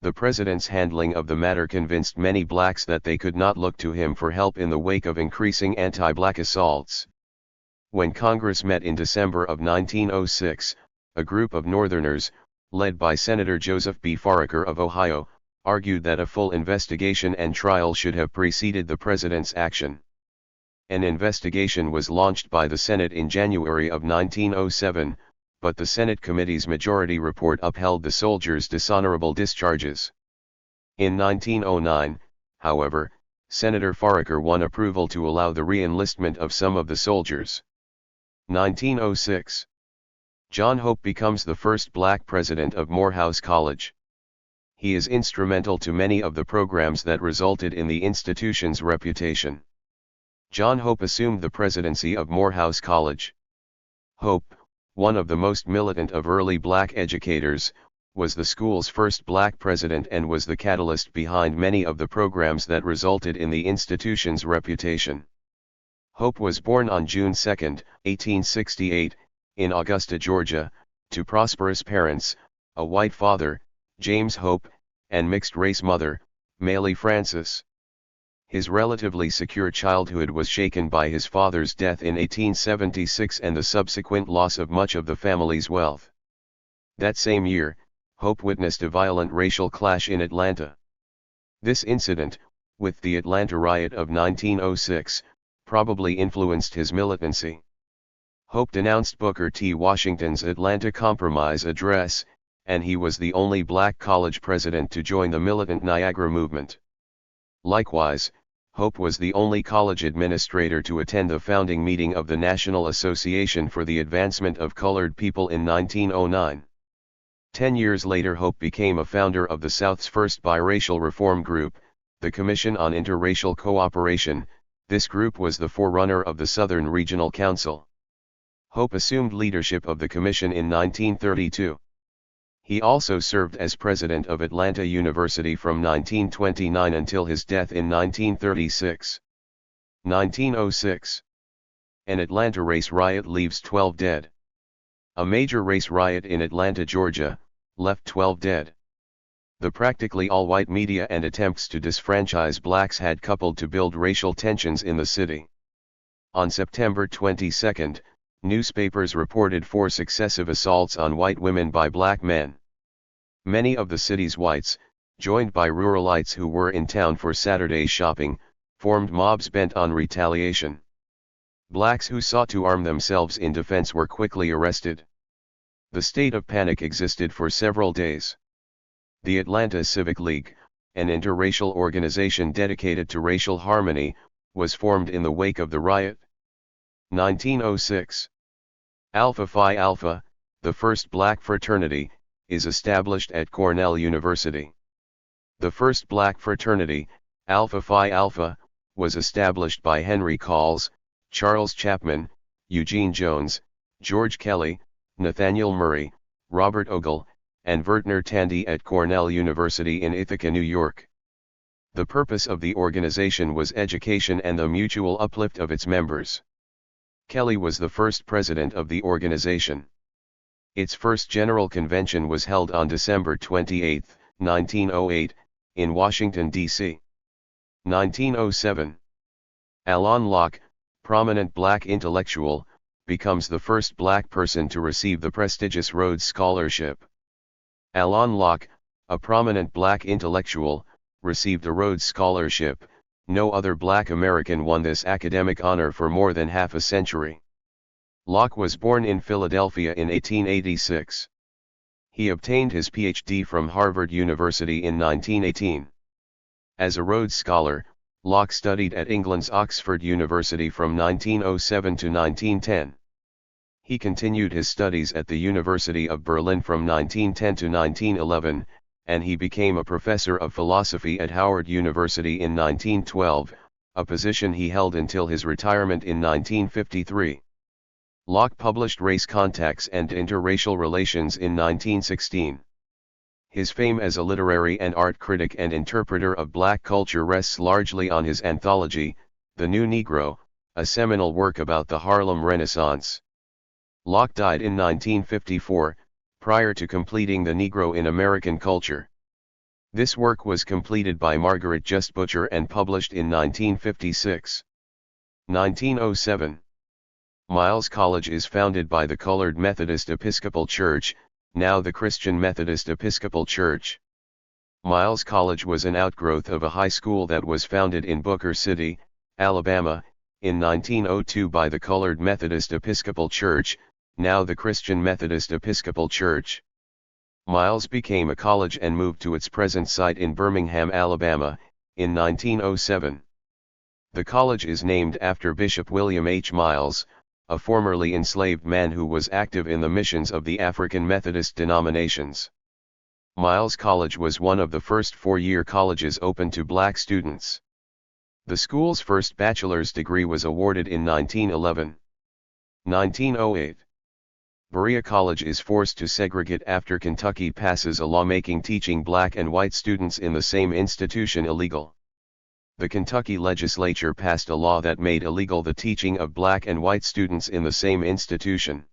The president's handling of the matter convinced many blacks that they could not look to him for help in the wake of increasing anti-black assaults. When Congress met in December of 1906, a group of Northerners, led by Senator Joseph B. Foraker of Ohio, argued that a full investigation and trial should have preceded the president's action. An investigation was launched by the Senate in January of 1907, but the Senate committee's majority report upheld the soldiers' dishonorable discharges. In 1909, however, Senator Foraker won approval to allow the re-enlistment of some of the soldiers. 1906. John Hope becomes the first black president of Morehouse College. He is instrumental to many of the programs that resulted in the institution's reputation. John Hope assumed the presidency of Morehouse College. Hope, one of the most militant of early black educators, was the school's first black president and was the catalyst behind many of the programs that resulted in the institution's reputation. Hope was born on June 2, 1868, in Augusta, Georgia, to prosperous parents, a white father, James Hope, and mixed-race mother, Mallie Francis. His relatively secure childhood was shaken by his father's death in 1876 and the subsequent loss of much of the family's wealth. That same year, Hope witnessed a violent racial clash in Atlanta. This incident, with the Atlanta riot of 1906, probably influenced his militancy. Hope denounced Booker T. Washington's Atlanta Compromise address, and he was the only black college president to join the militant Niagara movement. Likewise, Hope was the only college administrator to attend the founding meeting of the National Association for the Advancement of Colored People in 1909. 10 years later, Hope became a founder of the South's first biracial reform group, the Commission on Interracial Cooperation. This group was the forerunner of the Southern Regional Council. Hope assumed leadership of the commission in 1932. He also served as president of Atlanta University from 1929 until his death in 1936. 1906. An Atlanta race riot leaves 12 dead. A major race riot in Atlanta, Georgia, left 12 dead. The practically all-white media and attempts to disfranchise blacks had coupled to build racial tensions in the city. On September 22, newspapers reported 4 successive assaults on white women by black men. Many of the city's whites, joined by ruralites who were in town for Saturday shopping, formed mobs bent on retaliation. Blacks who sought to arm themselves in defense were quickly arrested. The state of panic existed for several days. The Atlanta Civic League, an interracial organization dedicated to racial harmony, was formed in the wake of the riot. 1906. Alpha Phi Alpha, the first black fraternity, is established at Cornell University. The first black fraternity, Alpha Phi Alpha, was established by Henry Calls, Charles Chapman, Eugene Jones, George Kelly, Nathaniel Murray, Robert Ogle, and Vertner Tandy at Cornell University in Ithaca, New York. The purpose of the organization was education and the mutual uplift of its members. Kelly was the first president of the organization. Its first general convention was held on December 28, 1908, in Washington, D.C. 1907. Alain Locke, prominent black intellectual, becomes the first black person to receive the prestigious Rhodes Scholarship. Alain Locke, a prominent black intellectual, received a Rhodes Scholarship. No other black American won this academic honor for more than half a century. Locke was born in Philadelphia in 1886. He obtained his Ph.D. from Harvard University in 1918. As a Rhodes Scholar, Locke studied at England's Oxford University from 1907 to 1910. He continued his studies at the University of Berlin from 1910 to 1911, and he became a professor of philosophy at Howard University in 1912, a position he held until his retirement in 1953. Locke published Race Contacts and Interracial Relations in 1916. His fame as a literary and art critic and interpreter of black culture rests largely on his anthology, The New Negro, a seminal work about the Harlem Renaissance. Locke died in 1954, prior to completing The Negro in American Culture. This work was completed by Margaret Just Butcher and published in 1956. 1907. Miles College is founded by the Colored Methodist Episcopal Church, now the Christian Methodist Episcopal Church. Miles College was an outgrowth of a high school that was founded in Booker City, Alabama, in 1902 by the Colored Methodist Episcopal Church, now the Christian Methodist Episcopal Church. Miles became a college and moved to its present site in Birmingham, Alabama, in 1907. The college is named after Bishop William H. Miles, a formerly enslaved man who was active in the missions of the African Methodist denominations. Miles College was one of the first four-year colleges open to black students. The school's first bachelor's degree was awarded in 1911. 1908. Berea College is forced to segregate after Kentucky passes a law making teaching black and white students in the same institution illegal. The Kentucky legislature passed a law that made illegal the teaching of black and white students in the same institution.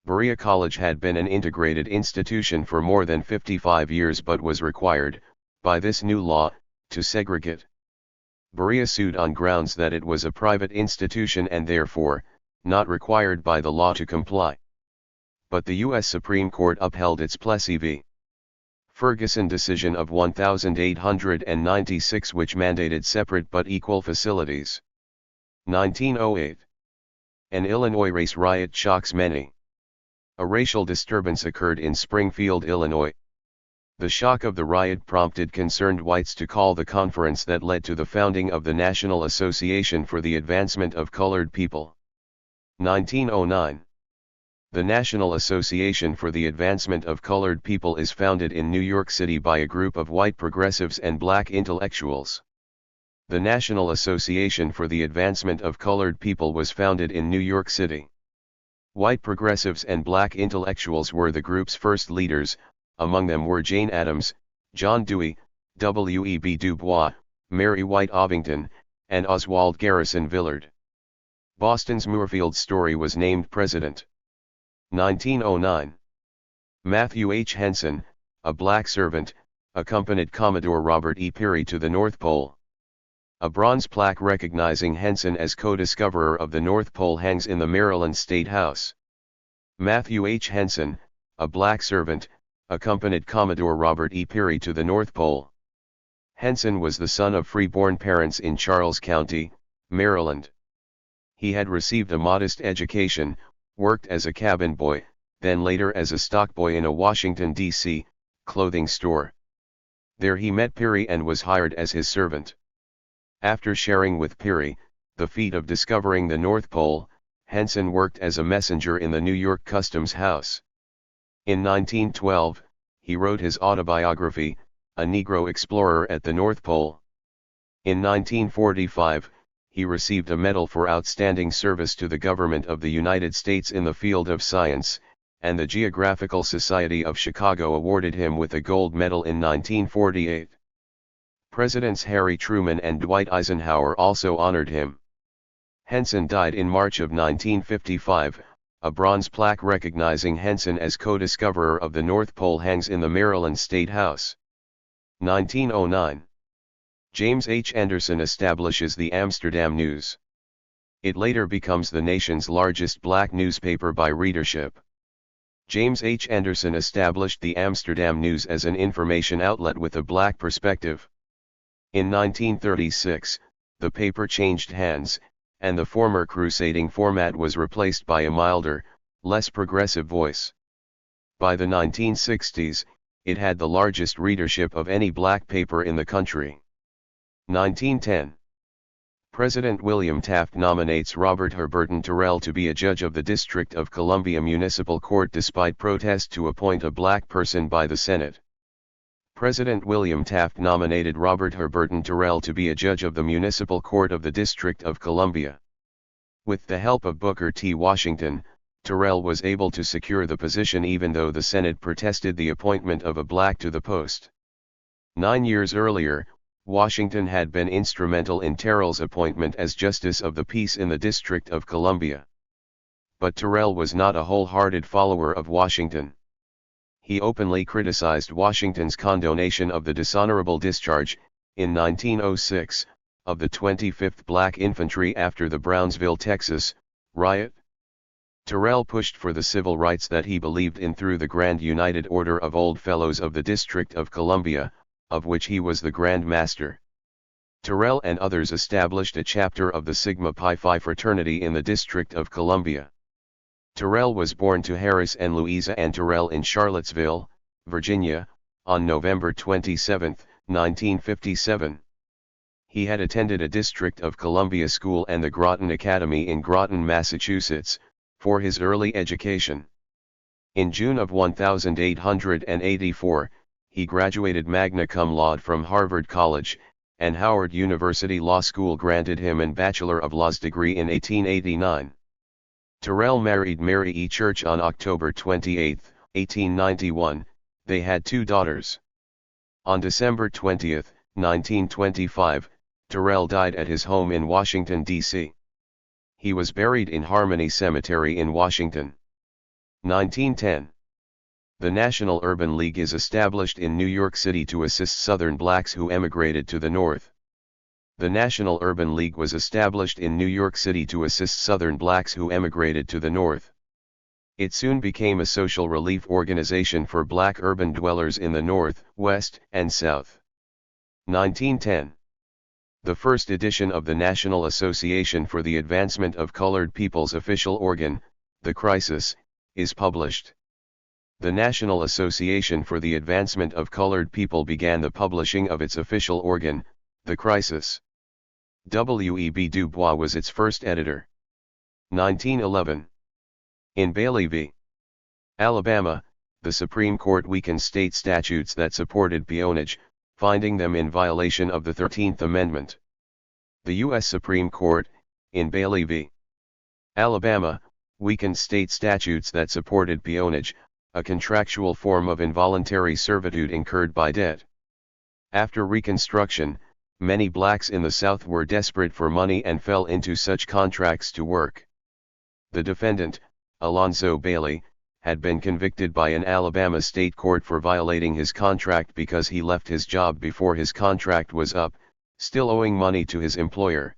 Berea College had been an integrated institution for more than 55 years but was required, by this new law, to segregate. Berea sued on grounds that it was a private institution and therefore, not required by the law to comply. but the U.S. Supreme Court upheld its Plessy v. Ferguson decision of 1896, which mandated separate but equal facilities. 1908. An Illinois race riot shocks many. A racial disturbance occurred in Springfield, Illinois. The shock of the riot prompted concerned whites to call the conference that led to the founding of the National Association for the Advancement of Colored People. 1909. The National Association for the Advancement of Colored People is founded in New York City by a group of white progressives and black intellectuals. The National Association for the Advancement of Colored People was founded in New York City. White progressives and black intellectuals were the group's first leaders. Among them were Jane Addams, John Dewey, W.E.B. Du Bois, Mary White Ovington, and Oswald Garrison Villard. Boston's Moorfield Story was named president. 1909. Matthew H. Henson, a black servant, accompanied Commodore Robert E. Peary to the North Pole. A bronze plaque recognizing Henson as co-discoverer of the North Pole hangs in the Maryland State House. Matthew H. Henson, a black servant, accompanied Commodore Robert E. Peary to the North Pole. Henson was the son of free-born parents in Charles County, Maryland. He had received a modest education, worked as a cabin boy, then later as a stockboy in a Washington, D.C., clothing store. There he met Peary and was hired as his servant. After sharing with Peary the feat of discovering the North Pole, Henson worked as a messenger in the New York Customs House. In 1912, he wrote his autobiography, A Negro Explorer at the North Pole. In 1945, he received a medal for outstanding service to the government of the United States in the field of science, and the Geographical Society of Chicago awarded him with a gold medal in 1948. Presidents Harry Truman and Dwight Eisenhower also honored him. Henson died in March of 1955. A bronze plaque recognizing Henson as co-discoverer of the North Pole hangs in the Maryland State House. 1909. James H. Anderson establishes the Amsterdam News. It later becomes the nation's largest black newspaper by readership. James H. Anderson established the Amsterdam News as an information outlet with a black perspective. In 1936, the paper changed hands, and the former crusading format was replaced by a milder, less progressive voice. By the 1960s, it had the largest readership of any black paper in the country. 1910. President William Taft nominates Robert Herberton Terrell to be a judge of the District of Columbia Municipal Court despite protest to appoint a black person by the Senate. President William Taft nominated Robert Herberton Terrell to be a judge of the Municipal Court of the District of Columbia. With the help of Booker T. Washington, Terrell was able to secure the position even though the Senate protested the appointment of a black to the post. 9 years earlier, Washington had been instrumental in Terrell's appointment as Justice of the Peace in the District of Columbia. But Terrell was not a wholehearted follower of Washington. He openly criticized Washington's condonation of the dishonorable discharge, in 1906, of the 25th Black Infantry after the Brownsville, Texas, riot. Terrell pushed for the civil rights that he believed in through the Grand United Order of Old Fellows of the District of Columbia, of which he was the Grand Master. Terrell and others established a chapter of the Sigma Pi Phi fraternity in the District of Columbia. Terrell was born to Harris and Louisa Ann Terrell in Charlottesville, Virginia, on November 27, 1957. He had attended a District of Columbia school and the Groton Academy in Groton, Massachusetts, for his early education. In June of 1884, he graduated magna cum laude from Harvard College, and Howard University Law School granted him a Bachelor of Laws degree in 1889. Terrell married Mary E. Church on October 28, 1891, they had 2 daughters. On December 20, 1925, Terrell died at his home in Washington, D.C. He was buried in Harmony Cemetery in Washington. 1910. The National Urban League is established in New York City to assist Southern blacks who emigrated to the North. The National Urban League was established in New York City to assist Southern blacks who emigrated to the North. It soon became a social relief organization for black urban dwellers in the North, West, and South. 1910. The first edition of the National Association for the Advancement of Colored People's official organ, The Crisis, is published. The National Association for the Advancement of Colored People began the publishing of its official organ, The Crisis. W.E.B. Du Bois was its first editor. 1911. In Bailey v. Alabama, the Supreme Court weakened state statutes that supported peonage, finding them in violation of the 13th Amendment. The U.S. Supreme Court, in Bailey v. Alabama, weakened state statutes that supported peonage, a contractual form of involuntary servitude incurred by debt. After Reconstruction, many blacks in the South were desperate for money and fell into such contracts to work. The defendant, Alonzo Bailey, had been convicted by an Alabama state court for violating his contract because he left his job before his contract was up, still owing money to his employer.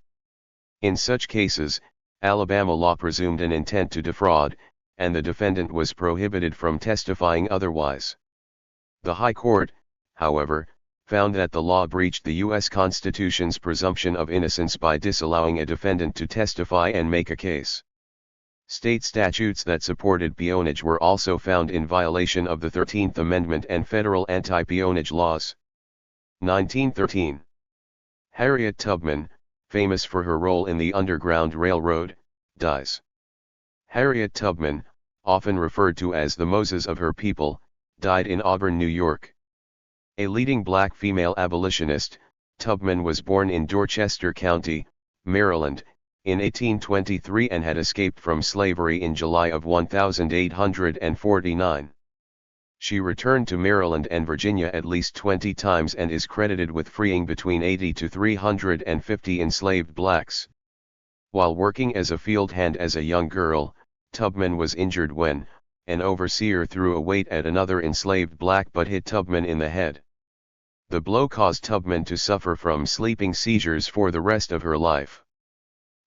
In such cases, Alabama law presumed an intent to defraud, and the defendant was prohibited from testifying otherwise. The High Court, however, found that the law breached the U.S. Constitution's presumption of innocence by disallowing a defendant to testify and make a case. State statutes that supported peonage were also found in violation of the 13th Amendment and federal anti-peonage laws. 1913. Harriet Tubman, famous for her role in the Underground Railroad, dies. Harriet Tubman, often referred to as the Moses of her people, died in Auburn, New York. A leading black female abolitionist, Tubman was born in Dorchester County, Maryland, in 1823 and had escaped from slavery in July of 1849. She returned to Maryland and Virginia at least 20 times and is credited with freeing between 80 to 350 enslaved blacks. While working as a field hand as a young girl, Tubman was injured when an overseer threw a weight at another enslaved black but hit Tubman in the head. The blow caused Tubman to suffer from sleeping seizures for the rest of her life.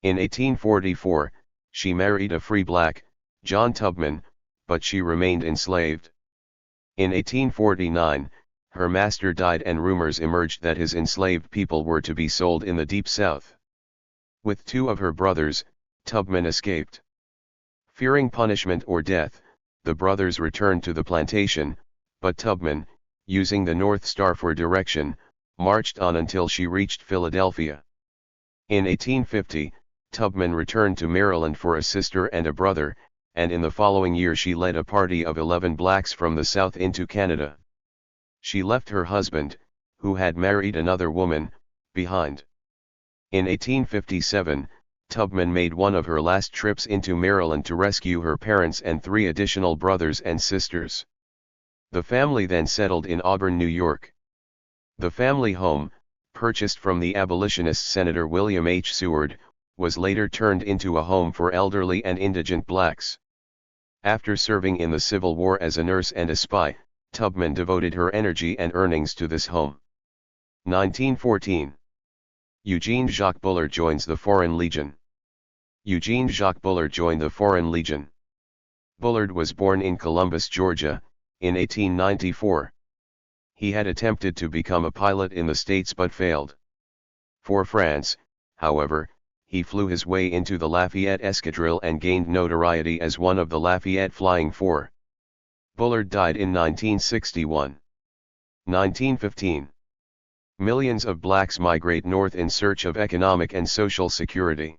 In 1844, she married a free black, John Tubman, but she remained enslaved. In 1849, her master died and rumors emerged that his enslaved people were to be sold in the Deep South. With two of her brothers, Tubman escaped. Fearing punishment or death, the brothers returned to the plantation, but Tubman, using the North Star for direction, marched on until she reached Philadelphia. In 1850, Tubman returned to Maryland for a sister and a brother, and in the following year she led a party of 11 blacks from the South into Canada. She left her husband, who had married another woman, behind. In 1857, Tubman made one of her last trips into Maryland to rescue her parents and 3 additional brothers and sisters. The family then settled in Auburn, New York. The family home, purchased from the abolitionist Senator William H. Seward, was later turned into a home for elderly and indigent blacks. After serving in the Civil War as a nurse and a spy, Tubman devoted her energy and earnings to this home. 1914. Eugene Jacques Bullard joins the Foreign Legion. Eugene Jacques Bullard joined the Foreign Legion. Bullard was born in Columbus, Georgia, in 1894. He had attempted to become a pilot in the States but failed. For France, however, he flew his way into the Lafayette Escadrille and gained notoriety as one of the Lafayette Flying Four. Bullard died in 1961. 1915. Millions of blacks migrate north in search of economic and social security.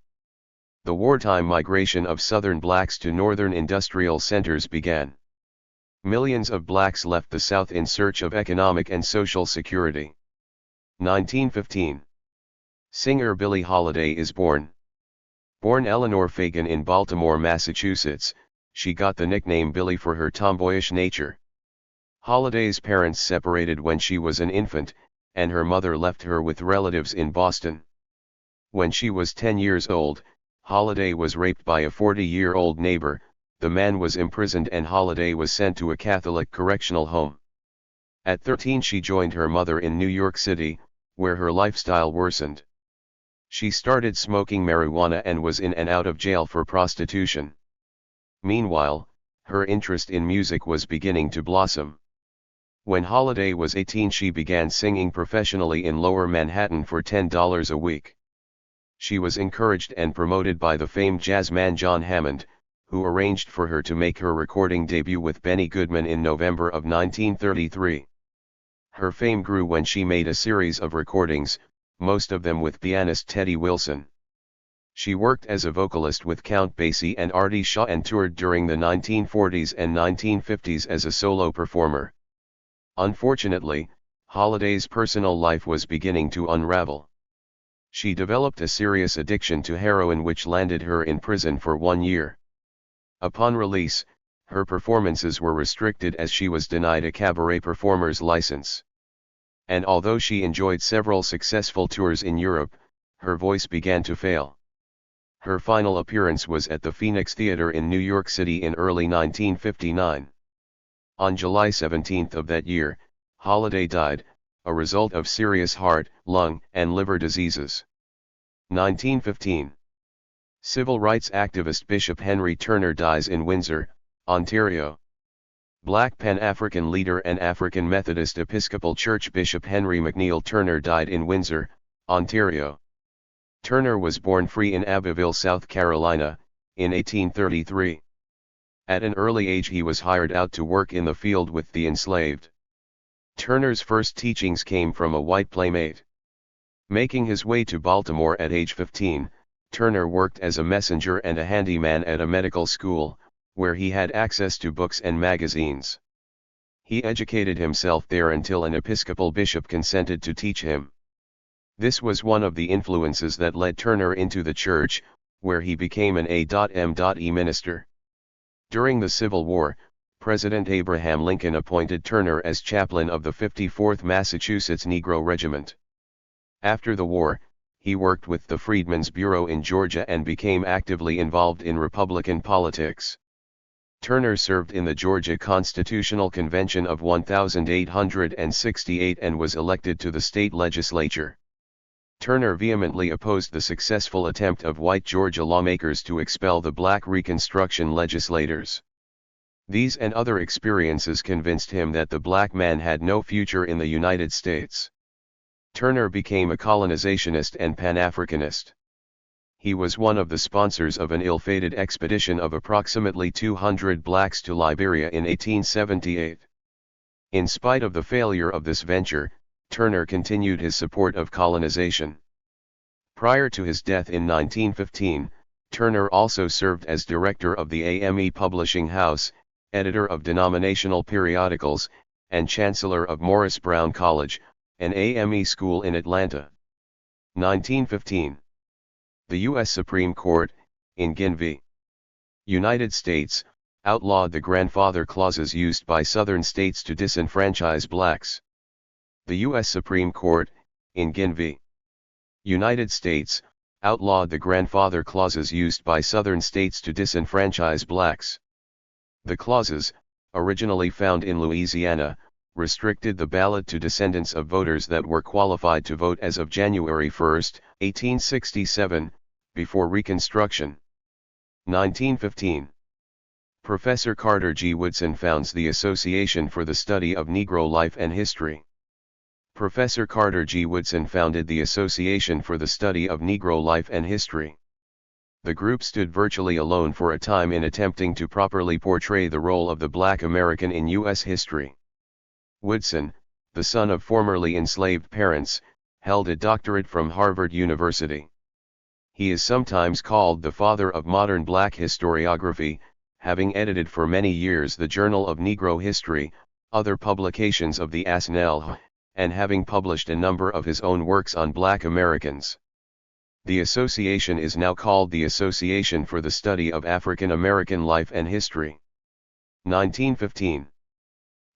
The wartime migration of Southern blacks to northern industrial centers began. Millions of blacks left the South in search of economic and social security. 1915. Singer Billie Holiday is born. Born Eleanor Fagan in Baltimore, Massachusetts, she got the nickname Billie for her tomboyish nature. Holiday's parents separated when she was an infant, and her mother left her with relatives in Boston. When she was 10 years old, Holiday was raped by a 40-year-old neighbor. The man was imprisoned and Holiday was sent to a Catholic correctional home. At 13 she joined her mother in New York City, where her lifestyle worsened. She started smoking marijuana and was in and out of jail for prostitution. Meanwhile, her interest in music was beginning to blossom. When Holiday was 18, she began singing professionally in Lower Manhattan for $10 a week. She was encouraged and promoted by the famed jazzman John Hammond, who arranged for her to make her recording debut with Benny Goodman in November of 1933. Her fame grew when she made a series of recordings, most of them with pianist Teddy Wilson. She worked as a vocalist with Count Basie and Artie Shaw and toured during the 1940s and 1950s as a solo performer. Unfortunately, Holiday's personal life was beginning to unravel. She developed a serious addiction to heroin which landed her in prison for 1 year. Upon release, her performances were restricted as she was denied a cabaret performer's license. And although she enjoyed several successful tours in Europe, her voice began to fail. Her final appearance was at the Phoenix Theater in New York City in early 1959. On July 17 of that year, Holiday died, a result of serious heart, lung, and liver diseases. 1915. Civil rights activist Bishop Henry Turner dies in Windsor, Ontario. Black Pan-African leader and African Methodist Episcopal Church Bishop Henry McNeil Turner died in Windsor, Ontario. Turner was born free in Abbeville, South Carolina, in 1833. At an early age he was hired out to work in the field with the enslaved. Turner's first teachings came from a white playmate. Making his way to Baltimore at age 15, Turner worked as a messenger and a handyman at a medical school, where he had access to books and magazines. He educated himself there until an Episcopal bishop consented to teach him. This was one of the influences that led Turner into the church, where he became an A.M.E. minister. During the Civil War, President Abraham Lincoln appointed Turner as chaplain of the 54th Massachusetts Negro Regiment. After the war, he worked with the Freedmen's Bureau in Georgia and became actively involved in Republican politics. Turner served in the Georgia Constitutional Convention of 1868 and was elected to the state legislature. Turner vehemently opposed the successful attempt of white Georgia lawmakers to expel the black Reconstruction legislators. These and other experiences convinced him that the black man had no future in the United States. Turner became a colonizationist and Pan-Africanist. He was one of the sponsors of an ill-fated expedition of approximately 200 blacks to Liberia in 1878. In spite of the failure of this venture, Turner continued his support of colonization. Prior to his death in 1915, Turner also served as director of the AME Publishing House, editor of denominational periodicals, and chancellor of Morris Brown College, an AME school in Atlanta. 1915. The U.S. Supreme Court, in Ginn v. United States, outlawed the grandfather clauses used by Southern states to disenfranchise blacks. The U.S. Supreme Court, in Ginn v. United States, outlawed the grandfather clauses used by Southern states to disenfranchise blacks. The clauses, originally found in Louisiana, restricted the ballot to descendants of voters that were qualified to vote as of January 1, 1867, before Reconstruction. 1915. Professor Carter G. Woodson founds the Association for the Study of Negro Life and History. Professor Carter G. Woodson founded the Association for the Study of Negro Life and History. The group stood virtually alone for a time in attempting to properly portray the role of the Black American in U.S. history. Woodson, the son of formerly enslaved parents, held a doctorate from Harvard University. He is sometimes called the father of modern black historiography, having edited for many years the Journal of Negro History, other publications of the ASNL, and having published a number of his own works on Black Americans. The association is now called the Association for the Study of African American Life and History. 1915.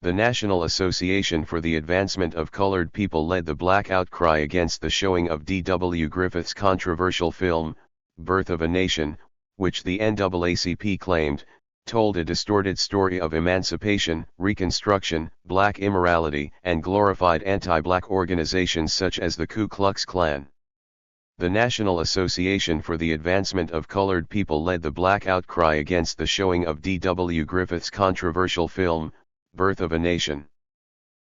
The National Association for the Advancement of Colored People led the black outcry against the showing of D.W. Griffith's controversial film, Birth of a Nation, which the NAACP claimed, told a distorted story of emancipation, Reconstruction, black immorality, and glorified anti-black organizations such as the Ku Klux Klan. The National Association for the Advancement of Colored People led the black outcry against the showing of D.W. Griffith's controversial film, Birth of a Nation.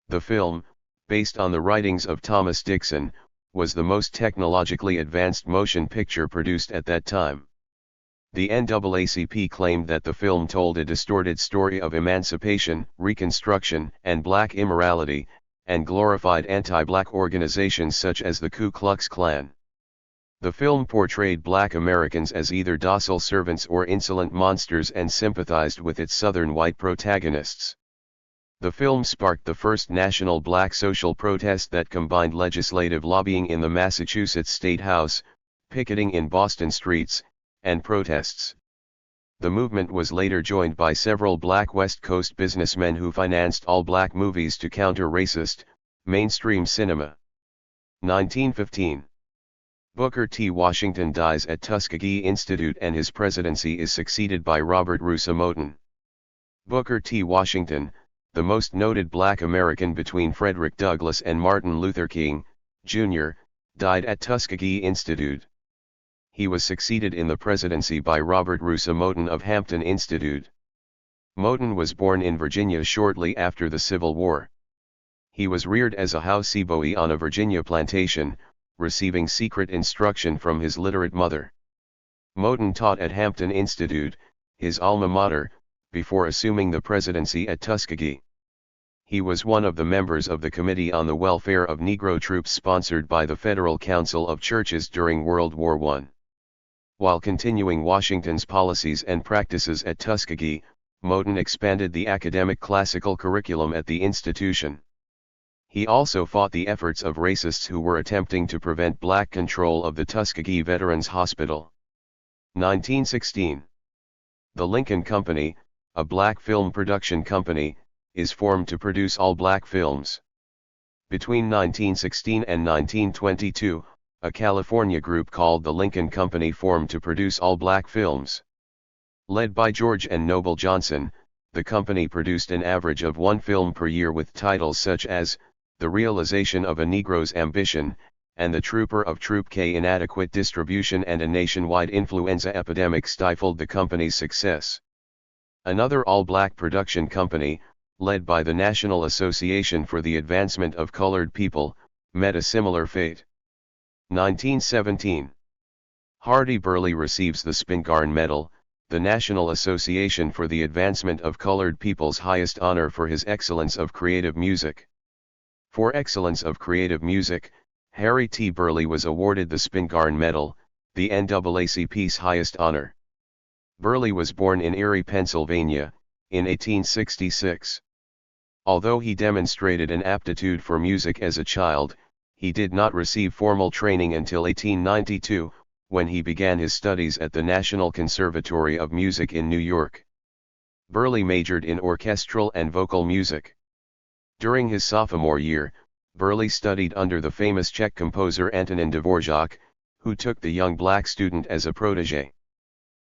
The film, based on the writings of Thomas Dixon, was the most technologically advanced motion picture produced at that time. The NAACP claimed that the film told a distorted story of emancipation, Reconstruction, and black immorality, and glorified anti-black organizations such as the Ku Klux Klan. The film portrayed black Americans as either docile servants or insolent monsters and sympathized with its Southern white protagonists. The film sparked the first national black social protest that combined legislative lobbying in the Massachusetts State House, picketing in Boston streets, and protests. The movement was later joined by several black West Coast businessmen who financed all-black movies to counter racist, mainstream cinema. 1915. Booker T. Washington dies at Tuskegee Institute and his presidency is succeeded by Robert Russa Moton. Booker T. Washington, the most noted black American between Frederick Douglass and Martin Luther King, Jr., died at Tuskegee Institute. He was succeeded in the presidency by Robert Russa Moton of Hampton Institute. Moton was born in Virginia shortly after the Civil War. He was reared as a houseboy on a Virginia plantation, receiving secret instruction from his literate mother. Moton taught at Hampton Institute, his alma mater, before assuming the presidency at Tuskegee. He was one of the members of the Committee on the Welfare of Negro Troops sponsored by the Federal Council of Churches during World War I. While continuing Washington's policies and practices at Tuskegee, Moton expanded the academic classical curriculum at the institution. He also fought the efforts of racists who were attempting to prevent black control of the Tuskegee Veterans Hospital. 1916. The Lincoln Company, a black film production company, is formed to produce all black films. Between 1916 and 1922, a California group called the Lincoln Company formed to produce all black films. Led by George and Noble Johnson, the company produced an average of one film per year with titles such as The Realization of a Negro's Ambition, and The Trooper of Troop K. Inadequate distribution and a nationwide influenza epidemic stifled the company's success. Another all-black production company, led by the National Association for the Advancement of Colored People, met a similar fate. 1917. Hardy Burleigh receives the Spingarn Medal, the National Association for the Advancement of Colored People's highest honor for his excellence of creative music. For excellence of creative music, Harry T. Burleigh was awarded the Spingarn Medal, the NAACP's highest honor. Burleigh was born in Erie, Pennsylvania, in 1866. Although he demonstrated an aptitude for music as a child, he did not receive formal training until 1892, when he began his studies at the National Conservatory of Music in New York. Burleigh majored in orchestral and vocal music. During his sophomore year, Burleigh studied under the famous Czech composer Antonin Dvorak, who took the young black student as a protégé.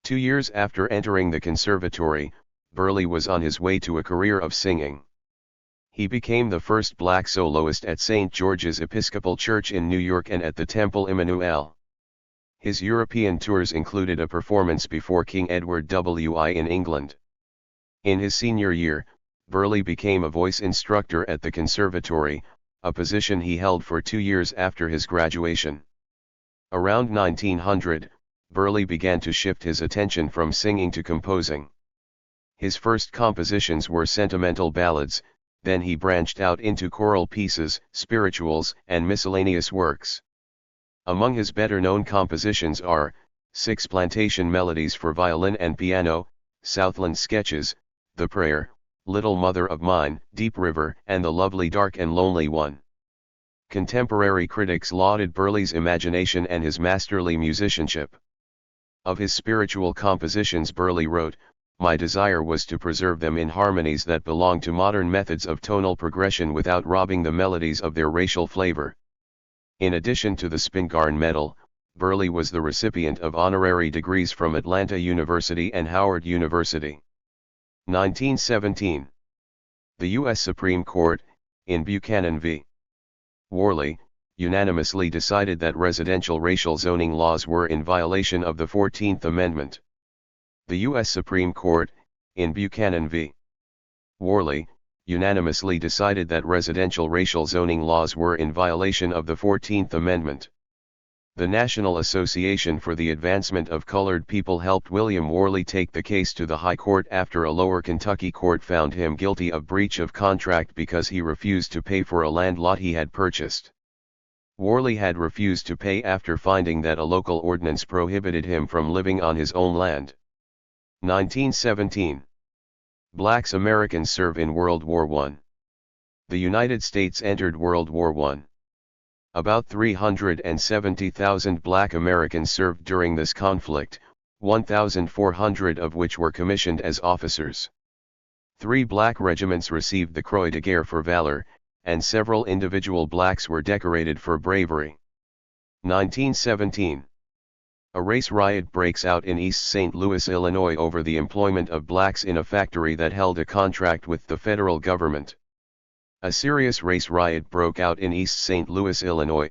2 years after entering the conservatory, Burleigh was on his way to a career of singing. He became the first black soloist at St. George's Episcopal Church in New York and at the Temple Emmanuel. His European tours included a performance before King Edward VI in England. In his senior year, Burleigh became a voice instructor at the conservatory, a position he held for 2 years after his graduation. Around 1900, Burleigh began to shift his attention from singing to composing. His first compositions were sentimental ballads, then he branched out into choral pieces, spirituals, and miscellaneous works. Among his better-known compositions are, 6 plantation melodies for violin and piano, Southland Sketches, The Prayer, Little Mother of Mine, Deep River, and The Lovely Dark and Lonely One. Contemporary critics lauded Burleigh's imagination and his masterly musicianship. Of his spiritual compositions Burleigh wrote, "My desire was to preserve them in harmonies that belong to modern methods of tonal progression without robbing the melodies of their racial flavor." In addition to the Spingarn Medal, Burleigh was the recipient of honorary degrees from Atlanta University and Howard University. 1917. The U.S. Supreme Court, in Buchanan v. Worley, unanimously decided that residential racial zoning laws were in violation of the 14th Amendment. The U.S. Supreme Court, in Buchanan v. Worley, unanimously decided that residential racial zoning laws were in violation of the 14th Amendment. The National Association for the Advancement of Colored People helped William Worley take the case to the High Court after a lower Kentucky court found him guilty of breach of contract because he refused to pay for a land lot he had purchased. Worley had refused to pay after finding that a local ordinance prohibited him from living on his own land. 1917. Blacks Americans serve in World War I. The United States entered World War I. About 370,000 black Americans served during this conflict, 1,400 of which were commissioned as officers. 3 black regiments received the Croix de Guerre for valor, and several individual blacks were decorated for bravery. 1917. A race riot breaks out in East St. Louis, Illinois over the employment of blacks in a factory that held a contract with the federal government. A serious race riot broke out in East St. Louis, Illinois.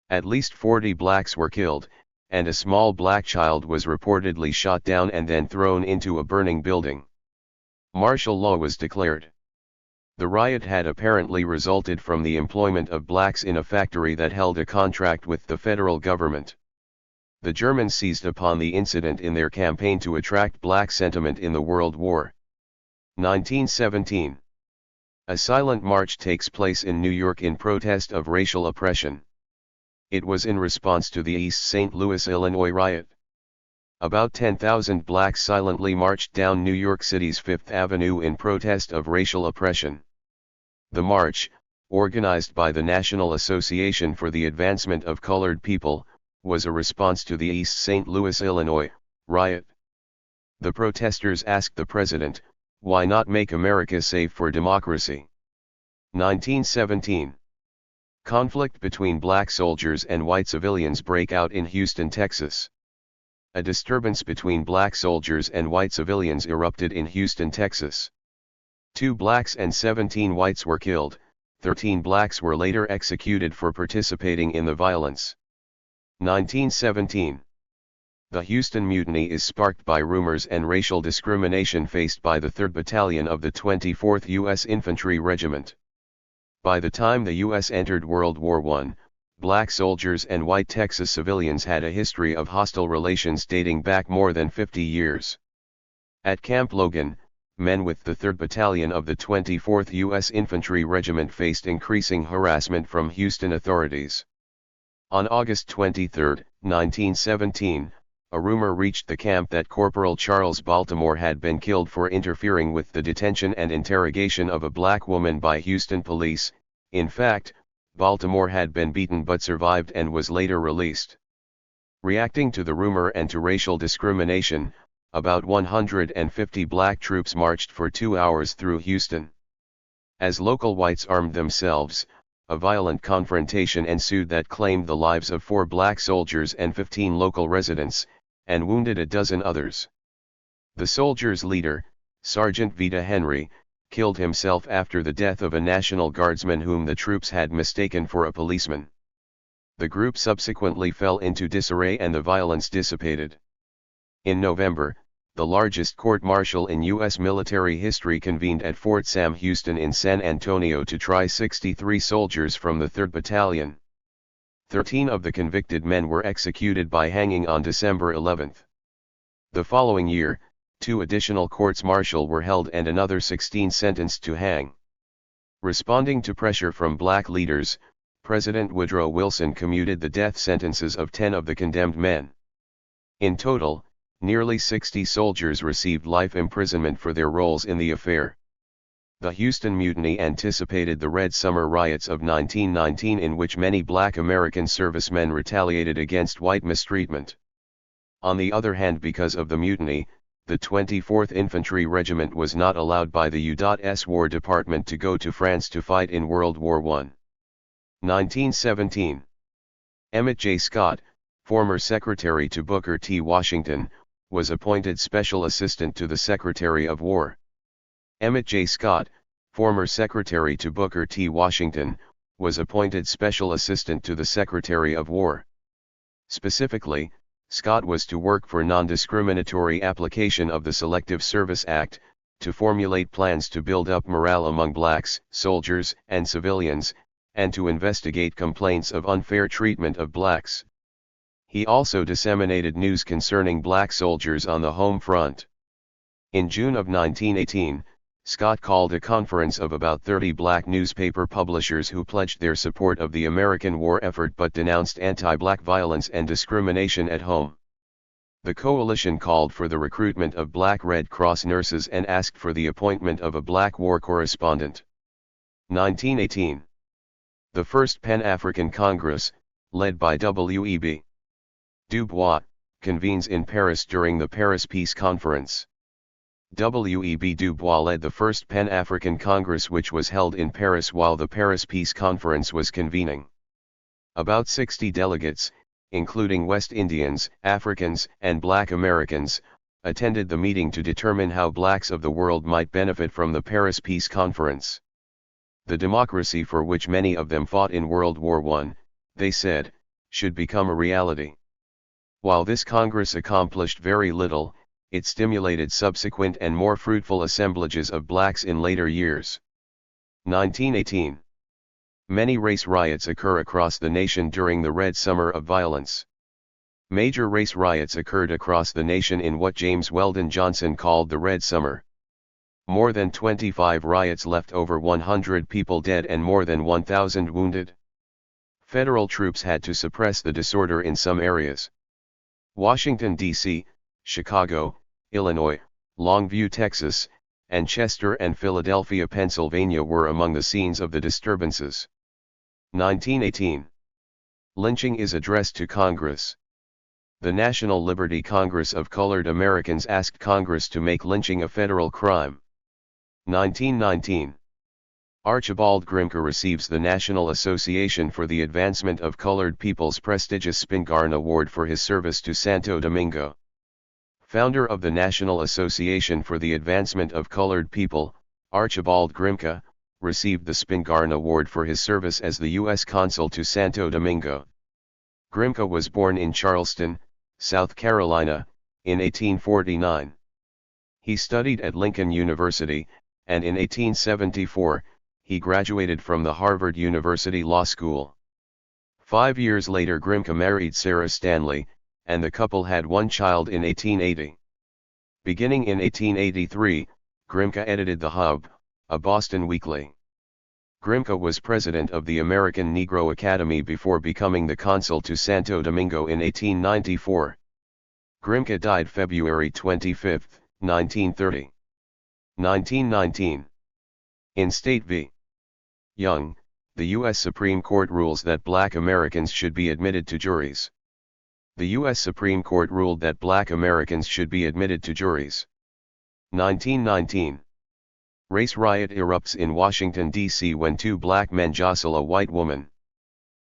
At least 40 blacks were killed, and a small black child was reportedly shot down and then thrown into a burning building. Martial law was declared. The riot had apparently resulted from the employment of blacks in a factory that held a contract with the federal government. The Germans seized upon the incident in their campaign to attract black sentiment in the World War. 1917. A silent march takes place in New York in protest of racial oppression. It was in response to the East St. Louis, Illinois riot. About 10,000 blacks silently marched down New York City's Fifth Avenue in protest of racial oppression. The march, organized by the National Association for the Advancement of Colored People, was a response to the East St. Louis, Illinois riot. The protesters asked the president, "Why not make America safe for democracy?" 1917. Conflict between black soldiers and white civilians break out in Houston, Texas. A disturbance between black soldiers and white civilians erupted in Houston, Texas. 2 blacks and 17 whites were killed, 13 blacks were later executed for participating in the violence. 1917. The Houston Mutiny is sparked by rumors and racial discrimination faced by the 3rd Battalion of the 24th U.S. Infantry Regiment. By the time the U.S. entered World War I, black soldiers and white Texas civilians had a history of hostile relations dating back more than 50 years. At Camp Logan, men with the 3rd Battalion of the 24th U.S. Infantry Regiment faced increasing harassment from Houston authorities. On August 23, 1917, a rumor reached the camp that Corporal Charles Baltimore had been killed for interfering with the detention and interrogation of a black woman by Houston police. In fact, Baltimore had been beaten but survived and was later released. Reacting to the rumor and to racial discrimination, about 150 black troops marched for 2 hours through Houston. As local whites armed themselves, a violent confrontation ensued that claimed the lives of 4 black soldiers and 15 local residents, and wounded a dozen others. The soldiers' leader, Sergeant Vita Henry, killed himself after the death of a National Guardsman whom the troops had mistaken for a policeman. The group subsequently fell into disarray and the violence dissipated. In November, the largest court-martial in U.S. military history convened at Fort Sam Houston in San Antonio to try 63 soldiers from the 3rd Battalion. 13 of the convicted men were executed by hanging on December 11. The following year, 2 additional courts-martial were held and another 16 sentenced to hang. Responding to pressure from black leaders, President Woodrow Wilson commuted the death sentences of 10 of the condemned men. In total, nearly 60 soldiers received life imprisonment for their roles in the affair. The Houston Mutiny anticipated the Red Summer riots of 1919, in which many black American servicemen retaliated against white mistreatment. On the other hand, because of the mutiny, the 24th Infantry Regiment was not allowed by the U.S. War Department to go to France to fight in World War I. 1917. Emmett J. Scott, former Secretary to Booker T. Washington, was appointed Special Assistant to the Secretary of War. Emmett J. Scott, former Secretary to Booker T. Washington, was appointed Special Assistant to the Secretary of War. Specifically, Scott was to work for non-discriminatory application of the Selective Service Act, to formulate plans to build up morale among blacks, soldiers, and civilians, and to investigate complaints of unfair treatment of blacks. He also disseminated news concerning black soldiers on the home front. In June of 1918, Scott called a conference of about 30 black newspaper publishers who pledged their support of the American war effort but denounced anti-black violence and discrimination at home. The coalition called for the recruitment of black Red Cross nurses and asked for the appointment of a black war correspondent. 1918. The First Pan-African Congress, led by W.E.B. Du Bois, convenes in Paris during the Paris Peace Conference. W.E.B. Du Bois led the First Pan-African Congress, which was held in Paris while the Paris Peace Conference was convening. About 60 delegates, including West Indians, Africans, and Black Americans, attended the meeting to determine how blacks of the world might benefit from the Paris Peace Conference. The democracy for which many of them fought in World War I, they said, should become a reality. While this Congress accomplished very little, it stimulated subsequent and more fruitful assemblages of blacks in later years. 1918. Many race riots occur across the nation during the Red Summer of violence. Major race riots occurred across the nation in what James Weldon Johnson called the Red Summer. More than 25 riots left over 100 people dead and more than 1,000 wounded. Federal troops had to suppress the disorder in some areas. Washington, D.C., Chicago, Illinois, Longview, Texas, and Chester and Philadelphia, Pennsylvania were among the scenes of the disturbances. 1918. Lynching is addressed to Congress. The National Liberty Congress of Colored Americans asked Congress to make lynching a federal crime. 1919. Archibald Grimke receives the National Association for the Advancement of Colored People's prestigious Spingarn Award for his service to Santo Domingo. Founder of the National Association for the Advancement of Colored People, Archibald Grimke, received the Spingarn Award for his service as the U.S. Consul to Santo Domingo. Grimke was born in Charleston, South Carolina, in 1849. He studied at Lincoln University, and in 1874, he graduated from the Harvard University Law School. 5 years later Grimke married Sarah Stanley, and the couple had one child in 1880. Beginning in 1883, Grimke edited The Hub, a Boston weekly. Grimke was president of the American Negro Academy before becoming the consul to Santo Domingo in 1894. Grimke died February 25, 1930. 1919. In State v. Young, the U.S. Supreme Court rules that black Americans should be admitted to juries. The U.S. Supreme Court ruled that black Americans should be admitted to juries. 1919. Race riot erupts in Washington, D.C. when two black men jostle a white woman.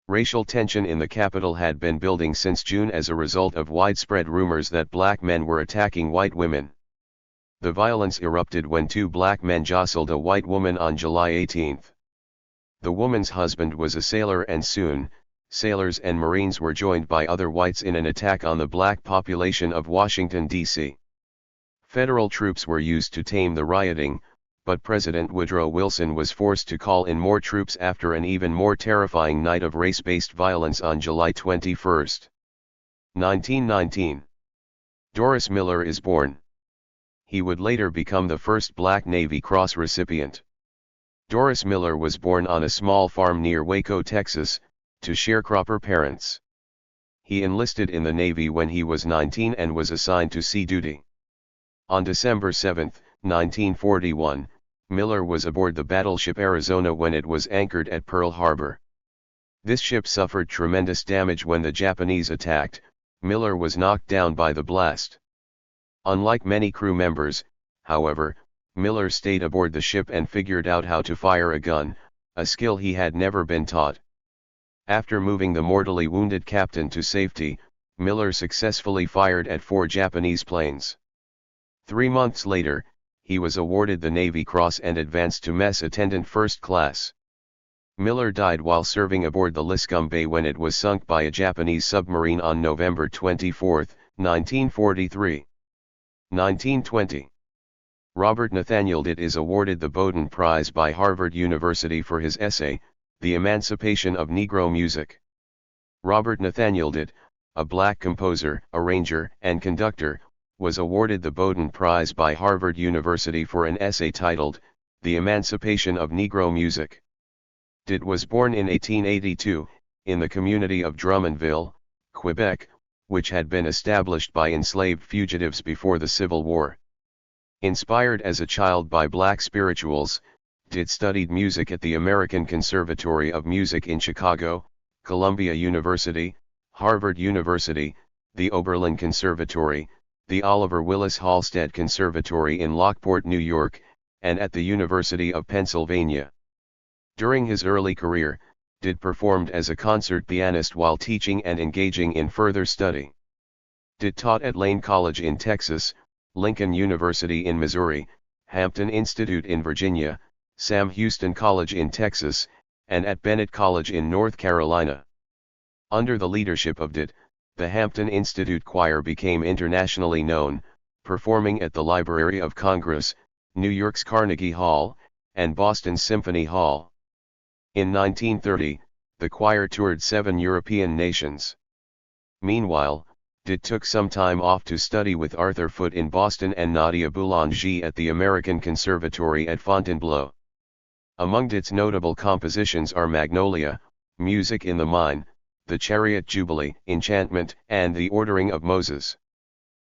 Racial tension in the Capitol had been building since June as a result of widespread rumors that black men were attacking white women. The violence erupted when two black men jostled a white woman on July 18. The woman's husband was a sailor and soon, sailors and Marines were joined by other whites in an attack on the black population of Washington, D.C. Federal troops were used to tame the rioting, but President Woodrow Wilson was forced to call in more troops after an even more terrifying night of race-based violence on July 21. 1919. Doris Miller is born. He would later become the first black Navy Cross recipient. Doris Miller was born on a small farm near Waco, Texas, to sharecropper parents. He enlisted in the Navy when he was 19 and was assigned to sea duty. On December 7, 1941, Miller was aboard the battleship Arizona when it was anchored at Pearl Harbor. This ship suffered tremendous damage when the Japanese attacked. Miller was knocked down by the blast. Unlike many crew members, however, Miller stayed aboard the ship and figured out how to fire a gun, a skill he had never been taught. After moving the mortally wounded captain to safety, Miller successfully fired at 4 Japanese planes. 3 months later, he was awarded the Navy Cross and advanced to Mess Attendant First Class. Miller died while serving aboard the Liscum Bay when it was sunk by a Japanese submarine on November 24, 1943. 1920. Robert Nathaniel Dent is awarded the Bowdoin Prize by Harvard University for his essay, The Emancipation of Negro Music. Robert Nathaniel Dent, a black composer, arranger, and conductor, was awarded the Bowdoin Prize by Harvard University for an essay titled, The Emancipation of Negro Music. Dent was born in 1882, in the community of Drummondville, Quebec, which had been established by enslaved fugitives before the Civil War. Inspired as a child by black spirituals, Dent studied music at the American Conservatory of Music in Chicago, Columbia University, Harvard University, the Oberlin Conservatory, the Oliver Willis Halstead Conservatory in Lockport, New York, and at the University of Pennsylvania. During his early career, Dent performed as a concert pianist while teaching and engaging in further study. Dent taught at Lane College in Texas, Lincoln University in Missouri, Hampton Institute in Virginia, Sam Houston College in Texas, and at Bennett College in North Carolina. Under the leadership of Dent, the Hampton Institute Choir became internationally known, performing at the Library of Congress, New York's Carnegie Hall, and Boston's Symphony Hall. In 1930, the choir toured 7 European nations. Meanwhile, Dent took some time off to study with Arthur Foote in Boston and Nadia Boulanger at the American Conservatory at Fontainebleau. Among Dent's notable compositions are Magnolia, Music in the Mine, The Chariot Jubilee, Enchantment, and The Ordering of Moses.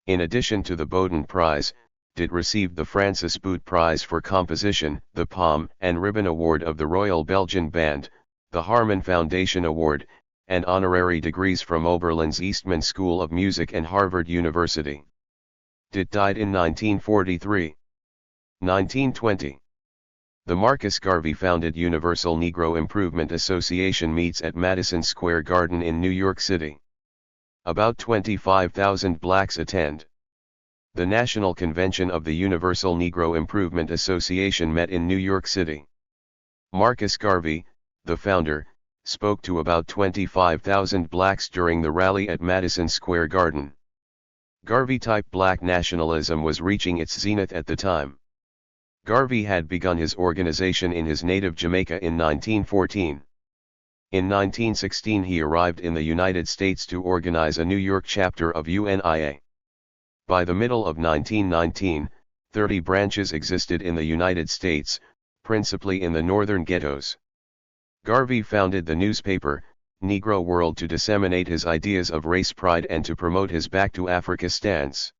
In addition to the Bowdoin Prize, Dent received the Francis Boot Prize for Composition, the Palm and Ribbon Award of the Royal Belgian Band, the Harman Foundation Award, and honorary degrees from Oberlin's Eastman School of Music and Harvard University. Dent died in 1943. 1920. The Marcus Garvey-founded Universal Negro Improvement Association meets at Madison Square Garden in New York City. About 25,000 blacks attend. The National Convention of the Universal Negro Improvement Association met in New York City. Marcus Garvey, the founder, spoke to about 25,000 blacks during the rally at Madison Square Garden. Garvey-type black nationalism was reaching its zenith at the time. Garvey had begun his organization in his native Jamaica in 1914. In 1916 he arrived in the United States to organize a New York chapter of UNIA. By the middle of 1919, 30 branches existed in the United States, principally in the northern ghettos. Garvey founded the newspaper, Negro World, to disseminate his ideas of race pride and to promote his Back to Africa stance.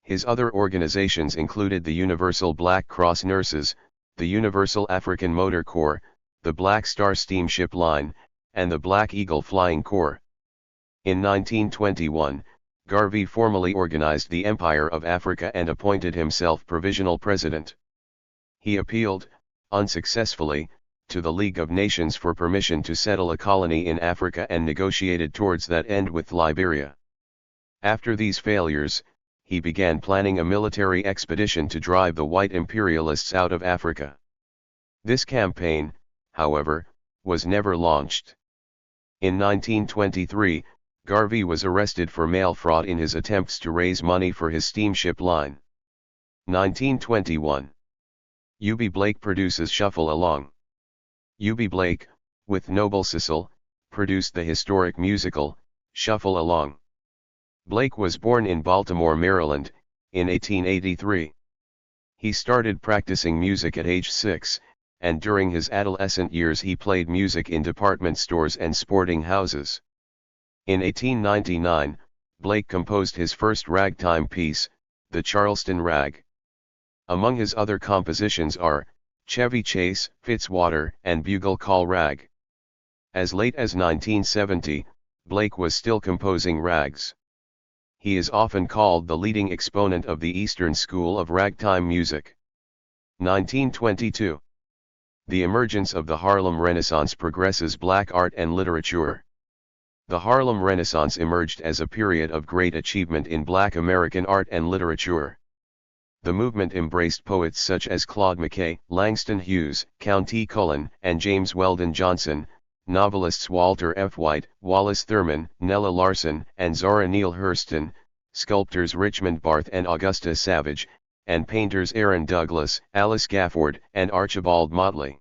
His other organizations included the Universal Black Cross Nurses, the Universal African Motor Corps, the Black Star Steamship Line, and the Black Eagle Flying Corps. In 1921, Garvey formally organized the Empire of Africa and appointed himself provisional president. He appealed, unsuccessfully, to the League of Nations for permission to settle a colony in Africa and negotiated towards that end with Liberia. After these failures, he began planning a military expedition to drive the white imperialists out of Africa. This campaign, however, was never launched. In 1923, Garvey was arrested for mail fraud in his attempts to raise money for his steamship line. 1921. U.B. Blake produces Shuffle Along. U.B. Blake, with Noble Sissel, produced the historic musical, Shuffle Along. Blake was born in Baltimore, Maryland, in 1883. He started practicing music at age 6, and during his adolescent years he played music in department stores and sporting houses. In 1899, Blake composed his first ragtime piece, the Charleston Rag. Among his other compositions are, Chevy Chase, Fitzwater, and Bugle Call Rag. As late as 1970, Blake was still composing rags. He is often called the leading exponent of the Eastern School of ragtime music. 1922. The emergence of the Harlem Renaissance progresses black art and literature. The Harlem Renaissance emerged as a period of great achievement in black American art and literature. The movement embraced poets such as Claude McKay, Langston Hughes, Count T. Cullen, and James Weldon Johnson, novelists Walter F. White, Wallace Thurman, Nella Larson, and Zora Neale Hurston, sculptors Richmond Barth and Augusta Savage, and painters Aaron Douglas, Alice Gafford, and Archibald Motley.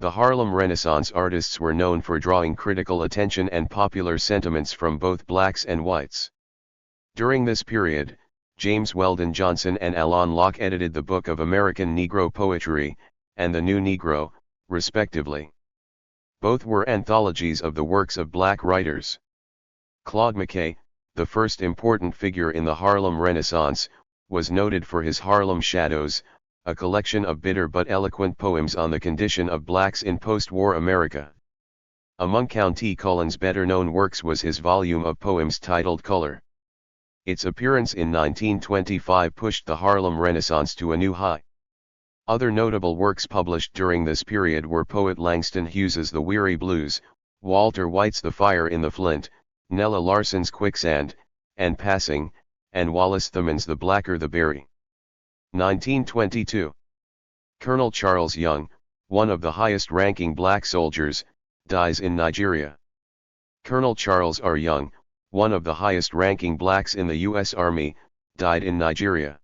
The Harlem Renaissance artists were known for drawing critical attention and popular sentiments from both blacks and whites. During this period, James Weldon Johnson and Alain Locke edited the Book of American Negro Poetry, and The New Negro, respectively. Both were anthologies of the works of black writers. Claude McKay, the first important figure in the Harlem Renaissance, was noted for his Harlem Shadows, a collection of bitter but eloquent poems on the condition of blacks in post-war America. Among Count T. Cullen's better-known works was his volume of poems titled Color. Its appearance in 1925 pushed the Harlem Renaissance to a new high. Other notable works published during this period were poet Langston Hughes's The Weary Blues, Walter White's The Fire in the Flint, Nella Larson's Quicksand, and Passing, and Wallace Thurman's The Blacker the Berry. 1922. Colonel Charles Young, one of the highest-ranking black soldiers, dies in Nigeria. Colonel Charles R. Young, one of the highest-ranking blacks in the U.S. Army, died in Nigeria.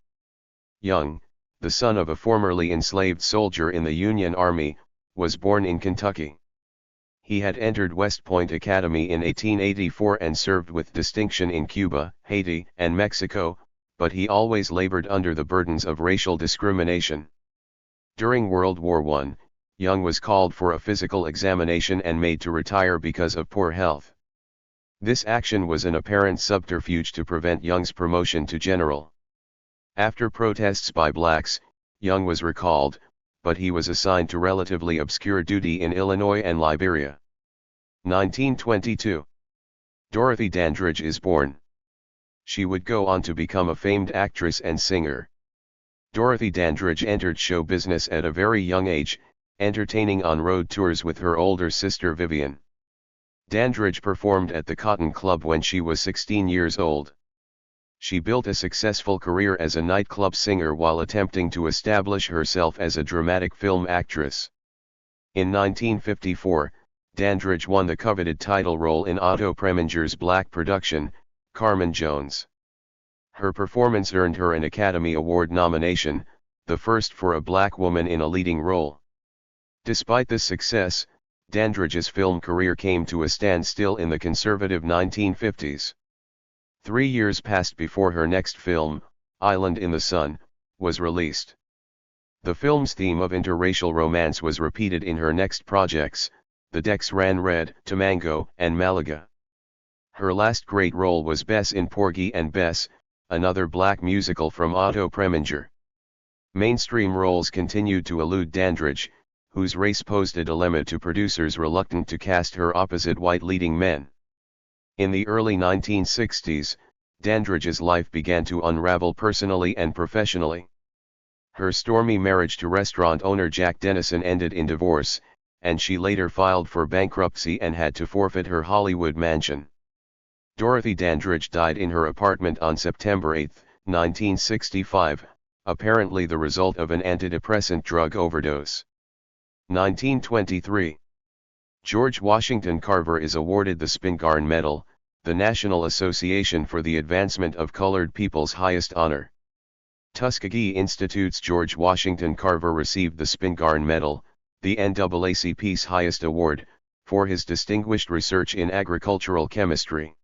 Young, the son of a formerly enslaved soldier in the Union Army, was born in Kentucky. He had entered West Point Academy in 1884 and served with distinction in Cuba, Haiti, and Mexico, but he always labored under the burdens of racial discrimination. During World War I, Young was called for a physical examination and made to retire because of poor health. This action was an apparent subterfuge to prevent Young's promotion to general. After protests by blacks, Young was recalled, but he was assigned to relatively obscure duty in Illinois and Liberia. 1922. Dorothy Dandridge is born. She would go on to become a famed actress and singer. Dorothy Dandridge entered show business at a very young age, entertaining on road tours with her older sister Vivian. Dandridge performed at the Cotton Club when she was 16 years old. She built a successful career as a nightclub singer while attempting to establish herself as a dramatic film actress. In 1954, Dandridge won the coveted title role in Otto Preminger's black production, Carmen Jones. Her performance earned her an Academy Award nomination, the first for a black woman in a leading role. Despite this success, Dandridge's film career came to a standstill in the conservative 1950s. 3 years passed before her next film, Island in the Sun, was released. The film's theme of interracial romance was repeated in her next projects, The Decks Ran Red, Tamango, and Malaga. Her last great role was Bess in Porgy and Bess, another black musical from Otto Preminger. Mainstream roles continued to elude Dandridge, whose race posed a dilemma to producers reluctant to cast her opposite white leading men. In the early 1960s, Dandridge's life began to unravel personally and professionally. Her stormy marriage to restaurant owner Jack Dennison ended in divorce, and she later filed for bankruptcy and had to forfeit her Hollywood mansion. Dorothy Dandridge died in her apartment on September 8, 1965, apparently the result of an antidepressant drug overdose. 1923. George Washington Carver is awarded the Spingarn Medal, the National Association for the Advancement of Colored People's highest honor. Tuskegee Institute's George Washington Carver received the Spingarn Medal, the NAACP's highest award, for his distinguished research in agricultural chemistry.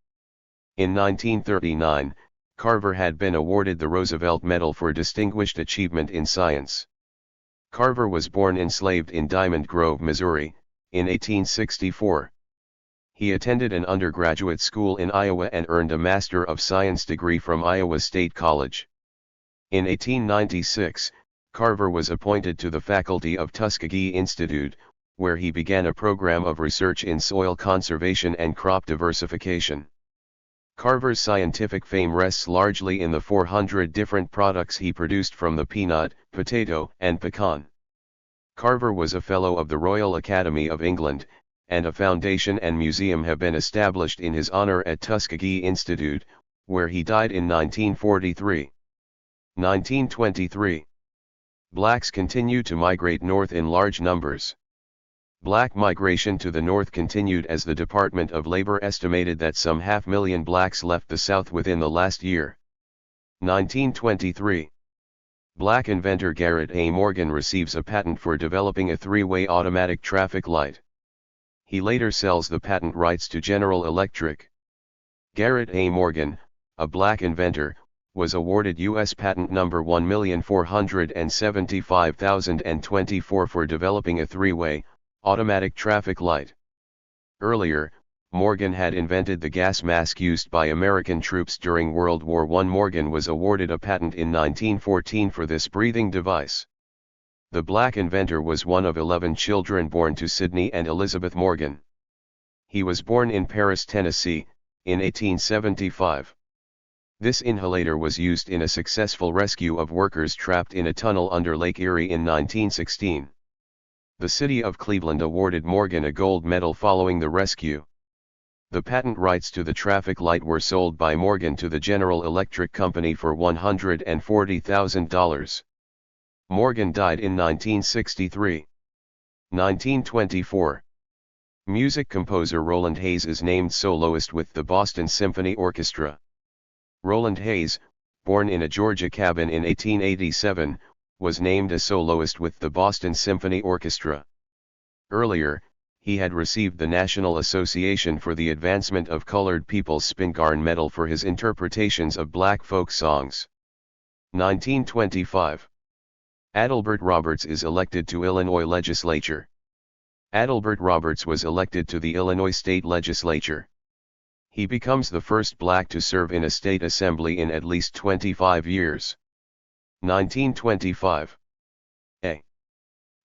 In 1939, Carver had been awarded the Roosevelt Medal for Distinguished Achievement in Science. Carver was born enslaved in Diamond Grove, Missouri, in 1864. He attended an undergraduate school in Iowa and earned a Master of Science degree from Iowa State College. In 1896, Carver was appointed to the faculty of Tuskegee Institute, where he began a program of research in soil conservation and crop diversification. Carver's scientific fame rests largely in the 400 different products he produced from the peanut, potato, and pecan. Carver was a Fellow of the Royal Academy of England, and a foundation and museum have been established in his honor at Tuskegee Institute, where he died in 1943. 1923. Blacks continue to migrate north in large numbers. Black migration to the north continued as the Department of Labor estimated that some 500,000 blacks left the South within the last year. 1923. Black inventor Garrett A. Morgan receives a patent for developing a three-way automatic traffic light. He later sells the patent rights to General Electric. Garrett A. Morgan, a black inventor, was awarded U.S. Patent number 1,475,024 for developing a three-way, automatic traffic light. Earlier, Morgan had invented the gas mask used by American troops during World War I. Morgan was awarded a patent in 1914 for this breathing device. The black inventor was one of 11 children born to Sidney and Elizabeth Morgan. He was born in Paris, Tennessee, in 1875. This inhalator was used in a successful rescue of workers trapped in a tunnel under Lake Erie in 1916. The city of Cleveland awarded Morgan a gold medal following the rescue. The patent rights to the traffic light were sold by Morgan to the General Electric Company for $140,000. Morgan died in 1963. 1924. Music composer Roland Hayes is named soloist with the Boston Symphony Orchestra. Roland Hayes, born in a Georgia cabin in 1887, was named a soloist with the Boston Symphony Orchestra. Earlier, he had received the National Association for the Advancement of Colored People's Spingarn Medal for his interpretations of black folk songs. 1925. Adelbert Roberts is elected to Illinois Legislature. Adelbert Roberts was elected to the Illinois State Legislature. He becomes the first black to serve in a state assembly in at least 25 years. 1925. A.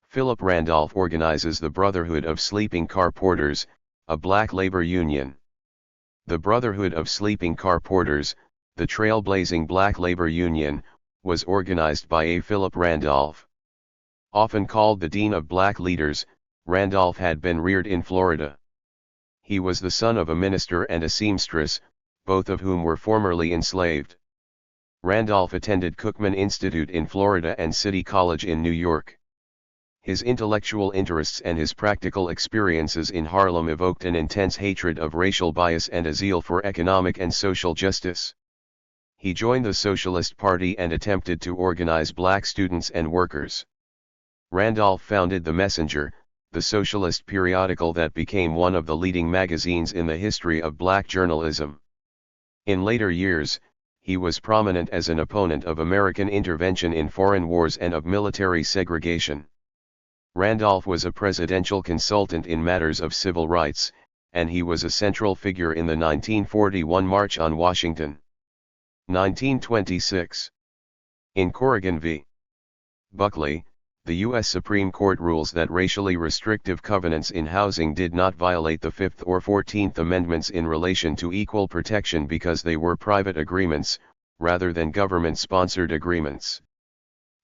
Philip Randolph organizes the Brotherhood of Sleeping Car Porters, a black labor union. The Brotherhood of Sleeping Car Porters, the trailblazing black labor union, was organized by A. Philip Randolph. Often called the Dean of Black Leaders, Randolph had been reared in Florida. He was the son of a minister and a seamstress, both of whom were formerly enslaved. Randolph attended Cookman Institute in Florida and City College in New York. His intellectual interests and his practical experiences in Harlem evoked an intense hatred of racial bias and a zeal for economic and social justice. He joined the Socialist Party and attempted to organize black students and workers. Randolph founded The Messenger, the socialist periodical that became one of the leading magazines in the history of black journalism. In later years, he was prominent as an opponent of American intervention in foreign wars and of military segregation. Randolph was a presidential consultant in matters of civil rights, and he was a central figure in the 1941 March on Washington. 1926. In Corrigan v. Buckley, the U.S. Supreme Court rules that racially restrictive covenants in housing did not violate the 5th or 14th Amendments in relation to equal protection because they were private agreements, rather than government-sponsored agreements.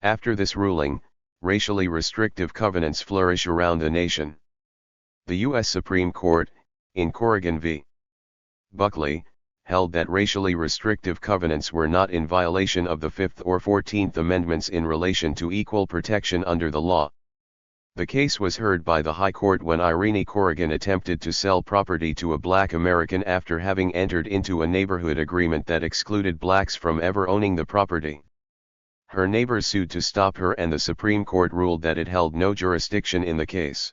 After this ruling, racially restrictive covenants flourish around the nation. The U.S. Supreme Court, in Corrigan v. Buckley, held that racially restrictive covenants were not in violation of the 5th or 14th Amendments in relation to equal protection under the law. The case was heard by the High Court when Irene Corrigan attempted to sell property to a black American after having entered into a neighborhood agreement that excluded blacks from ever owning the property. Her neighbors sued to stop her and the Supreme Court ruled that it held no jurisdiction in the case.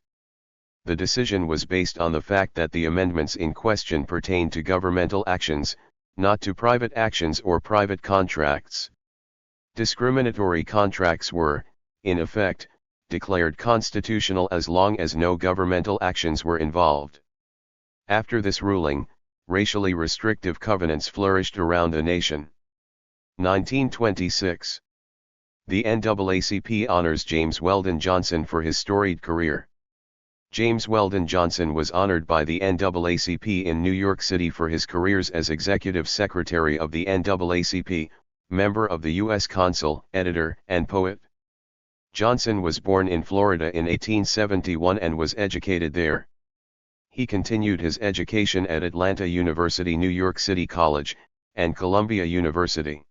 The decision was based on the fact that the amendments in question pertained to governmental actions, not to private actions or private contracts. Discriminatory contracts were, in effect, declared constitutional as long as no governmental actions were involved. After this ruling, racially restrictive covenants flourished around the nation. 1926. The NAACP honors James Weldon Johnson for his storied career. James Weldon Johnson was honored by the NAACP in New York City for his careers as Executive Secretary of the NAACP, member of the U.S. Consul, editor, and poet. Johnson was born in Florida in 1871 and was educated there. He continued his education at Atlanta University, New York City College, and Columbia University.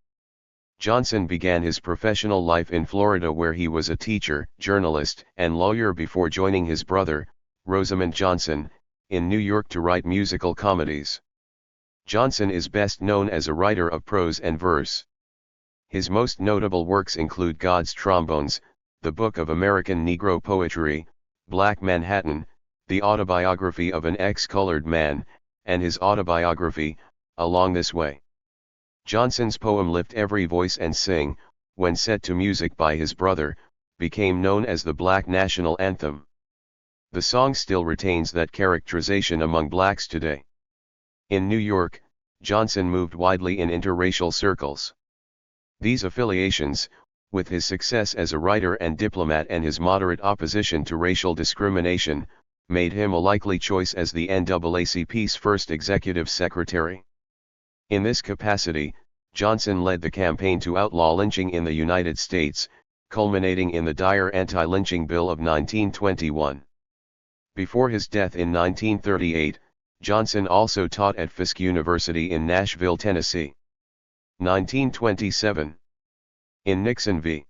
Johnson began his professional life in Florida, where he was a teacher, journalist, and lawyer before joining his brother, Rosamond Johnson, in New York to write musical comedies. Johnson is best known as a writer of prose and verse. His most notable works include God's Trombones, the Book of American Negro Poetry, Black Manhattan, the autobiography of an ex-colored man, and his autobiography, Along This Way. Johnson's poem Lift Every Voice and Sing, when set to music by his brother, became known as the Black National Anthem. The song still retains that characterization among blacks today. In New York, Johnson moved widely in interracial circles. These affiliations, with his success as a writer and diplomat and his moderate opposition to racial discrimination, made him a likely choice as the NAACP's first executive secretary. In this capacity, Johnson led the campaign to outlaw lynching in the United States, culminating in the Dyer Anti-Lynching Bill of 1921. Before his death in 1938, Johnson also taught at Fisk University in Nashville, Tennessee. 1927. In Nixon v.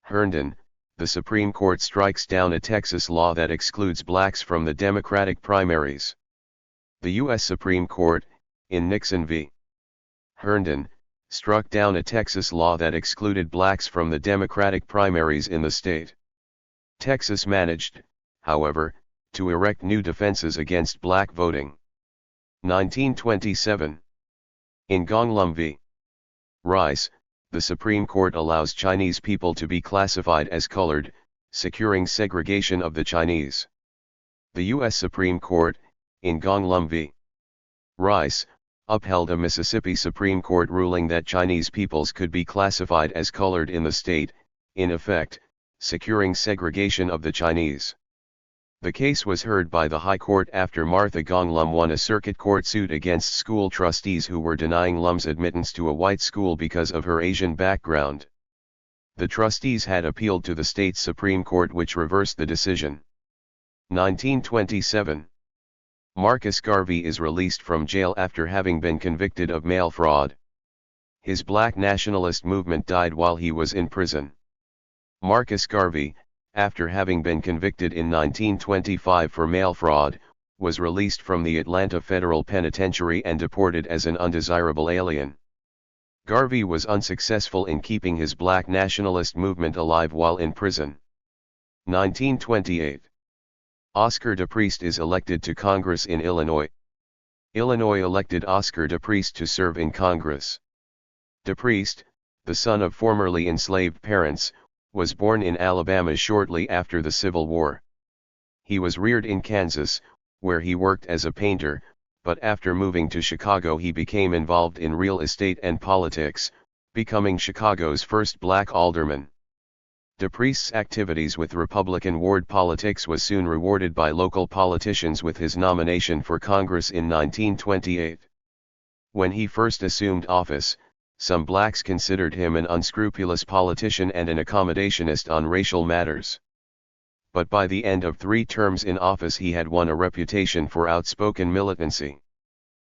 Herndon, the Supreme Court strikes down a Texas law that excludes blacks from the Democratic primaries. The U.S. Supreme Court, in Nixon v. Herndon, struck down a Texas law that excluded blacks from the Democratic primaries in the state. Texas managed, however, to erect new defenses against black voting. 1927. In Gonglum v. Rice, the Supreme Court allows Chinese people to be classified as colored, securing segregation of the Chinese. The U.S. Supreme Court, in Gonglum v. Rice, upheld a Mississippi Supreme Court ruling that Chinese peoples could be classified as colored in the state, in effect, securing segregation of the Chinese. The case was heard by the High Court after Martha Gonglum won a circuit court suit against school trustees who were denying Lum's admittance to a white school because of her Asian background. The trustees had appealed to the state's Supreme Court, which reversed the decision. 1927. Marcus Garvey is released from jail after having been convicted of mail fraud. His black nationalist movement died while he was in prison. Marcus Garvey, after having been convicted in 1925 for mail fraud, was released from the Atlanta Federal Penitentiary and deported as an undesirable alien. Garvey was unsuccessful in keeping his black nationalist movement alive while in prison. 1928. Oscar DePriest is elected to Congress in Illinois. Illinois elected Oscar DePriest to serve in Congress. DePriest, the son of formerly enslaved parents, was born in Alabama shortly after the Civil War. He was reared in Kansas, where he worked as a painter, but after moving to Chicago he became involved in real estate and politics, becoming Chicago's first black alderman. DePriest's activities with Republican ward politics was soon rewarded by local politicians with his nomination for Congress in 1928. When he first assumed office, some blacks considered him an unscrupulous politician and an accommodationist on racial matters. But by the end of 3 terms in office he had won a reputation for outspoken militancy.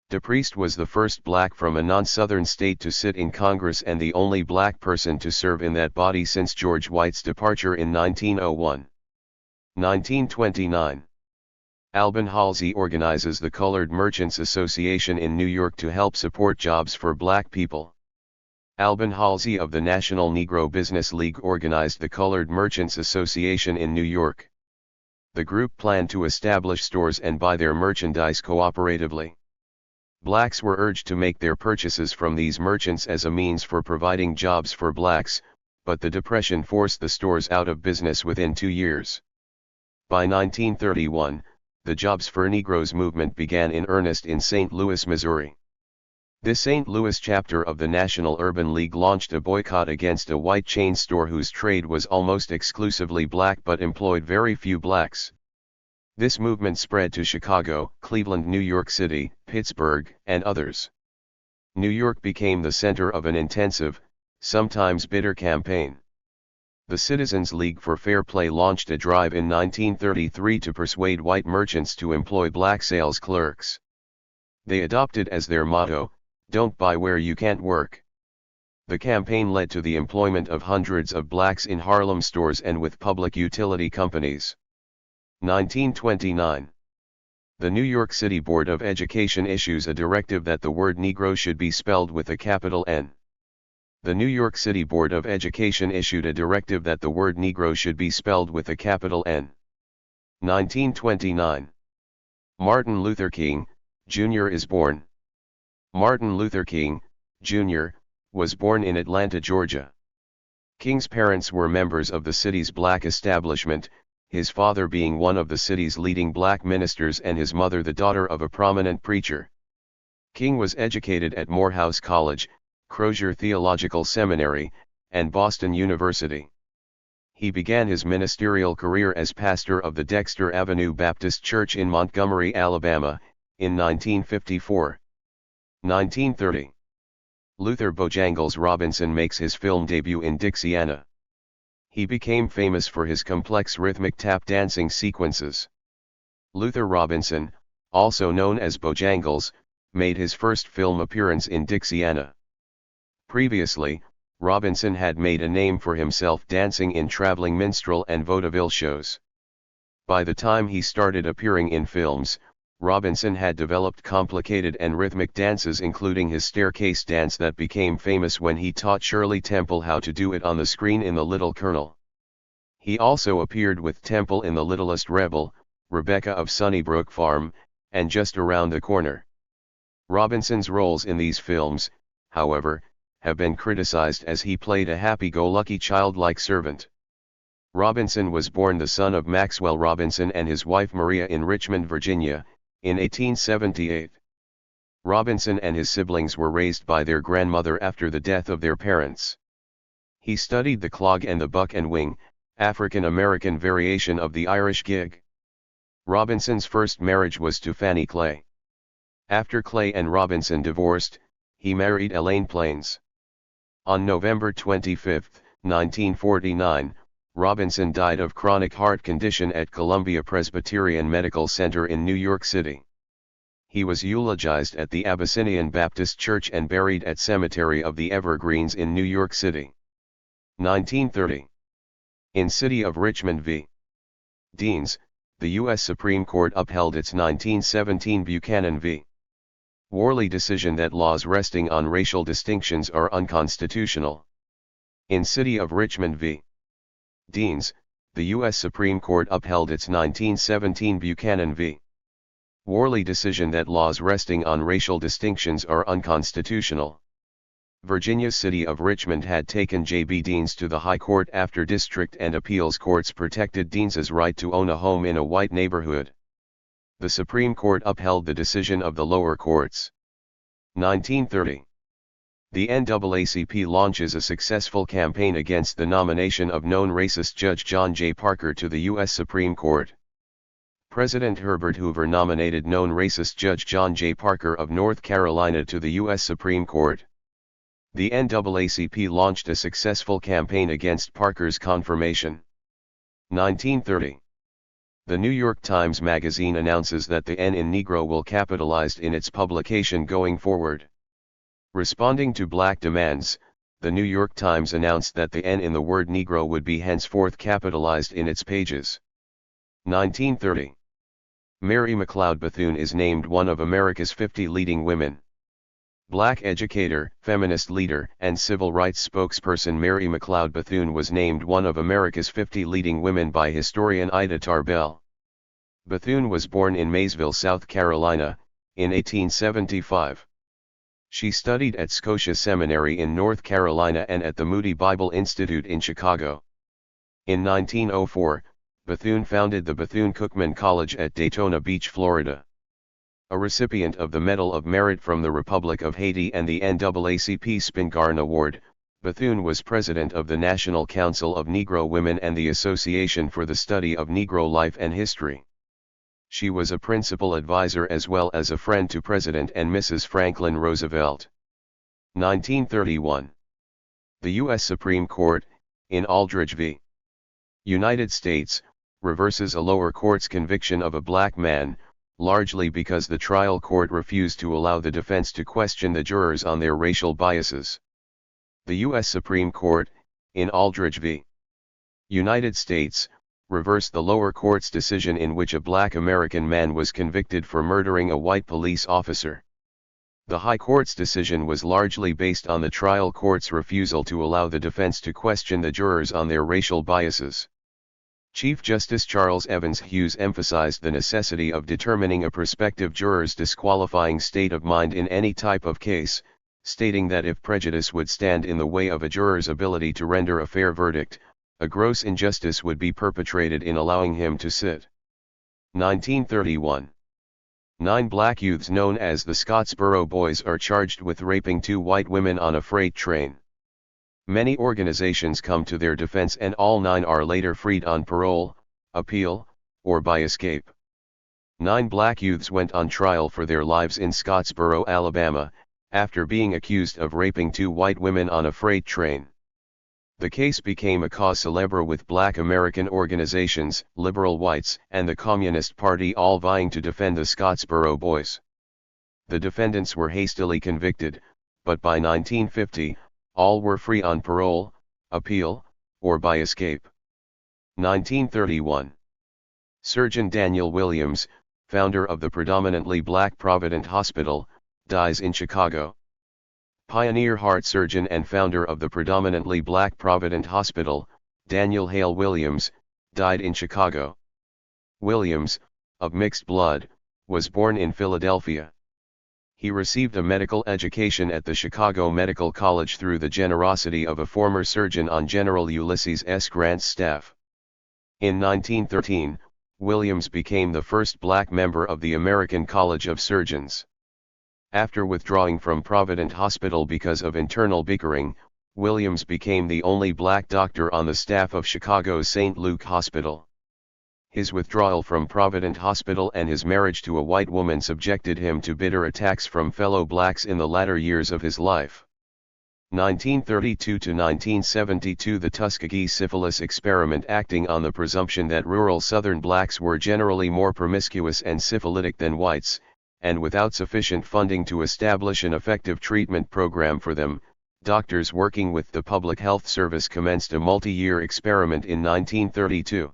DePriest was the first black from a non-Southern state to sit in Congress and the only black person to serve in that body since George White's departure in 1901. 1929. Albin Halsey organizes the Colored Merchants Association in New York to help support jobs for black people. Albin Halsey of the National Negro Business League organized the Colored Merchants Association in New York. The group planned to establish stores and buy their merchandise cooperatively. Blacks were urged to make their purchases from these merchants as a means for providing jobs for blacks, but the Depression forced the stores out of business within 2 years. By 1931, the Jobs for Negroes movement began in earnest in St. Louis, Missouri. The St. Louis chapter of the National Urban League launched a boycott against a white chain store whose trade was almost exclusively black but employed very few blacks. This movement spread to Chicago, Cleveland, New York City, Pittsburgh, and others. New York became the center of an intensive, sometimes bitter campaign. The Citizens League for Fair Play launched a drive in 1933 to persuade white merchants to employ black sales clerks. They adopted as their motto, "Don't buy where you can't work." The campaign led to the employment of hundreds of blacks in Harlem stores and with public utility companies. 1929. The New York City Board of Education issues a directive that the word Negro should be spelled with a capital N. The New York City Board of Education issued a directive that the word Negro should be spelled with a capital N. 1929. Martin Luther King, Jr. is born. Martin Luther King, Jr., was born in Atlanta, Georgia. King's parents were members of the city's black establishment, his father being one of the city's leading black ministers and his mother the daughter of a prominent preacher. King was educated at Morehouse College, Crozier Theological Seminary, and Boston University. He began his ministerial career as pastor of the Dexter Avenue Baptist Church in Montgomery, Alabama, in 1954. 1930. Luther Bojangles Robinson makes his film debut in Dixiana. He became famous for his complex rhythmic tap dancing sequences. Luther Robinson, also known as Bojangles, made his first film appearance in Dixiana. Previously, Robinson had made a name for himself dancing in traveling minstrel and vaudeville shows. By the time he started appearing in films, Robinson had developed complicated and rhythmic dances, including his staircase dance that became famous when he taught Shirley Temple how to do it on the screen in The Little Colonel. He also appeared with Temple in The Littlest Rebel, Rebecca of Sunnybrook Farm, and Just Around the Corner. Robinson's roles in these films, however, have been criticized as he played a happy-go-lucky childlike servant. Robinson was born the son of Maxwell Robinson and his wife Maria in Richmond, Virginia, in 1878. Robinson and his siblings were raised by their grandmother after the death of their parents. He studied the clog and the buck and wing, African-American variation of the Irish gig. Robinson's first marriage was to Fannie Clay. After Clay and Robinson divorced, he married Elaine Plains. On November 25, 1949, Robinson died of chronic heart condition at Columbia Presbyterian Medical Center in New York City. He was eulogized at the Abyssinian Baptist Church and buried at Cemetery of the Evergreens in New York City. 1930. In City of Richmond v. Deans, the U.S. Supreme Court upheld its 1917 Buchanan v. Worley decision that laws resting on racial distinctions are unconstitutional. In City of Richmond v. Deans, the U.S. Supreme Court upheld its 1917 Buchanan v. Worley decision that laws resting on racial distinctions are unconstitutional. Virginia's City of Richmond had taken J.B. Deans to the High Court after district and appeals courts protected Deans's right to own a home in a white neighborhood. The Supreme Court upheld the decision of the lower courts. 1930. The NAACP launches a successful campaign against the nomination of known racist Judge John J. Parker to the U.S. Supreme Court. President Herbert Hoover nominated known racist Judge John J. Parker of North Carolina to the U.S. Supreme Court. The NAACP launched a successful campaign against Parker's confirmation. 1930. The New York Times Magazine announces that the N in Negro will capitalized in its publication going forward. Responding to black demands, the New York Times announced that the N in the word Negro would be henceforth capitalized in its pages. 1930. Mary McLeod Bethune is named one of America's 50 leading women. Black educator, feminist leader, and civil rights spokesperson Mary McLeod Bethune was named one of America's 50 leading women by historian Ida Tarbell. Bethune was born in Maysville, South Carolina, in 1875. She studied at Scotia Seminary in North Carolina and at the Moody Bible Institute in Chicago. In 1904, Bethune founded the Bethune-Cookman College at Daytona Beach, Florida. A recipient of the Medal of Merit from the Republic of Haiti and the NAACP Spingarn Award, Bethune was president of the National Council of Negro Women and the Association for the Study of Negro Life and History. She was a principal advisor as well as a friend to President and Mrs. Franklin Roosevelt. 1931. The U.S. Supreme Court, in Aldridge v. United States, reverses a lower court's conviction of a black man, largely because the trial court refused to allow the defense to question the jurors on their racial biases. The U.S. Supreme Court, in Aldridge v. United States, reversed the lower court's decision in which a black American man was convicted for murdering a white police officer. The High Court's decision was largely based on the trial court's refusal to allow the defense to question the jurors on their racial biases. Chief Justice Charles Evans Hughes emphasized the necessity of determining a prospective juror's disqualifying state of mind in any type of case, stating that if prejudice would stand in the way of a juror's ability to render a fair verdict, a gross injustice would be perpetrated in allowing him to sit. 1931. 9 black youths known as the Scottsboro Boys are charged with raping 2 white women on a freight train. Many organizations come to their defense and all 9 are later freed on parole, appeal, or by escape. 9 black youths went on trial for their lives in Scottsboro, Alabama, after being accused of raping 2 white women on a freight train. The case became a cause célèbre with black American organizations, liberal whites, and the Communist Party all vying to defend the Scottsboro Boys. The defendants were hastily convicted, but by 1950, all were free on parole, appeal, or by escape. 1931. Surgeon Daniel Williams, founder of the predominantly black Provident Hospital, dies in Chicago. Pioneer heart surgeon and founder of the predominantly black Provident Hospital, Daniel Hale Williams, died in Chicago. Williams, of mixed blood, was born in Philadelphia. He received a medical education at the Chicago Medical College through the generosity of a former surgeon on General Ulysses S. Grant's staff. In 1913, Williams became the first black member of the American College of Surgeons. After withdrawing from Provident Hospital because of internal bickering, Williams became the only black doctor on the staff of Chicago's St. Luke Hospital. His withdrawal from Provident Hospital and his marriage to a white woman subjected him to bitter attacks from fellow blacks in the latter years of his life. 1932 to 1972. The Tuskegee syphilis experiment, acting on the presumption that rural Southern blacks were generally more promiscuous and syphilitic than whites, and without sufficient funding to establish an effective treatment program for them, doctors working with the Public Health Service commenced a multi-year experiment in 1932.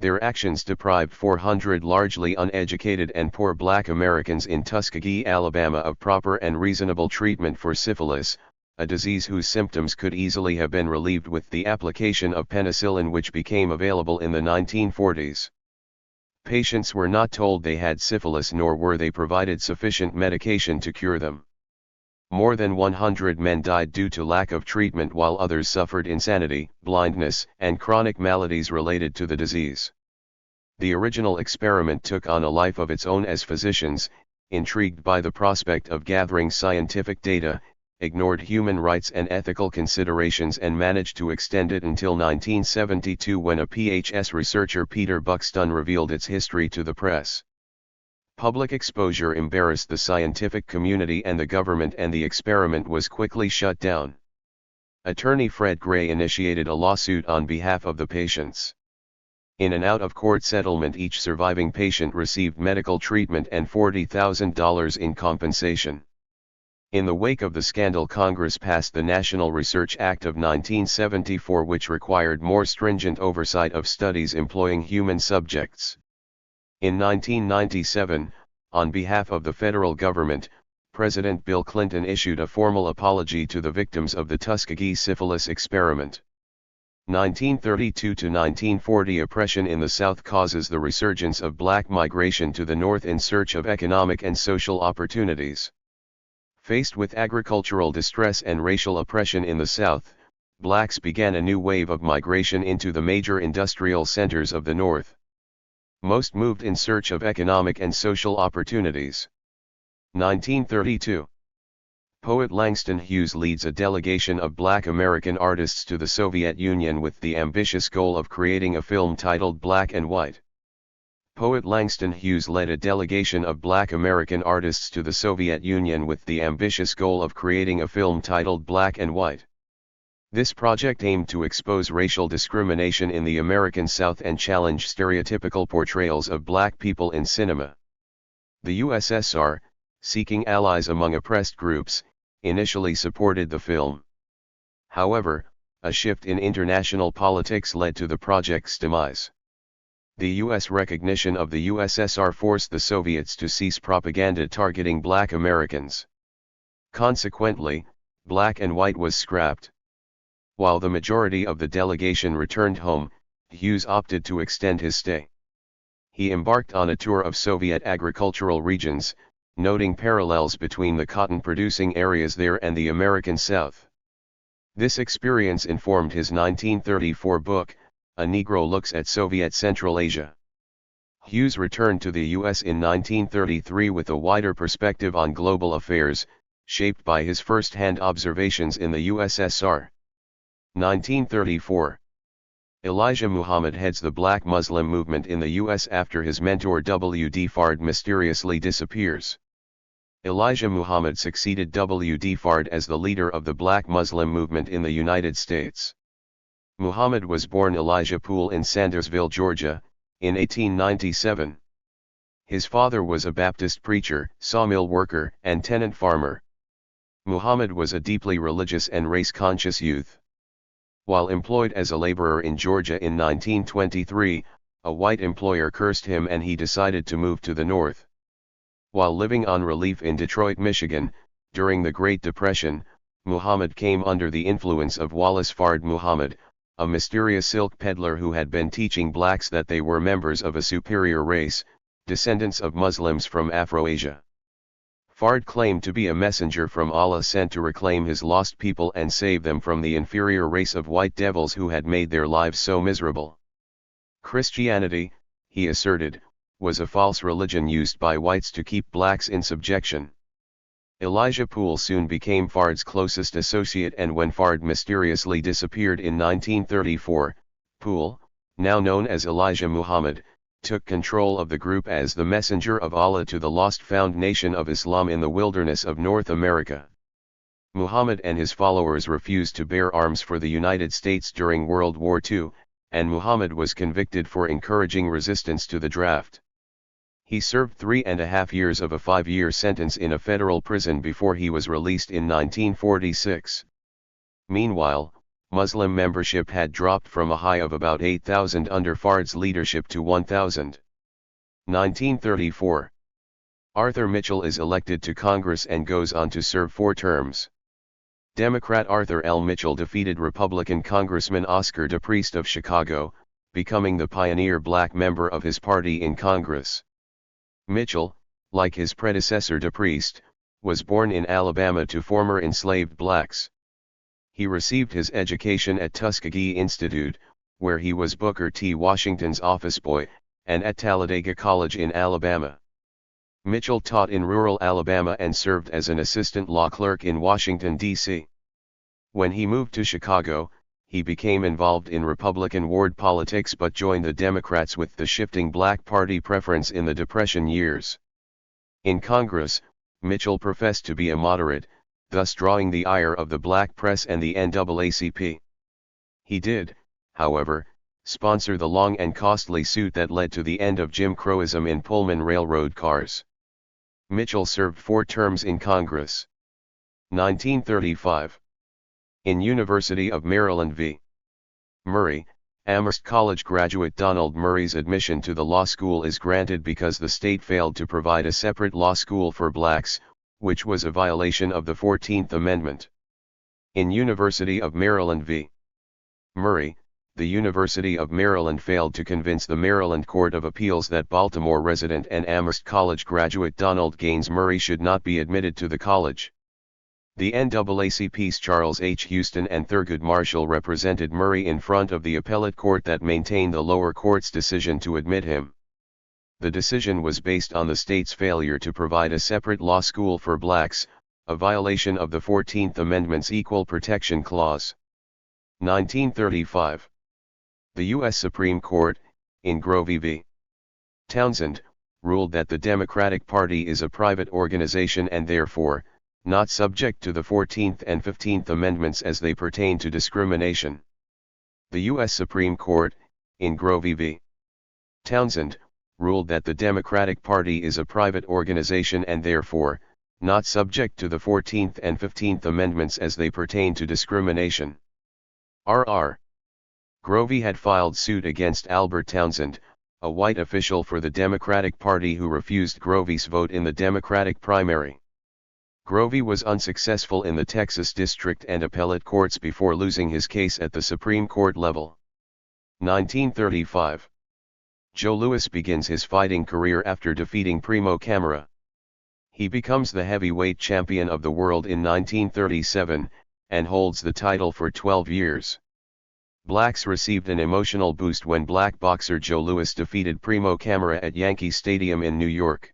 Their actions deprived 400 largely uneducated and poor black Americans in Tuskegee, Alabama of proper and reasonable treatment for syphilis, a disease whose symptoms could easily have been relieved with the application of penicillin, which became available in the 1940s. Patients were not told they had syphilis, nor were they provided sufficient medication to cure them. More than 100 men died due to lack of treatment, while others suffered insanity, blindness, and chronic maladies related to the disease. The original experiment took on a life of its own as physicians, intrigued by the prospect of gathering scientific data, ignored human rights and ethical considerations, and managed to extend it until 1972, when a PHS researcher, Peter Buxton, revealed its history to the press. Public exposure embarrassed the scientific community and the government, and the experiment was quickly shut down. Attorney Fred Gray initiated a lawsuit on behalf of the patients. In an out-of-court settlement, each surviving patient received medical treatment and $40,000 in compensation. In the wake of the scandal, Congress passed the National Research Act of 1974, which required more stringent oversight of studies employing human subjects. In 1997, on behalf of the federal government, President Bill Clinton issued a formal apology to the victims of the Tuskegee syphilis experiment. 1932 to 1940. Oppression in the South causes the resurgence of black migration to the North in search of economic and social opportunities. Faced with agricultural distress and racial oppression in the South, blacks began a new wave of migration into the major industrial centers of the North. Most moved in search of economic and social opportunities. 1932. Poet Langston Hughes leads a delegation of black American artists to the Soviet Union with the ambitious goal of creating a film titled Black and White. Poet Langston Hughes led a delegation of black American artists to the Soviet Union with the ambitious goal of creating a film titled Black and White. This project aimed to expose racial discrimination in the American South and challenge stereotypical portrayals of black people in cinema. The USSR, seeking allies among oppressed groups, initially supported the film. However, a shift in international politics led to the project's demise. The U.S. recognition of the USSR forced the Soviets to cease propaganda targeting black Americans. Consequently, black and white was scrapped. While the majority of the delegation returned home, Hughes opted to extend his stay. He embarked on a tour of Soviet agricultural regions, noting parallels between the cotton-producing areas there and the American South. This experience informed his 1934 book, A Negro Looks at Soviet Central Asia. Hughes returned to the U.S. in 1933 with a wider perspective on global affairs, shaped by his first-hand observations in the USSR. 1934. Elijah Muhammad heads the Black Muslim movement in the U.S. after his mentor W. D. Fard mysteriously disappears. Elijah Muhammad succeeded W. D. Fard as the leader of the Black Muslim movement in the United States. Muhammad was born Elijah Poole in Sandersville, Georgia, in 1897. His father was a Baptist preacher, sawmill worker, and tenant farmer. Muhammad was a deeply religious and race-conscious youth. While employed as a laborer in Georgia in 1923, a white employer cursed him and he decided to move to the North. While living on relief in Detroit, Michigan, during the Great Depression, Muhammad came under the influence of Wallace Fard Muhammad, a mysterious silk peddler who had been teaching blacks that they were members of a superior race, descendants of Muslims from Afro-Asia. Fard claimed to be a messenger from Allah sent to reclaim his lost people and save them from the inferior race of white devils who had made their lives so miserable. Christianity, he asserted, was a false religion used by whites to keep blacks in subjection. Elijah Poole soon became Fard's closest associate, and when Fard mysteriously disappeared in 1934, Poole, now known as Elijah Muhammad, took control of the group as the messenger of Allah to the lost-found nation of Islam in the wilderness of North America. Muhammad and his followers refused to bear arms for the United States during World War II, and Muhammad was convicted for encouraging resistance to the draft. He served 3.5 years of a 5-year sentence in a federal prison before he was released in 1946. Meanwhile, Muslim membership had dropped from a high of about 8,000 under Fard's leadership to 1,000. 1934. Arthur Mitchell is elected to Congress and goes on to serve 4 terms. Democrat Arthur L. Mitchell defeated Republican Congressman Oscar DePriest of Chicago, becoming the pioneer black member of his party in Congress. Mitchell, like his predecessor DePriest, was born in Alabama to former enslaved blacks. He received his education at Tuskegee Institute, where he was Booker T. Washington's office boy, and at Talladega College in Alabama. Mitchell taught in rural Alabama and served as an assistant law clerk in Washington, D.C. When he moved to Chicago, he became involved in Republican ward politics but joined the Democrats with the shifting Black Party preference in the Depression years. In Congress, Mitchell professed to be a moderate, thus drawing the ire of the black press and the NAACP. He did, however, sponsor the long and costly suit that led to the end of Jim Crowism in Pullman railroad cars. Mitchell served 4 terms in Congress. 1935. In University of Maryland v. Murray, Amherst College graduate Donald Murray's admission to the law school is granted because the state failed to provide a separate law school for blacks, which was a violation of the 14th Amendment. In University of Maryland v. Murray, the University of Maryland failed to convince the Maryland Court of Appeals that Baltimore resident and Amherst College graduate Donald Gaines Murray should not be admitted to the college. The NAACP's Charles H. Houston and Thurgood Marshall represented Murray in front of the appellate court that maintained the lower court's decision to admit him. The decision was based on the state's failure to provide a separate law school for blacks, a violation of the 14th Amendment's Equal Protection Clause. 1935. The U.S. Supreme Court, in Grovey v. Townsend, ruled that the Democratic Party is a private organization and therefore, not subject to the 14th and 15th Amendments as they pertain to discrimination. The U.S. Supreme Court, in Grovey v. Townsend, ruled that the Democratic Party is a private organization and therefore, not subject to the 14th and 15th Amendments as they pertain to discrimination. The U.S. Supreme Court, in Grovey v. Townsend, ruled that the Democratic Party is a private organization and therefore, not subject to the 14th and 15th Amendments as they pertain to discrimination. R.R. Grovey had filed suit against Albert Townsend, a white official for the Democratic Party who refused Grovey's vote in the Democratic primary. Grovey was unsuccessful in the Texas district and appellate courts before losing his case at the Supreme Court level. 1935. Joe Louis begins his fighting career after defeating Primo Camara. He becomes the heavyweight champion of the world in 1937, and holds the title for 12 years. Blacks received an emotional boost when black boxer Joe Louis defeated Primo Camara at Yankee Stadium in New York.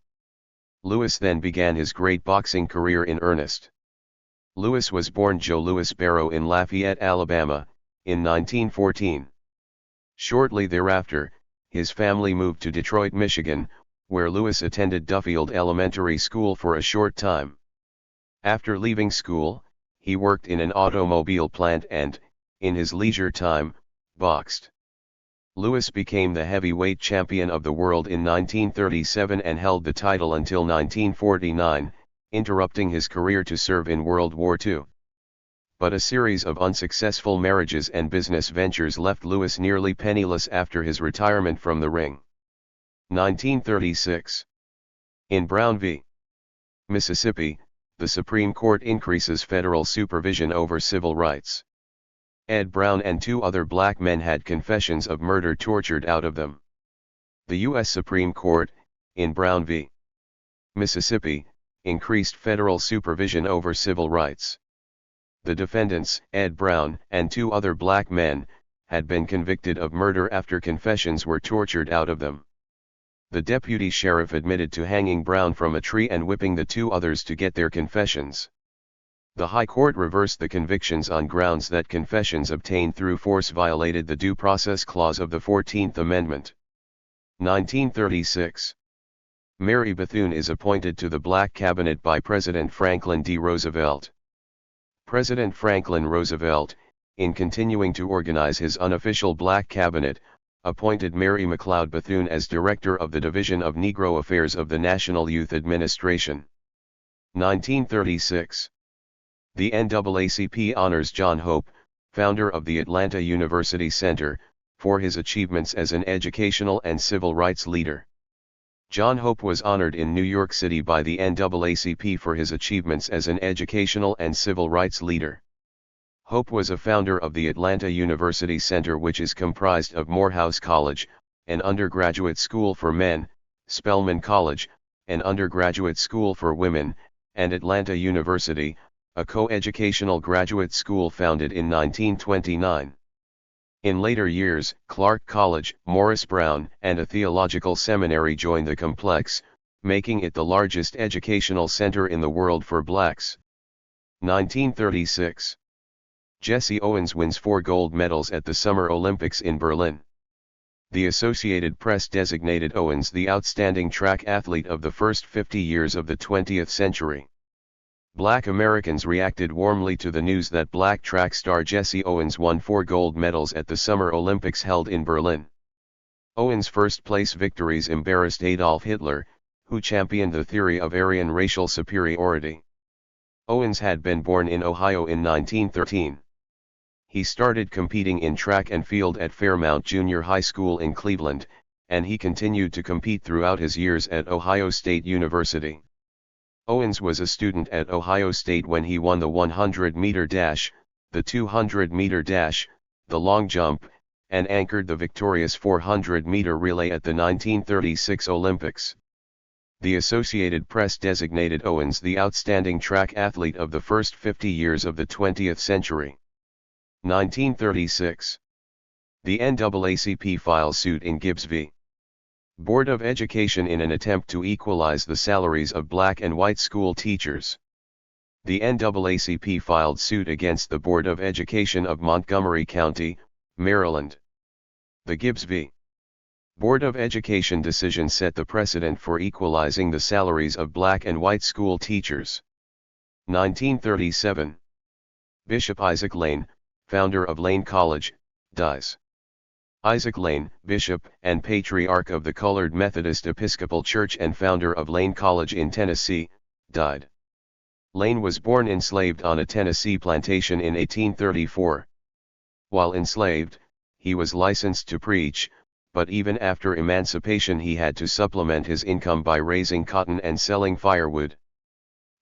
Louis then began his great boxing career in earnest. Louis was born Joe Louis Barrow in Lafayette, Alabama, in 1914. Shortly thereafter, his family moved to Detroit, Michigan, where Louis attended Duffield Elementary School for a short time. After leaving school, he worked in an automobile plant and, in his leisure time, boxed. Louis became the heavyweight champion of the world in 1937 and held the title until 1949, interrupting his career to serve in World War II. But a series of unsuccessful marriages and business ventures left Louis nearly penniless after his retirement from the ring. 1936. In Brown v. Mississippi, the Supreme Court increases federal supervision over civil rights. Ed Brown and two other black men had confessions of murder tortured out of them. The U.S. Supreme Court, in Brown v. Mississippi, increased federal supervision over civil rights. The defendants, Ed Brown and two other black men, had been convicted of murder after confessions were tortured out of them. The deputy sheriff admitted to hanging Brown from a tree and whipping the two others to get their confessions. The High Court reversed the convictions on grounds that confessions obtained through force violated the Due Process Clause of the 14th Amendment. 1936. Mary Bethune is appointed to the Black Cabinet by President Franklin D. Roosevelt. President Franklin Roosevelt, in continuing to organize his unofficial Black Cabinet, appointed Mary McLeod Bethune as Director of the Division of Negro Affairs of the National Youth Administration. 1936. The NAACP honors John Hope, founder of the Atlanta University Center, for his achievements as an educational and civil rights leader. John Hope was honored in New York City by the NAACP for his achievements as an educational and civil rights leader. Hope was a founder of the Atlanta University Center, which is comprised of Morehouse College, an undergraduate school for men, Spelman College, an undergraduate school for women, and Atlanta University, a co-educational graduate school founded in 1929. In later years, Clark College, Morris Brown, and a theological seminary joined the complex, making it the largest educational center in the world for blacks. 1936. Jesse Owens wins 4 gold medals at the Summer Olympics in Berlin. The Associated Press designated Owens the outstanding track athlete of the first 50 years of the 20th century. Black Americans reacted warmly to the news that black track star Jesse Owens won 4 gold medals at the Summer Olympics held in Berlin. Owens' first-place victories embarrassed Adolf Hitler, who championed the theory of Aryan racial superiority. Owens had been born in Ohio in 1913. He started competing in track and field at Fairmount Junior High School in Cleveland, and he continued to compete throughout his years at Ohio State University. Owens was a student at Ohio State when he won the 100-meter dash, the 200-meter dash, the long jump, and anchored the victorious 400-meter relay at the 1936 Olympics. The Associated Press designated Owens the outstanding track athlete of the first 50 years of the 20th century. 1936. The NAACP files suit in Gibbs v. Board of Education in an attempt to equalize the salaries of black and white school teachers. The NAACP filed suit against the Board of Education of Montgomery County, Maryland. The Gibbs v. Board of Education decision set the precedent for equalizing the salaries of black and white school teachers. 1937. Bishop Isaac Lane, founder of Lane College, dies. Isaac Lane, bishop and patriarch of the Colored Methodist Episcopal Church and founder of Lane College in Tennessee, died. Lane was born enslaved on a Tennessee plantation in 1834. While enslaved, he was licensed to preach, but even after emancipation he had to supplement his income by raising cotton and selling firewood.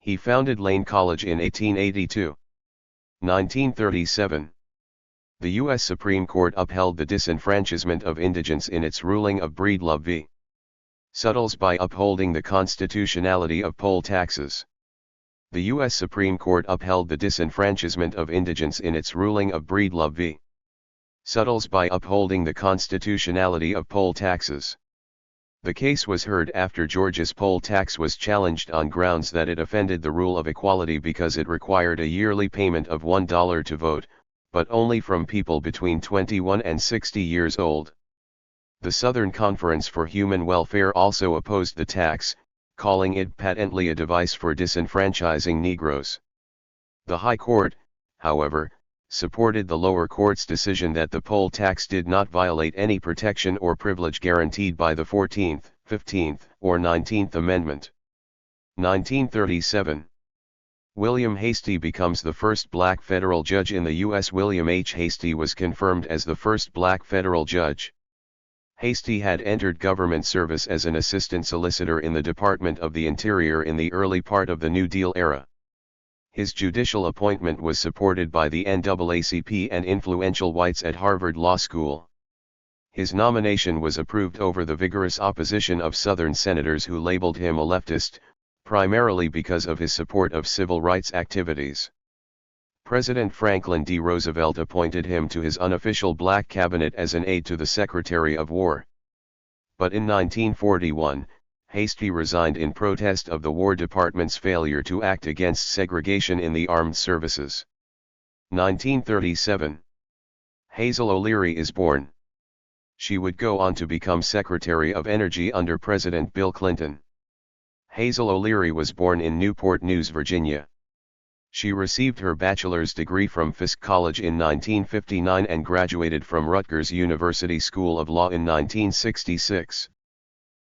He founded Lane College in 1882. 1937. The U.S. Supreme Court upheld the disenfranchisement of indigents in its ruling of Breedlove v. Suttles by upholding the constitutionality of poll taxes. The U.S. Supreme Court upheld the disenfranchisement of indigents in its ruling of Breedlove v. Suttles by upholding the constitutionality of poll taxes. The case was heard after Georgia's poll tax was challenged on grounds that it offended the rule of equality because it required a yearly payment of $1 to vote, but only from people between 21 and 60 years old. The Southern Conference for Human Welfare also opposed the tax, calling it patently a device for disenfranchising Negroes. The High Court, however, supported the lower court's decision that the poll tax did not violate any protection or privilege guaranteed by the 14th, 15th, or 19th Amendment. 1937. William Hastie becomes the first black federal judge in the U.S. William H. Hastie was confirmed as the first black federal judge. Hastie had entered government service as an assistant solicitor in the Department of the Interior in the early part of the New Deal era. His judicial appointment was supported by the NAACP and influential whites at Harvard Law School. His nomination was approved over the vigorous opposition of Southern senators who labeled him a leftist, primarily because of his support of civil rights activities. President Franklin D. Roosevelt appointed him to his unofficial black cabinet as an aide to the Secretary of War. But in 1941, Hastie resigned in protest of the War Department's failure to act against segregation in the armed services. 1937. Hazel O'Leary is born. She would go on to become Secretary of Energy under President Bill Clinton. Hazel O'Leary was born in Newport News, Virginia. She received her bachelor's degree from Fisk College in 1959 and graduated from Rutgers University School of Law in 1966.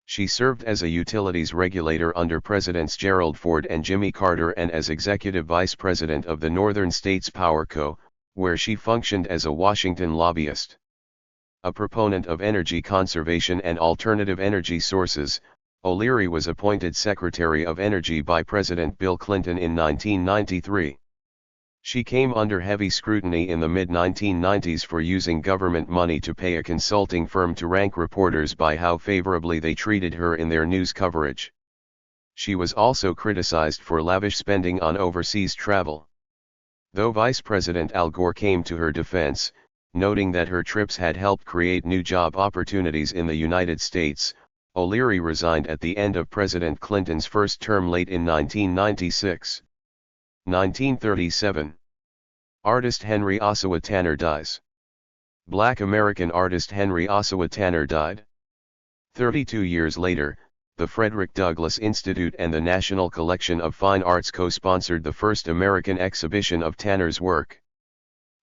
She served as a utilities regulator under Presidents Gerald Ford and Jimmy Carter and as executive vice president of the Northern States Power Co., where she functioned as a Washington lobbyist. A proponent of energy conservation and alternative energy sources, O'Leary was appointed Secretary of Energy by President Bill Clinton in 1993. She came under heavy scrutiny in the mid-1990s for using government money to pay a consulting firm to rank reporters by how favorably they treated her in their news coverage. She was also criticized for lavish spending on overseas travel. Though Vice President Al Gore came to her defense, noting that her trips had helped create new job opportunities in the United States, O'Leary resigned at the end of President Clinton's first term late in 1996. 1937. Artist Henry Ossawa Tanner dies. Black American artist Henry Ossawa Tanner died. 32 years later, the Frederick Douglass Institute and the National Collection of Fine Arts co-sponsored the first American exhibition of Tanner's work.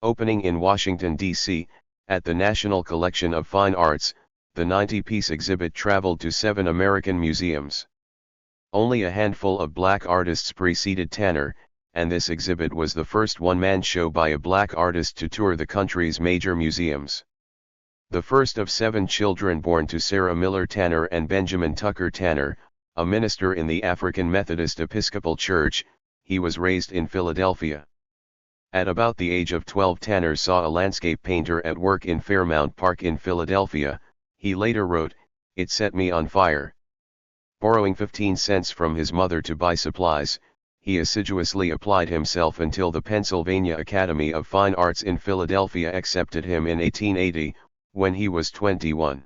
Opening in Washington, D.C., at the National Collection of Fine Arts, the 90-piece exhibit traveled to 7 American museums. Only a handful of black artists preceded Tanner, and this exhibit was the first one-man show by a black artist to tour the country's major museums. The first of 7 children born to Sarah Miller Tanner and Benjamin Tucker Tanner, a minister in the African Methodist Episcopal Church, he was raised in Philadelphia. At about the age of 12, Tanner saw a landscape painter at work in Fairmount Park in Philadelphia. He later wrote, "It set me on fire." Borrowing 15 cents from his mother to buy supplies, he assiduously applied himself until the Pennsylvania Academy of Fine Arts in Philadelphia accepted him in 1880, when he was 21.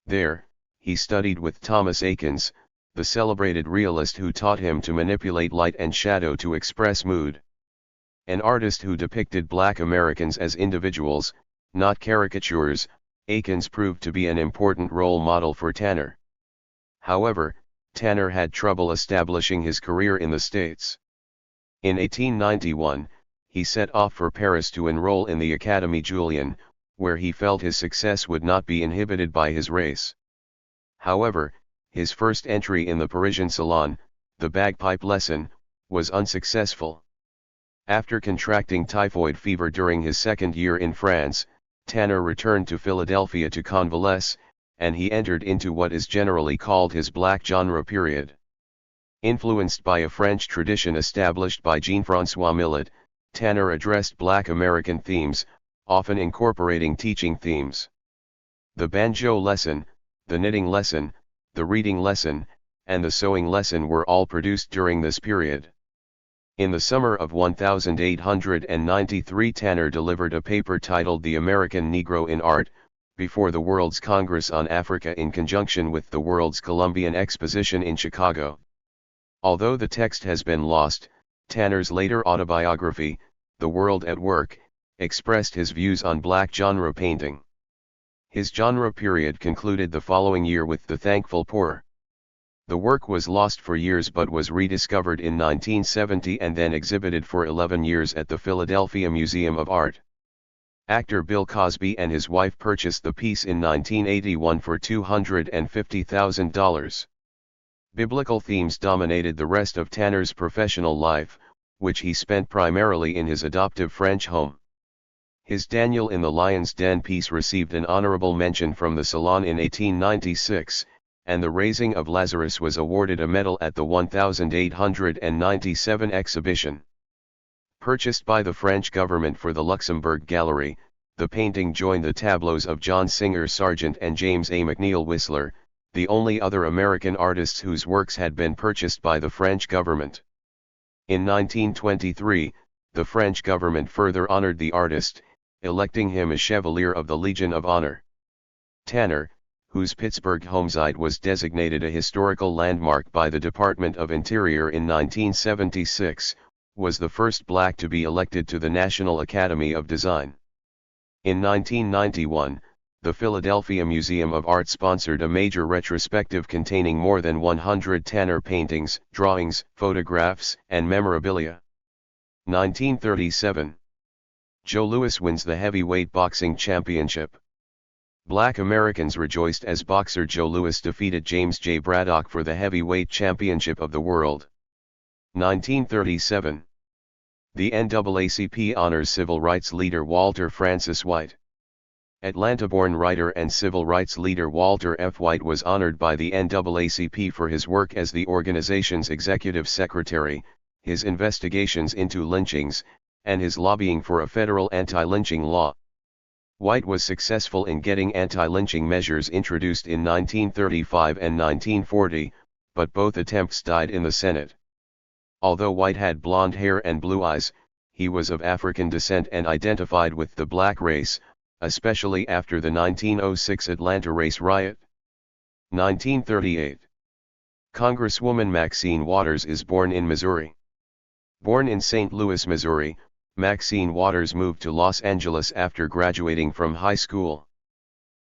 There, he studied with Thomas Eakins, the celebrated realist who taught him to manipulate light and shadow to express mood. An artist who depicted black Americans as individuals, not caricatures, Eakins proved to be an important role model for Tanner. However, Tanner had trouble establishing his career in the States. In 1891, he set off for Paris to enroll in the Académie Julian, where he felt his success would not be inhibited by his race. However, his first entry in the Parisian salon, the bagpipe lesson, was unsuccessful. After contracting typhoid fever during his second year in France, Tanner returned to Philadelphia to convalesce, and he entered into what is generally called his black genre period. Influenced by a French tradition established by Jean-François Millet, Tanner addressed Black American themes, often incorporating teaching themes. The banjo lesson, the knitting lesson, the reading lesson, and the sewing lesson were all produced during this period. In the summer of 1893, Tanner delivered a paper titled The American Negro in Art, before the World's Congress on Africa in conjunction with the World's Columbian Exposition in Chicago. Although the text has been lost, Tanner's later autobiography, The World at Work, expressed his views on black genre painting. His genre period concluded the following year with The Thankful Poor. The work was lost for years but was rediscovered in 1970 and then exhibited for 11 years at the Philadelphia Museum of Art. Actor Bill Cosby and his wife purchased the piece in 1981 for $250,000. Biblical themes dominated the rest of Tanner's professional life, which he spent primarily in his adoptive French home. His Daniel in the Lion's Den piece received an honorable mention from the Salon in 1896, and The Raising of Lazarus was awarded a medal at the 1897 exhibition. Purchased by the French government for the Luxembourg Gallery, the painting joined the tableaus of John Singer Sargent and James A. McNeill Whistler, the only other American artists whose works had been purchased by the French government. In 1923, the French government further honored the artist, electing him a Chevalier of the Legion of Honor. Tanner, whose Pittsburgh homesite was designated a historical landmark by the Department of Interior in 1976, was the first black to be elected to the National Academy of Design. In 1991, the Philadelphia Museum of Art sponsored a major retrospective containing more than 100 Tanner paintings, drawings, photographs, and memorabilia. 1937. Joe Louis wins the heavyweight boxing championship. Black Americans rejoiced as boxer Joe Louis defeated James J. Braddock for the heavyweight championship of the world. 1937. The NAACP honors civil rights leader Walter Francis White. Atlanta-born writer and civil rights leader Walter F. White was honored by the NAACP for his work as the organization's executive secretary, his investigations into lynchings, and his lobbying for a federal anti-lynching law. White was successful in getting anti-lynching measures introduced in 1935 and 1940, but both attempts died in the Senate. Although White had blonde hair and blue eyes, he was of African descent and identified with the black race, especially after the 1906 Atlanta race riot. 1938. Congresswoman Maxine Waters is born in Missouri. Born in St. Louis, Missouri, Maxine Waters moved to Los Angeles after graduating from high school.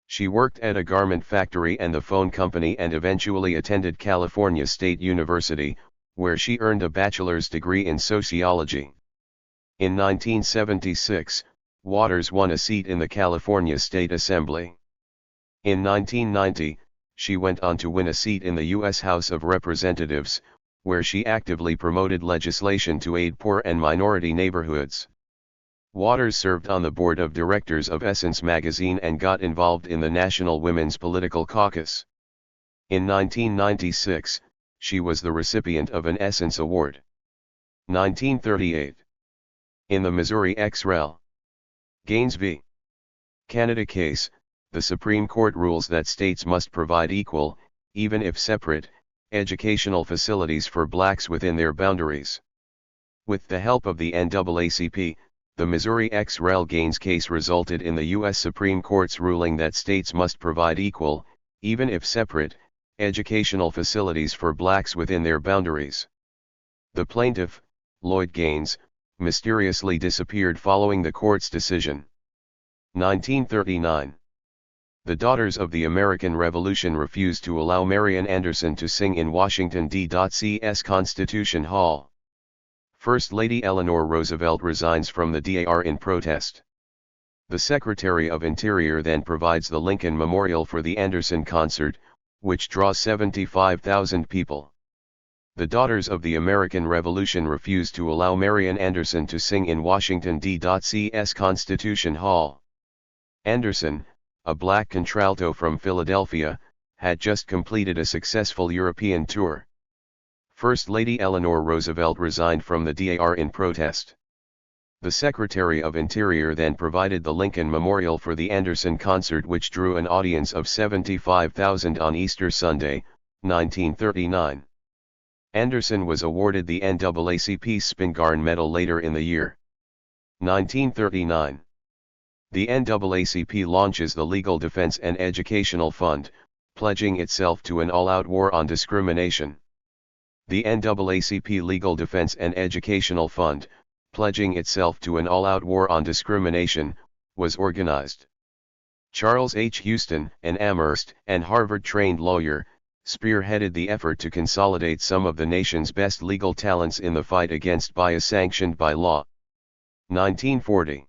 She worked at a garment factory and the phone company and eventually attended California State University, where she earned a bachelor's degree in sociology. In 1976, Waters won a seat in the California State Assembly. In 1990, she went on to win a seat in the U.S. House of Representatives, where she actively promoted legislation to aid poor and minority neighborhoods. Waters served on the board of directors of Essence magazine and got involved in the National Women's Political Caucus. In 1996, she was the recipient of an Essence Award. 1938. In the Missouri ex rel. Gaines v. Canada case, the Supreme Court rules that states must provide equal, even if separate, educational facilities for blacks within their boundaries. With the help of the NAACP, the Missouri ex rel. Gaines case resulted in the U.S. Supreme Court's ruling that states must provide equal, even if separate, educational facilities for blacks within their boundaries. The plaintiff, Lloyd Gaines, mysteriously disappeared following the court's decision. 1939. The Daughters of the American Revolution refused to allow Marian Anderson to sing in Washington, D.C.'s Constitution Hall. First Lady Eleanor Roosevelt resigns from the DAR in protest. The Secretary of Interior then provides the Lincoln Memorial for the Anderson concert, which draws 75,000 people. The Daughters of the American Revolution refused to allow Marian Anderson to sing in Washington D.C.'s Constitution Hall. Anderson, a black contralto from Philadelphia, had just completed a successful European tour. First Lady Eleanor Roosevelt resigned from the DAR in protest. The Secretary of Interior then provided the Lincoln Memorial for the Anderson concert, which drew an audience of 75,000 on Easter Sunday, 1939. Anderson was awarded the NAACP Spingarn Medal later in the year. 1939. The NAACP launches the Legal Defense and Educational Fund, pledging itself to an all-out war on discrimination. The NAACP Legal Defense and Educational Fund, pledging itself to an all-out war on discrimination, was organized. Charles H. Houston, an Amherst and Harvard-trained lawyer, spearheaded the effort to consolidate some of the nation's best legal talents in the fight against bias sanctioned by law. 1940.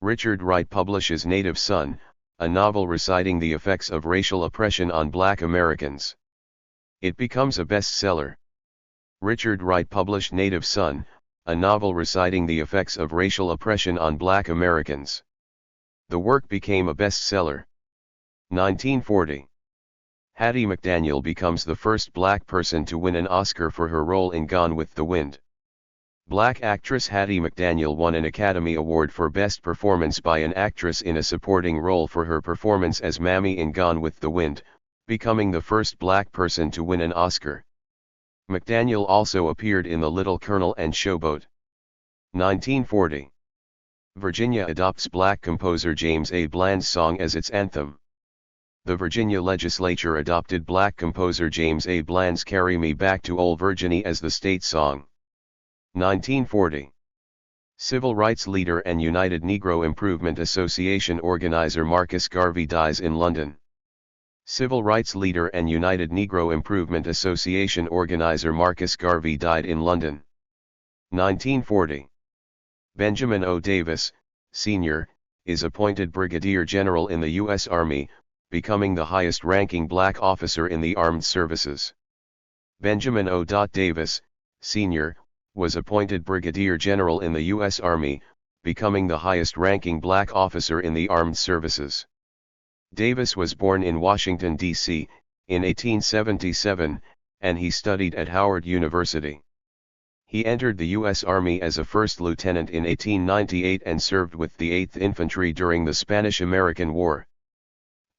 Richard Wright publishes Native Son, a novel reciting the effects of racial oppression on Black Americans. It becomes a bestseller. Richard Wright published Native Son, a novel reciting the effects of racial oppression on Black Americans. The work became a bestseller. 1940. Hattie McDaniel becomes the first black person to win an Oscar for her role in Gone with the Wind. Black actress Hattie McDaniel won an Academy Award for Best Performance by an Actress in a Supporting Role for her performance as Mammy in Gone with the Wind, becoming the first black person to win an Oscar. McDaniel also appeared in The Little Colonel and Showboat. 1940. Virginia adopts black composer James A. Bland's song as its anthem. The Virginia legislature adopted black composer James A. Bland's Carry Me Back to Old Virginia as the state song. 1940. Civil rights leader and United Negro Improvement Association organizer Marcus Garvey dies in London. Civil rights leader and United Negro Improvement Association organizer Marcus Garvey died in London. 1940. Benjamin O. Davis, Sr., is appointed Brigadier General in the U.S. Army, becoming the highest-ranking black officer in the armed services. Benjamin O. Davis, Sr., was appointed Brigadier General in the U.S. Army, becoming the highest-ranking black officer in the armed services. Davis was born in Washington, D.C., in 1877, and he studied at Howard University. He entered the U.S. Army as a first lieutenant in 1898 and served with the 8th Infantry during the Spanish-American War.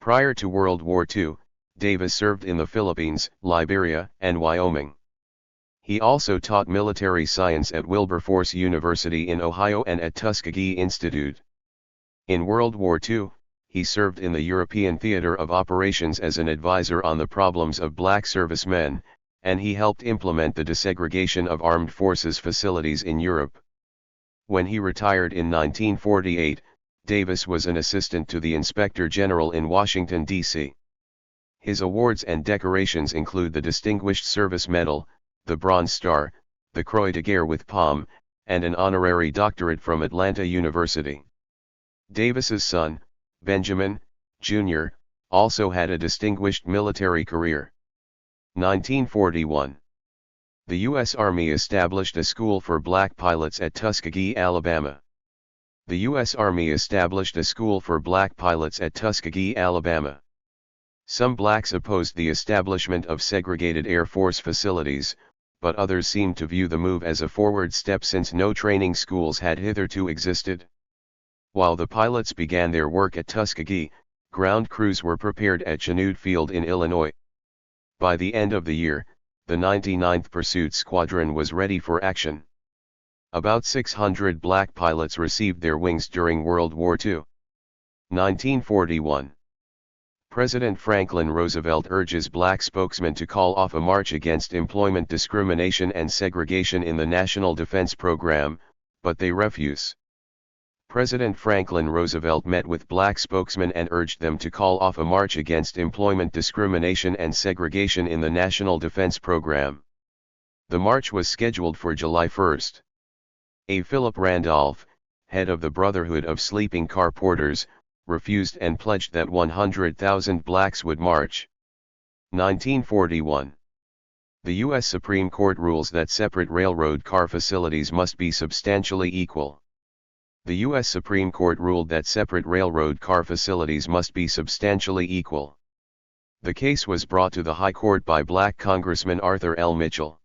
Prior to World War II, Davis served in the Philippines, Liberia, and Wyoming. He also taught military science at Wilberforce University in Ohio and at Tuskegee Institute. In World War II, he served in the European Theater of Operations as an advisor on the problems of black servicemen, and he helped implement the desegregation of armed forces facilities in Europe. When he retired in 1948, Davis was an assistant to the Inspector General in Washington, D.C. His awards and decorations include the Distinguished Service Medal, the Bronze Star, the Croix de Guerre with Palm, and an honorary doctorate from Atlanta University. Davis's son, Benjamin, Jr., also had a distinguished military career. 1941. The U.S. Army established a school for black pilots at Tuskegee, Alabama. The U.S. Army established a school for black pilots at Tuskegee, Alabama. Some blacks opposed the establishment of segregated Air Force facilities, but others seemed to view the move as a forward step since no training schools had hitherto existed. While the pilots began their work at Tuskegee, ground crews were prepared at Chennault Field in Illinois. By the end of the year, the 99th Pursuit Squadron was ready for action. About 600 black pilots received their wings during World War II. 1941. President Franklin Roosevelt urges black spokesmen to call off a march against employment discrimination and segregation in the National Defense Program, but they refuse. President Franklin Roosevelt met with black spokesmen and urged them to call off a march against employment discrimination and segregation in the National Defense Program. The march was scheduled for July 1. A. Philip Randolph, head of the Brotherhood of Sleeping Car Porters, refused and pledged that 100,000 blacks would march. 1941. The U.S. Supreme Court rules that separate railroad car facilities must be substantially equal. The U.S. Supreme Court ruled that separate railroad car facilities must be substantially equal. The case was brought to the High Court by Black Congressman Arthur L. Mitchell.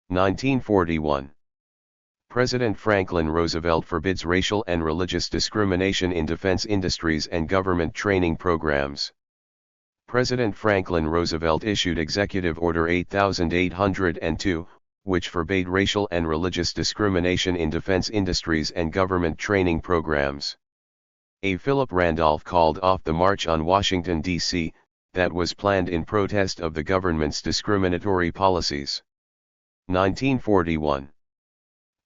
1941. President Franklin Roosevelt forbids racial and religious discrimination in defense industries and government training programs. President Franklin Roosevelt issued Executive Order 8802, which forbade racial and religious discrimination in defense industries and government training programs. A. Philip Randolph called off the March on Washington, D.C., that was planned in protest of the government's discriminatory policies. 1941.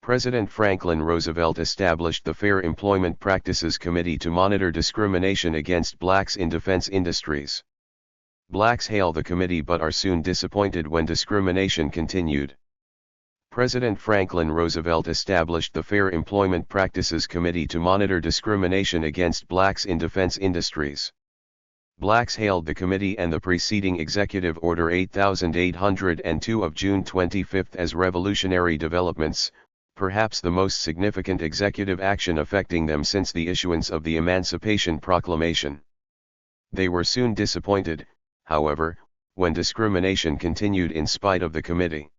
President Franklin Roosevelt established the Fair Employment Practices Committee to monitor discrimination against blacks in defense industries. Blacks hail the committee but are soon disappointed when discrimination continued. President Franklin Roosevelt established the Fair Employment Practices Committee to monitor discrimination against blacks in defense industries. Blacks hailed the committee and the preceding Executive Order 8802 of June 25 as revolutionary developments, perhaps the most significant executive action affecting them since the issuance of the Emancipation Proclamation. They were soon disappointed, however, when discrimination continued in spite of the committee.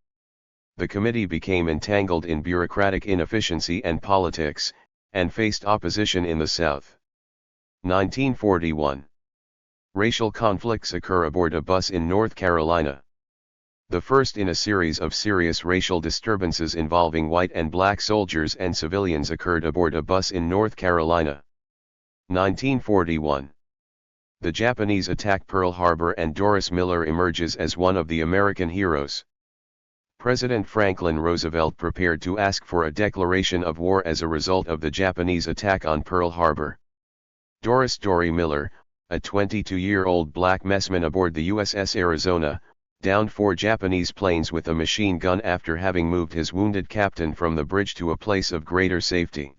The committee became entangled in bureaucratic inefficiency and politics, and faced opposition in the South. 1941. Racial conflicts occur aboard a bus in North Carolina. The first in a series of serious racial disturbances involving white and black soldiers and civilians occurred aboard a bus in North Carolina. 1941. The Japanese attack Pearl Harbor and Doris Miller emerges as one of the American heroes. President Franklin Roosevelt prepared to ask for a declaration of war as a result of the Japanese attack on Pearl Harbor. Doris "Dory" Miller, a 22-year-old black messman aboard the USS Arizona, downed 4 Japanese planes with a machine gun after having moved his wounded captain from the bridge to a place of greater safety.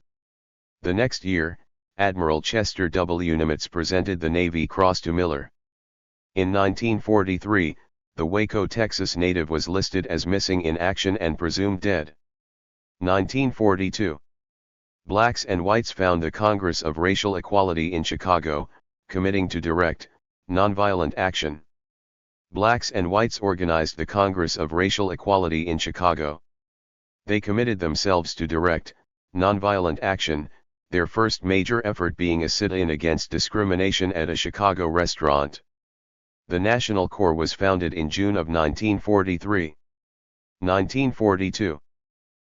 The next year, Admiral Chester W. Nimitz presented the Navy Cross to Miller. In 1943, the Waco, Texas native was listed as missing in action and presumed dead. 1942. Blacks and whites found the Congress of Racial Equality in Chicago, committing to direct, nonviolent action. Blacks and whites organized the Congress of Racial Equality in Chicago. They committed themselves to direct, nonviolent action, their first major effort being a sit-in against discrimination at a Chicago restaurant. The National Corps was founded in June of 1943. 1942.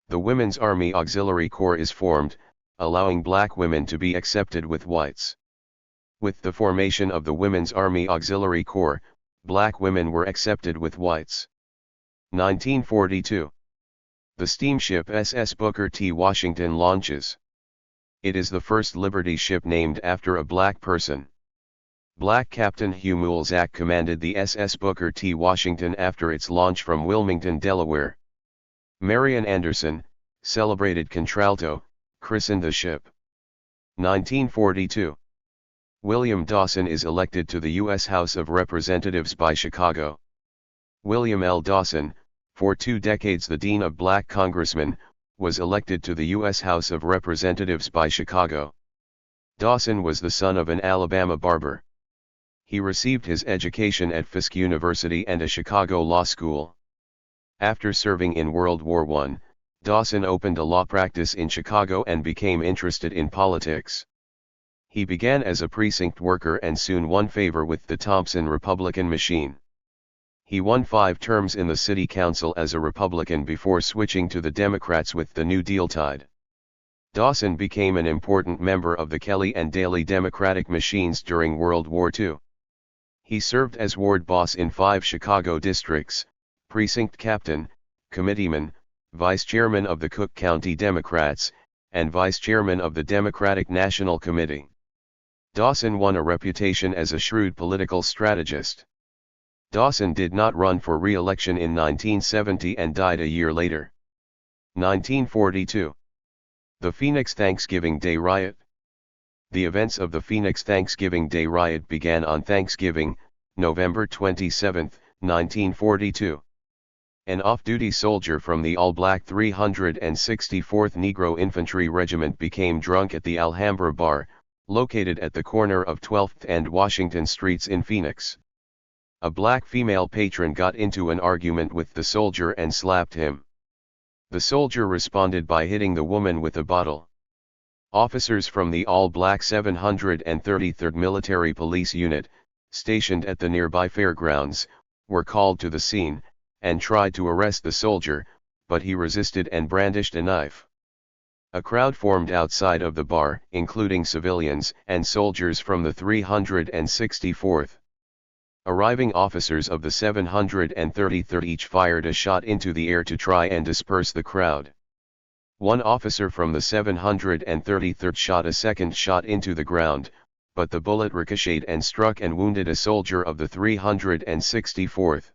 The Women's Army Auxiliary Corps is formed, allowing black women to be accepted with whites. With the formation of the Women's Army Auxiliary Corps, black women were accepted with whites. 1942. The steamship SS Booker T. Washington launches. It is the first Liberty ship named after a black person. Black Captain Hugh Mulzac commanded the SS Booker T. Washington after its launch from Wilmington, Delaware. Marian Anderson, celebrated contralto, christened the ship. 1942. William Dawson is elected to the U.S. House of Representatives by Chicago. William L. Dawson, for 2 decades the dean of black congressmen, was elected to the U.S. House of Representatives by Chicago. Dawson was the son of an Alabama barber. He received his education at Fisk University and a Chicago law school. After serving in World War I, Dawson opened a law practice in Chicago and became interested in politics. He began as a precinct worker and soon won favor with the Thompson Republican machine. He won 5 terms in the city council as a Republican before switching to the Democrats with the New Deal tide. Dawson became an important member of the Kelly and Daley Democratic machines during World War II. He served as ward boss in 5 Chicago districts, precinct captain, committeeman, vice chairman of the Cook County Democrats, and vice chairman of the Democratic National Committee. Dawson won a reputation as a shrewd political strategist. Dawson did not run for re-election in 1970 and died a year later. 1942. The Phoenix Thanksgiving Day Riot. The events of the Phoenix Thanksgiving Day Riot began on Thanksgiving, November 27, 1942. An off-duty soldier from the all-black 364th Negro Infantry Regiment became drunk at the Alhambra Bar, located at the corner of 12th and Washington Streets in Phoenix. A black female patron got into an argument with the soldier and slapped him. The soldier responded by hitting the woman with a bottle. Officers from the all-black 733rd Military Police Unit, stationed at the nearby fairgrounds, were called to the scene, and tried to arrest the soldier, but he resisted and brandished a knife. A crowd formed outside of the bar, including civilians and soldiers from the 364th. Arriving officers of the 733rd each fired a shot into the air to try and disperse the crowd. One officer from the 733rd shot a second shot into the ground, but the bullet ricocheted and struck and wounded a soldier of the 364th.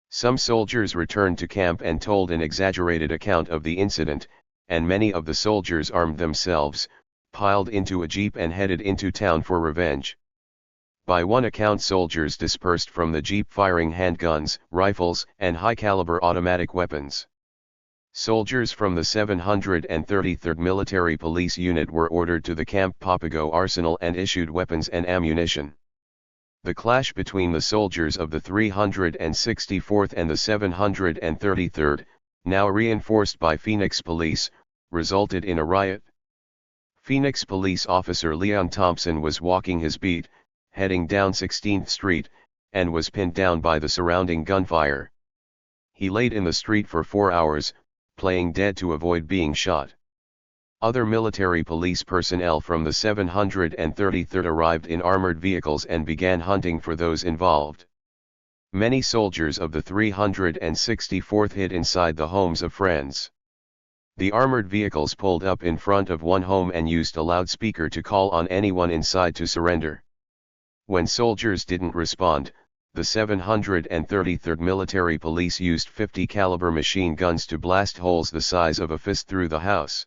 Some soldiers returned to camp and told an exaggerated account of the incident, and many of the soldiers armed themselves, piled into a jeep and headed into town for revenge. By one account, soldiers dispersed from the jeep firing handguns, rifles, and high-caliber automatic weapons. Soldiers from the 733rd Military Police Unit were ordered to the Camp Papago Arsenal and issued weapons and ammunition. The clash between the soldiers of the 364th and the 733rd, now reinforced by Phoenix Police, resulted in a riot. Phoenix Police Officer Leon Thompson was walking his beat, heading down 16th Street, and was pinned down by the surrounding gunfire. He laid in the street for 4 hours, playing dead to avoid being shot. Other military police personnel from the 733rd arrived in armored vehicles and began hunting for those involved. Many soldiers of the 364th hid inside the homes of friends. The armored vehicles pulled up in front of one home and used a loudspeaker to call on anyone inside to surrender. When soldiers didn't respond, the 733rd Military Police used 50 caliber machine guns to blast holes the size of a fist through the house.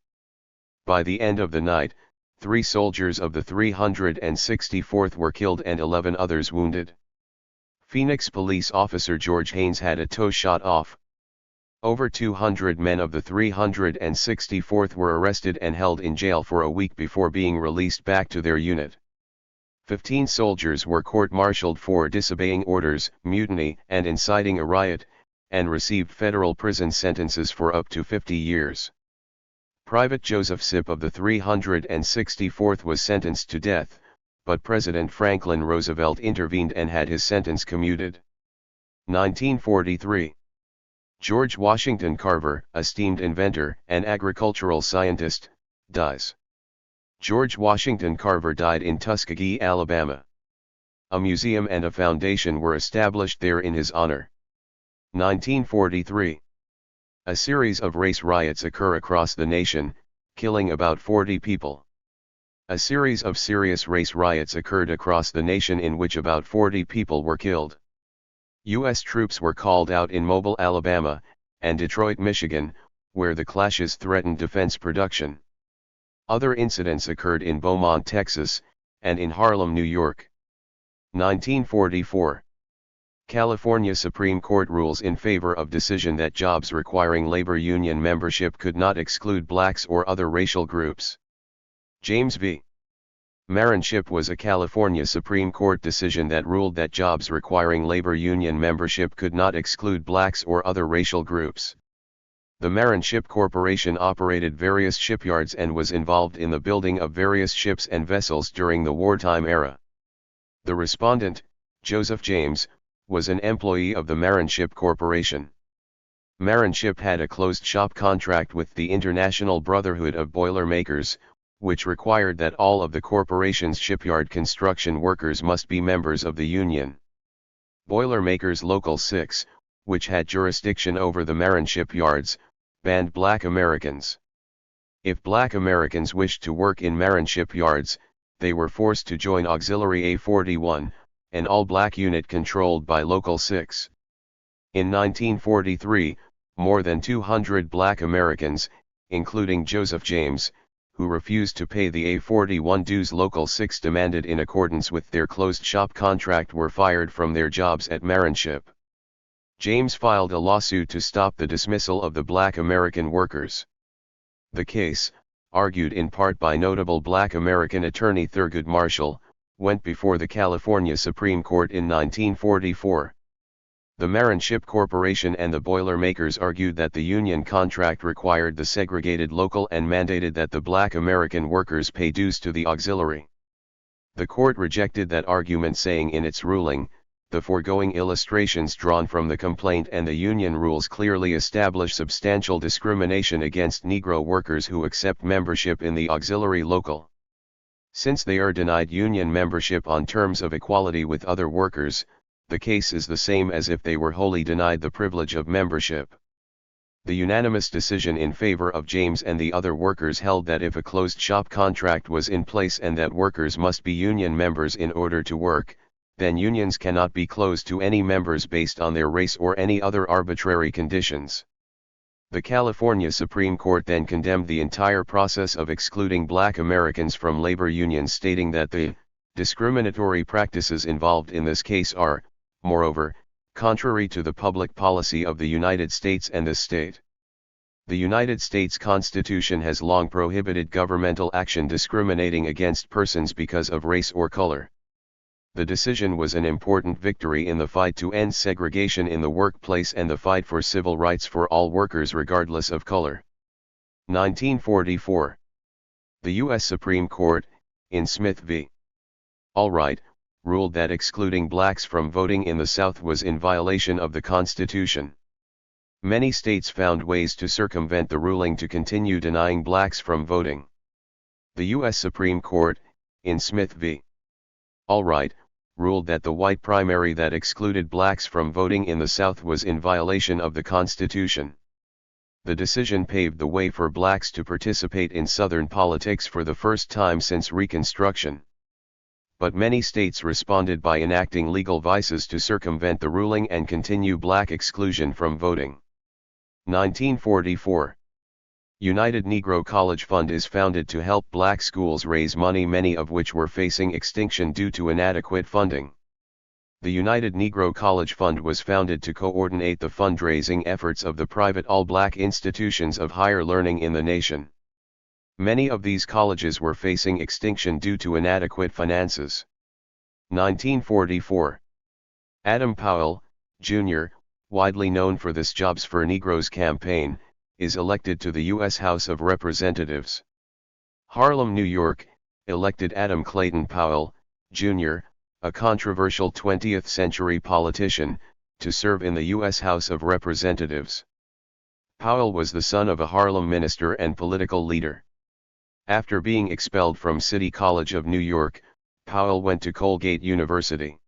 By the end of the night, 3 soldiers of the 364th were killed and 11 others wounded. Phoenix Police Officer George Haynes had a toe shot off. Over 200 men of the 364th were arrested and held in jail for a week before being released back to their unit. 15 soldiers were court-martialed for disobeying orders, mutiny, and inciting a riot, and received federal prison sentences for up to 50 years. Private Joseph Sipp of the 364th was sentenced to death, but President Franklin Roosevelt intervened and had his sentence commuted. 1943. George Washington Carver, a steam inventor and agricultural scientist, dies. George Washington Carver died in Tuskegee, Alabama. A museum and a foundation were established there in his honor. 1943. A series of race riots occur across the nation, killing about 40 people. A series of serious race riots occurred across the nation in which about 40 people were killed. U.S. troops were called out in Mobile, Alabama, and Detroit, Michigan, where the clashes threatened defense production. Other incidents occurred in Beaumont, Texas, and in Harlem, New York. 1944. California Supreme Court rules in favor of decision that jobs requiring labor union membership could not exclude blacks or other racial groups. James v. Marinship was a California Supreme Court decision that ruled that jobs requiring labor union membership could not exclude blacks or other racial groups. The Marinship Corporation operated various shipyards and was involved in the building of various ships and vessels during the wartime era. The respondent, Joseph James, was an employee of the Marinship Corporation. Marinship had a closed-shop contract with the International Brotherhood of Boilermakers, which required that all of the corporation's shipyard construction workers must be members of the union. Boilermakers Local 6, which had jurisdiction over the Marinship yards, banned black Americans. If black Americans wished to work in Marinship yards, they were forced to join Auxiliary A41, an all-black unit controlled by Local 6. In 1943, more than 200 black Americans, including Joseph James, who refused to pay the A41 dues Local 6 demanded in accordance with their closed-shop contract, were fired from their jobs at Marinship. James filed a lawsuit to stop the dismissal of the Black American workers. The case, argued in part by notable Black American attorney Thurgood Marshall, went before the California Supreme Court in 1944. The Marin Ship Corporation and the Boilermakers argued that the union contract required the segregated local and mandated that the Black American workers pay dues to the auxiliary. The court rejected that argument, saying in its ruling, the foregoing illustrations drawn from the complaint and the union rules clearly establish substantial discrimination against Negro workers who accept membership in the auxiliary local. Since they are denied union membership on terms of equality with other workers, the case is the same as if they were wholly denied the privilege of membership. The unanimous decision in favor of James and the other workers held that if a closed-shop contract was in place and that workers must be union members in order to work, then unions cannot be closed to any members based on their race or any other arbitrary conditions. The California Supreme Court then condemned the entire process of excluding Black Americans from labor unions, stating that the discriminatory practices involved in this case are, moreover, contrary to the public policy of the United States and the state. The United States Constitution has long prohibited governmental action discriminating against persons because of race or color. The decision was an important victory in the fight to end segregation in the workplace and the fight for civil rights for all workers regardless of color. 1944. The U.S. Supreme Court, in Smith v. Allwright, ruled that excluding blacks from voting in the South was in violation of the Constitution. Many states found ways to circumvent the ruling to continue denying blacks from voting. The U.S. Supreme Court, in Smith v. Allwright, ruled that the white primary that excluded blacks from voting in the South was in violation of the Constitution. The decision paved the way for blacks to participate in Southern politics for the first time since Reconstruction. But many states responded by enacting legal vices to circumvent the ruling and continue black exclusion from voting. 1944. United Negro College Fund is founded to help black schools raise money, many of which were facing extinction due to inadequate funding. The United Negro College Fund was founded to coordinate the fundraising efforts of the private all-black institutions of higher learning in the nation. Many of these colleges were facing extinction due to inadequate finances. 1944. Adam Powell, Jr., widely known for this Jobs for Negroes campaign, is elected to the U.S. House of Representatives. Harlem, New York, elected Adam Clayton Powell, Jr., a controversial 20th-century politician, to serve in the U.S. House of Representatives. Powell was the son of a Harlem minister and political leader. After being expelled from City College of New York, Powell went to Colgate University.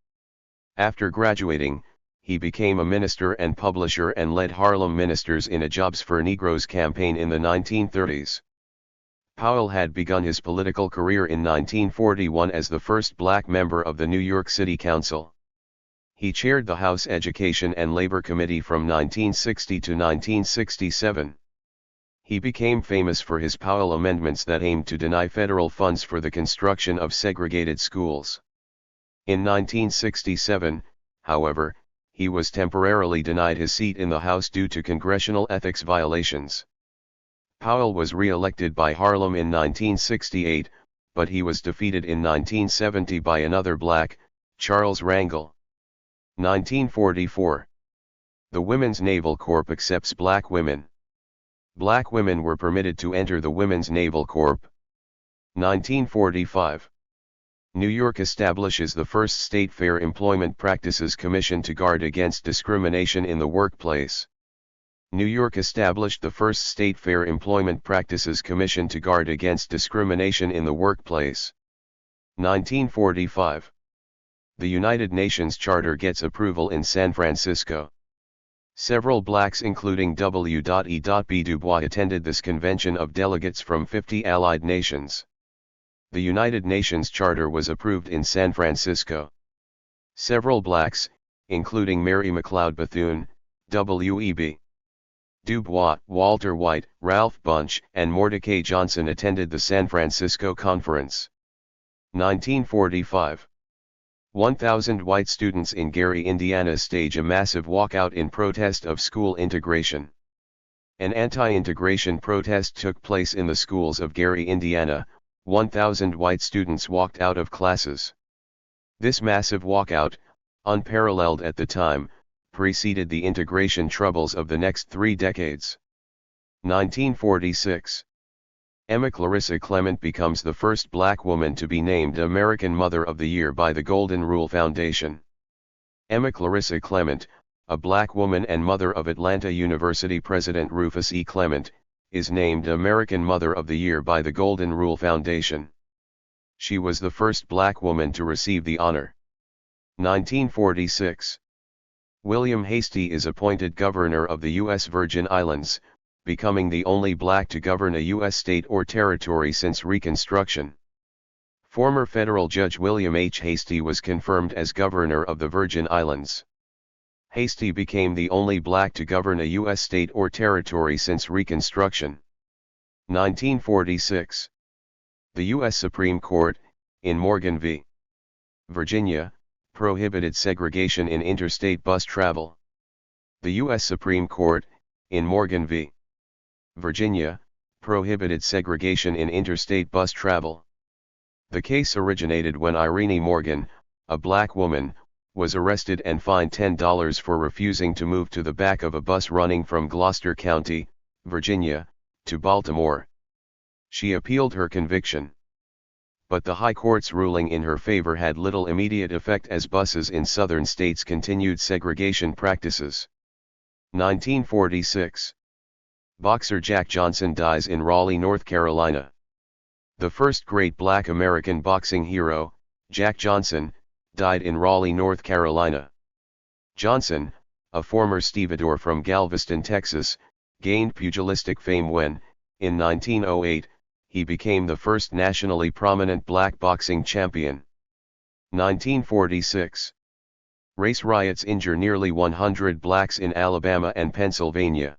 After graduating, he became a minister and publisher and led Harlem ministers in a Jobs for Negroes campaign in the 1930s. Powell had begun his political career in 1941 as the first black member of the New York City Council. He chaired the House Education and Labor Committee from 1960 to 1967. He became famous for his Powell amendments that aimed to deny federal funds for the construction of segregated schools. In 1967, however, he was temporarily denied his seat in the House due to congressional ethics violations. Powell was re-elected by Harlem in 1968, but he was defeated in 1970 by another black, Charles Rangel. 1944. The Women's Naval Corps accepts black women. Black women were permitted to enter the Women's Naval Corps. 1945. New York establishes the first state Fair Employment Practices Commission to guard against discrimination in the workplace. New York established the first state Fair Employment Practices Commission to guard against discrimination in the workplace. 1945. The United Nations Charter gets approval in San Francisco. Several blacks including W.E.B. Du Bois attended this convention of delegates from 50 allied nations. The United Nations Charter was approved in San Francisco. Several blacks, including Mary McLeod Bethune, W.E.B. Du Bois, Walter White, Ralph Bunche, and Mordecai Johnson attended the San Francisco Conference. 1945. 1,000 white students in Gary, Indiana stage a massive walkout in protest of school integration. An anti-integration protest took place in the schools of Gary, Indiana. 1,000 white students walked out of classes. This massive walkout, unparalleled at the time, preceded the integration troubles of the next 3 decades. 1946. Emma Clarissa Clement becomes the first black woman to be named American Mother of the Year by the Golden Rule Foundation. Emma Clarissa Clement, a black woman and mother of Atlanta University President Rufus E. Clement, is named American Mother of the Year by the Golden Rule Foundation. She was the first black woman to receive the honor. 1946. William Hastie is appointed governor of the U.S. Virgin Islands, becoming the only black to govern a U.S. state or territory since Reconstruction. Former federal judge William H. Hastie was confirmed as governor of the Virgin Islands. Hastie became the only black to govern a U.S. state or territory since Reconstruction. 1946. The U.S. Supreme Court, in Morgan v. Virginia, prohibited segregation in interstate bus travel. The U.S. Supreme Court, in Morgan v. Virginia, prohibited segregation in interstate bus travel. The case originated when Irene Morgan, a black woman, was arrested and fined $10 for refusing to move to the back of a bus running from Gloucester County, Virginia, to Baltimore. She appealed her conviction. But the High Court's ruling in her favor had little immediate effect as buses in southern states continued segregation practices. 1946. Boxer Jack Johnson dies in Raleigh, North Carolina. The first great black American boxing hero, Jack Johnson, died in Raleigh, North Carolina. Johnson, a former stevedore from Galveston, Texas, gained pugilistic fame when, in 1908, he became the first nationally prominent black boxing champion. 1946. Race riots injure nearly 100 blacks in Alabama and Pennsylvania.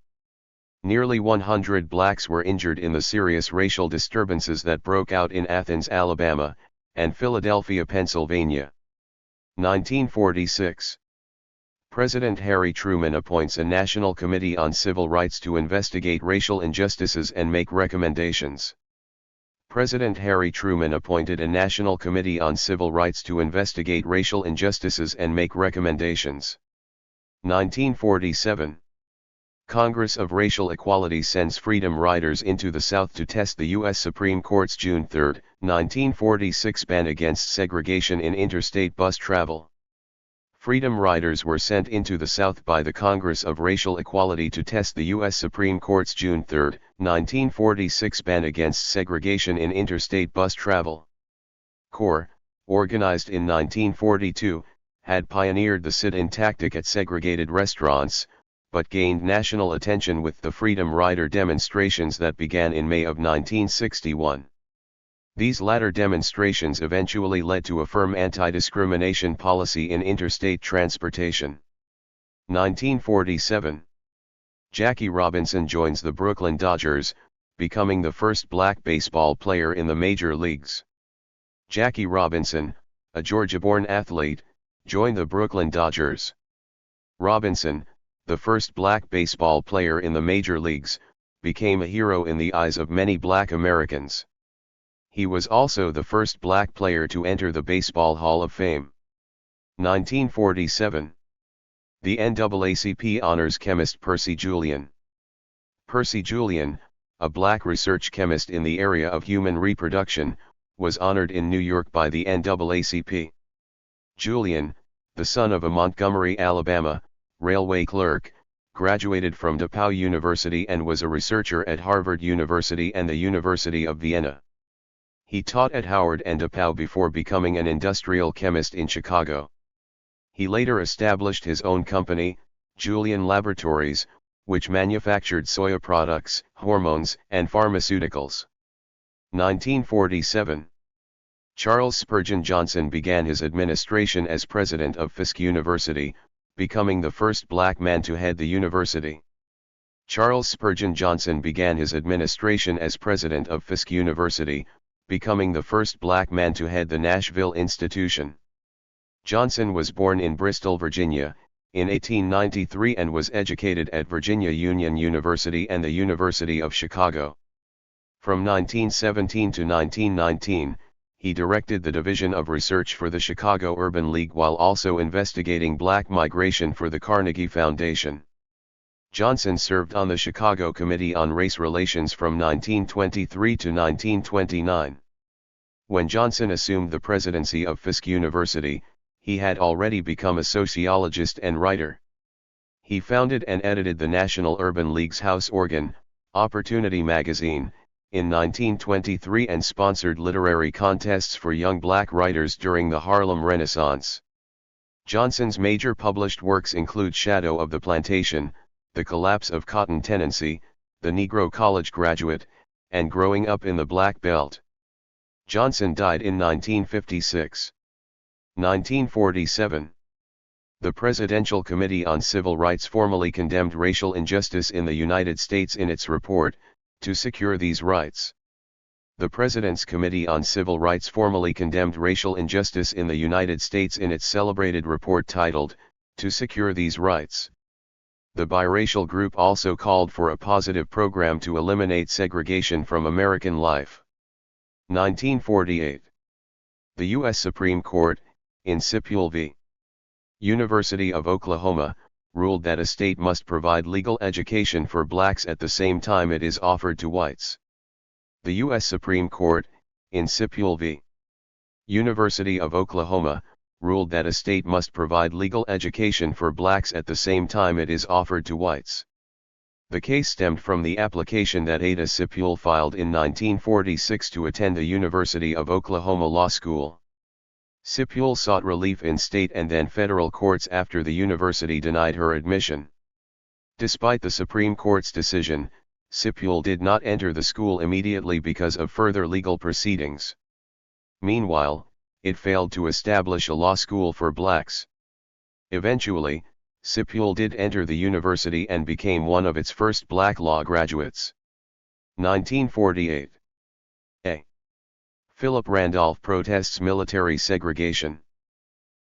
Nearly 100 blacks were injured in the serious racial disturbances that broke out in Athens, Alabama, and Philadelphia, Pennsylvania. 1946. President Harry Truman appoints a National Committee on Civil Rights to investigate racial injustices and make recommendations. President Harry Truman appointed a National Committee on Civil Rights to investigate racial injustices and make recommendations. 1947. Congress of Racial Equality sends Freedom Riders into the South to test the U.S. Supreme Court's June 3, 1946 ban against segregation in interstate bus travel. Freedom Riders were sent into the South by the Congress of Racial Equality to test the U.S. Supreme Court's June 3, 1946 ban against segregation in interstate bus travel. CORE, organized in 1942, had pioneered the sit-in tactic at segregated restaurants, but gained national attention with the Freedom Rider demonstrations that began in May of 1961. These latter demonstrations eventually led to a firm anti-discrimination policy in interstate transportation. 1947. Jackie Robinson joins the Brooklyn Dodgers, becoming the first black baseball player in the major leagues. Jackie Robinson, a Georgia-born athlete, joined the Brooklyn Dodgers. Robinson, the first black baseball player in the major leagues, became a hero in the eyes of many black Americans. He was also the first black player to enter the Baseball Hall of Fame. 1947. The NAACP honors chemist Percy Julian. Percy Julian, a black research chemist in the area of human reproduction, was honored in New York by the NAACP. Julian, the son of a Montgomery, Alabama, railway clerk, graduated from DePauw University and was a researcher at Harvard University and the University of Vienna. He taught at Howard and DePauw before becoming an industrial chemist in Chicago. He later established his own company, Julian Laboratories, which manufactured soya products, hormones, and pharmaceuticals. 1947. Charles Spurgeon Johnson began his administration as president of Fisk University, becoming the first black man to head the university. Charles Spurgeon Johnson began his administration as president of Fisk University, becoming the first black man to head the Nashville institution. Johnson was born in Bristol, Virginia, in 1893 and was educated at Virginia Union University and the University of Chicago. From 1917 to 1919, he directed the Division of Research for the Chicago Urban League while also investigating black migration for the Carnegie Foundation. Johnson served on the Chicago Committee on Race Relations from 1923 to 1929. When Johnson assumed the presidency of Fisk University, he had already become a sociologist and writer. He founded and edited the National Urban League's house organ, Opportunity magazine, in 1923 and sponsored literary contests for young black writers during the Harlem Renaissance. Johnson's major published works include Shadow of the Plantation, The Collapse of Cotton Tenancy, The Negro College Graduate, and Growing Up in the Black Belt. Johnson died in 1956. 1947. The Presidential Committee on Civil Rights formally condemned racial injustice in the United States in its report, To Secure These Rights. The President's Committee on Civil Rights formally condemned racial injustice in the United States in its celebrated report titled, To Secure These Rights. The biracial group also called for a positive program to eliminate segregation from American life. 1948. The U.S. Supreme Court, in Sipule v. University of Oklahoma, ruled that a state must provide legal education for blacks at the same time it is offered to whites. The U.S. Supreme Court, in Sipule v. University of Oklahoma, ruled that a state must provide legal education for blacks at the same time it is offered to whites. The case stemmed from the application that Ada Sipule filed in 1946 to attend the University of Oklahoma Law School. Sipule sought relief in state and then federal courts after the university denied her admission. Despite the Supreme Court's decision, Sipule did not enter the school immediately because of further legal proceedings. Meanwhile, it failed to establish a law school for blacks. Eventually, Sipule did enter the university and became one of its first black law graduates. 1948. A. Philip Randolph protests military segregation.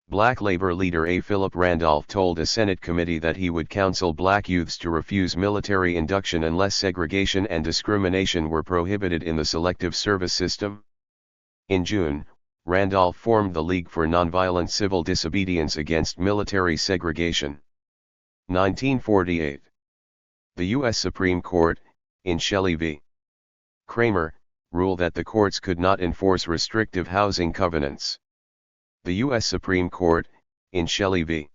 Black labor leader A. Philip Randolph told a Senate committee that he would counsel black youths to refuse military induction unless segregation and discrimination were prohibited in the selective service system. In June, Randolph formed the League for Nonviolent Civil Disobedience Against Military Segregation. 1948. The U.S. Supreme Court, in Shelley v. Kramer, ruled that the courts could not enforce restrictive housing covenants. The U.S. Supreme Court, in Shelley v.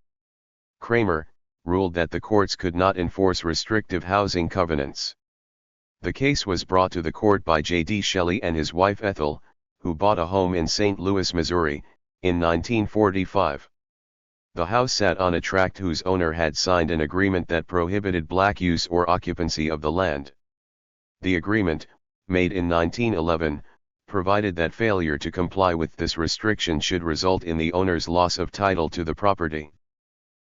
Kramer, ruled that the courts could not enforce restrictive housing covenants. The case was brought to the court by J.D. Shelley and his wife Ethel, who bought a home in St. Louis, Missouri, in 1945. The house sat on a tract whose owner had signed an agreement that prohibited black use or occupancy of the land. The agreement, made in 1911, provided that failure to comply with this restriction should result in the owner's loss of title to the property.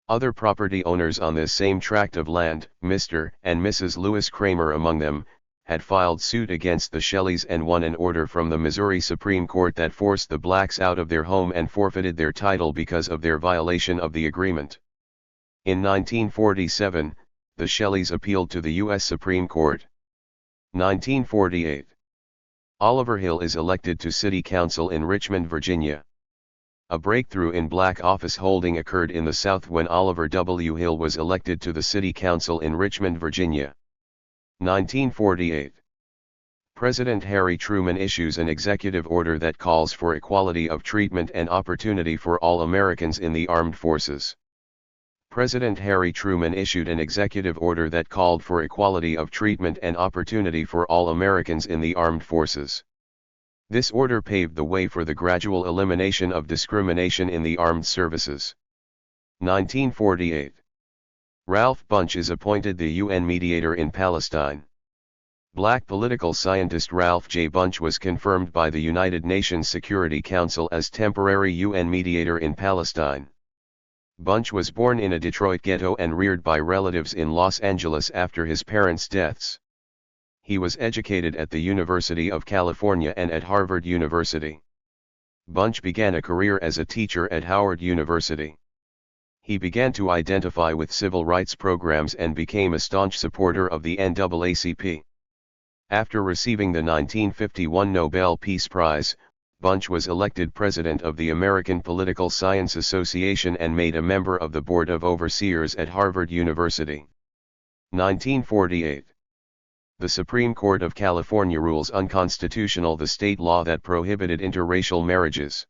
Other property owners on this same tract of land, Mr. and Mrs. Lewis Kramer among them, had filed suit against the Shelleys and won an order from the Missouri Supreme Court that forced the blacks out of their home and forfeited their title because of their violation of the agreement. In 1947, the Shelleys appealed to the U.S. Supreme Court. 1948. Oliver Hill is elected to City Council in Richmond, Virginia. A breakthrough in black office holding occurred in the South when Oliver W. Hill was elected to the City Council in Richmond, Virginia. 1948. President Harry Truman issues an executive order that calls for equality of treatment and opportunity for all Americans in the armed forces. President Harry Truman issued an executive order that called for equality of treatment and opportunity for all Americans in the armed forces. This order paved the way for the gradual elimination of discrimination in the armed services. 1948. Ralph Bunche is appointed the UN mediator in Palestine. Black political scientist Ralph J. Bunche was confirmed by the United Nations Security Council as temporary UN mediator in Palestine. Bunche was born in a Detroit ghetto and reared by relatives in Los Angeles after his parents' deaths. He was educated at the University of California and at Harvard University. Bunch began a career as a teacher at Howard University. He began to identify with civil rights programs and became a staunch supporter of the NAACP. After receiving the 1951 Nobel Peace Prize, Bunch was elected president of the American Political Science Association and made a member of the Board of Overseers at Harvard University. 1948. The Supreme Court of California rules unconstitutional the state law that prohibited interracial marriages.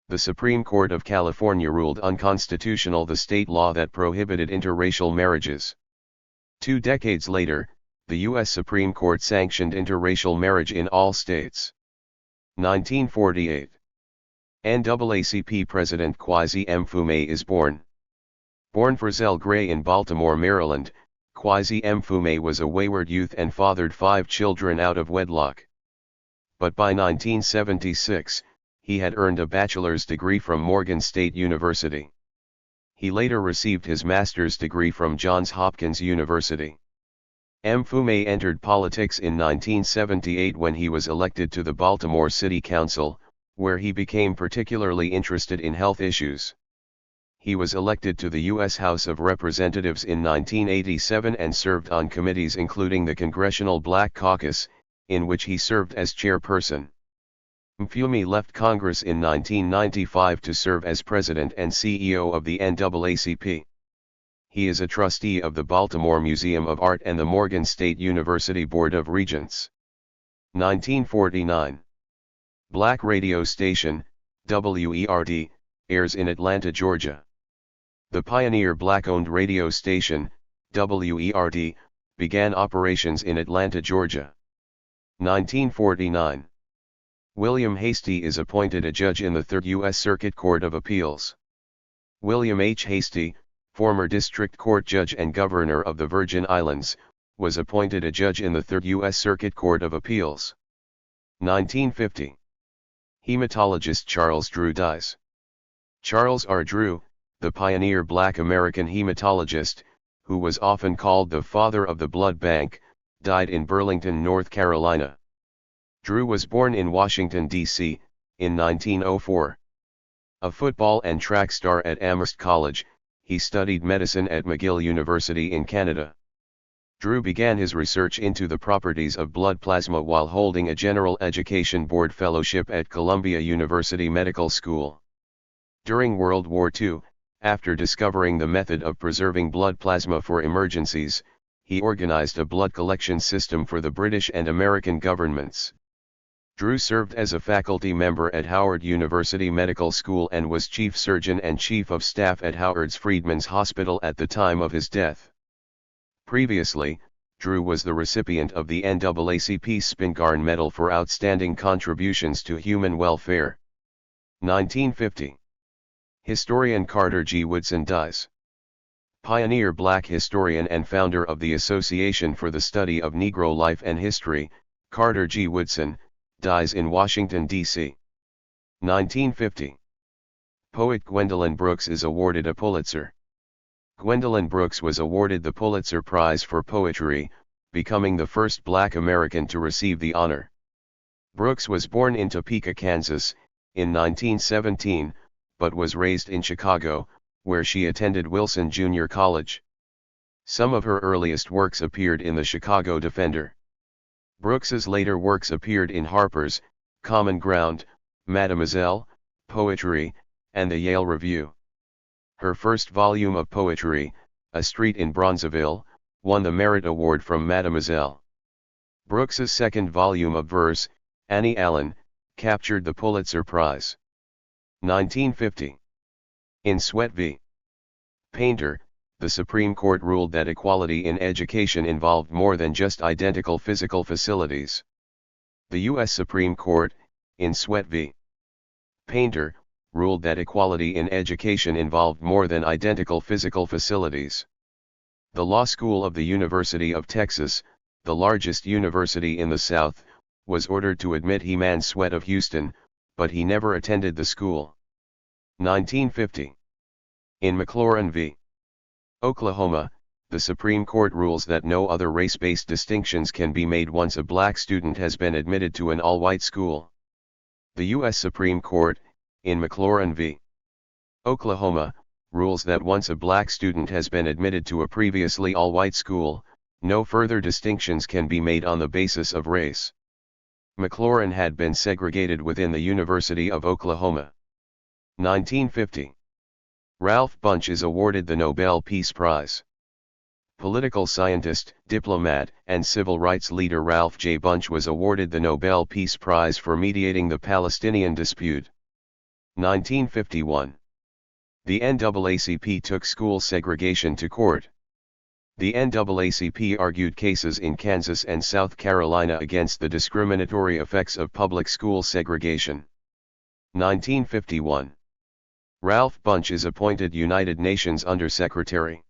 The Supreme Court of California ruled unconstitutional the state law that prohibited interracial marriages. 2 decades later, the U.S. Supreme Court sanctioned interracial marriage in all states. 1948. NAACP President Kwesi Mfume is born. Born Frizzell Gray in Baltimore, Maryland, Kwesi Mfume was a wayward youth and fathered 5 children out of wedlock. But by 1976, he had earned a bachelor's degree from Morgan State University. He later received his master's degree from Johns Hopkins University. Mfume entered politics in 1978 when he was elected to the Baltimore City Council, where he became particularly interested in health issues. He was elected to the U.S. House of Representatives in 1987 and served on committees including the Congressional Black Caucus, in which he served as chairperson. Mfume left Congress in 1995 to serve as president and CEO of the NAACP. He is a trustee of the Baltimore Museum of Art and the Morgan State University Board of Regents. 1949. Black radio station, WERD, airs in Atlanta, Georgia. The pioneer black-owned radio station, WERD, began operations in Atlanta, Georgia. 1949. William Hastie is appointed a judge in the Third U.S. Circuit Court of Appeals. William H. Hastie, former District Court Judge and Governor of the Virgin Islands, was appointed a judge in the Third U.S. Circuit Court of Appeals. 1950. Hematologist Charles Drew dies. Charles R. Drew, the pioneer Black American hematologist, who was often called the father of the blood bank, died in Burlington, North Carolina. Drew was born in Washington, D.C., in 1904. A football and track star at Amherst College, he studied medicine at McGill University in Canada. Drew began his research into the properties of blood plasma while holding a General Education Board Fellowship at Columbia University Medical School. During World War II, after discovering the method of preserving blood plasma for emergencies, he organized a blood collection system for the British and American governments. Drew served as a faculty member at Howard University Medical School and was chief surgeon and chief of staff at Howard's Freedmen's Hospital at the time of his death. Previously, Drew was the recipient of the NAACP Spingarn Medal for outstanding contributions to human welfare. 1950. Historian Carter G. Woodson dies. Pioneer Black historian and founder of the Association for the Study of Negro Life and History, Carter G. Woodson, dies in Washington, D.C. 1950. Poet Gwendolyn Brooks is awarded a Pulitzer. Gwendolyn Brooks was awarded the Pulitzer Prize for Poetry, becoming the first Black American to receive the honor. Brooks was born in Topeka, Kansas, in 1917, but was raised in Chicago, where she attended Wilson Junior College. Some of her earliest works appeared in the Chicago Defender. Brooks's later works appeared in Harper's, Common Ground, Mademoiselle, Poetry, and the Yale Review. Her first volume of poetry, A Street in Bronzeville, won the Merit Award from Mademoiselle. Brooks's second volume of verse, Annie Allen, captured the Pulitzer Prize. 1950. In Sweat v. Painter, the Supreme Court ruled that equality in education involved more than just identical physical facilities. The U.S. Supreme Court, in Sweat v. Painter, ruled that equality in education involved more than identical physical facilities. The Law School of the University of Texas, the largest university in the South, was ordered to admit Heman Sweat of Houston, but he never attended the school. 1950. In McLaurin v. Oklahoma, the Supreme Court rules that no other race-based distinctions can be made once a black student has been admitted to an all-white school. The U.S. Supreme Court, in McLaurin v. Oklahoma, rules that once a black student has been admitted to a previously all-white school, no further distinctions can be made on the basis of race. McLaurin had been segregated within the University of Oklahoma. 1950. Ralph Bunche is awarded the Nobel Peace Prize. Political scientist, diplomat, and civil rights leader Ralph J. Bunche was awarded the Nobel Peace Prize for mediating the Palestinian dispute. 1951. The NAACP took school segregation to court. The NAACP argued cases in Kansas and South Carolina against the discriminatory effects of public school segregation. 1951. Ralph Bunche is appointed United Nations Under-Secretary.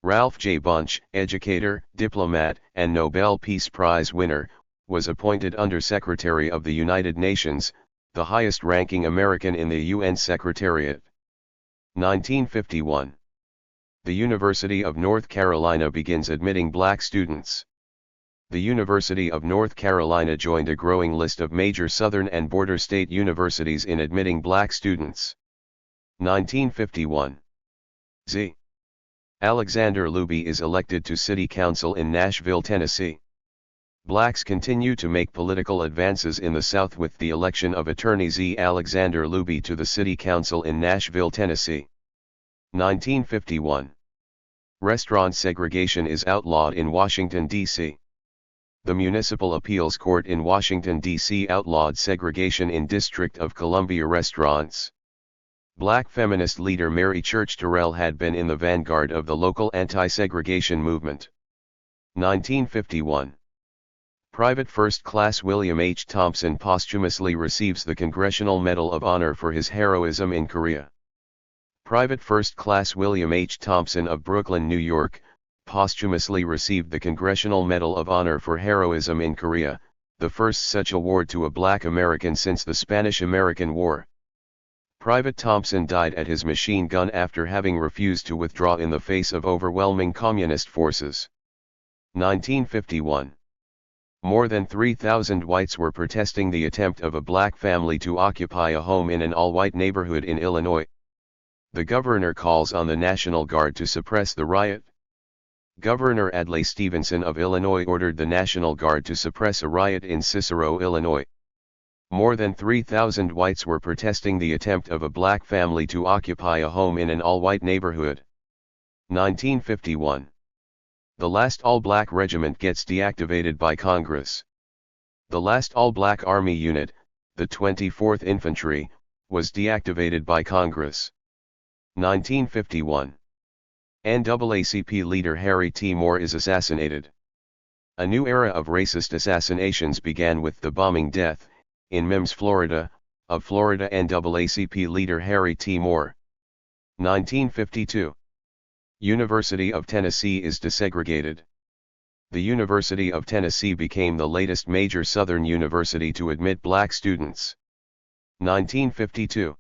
Ralph J. Bunche, educator, diplomat, and Nobel Peace Prize winner, was appointed Under-Secretary of the United Nations, the highest-ranking American in the UN Secretariat. 1951. The University of North Carolina begins admitting black students. The University of North Carolina joined a growing list of major southern and border state universities in admitting black students. 1951. Z. Alexander Luby is elected to City Council in Nashville, Tennessee. Blacks continue to make political advances in the South with the election of Attorney Z. Alexander Luby to the City Council in Nashville, Tennessee. 1951. Restaurant segregation is outlawed in Washington, D.C. The Municipal Appeals Court in Washington, D.C. outlawed segregation in District of Columbia restaurants. Black feminist leader Mary Church Terrell had been in the vanguard of the local anti-segregation movement. 1951. Private First Class William H. Thompson posthumously receives the Congressional Medal of Honor for his heroism in Korea. Private First Class William H. Thompson of Brooklyn, New York, posthumously received the Congressional Medal of Honor for heroism in Korea, the first such award to a black American since the Spanish-American War. Private Thompson died at his machine gun after having refused to withdraw in the face of overwhelming communist forces. 1951. More than 3,000 whites were protesting the attempt of a black family to occupy a home in an all-white neighborhood in Illinois. The governor calls on the National Guard to suppress the riot. Governor Adlai Stevenson of Illinois ordered the National Guard to suppress a riot in Cicero, Illinois. More than 3,000 whites were protesting the attempt of a black family to occupy a home in an all-white neighborhood. 1951. The last all-black regiment gets deactivated by Congress. The last all-black Army unit, the 24th Infantry, was deactivated by Congress. 1951. NAACP leader Harry T. Moore is assassinated. A new era of racist assassinations began with the bombing death, in Mims, Florida, of Florida NAACP leader Harry T. Moore. 1952. University of Tennessee is desegregated. The University of Tennessee became the latest major Southern university to admit black students. 1952.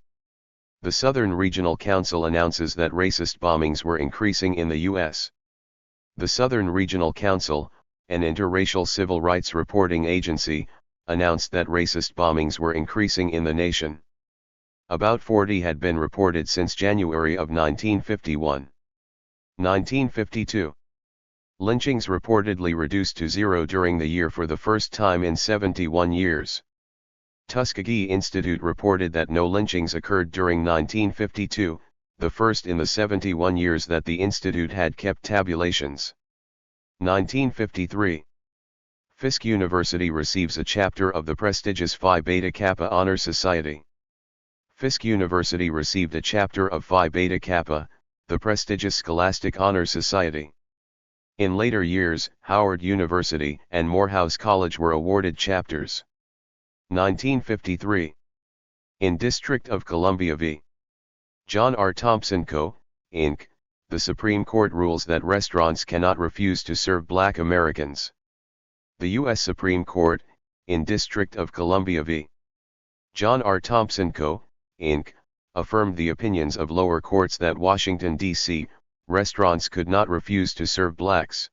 The Southern Regional Council announces that racist bombings were increasing in the U.S. The Southern Regional Council, an interracial civil rights reporting agency, announced that racist bombings were increasing in the nation. About 40 had been reported since January of 1951. 1952. Lynchings reportedly reduced to zero during the year for the first time in 71 years. Tuskegee Institute reported that no lynchings occurred during 1952, the first in the 71 years that the institute had kept tabulations. 1953. Fisk University receives a chapter of the prestigious Phi Beta Kappa Honor Society. Fisk University received a chapter of Phi Beta Kappa, the prestigious Scholastic Honor Society. In later years, Howard University and Morehouse College were awarded chapters. 1953. In District of Columbia v. John R. Thompson Co., Inc., the Supreme Court rules that restaurants cannot refuse to serve black Americans. The U.S. Supreme Court, in District of Columbia v. John R. Thompson Co., Inc., affirmed the opinions of lower courts that Washington, D.C., restaurants could not refuse to serve blacks.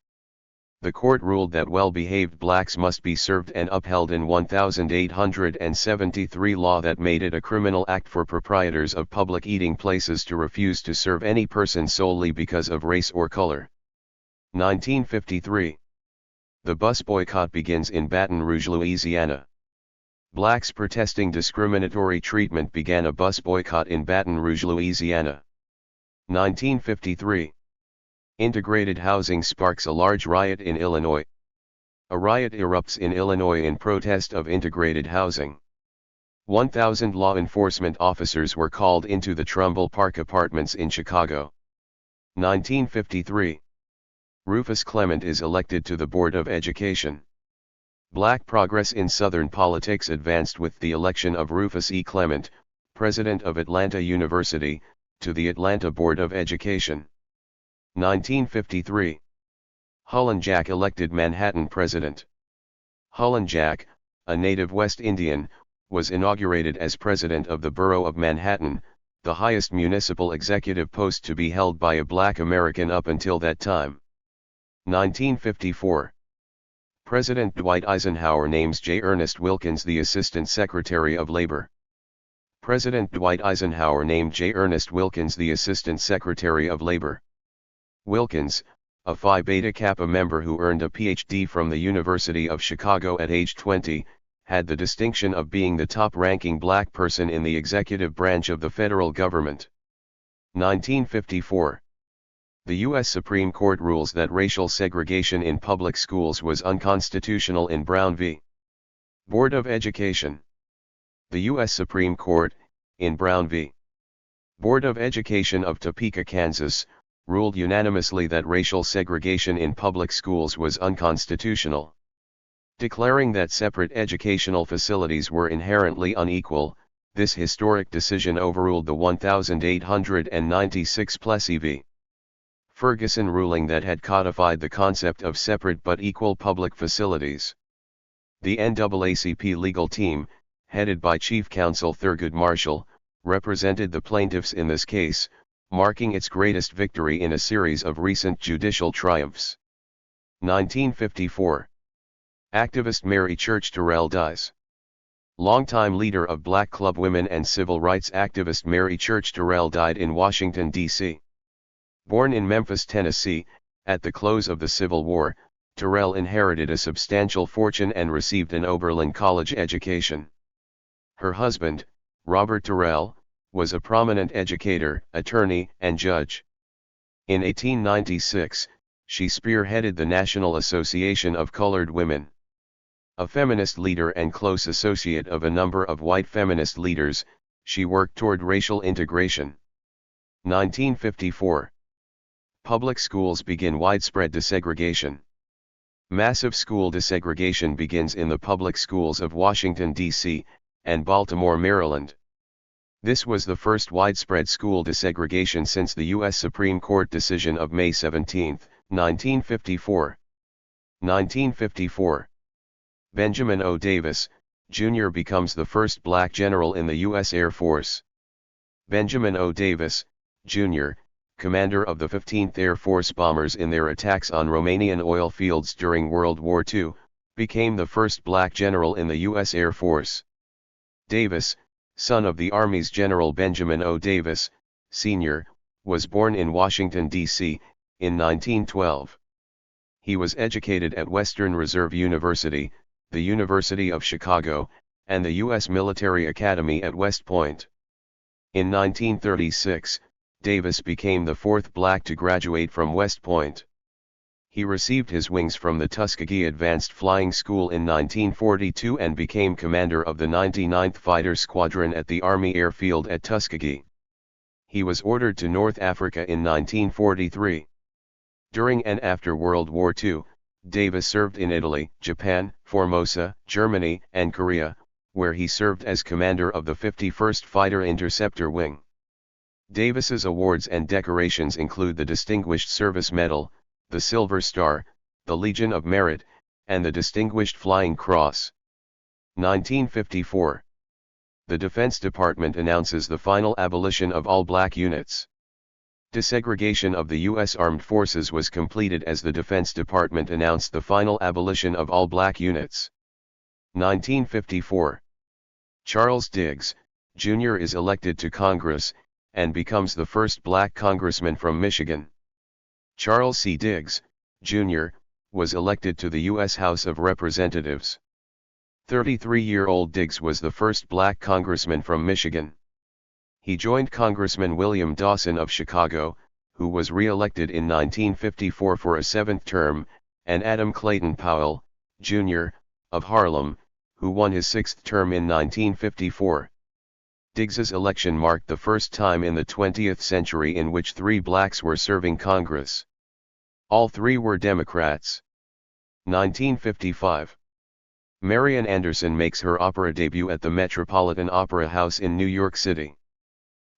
The court ruled that well-behaved blacks must be served and upheld in 1873 law that made it a criminal act for proprietors of public eating places to refuse to serve any person solely because of race or color. 1953. The bus boycott begins in Baton Rouge, Louisiana. Blacks protesting discriminatory treatment began a bus boycott in Baton Rouge, Louisiana. 1953. Integrated housing sparks a large riot in Illinois. A riot erupts in Illinois in protest of integrated housing. 1,000 law enforcement officers were called into the Trumbull Park Apartments in Chicago. 1953. Rufus Clement is elected to the Board of Education. Black progress in Southern politics advanced with the election of Rufus E. Clement, president of Atlanta University, to the Atlanta Board of Education. 1953. Hullen Jack elected Manhattan president. Hullen Jack, a native West Indian, was inaugurated as president of the borough of Manhattan, the highest municipal executive post to be held by a black American up until that time. 1954. President Dwight Eisenhower names J. Ernest Wilkins the Assistant Secretary of Labor. President Dwight Eisenhower named J. Ernest Wilkins the Assistant Secretary of Labor. Wilkins, a Phi Beta Kappa member who earned a Ph.D. from the University of Chicago at age 20, had the distinction of being the top-ranking black person in the executive branch of the federal government. 1954. The U.S. Supreme Court rules that racial segregation in public schools was unconstitutional in Brown v. Board of Education. The U.S. Supreme Court, in Brown v. Board of Education of Topeka, Kansas, ruled unanimously that racial segregation in public schools was unconstitutional. Declaring that separate educational facilities were inherently unequal, this historic decision overruled the 1896 Plessy v. Ferguson ruling that had codified the concept of separate but equal public facilities. The NAACP legal team, headed by Chief Counsel Thurgood Marshall, represented the plaintiffs in this case, marking its greatest victory in a series of recent judicial triumphs. 1954. Activist Mary Church Terrell dies. Longtime leader of Black Club Women and civil rights activist Mary Church Terrell died in Washington, D.C. Born in Memphis, Tennessee, at the close of the Civil War, Terrell inherited a substantial fortune and received an Oberlin College education. Her husband, Robert Terrell, was a prominent educator, attorney, and judge. In 1896, she spearheaded the National Association of Colored Women. A feminist leader and close associate of a number of white feminist leaders, she worked toward racial integration. 1954. Public schools begin widespread desegregation. Massive school desegregation begins in the public schools of Washington, D.C., and Baltimore, Maryland. This was the first widespread school desegregation since the U.S. Supreme Court decision of May 17, 1954. 1954. Benjamin O. Davis, Jr. becomes the first black general in the U.S. Air Force. Benjamin O. Davis, Jr., commander of the 15th Air Force bombers in their attacks on Romanian oil fields during World War II, became the first black general in the U.S. Air Force. Davis, son of the Army's General Benjamin O. Davis, Sr., was born in Washington, D.C., in 1912. He was educated at Western Reserve University, the University of Chicago, and the U.S. Military Academy at West Point. In 1936, Davis became the fourth black to graduate from West Point. He received his wings from the Tuskegee Advanced Flying School in 1942 and became commander of the 99th Fighter Squadron at the Army Airfield at Tuskegee. He was ordered to North Africa in 1943. During and after World War II, Davis served in Italy, Japan, Formosa, Germany, and Korea, where he served as commander of the 51st Fighter Interceptor Wing. Davis's awards and decorations include the Distinguished Service Medal, the Silver Star, the Legion of Merit, and the Distinguished Flying Cross. 1954. The Defense Department announces the final abolition of all black units. Desegregation of the U.S. Armed Forces was completed as the Defense Department announced the final abolition of all black units. 1954. Charles Diggs, Jr. is elected to Congress, and becomes the first black congressman from Michigan. Charles C. Diggs, Jr., was elected to the U.S. House of Representatives. 33-year-old Diggs was the first black congressman from Michigan. He joined Congressman William Dawson of Chicago, who was re-elected in 1954 for a seventh term, and Adam Clayton Powell, Jr., of Harlem, who won his sixth term in 1954. Diggs's election marked the first time in the 20th century in which three blacks were serving Congress. All three were Democrats. 1955. Marian Anderson makes her opera debut at the Metropolitan Opera House in New York City.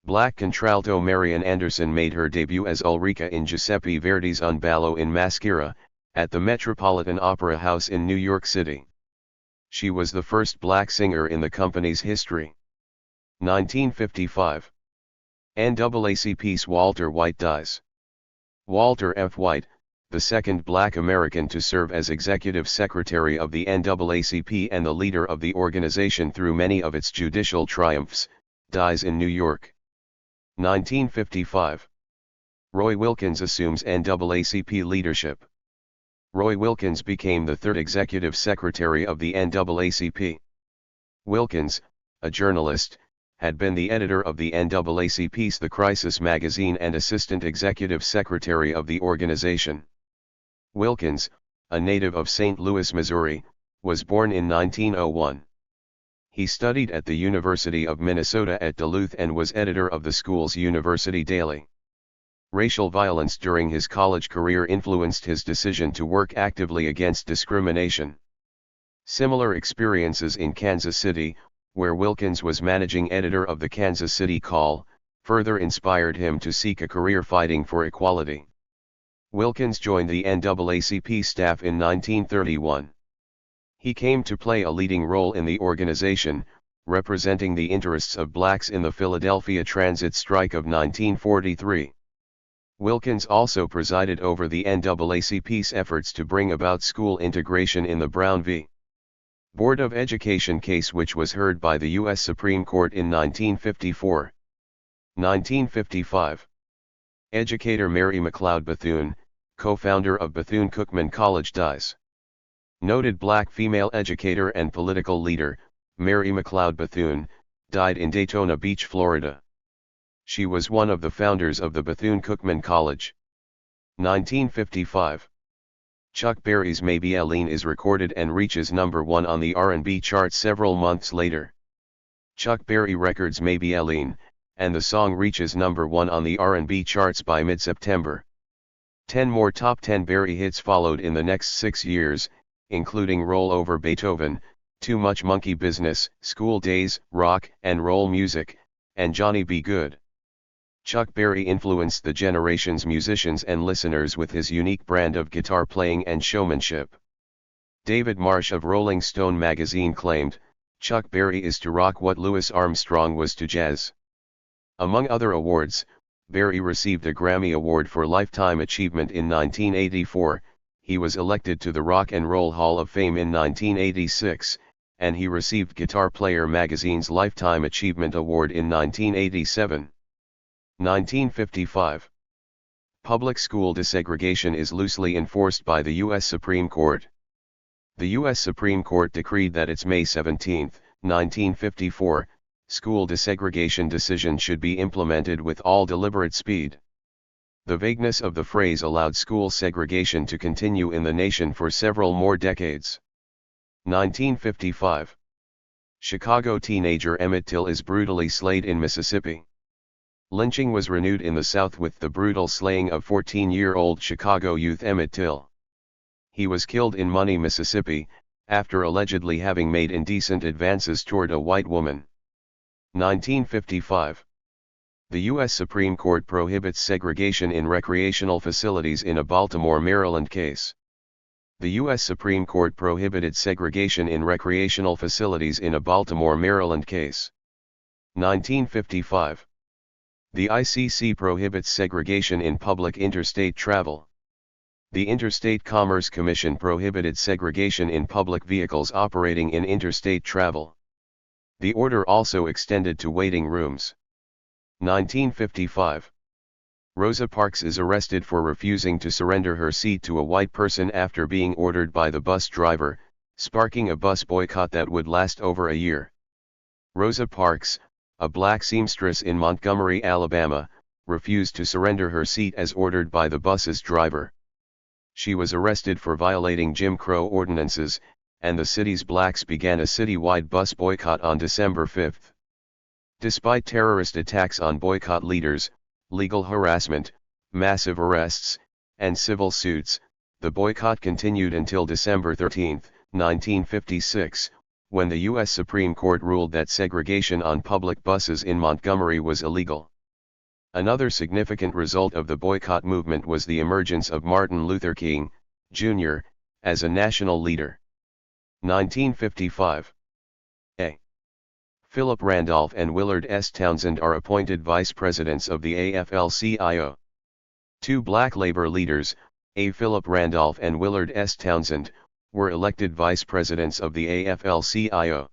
Black contralto Marian Anderson made her debut as Ulrica in Giuseppe Verdi's Un ballo in Maschera, at the Metropolitan Opera House in New York City. She was the first black singer in the company's history. 1955. NAACP's Walter White dies. Walter F. White, the second black American to serve as executive secretary of the NAACP and the leader of the organization through many of its judicial triumphs, dies in New York. 1955. Roy Wilkins assumes NAACP leadership. Roy Wilkins became the third executive secretary of the NAACP. Wilkins, a journalist, had been the editor of the NAACP's The Crisis magazine and assistant executive secretary of the organization. Wilkins, a native of St. Louis, Missouri, was born in 1901. He studied at the University of Minnesota at Duluth and was editor of the school's University Daily. Racial violence during his college career influenced his decision to work actively against discrimination. Similar experiences in Kansas City, where Wilkins was managing editor of the Kansas City Call, further inspired him to seek a career fighting for equality. Wilkins joined the NAACP staff in 1931. He came to play a leading role in the organization, representing the interests of blacks in the Philadelphia Transit Strike of 1943. Wilkins also presided over the NAACP's efforts to bring about school integration in the Brown v. Board of Education case, which was heard by the U.S. Supreme Court in 1954. 1955. Educator Mary McLeod Bethune, co-founder of Bethune-Cookman College, dies. Noted black female educator and political leader, Mary McLeod Bethune, died in Daytona Beach, Florida. She was one of the founders of the Bethune-Cookman College. 1955. Chuck Berry's Maybelline is recorded and reaches number 1 on the R&B chart several months later. Chuck Berry records Maybelline, and the song reaches number 1 on the R&B charts by mid-September. 10 more top 10 Berry hits followed in the next 6 years, including Roll Over Beethoven, Too Much Monkey Business, School Days, Rock and Roll Music, and Johnny Be Good. Chuck Berry influenced the generation's musicians and listeners with his unique brand of guitar playing and showmanship. David Marsh of Rolling Stone magazine claimed, "Chuck Berry is to rock what Louis Armstrong was to jazz." Among other awards, Berry received a Grammy Award for Lifetime Achievement in 1984, he was elected to the Rock and Roll Hall of Fame in 1986, and he received Guitar Player magazine's Lifetime Achievement Award in 1987. 1955. Public school desegregation is loosely enforced by the U.S. Supreme Court. The U.S. Supreme Court decreed that its May 17, 1954, school desegregation decision should be implemented with all deliberate speed. The vagueness of the phrase allowed school segregation to continue in the nation for several more decades. 1955. Chicago teenager Emmett Till is brutally slayed in Mississippi. Lynching was renewed in the South with the brutal slaying of 14-year-old Chicago youth Emmett Till. He was killed in Money, Mississippi, after allegedly having made indecent advances toward a white woman. 1955. The U.S. Supreme Court prohibits segregation in recreational facilities in a Baltimore, Maryland case. The U.S. Supreme Court prohibited segregation in recreational facilities in a Baltimore, Maryland case. 1955. The ICC prohibits segregation in public interstate travel. The Interstate Commerce Commission prohibited segregation in public vehicles operating in interstate travel. The order also extended to waiting rooms. 1955. Rosa Parks is arrested for refusing to surrender her seat to a white person after being ordered by the bus driver, sparking a bus boycott that would last over a year. Rosa Parks, a black seamstress in Montgomery, Alabama, refused to surrender her seat as ordered by the bus's driver. She was arrested for violating Jim Crow ordinances, and the city's blacks began a citywide bus boycott on December 5. Despite terrorist attacks on boycott leaders, legal harassment, massive arrests, and civil suits, the boycott continued until December 13, 1956, when the U.S. Supreme Court ruled that segregation on public buses in Montgomery was illegal. Another significant result of the boycott movement was the emergence of Martin Luther King, Jr., as a national leader. 1955. A. Philip Randolph and Willard S. Townsend are appointed vice presidents of the AFL-CIO. Two black labor leaders, A. Philip Randolph and Willard S. Townsend, were elected vice presidents of the AFL-CIO.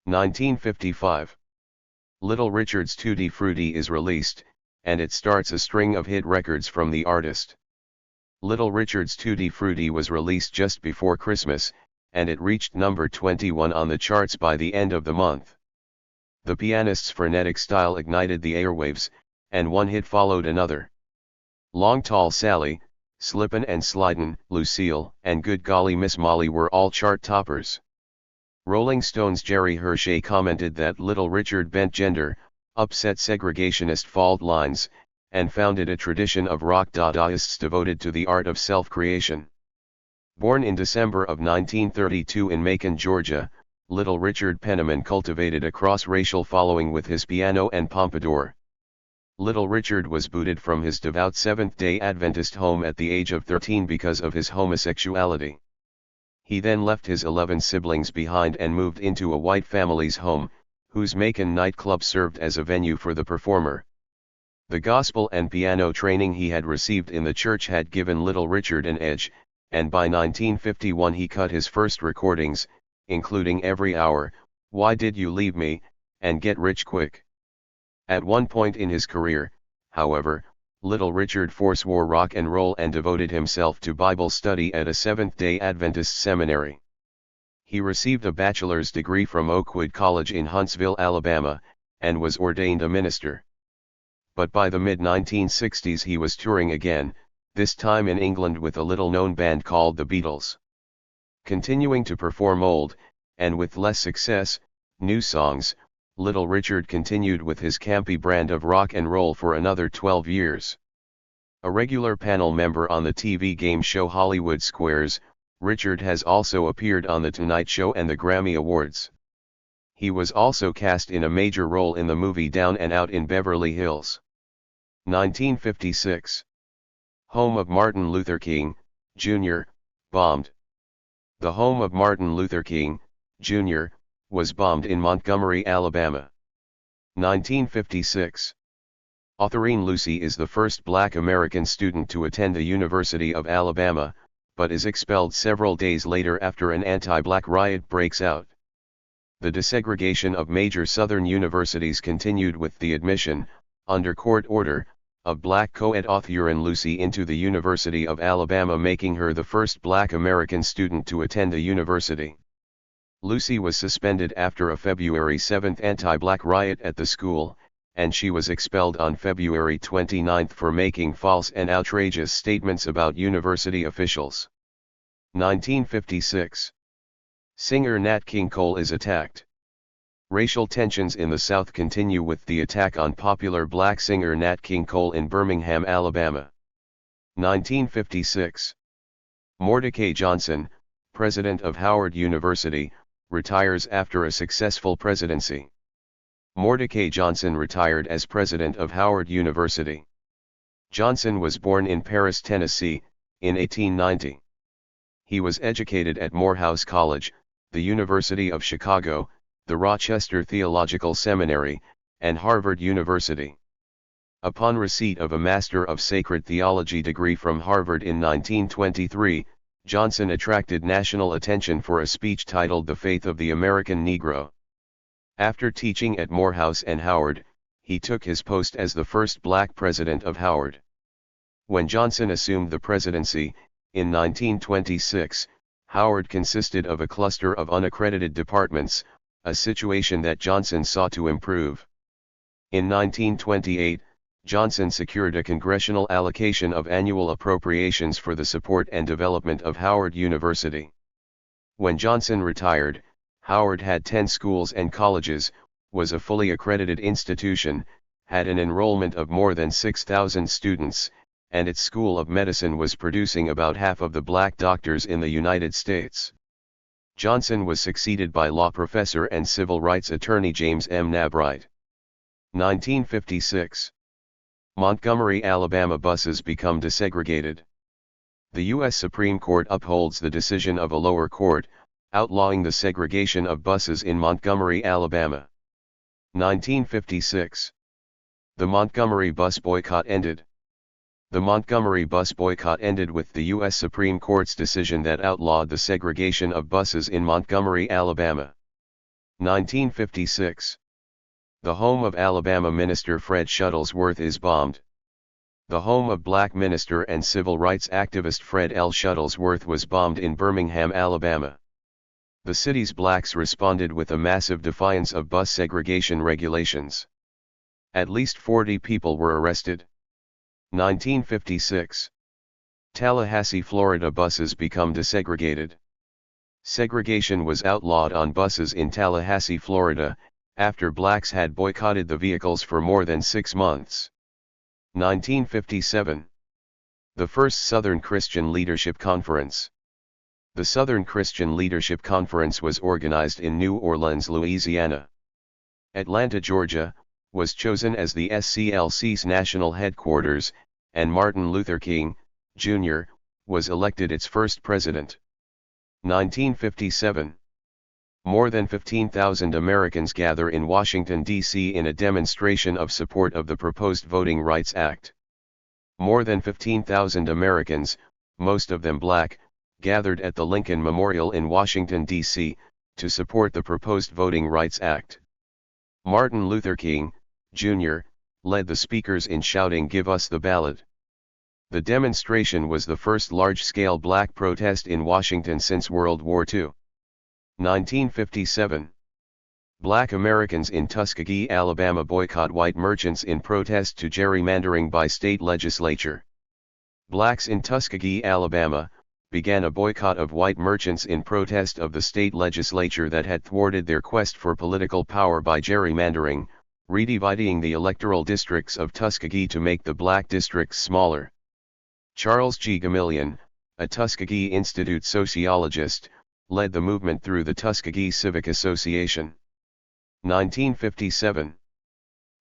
1955. Little Richard's Tutti Frutti is released, and it starts a string of hit records from the artist. Little Richard's Tutti Frutti was released just before Christmas, and it reached number 21 on the charts by the end of the month. The pianist's frenetic style ignited the airwaves, and one hit followed another. Long Tall Sally, Slippin' and Slidin', Lucille, and Good Golly Miss Molly were all chart toppers. Rolling Stone's Jerry Hershey commented that Little Richard bent gender, upset segregationist fault lines, and founded a tradition of rock Dadaists devoted to the art of self-creation. Born in December of 1932 in Macon, Georgia, Little Richard Penniman cultivated a cross-racial following with his piano and pompadour. Little Richard was booted from his devout Seventh-day Adventist home at the age of 13 because of his homosexuality. He then left his 11 siblings behind and moved into a white family's home, whose Macon nightclub served as a venue for the performer. The gospel and piano training he had received in the church had given Little Richard an edge, and by 1951 he cut his first recordings, including Every Hour, Why Did You Leave Me, and Get Rich Quick. At one point in his career, however, Little Richard forswore rock and roll and devoted himself to Bible study at a Seventh-day Adventist seminary. He received a bachelor's degree from Oakwood College in Huntsville, Alabama, and was ordained a minister. But by the mid-1960s he was touring again, this time in England with a little-known band called the Beatles. Continuing to perform old, and with less success, new songs, Little Richard continued with his campy brand of rock and roll for another 12 years. A regular panel member on the TV game show Hollywood Squares, Richard has also appeared on The Tonight Show and the Grammy Awards. He was also cast in a major role in the movie Down and Out in Beverly Hills. 1956. Home of Martin Luther King, Jr., bombed. The home of Martin Luther King, Jr., was bombed in Montgomery, Alabama. 1956. Autherine Lucy is the first black American student to attend the University of Alabama, but is expelled several days later after an anti-black riot breaks out. The desegregation of major Southern universities continued with the admission, under court order, of black co-ed Autherine Lucy into the University of Alabama, making her the first black American student to attend the university. Lucy was suspended after a February 7 anti-black riot at the school, and she was expelled on February 29 for making false and outrageous statements about university officials. 1956. Singer Nat King Cole is attacked. Racial tensions in the South continue with the attack on popular black singer Nat King Cole in Birmingham, Alabama. 1956. Mordecai Johnson, president of Howard University, retires after a successful presidency. Mordecai Johnson retired as president of Howard University. Johnson was born in Paris, Tennessee, in 1890. He was educated at Morehouse College, the University of Chicago, the Rochester Theological Seminary, and Harvard University. Upon receipt of a Master of Sacred Theology degree from Harvard in 1923, Johnson attracted national attention for a speech titled The Faith of the American Negro. After teaching at Morehouse and Howard, he took his post as the first black president of Howard. When Johnson assumed the presidency, in 1926, Howard consisted of a cluster of unaccredited departments, a situation that Johnson sought to improve. In 1928, Johnson secured a congressional allocation of annual appropriations for the support and development of Howard University. When Johnson retired, Howard had 10 schools and colleges, was a fully accredited institution, had an enrollment of more than 6,000 students, and its School of Medicine was producing about half of the black doctors in the United States. Johnson was succeeded by law professor and civil rights attorney James M. Knabright. 1956. Montgomery, Alabama buses become desegregated. The U.S. Supreme Court upholds the decision of a lower court, outlawing the segregation of buses in Montgomery, Alabama. 1956. The Montgomery bus boycott ended. The Montgomery bus boycott ended with the U.S. Supreme Court's decision that outlawed the segregation of buses in Montgomery, Alabama. 1956. The home of Alabama Minister Fred Shuttlesworth is bombed. The home of black minister and civil rights activist Fred L. Shuttlesworth was bombed in Birmingham, Alabama. The city's blacks responded with a massive defiance of bus segregation regulations. At least 40 people were arrested. 1956. Tallahassee, Florida buses become desegregated. Segregation was outlawed on buses in Tallahassee, Florida, after blacks had boycotted the vehicles for more than 6 months. 1957. The First Southern Christian Leadership Conference. The Southern Christian Leadership Conference was organized in New Orleans, Louisiana. Atlanta, Georgia, was chosen as the SCLC's national headquarters, and Martin Luther King, Jr., was elected its first president. 1957. More than 15,000 Americans gather in Washington, D.C. in a demonstration of support of the proposed Voting Rights Act. More than 15,000 Americans, most of them black, gathered at the Lincoln Memorial in Washington, D.C., to support the proposed Voting Rights Act. Martin Luther King, Jr., led the speakers in shouting, "Give us the ballot." The demonstration was the first large-scale black protest in Washington since World War II. 1957. Black Americans in Tuskegee, Alabama boycott white merchants in protest to gerrymandering by state legislature. Blacks in Tuskegee, Alabama, began a boycott of white merchants in protest of the state legislature that had thwarted their quest for political power by gerrymandering, redividing the electoral districts of Tuskegee to make the black districts smaller. Charles G. Gamillion, a Tuskegee Institute sociologist, led the movement through the Tuskegee Civic Association. 1957.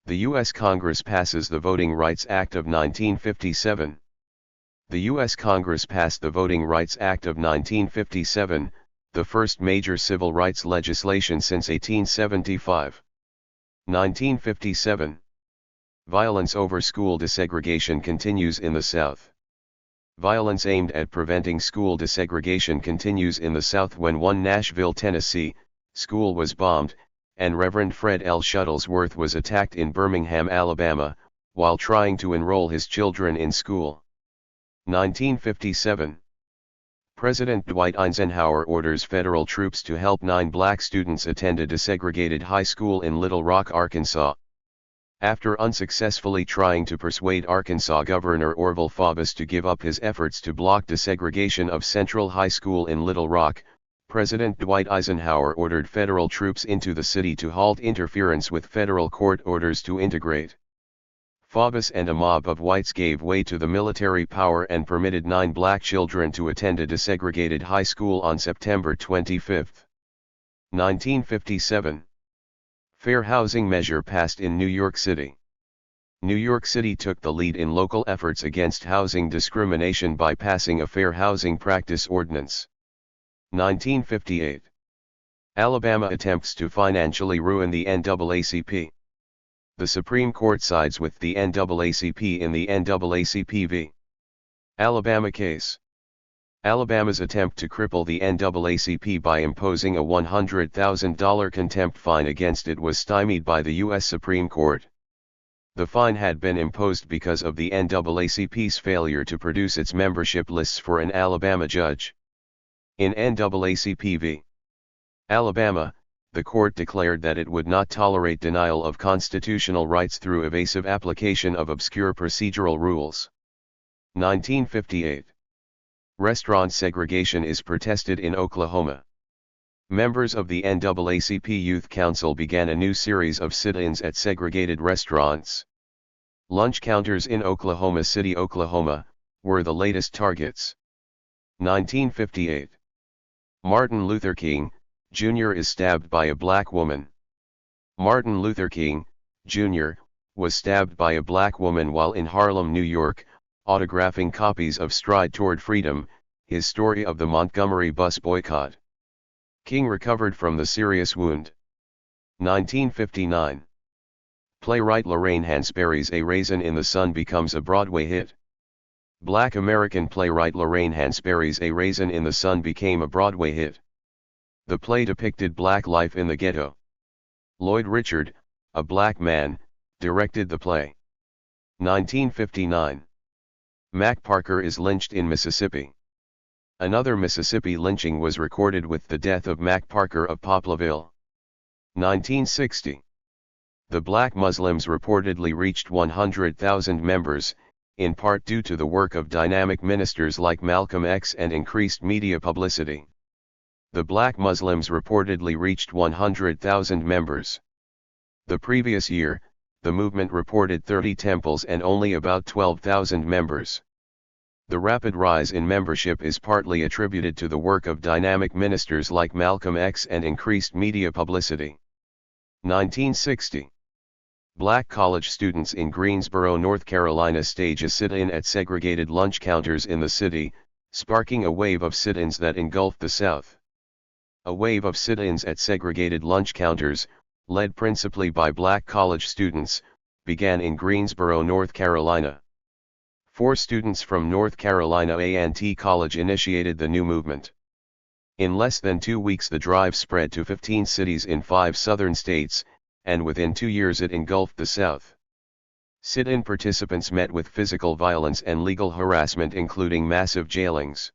The U.S. Congress passes the Voting Rights Act of 1957. The U.S. Congress passed the Voting Rights Act of 1957, the first major civil rights legislation since 1875. 1957. Violence over school desegregation continues in the South. Violence aimed at preventing school desegregation continues in the South when one Nashville, Tennessee, school was bombed, and Reverend Fred L. Shuttlesworth was attacked in Birmingham, Alabama, while trying to enroll his children in school. 1957. President Dwight Eisenhower orders federal troops to help 9 black students attend a desegregated high school in Little Rock, Arkansas. After unsuccessfully trying to persuade Arkansas Governor Orville Faubus to give up his efforts to block desegregation of Central High School in Little Rock, President Dwight Eisenhower ordered federal troops into the city to halt interference with federal court orders to integrate. Faubus and a mob of whites gave way to the military power and permitted 9 black children to attend a desegregated high school on September 25. 1957. Fair housing measure passed in New York City. New York City took the lead in local efforts against housing discrimination by passing a Fair Housing Practice Ordinance. 1958. Alabama attempts to financially ruin the NAACP. The Supreme Court sides with the NAACP in the NAACP v. Alabama case. Alabama's attempt to cripple the NAACP by imposing a $100,000 contempt fine against it was stymied by the U.S. Supreme Court. The fine had been imposed because of the NAACP's failure to produce its membership lists for an Alabama judge. In NAACP v. Alabama, the court declared that it would not tolerate denial of constitutional rights through evasive application of obscure procedural rules. 1958. Restaurant segregation is protested in Oklahoma. Members of the NAACP Youth Council began a new series of sit-ins at segregated restaurants. Lunch counters in Oklahoma City, Oklahoma, were the latest targets. 1958. Martin Luther King, Jr. is stabbed by a black woman. Martin Luther King, Jr., was stabbed by a black woman while in Harlem, New York, autographing copies of Stride Toward Freedom, his story of the Montgomery bus boycott. King recovered from the serious wound. 1959. Playwright Lorraine Hansberry's A Raisin in the Sun becomes a Broadway hit. Black American playwright Lorraine Hansberry's A Raisin in the Sun became a Broadway hit. The play depicted black life in the ghetto. Lloyd Richard, a black man, directed the play. 1959. Mac Parker is lynched in Mississippi. Another Mississippi lynching was recorded with the death of Mac Parker of Poplarville. 1960. The Black Muslims reportedly reached 100,000 members, in part due to the work of dynamic ministers like Malcolm X and increased media publicity. The Black Muslims reportedly reached 100,000 members. The previous year, the movement reported 30 temples and only about 12,000 members. The rapid rise in membership is partly attributed to the work of dynamic ministers like Malcolm X and increased media publicity. 1960. Black college students in Greensboro, North Carolina stage a sit-in at segregated lunch counters in the city, sparking a wave of sit-ins that engulfed the South. A wave of sit-ins at segregated lunch counters, led principally by black college students, began in Greensboro, North Carolina. 4 students from North Carolina A&T College initiated the new movement. In less than 2 weeks the drive spread to 15 cities in 5 southern states, and within 2 years it engulfed the South. Sit-in participants met with physical violence and legal harassment, including massive jailings.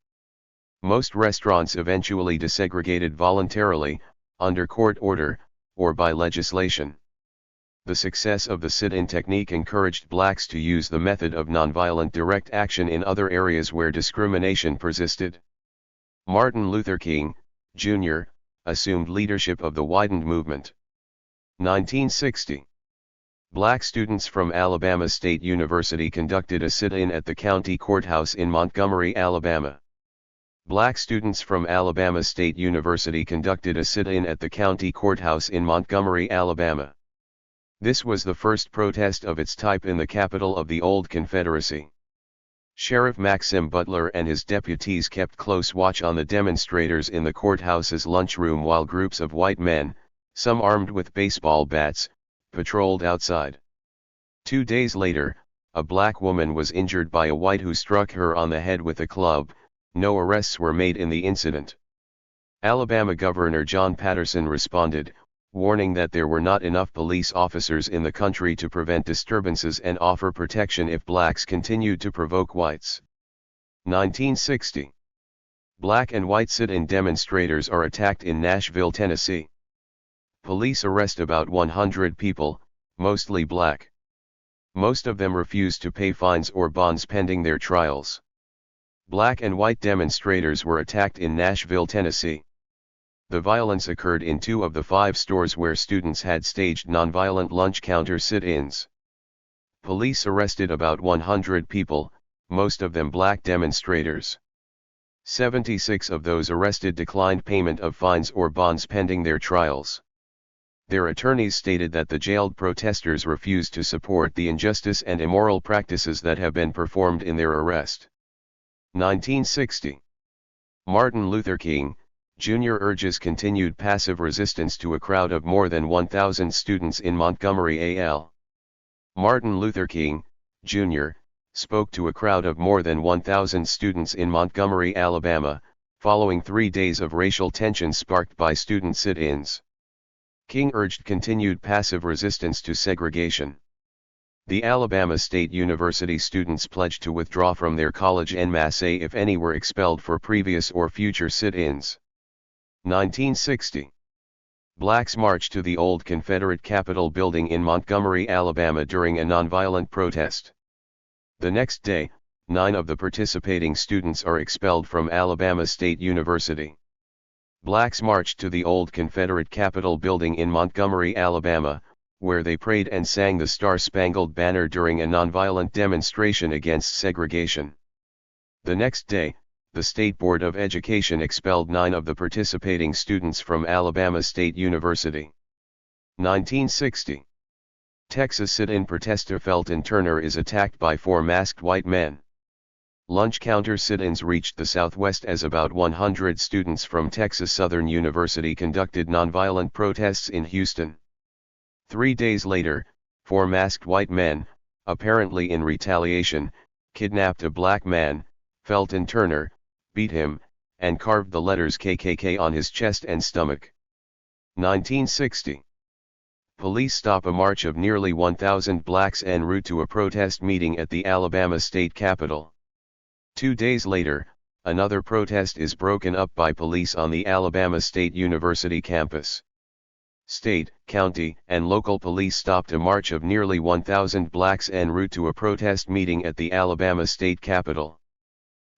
Most restaurants eventually desegregated voluntarily, under court order, or by legislation. The success of the sit-in technique encouraged blacks to use the method of nonviolent direct action in other areas where discrimination persisted. Martin Luther King, Jr., assumed leadership of the widened movement. 1960. Black students from Alabama State University conducted a sit-in at the county courthouse in Montgomery, Alabama. Black students from Alabama State University conducted a sit-in at the county courthouse in Montgomery, Alabama. This was the first protest of its type in the capital of the old Confederacy. Sheriff Maxim Butler and his deputies kept close watch on the demonstrators in the courthouse's lunchroom while groups of white men, some armed with baseball bats, patrolled outside. 2 days later, a black woman was injured by a white who struck her on the head with a club. No arrests were made in the incident. Alabama Governor John Patterson responded, warning that there were not enough police officers in the country to prevent disturbances and offer protection if blacks continued to provoke whites. 1960. Black and white sit-in demonstrators are attacked in Nashville, Tennessee. Police arrest about 100 people, mostly black. Most of them refused to pay fines or bonds pending their trials. Black and white demonstrators were attacked in Nashville, Tennessee. The violence occurred in 2 of the 5 stores where students had staged nonviolent lunch counter sit-ins. Police arrested about 100 people, most of them black demonstrators. 76 of those arrested declined payment of fines or bonds pending their trials. Their attorneys stated that the jailed protesters refused to support the injustice and immoral practices that have been performed in their arrest. 1960. Martin Luther King, Jr. urges continued passive resistance to a crowd of more than 1,000 students in Montgomery, AL. Martin Luther King, Jr., spoke to a crowd of more than 1,000 students in Montgomery, Alabama, following 3 days of racial tension sparked by student sit-ins. King urged continued passive resistance to segregation. The Alabama State University students pledged to withdraw from their college en masse if any were expelled for previous or future sit-ins. 1960. Blacks marched to the old Confederate Capitol building in Montgomery, Alabama during a nonviolent protest. The next day, 9 of the participating students are expelled from Alabama State University. Blacks marched to the old Confederate Capitol building in Montgomery, Alabama, where they prayed and sang the Star-Spangled Banner during a nonviolent demonstration against segregation. The next day, the State Board of Education expelled 9 of the participating students from Alabama State University. 1960. Texas sit-in protester Felton Turner is attacked by 4 masked white men. Lunch counter sit-ins reached the Southwest as about 100 students from Texas Southern University conducted nonviolent protests in Houston. 3 days later, 4 masked white men, apparently in retaliation, kidnapped a black man, Felton Turner, beat him, and carved the letters KKK on his chest and stomach. 1960. Police stop a march of nearly 1,000 blacks en route to a protest meeting at the Alabama State Capitol. 2 days later, another protest is broken up by police on the Alabama State University campus. State, county, and local police stopped a march of nearly 1,000 blacks en route to a protest meeting at the Alabama State Capitol.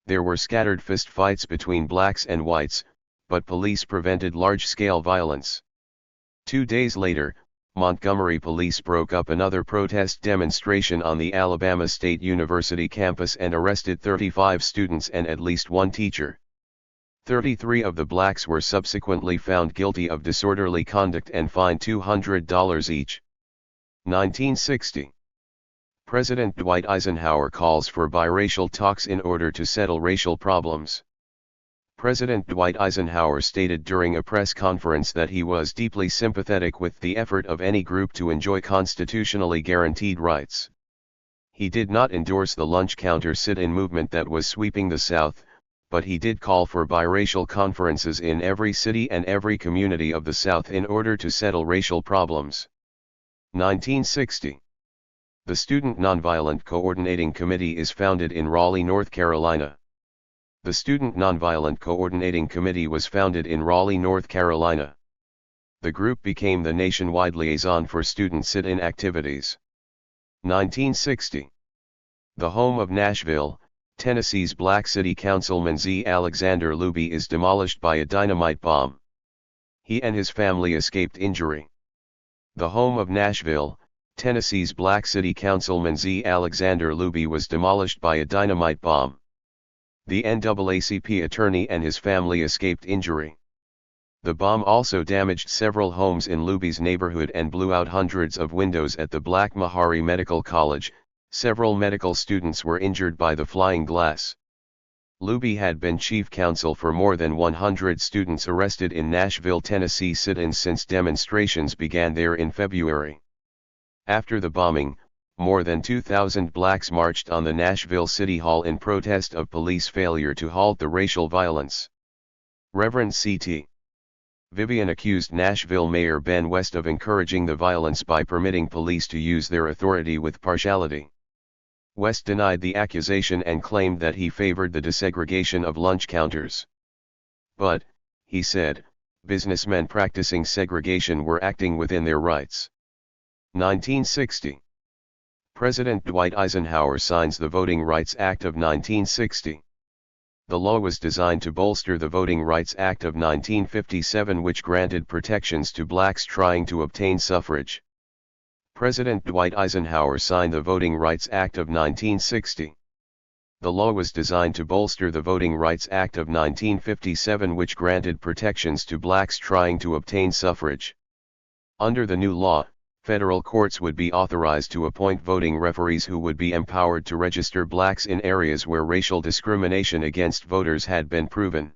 There were scattered fistfights between blacks and whites, but police prevented large-scale violence. 2 days later, Montgomery police broke up another protest demonstration on the Alabama State University campus and arrested 35 students and at least 1 teacher. 33 of the blacks were subsequently found guilty of disorderly conduct and fined $200 each. 1960. President Dwight Eisenhower calls for biracial talks in order to settle racial problems. President Dwight Eisenhower stated during a press conference that he was deeply sympathetic with the effort of any group to enjoy constitutionally guaranteed rights. He did not endorse the lunch counter sit-in movement that was sweeping the South, but he did call for biracial conferences in every city and every community of the South in order to settle racial problems. 1960. The Student Nonviolent Coordinating Committee is founded in Raleigh, North Carolina. The Student Nonviolent Coordinating Committee was founded in Raleigh, North Carolina. The group became the nationwide liaison for student sit-in activities. 1960. The home of Nashville, Tennessee's Black City Councilman Z. Alexander Luby is demolished by a dynamite bomb. He and his family escaped injury. The home of Nashville, Tennessee's Black City Councilman Z. Alexander Luby was demolished by a dynamite bomb. The NAACP attorney and his family escaped injury. The bomb also damaged several homes in Luby's neighborhood and blew out hundreds of windows at the Black Mahari Medical College. Several medical students were injured by the flying glass. Luby had been chief counsel for more than 100 students arrested in Nashville, Tennessee sit-ins since demonstrations began there in February. After the bombing, more than 2,000 blacks marched on the Nashville City Hall in protest of police failure to halt the racial violence. Reverend C.T. Vivian accused Nashville Mayor Ben West of encouraging the violence by permitting police to use their authority with partiality. West denied the accusation and claimed that he favored the desegregation of lunch counters. But, he said, businessmen practicing segregation were acting within their rights. 1960. President Dwight Eisenhower signs the Voting Rights Act of 1960. The law was designed to bolster the Voting Rights Act of 1957, which granted protections to blacks trying to obtain suffrage. President Dwight Eisenhower signed the Voting Rights Act of 1960. The law was designed to bolster the Voting Rights Act of 1957, which granted protections to blacks trying to obtain suffrage. Under the new law, federal courts would be authorized to appoint voting referees who would be empowered to register blacks in areas where racial discrimination against voters had been proven.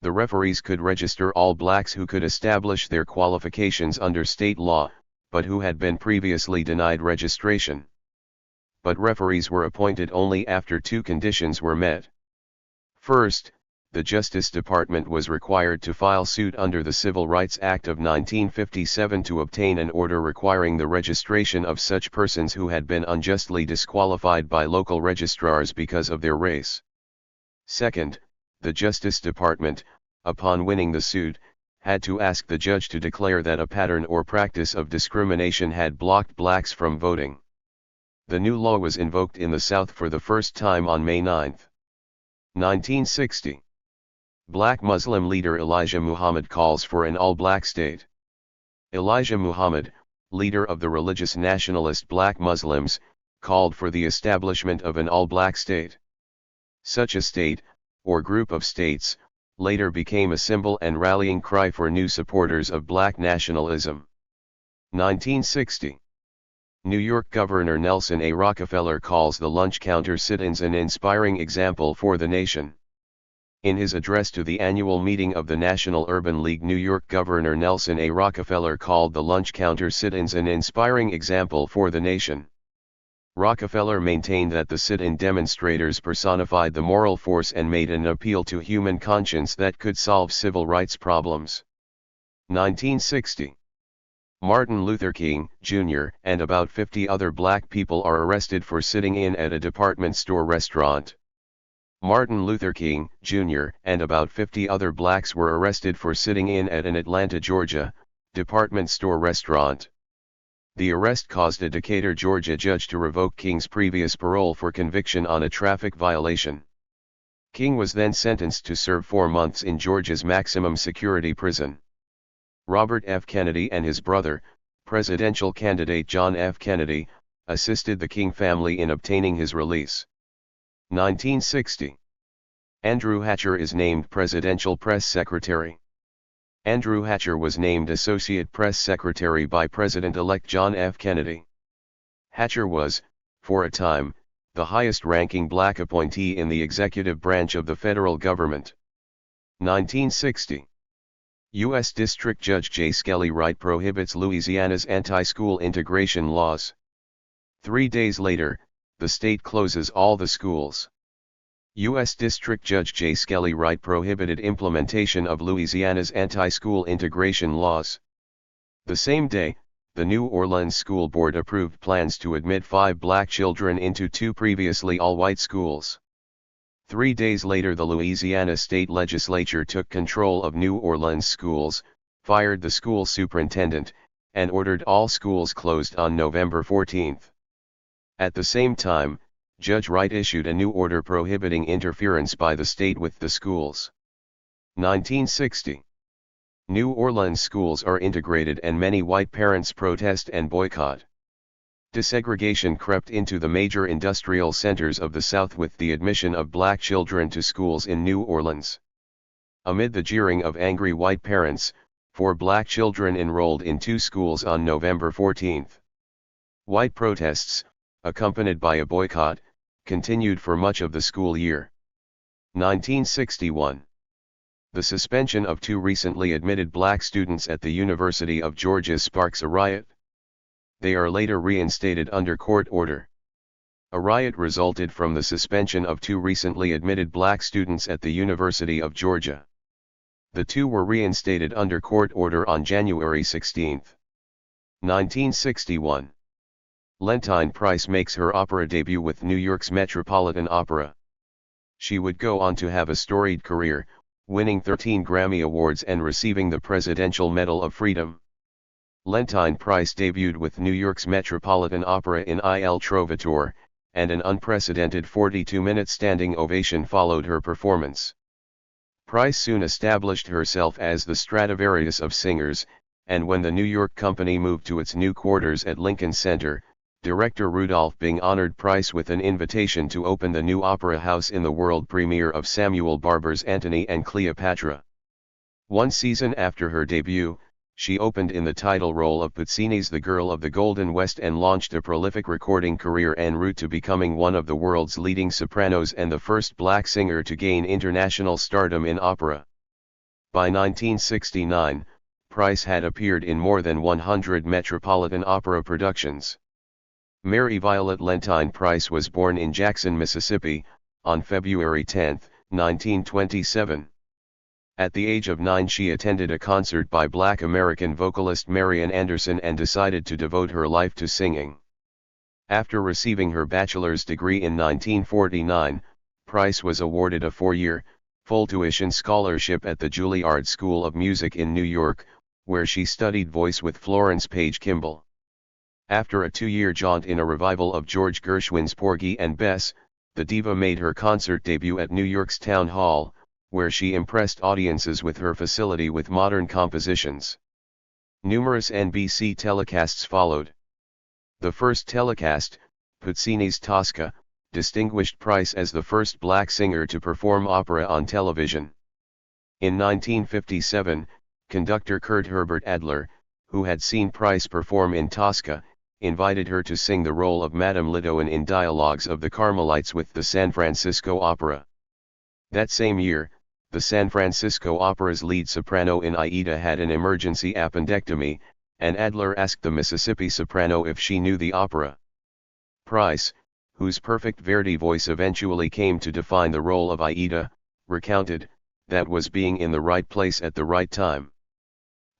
The referees could register all blacks who could establish their qualifications under state law, but who had been previously denied registration. But referees were appointed only after two conditions were met. First, the Justice Department was required to file suit under the Civil Rights Act of 1957 to obtain an order requiring the registration of such persons who had been unjustly disqualified by local registrars because of their race. Second, the Justice Department, upon winning the suit, had to ask the judge to declare that a pattern or practice of discrimination had blocked blacks from voting. The new law was invoked in the South for the first time on May 9, 1960. Black Muslim leader Elijah Muhammad calls for an all-black state. Elijah Muhammad, leader of the religious nationalist Black Muslims, called for the establishment of an all-black state. Such a state, or group of states, later became a symbol and rallying cry for new supporters of black nationalism. 1960. New York Governor Nelson A. Rockefeller calls the lunch counter sit-ins an inspiring example for the nation. In his address to the annual meeting of the National Urban League, New York Governor Nelson A. Rockefeller called the lunch counter sit-ins an inspiring example for the nation. Rockefeller maintained that the sit-in demonstrators personified the moral force and made an appeal to human conscience that could solve civil rights problems. 1960. Martin Luther King, Jr., and about 50 other black people are arrested for sitting in at a department store restaurant. Martin Luther King, Jr., and about 50 other blacks were arrested for sitting in at an Atlanta, Georgia, department store restaurant. The arrest caused a Decatur, Georgia judge to revoke King's previous parole for conviction on a traffic violation. King was then sentenced to serve 4 months in Georgia's maximum security prison. Robert F. Kennedy and his brother, presidential candidate John F. Kennedy, assisted the King family in obtaining his release. 1960. Andrew Hatcher is named Presidential Press Secretary. Andrew Hatcher was named Associate Press Secretary by President-elect John F. Kennedy. Hatcher was, for a time, the highest-ranking black appointee in the executive branch of the federal government. 1960. U.S. District Judge J. Skelly Wright prohibits Louisiana's anti-school integration laws. 3 days later, the state closes all the schools. U.S. District Judge J. Skelly Wright prohibited implementation of Louisiana's anti-school integration laws. The same day, the New Orleans School Board approved plans to admit 5 black children into 2 previously all-white schools. 3 days later, the Louisiana State Legislature took control of New Orleans schools, fired the school superintendent, and ordered all schools closed on November 14. At the same time, Judge Wright issued a new order prohibiting interference by the state with the schools. 1960. New Orleans schools are integrated and many white parents protest and boycott. Desegregation crept into the major industrial centers of the South with the admission of black children to schools in New Orleans. Amid the jeering of angry white parents, 4 black children enrolled in 2 schools on November 14. White protests, accompanied by a boycott, continued for much of the school year. 1961. The suspension of 2 recently admitted black students at the University of Georgia sparks a riot. They are later reinstated under court order. A riot resulted from the suspension of 2 recently admitted black students at the University of Georgia. The 2 were reinstated under court order on January 16. 1961. Lentine Price makes her opera debut with New York's Metropolitan Opera. She would go on to have a storied career, winning 13 Grammy Awards and receiving the Presidential Medal of Freedom. Lentine Price debuted with New York's Metropolitan Opera in Il Trovatore, and an unprecedented 42-minute standing ovation followed her performance. Price soon established herself as the Stradivarius of singers, and when the New York company moved to its new quarters at Lincoln Center, director Rudolph Bing honored Price with an invitation to open the new opera house in the world premiere of Samuel Barber's Antony and Cleopatra. 1 season after her debut, she opened in the title role of Puccini's The Girl of the Golden West and launched a prolific recording career en route to becoming one of the world's leading sopranos and the first black singer to gain international stardom in opera. By 1969, Price had appeared in more than 100 Metropolitan Opera productions. Mary Violet Lentine Price was born in Jackson, Mississippi, on February 10, 1927. At the age of 9 she attended a concert by Black American vocalist Marian Anderson and decided to devote her life to singing. After receiving her bachelor's degree in 1949, Price was awarded a 4-year, full-tuition scholarship at the Juilliard School of Music in New York, where she studied voice with Florence Page Kimball. After a 2-year jaunt in a revival of George Gershwin's Porgy and Bess, the diva made her concert debut at New York's Town Hall, where she impressed audiences with her facility with modern compositions. Numerous NBC telecasts followed. The first telecast, Puccini's Tosca, distinguished Price as the first black singer to perform opera on television. In 1957, conductor Kurt Herbert Adler, who had seen Price perform in Tosca, invited her to sing the role of Madame Lidoine in Dialogues of the Carmelites with the San Francisco Opera. That same year, the San Francisco Opera's lead soprano in Aida had an emergency appendectomy, and Adler asked the Mississippi soprano if she knew the opera. Price, whose perfect Verdi voice eventually came to define the role of Aida, recounted, "That was being in the right place at the right time."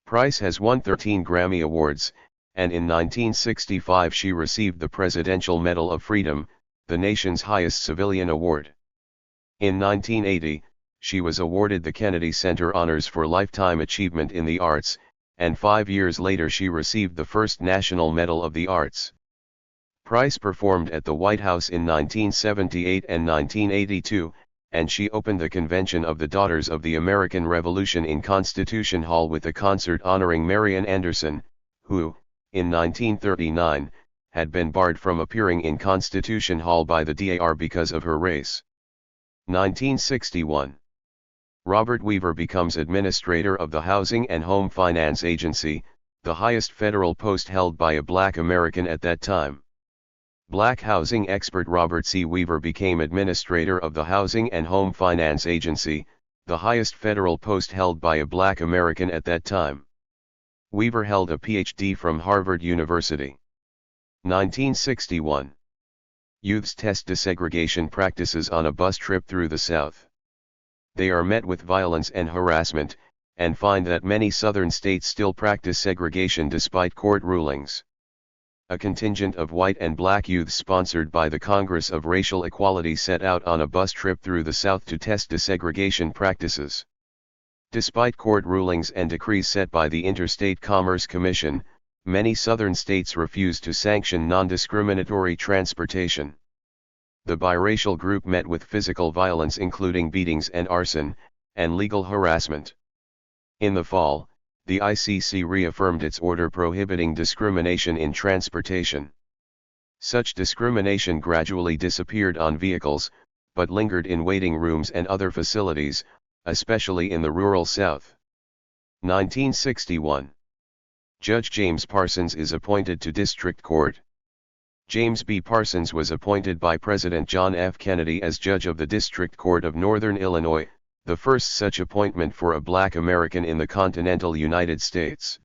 Price has won 13 Grammy Awards, and in 1965 she received the Presidential Medal of Freedom, the nation's highest civilian award. In 1980, she was awarded the Kennedy Center Honors for Lifetime Achievement in the Arts, and 5 years later she received the first National Medal of the Arts. Price performed at the White House in 1978 and 1982, and she opened the convention of the Daughters of the American Revolution in Constitution Hall with a concert honoring Marian Anderson, who, in 1939, had been barred from appearing in Constitution Hall by the DAR because of her race. 1961. Robert Weaver becomes administrator of the Housing and Home Finance Agency, the highest federal post held by a black American at that time. Black housing expert Robert C. Weaver became administrator of the Housing and Home Finance Agency, the highest federal post held by a black American at that time. Weaver held a Ph.D. from Harvard University. 1961. Youths test desegregation practices on a bus trip through the South. They are met with violence and harassment, and find that many Southern states still practice segregation despite court rulings. A contingent of white and black youths sponsored by the Congress of Racial Equality set out on a bus trip through the South to test desegregation practices. Despite court rulings and decrees set by the Interstate Commerce Commission, many Southern states refused to sanction non-discriminatory transportation. The biracial group met with physical violence including beatings and arson, and legal harassment. In the fall, the ICC reaffirmed its order prohibiting discrimination in transportation. Such discrimination gradually disappeared on vehicles, but lingered in waiting rooms and other facilities, especially in the rural South. 1961. Judge James Parsons is appointed to District Court. James B. Parsons was appointed by President John F. Kennedy as judge of the District Court of Northern Illinois, the first such appointment for a black American in the continental United States.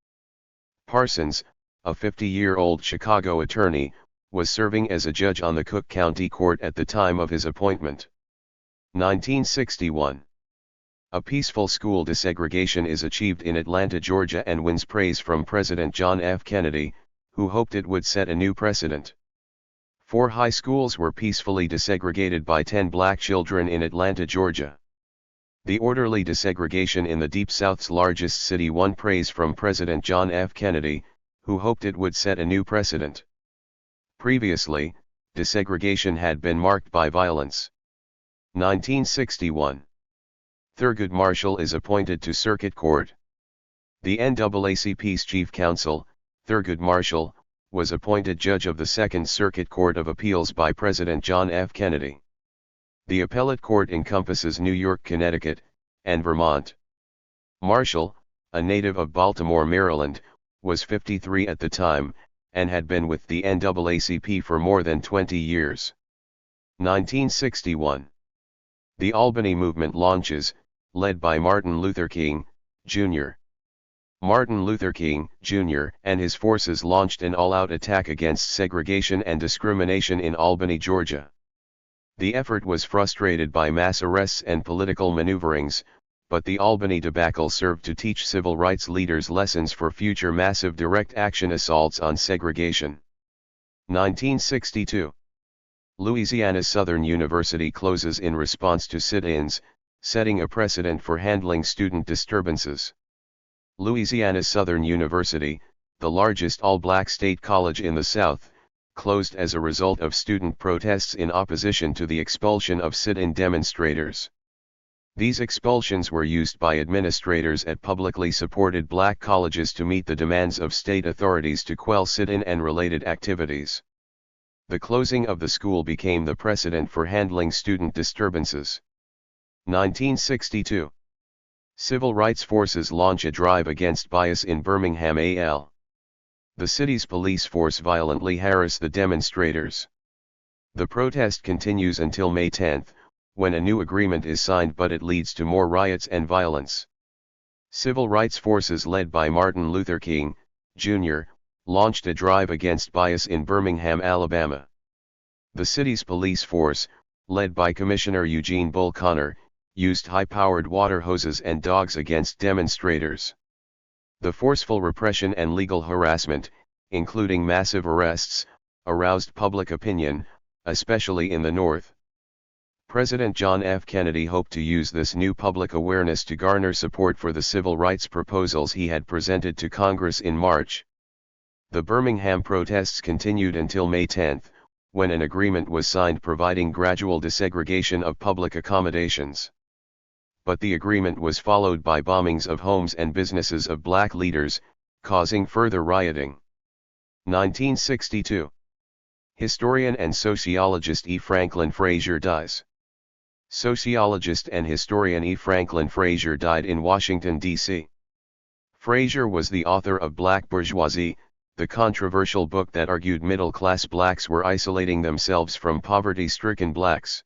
Parsons, a 50-year-old Chicago attorney, was serving as a judge on the Cook County Court at the time of his appointment. 1961. A peaceful school desegregation is achieved in Atlanta, Georgia and wins praise from President John F. Kennedy, who hoped it would set a new precedent. 4 high schools were peacefully desegregated by 10 black children in Atlanta, Georgia. The orderly desegregation in the Deep South's largest city won praise from President John F. Kennedy, who hoped it would set a new precedent. Previously, desegregation had been marked by violence. 1961. Thurgood Marshall is appointed to Circuit Court. The NAACP's Chief Counsel, Thurgood Marshall, was appointed judge of the Second Circuit Court of Appeals by President John F. Kennedy. The appellate court encompasses New York, Connecticut, and Vermont. Marshall, a native of Baltimore, Maryland, was 53 at the time, and had been with the NAACP for more than 20 years. 1961. The Albany Movement launches, led by Martin Luther King, Jr. Martin Luther King, Jr., and his forces launched an all-out attack against segregation and discrimination in Albany, Georgia. The effort was frustrated by mass arrests and political maneuverings, but the Albany debacle served to teach civil rights leaders lessons for future massive direct action assaults on segregation. 1962. Louisiana Southern University closes in response to sit-ins, setting a precedent for handling student disturbances. Louisiana Southern University, the largest all-black state college in the South, closed as a result of student protests in opposition to the expulsion of sit-in demonstrators. These expulsions were used by administrators at publicly supported black colleges to meet the demands of state authorities to quell sit-in and related activities. The closing of the school became the precedent for handling student disturbances. 1962. Civil rights forces launch a drive against bias in Birmingham, AL. The city's police force violently harass the demonstrators. The protest continues until May 10, when a new agreement is signed, but it leads to more riots and violence. Civil rights forces led by Martin Luther King, Jr., launched a drive against bias in Birmingham, Alabama. The city's police force, led by Commissioner Eugene Bull Connor, used high-powered water hoses and dogs against demonstrators. The forceful repression and legal harassment, including massive arrests, aroused public opinion, especially in the North. President John F. Kennedy hoped to use this new public awareness to garner support for the civil rights proposals he had presented to Congress in March. The Birmingham protests continued until May 10, when an agreement was signed providing gradual desegregation of public accommodations. But the agreement was followed by bombings of homes and businesses of black leaders, causing further rioting. 1962. Historian and sociologist E. Franklin Frazier dies. Sociologist and historian E. Franklin Frazier died in Washington, D.C. Frazier was the author of Black Bourgeoisie, the controversial book that argued middle-class blacks were isolating themselves from poverty-stricken blacks.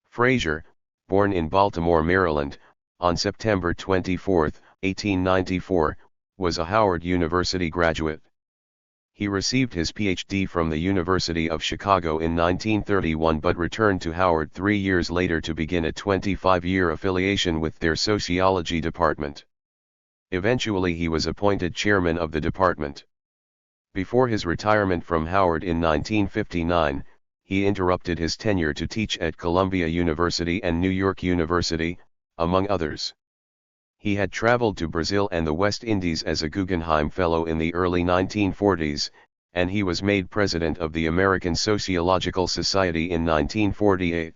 Frazier, born in Baltimore, Maryland, on September 24, 1894, was a Howard University graduate. He received his Ph.D. from the University of Chicago in 1931 but returned to Howard 3 years later to begin a 25-year affiliation with their sociology department. Eventually he was appointed chairman of the department. Before his retirement from Howard in 1959, he interrupted his tenure to teach at Columbia University and New York University, among others. He had traveled to Brazil and the West Indies as a Guggenheim Fellow in the early 1940s, and he was made president of the American Sociological Society in 1948.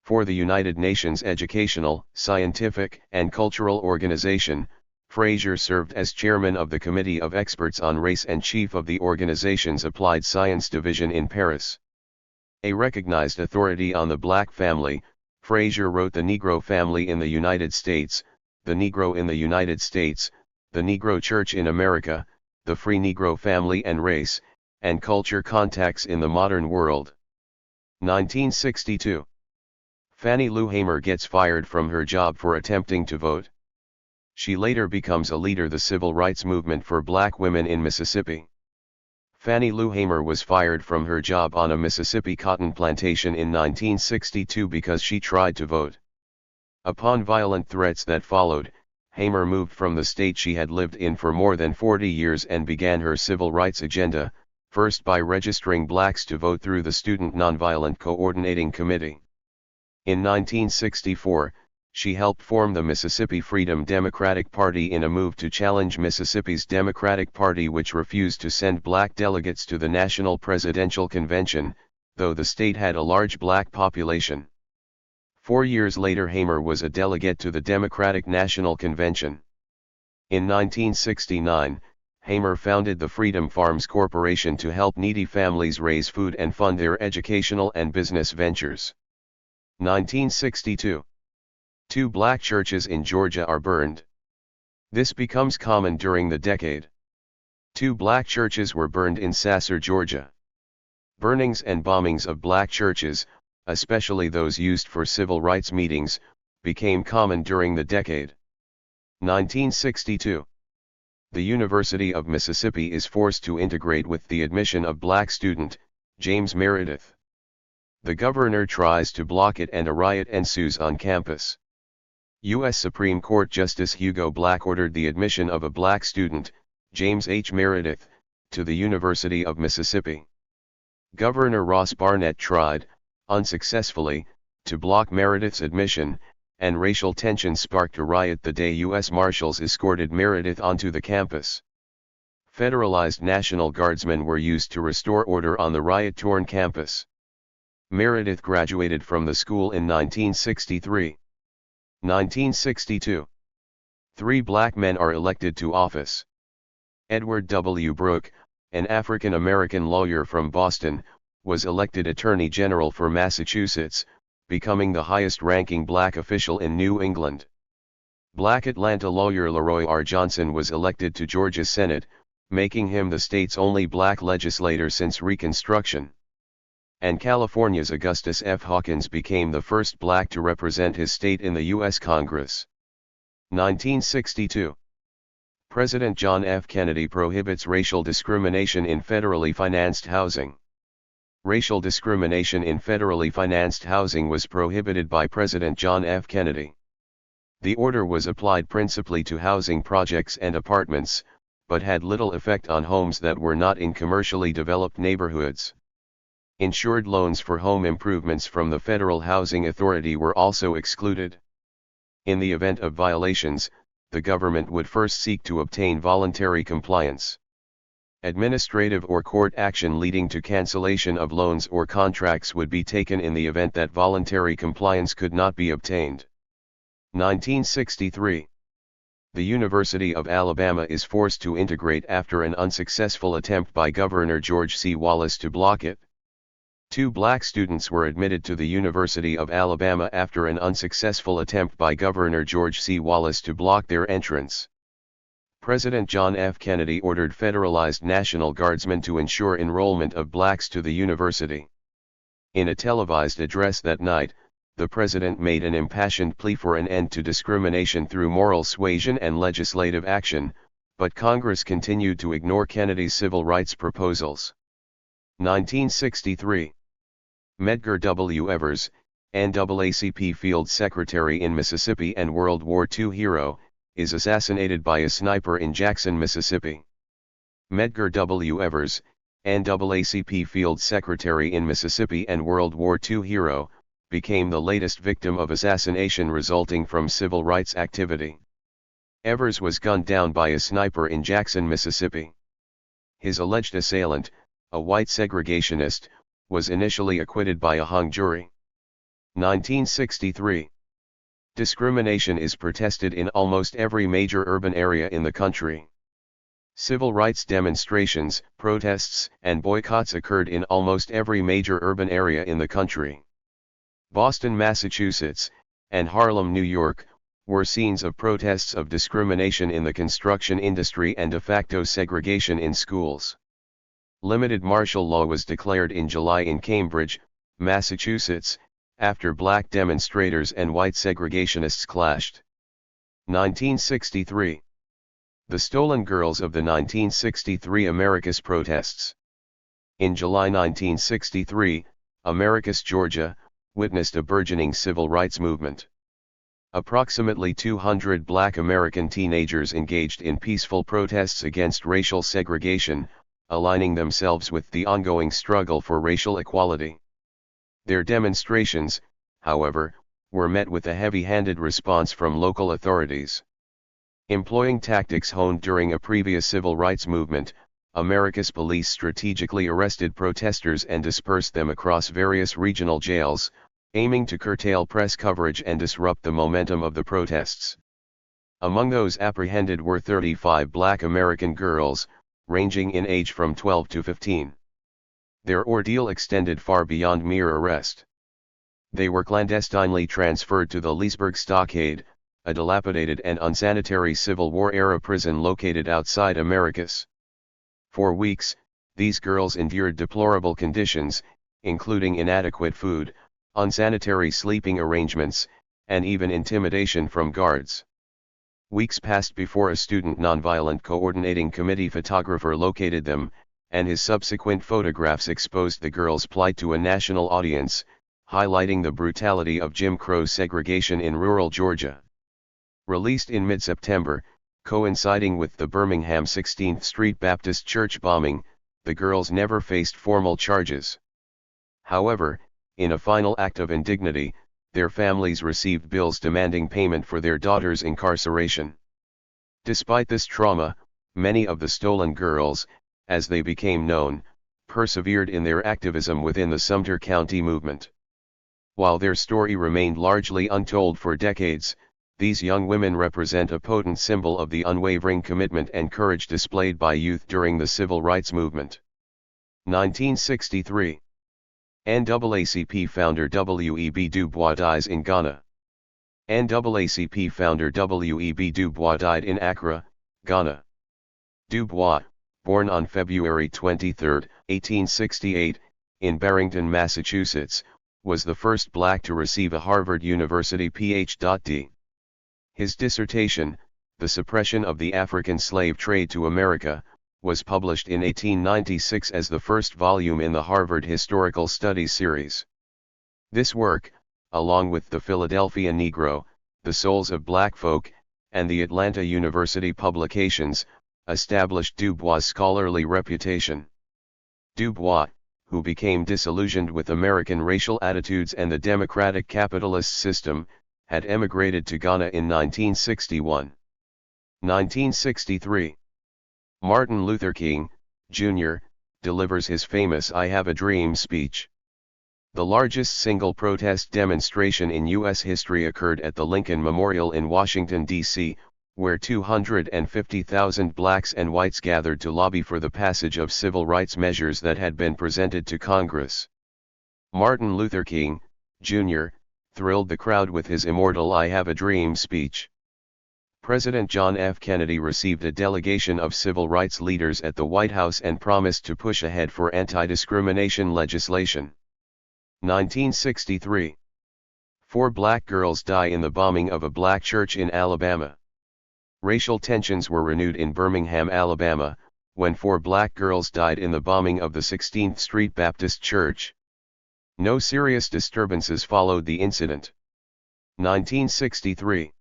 For the United Nations Educational, Scientific, and Cultural Organization, Frazier served as chairman of the Committee of Experts on Race and chief of the organization's Applied Science Division in Paris. A recognized authority on the black family, Frazier wrote The Negro Family in the United States, The Negro in the United States, The Negro Church in America, The Free Negro Family and Race, and Culture Contacts in the Modern World. 1962. Fannie Lou Hamer gets fired from her job for attempting to vote. She later becomes a leader of the civil rights movement for black women in Mississippi. Fannie Lou Hamer was fired from her job on a Mississippi cotton plantation in 1962 because she tried to vote. Upon violent threats that followed, Hamer moved from the state she had lived in for more than 40 years and began her civil rights agenda, first by registering blacks to vote through the Student Nonviolent Coordinating Committee. In 1964, she helped form the Mississippi Freedom Democratic Party in a move to challenge Mississippi's Democratic Party, which refused to send black delegates to the National Presidential Convention, though the state had a large black population. 4 years later Hamer was a delegate to the Democratic National Convention. In 1969, Hamer founded the Freedom Farms Corporation to help needy families raise food and fund their educational and business ventures. 1962. 2 black churches in Georgia are burned. This becomes common during the decade. 2 black churches were burned in Sasser, Georgia. Burnings and bombings of black churches, especially those used for civil rights meetings, became common during the decade. 1962. The University of Mississippi is forced to integrate with the admission of black student, James Meredith. The governor tries to block it and a riot ensues on campus. U.S. Supreme Court Justice Hugo Black ordered the admission of a black student, James H. Meredith, to the University of Mississippi. Governor Ross Barnett tried, unsuccessfully, to block Meredith's admission, and racial tension sparked a riot the day U.S. Marshals escorted Meredith onto the campus. Federalized National Guardsmen were used to restore order on the riot-torn campus. Meredith graduated from the school in 1963. 1962. 3 black men are elected to office. Edward W. Brooke, an African-American lawyer from Boston, was elected Attorney General for Massachusetts, becoming the highest-ranking black official in New England. Black Atlanta lawyer Leroy R. Johnson was elected to Georgia's Senate, making him the state's only black legislator since Reconstruction. And California's Augustus F. Hawkins became the first black to represent his state in the U.S. Congress. 1962. President John F. Kennedy prohibits racial discrimination in federally financed housing. Racial discrimination in federally financed housing was prohibited by President John F. Kennedy. The order was applied principally to housing projects and apartments, but had little effect on homes that were not in commercially developed neighborhoods. Insured loans for home improvements from the Federal Housing Authority were also excluded. In the event of violations, the government would first seek to obtain voluntary compliance. Administrative or court action leading to cancellation of loans or contracts would be taken in the event that voluntary compliance could not be obtained. 1963. The University of Alabama is forced to integrate after an unsuccessful attempt by Governor George C. Wallace to block it. 2 black students were admitted to the University of Alabama after an unsuccessful attempt by Governor George C. Wallace to block their entrance. President John F. Kennedy ordered federalized National Guardsmen to ensure enrollment of blacks to the university. In a televised address that night, the president made an impassioned plea for an end to discrimination through moral suasion and legislative action, but Congress continued to ignore Kennedy's civil rights proposals. 1963. Medgar W. Evers, NAACP Field Secretary in Mississippi and World War II hero, is assassinated by a sniper in Jackson, Mississippi. Medgar W. Evers, NAACP Field Secretary in Mississippi and World War II hero, became the latest victim of assassination resulting from civil rights activity. Evers was gunned down by a sniper in Jackson, Mississippi. His alleged assailant, a white segregationist, was initially acquitted by a hung jury. 1963. Discrimination is protested in almost every major urban area in the country. Civil rights demonstrations, protests, and boycotts occurred in almost every major urban area in the country. Boston, Massachusetts, and Harlem, New York, were scenes of protests of discrimination in the construction industry and de facto segregation in schools. Limited martial law was declared in July in Cambridge, Massachusetts, after black demonstrators and white segregationists clashed. 1963. The stolen girls of the 1963 Americus protests. In July 1963, Americus, Georgia, witnessed a burgeoning civil rights movement. Approximately 200 black American teenagers engaged in peaceful protests against racial segregation, aligning themselves with the ongoing struggle for racial equality. Their demonstrations, however, were met with a heavy-handed response from local authorities. Employing tactics honed during a previous civil rights movement, Americus police strategically arrested protesters and dispersed them across various regional jails, aiming to curtail press coverage and disrupt the momentum of the protests. Among those apprehended were 35 black American girls, ranging in age from 12 to 15. Their ordeal extended far beyond mere arrest. They were clandestinely transferred to the Leesburg Stockade, a dilapidated and unsanitary Civil War-era prison located outside Americus. For weeks, these girls endured deplorable conditions, including inadequate food, unsanitary sleeping arrangements, and even intimidation from guards. Weeks passed before a student nonviolent coordinating committee photographer located them, and his subsequent photographs exposed the girls' plight to a national audience, highlighting the brutality of Jim Crow segregation in rural Georgia. Released in mid-September, coinciding with the Birmingham 16th Street Baptist Church bombing, the girls never faced formal charges. However, in a final act of indignity, their families received bills demanding payment for their daughter's incarceration. Despite this trauma, many of the stolen girls, as they became known, persevered in their activism within the Sumter County movement. While their story remained largely untold for decades, these young women represent a potent symbol of the unwavering commitment and courage displayed by youth during the civil rights movement. 1963. NAACP founder W.E.B. Du Bois dies in Ghana. NAACP founder W.E.B. Du Bois died in Accra, Ghana. Du Bois, born on February 23, 1868, in Barrington, Massachusetts, was the first black to receive a Harvard University Ph.D. His dissertation, The Suppression of the African Slave Trade to America, was published in 1896 as the first volume in the Harvard Historical Studies series. This work, along with the Philadelphia Negro, The Souls of Black Folk, and the Atlanta University publications, established Du Bois' scholarly reputation. Du Bois, who became disillusioned with American racial attitudes and the democratic capitalist system, had emigrated to Ghana in 1961. 1963. Martin Luther King, Jr., delivers his famous "I Have a Dream" speech. The largest single protest demonstration in U.S. history occurred at the Lincoln Memorial in Washington, D.C., where 250,000 blacks and whites gathered to lobby for the passage of civil rights measures that had been presented to Congress. Martin Luther King, Jr., thrilled the crowd with his immortal "I Have a Dream" speech. President John F. Kennedy received a delegation of civil rights leaders at the White House and promised to push ahead for anti-discrimination legislation. 1963. 4 black girls die in the bombing of a black church in Alabama. Racial tensions were renewed in Birmingham, Alabama, when 4 black girls died in the bombing of the 16th Street Baptist Church. No serious disturbances followed the incident. 1963.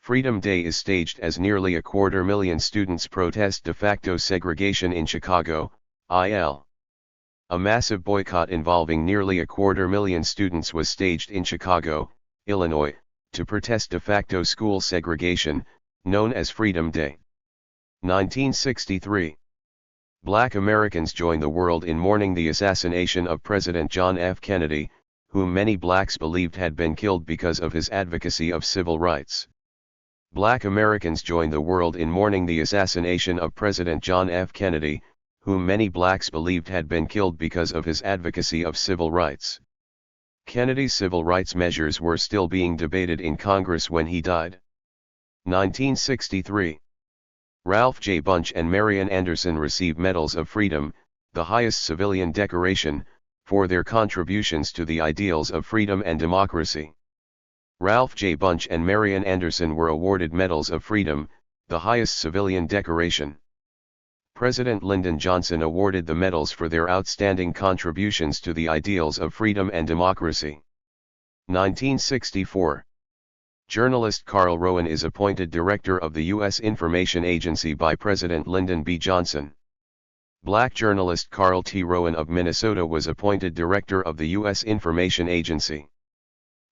Freedom Day is staged as nearly 250,000 students protest de facto segregation in Chicago, IL. A massive boycott involving nearly 250,000 students was staged in Chicago, Illinois, to protest de facto school segregation, known as Freedom Day. 1963. Black Americans join the world in mourning the assassination of President John F. Kennedy, whom many blacks believed had been killed because of his advocacy of civil rights. Black Americans join the world in mourning the assassination of President John F. Kennedy, whom many blacks believed had been killed because of his advocacy of civil rights. Kennedy's civil rights measures were still being debated in Congress when he died. 1963. Ralph J. Bunche and Marian Anderson receive Medals of Freedom, the highest civilian decoration, for their contributions to the ideals of freedom and democracy. Ralph J. Bunche and Marian Anderson were awarded Medals of Freedom, the highest civilian decoration. President Lyndon Johnson awarded the medals for their outstanding contributions to the ideals of freedom and democracy. 1964. Journalist Carl Rowan is appointed director of the U.S. Information Agency by President Lyndon B. Johnson. Black journalist Carl T. Rowan of Minnesota was appointed director of the U.S. Information Agency.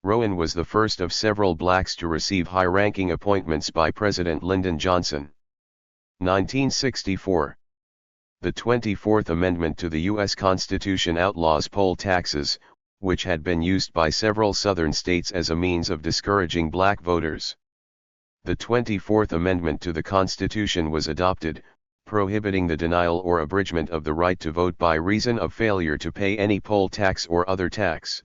Rowan was the first of several blacks to receive high-ranking appointments by President Lyndon Johnson. 1964. The 24th Amendment to the U.S. Constitution outlaws poll taxes, which had been used by several Southern states as a means of discouraging black voters. The 24th Amendment to the Constitution was adopted, prohibiting the denial or abridgment of the right to vote by reason of failure to pay any poll tax or other tax.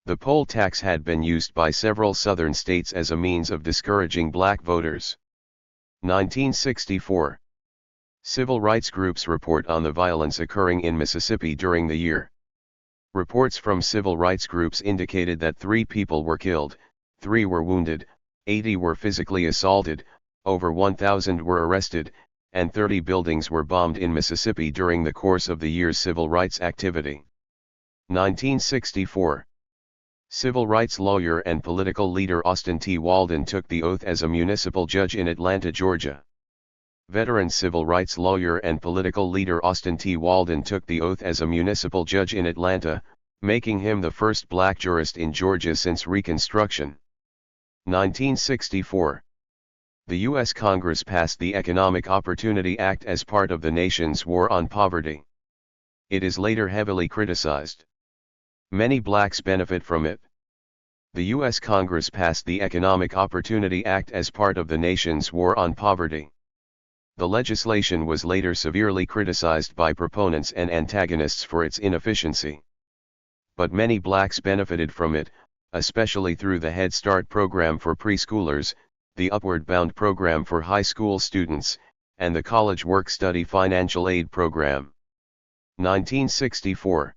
The poll tax had been used by several Southern states as a means of discouraging black voters. 1964. Civil rights groups report on the violence occurring in Mississippi during the year. Reports from civil rights groups indicated that 3 people were killed, 3 were wounded, 80 were physically assaulted, over 1,000 were arrested, and 30 buildings were bombed in Mississippi during the course of the year's civil rights activity. 1964. Civil rights lawyer and political leader Austin T. Walden took the oath as a municipal judge in Atlanta, Georgia. Veteran civil rights lawyer and political leader Austin T. Walden took the oath as a municipal judge in Atlanta, making him the first black jurist in Georgia since Reconstruction. 1964. The U.S. Congress passed the Economic Opportunity Act as part of the nation's war on poverty. It is later heavily criticized. Many blacks benefit from it. The U.S. Congress passed the Economic Opportunity Act as part of the nation's war on poverty. The legislation was later severely criticized by proponents and antagonists for its inefficiency. But many blacks benefited from it, especially through the Head Start program for preschoolers, the Upward Bound program for high school students, and the College Work-Study Financial Aid program. 1964.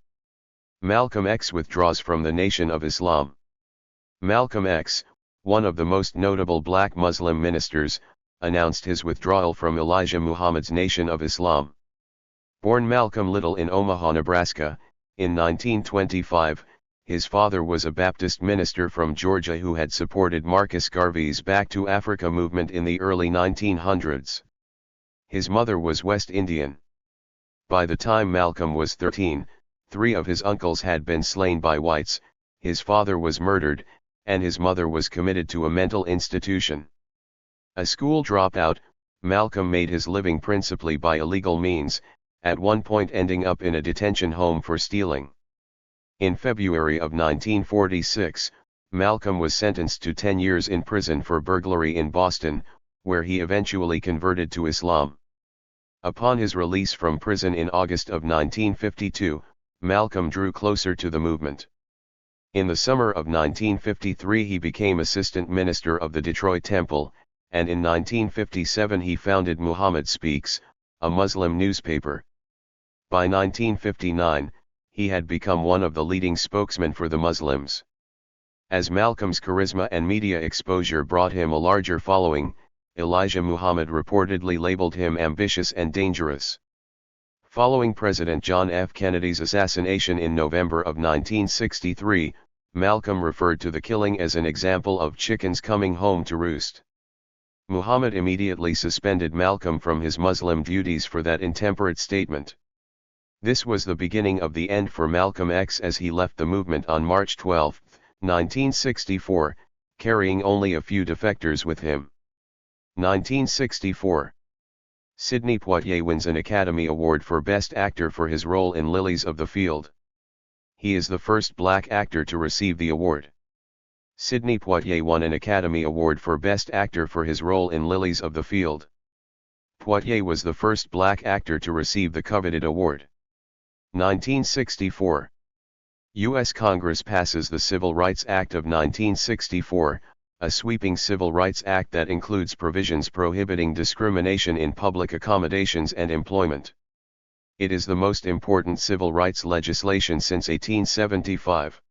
Malcolm X withdraws from the Nation of Islam. Malcolm X, one of the most notable black Muslim ministers, announced his withdrawal from Elijah Muhammad's Nation of Islam. Born Malcolm Little in Omaha, Nebraska, in 1925, his father was a Baptist minister from Georgia who had supported Marcus Garvey's Back to Africa movement in the early 1900s. His mother was West Indian. By the time Malcolm was 13, 3 of his uncles had been slain by whites, his father was murdered, and his mother was committed to a mental institution. A school dropout, Malcolm made his living principally by illegal means, at one point ending up in a detention home for stealing. In February of 1946, Malcolm was sentenced to 10 years in prison for burglary in Boston, where he eventually converted to Islam. Upon his release from prison in August of 1952, Malcolm drew closer to the movement. In the summer of 1953 he became assistant minister of the Detroit Temple, and in 1957 he founded Muhammad Speaks, a Muslim newspaper. By 1959, he had become one of the leading spokesmen for the Muslims. As Malcolm's charisma and media exposure brought him a larger following, Elijah Muhammad reportedly labeled him ambitious and dangerous. Following President John F. Kennedy's assassination in November of 1963, Malcolm referred to the killing as an example of chickens coming home to roost. Muhammad immediately suspended Malcolm from his Muslim duties for that intemperate statement. This was the beginning of the end for Malcolm X as he left the movement on March 12, 1964, carrying only a few defectors with him. 1964. Sidney Poitier wins an Academy Award for Best Actor for his role in Lilies of the Field. He is the first black actor to receive the award. Sidney Poitier won an Academy Award for Best Actor for his role in Lilies of the Field. Poitier was the first black actor to receive the coveted award. 1964. U.S. Congress passes the Civil Rights Act of 1964, a sweeping civil rights act that includes provisions prohibiting discrimination in public accommodations and employment. It is the most important civil rights legislation since 1875.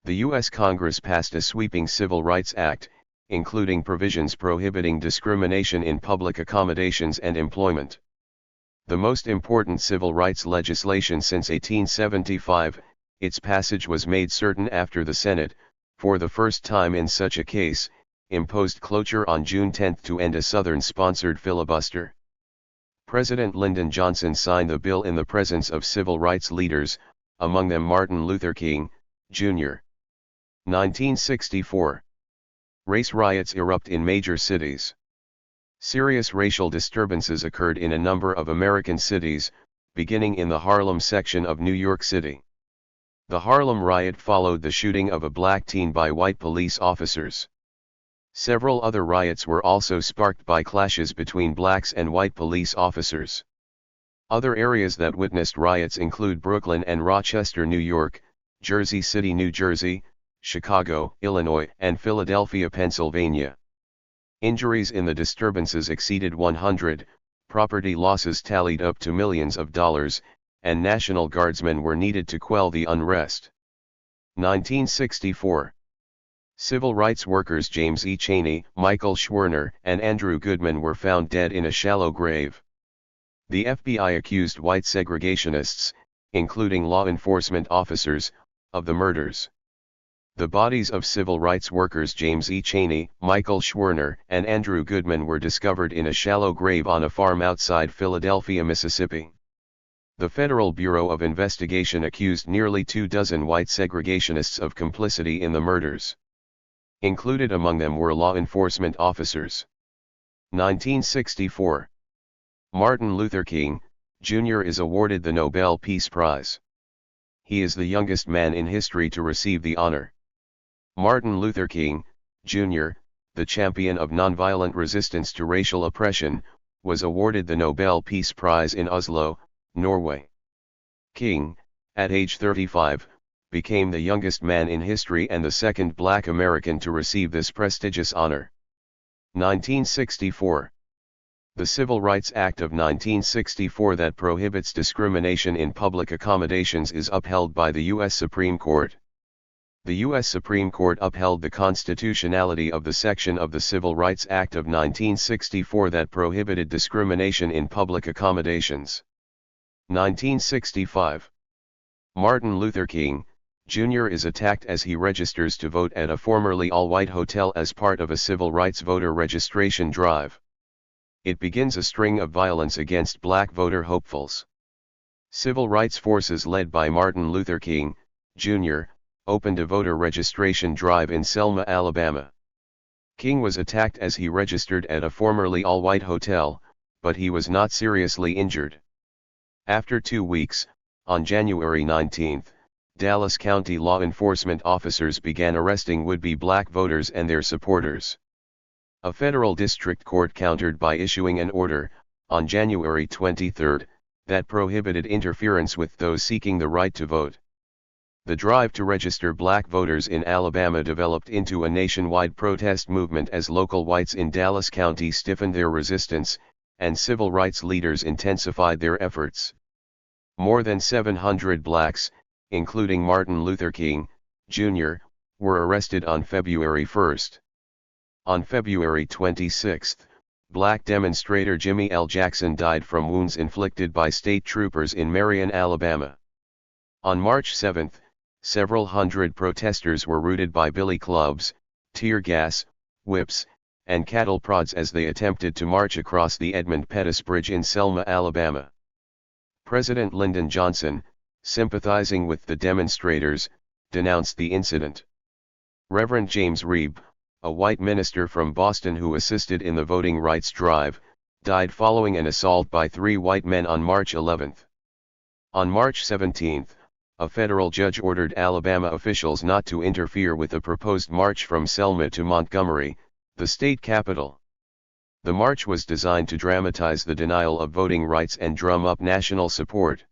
The U.S. Congress passed a sweeping Civil Rights Act, including provisions prohibiting discrimination in public accommodations and employment. The most important civil rights legislation since 1875, its passage was made certain after the Senate, for the first time in such a case, imposed cloture on June 10 to end a Southern-sponsored filibuster. President Lyndon Johnson signed the bill in the presence of civil rights leaders, among them Martin Luther King, Jr. 1964. Race riots erupt in major cities. Serious racial disturbances occurred in a number of American cities, beginning in the Harlem section of New York City. The Harlem riot followed the shooting of a black teen by white police officers. Several other riots were also sparked by clashes between blacks and white police officers. Other areas that witnessed riots include Brooklyn and Rochester, New York, Jersey City, New Jersey, Chicago, Illinois, and Philadelphia, Pennsylvania. Injuries in the disturbances exceeded 100, property losses tallied up to millions of dollars, and National Guardsmen were needed to quell the unrest. 1964. Civil rights workers James E. Chaney, Michael Schwerner, and Andrew Goodman were found dead in a shallow grave. The FBI accused white segregationists, including law enforcement officers, of the murders. The bodies of civil rights workers James E. Chaney, Michael Schwerner, and Andrew Goodman were discovered in a shallow grave on a farm outside Philadelphia, Mississippi. The Federal Bureau of Investigation accused nearly 24 white segregationists of complicity in the murders. Included among them were law enforcement officers. 1964. Martin Luther King, Jr. is awarded the Nobel Peace Prize. He is the youngest man in history to receive the honor. Martin Luther King, Jr., the champion of nonviolent resistance to racial oppression, was awarded the Nobel Peace Prize in Oslo, Norway. King, at age 35, became the youngest man in history and the second Black American to receive this prestigious honor. 1964. The Civil Rights Act of 1964 that prohibits discrimination in public accommodations is upheld by the U.S. Supreme Court. The U.S. Supreme Court upheld the constitutionality of the section of the Civil Rights Act of 1964 that prohibited discrimination in public accommodations. 1965. Martin Luther King, Jr. is attacked as he registers to vote at a formerly all-white hotel as part of a civil rights voter registration drive. It begins a string of violence against black voter hopefuls. Civil rights forces led by Martin Luther King, Jr., opened a voter registration drive in Selma, Alabama. King was attacked as he registered at a formerly all-white hotel, but he was not seriously injured. After 2 weeks, on January 19, Dallas County law enforcement officers began arresting would-be black voters and their supporters. A federal district court countered by issuing an order, on January 23, that prohibited interference with those seeking the right to vote. The drive to register black voters in Alabama developed into a nationwide protest movement as local whites in Dallas County stiffened their resistance, and civil rights leaders intensified their efforts. More than 700 blacks, including Martin Luther King, Jr., were arrested on February 1. On February 26, black demonstrator Jimmy L. Jackson died from wounds inflicted by state troopers in Marion, Alabama. On March 7, several hundred protesters were routed by billy clubs, tear gas, whips, and cattle prods as they attempted to march across the Edmund Pettus Bridge in Selma, Alabama. President Lyndon Johnson, sympathizing with the demonstrators, denounced the incident. Reverend James Reeb, a white minister from Boston who assisted in the voting rights drive, died following an assault by 3 white men on March 11. On March 17, a federal judge ordered Alabama officials not to interfere with the proposed march from Selma to Montgomery, the state capital. The march was designed to dramatize the denial of voting rights and drum up national support.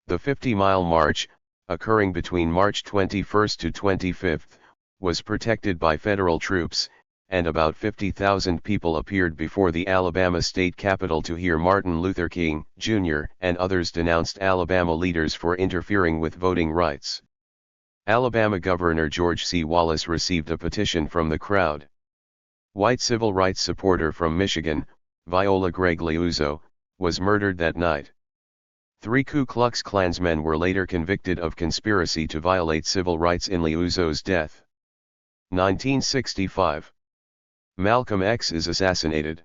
The 50-mile march, occurring between March 21 to 25, was protected by federal troops, and about 50,000 people appeared before the Alabama state capitol to hear Martin Luther King, Jr. and others denounced Alabama leaders for interfering with voting rights. Alabama Governor George C. Wallace received a petition from the crowd. White civil rights supporter from Michigan, Viola Gregg Liuzzo, was murdered that night. 3 Ku Klux Klansmen were later convicted of conspiracy to violate civil rights in Liuzzo's death. 1965. Malcolm X is assassinated.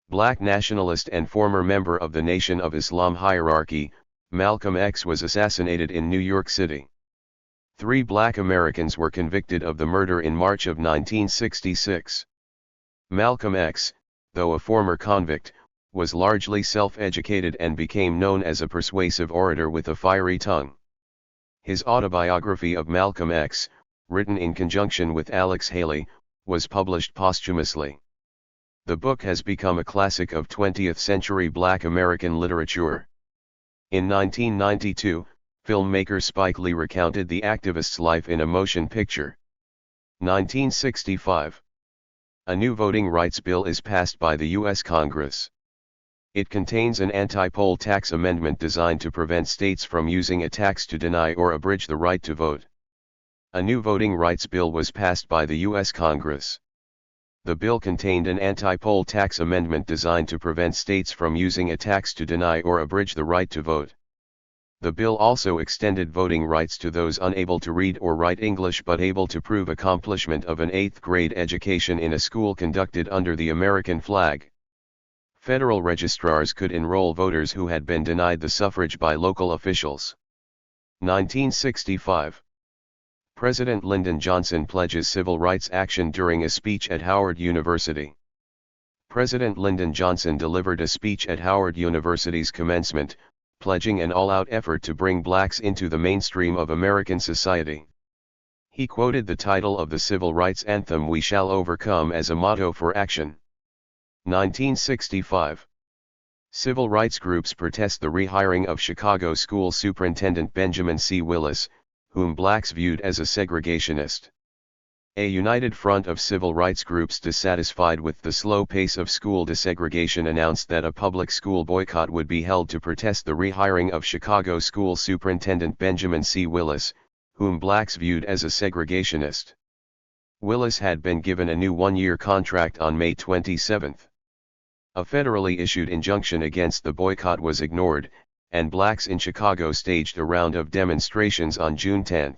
Black nationalist and former member of the Nation of Islam hierarchy, Malcolm X was assassinated in New York City. 3 black Americans were convicted of the murder in March of 1966. Malcolm X, though a former convict, was largely self-educated and became known as a persuasive orator with a fiery tongue. His autobiography of Malcolm X, written in conjunction with Alex Haley, was published posthumously. The book has become a classic of 20th-century Black American literature. In 1992, filmmaker Spike Lee recounted the activist's life in a motion picture. 1965. A new voting rights bill is passed by the U.S. Congress. It contains an anti-poll tax amendment designed to prevent states from using a tax to deny or abridge the right to vote. A new voting rights bill was passed by the U.S. Congress. The bill contained an anti-poll tax amendment designed to prevent states from using a tax to deny or abridge the right to vote. The bill also extended voting rights to those unable to read or write English but able to prove accomplishment of an 8th grade education in a school conducted under the American flag. Federal registrars could enroll voters who had been denied the suffrage by local officials. 1965. President Lyndon Johnson pledges civil rights action during a speech at Howard University. President Lyndon Johnson delivered a speech at Howard University's commencement, pledging an all-out effort to bring blacks into the mainstream of American society. He quoted the title of the civil rights anthem "We Shall Overcome" as a motto for action. 1965. Civil rights groups protest the rehiring of Chicago School Superintendent Benjamin C. Willis, whom blacks viewed as a segregationist. A united front of civil rights groups dissatisfied with the slow pace of school desegregation announced that a public school boycott would be held to protest the rehiring of Chicago School Superintendent Benjamin C. Willis, whom blacks viewed as a segregationist. Willis had been given a new one-year contract on May 27. A federally issued injunction against the boycott was ignored, and blacks in Chicago staged a round of demonstrations on June 10.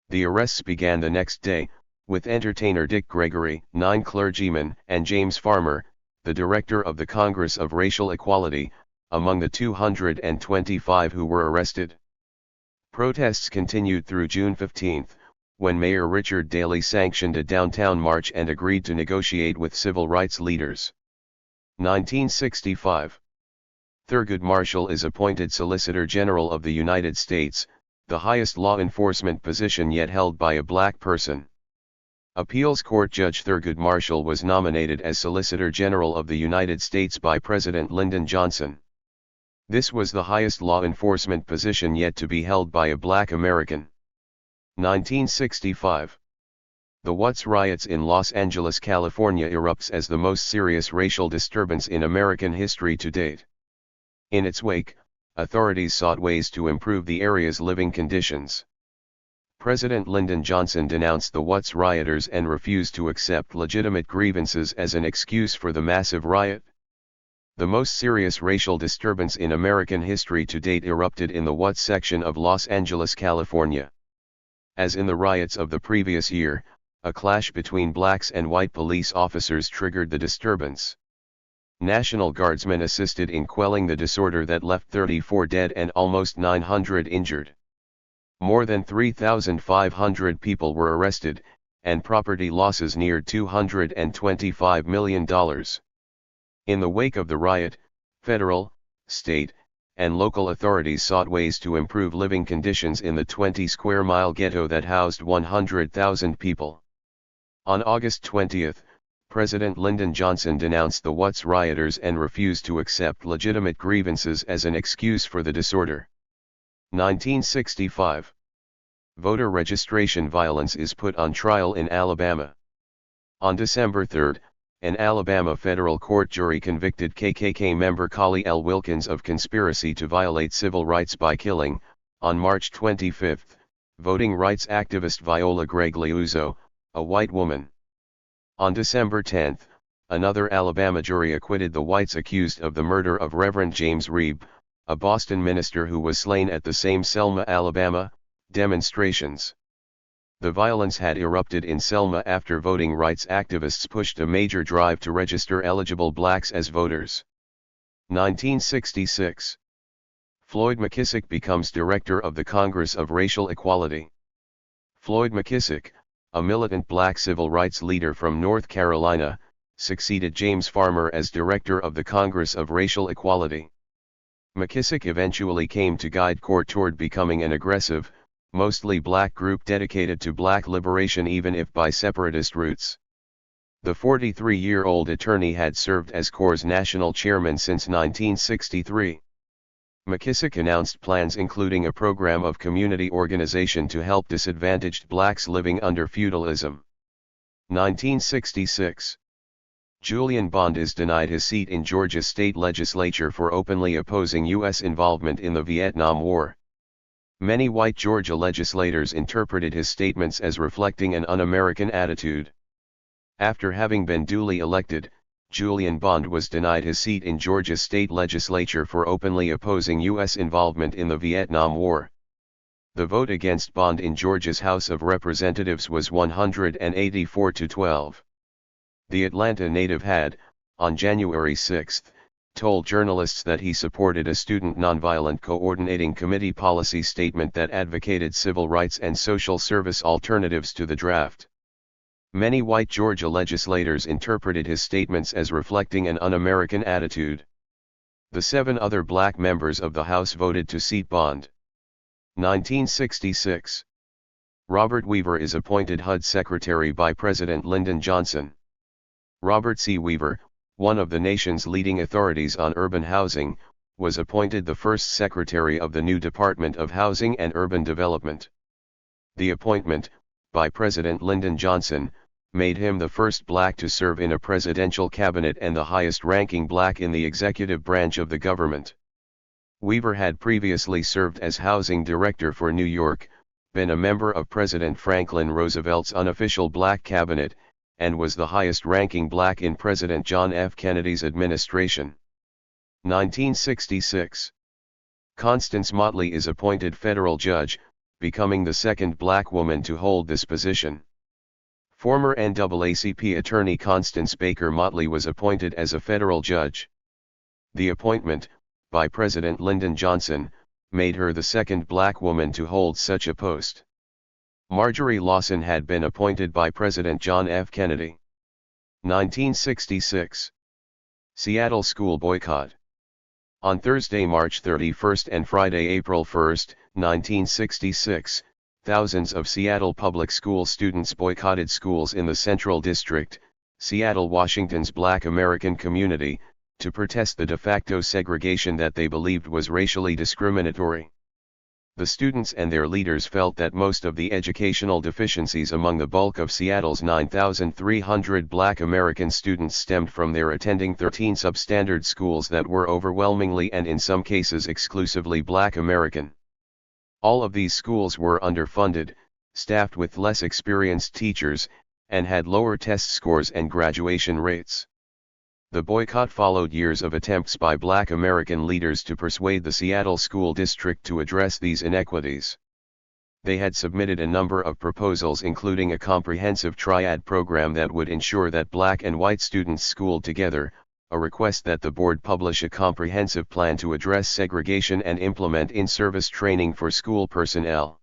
The arrests began the next day, with entertainer Dick Gregory, 9 clergymen, and James Farmer, the director of the Congress of Racial Equality, among the 225 who were arrested. Protests continued through June 15, when Mayor Richard Daley sanctioned a downtown march and agreed to negotiate with civil rights leaders. 1965. Thurgood Marshall is appointed Solicitor General of the United States, the highest law enforcement position yet held by a black person. Appeals Court Judge Thurgood Marshall was nominated as Solicitor General of the United States by President Lyndon Johnson. This was the highest law enforcement position yet to be held by a black American. 1965. The Watts riots in Los Angeles, California erupts as the most serious racial disturbance in American history to date. In its wake, authorities sought ways to improve the area's living conditions. President Lyndon Johnson denounced the Watts rioters and refused to accept legitimate grievances as an excuse for the massive riot. The most serious racial disturbance in American history to date erupted in the Watts section of Los Angeles, California. As in the riots of the previous year, a clash between blacks and white police officers triggered the disturbance. National Guardsmen assisted in quelling the disorder that left 34 dead and almost 900 injured. More than 3,500 people were arrested, and property losses neared $225 million. In the wake of the riot, federal, state, and local authorities sought ways to improve living conditions in the 20-square-mile ghetto that housed 100,000 people. On August 20, President Lyndon Johnson denounced the Watts rioters and refused to accept legitimate grievances as an excuse for the disorder. 1965. Voter registration violence is put on trial in Alabama. On December 3, an Alabama federal court jury convicted KKK member Collie L. Wilkins of conspiracy to violate civil rights by killing, on March 25, voting rights activist Viola Gregg Liuzzo, a white woman. On December 10, another Alabama jury acquitted the whites accused of the murder of Reverend James Reeb, a Boston minister who was slain at the same Selma, Alabama, demonstrations. The violence had erupted in Selma after voting rights activists pushed a major drive to register eligible blacks as voters. 1966. Floyd McKissick becomes director of the Congress of Racial Equality. Floyd McKissick, a militant black civil rights leader from North Carolina, succeeded James Farmer as director of the Congress of Racial Equality. McKissick eventually came to guide CORE toward becoming an aggressive, mostly black group dedicated to black liberation even if by separatist roots. The 43-year-old attorney had served as CORE's national chairman since 1963. McKissick announced plans including a program of community organization to help disadvantaged blacks living under feudalism. 1966. Julian Bond is denied his seat in Georgia state legislature for openly opposing U.S. involvement in the Vietnam War. Many white Georgia legislators interpreted his statements as reflecting an un-American attitude. After having been duly elected, Julian Bond was denied his seat in Georgia's state legislature for openly opposing U.S. involvement in the Vietnam War. The vote against Bond in Georgia's House of Representatives was 184 to 12. The Atlanta native had, on January 6, told journalists that he supported a Student Nonviolent Coordinating Committee policy statement that advocated civil rights and social service alternatives to the draft. Many white Georgia legislators interpreted his statements as reflecting an un-American attitude. The 7 other black members of the House voted to seat Bond. 1966. Robert Weaver is appointed HUD Secretary by President Lyndon Johnson. Robert C. Weaver, one of the nation's leading authorities on urban housing, was appointed the first Secretary of the new Department of Housing and Urban Development. The appointment, by President Lyndon Johnson, made him the first black to serve in a presidential cabinet and the highest-ranking black in the executive branch of the government. Weaver had previously served as Housing Director for New York, been a member of President Franklin Roosevelt's unofficial black cabinet, and was the highest-ranking black in President John F. Kennedy's administration. 1966. Constance Motley is appointed federal judge, becoming the second black woman to hold this position. Former NAACP attorney Constance Baker Motley was appointed as a federal judge. The appointment, by President Lyndon Johnson, made her the second black woman to hold such a post. Marjorie Lawson had been appointed by President John F. Kennedy. 1966. Seattle school boycott. On Thursday, March 31 and Friday, April 1, 1966, thousands of Seattle public school students boycotted schools in the Central District, Seattle, Washington's Black American community, to protest the de facto segregation that they believed was racially discriminatory. The students and their leaders felt that most of the educational deficiencies among the bulk of Seattle's 9,300 Black American students stemmed from their attending 13 substandard schools that were overwhelmingly and in some cases exclusively Black American. All of these schools were underfunded, staffed with less experienced teachers, and had lower test scores and graduation rates. The boycott followed years of attempts by Black American leaders to persuade the Seattle School District to address these inequities. They had submitted a number of proposals, including a comprehensive triad program that would ensure that Black and white students schooled together, a request that the board publish a comprehensive plan to address segregation and implement in-service training for school personnel.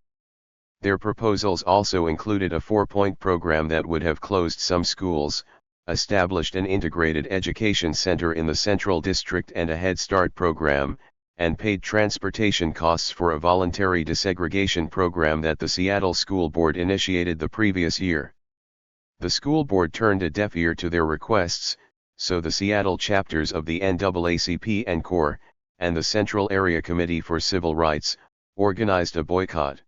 Their proposals also included a 4-point program that would have closed some schools, established an integrated education center in the Central District and a Head Start program, and paid transportation costs for a voluntary desegregation program that the Seattle School Board initiated the previous year. The school board turned a deaf ear to their requests, so the Seattle chapters of the NAACP and CORE, and the Central Area Committee for Civil Rights, organized a boycott.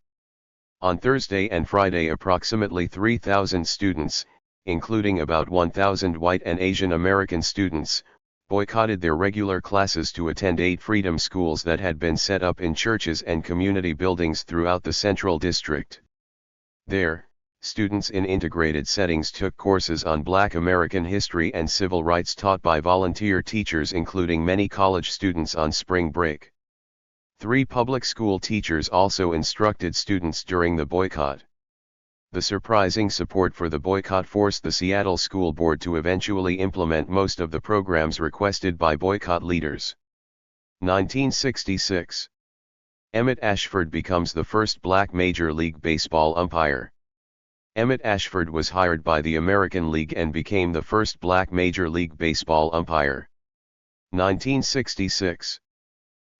On Thursday and Friday, approximately 3,000 students, including about 1,000 white and Asian American students, boycotted their regular classes to attend 8 freedom schools that had been set up in churches and community buildings throughout the Central District. There, students in integrated settings took courses on Black American history and civil rights taught by volunteer teachers, including many college students on spring break. 3 public school teachers also instructed students during the boycott. The surprising support for the boycott forced the Seattle School Board to eventually implement most of the programs requested by boycott leaders. 1966. Emmett Ashford becomes the first Black Major League Baseball umpire. Emmett Ashford was hired by the American League and became the first Black Major League Baseball umpire. 1966.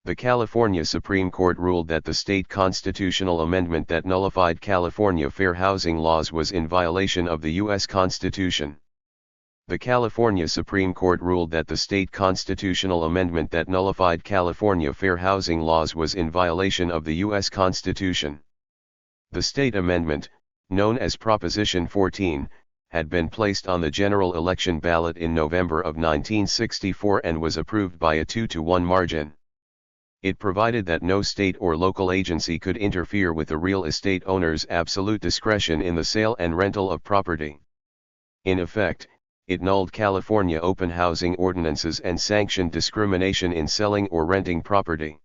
The California Supreme Court ruled that the state constitutional amendment that nullified California fair housing laws was in violation of the U.S. Constitution. The California Supreme Court ruled that the state constitutional amendment that nullified California fair housing laws was in violation of the U.S. Constitution. The state amendment, known as Proposition 14, had been placed on the general election ballot in November of 1964 and was approved by a 2-to-1 margin. It provided that no state or local agency could interfere with the real estate owner's absolute discretion in the sale and rental of property. In effect, it annulled California open housing ordinances and sanctioned discrimination in selling or renting property.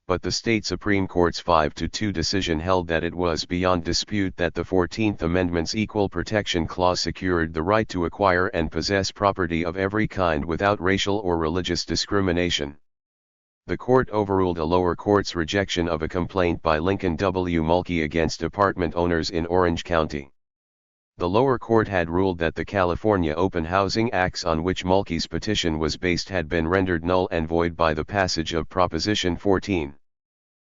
But the state Supreme Court's 5-2 decision held that it was beyond dispute that the 14th Amendment's Equal Protection Clause secured the right to acquire and possess property of every kind without racial or religious discrimination. The court overruled a lower court's rejection of a complaint by Lincoln W. Mulkey against apartment owners in Orange County. The lower court had ruled that the California Open Housing Acts on which Mulkey's petition was based had been rendered null and void by the passage of Proposition 14.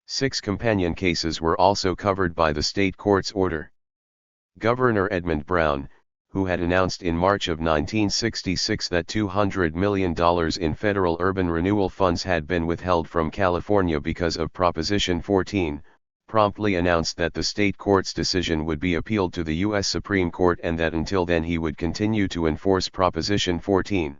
6 companion cases were also covered by the state court's order. Governor Edmund Brown, who had announced in March of 1966 that $200 million in federal urban renewal funds had been withheld from California because of Proposition 14, promptly announced that the state court's decision would be appealed to the U.S. Supreme Court and that until then he would continue to enforce Proposition 14.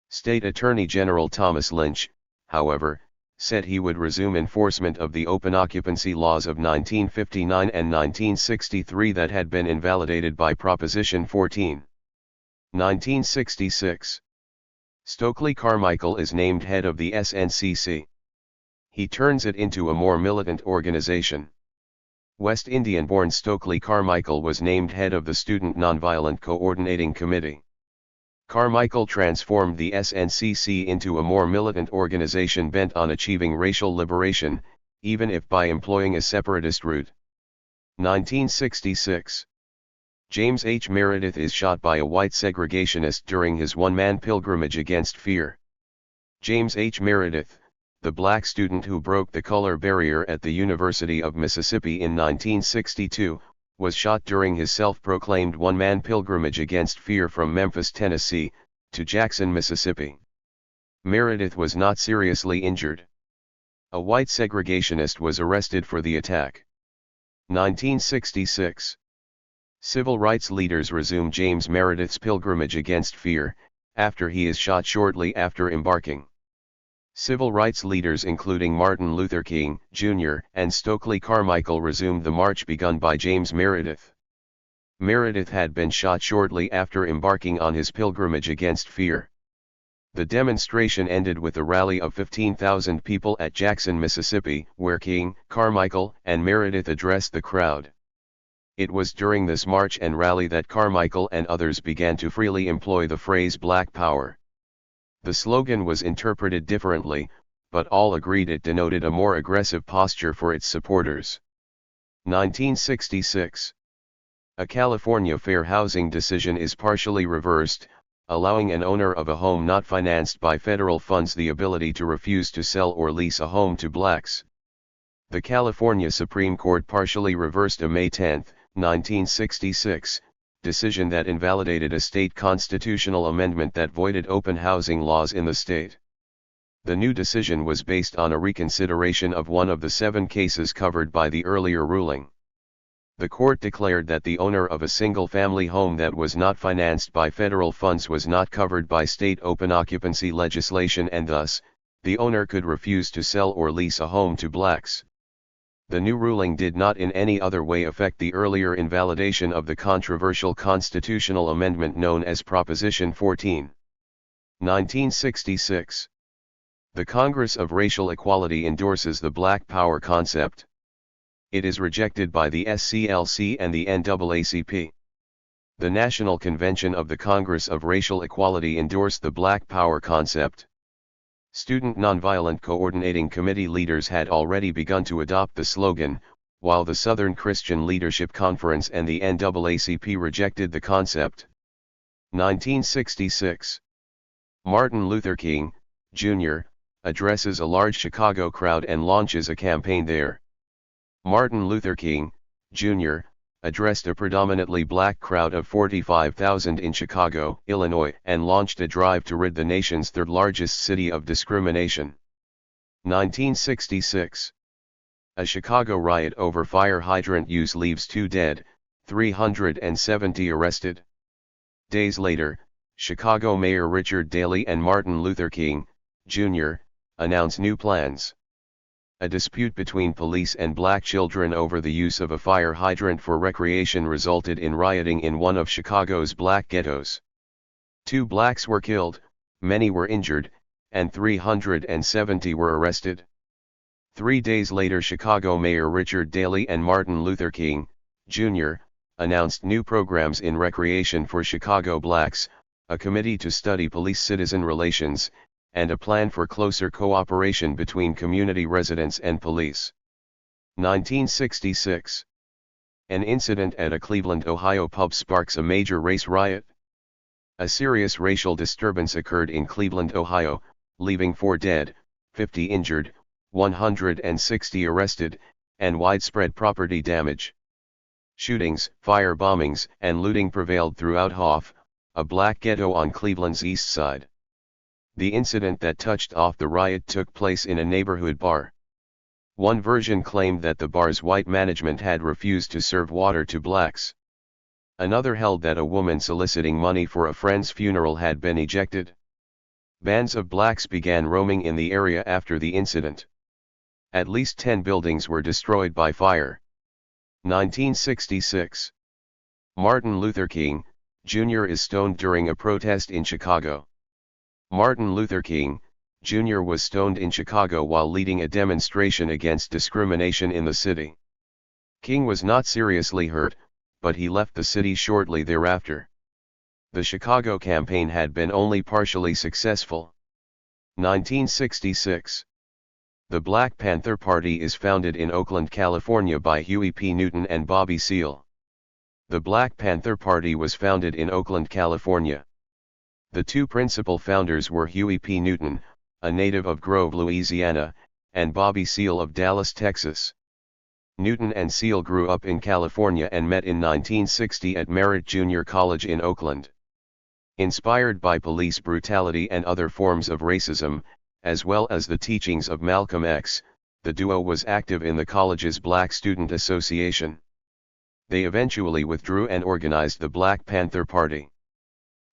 State Attorney General Thomas Lynch, however, said he would resume enforcement of the open occupancy laws of 1959 and 1963 that had been invalidated by Proposition 14. 1966. Stokely Carmichael is named head of the SNCC. He turns it into a more militant organization. West Indian-born Stokely Carmichael was named head of the Student Nonviolent Coordinating Committee. Carmichael transformed the SNCC into a more militant organization bent on achieving racial liberation, even if by employing a separatist route. 1966. James H. Meredith is shot by a white segregationist during his one-man pilgrimage against fear. James H. Meredith, the black student who broke the color barrier at the University of Mississippi in 1962, was shot during his self-proclaimed one-man pilgrimage against fear from Memphis, Tennessee, to Jackson, Mississippi. Meredith was not seriously injured. A white segregationist was arrested for the attack. 1966. Civil rights leaders resume James Meredith's pilgrimage against fear, after he is shot shortly after embarking. Civil rights leaders including Martin Luther King, Jr., and Stokely Carmichael resumed the march begun by James Meredith. Meredith had been shot shortly after embarking on his pilgrimage against fear. The demonstration ended with a rally of 15,000 people at Jackson, Mississippi, where King, Carmichael, and Meredith addressed the crowd. It was during this march and rally that Carmichael and others began to freely employ the phrase Black Power. The slogan was interpreted differently, but all agreed it denoted a more aggressive posture for its supporters. 1966. A California fair housing decision is partially reversed, allowing an owner of a home not financed by federal funds the ability to refuse to sell or lease a home to blacks. The California Supreme Court partially reversed a May 10, 1966, decision that invalidated a state constitutional amendment that voided open housing laws in the state. The new decision was based on a reconsideration of one of the 7 cases covered by the earlier ruling. The court declared that the owner of a single-family home that was not financed by federal funds was not covered by state open occupancy legislation and thus, the owner could refuse to sell or lease a home to blacks. The new ruling did not in any other way affect the earlier invalidation of the controversial constitutional amendment known as Proposition 14. 1966. The Congress of Racial Equality endorses the Black Power concept. It is rejected by the SCLC and the NAACP. The National Convention of the Congress of Racial Equality endorsed the Black Power concept. Student Nonviolent Coordinating Committee leaders had already begun to adopt the slogan, while the Southern Christian Leadership Conference and the NAACP rejected the concept. 1966. Martin Luther King, Jr., addresses a large Chicago crowd and launches a campaign there. Martin Luther King, Jr., addressed a predominantly black crowd of 45,000 in Chicago, Illinois, and launched a drive to rid the nation's third-largest city of discrimination. 1966. A Chicago riot over fire hydrant use leaves 2 dead, 370 arrested. Days later, Chicago Mayor Richard Daley and Martin Luther King, Jr., announce new plans. A dispute between police and black children over the use of a fire hydrant for recreation resulted in rioting in one of Chicago's black ghettos. 2 blacks were killed, many were injured, and 370 were arrested. 3 days later, Chicago Mayor Richard Daley and Martin Luther King, Jr., announced new programs in recreation for Chicago blacks, a committee to study police-citizen relations, and a plan for closer cooperation between community residents and police. 1966. An incident at a Cleveland, Ohio pub sparks a major race riot. A serious racial disturbance occurred in Cleveland, Ohio, leaving 4 dead, 50 injured, 160 arrested, and widespread property damage. Shootings, fire bombings, and looting prevailed throughout Hoff, a black ghetto on Cleveland's east side. The incident that touched off the riot took place in a neighborhood bar. One version claimed that the bar's white management had refused to serve water to blacks. Another held that a woman soliciting money for a friend's funeral had been ejected. Bands of blacks began roaming in the area after the incident. At least 10 buildings were destroyed by fire. 1966. Martin Luther King, Jr. is stoned during a protest in Chicago. Martin Luther King, Jr. was stoned in Chicago while leading a demonstration against discrimination in the city. King was not seriously hurt, but he left the city shortly thereafter. The Chicago campaign had been only partially successful. 1966. The Black Panther Party is founded in Oakland, California by Huey P. Newton and Bobby Seale. The Black Panther Party was founded in Oakland, California. The 2 principal founders were Huey P. Newton, a native of Grove, Louisiana, and Bobby Seale of Dallas, Texas. Newton and Seale grew up in California and met in 1960 at Merritt Junior College in Oakland. Inspired by police brutality and other forms of racism, as well as the teachings of Malcolm X, the duo was active in the college's Black Student Association. They eventually withdrew and organized the Black Panther Party.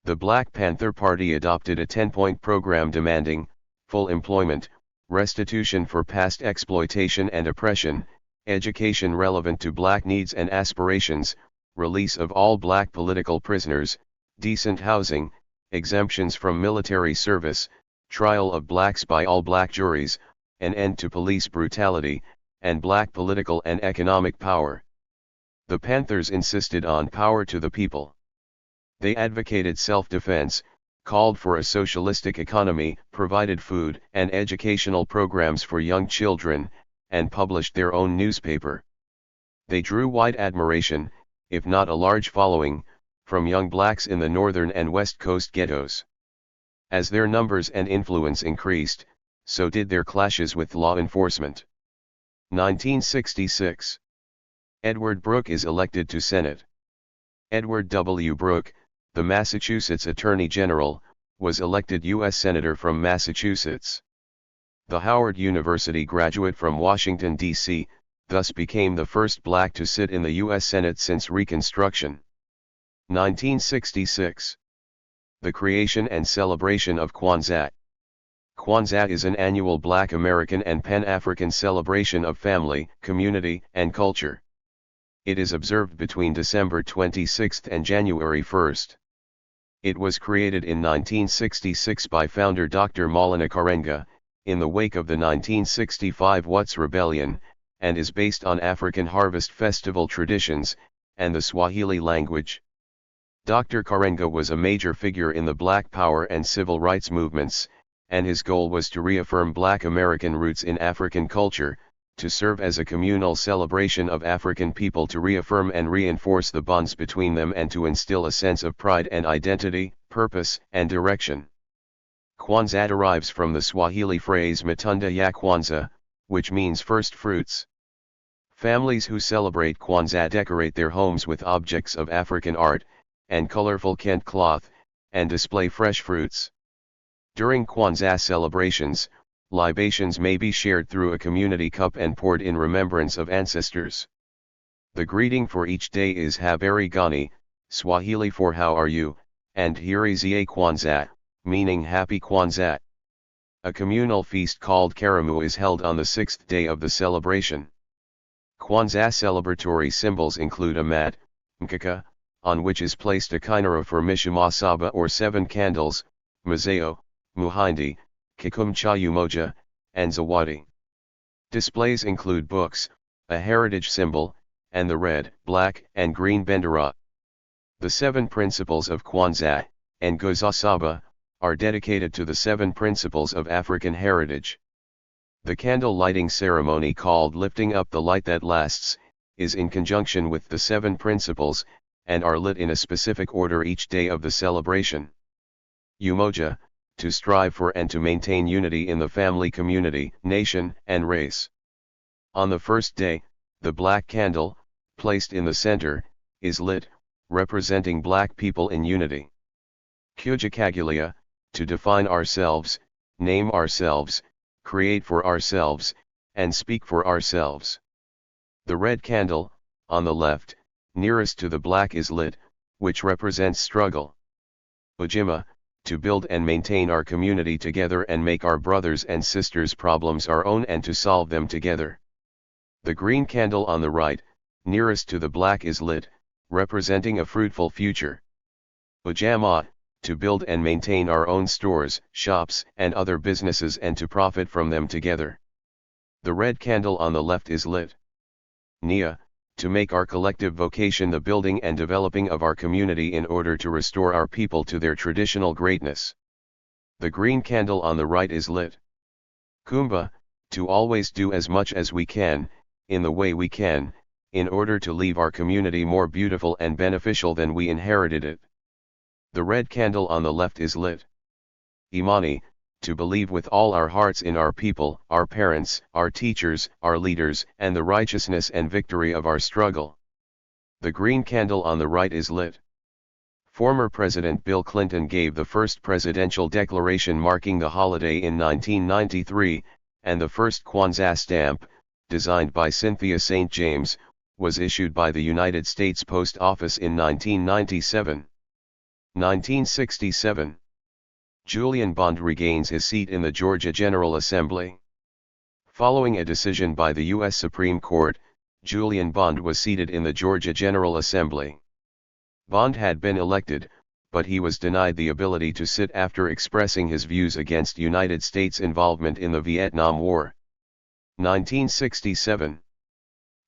The Black Panther Party adopted a 10-point program demanding full employment, restitution for past exploitation and oppression, education relevant to black needs and aspirations, release of all black political prisoners, decent housing, exemptions from military service, trial of blacks by all black juries, an end to police brutality, and black political and economic power. The Panthers insisted on power to the people. They advocated self-defense, called for a socialistic economy, provided food and educational programs for young children, and published their own newspaper. They drew wide admiration, if not a large following, from young blacks in the northern and west coast ghettos. As their numbers and influence increased, so did their clashes with law enforcement. 1966. Edward Brooke is elected to Senate. Edward W. Brooke, the Massachusetts Attorney General, was elected U.S. Senator from Massachusetts. The Howard University graduate from Washington, D.C., thus became the first black to sit in the U.S. Senate since Reconstruction. 1966. The creation and celebration of Kwanzaa. Kwanzaa is an annual Black American and Pan-African celebration of family, community, and culture. It is observed between December 26 and January 1. It was created in 1966 by founder Dr. Maulana Karenga, in the wake of the 1965 Watts Rebellion, and is based on African harvest festival traditions, and the Swahili language. Dr. Karenga was a major figure in the Black Power and civil rights movements, and his goal was to reaffirm Black American roots in African culture, to serve as a communal celebration of African people, to reaffirm and reinforce the bonds between them, and to instill a sense of pride and identity, purpose and direction. Kwanzaa derives from the Swahili phrase Matunda ya Kwanzaa, which means first fruits. Families who celebrate Kwanzaa decorate their homes with objects of African art, and colorful Kent cloth, and display fresh fruits. During Kwanzaa celebrations, libations may be shared through a community cup and poured in remembrance of ancestors. The greeting for each day is Habari Gani, Swahili for how are you, and Heri Zie Kwanzaa, meaning Happy Kwanzaa. A communal feast called Karamu is held on the sixth day of the celebration. Kwanzaa celebratory symbols include a mat, mkaka, on which is placed a kinara for mishima saba or 7 candles, mazeo, muhindi, kikumcha umoja, and zawadi. Displays include books, a heritage symbol, and the red, black, and green bendera. The 7 principles of Kwanzaa, and Ngozi Saba, are dedicated to the 7 principles of African heritage. The candle lighting ceremony called Lifting Up the Light That Lasts, is in conjunction with the 7 principles, and are lit in a specific order each day of the celebration. Umoja, to strive for and to maintain unity in the family, community, nation, and race. On the first day, the black candle, placed in the center, is lit, representing black people in unity. Kujakagulia, to define ourselves, name ourselves, create for ourselves, and speak for ourselves. The red candle, on the left, nearest to the black is lit, which represents struggle. Ujima, to build and maintain our community together and make our brothers and sisters' problems our own and to solve them together. The green candle on the right, nearest to the black is lit, representing a fruitful future. Ujama, to build and maintain our own stores, shops, and other businesses and to profit from them together. The red candle on the left is lit. Nia, to make our collective vocation the building and developing of our community in order to restore our people to their traditional greatness. The green candle on the right is lit. Kumba, to always do as much as we can, in the way we can, in order to leave our community more beautiful and beneficial than we inherited it. The red candle on the left is lit. Imani, to believe with all our hearts in our people, our parents, our teachers, our leaders, and the righteousness and victory of our struggle. The green candle on the right is lit. Former President Bill Clinton gave the first presidential declaration marking the holiday in 1993, and the first Kwanzaa stamp, designed by Cynthia St. James, was issued by the United States Post Office in 1997. 1967. Julian Bond regains his seat in the Georgia General Assembly. Following a decision by the U.S. Supreme Court, Julian Bond was seated in the Georgia General Assembly. Bond had been elected, but he was denied the ability to sit after expressing his views against United States involvement in the Vietnam War. 1967.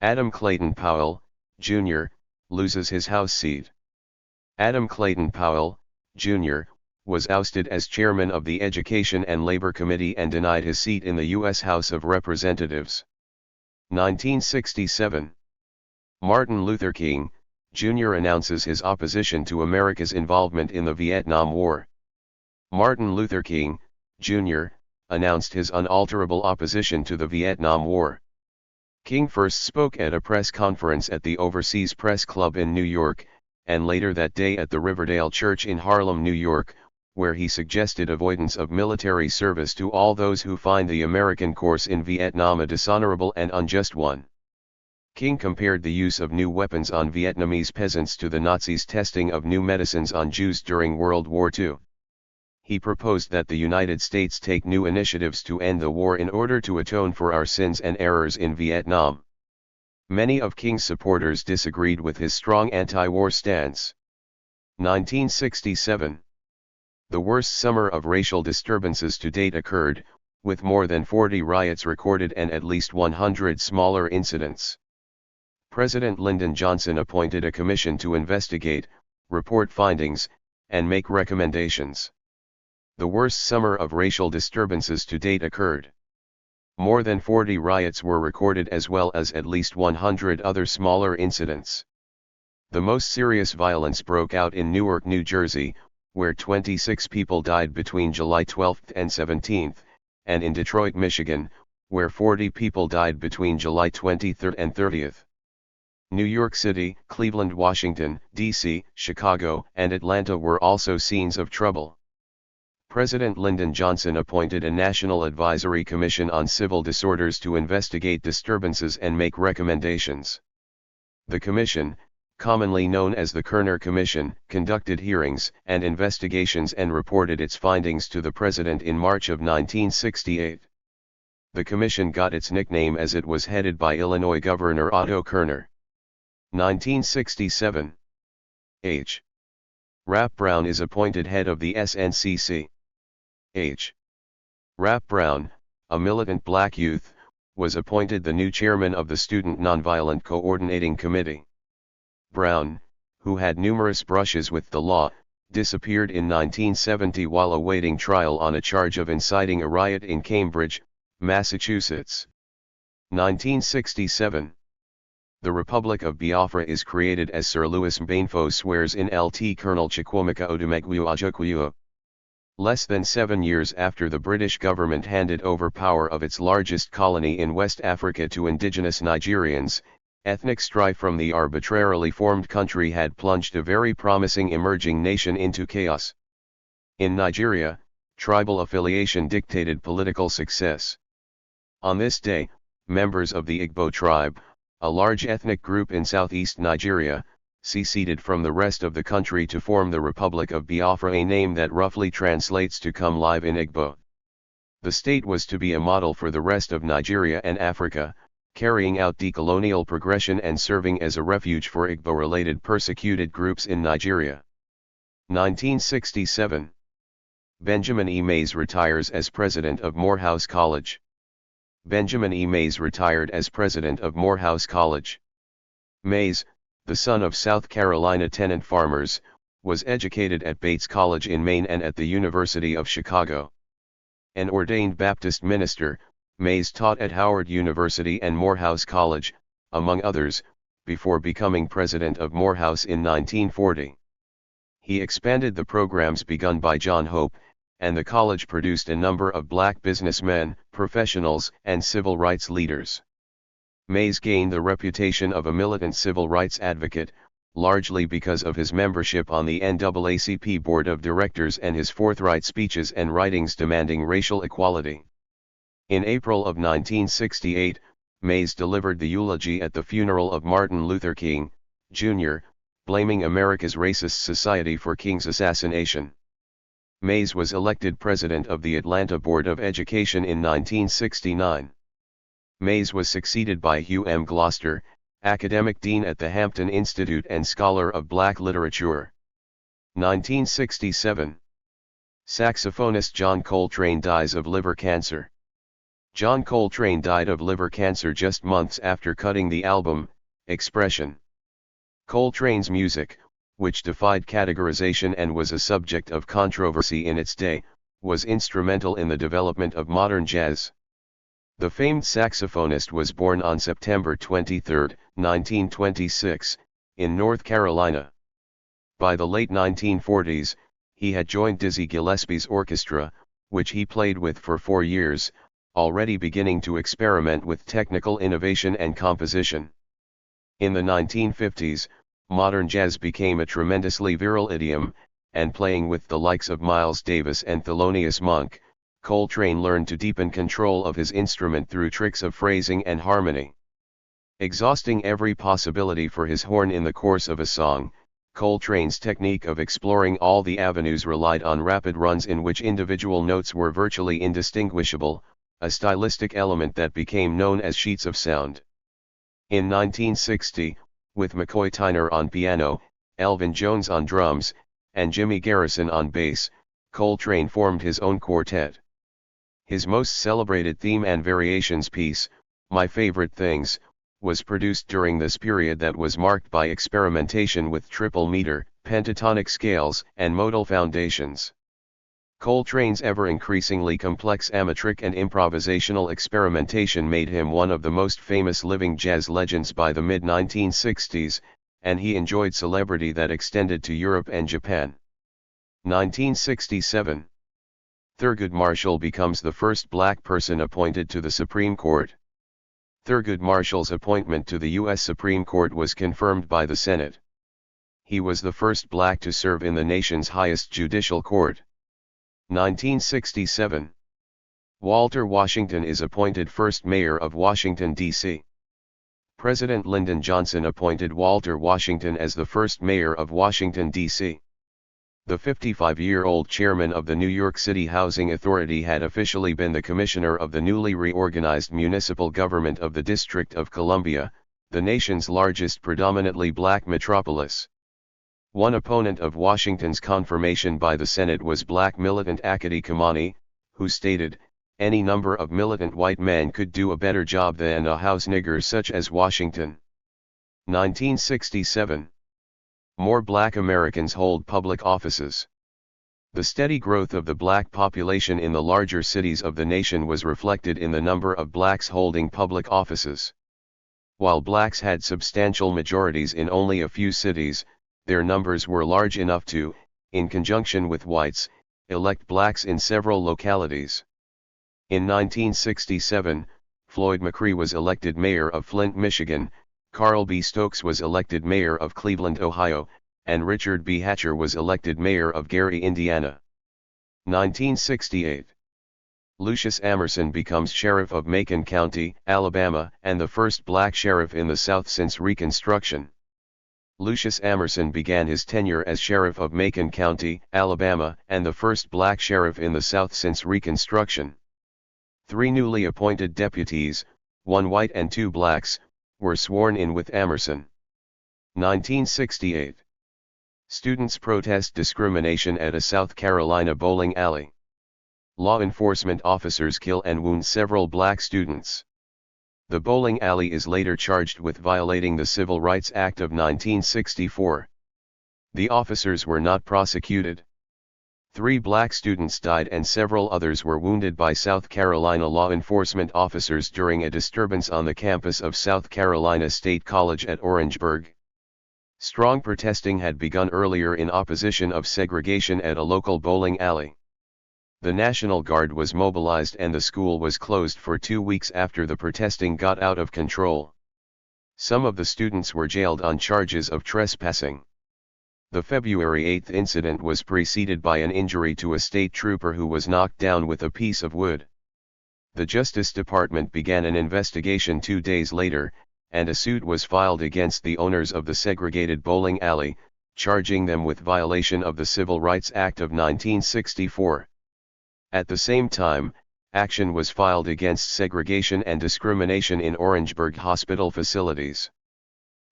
Adam Clayton Powell, Jr., loses his House seat. Adam Clayton Powell, Jr., was ousted as chairman of the Education and Labor Committee and denied his seat in the U.S. House of Representatives. 1967. Martin Luther King, Jr. announces his opposition to America's involvement in the Vietnam War. Martin Luther King, Jr., announced his unalterable opposition to the Vietnam War. King first spoke at a press conference at the Overseas Press Club in New York, and later that day at the Riverdale Church in Harlem, New York, where he suggested avoidance of military service to all those who find the American course in Vietnam a dishonorable and unjust one. King compared the use of new weapons on Vietnamese peasants to the Nazis' testing of new medicines on Jews during World War II. He proposed that the United States take new initiatives to end the war in order to atone for our sins and errors in Vietnam. Many of King's supporters disagreed with his strong anti-war stance. 1967. The worst summer of racial disturbances to date occurred, with more than 40 riots recorded and at least 100 smaller incidents. President Lyndon Johnson appointed a commission to investigate, report findings, and make recommendations. The worst summer of racial disturbances to date occurred. More than 40 riots were recorded as well as at least 100 other smaller incidents. The most serious violence broke out in Newark, New Jersey, where 26 people died between July 12 and 17, and in Detroit, Michigan, where 40 people died between July 23 and 30. New York City, Cleveland, Washington, D.C., Chicago, and Atlanta were also scenes of trouble. President Lyndon Johnson appointed a National Advisory Commission on Civil Disorders to investigate disturbances and make recommendations. The commission, commonly known as the Kerner Commission, conducted hearings and investigations and reported its findings to the President in March of 1968. The commission got its nickname as it was headed by Illinois Governor Otto Kerner. 1967. H. Rap Brown is appointed head of the SNCC. H. Rap Brown, a militant black youth, was appointed the new chairman of the Student Nonviolent Coordinating Committee. Brown, who had numerous brushes with the law, disappeared in 1970 while awaiting trial on a charge of inciting a riot in Cambridge, Massachusetts. 1967. The Republic of Biafra is created as Sir Louis Mbanfo swears in Lt. Colonel Chukwuemeka Odumegwu Ojukwu. Less than 7 years after the British government handed over power of its largest colony in West Africa to indigenous Nigerians, ethnic strife from the arbitrarily formed country had plunged a very promising emerging nation into chaos. In Nigeria, tribal affiliation dictated political success. On this day, members of the Igbo tribe, a large ethnic group in southeast Nigeria, seceded from the rest of the country to form the Republic of Biafra, a name that roughly translates to "come live" in Igbo. The state was to be a model for the rest of Nigeria and Africa, carrying out decolonial progression and serving as a refuge for Igbo-related persecuted groups in Nigeria. 1967. Benjamin E. Mays retires as president of Morehouse College. Benjamin E. Mays retired as president of Morehouse College. Mays, the son of South Carolina tenant farmers, was educated at Bates College in Maine and at the University of Chicago. An ordained Baptist minister, Mays taught at Howard University and Morehouse College, among others, before becoming president of Morehouse in 1940. He expanded the programs begun by John Hope, and the college produced a number of black businessmen, professionals, and civil rights leaders. Mays gained the reputation of a militant civil rights advocate, largely because of his membership on the NAACP Board of Directors and his forthright speeches and writings demanding racial equality. In April of 1968, Mays delivered the eulogy at the funeral of Martin Luther King, Jr., blaming America's racist society for King's assassination. Mays was elected president of the Atlanta Board of Education in 1969. Mays was succeeded by Hugh M. Gloster, academic dean at the Hampton Institute and scholar of black literature. 1967. Saxophonist John Coltrane dies of liver cancer. John Coltrane died of liver cancer just months after cutting the album, Expression. Coltrane's music, which defied categorization and was a subject of controversy in its day, was instrumental in the development of modern jazz. The famed saxophonist was born on September 23, 1926, in North Carolina. By the late 1940s, he had joined Dizzy Gillespie's orchestra, which he played with for 4 years, already beginning to experiment with technical innovation and composition. In the 1950s, modern jazz became a tremendously virile idiom, and playing with the likes of Miles Davis and Thelonious Monk, Coltrane learned to deepen control of his instrument through tricks of phrasing and harmony. Exhausting every possibility for his horn in the course of a song, Coltrane's technique of exploring all the avenues relied on rapid runs in which individual notes were virtually indistinguishable, a stylistic element that became known as sheets of sound. In 1960, with McCoy Tyner on piano, Elvin Jones on drums, and Jimmy Garrison on bass, Coltrane formed his own quartet. His most celebrated theme and variations piece, My Favorite Things, was produced during this period that was marked by experimentation with triple meter, pentatonic scales, and modal foundations. Coltrane's ever-increasingly complex ametric and improvisational experimentation made him one of the most famous living jazz legends by the mid-1960s, and he enjoyed celebrity that extended to Europe and Japan. 1967. Thurgood Marshall becomes the first black person appointed to the Supreme Court. Thurgood Marshall's appointment to the U.S. Supreme Court was confirmed by the Senate. He was the first black to serve in the nation's highest judicial court. 1967. Walter Washington is appointed first mayor of Washington, D.C. President Lyndon Johnson appointed Walter Washington as the first mayor of Washington, D.C. The 55-year-old chairman of the New York City Housing Authority had officially been the commissioner of the newly reorganized municipal government of the District of Columbia, the nation's largest predominantly black metropolis. One opponent of Washington's confirmation by the Senate was black militant Akati Kamani, who stated, "Any number of militant white men could do a better job than a house nigger such as Washington." 1967. More black Americans hold public offices. The steady growth of the black population in the larger cities of the nation was reflected in the number of blacks holding public offices. While blacks had substantial majorities in only a few cities, their numbers were large enough to, in conjunction with whites, elect blacks in several localities. In 1967, Floyd McCree was elected mayor of Flint, Michigan, Carl B. Stokes was elected mayor of Cleveland, Ohio, and Richard B. Hatcher was elected mayor of Gary, Indiana. 1968. Lucius Amerson becomes sheriff of Macon County, Alabama, and the first black sheriff in the South since Reconstruction. Lucius Amerson began his tenure as sheriff of Macon County, Alabama, and the first black sheriff in the South since Reconstruction. 3 newly appointed deputies, 1 white and 2 blacks, were sworn in with Amerson. 1968. Students protest discrimination at a South Carolina bowling alley. Law enforcement officers kill and wound several black students. The bowling alley is later charged with violating the Civil Rights Act of 1964. The officers were not prosecuted. 3 black students died and several others were wounded by South Carolina law enforcement officers during a disturbance on the campus of South Carolina State College at Orangeburg. Strong protesting had begun earlier in opposition of segregation at a local bowling alley. The National Guard was mobilized and the school was closed for 2 weeks after the protesting got out of control. Some of the students were jailed on charges of trespassing. The February 8 incident was preceded by an injury to a state trooper who was knocked down with a piece of wood. The Justice Department began an investigation 2 days later, and a suit was filed against the owners of the segregated bowling alley, charging them with violation of the Civil Rights Act of 1964. At the same time, action was filed against segregation and discrimination in Orangeburg hospital facilities.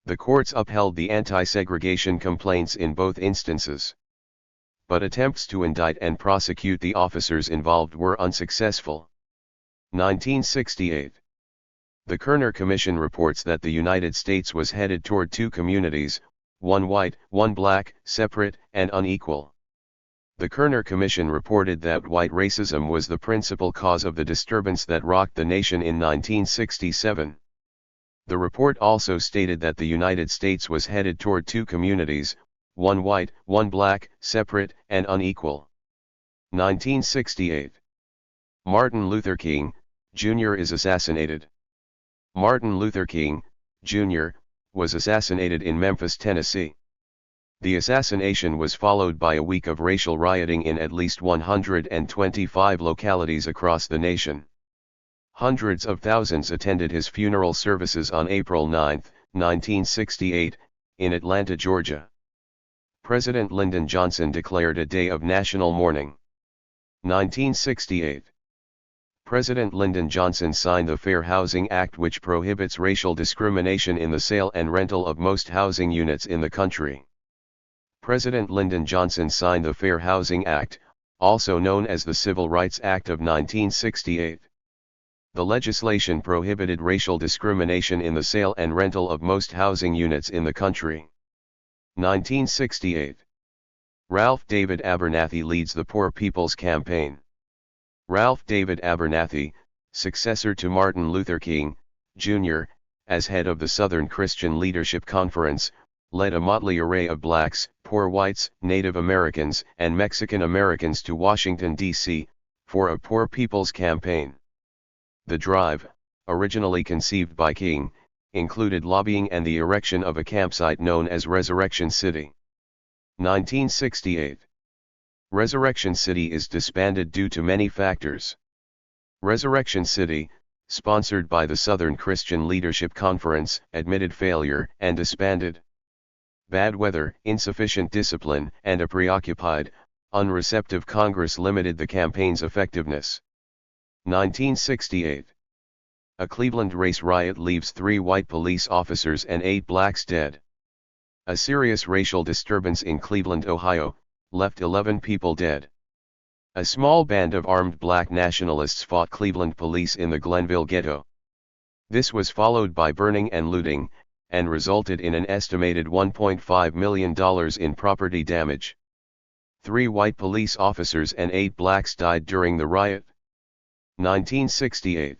The courts upheld the anti-segregation complaints in both instances. But attempts to indict and prosecute the officers involved were unsuccessful. 1968. The Kerner Commission reports that the United States was headed toward 2 communities, 1 white, 1 black, separate and unequal. The Kerner Commission reported that white racism was the principal cause of the disturbance that rocked the nation in 1967. The report also stated that the United States was headed toward 2 communities, 1 white, 1 black, separate and unequal. 1968. Martin Luther King, Jr. is assassinated. Martin Luther King, Jr., was assassinated in Memphis, Tennessee. The assassination was followed by a week of racial rioting in at least 125 localities across the nation. Hundreds of thousands attended his funeral services on April 9, 1968, in Atlanta, Georgia. President Lyndon Johnson declared a day of national mourning. 1968. President Lyndon Johnson signed the Fair Housing Act, which prohibits racial discrimination in the sale and rental of most housing units in the country. President Lyndon Johnson signed the Fair Housing Act, also known as the Civil Rights Act of 1968. The legislation prohibited racial discrimination in the sale and rental of most housing units in the country. 1968. Ralph David Abernathy leads the Poor People's Campaign. Ralph David Abernathy, successor to Martin Luther King, Jr., as head of the Southern Christian Leadership Conference, led a motley array of blacks, poor whites, Native Americans, and Mexican Americans to Washington, D.C., for a Poor People's Campaign. The drive, originally conceived by King, included lobbying and the erection of a campsite known as Resurrection City. 1968. Resurrection City is disbanded due to many factors. Resurrection City, sponsored by the Southern Christian Leadership Conference, admitted failure and disbanded. Bad weather, insufficient discipline, and a preoccupied, unreceptive Congress limited the campaign's effectiveness. 1968. A Cleveland race riot leaves 3 white police officers and 8 blacks dead. A serious racial disturbance in Cleveland, Ohio, left 11 people dead. A small band of armed black nationalists fought Cleveland police in the Glenville ghetto. This was followed by burning and looting, and resulted in an estimated $1.5 million in property damage. 3 white police officers and 8 blacks died during the riot. 1968.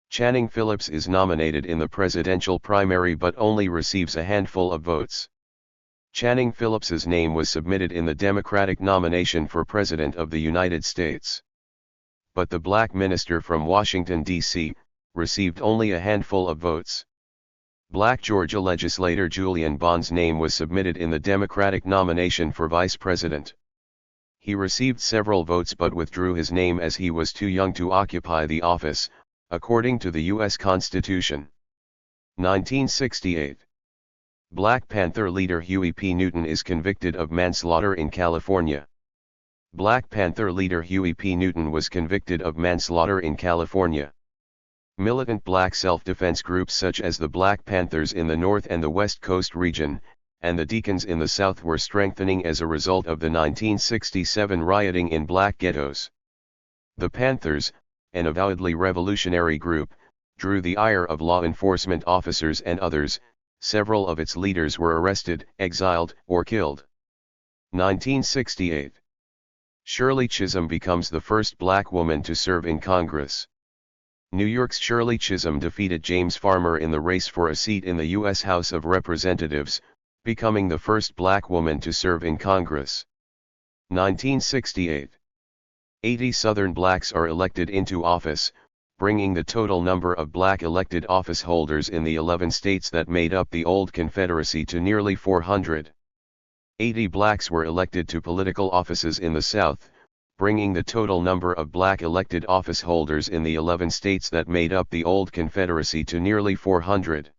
Channing Phillips is nominated in the presidential primary but only receives a handful of votes. Channing Phillips's name was submitted in the Democratic nomination for President of the United States. But the black minister from Washington, D.C., received only a handful of votes. Black Georgia legislator Julian Bond's name was submitted in the Democratic nomination for Vice President. He received several votes but withdrew his name as he was too young to occupy the office, according to the U.S. Constitution. 1968. Black Panther leader Huey P. Newton is convicted of manslaughter in California. Black Panther leader Huey P. Newton was convicted of manslaughter in California. Militant black self-defense groups such as the Black Panthers in the North and the West Coast region, and the Deacons in the South were strengthening as a result of the 1967 rioting in black ghettos. The Panthers, an avowedly revolutionary group, drew the ire of law enforcement officers and others. Several of its leaders were arrested, exiled, or killed. 1968. Shirley Chisholm becomes the first black woman to serve in Congress. New York's Shirley Chisholm defeated James Farmer in the race for a seat in the U.S. House of Representatives, becoming the first black woman to serve in Congress. 1968. 80 Southern blacks are elected into office, bringing the total number of black elected office holders in the 11 states that made up the old Confederacy to nearly 400. 80 blacks were elected to political offices in the South, bringing the total number of black elected office holders in the 11 states that made up the old Confederacy to nearly 400.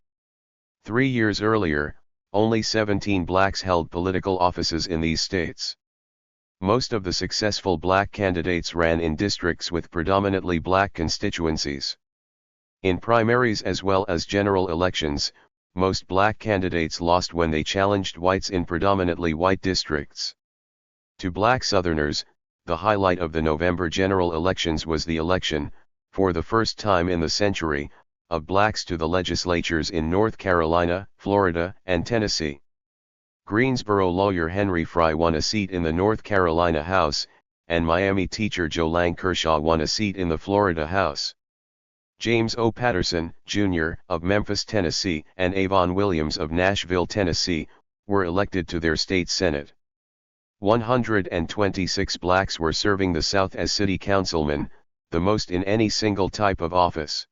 3 years earlier, only 17 blacks held political offices in these states. Most of the successful black candidates ran in districts with predominantly black constituencies. In primaries as well as general elections, most black candidates lost when they challenged whites in predominantly white districts. To black Southerners, the highlight of the November general elections was the election, for the first time in the century, of blacks to the legislatures in North Carolina, Florida, and Tennessee. Greensboro lawyer Henry Fry won a seat in the North Carolina House, and Miami teacher Joe Lang Kershaw won a seat in the Florida House. James O. Patterson, Jr., of Memphis, Tennessee, and Avon Williams of Nashville, Tennessee, were elected to their state senate. 126 blacks were serving the South as city councilmen, the most in any single type of office.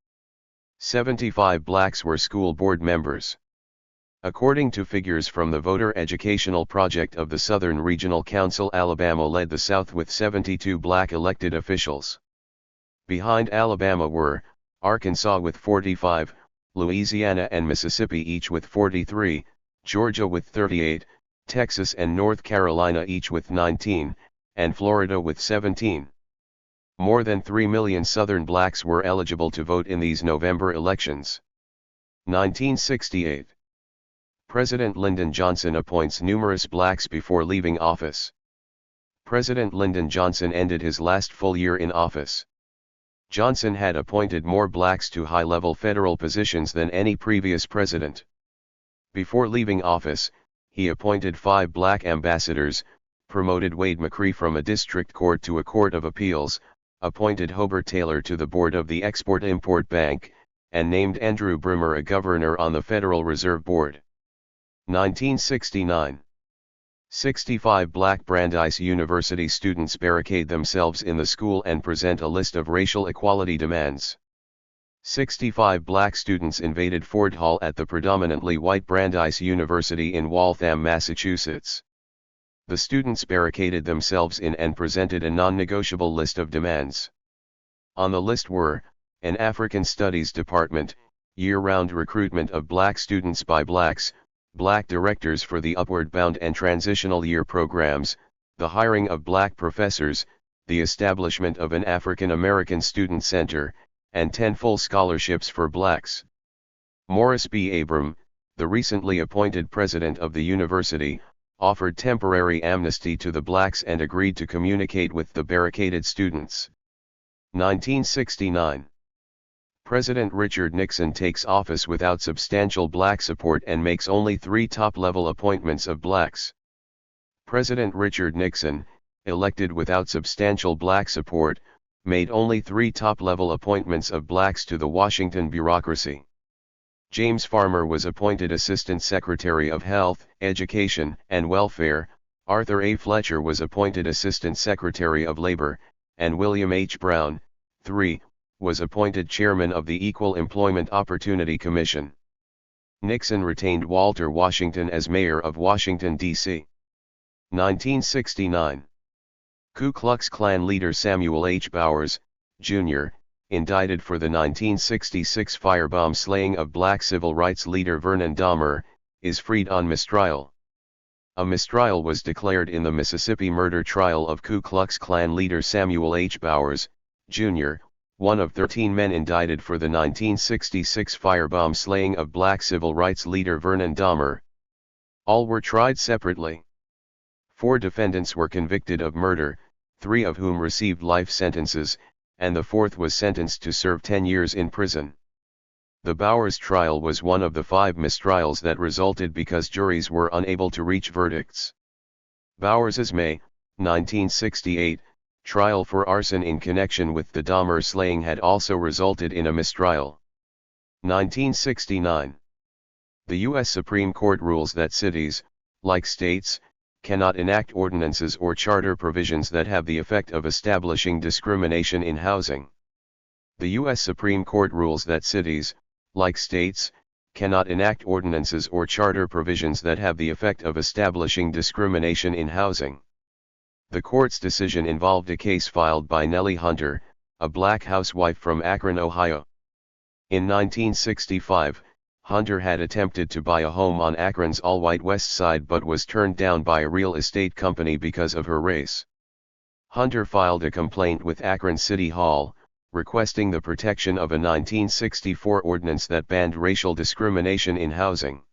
75 blacks were school board members. According to figures from the Voter Educational Project of the Southern Regional Council, Alabama led the South with 72 black elected officials. Behind Alabama were Arkansas with 45, Louisiana and Mississippi each with 43, Georgia with 38, Texas and North Carolina each with 19, and Florida with 17. More than 3 million Southern blacks were eligible to vote in these November elections. 1968. President Lyndon Johnson appoints numerous blacks before leaving office. President Lyndon Johnson ended his last full year in office. Johnson had appointed more blacks to high-level federal positions than any previous president. Before leaving office, he appointed 5 black ambassadors, promoted Wade McCree from a district court to a court of appeals, appointed Hobart Taylor to the board of the Export-Import Bank, and named Andrew Bremer a governor on the Federal Reserve Board. 1969. 65 black Brandeis University students barricade themselves in the school and present a list of racial equality demands. 65 black students invaded Ford Hall at the predominantly white Brandeis University in Waltham, Massachusetts. The students barricaded themselves in and presented a non-negotiable list of demands. On the list were, An African Studies Department, year-round recruitment of black students by blacks, black directors for the Upward Bound and Transitional Year programs, the hiring of black professors, the establishment of an African American Student Center, and 10 full scholarships for blacks. Morris B. Abram, the recently appointed president of the university, offered temporary amnesty to the blacks and agreed to communicate with the barricaded students. 1969. President Richard Nixon takes office without substantial black support and makes only 3 top-level appointments of blacks. President Richard Nixon, elected without substantial black support, made only 3 top-level appointments of blacks to the Washington bureaucracy. James Farmer was appointed Assistant Secretary of Health, Education, and Welfare, Arthur A. Fletcher was appointed Assistant Secretary of Labor, and William H. Brown, 3, was appointed Chairman of the Equal Employment Opportunity Commission. Nixon retained Walter Washington as Mayor of Washington, D.C. 1969. Ku Klux Klan leader Samuel H. Bowers, Jr., indicted for the 1966 firebomb slaying of black civil rights leader Vernon Dahmer, is freed on mistrial. A mistrial was declared in the Mississippi murder trial of Ku Klux Klan leader Samuel H. Bowers, Jr., one of 13 men indicted for the 1966 firebomb slaying of black civil rights leader Vernon Dahmer. All were tried separately. 4 defendants were convicted of murder, 3 of whom received life sentences, and the 4th was sentenced to serve 10 years in prison. The Bowers trial was one of the 5 mistrials that resulted because juries were unable to reach verdicts. Bowers's May, 1968, trial for arson in connection with the Dahmer slaying had also resulted in a mistrial. 1969. The U.S. Supreme Court rules that cities, like states, cannot enact ordinances or charter provisions that have the effect of establishing discrimination in housing. The U.S. Supreme Court rules that cities, like states, cannot enact ordinances or charter provisions that have the effect of establishing discrimination in housing. The court's decision involved a case filed by Nellie Hunter, a black housewife from Akron, Ohio. In 1965, Hunter had attempted to buy a home on Akron's all-white West Side but was turned down by a real estate company because of her race. Hunter filed a complaint with Akron City Hall, requesting the protection of a 1964 ordinance that banned racial discrimination in housing.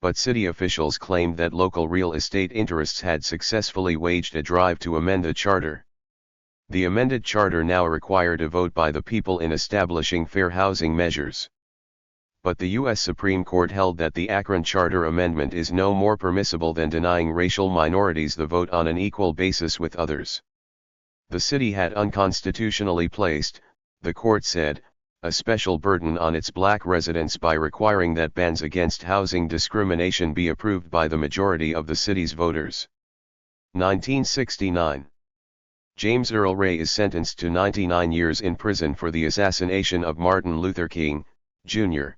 But city officials claimed that local real estate interests had successfully waged a drive to amend the charter. The amended charter now required a vote by the people in establishing fair housing measures. But the U.S. Supreme Court held that the Akron Charter Amendment is no more permissible than denying racial minorities the vote on an equal basis with others. The city had unconstitutionally placed, the court said, a special burden on its black residents by requiring that bans against housing discrimination be approved by the majority of the city's voters. 1969. James Earl Ray is sentenced to 99 years in prison for the assassination of Martin Luther King, Jr.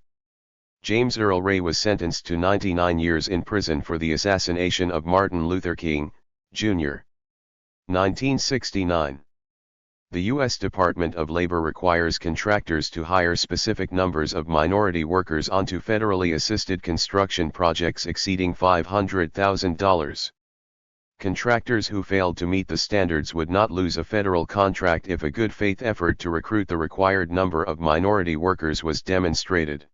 James Earl Ray was sentenced to 99 years in prison for the assassination of Martin Luther King, Jr. 1969. The U.S. Department of Labor requires contractors to hire specific numbers of minority workers onto federally assisted construction projects exceeding $500,000. Contractors who failed to meet the standards would not lose a federal contract if a good faith effort to recruit the required number of minority workers was demonstrated.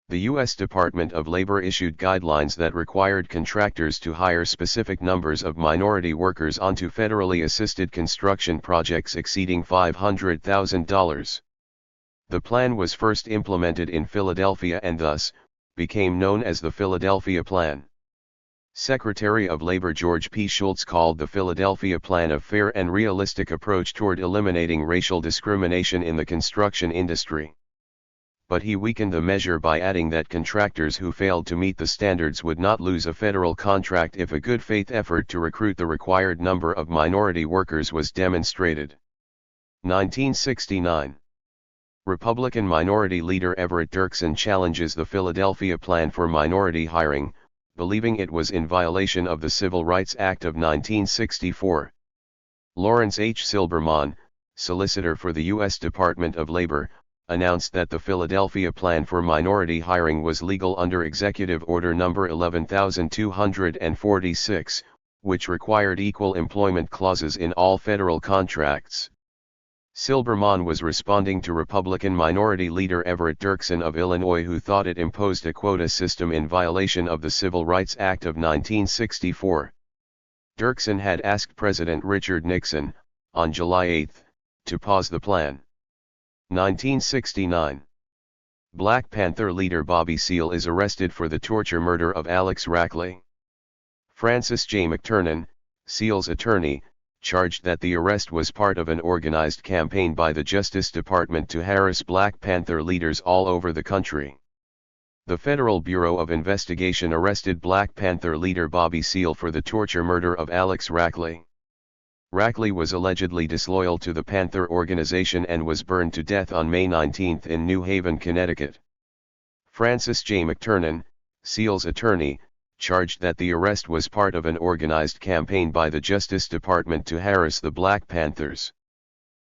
The U.S. Department of Labor issued guidelines that required contractors to hire specific numbers of minority workers onto federally assisted construction projects exceeding $500,000. The plan was first implemented in Philadelphia and thus became known as the Philadelphia Plan. Secretary of Labor George P. Shultz called the Philadelphia Plan a fair and realistic approach toward eliminating racial discrimination in the construction industry. But he weakened the measure by adding that contractors who failed to meet the standards would not lose a federal contract if a good faith effort to recruit the required number of minority workers was demonstrated. 1969. Republican Minority Leader Everett Dirksen challenges the Philadelphia Plan for minority hiring, believing it was in violation of the Civil Rights Act of 1964. Lawrence H. Silberman, solicitor for the U.S. Department of Labor, announced that the Philadelphia Plan for Minority Hiring was legal under Executive Order No. 11246, which required equal employment clauses in all federal contracts. Silberman was responding to Republican Minority Leader Everett Dirksen of Illinois, who thought it imposed a quota system in violation of the Civil Rights Act of 1964. Dirksen had asked President Richard Nixon, on July 8, to pause the plan. 1969. Black Panther leader Bobby Seale is arrested for the torture murder of Alex Rackley. Francis J. McTernan, Seale's attorney, charged that the arrest was part of an organized campaign by the Justice Department to harass Black Panther leaders all over the country. The Federal Bureau of Investigation arrested Black Panther leader Bobby Seale for the torture murder of Alex Rackley. Rackley was allegedly disloyal to the Panther organization and was burned to death on May 19 in New Haven, Connecticut. Francis J. McTernan, Seale's attorney, charged that the arrest was part of an organized campaign by the Justice Department to harass the Black Panthers.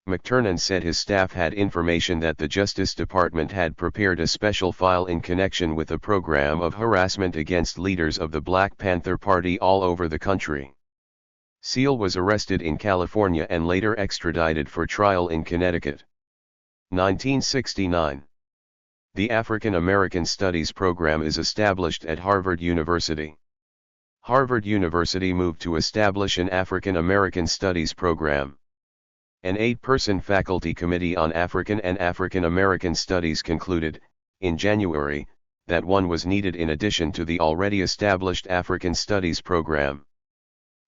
McTernan said his staff had information that the Justice Department had prepared a special file in connection with a program of harassment against leaders of the Black Panther Party all over the country. Seale was arrested in California and later extradited for trial in Connecticut. 1969. The African American Studies program is established at Harvard University. Harvard University moved to establish an African American Studies program. An 8-person faculty committee on African and African American Studies concluded, in January, that one was needed in addition to the already established African Studies program.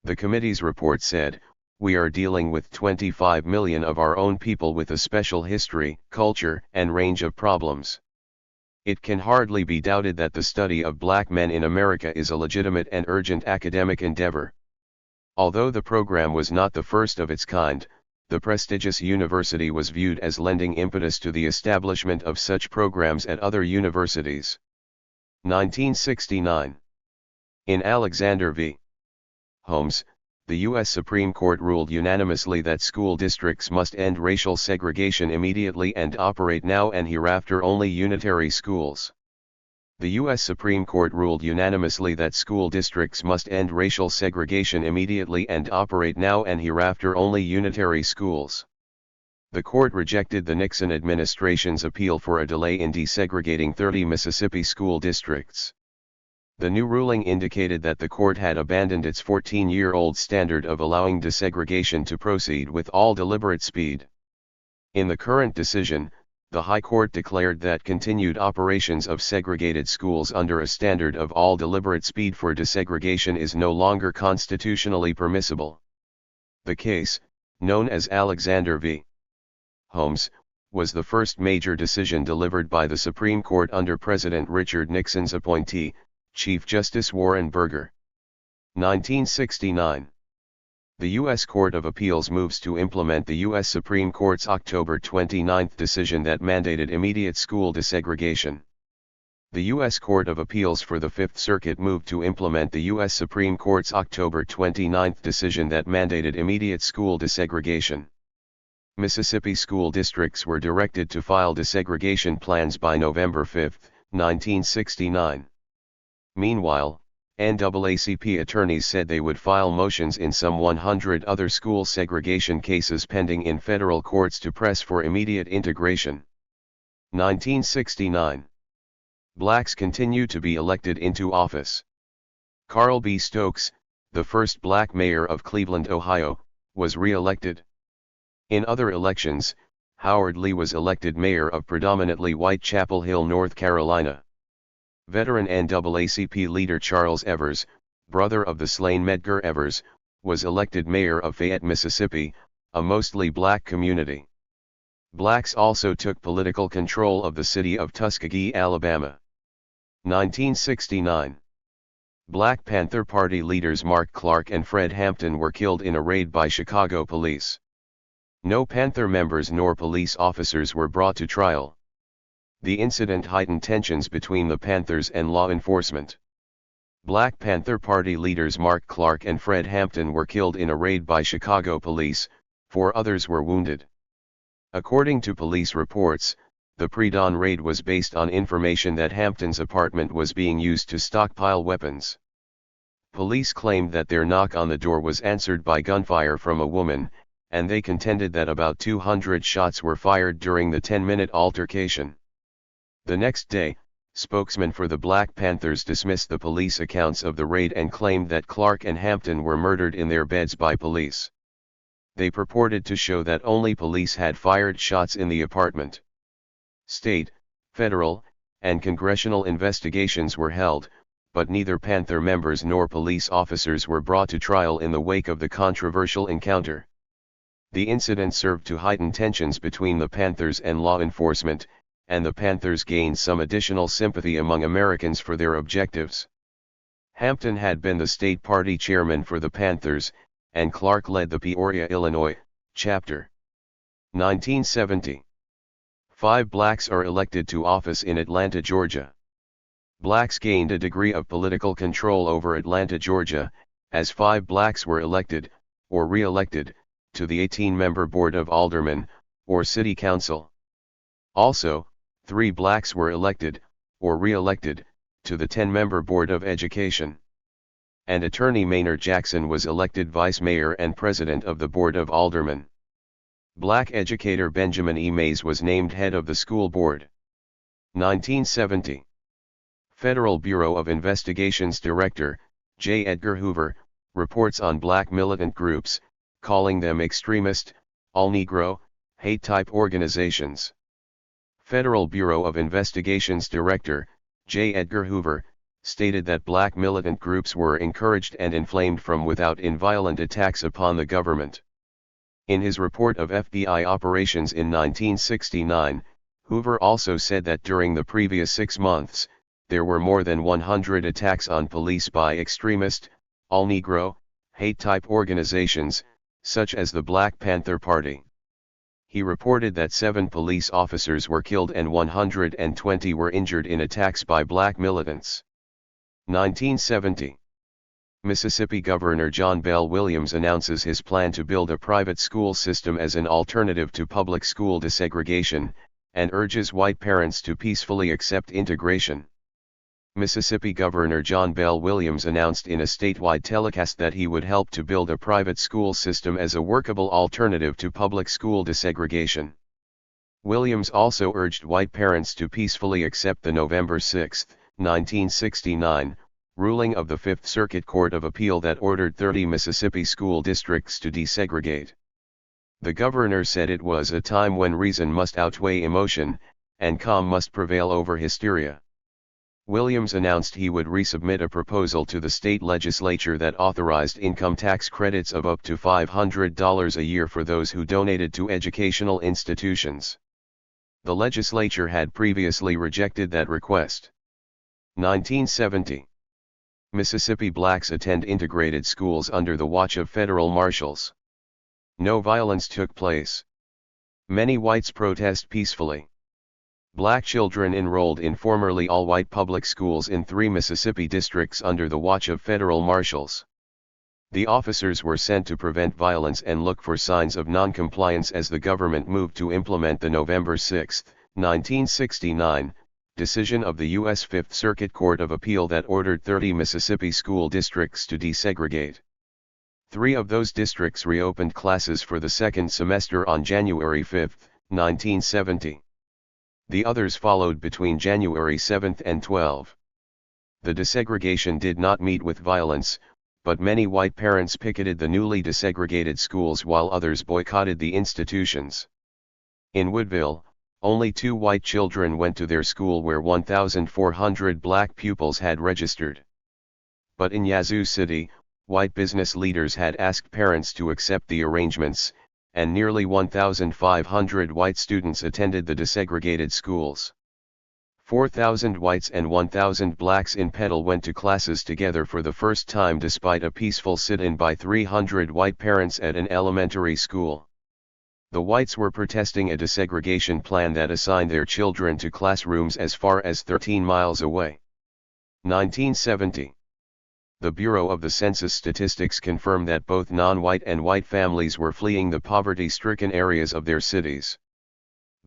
The committee's report said, "We are dealing with 25 million of our own people with a special history, culture, and range of problems. It can hardly be doubted that the study of black men in America is a legitimate and urgent academic endeavor." Although the program was not the first of its kind, the prestigious university was viewed as lending impetus to the establishment of such programs at other universities. 1969. In Alexander v. Holmes, the U.S. Supreme Court ruled unanimously that school districts must end racial segregation immediately and operate now and hereafter only unitary schools. The U.S. Supreme Court ruled unanimously that school districts must end racial segregation immediately and operate now and hereafter only unitary schools. The court rejected the Nixon administration's appeal for a delay in desegregating 30 Mississippi school districts. The new ruling indicated that the court had abandoned its 14-year-old standard of allowing desegregation to proceed with all deliberate speed. In the current decision, the High Court declared that continued operations of segregated schools under a standard of all deliberate speed for desegregation is no longer constitutionally permissible. The case, known as Alexander v. Holmes, was the first major decision delivered by the Supreme Court under President Richard Nixon's appointee, Chief Justice Warren Burger. 1969. The U.S. Court of Appeals moves to implement the U.S. Supreme Court's October 29 decision that mandated immediate school desegregation. The U.S. Court of Appeals for the Fifth Circuit moved to implement the U.S. Supreme Court's October 29 decision that mandated immediate school desegregation. Mississippi school districts were directed to file desegregation plans by November 5, 1969. Meanwhile, NAACP attorneys said they would file motions in some 100 other school segregation cases pending in federal courts to press for immediate integration. 1969. Blacks continue to be elected into office. Carl B. Stokes, the first black mayor of Cleveland, Ohio, was re-elected. In other elections, Howard Lee was elected mayor of predominantly white Chapel Hill, North Carolina. Veteran NAACP leader Charles Evers, brother of the slain Medgar Evers, was elected mayor of Fayette, Mississippi, a mostly black community. Blacks also took political control of the city of Tuskegee, Alabama. 1969. Black Panther Party leaders Mark Clark and Fred Hampton were killed in a raid by Chicago police. No Panther members nor police officers were brought to trial. The incident heightened tensions between the Panthers and law enforcement. Black Panther Party leaders Mark Clark and Fred Hampton were killed in a raid by Chicago police, 4 others were wounded. According to police reports, the pre-dawn raid was based on information that Hampton's apartment was being used to stockpile weapons. Police claimed that their knock on the door was answered by gunfire from a woman, and they contended that about 200 shots were fired during the 10-minute altercation. The next day, spokesmen for the Black Panthers dismissed the police accounts of the raid and claimed that Clark and Hampton were murdered in their beds by police. They purported to show that only police had fired shots in the apartment. State, federal, and congressional investigations were held, but neither Panther members nor police officers were brought to trial in the wake of the controversial encounter. The incident served to heighten tensions between the Panthers and law enforcement, and the Panthers gained some additional sympathy among Americans for their objectives. Hampton had been the state party chairman for the Panthers, and Clark led the Peoria, Illinois, chapter. 1970. 5 blacks are elected to office in Atlanta, Georgia. Blacks gained a degree of political control over Atlanta, Georgia, as 5 blacks were elected, or re-elected, to the 18-member Board of Aldermen, or City Council. Also, 3 blacks were elected, or re-elected, to the 10-member Board of Education. And Attorney Maynard Jackson was elected Vice Mayor and President of the Board of Aldermen. Black educator Benjamin E. Mays was named head of the school board. 1970. Federal Bureau of Investigation's Director, J. Edgar Hoover, reports on black militant groups, calling them extremist, all-Negro, hate-type organizations. Federal Bureau of Investigation's Director, J. Edgar Hoover, stated that black militant groups were encouraged and inflamed from without in violent attacks upon the government. In his report of FBI operations in 1969, Hoover also said that during the previous 6 months, there were more than 100 attacks on police by extremist, all-Negro, hate-type organizations, such as the Black Panther Party. He reported that 7 police officers were killed and 120 were injured in attacks by black militants. 1970. Mississippi Governor John Bell Williams announces his plan to build a private school system as an alternative to public school desegregation, and urges white parents to peacefully accept integration. Mississippi Governor John Bell Williams announced in a statewide telecast that he would help to build a private school system as a workable alternative to public school desegregation. Williams also urged white parents to peacefully accept the November 6, 1969, ruling of the Fifth Circuit Court of Appeal that ordered 30 Mississippi school districts to desegregate. The governor said it was a time when reason must outweigh emotion, and calm must prevail over hysteria. Williams announced he would resubmit a proposal to the state legislature that authorized income tax credits of up to $500 a year for those who donated to educational institutions. The legislature had previously rejected that request. 1970. Mississippi blacks attend integrated schools under the watch of federal marshals. No violence took place. Many whites protest peacefully. Black children enrolled in formerly all-white public schools in 3 Mississippi districts under the watch of federal marshals. The officers were sent to prevent violence and look for signs of non-compliance as the government moved to implement the November 6, 1969, decision of the U.S. Fifth Circuit Court of Appeal that ordered 30 Mississippi school districts to desegregate. 3 of those districts reopened classes for the second semester on January 5, 1970. The others followed between January 7 and 12. The desegregation did not meet with violence, but many white parents picketed the newly desegregated schools while others boycotted the institutions. In Woodville, only 2 white children went to their school where 1,400 black pupils had registered. But in Yazoo City, white business leaders had asked parents to accept the arrangements, and nearly 1,500 white students attended the desegregated schools. 4,000 whites and 1,000 blacks in Petal went to classes together for the first time despite a peaceful sit-in by 300 white parents at an elementary school. The whites were protesting a desegregation plan that assigned their children to classrooms as far as 13 miles away. 1970. The Bureau of the Census Statistics confirmed that both non-white and white families were fleeing the poverty-stricken areas of their cities.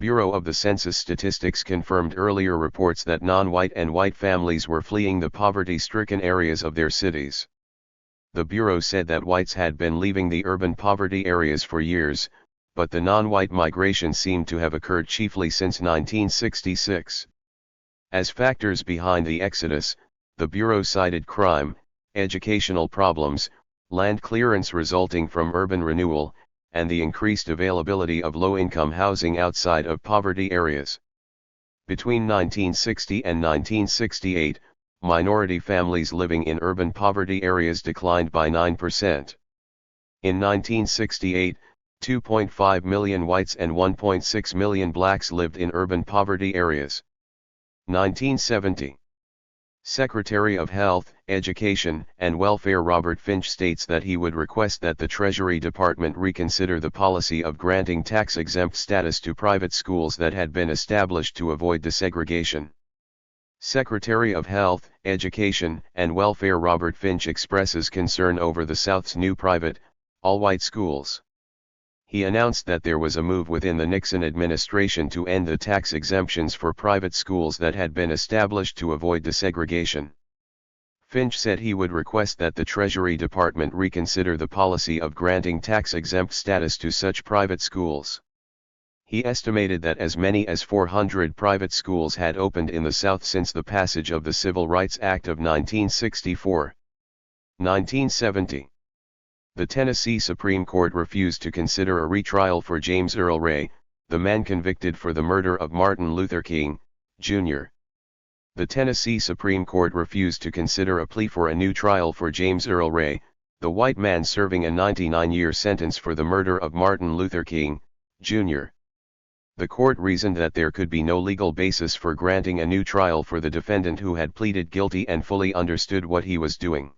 Bureau of the Census Statistics confirmed earlier reports that non-white and white families were fleeing the poverty-stricken areas of their cities. The Bureau said that whites had been leaving the urban poverty areas for years, but the non-white migration seemed to have occurred chiefly since 1966. As factors behind the exodus, the Bureau cited crime, educational problems, land clearance resulting from urban renewal, and the increased availability of low-income housing outside of poverty areas. Between 1960 and 1968, minority families living in urban poverty areas declined by 9%. In 1968, 2.5 million whites and 1.6 million blacks lived in urban poverty areas. 1970. Secretary of Health, Education, and Welfare Robert Finch states that he would request that the Treasury Department reconsider the policy of granting tax-exempt status to private schools that had been established to avoid desegregation. Secretary of Health, Education, and Welfare Robert Finch expresses concern over the South's new private, all-white schools. He announced that there was a move within the Nixon administration to end the tax exemptions for private schools that had been established to avoid desegregation. Finch said he would request that the Treasury Department reconsider the policy of granting tax-exempt status to such private schools. He estimated that as many as 400 private schools had opened in the South since the passage of the Civil Rights Act of 1964. 1970. The Tennessee Supreme Court refused to consider a retrial for James Earl Ray, the man convicted for the murder of Martin Luther King, Jr. The Tennessee Supreme Court refused to consider a plea for a new trial for James Earl Ray, the white man serving a 99-year sentence for the murder of Martin Luther King, Jr. The court reasoned that there could be no legal basis for granting a new trial for the defendant who had pleaded guilty and fully understood what he was doing.